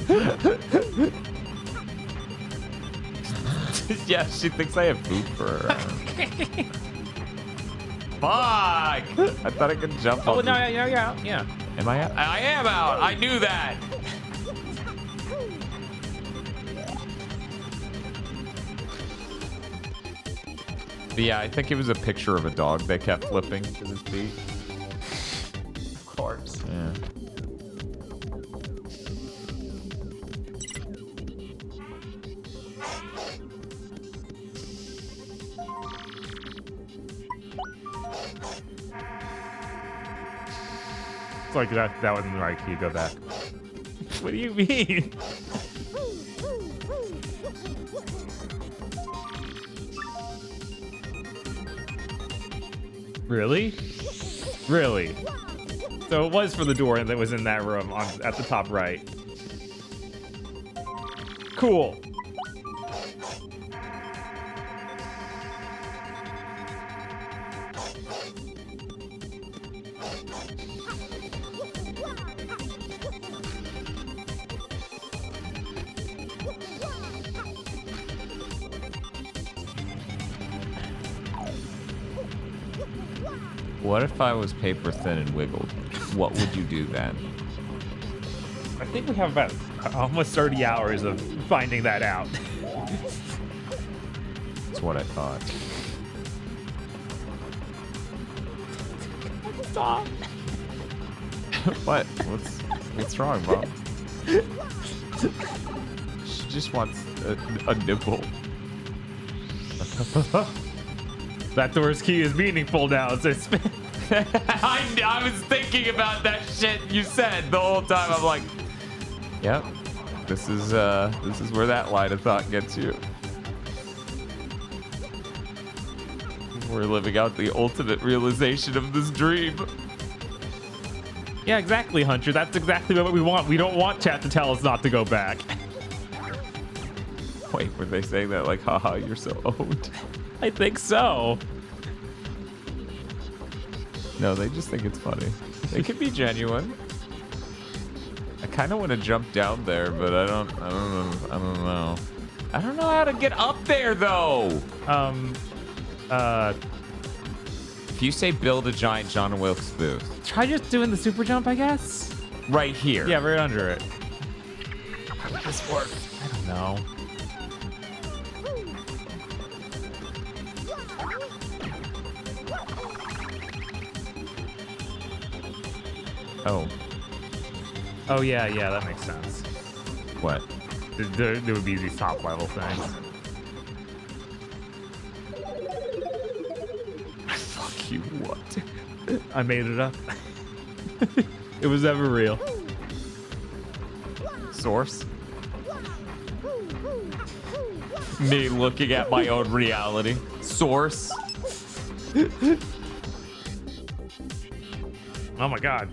A: Yeah, she thinks I have food for her. Fuck! I thought I could jump on.
B: Oh, no, yeah.
A: Am I out? I am out! I knew that! But yeah, I think it was a picture of a dog they kept flipping to his feet.
E: Of course.
A: Yeah.
B: It's like that wasn't the right key. Go back. What do you mean? Really? Really? So it was for the door that was in that room at the top right. Cool.
A: What if I was paper thin and wiggled? What would you do then?
B: I think we have about almost 30 hours of finding that out.
A: That's what I thought.
B: Stop.
A: What? What's wrong, Bob? She just wants a nibble.
B: That door's key is meaningful now. It's
A: I was thinking about that shit you said the whole time. I'm like, yep, this is where that line of thought gets you. We're living out the ultimate realization of this dream.
B: Yeah, exactly, Hunter. That's exactly what we want. We don't want chat to tell us not to go back.
A: Wait, were they saying that like, haha, you're so owned?
B: I think so.
A: No, they just think it's funny. They could be genuine. I kind of want to jump down there, but I don't know. I don't know how to get up there though. If you say build a giant John Wilkes booth.
B: Try just doing the super jump, I guess.
A: Right here.
B: Yeah, right under it.
A: How would this work?
B: I don't know. Oh yeah, that makes sense.
A: What?
B: There would be these top level things.
A: Fuck you, what?
B: I made it up. It was ever real.
A: Source? Me looking at my own reality. Source?
B: Oh my god.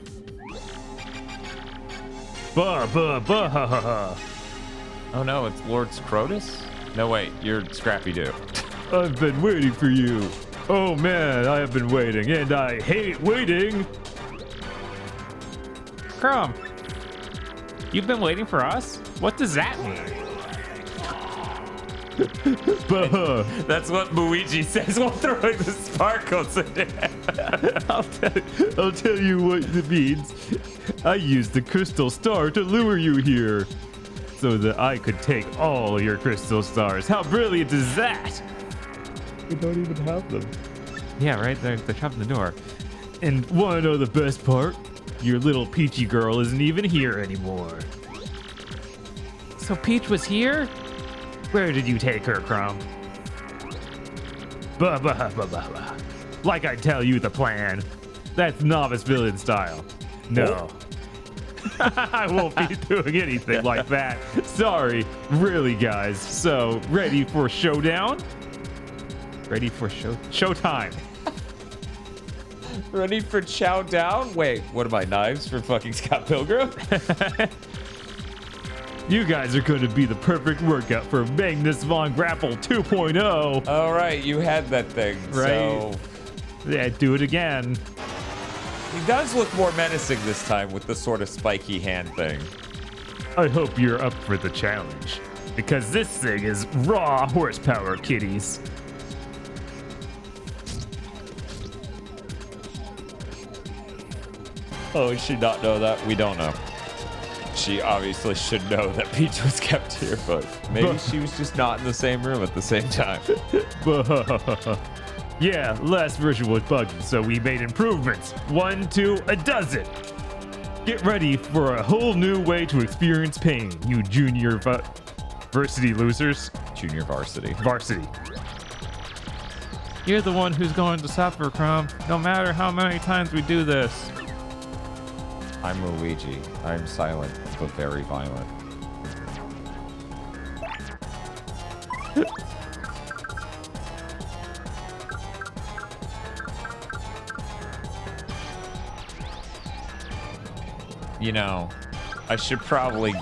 B: Bah, bah, bah, ha, ha, ha.
A: Oh no, it's Lord Scrotus? No, wait, you're Scrappy Doo.
B: I've been waiting for you. Oh man, I have been waiting, and I hate waiting. Crumb, you've been waiting for us? What does that mean?
A: That's what Luigi says while throwing the sparkles in it.
B: I'll tell you what it means. I used the crystal star to lure you here so that I could take all your crystal stars. How brilliant is that? We don't even have them. Yeah, right? They're trapped in the door. And wanna know the best part? Your little Peachy girl isn't even here anymore. So Peach was here? Where did you take her, Crumb? Bah, bah, bah, bah, bah. Like I tell you the plan. That's novice villain style. No. I won't be doing anything like that. Sorry. Really, guys. So, ready for showdown? Ready for showtime.
A: Ready for chow down? Wait, what am I, knives for fucking Scott Pilgrim?
B: You guys are going to be the perfect workout for Magnus Von Grapple 2.0.
A: All right, you had that thing.
B: Right.
A: So
B: yeah, do it again.
A: he does look more menacing this time with the sort of spiky hand thing.
B: I hope you're up for the challenge, because this thing is raw horsepower, kiddies.
A: Oh, we should not know that. We don't know. She obviously should know that Peach was kept here, but maybe she was just not in the same room at the same time.
B: Yeah, last version was buggy, so we made improvements. 1 to a dozen. Get ready for a whole new way to experience pain, you junior varsity losers.
A: Junior varsity.
B: Varsity. You're the one who's going to suffer, Crumb, no matter how many times we do this.
A: I'm Luigi. I'm silent, but very violent. You know, I should probably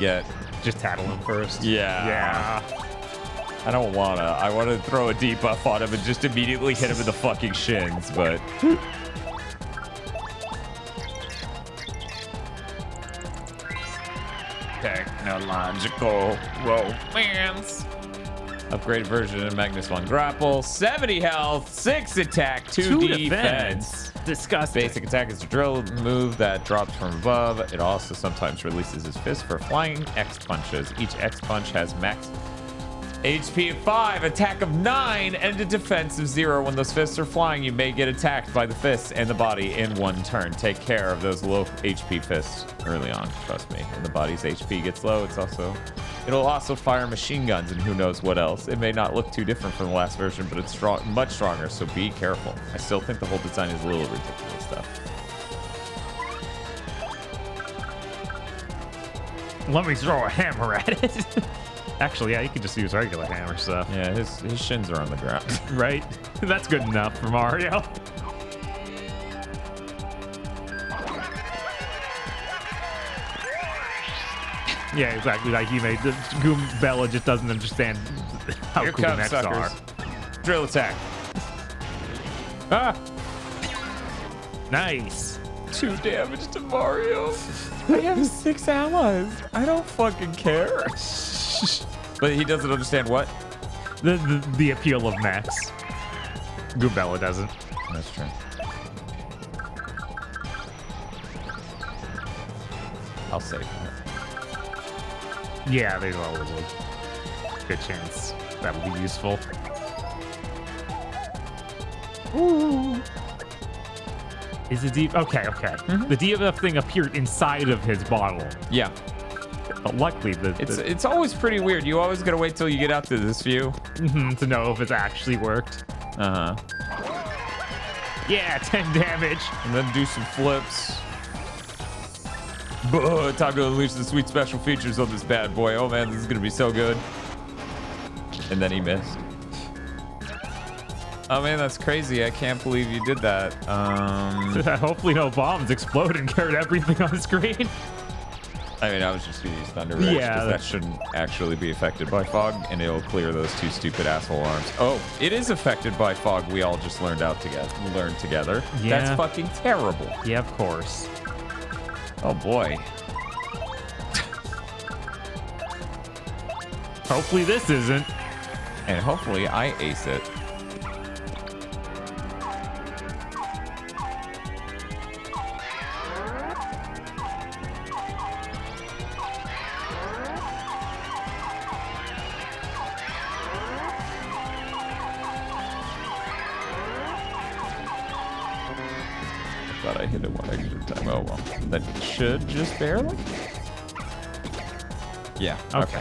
B: just tattle him first.
A: Yeah. I don't wanna. I want to throw a debuff on him and just immediately hit him in the fucking shins, but... Technological romance. Upgraded version of Magnus Von Grapple. 70 health, 6 attack, 2 defense.
B: Disgusting.
A: Basic attack is a drill move that drops from above. It also sometimes releases his fist for flying X punches. Each X punch has max HP of 5, attack of 9, and a defense of 0. When those fists are flying, you may get attacked by the fists and the body in one turn. Take care of those low HP fists early on, trust me. When the body's HP gets low, it'll also fire machine guns and who knows what else. It may not look too different from the last version, but it's much stronger, so be careful. I still think the whole design is a little ridiculous, though.
B: Let me throw a hammer at it. Actually, yeah, you can just use regular hammer stuff.
A: Yeah, his shins are on the ground.
B: Right? That's good enough for Mario. Yeah, exactly. Like he made the Goombella just doesn't understand how
A: Here
B: cool
A: comes
B: necks
A: suckers.
B: are.
A: Drill attack.
B: Ah! Nice.
A: 2 damage to Mario. I have 6 allies. I don't fucking care. But he doesn't understand what?
B: The appeal of mechs. Goombella doesn't.
A: That's true. I'll save that.
B: Yeah, there's always a good chance that will be useful. Ooh. Is the deep? Okay. The DFF thing appeared inside of his bottle.
A: Yeah.
B: But luckily,
A: it's always pretty weird. You always gotta wait till you get out to this view
B: to know if it's actually worked. Yeah, 10 damage.
A: And then do some flips. Time to unleash the sweet special features of this bad boy. Oh man, this is gonna be so good. And then he missed. Oh man, that's crazy. I can't believe you did that.
B: Hopefully no bombs explode and carried everything on the screen.
A: I mean, I was just gonna use Thunder Rage because that shouldn't actually be affected by fog, and it'll clear those 2 stupid asshole arms. Oh, it is affected by fog. We all just learned together.
B: Yeah.
A: That's fucking terrible.
B: Yeah, of course.
A: Oh boy.
B: Hopefully this isn't.
A: And hopefully I ace it. Thought I hit it one extra time. Oh well. That should just barely. Yeah.
B: Okay.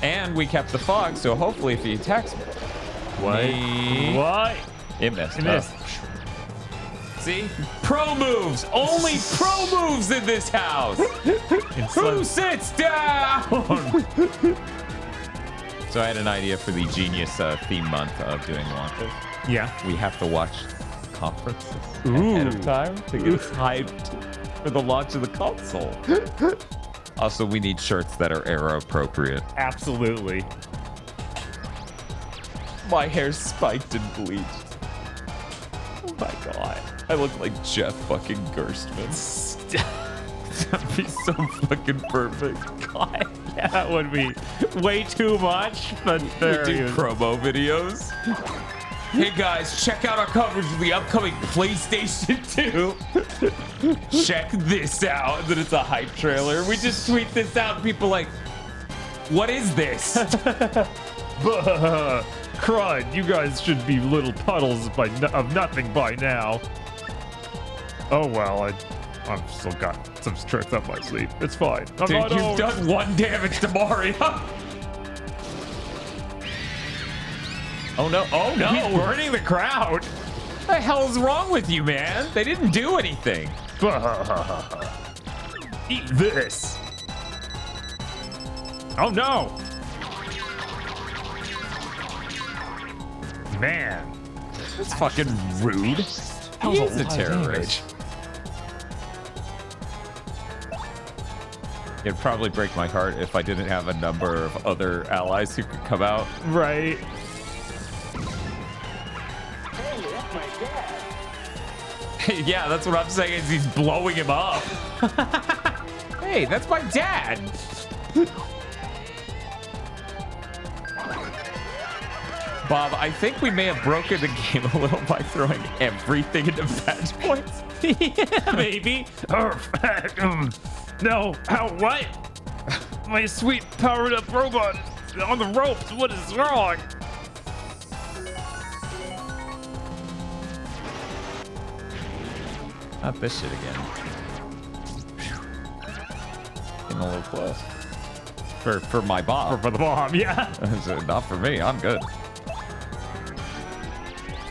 A: And we kept the fog, so hopefully if he attacks me.
B: What?
A: It missed.
B: It missed.
A: See? Pro moves! Only pro moves in this house! Who sits down? So I had an idea for the Genius theme month of doing launches.
B: Yeah.
A: We have to watch conferences ahead of time to get us hyped for the launch of the console. Also, we need shirts that are era appropriate.
B: Absolutely.
A: My hair's spiked and bleached. Oh my god. I look like Jeff fucking Gerstmann. That'd be so fucking perfect.
B: God, yeah, that would be way too much, but
A: We
B: there
A: do
B: is.
A: promo videos. Hey guys, check out our coverage of the upcoming PlayStation 2. Check this out. And then it's a hype trailer. We just tweet this out and people like, what is this?
B: Crud, you guys should be little puddles of nothing by now. Oh well, I've still got some tricks up my sleeve. It's fine. I'm
A: Dude,
B: not
A: you've
B: old.
A: done 1 damage to Mario. Oh no, oh no.
B: He's burning the crowd.
A: What the hell is wrong with you, man? They didn't do anything.
B: Eat this. Oh no. Man.
A: That's fucking rude. He is a terrorist. It'd probably break my heart if I didn't have a number of other allies who could come out.
B: Right.
A: Yeah, that's what I'm saying is he's blowing him up. Hey, that's my dad. Bob, I think we may have broken the game a little by throwing everything into patch points.
B: Yeah, maybe. No, how, what? My sweet powered up robot is on the ropes. What is wrong?
A: Not this shit again. Getting a little close. For my bomb.
B: For the bomb, yeah.
A: Not for me, I'm good.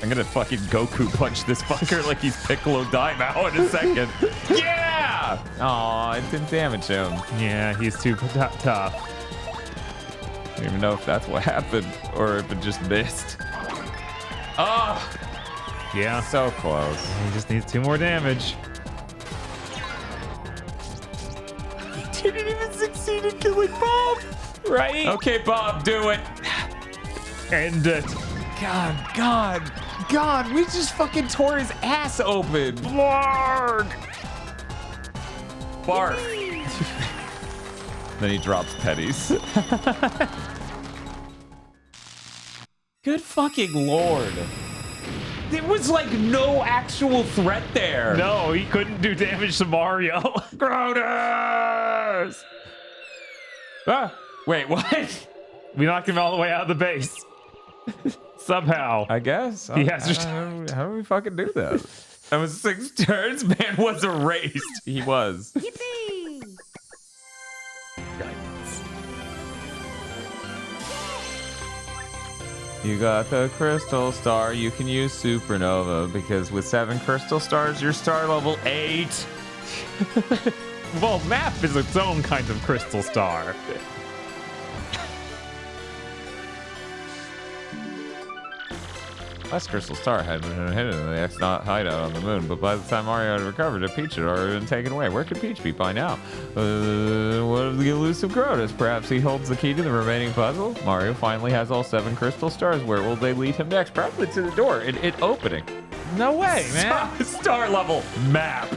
A: I'm gonna fucking Goku punch this fucker like he's Piccolo Daimao in a second. Yeah! Aw, it didn't damage him.
B: Yeah, he's too tough.
A: I don't even know if that's what happened or if it just missed. Oh!
B: Yeah.
A: So close.
B: He just needs 2 more damage.
A: He didn't even succeed in killing Bob!
B: Right?
A: Okay, Bob, do it.
B: End it.
A: God, we just fucking tore his ass open.
B: Blarg!
A: Barf. Then he drops pennies. Good fucking lord. There was like no actual threat there.
B: No, he couldn't do damage to Mario.
A: Grouders! Ah, wait, what?
B: We knocked him all the way out of the base. Somehow.
A: I guess.
B: He has
A: how do we fucking do that? That was 6 turns. Man was erased. He was.
Q: Yippee!
A: You got the crystal star. You can use supernova because with 7 crystal stars, you're star level 8.
B: Well, map is its own kind of crystal star.
A: Last crystal star had been hidden in the X-Naught hideout on the moon, but by the time Mario had recovered it, Peach had already been taken away. Where could Peach be by now? What of the elusive Grotus? Perhaps he holds the key to the remaining puzzle? Mario finally has all 7 crystal stars. Where will they lead him next? Probably to the door. It opening.
B: No way, man.
A: Star level map.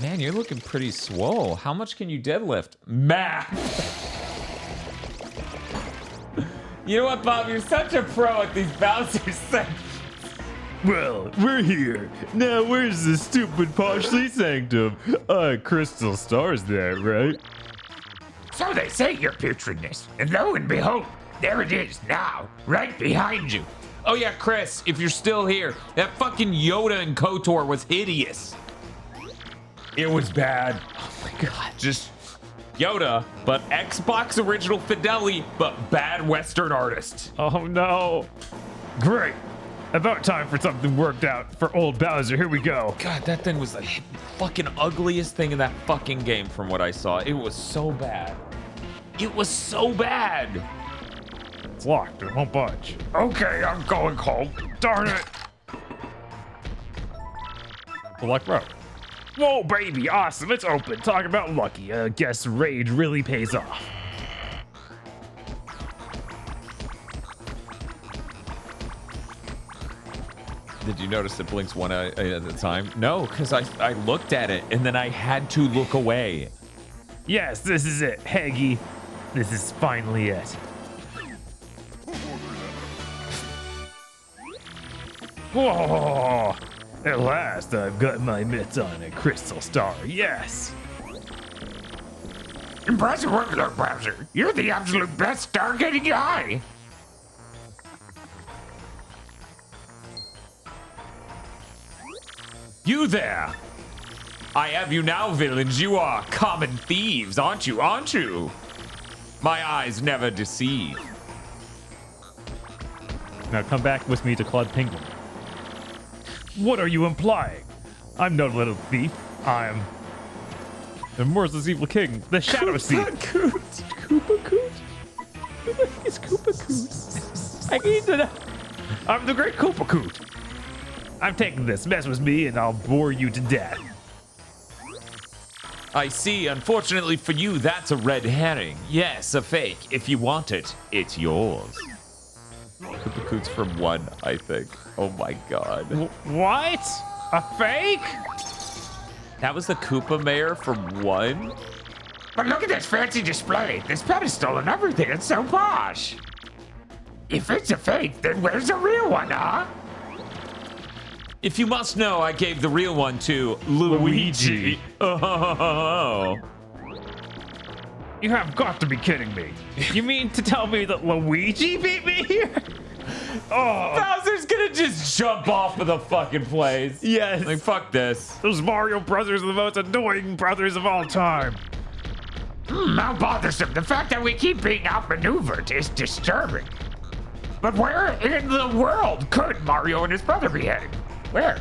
A: Man, you're looking pretty swole. How much can you deadlift? Map. You know what, Bob? You're such a pro at these Bowser sections.
O: Well, we're here. Now, where's the stupid Poshly Sanctum? Crystal Star's there, right?
F: So they say, your putridness. And lo and behold, there it is now, right behind you.
A: Oh yeah, Chris, if you're still here, that fucking Yoda and KOTOR was hideous. It was bad.
B: Oh my god.
A: Just Yoda, but Xbox original fidelity, but bad Western artist.
B: Oh no. Great. About time for something worked out for old Bowser. Here we go.
A: God, that thing was the fucking ugliest thing in that fucking game from what I saw. It was so bad. It was so bad.
B: It's locked. It won't budge.
P: Okay, I'm going home. Darn it.
B: The luck road. Whoa, baby. Awesome. It's open. Talk about lucky. Guess rage really pays off.
A: Did you notice it blinks one eye at a time? No, because I looked at it and then I had to look away.
B: Yes, this is it. Heggy. This is finally it. Whoa! At last, I've got my mitts on a crystal star. Yes!
F: Impressive work there, Bowser. You're the absolute best stargating guy.
A: You there! I have you now, villains. You are common thieves, aren't you? Aren't you? My eyes never deceive.
B: Now come back with me to Club Penguin. What are you implying? I'm no little thief. I'm the merciless evil king, the Shadow Thief. Koopa Coot? Who the fuck is Koopa Coot? I need to know. I'm the great Koopa Coot. I'm taking this. Mess with me and I'll bore you to death.
A: I see. Unfortunately for you, that's a red herring. Yes, a fake. If you want it, it's yours. Koopa Coot's from 1, I think. Oh my god.
B: What? A fake?
A: That was the Koopa mayor from 1?
F: But look at this fancy display. This pedestal and everything. It's so posh. If it's a fake, then where's the real one, huh?
A: If you must know, I gave the real one to Luigi. Oh.
B: You have got to be kidding me. You mean to tell me that Luigi beat me here? Oh.
A: Bowser's gonna just jump off of the fucking place.
B: Yes.
A: Like, fuck this.
B: Those Mario brothers are the most annoying brothers of all time.
F: How bothersome. The fact that we keep being outmaneuvered is disturbing. But where in the world could Mario and his brother be heading? Where?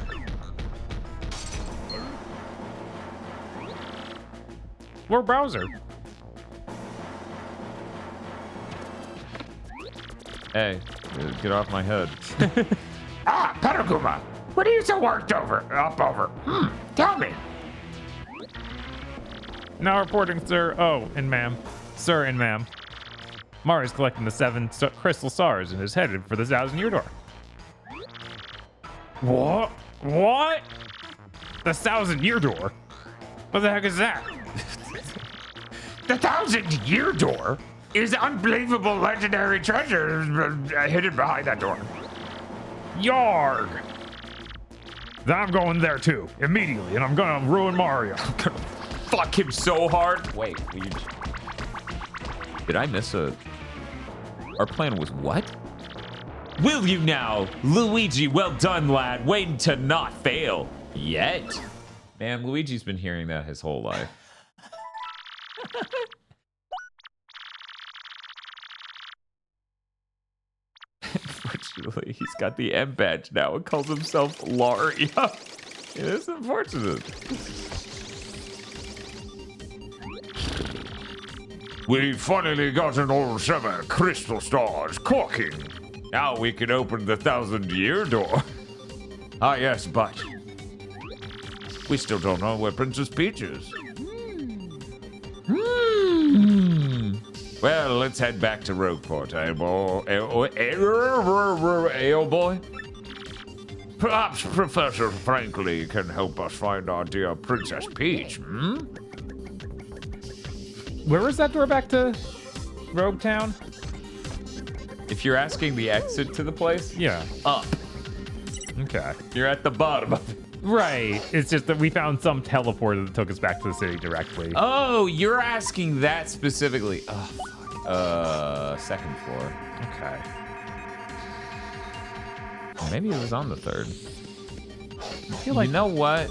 B: Where Bowser?
A: Hey, get off my head.
F: Ah, Petaguma. What are you so worked over? Up over? Tell me.
B: Now reporting, sir. Oh, and ma'am. Sir and ma'am. Mario's collecting the 7 crystal stars and is headed for the 1,000-year door. What? What? The 1,000-year door? What the heck is that?
F: The 1,000-year door is unbelievable legendary treasure hidden behind that door.
B: Yarg! Then I'm going there too, immediately, and I'm gonna ruin Mario.
A: I'm gonna fuck him so hard. Wait, did I miss a... Our plan was what? Will you now? Luigi, well done, lad. Waiting to not fail. Yet. Man, Luigi's been hearing that his whole life. Unfortunately, he's got the M badge now and calls himself Laria. It is unfortunate.
P: We finally got an all 7 crystal stars clocking. Now we can open the 1,000-year door. Ah, yes, but we still don't know where Princess Peach is.
A: Well, let's head back to Rogueport, eh, boy?
P: Perhaps Professor Frankly can help us find our dear Princess Peach,
B: Where is that door back to Rogue Town?
A: If you're asking the exit to the place,
B: yeah,
A: up.
B: Okay.
A: You're at the bottom of it.
B: Right. It's just that we found some teleporter that took us back to the city directly.
A: Oh, you're asking that specifically. Oh, fuck. Second floor.
B: Okay.
A: Maybe it was on the 3rd.
B: I feel like
A: you know what?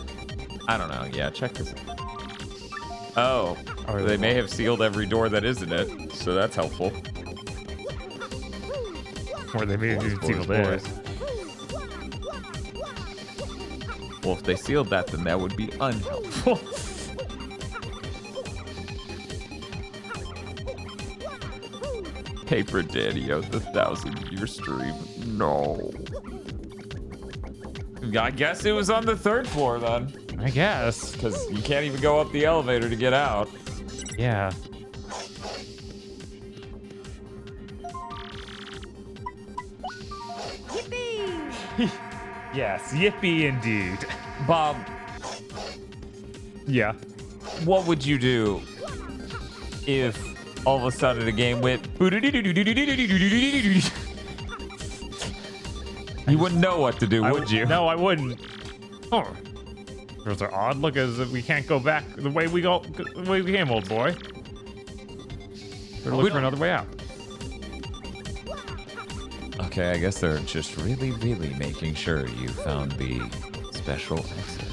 A: I don't know. Yeah, check this. Oh, they may have sealed every door that isn't it, so that's helpful.
B: Or they may have even sealed it.
A: Well, if they sealed that, then that would be unhelpful. Paper Daddy out the 1,000-year stream. No. I guess it was on the 3rd floor then.
B: I guess.
A: Because you can't even go up the elevator to get out.
B: Yeah.
Q: Yippee!
B: Yes, yippee indeed.
A: Bob.
B: Yeah.
A: What would you do if all of a sudden the game went... You wouldn't know what to do, would you?
B: No, I wouldn't. Oh. Those are odd. Look, as if we can't go back the way we came, old boy. Better look for another way out.
A: Okay, I guess they're just really, really making sure you found the special exit.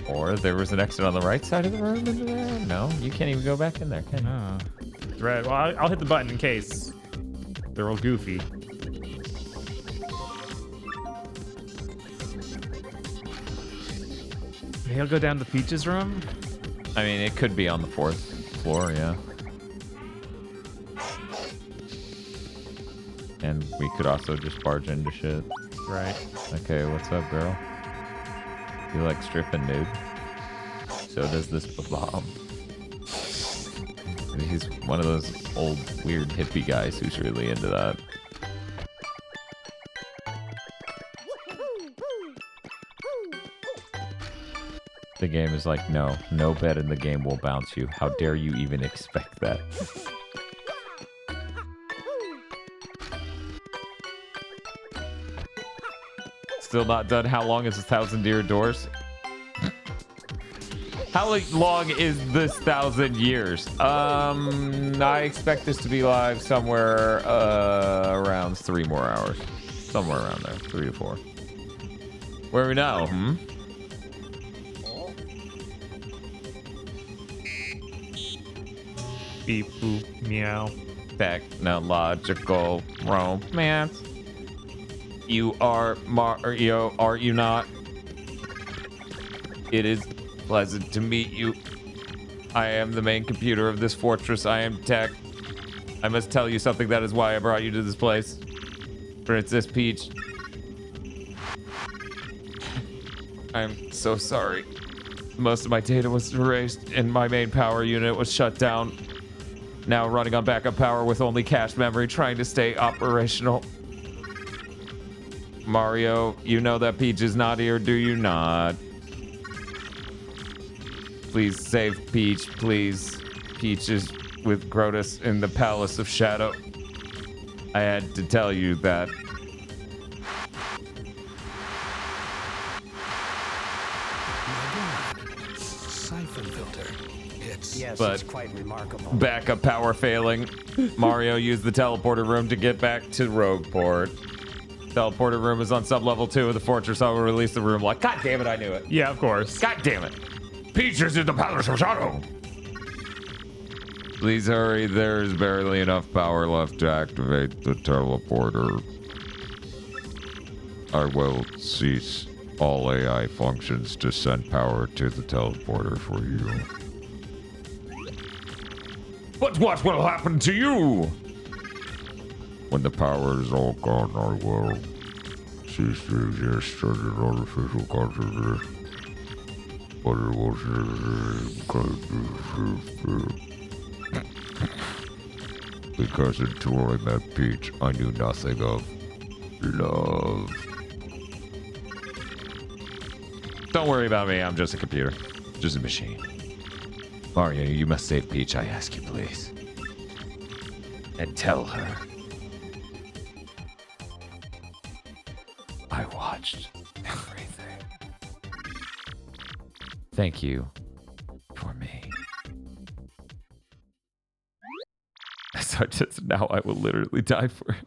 A: Or there was an exit on the right side of the room into there? No, you can't even go back in there, can you?
B: No. Right. Well, I'll hit the button in case they're all goofy. Maybe I'll go down to Peach's room?
A: I mean, it could be on the 4th floor, yeah. And we could also just barge into shit.
B: Right.
A: Okay, what's up, girl? You like stripping nude? So does this bomb. He's one of those old, weird hippie guys who's really into that. The game is like, no bed in the game will bounce you. How dare you even expect that? Still not done. How long is 1,000-year doors? How long is this 1,000 years? I expect this to be live somewhere around 3 more hours. Somewhere around there, 3 to 4. Where are we now?
B: Beep, boop, meow.
A: Technological romance. You are Mario, are you not? It is pleasant to meet you. I am the main computer of this fortress. I am Tech. I must tell you something. That is why I brought you to this place. Princess Peach. I'm so sorry. Most of my data was erased and my main power unit was shut down. Now running on backup power with only cache memory, trying to stay operational. Mario, you know that Peach is not here, do you not? Please save Peach, please. Peach is with Grotus in the Palace of Shadow. I had to tell you that.
C: Siphon filter.
S: Yes,
A: But
S: it's quite remarkable.
A: backup power failing. Mario used the teleporter room to get back to Rogueport. Teleporter room is on sub-level 2 of the fortress. I will release the room. Like, God damn it, I knew it.
B: Yeah, of course.
A: God damn it.
P: Peach is in the Palace of Shadow.
A: Please hurry. There's barely enough power left to activate the teleporter. I will cease all AI functions to send power to the teleporter for you.
P: But what will happen to you?
A: When the power is all gone, I will cease to exist as an artificial consciousness. But it will because until I met Peach, I knew nothing of love. Don't worry about me, I'm just a computer. Just a machine. Mario, you must save Peach, I ask you, please. And tell her I watched everything. Thank you for me. So just now I will literally die for her.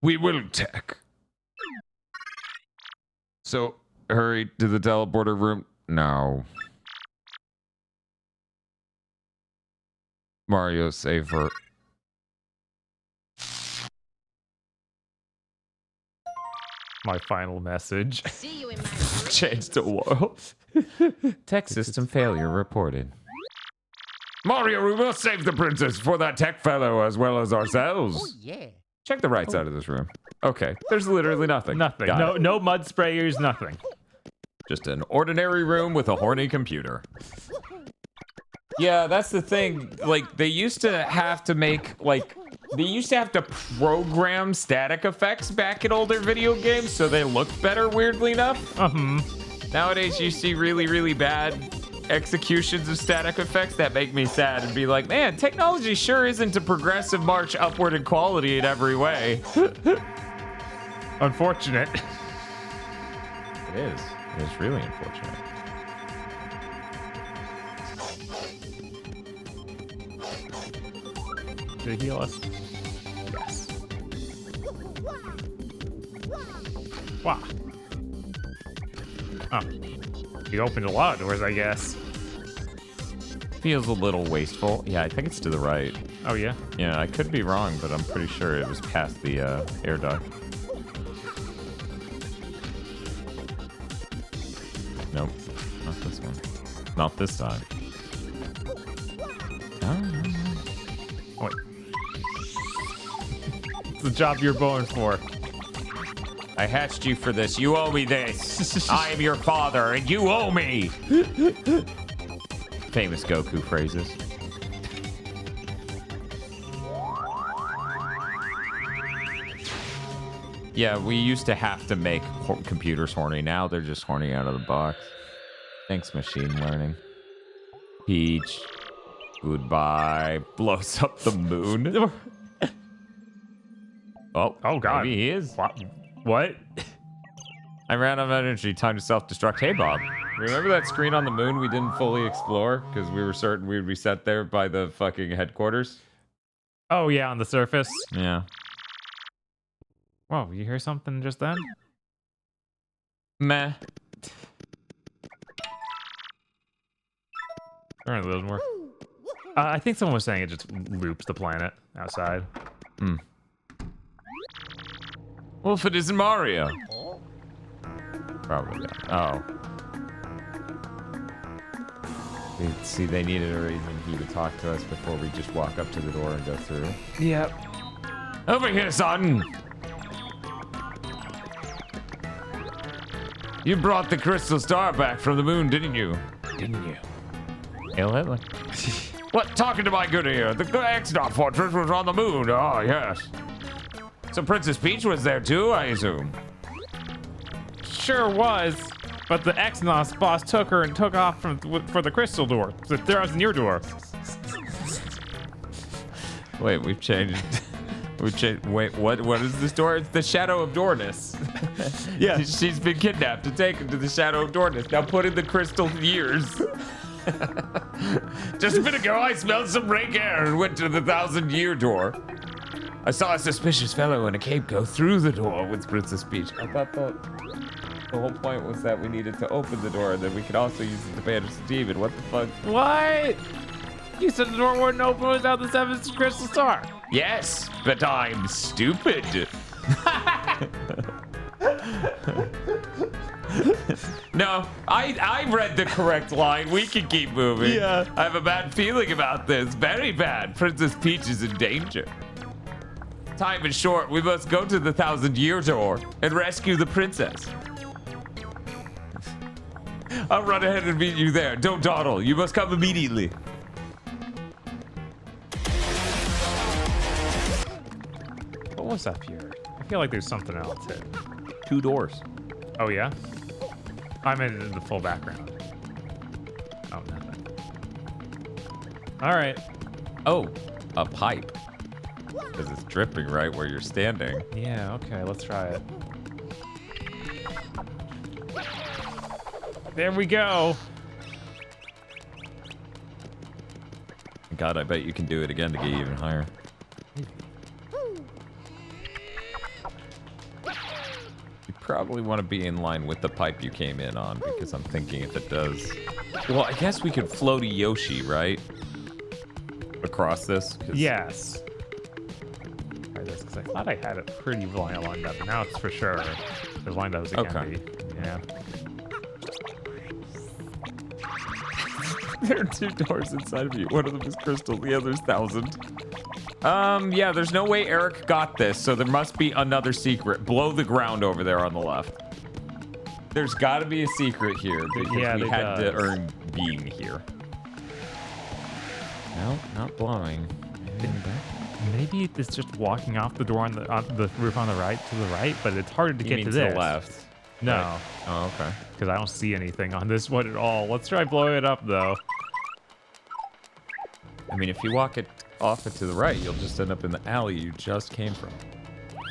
P: We will, Tech. So, hurry to the teleporter room. No. Mario, save her.
B: My final message.
Q: See you in my
A: Change the world. Tech system failure reported.
P: Mario, we must save the princess for that tech fellow as well as ourselves.
F: Oh, yeah.
A: Check the right side of this room. Okay, there's literally nothing.
B: Nothing.
A: Got it.
B: No mud sprayers, nothing.
A: Just an ordinary room with a horny computer. Yeah, that's the thing. Like, they used to have to make, like, they used to have to program static effects back in older video games so they looked better, weirdly enough. Nowadays, you see really, really bad executions of static effects that make me sad and be like, man, technology sure isn't a progressive march upward in quality in every way.
B: Unfortunate.
A: It is. It is really unfortunate.
B: Did he heal us? Yes. Wow. Oh. He opened a lot of doors, I guess.
A: Feels a little wasteful. Yeah, I think it's to the right.
B: Oh, yeah?
A: Yeah, I could be wrong, but I'm pretty sure it was past the air duct. Nope. Not this one. Not this time.
B: Wait. It's the job you're born for.
A: I hatched you for this. You owe me this. I am your father, and you owe me. Famous Goku phrases. Yeah, we used to have to make computers horny. Now they're just horny out of the box. Thanks, machine learning. Peach. Goodbye. Blows up the moon. Oh God. Maybe he is.
B: What?
A: I ran out of energy. Time to self-destruct. Hey, Bob. Remember that screen on the moon we didn't fully explore? Because we were certain we'd be set there by the fucking headquarters?
B: Oh, yeah, on the surface?
A: Yeah.
B: Whoa, you hear something just then?
A: Meh.
B: Turn a little more. I think someone was saying it just loops the planet outside.
A: Well, if it isn't Mario. Probably not. Oh. See, they needed a reason he would talk to us before we just walk up to the door and go through.
B: Yep.
P: Over here, son. You brought the crystal star back from the moon, didn't you?
A: Didn't you? Hail Hitler.
P: What? Talking to my good ear. The X-Dot Fortress was on the moon. Oh, yes. So Princess Peach was there too, I assume.
B: Sure was, but the Exynos boss took her and took off for the crystal door. So there was in your door.
A: Wait, we've changed. Wait, what is this door? It's the Shadow of Dornus.
B: Yeah.
A: She's been kidnapped and taken to the Shadow of Dornus. Now put in the crystal years.
P: Just a bit ago, I smelled some rank air and went to the 1,000-year door. I saw a suspicious fellow in a cape go through the door with Princess Peach.
A: I thought the whole point was that we needed to open the door and then we could also use it to banish the demon. What the fuck?
B: What? You said the door wouldn't open without the seventh crystal star.
P: Yes, but I'm stupid.
A: No, I read the correct line. We can keep moving.
B: Yeah.
A: I have a bad feeling about this. Very bad. Princess Peach is in danger. Time is short. We must go to the 1,000-year door and rescue the princess. I'll run ahead and meet you there. Don't dawdle. You must come immediately.
B: What was up here? I feel like there's something else.
A: 2 doors.
B: Oh, yeah? I'm in the full background. Oh, nothing. All right.
A: Oh, a pipe. Because it's dripping right where you're standing.
B: Yeah, okay, let's try it. There we go.
A: God, I bet you can do it again to get even higher. probably want to be in line with the pipe you came in on, because I'm thinking if it does... Well, I guess we could float a Yoshi, right? Across this?
B: Yes. Try this, because I thought I had it pretty well lined up, but now it's for sure as lined up as it can be. Yeah.
A: There are 2 doors inside of you. One of them is crystal, the other's 1,000. Yeah, there's no way Eric got this, so there must be another secret. Below the ground over there on the left. There's got to be a secret here, because we had to earn being here. No, not blowing.
B: Maybe it's just walking off the door on the roof on the right to the right, but it's harder to get to this.
A: The left.
B: No.
A: Right. Oh, okay.
B: Because I don't see anything on this one at all. Let's try blowing it up, though.
A: I mean, if you walk it off it to the right, you'll just end up in the alley you just came from.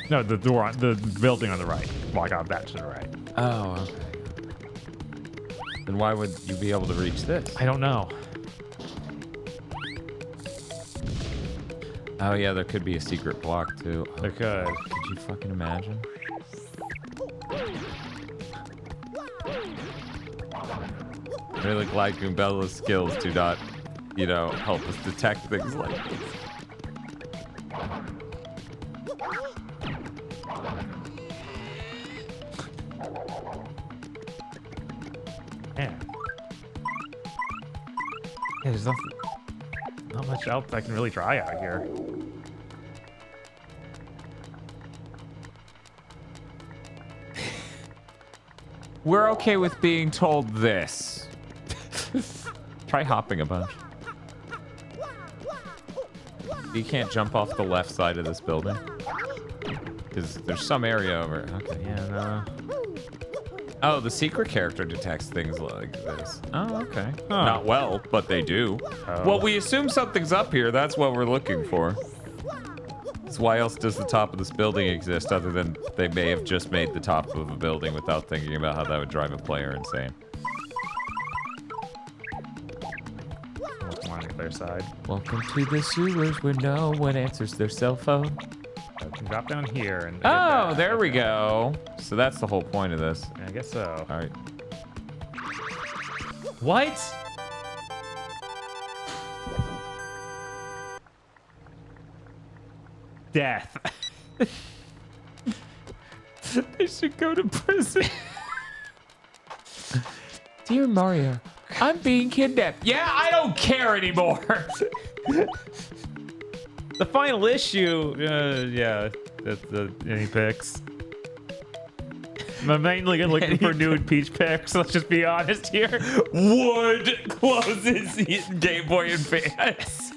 B: No, the door, the building on the right. Walk out that to the right.
A: Oh, okay. Then why would you be able to reach this?
B: I don't know.
A: Oh, yeah, there could be a secret block, too.
B: There could.
A: Could you fucking imagine? I'm really glad Goombella's skills do not, you know, help us detect things like this.
B: Man. Yeah, there's not much else I can really try out here.
A: We're okay with being told this. Try hopping a bunch. You can't jump off the left side of this building. Because there's some area over... Okay, yeah, no. Oh, the secret character detects things like this. Oh, okay.
B: Huh.
A: Not well, but they do.
B: Oh.
A: Well, we assume something's up here. That's what we're looking for. So why else does the top of this building exist other than they may have just made the top of a building without thinking about how that would drive a player insane?
B: Look on the other side.
A: Welcome to the sewers where no one answers their cell phone.
B: I can drop down here and...
A: Oh, there we go. So that's the whole point of this.
B: I guess so.
A: All right.
B: What? Death.
A: They should go to prison. Dear Mario, I'm being kidnapped. Yeah, I don't care anymore.
B: The final issue, yeah, that's the any picks. I'm mainly looking for nude Peach picks. Let's just be honest here.
A: Wood closes Game Boy Advance.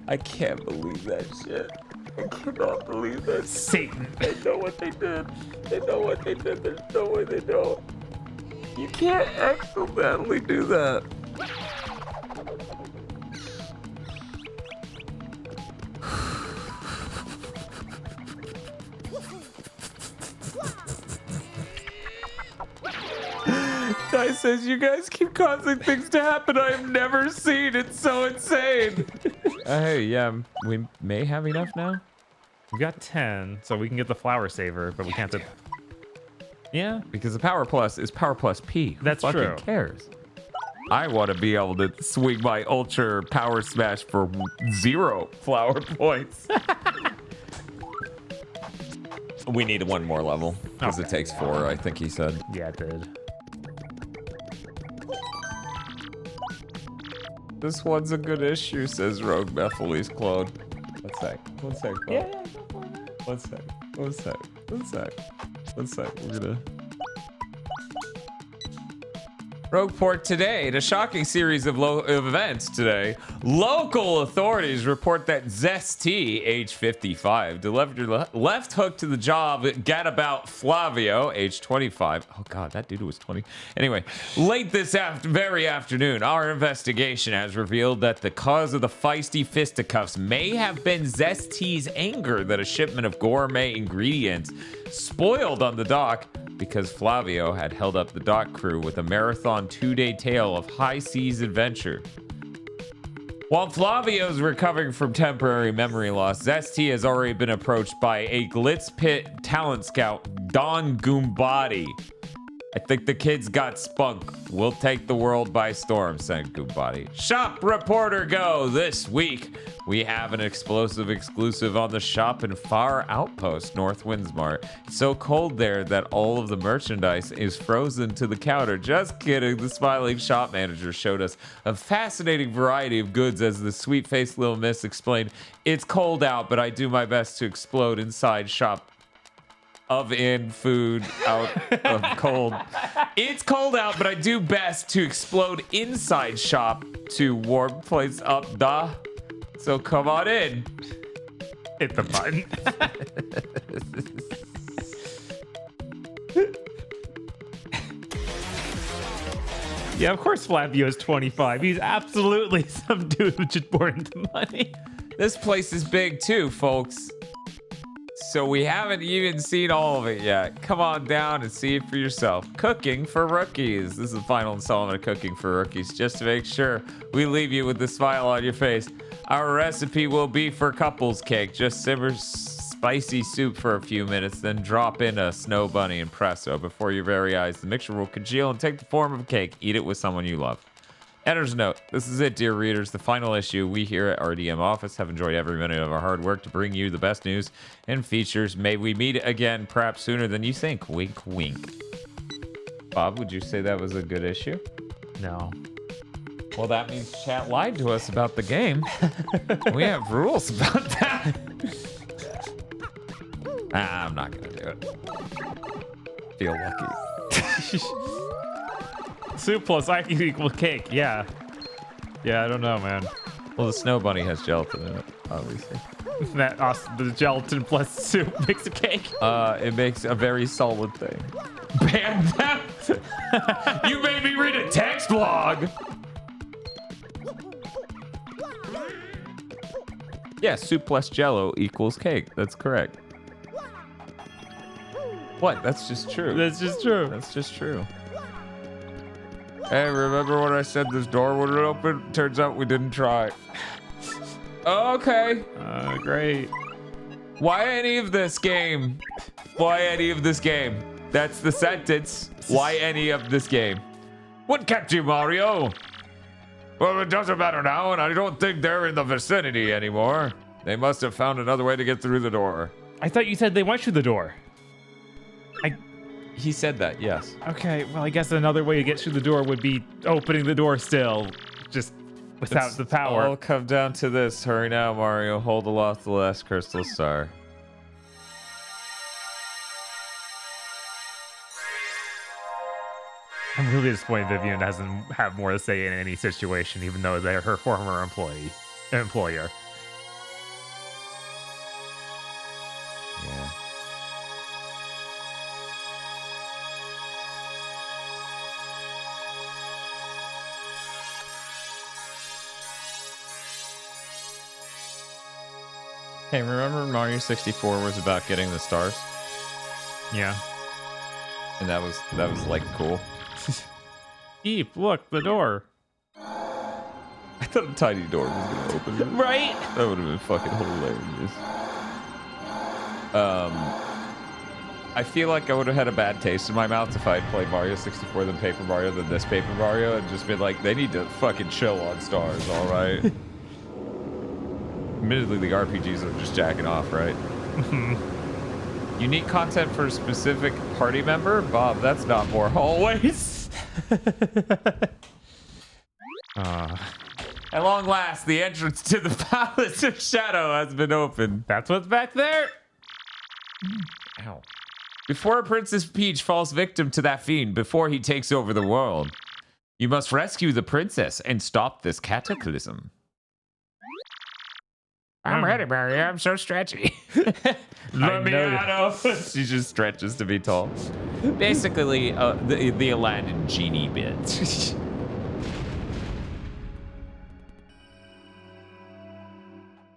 A: I can't believe that shit. I cannot believe that.
B: Satan.
A: They know what they did. They know what they did. There's no way they don't. You can't accidentally do that. Ty says, you guys keep causing things to happen I have never seen. It's so insane. Hey, yeah, we may have enough now.
B: We got 10, so we can get the flower saver, but we can't. Yeah,
A: because the Power Plus is Power Plus P. Who
B: that's
A: fucking
B: true.
A: Cares? I want to be able to swing my Ultra Power Smash for 0 flower points. We need one more level because it takes 4. I think he said.
B: Yeah, it did.
A: This one's a good issue, says Rogue Mephiles clone. One sec. One sec. Bro.
B: Yeah.
A: One sec. One sec. One sec. One sec. We're gonna. Rogueport today, the shocking series of events today. Local authorities report that Zesty, age 55, delivered left hook to the job at Gadabout Flavio, age 25. Oh God, that dude was 20. Anyway, late this very afternoon, our investigation has revealed that the cause of the feisty fisticuffs may have been Zesty's anger that a shipment of gourmet ingredients spoiled on the dock because Flavio had held up the dock crew with a marathon 2-day tale of high seas adventure. While Flavio's recovering from temporary memory loss, Zesty has already been approached by a Glitz Pit talent scout, Don Goombody. I think the kid's got spunk. We'll take the world by storm, said Goombody. Shop reporter go. This week, we have an explosive exclusive on the shop in Far Outpost, North Windsmart. It's so cold there that all of the merchandise is frozen to the counter. Just kidding. The smiling shop manager showed us a fascinating variety of goods as the sweet-faced little miss explained, it's cold out, but I do my best to explode inside shop. Of in food out of cold. It's cold out, but I do best to explode inside shop to warm place up, duh. So come on in.
B: Hit the button. Yeah, of course Flavio is 25. He's absolutely some dude who just poured into money.
A: This place is big too, folks. So we haven't even seen all of it yet. Come on down and see it for yourself. Cooking for Rookies. This is the final installment of Cooking for Rookies, just to make sure we leave you with a smile on your face. Our recipe will be for couples cake. Just simmer spicy soup for a few minutes, then drop in a snow bunny and presto before your very eyes. The mixture will congeal and take the form of a cake. Eat it with someone you love. Editor's note, this is it, dear readers, the final issue. We here at RDM Office have enjoyed every minute of our hard work to bring you the best news and features. May we meet again, perhaps sooner than you think. Wink, wink. Bob, would you say that was a good issue?
B: No.
A: Well, that means chat lied to us about the game. We have rules about that. I'm not going to do it. Feel lucky.
B: Soup plus IQ equal cake. Yeah. Yeah, I don't know, man.
A: Well, the snow bunny has gelatin in it, obviously.
B: That the gelatin plus soup makes a cake.
A: It makes a very solid thing. Bam! That you made me read a text log. Yeah, soup plus jello equals cake. That's correct. What? That's just true.
B: That's just true.
A: That's just true. Hey, remember when I said this door wouldn't open? Turns out we didn't try. Okay.
B: Great.
A: Why any of this game? Why any of this game? That's the sentence. Why any of this game? What kept you, Mario? Well, it doesn't matter now, and I don't think they're in the vicinity anymore. They must have found another way to get through the door.
B: I thought you said they went through the door.
A: He said that, yes.
B: Okay, well, I guess another way to get through the door would be opening the door still, just without the power.
A: I'll come down to this. Hurry now, Mario. Hold aloft the last crystal star.
B: I'm really disappointed Vivian doesn't have more to say in any situation, even though they're her former employer.
A: Yeah. Hey, remember Mario 64 was about getting the stars?
B: Yeah.
A: And that was like cool.
B: Eep, look, the door.
A: I thought a tiny door was gonna open it.
B: Right?
A: That would have been fucking hilarious. I feel like I would have had a bad taste in my mouth if I had played Mario 64 than Paper Mario than this Paper Mario and just been like, they need to fucking chill on stars, alright? Admittedly, the RPGs are just jacking off, right? Unique content for a specific party member? Bob, that's not more hallways. At long last, the entrance to the Palace of Shadow has been opened.
B: That's what's back there?
A: Ow. Before Princess Peach falls victim to that fiend, before he takes over the world, you must rescue the princess and stop this cataclysm. I'm ready, Mario. I'm so stretchy. Let me out. She just stretches to be tall. Basically, the Aladdin genie bit.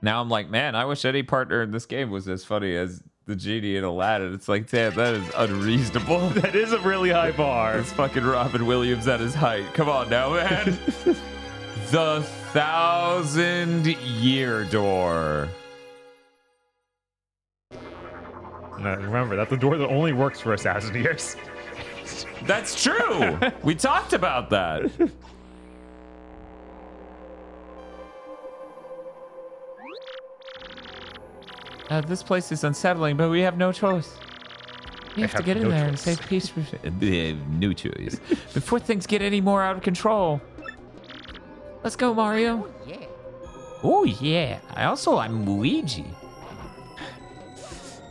A: Now I'm like, man, I wish any partner in this game was as funny as the genie in Aladdin. It's like, damn, that is unreasonable.
B: That is a really high bar.
A: It's fucking Robin Williams at his height. Come on now, man. The 1,000-year door.
B: Now, remember, that's the door that only works for 1,000 years.
A: That's true. We talked about that. This place is unsettling, but we have no choice. We have to get in there and save peace. No choice. Before things get any more out of control. Let's go, Mario. Oh, yeah. I'm Luigi.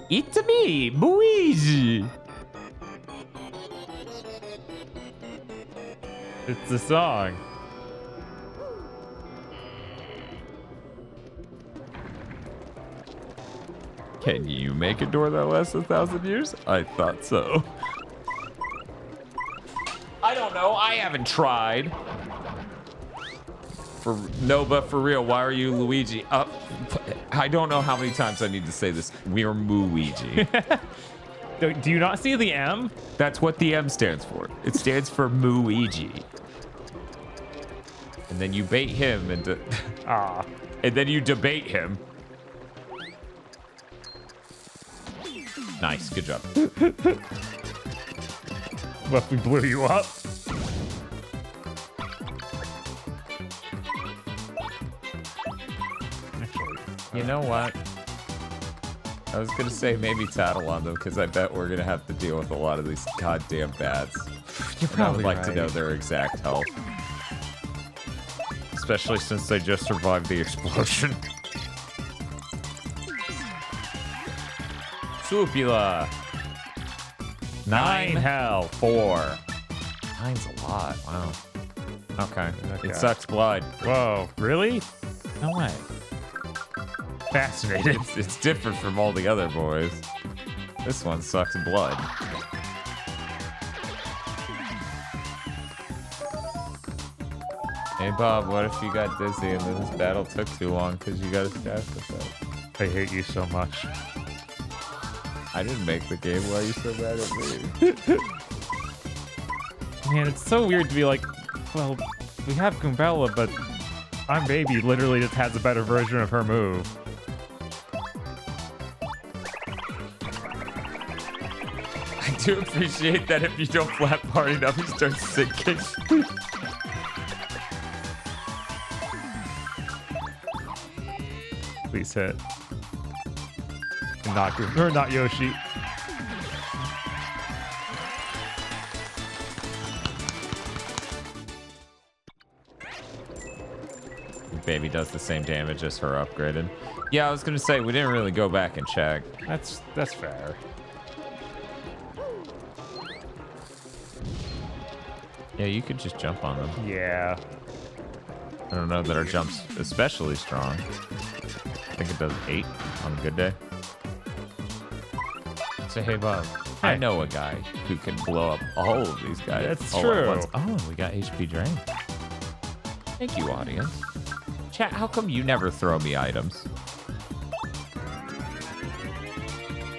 A: It's me, Luigi.
B: It's the song.
A: Can you make a door that lasts 1,000 years? I thought so. I don't know. I haven't tried. But for real, why are you Luigi? I don't know how many times I need to say this. We're Luigi.
B: Do you not see the M?
A: That's what the M stands for. It stands for Luigi. And then you bait him and and then you debate him. Nice, good job.
B: What if we blew you up?
A: You know what? I was gonna say maybe tattle on them because I bet we're gonna have to deal with a lot of these goddamn bats.
B: You're probably
A: I would like to know their exact health. Especially since they just survived the explosion. Supula. 9 health. 4. 9's a lot. Wow. Okay. It sucks blood.
B: Whoa. Really? No way. Fascinating.
A: It's different from all the other boys. This one sucks blood. Hey Bob, what if you got dizzy and then this battle took too long because you got a stash with it?
B: I hate you so much.
A: I didn't make the game. Why are you so mad at me?
B: Man, it's so weird to be like, well, we have Goombella, but I'm Baby literally just has a better version of her move.
A: I do appreciate that if you don't flap hard enough, he starts sinking.
B: Please hit. Not Goomba, or not Yoshi.
A: Baby does the same damage as her upgraded. Yeah, I was gonna say we didn't really go back and check.
B: That's fair.
A: Yeah, you could just jump on them.
B: Yeah.
A: I don't know that our jump's especially strong. I think it does 8 on a good day. So hey Bob, I know a guy who can blow up all of these guys.
B: That's
A: all
B: true.
A: At once. Oh, and we got HP drain. Thank you, audience. Chat, how come you never throw me items?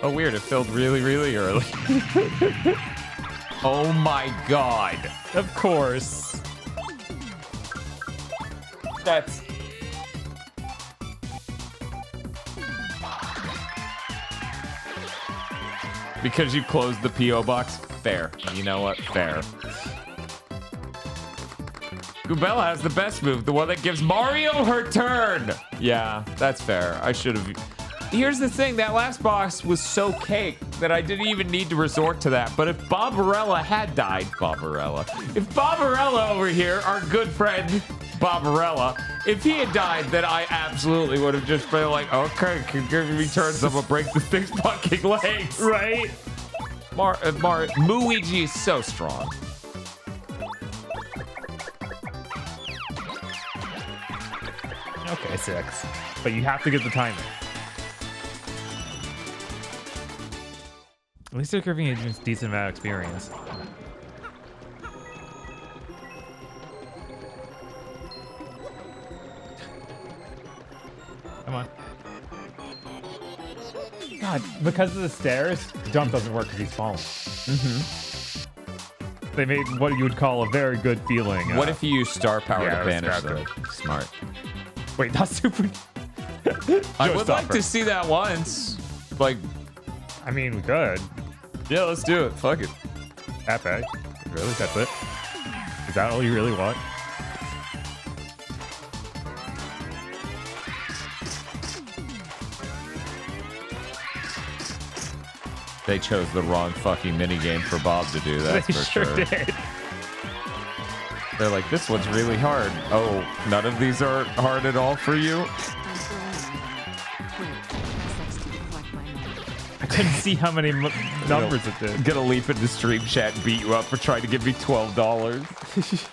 A: Oh, weird. It filled really, really early. Oh my god.
B: Of course.
A: That's... Because you closed the P.O. box? Fair. You know what? Fair. Goombella has the best move, the one that gives Mario her turn. Yeah, that's fair. I should have... Here's the thing, that last boss was so cake that I didn't even need to resort to that. But if Barbarella had died... If Barbarella over here, our good friend Barbarella, if he had died, then I absolutely would have just been like, okay, give me turns, I'm gonna break this thing's fucking legs.
B: Right?
A: Luigi is so strong.
B: Okay, 6. But you have to get the timing. At least they're giving you a decent amount of experience. Come on. God, because of the stairs, jump doesn't work because he's falling. They made what you would call a very good feeling.
A: What if you use star power
B: yeah,
A: to banish
B: star
A: them? Smart.
B: Wait, not super.
A: I would like to see that once. Like,
B: I mean, we could.
A: yeah, let's do it. Fuck it.
B: Epic. Really? That's it? Is that all you really want?
A: They chose the wrong fucking minigame for Bob to do. That's
B: They
A: for
B: sure
A: sure.
B: did.
A: They're like, this one's really hard. Oh, none of these are hard at all for you?
B: I couldn't see how many numbers it did.
A: Gonna leap into stream chat and beat you up for trying to give me $12.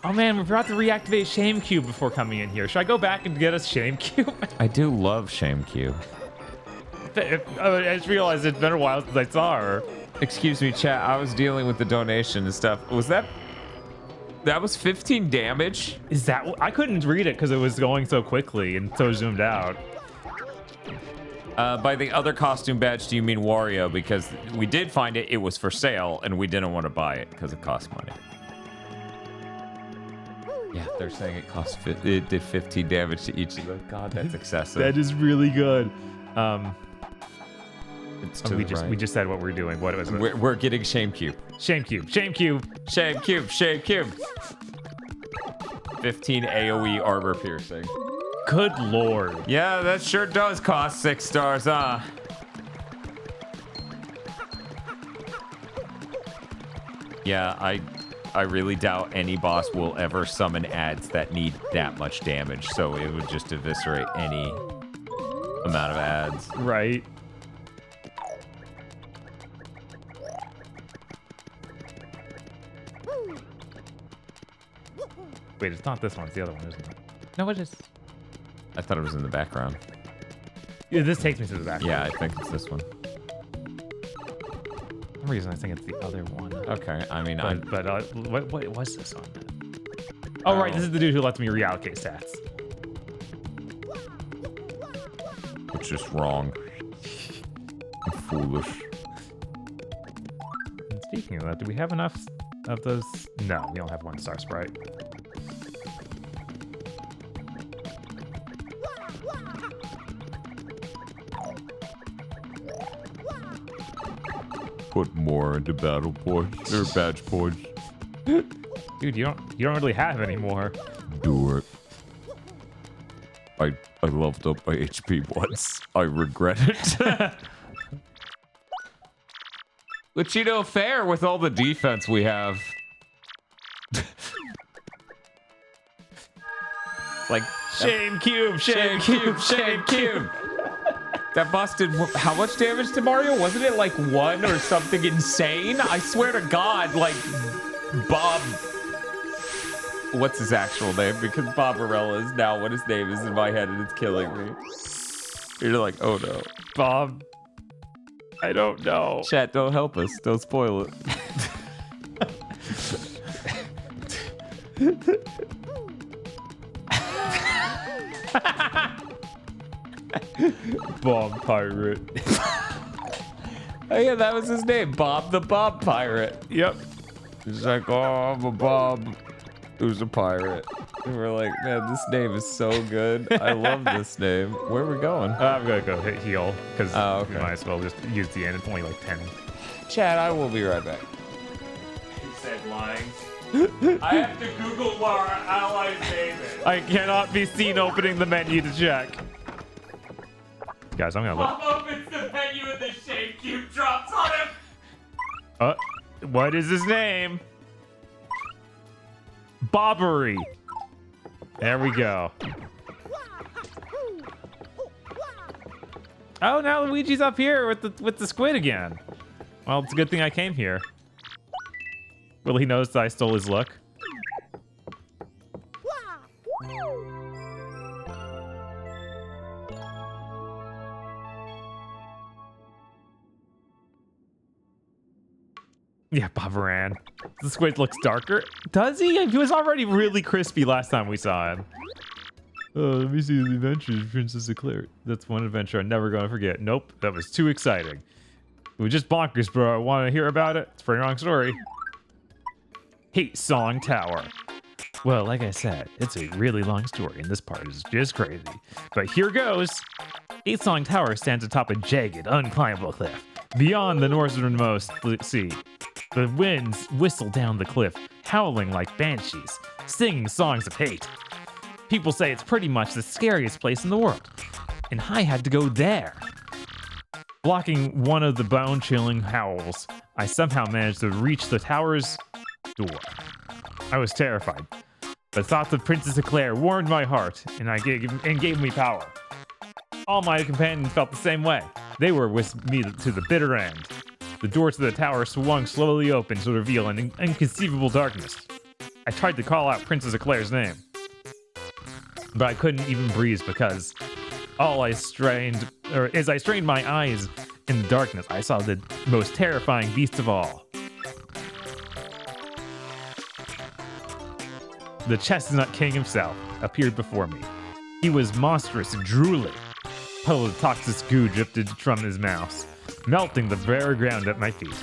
B: Oh man, we forgot to reactivate Shame Cube before coming in here. Should I go back and get us Shame Cube?
A: I do love Shame Cube.
B: I just realized it's been a while since I saw her.
A: Excuse me, chat. I was dealing with the donation and stuff. Was that was 15 damage?
B: Is that? I couldn't read it because it was going so quickly and so zoomed out.
A: By the other costume badge, do you mean Wario? Because we did find it. It was for sale, and we didn't want to buy it because it cost money. Yeah, they're saying it did 15 damage to each of them. God, that's excessive.
B: That is really good.
A: It's to
B: we
A: the
B: just
A: right.
B: we just said what we're doing. What was it?
A: We're getting Shame Cube.
B: Shame Cube. Shame Cube.
A: Shame Cube. Shame Cube. 15 AoE armor piercing.
B: Good lord.
A: Yeah, that sure does cost 6 stars, huh? Yeah, I really doubt any boss will ever summon ads that need that much damage, so it would just eviscerate any amount of ads.
B: Right. Wait, it's not this one. It's the other one, isn't it? No, it is.
A: I thought it was in the background.
B: Yeah, this takes me to the back.
A: Yeah, I think it's this one.
B: For some reason, I think it's the other one.
A: Okay, I mean,
B: what was this one? Oh, right, this is the dude who lets me reallocate stats.
A: It's just wrong. Foolish.
B: And speaking of that, do we have enough of those? No, we don't have 1-star sprite.
A: Put more into battle points or badge points.
B: Dude, you don't really have any more.
A: Do it. I leveled up my HP once. I regret it. But you know, fair with all the defense we have. Like
B: Shame Cube, Shame Cube, Shame Cube.
A: That boss did how much damage to Mario? Wasn't it like 1 or something insane? I swear to God, like Bob. What's his actual name? Because Bob Barella is now what his name is in my head, and it's killing me. You're like, oh no,
B: Bob. I don't know.
A: Chat, don't help us. Don't spoil it.
B: Bob Pirate.
A: Oh yeah, that was his name, Bob the Bob Pirate.
B: Yep.
A: He's like, oh, I'm a Bob who's a pirate. And we're like, man, this name is so good. I love this name. Where are we going?
B: I'm gonna go hit heal because
A: okay.
B: we might as well just use the end. It's only like 10.
A: Chad, I will be right back.
M: He said lying. I have to Google what our ally's name is.
B: I cannot be seen opening the menu to check. Guys, I'm gonna look.
M: Pop opens the menu and the Shame Cube drops on him.
B: What is his name? Bobbery. There we go. Oh, now Luigi's up here with the squid again. Well, it's a good thing I came here. Will he notice that I stole his look? Yeah, Bobaran. The squid looks darker. Does he? He was already really crispy last time we saw him. Let me see the adventures of Princess Eclair. That's one adventure I'm never going to forget. Nope, that was too exciting. It was just bonkers, bro. Want to hear about it? It's a pretty long story. Hate Song Tower. Well, like I said, it's a really long story, and this part is just crazy. But here goes. Hate Song Tower stands atop a jagged, unclimbable cliff beyond the northernmost sea. The winds whistle down the cliff, howling like banshees, singing songs of hate. People say it's pretty much the scariest place in the world, and I had to go there. Blocking one of the bone-chilling howls, I somehow managed to reach the tower's door. I was terrified, but thoughts of Princess Eclair warmed my heart and gave me power. All my companions felt the same way. They were with me to the bitter end. The door to the tower swung slowly open to reveal an inconceivable darkness. I tried to call out Princess Eclair's name, but I couldn't even breathe because as I strained my eyes in the darkness, I saw the most terrifying beast of all. The Chestnut King himself appeared before me. He was monstrous and drooling. Puddles of toxic goo drifted from his mouth, melting the bare ground at my feet.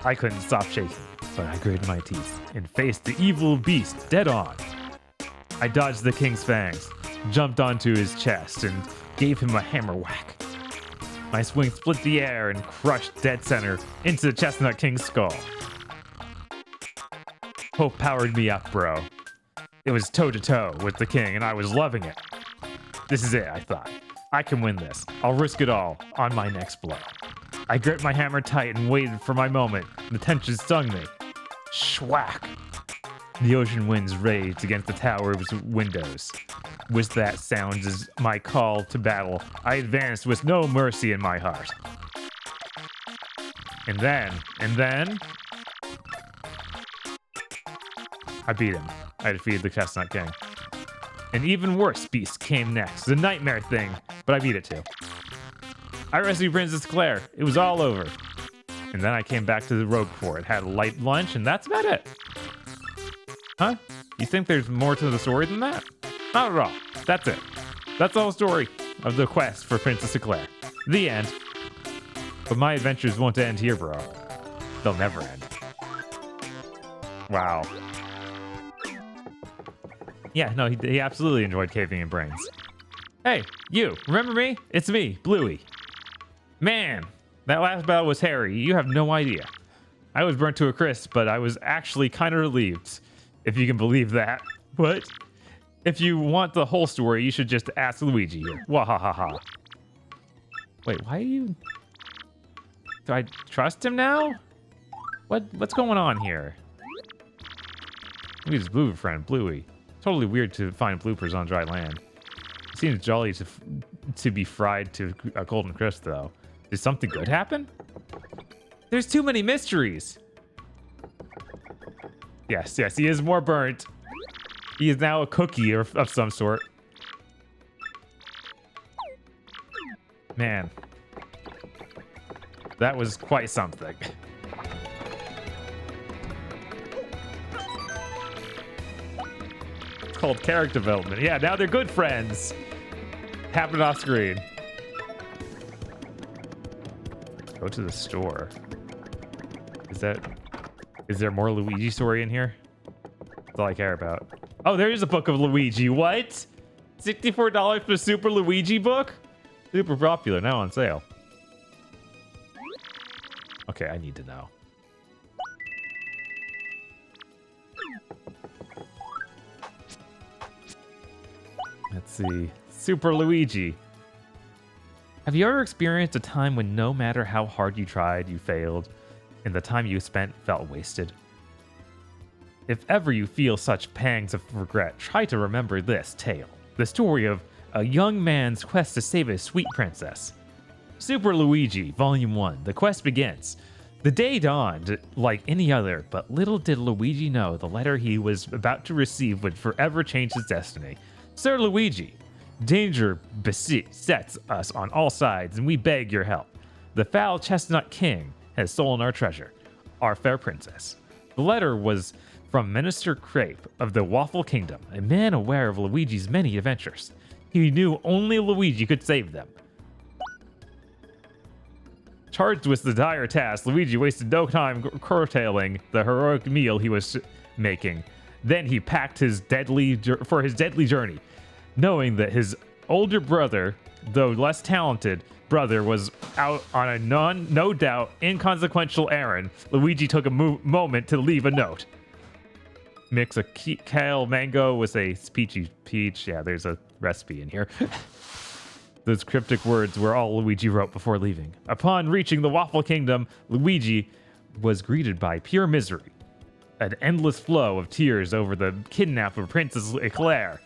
B: I couldn't stop shaking, but I gritted my teeth and faced the evil beast dead on. I dodged the king's fangs, jumped onto his chest, and gave him a hammer whack. My swing split the air and crushed dead center into the Chestnut King's skull. Hope powered me up, bro. It was toe-to-toe with the king, and I was loving it. This is it, I thought. I can win this. I'll risk it all on my next blow. I gripped my hammer tight and waited for my moment. The tension stung me. Schwack! The ocean winds raged against the tower's windows. With that sound as my call to battle, I advanced with no mercy in my heart. And then, I beat him. I defeated the Chestnut King. An even worse beast came next, the nightmare thing, but I beat it too. I rescued Princess Claire. It was all over. And then I came back to the rogue fort, had a light lunch, and that's about it. Huh? You think there's more to the story than that? Not at all. That's it. That's the whole story of the quest for Princess Eclair. The end. But my adventures won't end here, bro. They'll never end. Wow. Yeah, no, he absolutely enjoyed caving in brains. Hey, you, remember me? It's me, Bluey. Man, that last battle was hairy. You have no idea. I was burnt to a crisp, but I was actually kind of relieved, if you can believe that. But if you want the whole story, you should just ask Luigi here. Wahahaha. Wait, why are you... Do I trust him now? What's going on here? Look at his blooper friend, Bluey. Totally weird to find bloopers on dry land. It seems jolly to be fried to a golden crisp, though. Did something good happen? There's too many mysteries. Yes, he is more burnt. He is now a cookie of some sort. Man. That was quite something. It's called character development. Yeah, now they're good friends. Happen off screen. Go to the store. Is there more Luigi story in here? That's all I care about. Oh, there is a book of Luigi. What? $64 for Super Luigi book? Super popular, now on sale. Okay, I need to know. Let's see. Super Luigi. Have you ever experienced a time when no matter how hard you tried, you failed, and the time you spent felt wasted? If ever you feel such pangs of regret, try to remember this tale. The story of a young man's quest to save a sweet princess. Super Luigi, Volume 1. The quest begins. The day dawned like any other, but little did Luigi know the letter he was about to receive would forever change his destiny. Sir Luigi, danger besets us on all sides, and we beg your help. The foul Chestnut King has stolen our treasure, our fair princess. The letter was from Minister Crepe of the Waffle Kingdom, a man aware of Luigi's many adventures. He knew only Luigi could save them. Charged with the dire task, Luigi wasted no time curtailing the heroic meal he was making. Then he packed his deadly journey, knowing that his older brother, though less talented brother, was out on a no doubt inconsequential errand. Luigi took a moment to leave a note. Mix a kale mango with a peachy peach. Yeah, there's a recipe in here. Those cryptic words were all Luigi wrote before leaving. Upon reaching the Waffle Kingdom, Luigi was greeted by pure misery. An endless flow of tears over the kidnap of Princess Eclair.